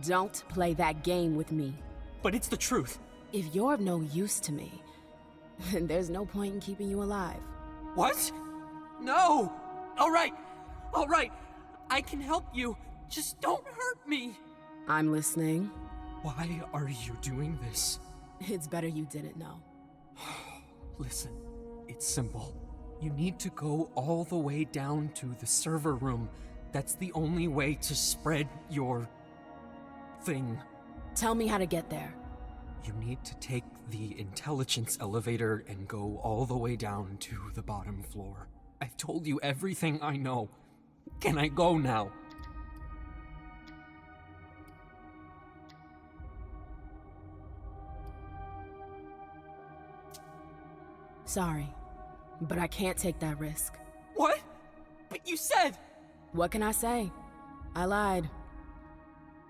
Don't play that game with me. But it's the truth. If you're of no use to me, then there's no point in keeping you alive. What? No! All right. I can help you. Just don't hurt me. I'm listening. Why are you doing this? It's better you didn't know. Listen, it's simple. You need to go all the way down to the server room. That's the only way to spread your thing. Tell me how to get there. You need to take the intelligence elevator and go all the way down to the bottom floor. I've told you everything I know. Can I go now? Sorry, but I can't take that risk. What? But you said... What can I say? I lied.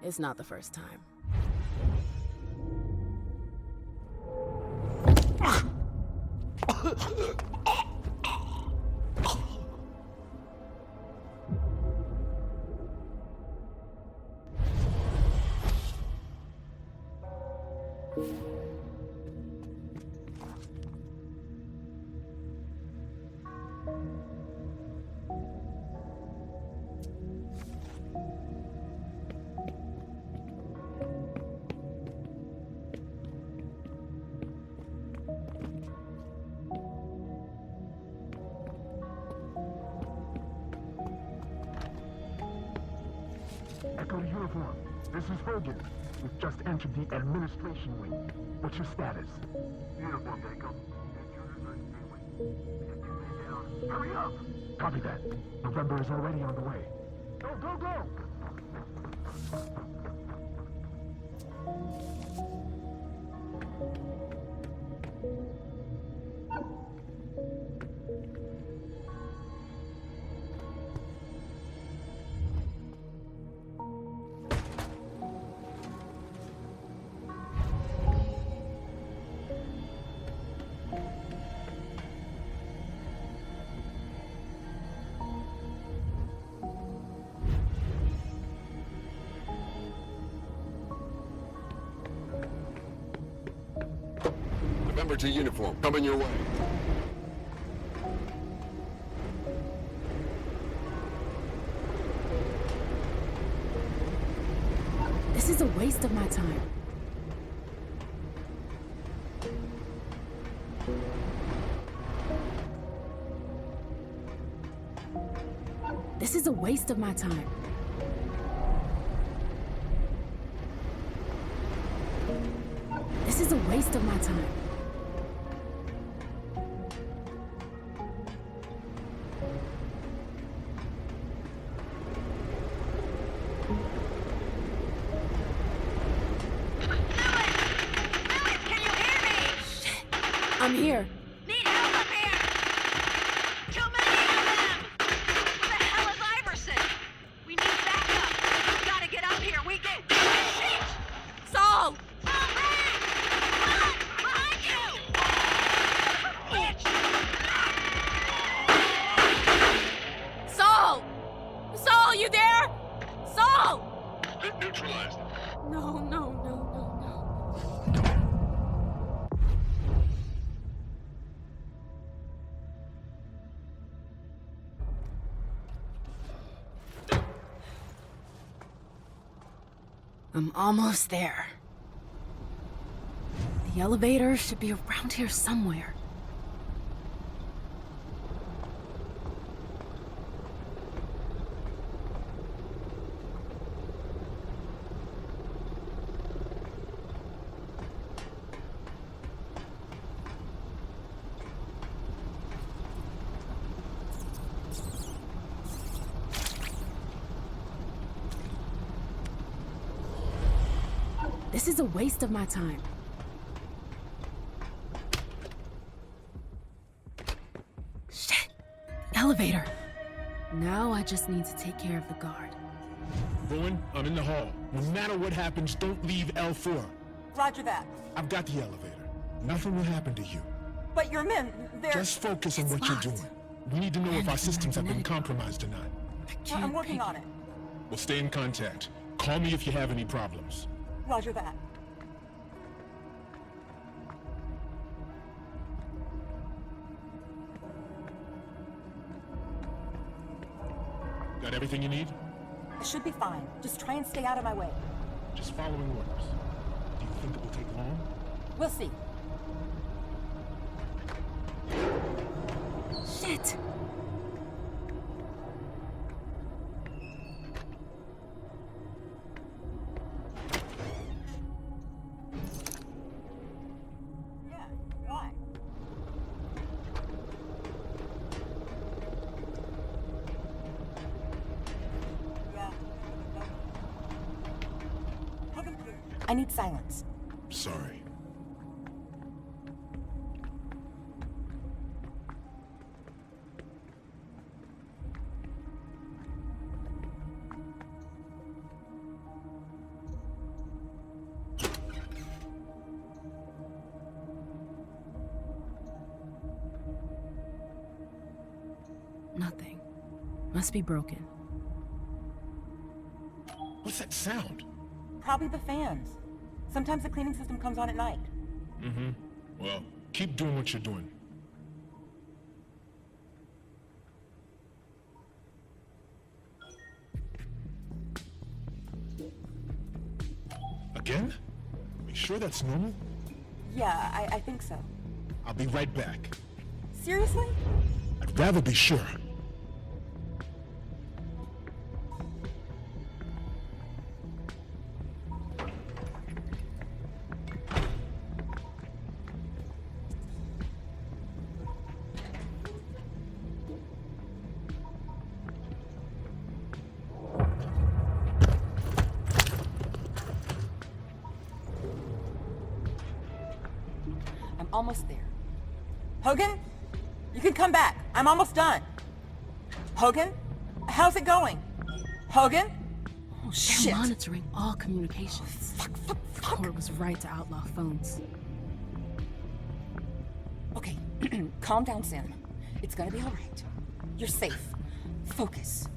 It's not the first time. Echo uniform. This is Hogan. We've just entered the administration wing. What's your status? Uniform, Echo. Hurry up! Copy that. November is already on the way. Go, go, go! Member to uniform, coming your way. This is a waste of my time. This is a waste of my time. This is a waste of my time. I'm here. Need help up here! Too many of them! Where the hell is Iverson? We need backup! We gotta get up here! We get... Shit! Saul! Behind you! Bitch! Saul! Saul, you there? Saul! Neutralized. No, no, no, no, no. I'm almost there. The elevator should be around here somewhere. This is a waste of my time. Shit! Elevator! Now I just need to take care of the guard. Bowen, I'm in the hall. No matter what happens, don't leave L4. Roger that. I've got the elevator. Nothing will happen to you. But your men, they're... Just focus on what you're doing. We need to know if our systems have been compromised or not. I'm working on it. We'll stay in contact. Call me if you have any problems. Roger that. Got everything you need? It should be fine. Just try and stay out of my way. Just following orders. Do you think it will take long? We'll see. Shit! I need silence. Sorry. Nothing. Must be broken. What's that sound? Probably the fans. Sometimes the cleaning system comes on at night. Mm-hmm. Well, keep doing what you're doing. Again? Are you sure that's normal? Yeah, I think so. I'll be right back. Seriously? I'd rather be sure. Almost there. Hogan? You can come back. I'm almost done. Hogan? How's it going? Hogan? Oh, shit. They're monitoring all communications. The court was right to outlaw phones. Okay, calm down, Sam. It's gonna be all right. You're safe. Focus.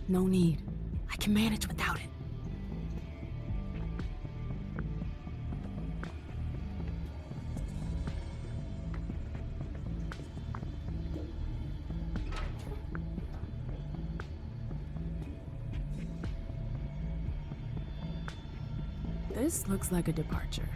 No need. I can manage without it. This looks like a departure.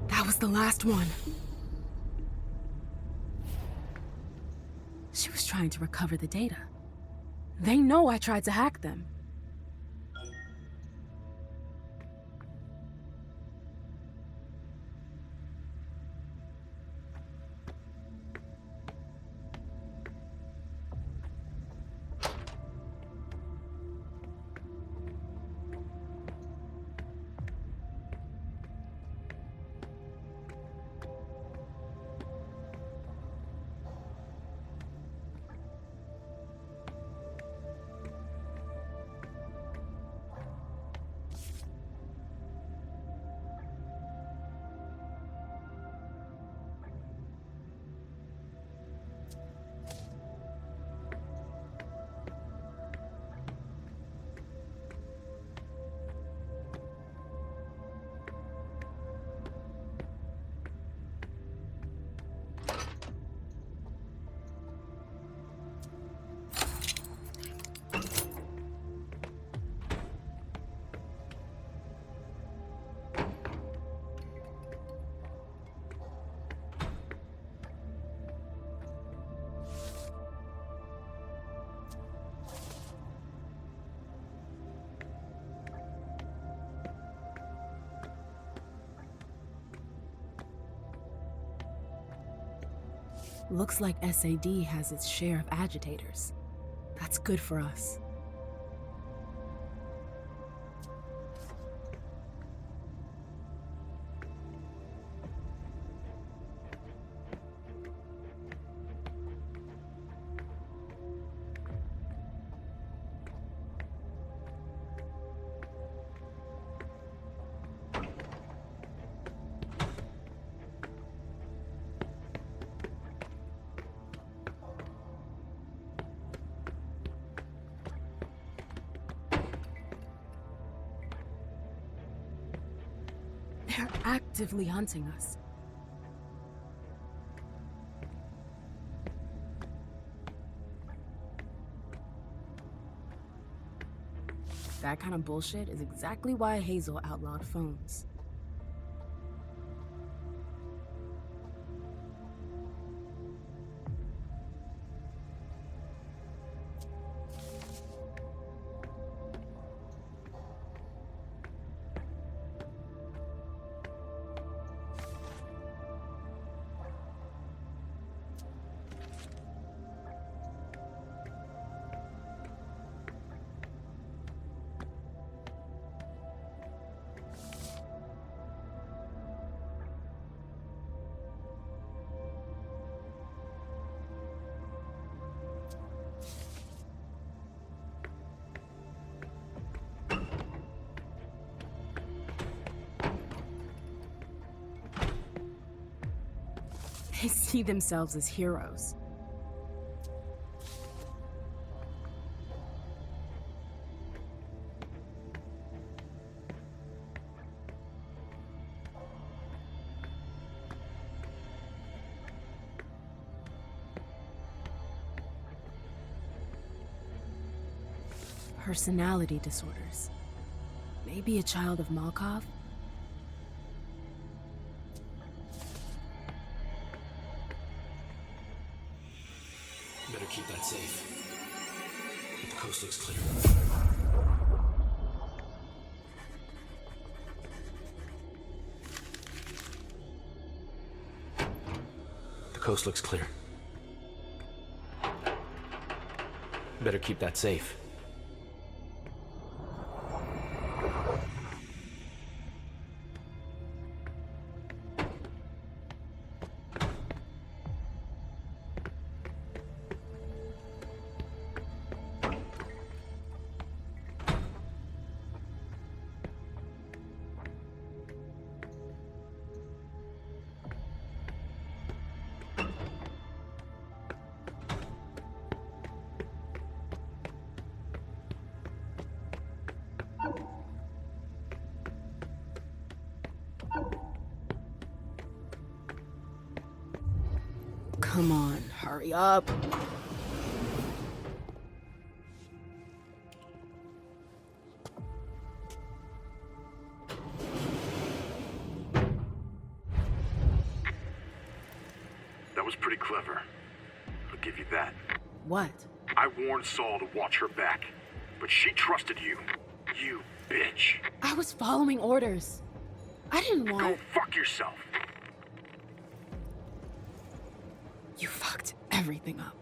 That was the last one. She was trying to recover the data. They know I tried to hack them. Looks like SAD has its share of agitators. That's good for us. They're actively hunting us. That kind of bullshit is exactly why Hazel outlawed phones. They see themselves as heroes. Personality disorders. Maybe a child of Malkov? Better keep that safe. The coast looks clear. The coast looks clear. Better keep that safe. come on, hurry up. That was pretty clever. I'll give you that. What? I warned Saul to watch her back, but she trusted you. You bitch. I was following orders. I didn't want... Go fuck yourself. You fucked everything up.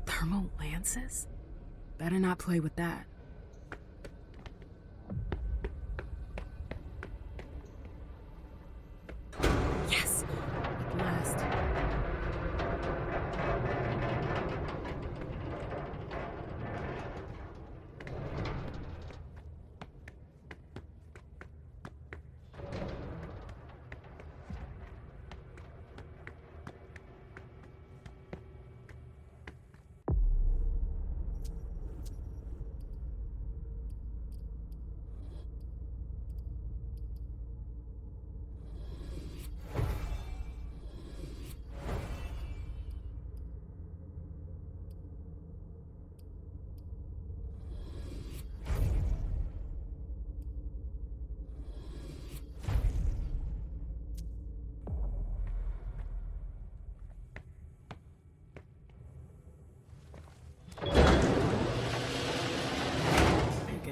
Thermal lances? Better not play with that. Yes! At last.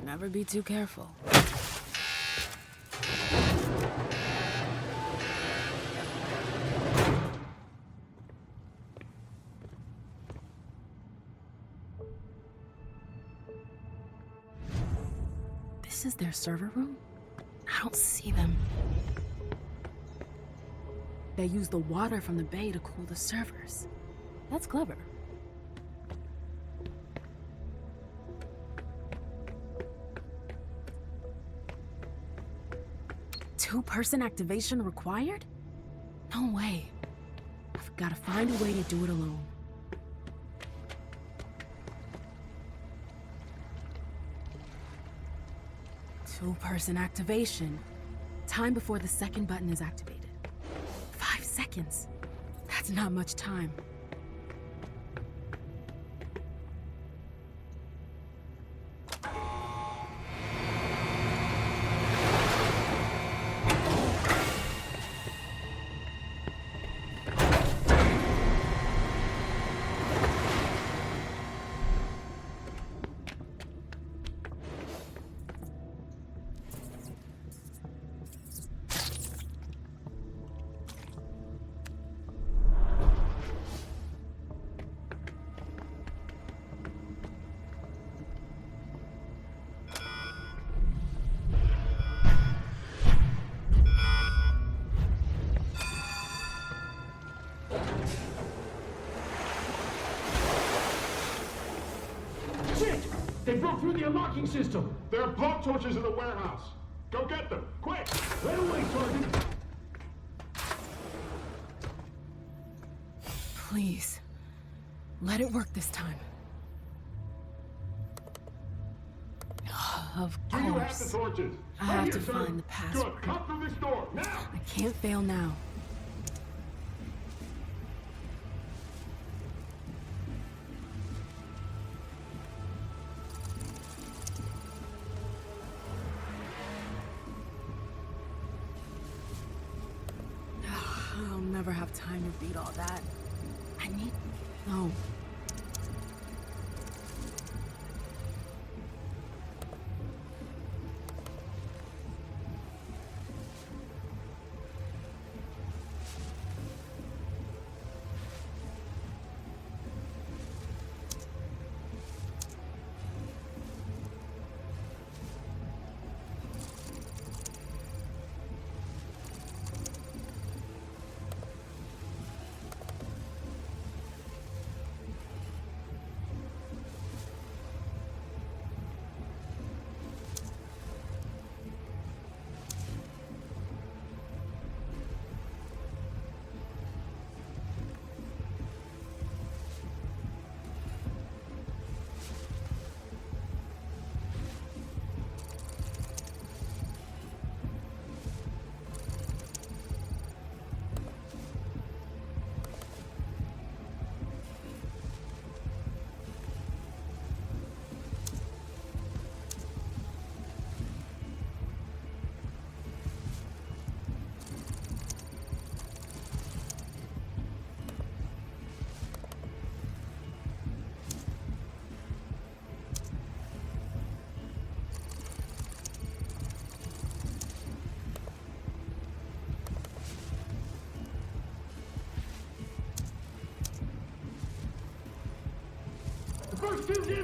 Never be too careful. This is their server room? I don't see them. They use the water from the bay to cool the servers. That's clever. Two-person activation required? No way. I've got to find a way to do it alone. Two-person activation. Time before the second button is activated. 5 seconds. That's not much time. They broke through the unlocking system! There are blowtorches in the warehouse! Go get them, quick! Right away, Sergeant! Please, let it work this time. Of Do you have the course. torches? I Right have here, to sir. find the password. Good, come through this door, now! I can't fail now. I'll never have time to read all that. I need... No.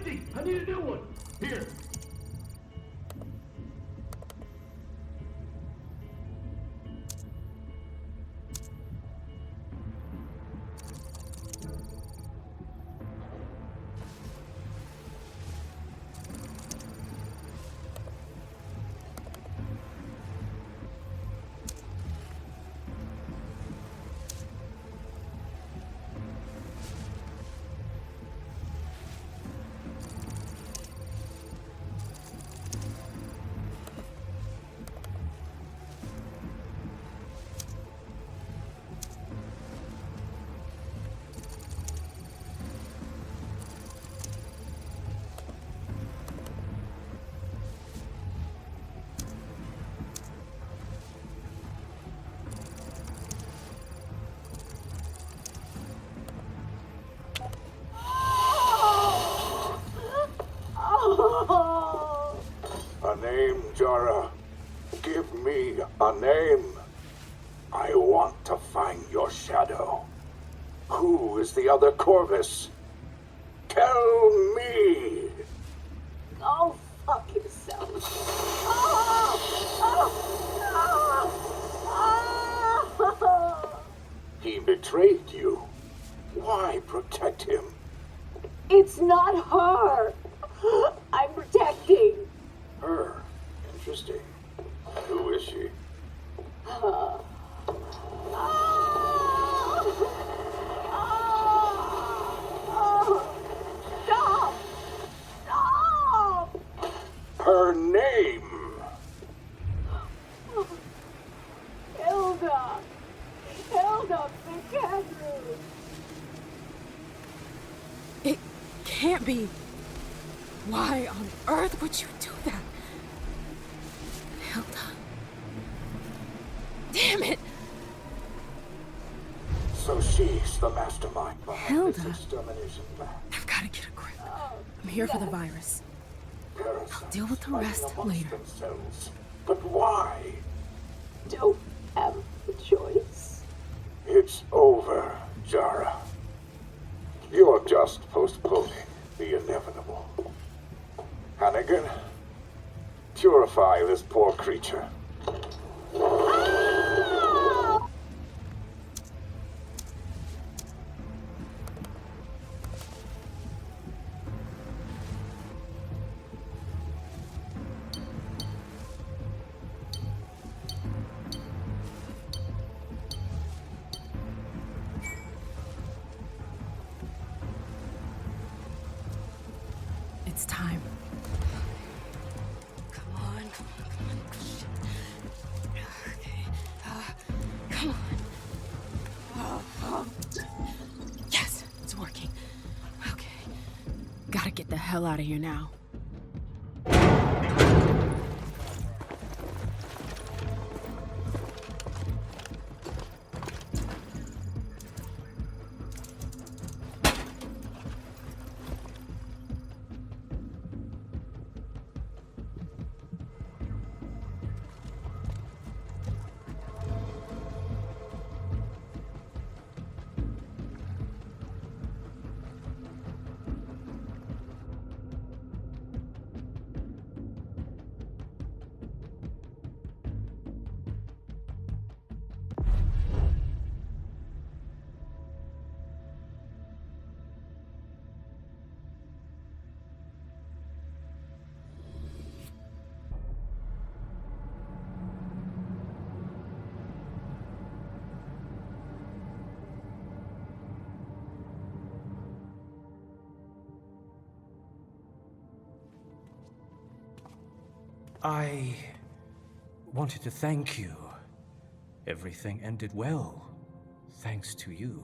empty! I need a new one! Here. A name, Jara. Give me a name. I want to find your shadow. Who is the other Corvus? Tell me! Go fuck yourself. He betrayed you. Why protect him? It's not her. I'm protecting. Her? Interesting. And who is she? Stop! Stop! Her name! Hilda! Hilda McAndrews! It can't be. Why on earth would you do that? Hilda. Damn it! So she's the mastermind behind this Hilda? extermination plan. I've got to get a grip. I'm here for the virus. I'll deal with the rest later. Themselves. But why? Don't have a choice. It's over, Jara. You're just postponing the inevitable. Hannigan, purify this poor creature. It's time. Come on. Yes, it's working. Okay. Gotta get the hell out of here now. I wanted to thank you. Everything ended well, thanks to you.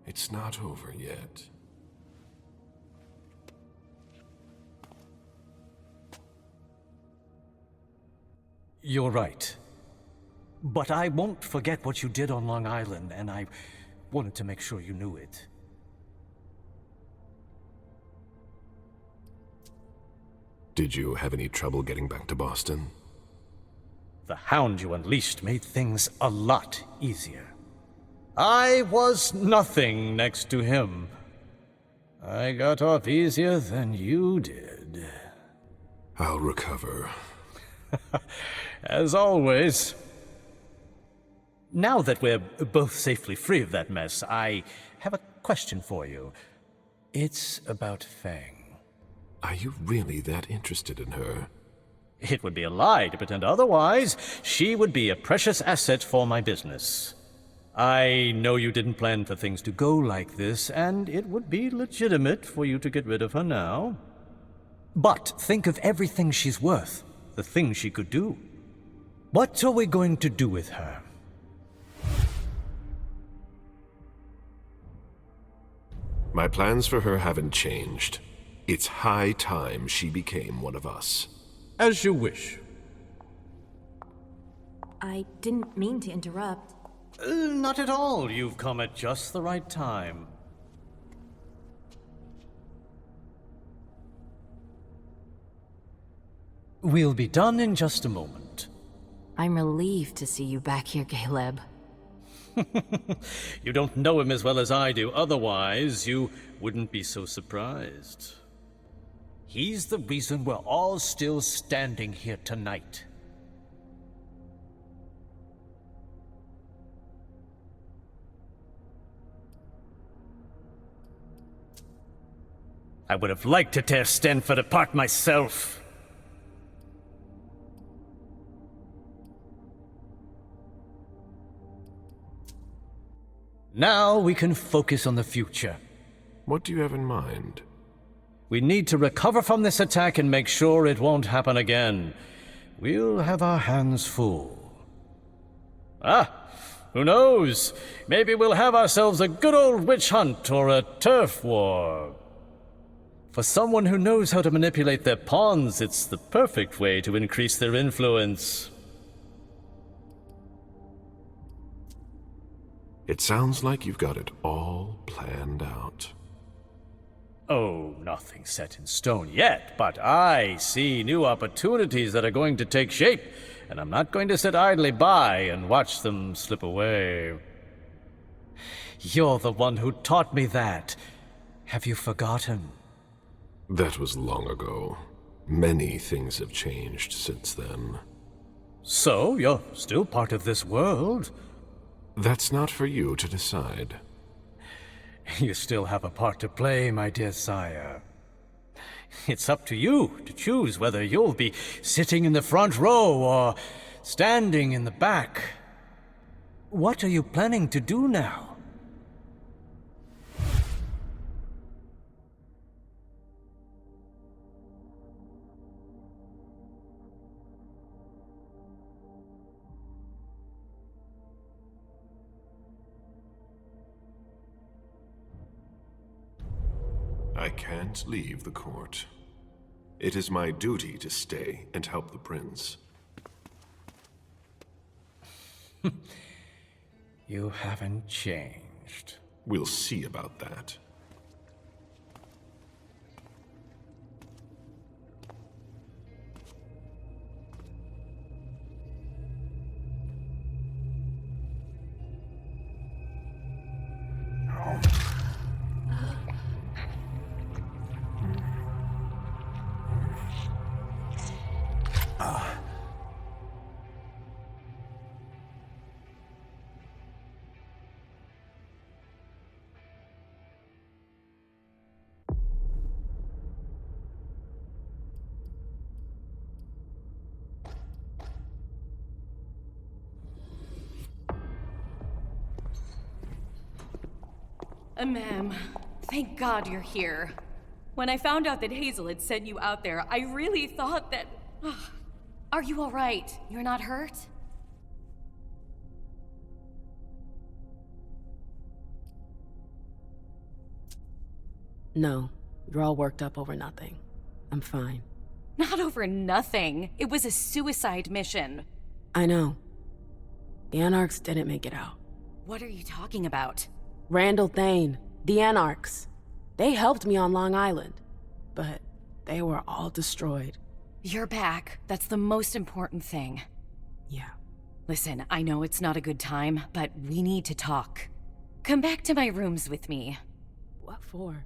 It's not over yet. You're right. But I won't forget what you did on Long Island, and I wanted to make sure you knew it. Did you have any trouble getting back to Boston? The hound you unleashed made things a lot easier. I was nothing next to him. I got off easier than you did. I'll recover. As always. Now that we're both safely free of that mess, I have a question for you. It's about Fang. Are you really that interested in her? It would be a lie to pretend otherwise. She would be a precious asset for my business. I know you didn't plan for things to go like this, and it would be legitimate for you to get rid of her now. But think of everything she's worth, the things she could do. What are we going to do with her? My plans for her haven't changed. It's high time she became one of us. As you wish. I didn't mean to interrupt. Not at all. You've come at just the right time. We'll be done in just a moment. I'm relieved to see you back here, Caleb. You don't know him as well as I do, otherwise you wouldn't be so surprised. He's the reason we're all still standing here tonight. I would have liked to tear Stanford apart myself. Now we can focus on the future. What do you have in mind? We need to recover from this attack and make sure it won't happen again. We'll have our hands full. Who knows? Maybe we'll have ourselves a good old witch hunt or a turf war. For someone who knows how to manipulate their pawns, it's the perfect way to increase their influence. It sounds like you've got it all planned out. Oh, nothing set in stone yet, but I see new opportunities that are going to take shape, and I'm not going to sit idly by and watch them slip away. You're the one who taught me that. Have you forgotten? That was long ago. Many things have changed since then. So, you're still part of this world? That's not for you to decide. You still have a part to play, my dear sire. It's up to you to choose whether you'll be sitting in the front row or standing in the back. What are you planning to do now? I can't leave the court. It is my duty to stay and help the prince. You haven't changed. We'll see about that. Ma'am, thank God you're here. When I found out that Hazel had sent you out there, I really thought that... Are you all right? You're not hurt? No, you're all worked up over nothing. I'm fine. Not over nothing. It was a suicide mission. I know. The Anarchs didn't make it out. What are you talking about? Randall Thane, the Anarchs. They helped me on Long Island, but they were all destroyed. You're back. That's the most important thing. Yeah. Listen, I know it's not a good time, but we need to talk. Come back to my rooms with me. What for?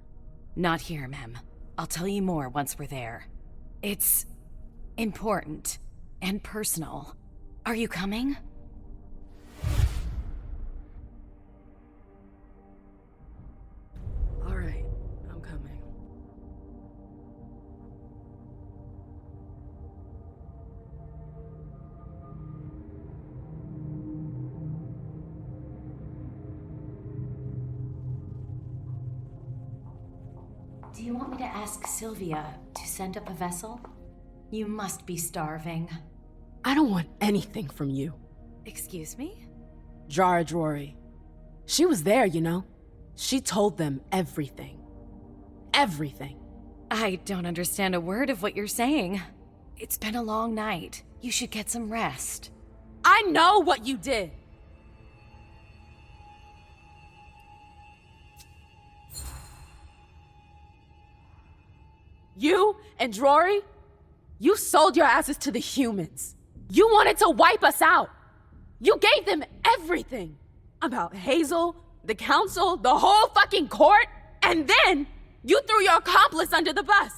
Not here, Mem. I'll tell you more once we're there. It's important and personal. Are you coming? All right, I'm coming. Do you want me to ask Sylvia to send up a vessel? You must be starving. I don't want anything from you. Excuse me? Jara Drory. She was there, you know. She told them everything. Everything. I don't understand a word of what you're saying. It's been a long night. You should get some rest. I know what you did! You and Drory, you sold your asses to the humans. You wanted to wipe us out. You gave them everything. About Hazel, the council, the whole fucking court, and then you threw your accomplice under the bus.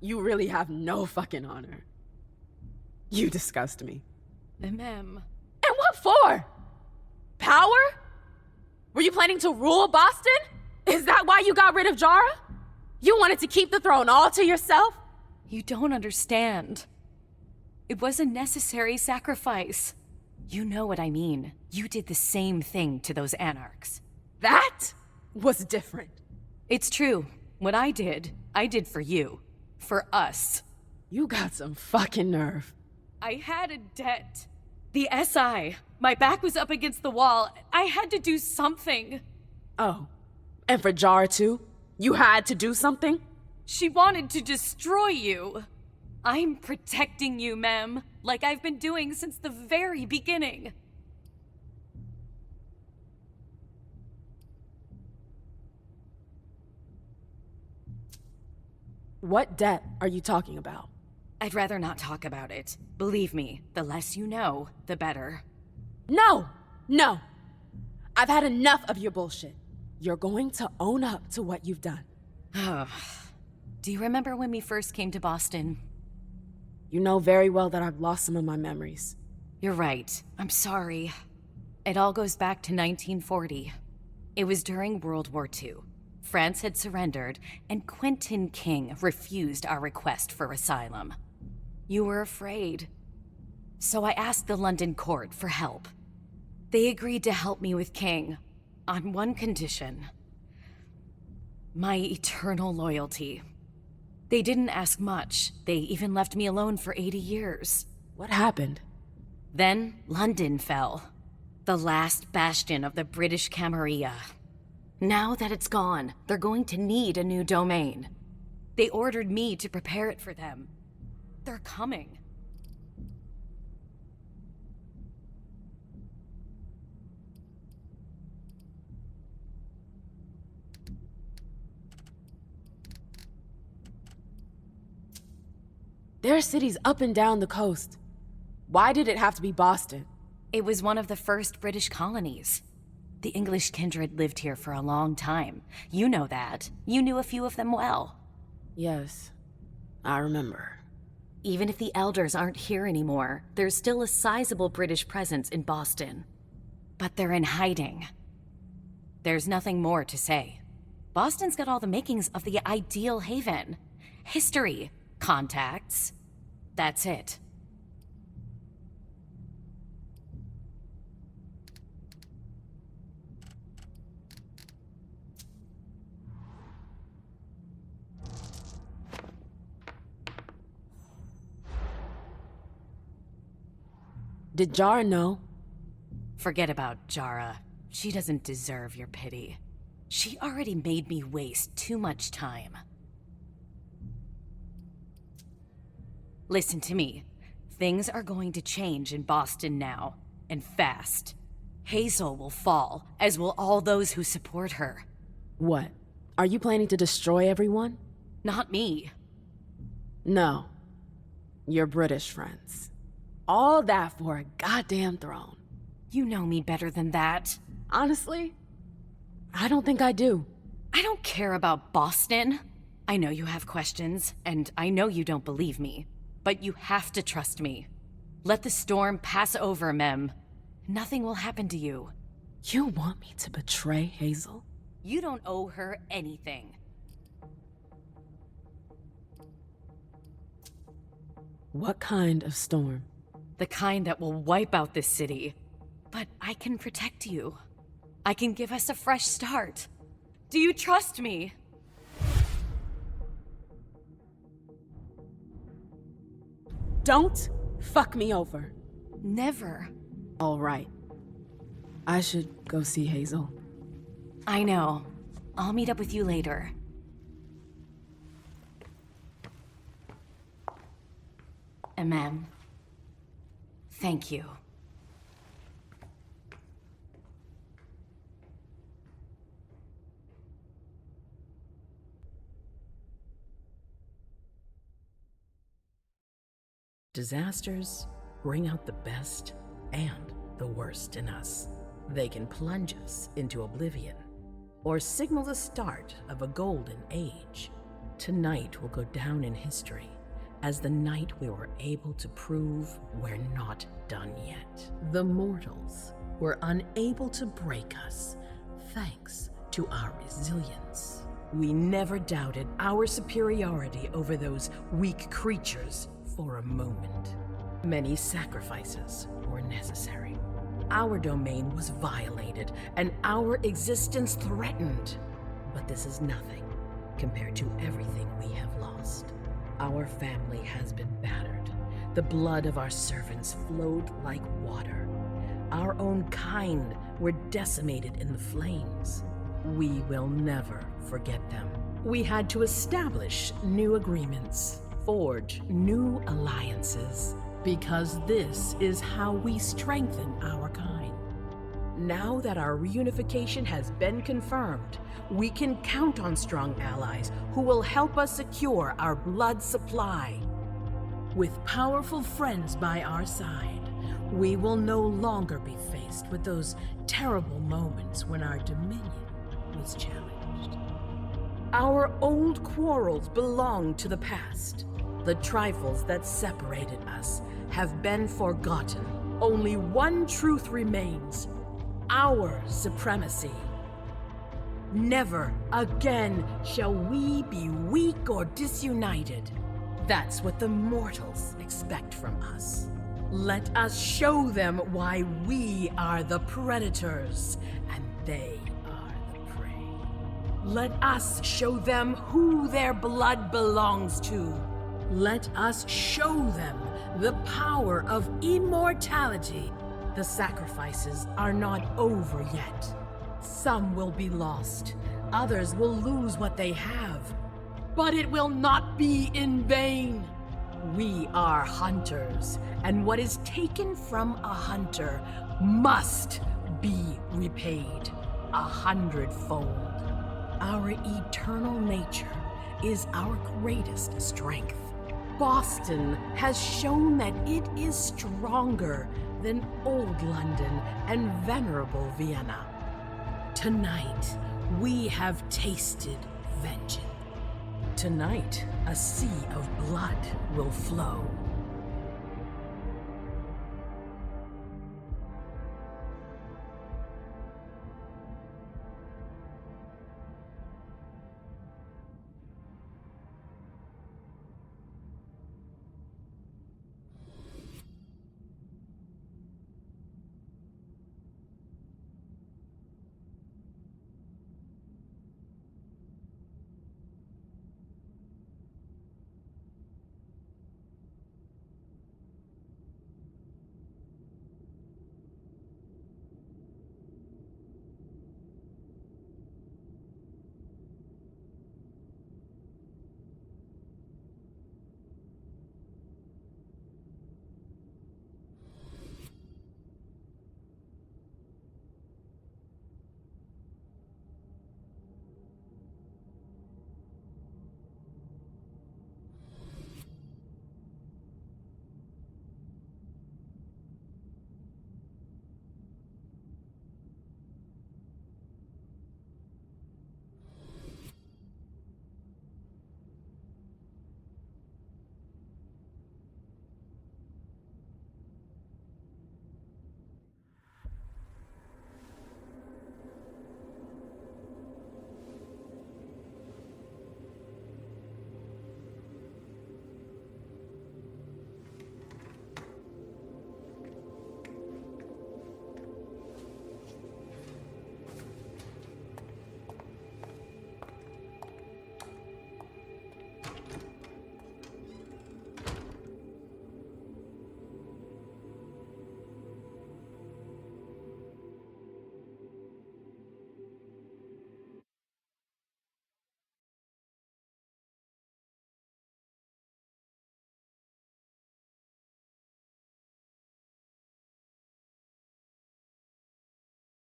You really have no fucking honor. You disgust me. Mem. And what for? Power? Were you planning to rule Boston? Is that why you got rid of Jara? You wanted to keep the throne all to yourself? You don't understand. It was a necessary sacrifice. You know what I mean. You did the same thing to those anarchs. That was different. It's true. What I did for you. For us. You got some fucking nerve. I had a debt. The SI. My back was up against the wall. I had to do something. Oh. And for Jara too? You had to do something? She wanted to destroy you. I'm protecting you, Mem, like I've been doing since the very beginning. What debt are you talking about? I'd rather not talk about it. Believe me, the less you know, the better. No! No! I've had enough of your bullshit. You're going to own up to what you've done. Do you remember when we first came to Boston? You know very well that I've lost some of my memories. You're right. I'm sorry. It all goes back to 1940. It was during World War II. France had surrendered, and Quentin King refused our request for asylum. You were afraid. So I asked the London court for help. They agreed to help me with King, on one condition. My eternal loyalty. They didn't ask much. They even left me alone for 80 years. What happened? Then London fell. The last bastion of the British Camarilla. Now that it's gone, they're going to need a new domain. They ordered me to prepare it for them. They're coming. There are cities up and down the coast. Why did it have to be Boston? It was one of the first British colonies. The English kindred lived here for a long time. You know that. You knew a few of them well. Yes, I remember. Even if the elders aren't here anymore, there's still a sizable British presence in Boston. But they're in hiding. There's nothing more to say. Boston's got all the makings of the ideal haven. History, contacts. That's it. Did Jara know? Forget about Jara. She doesn't deserve your pity. She already made me waste too much time. Listen to me. Things are going to change in Boston now, and fast. Hazel will fall, as will all those who support her. What? Are you planning to destroy everyone? Not me. No. Your British friends. All that for a goddamn throne. You know me better than that. Honestly, I don't think I do. I don't care about Boston. I know you have questions, and I know you don't believe me, but you have to trust me. Let the storm pass over, Mem. Nothing will happen to you. You want me to betray Hazel? You don't owe her anything. What kind of storm? The kind that will wipe out this city. But I can protect you. I can give us a fresh start. Do you trust me? Don't fuck me over. Never. All right. I should go see Hazel. I know. I'll meet up with you later. And ma'am, thank you. Disasters bring out the best and the worst in us. They can plunge us into oblivion, or signal the start of a golden age. Tonight will go down in history as the night we were able to prove we're not done yet. The mortals were unable to break us thanks to our resilience. We never doubted our superiority over those weak creatures for a moment. Many sacrifices were necessary. Our domain was violated and our existence threatened. But this is nothing compared to everything we have lost. Our family has been battered. The blood of our servants flowed like water. Our own kind were decimated in the flames. We will never forget them. We had to establish new agreements, forge new alliances, because this is how we strengthen our kind. Now that our reunification has been confirmed, we can count on strong allies who will help us secure our blood supply. With powerful friends by our side, we will no longer be faced with those terrible moments when our dominion was challenged. Our old quarrels belong to the past. The trifles that separated us have been forgotten. Only one truth remains: our supremacy. Never again shall we be weak or disunited. That's what the mortals expect from us. Let us show them why we are the predators and they are the prey. Let us show them who their blood belongs to. Let us show them the power of immortality. The sacrifices are not over yet. Some will be lost. Others will lose what they have. But it will not be in vain. We are hunters, and what is taken from a hunter must be repaid 100-fold. Our eternal nature is our greatest strength. Boston has shown that it is stronger than old London and venerable Vienna. Tonight, we have tasted vengeance. Tonight, a sea of blood will flow.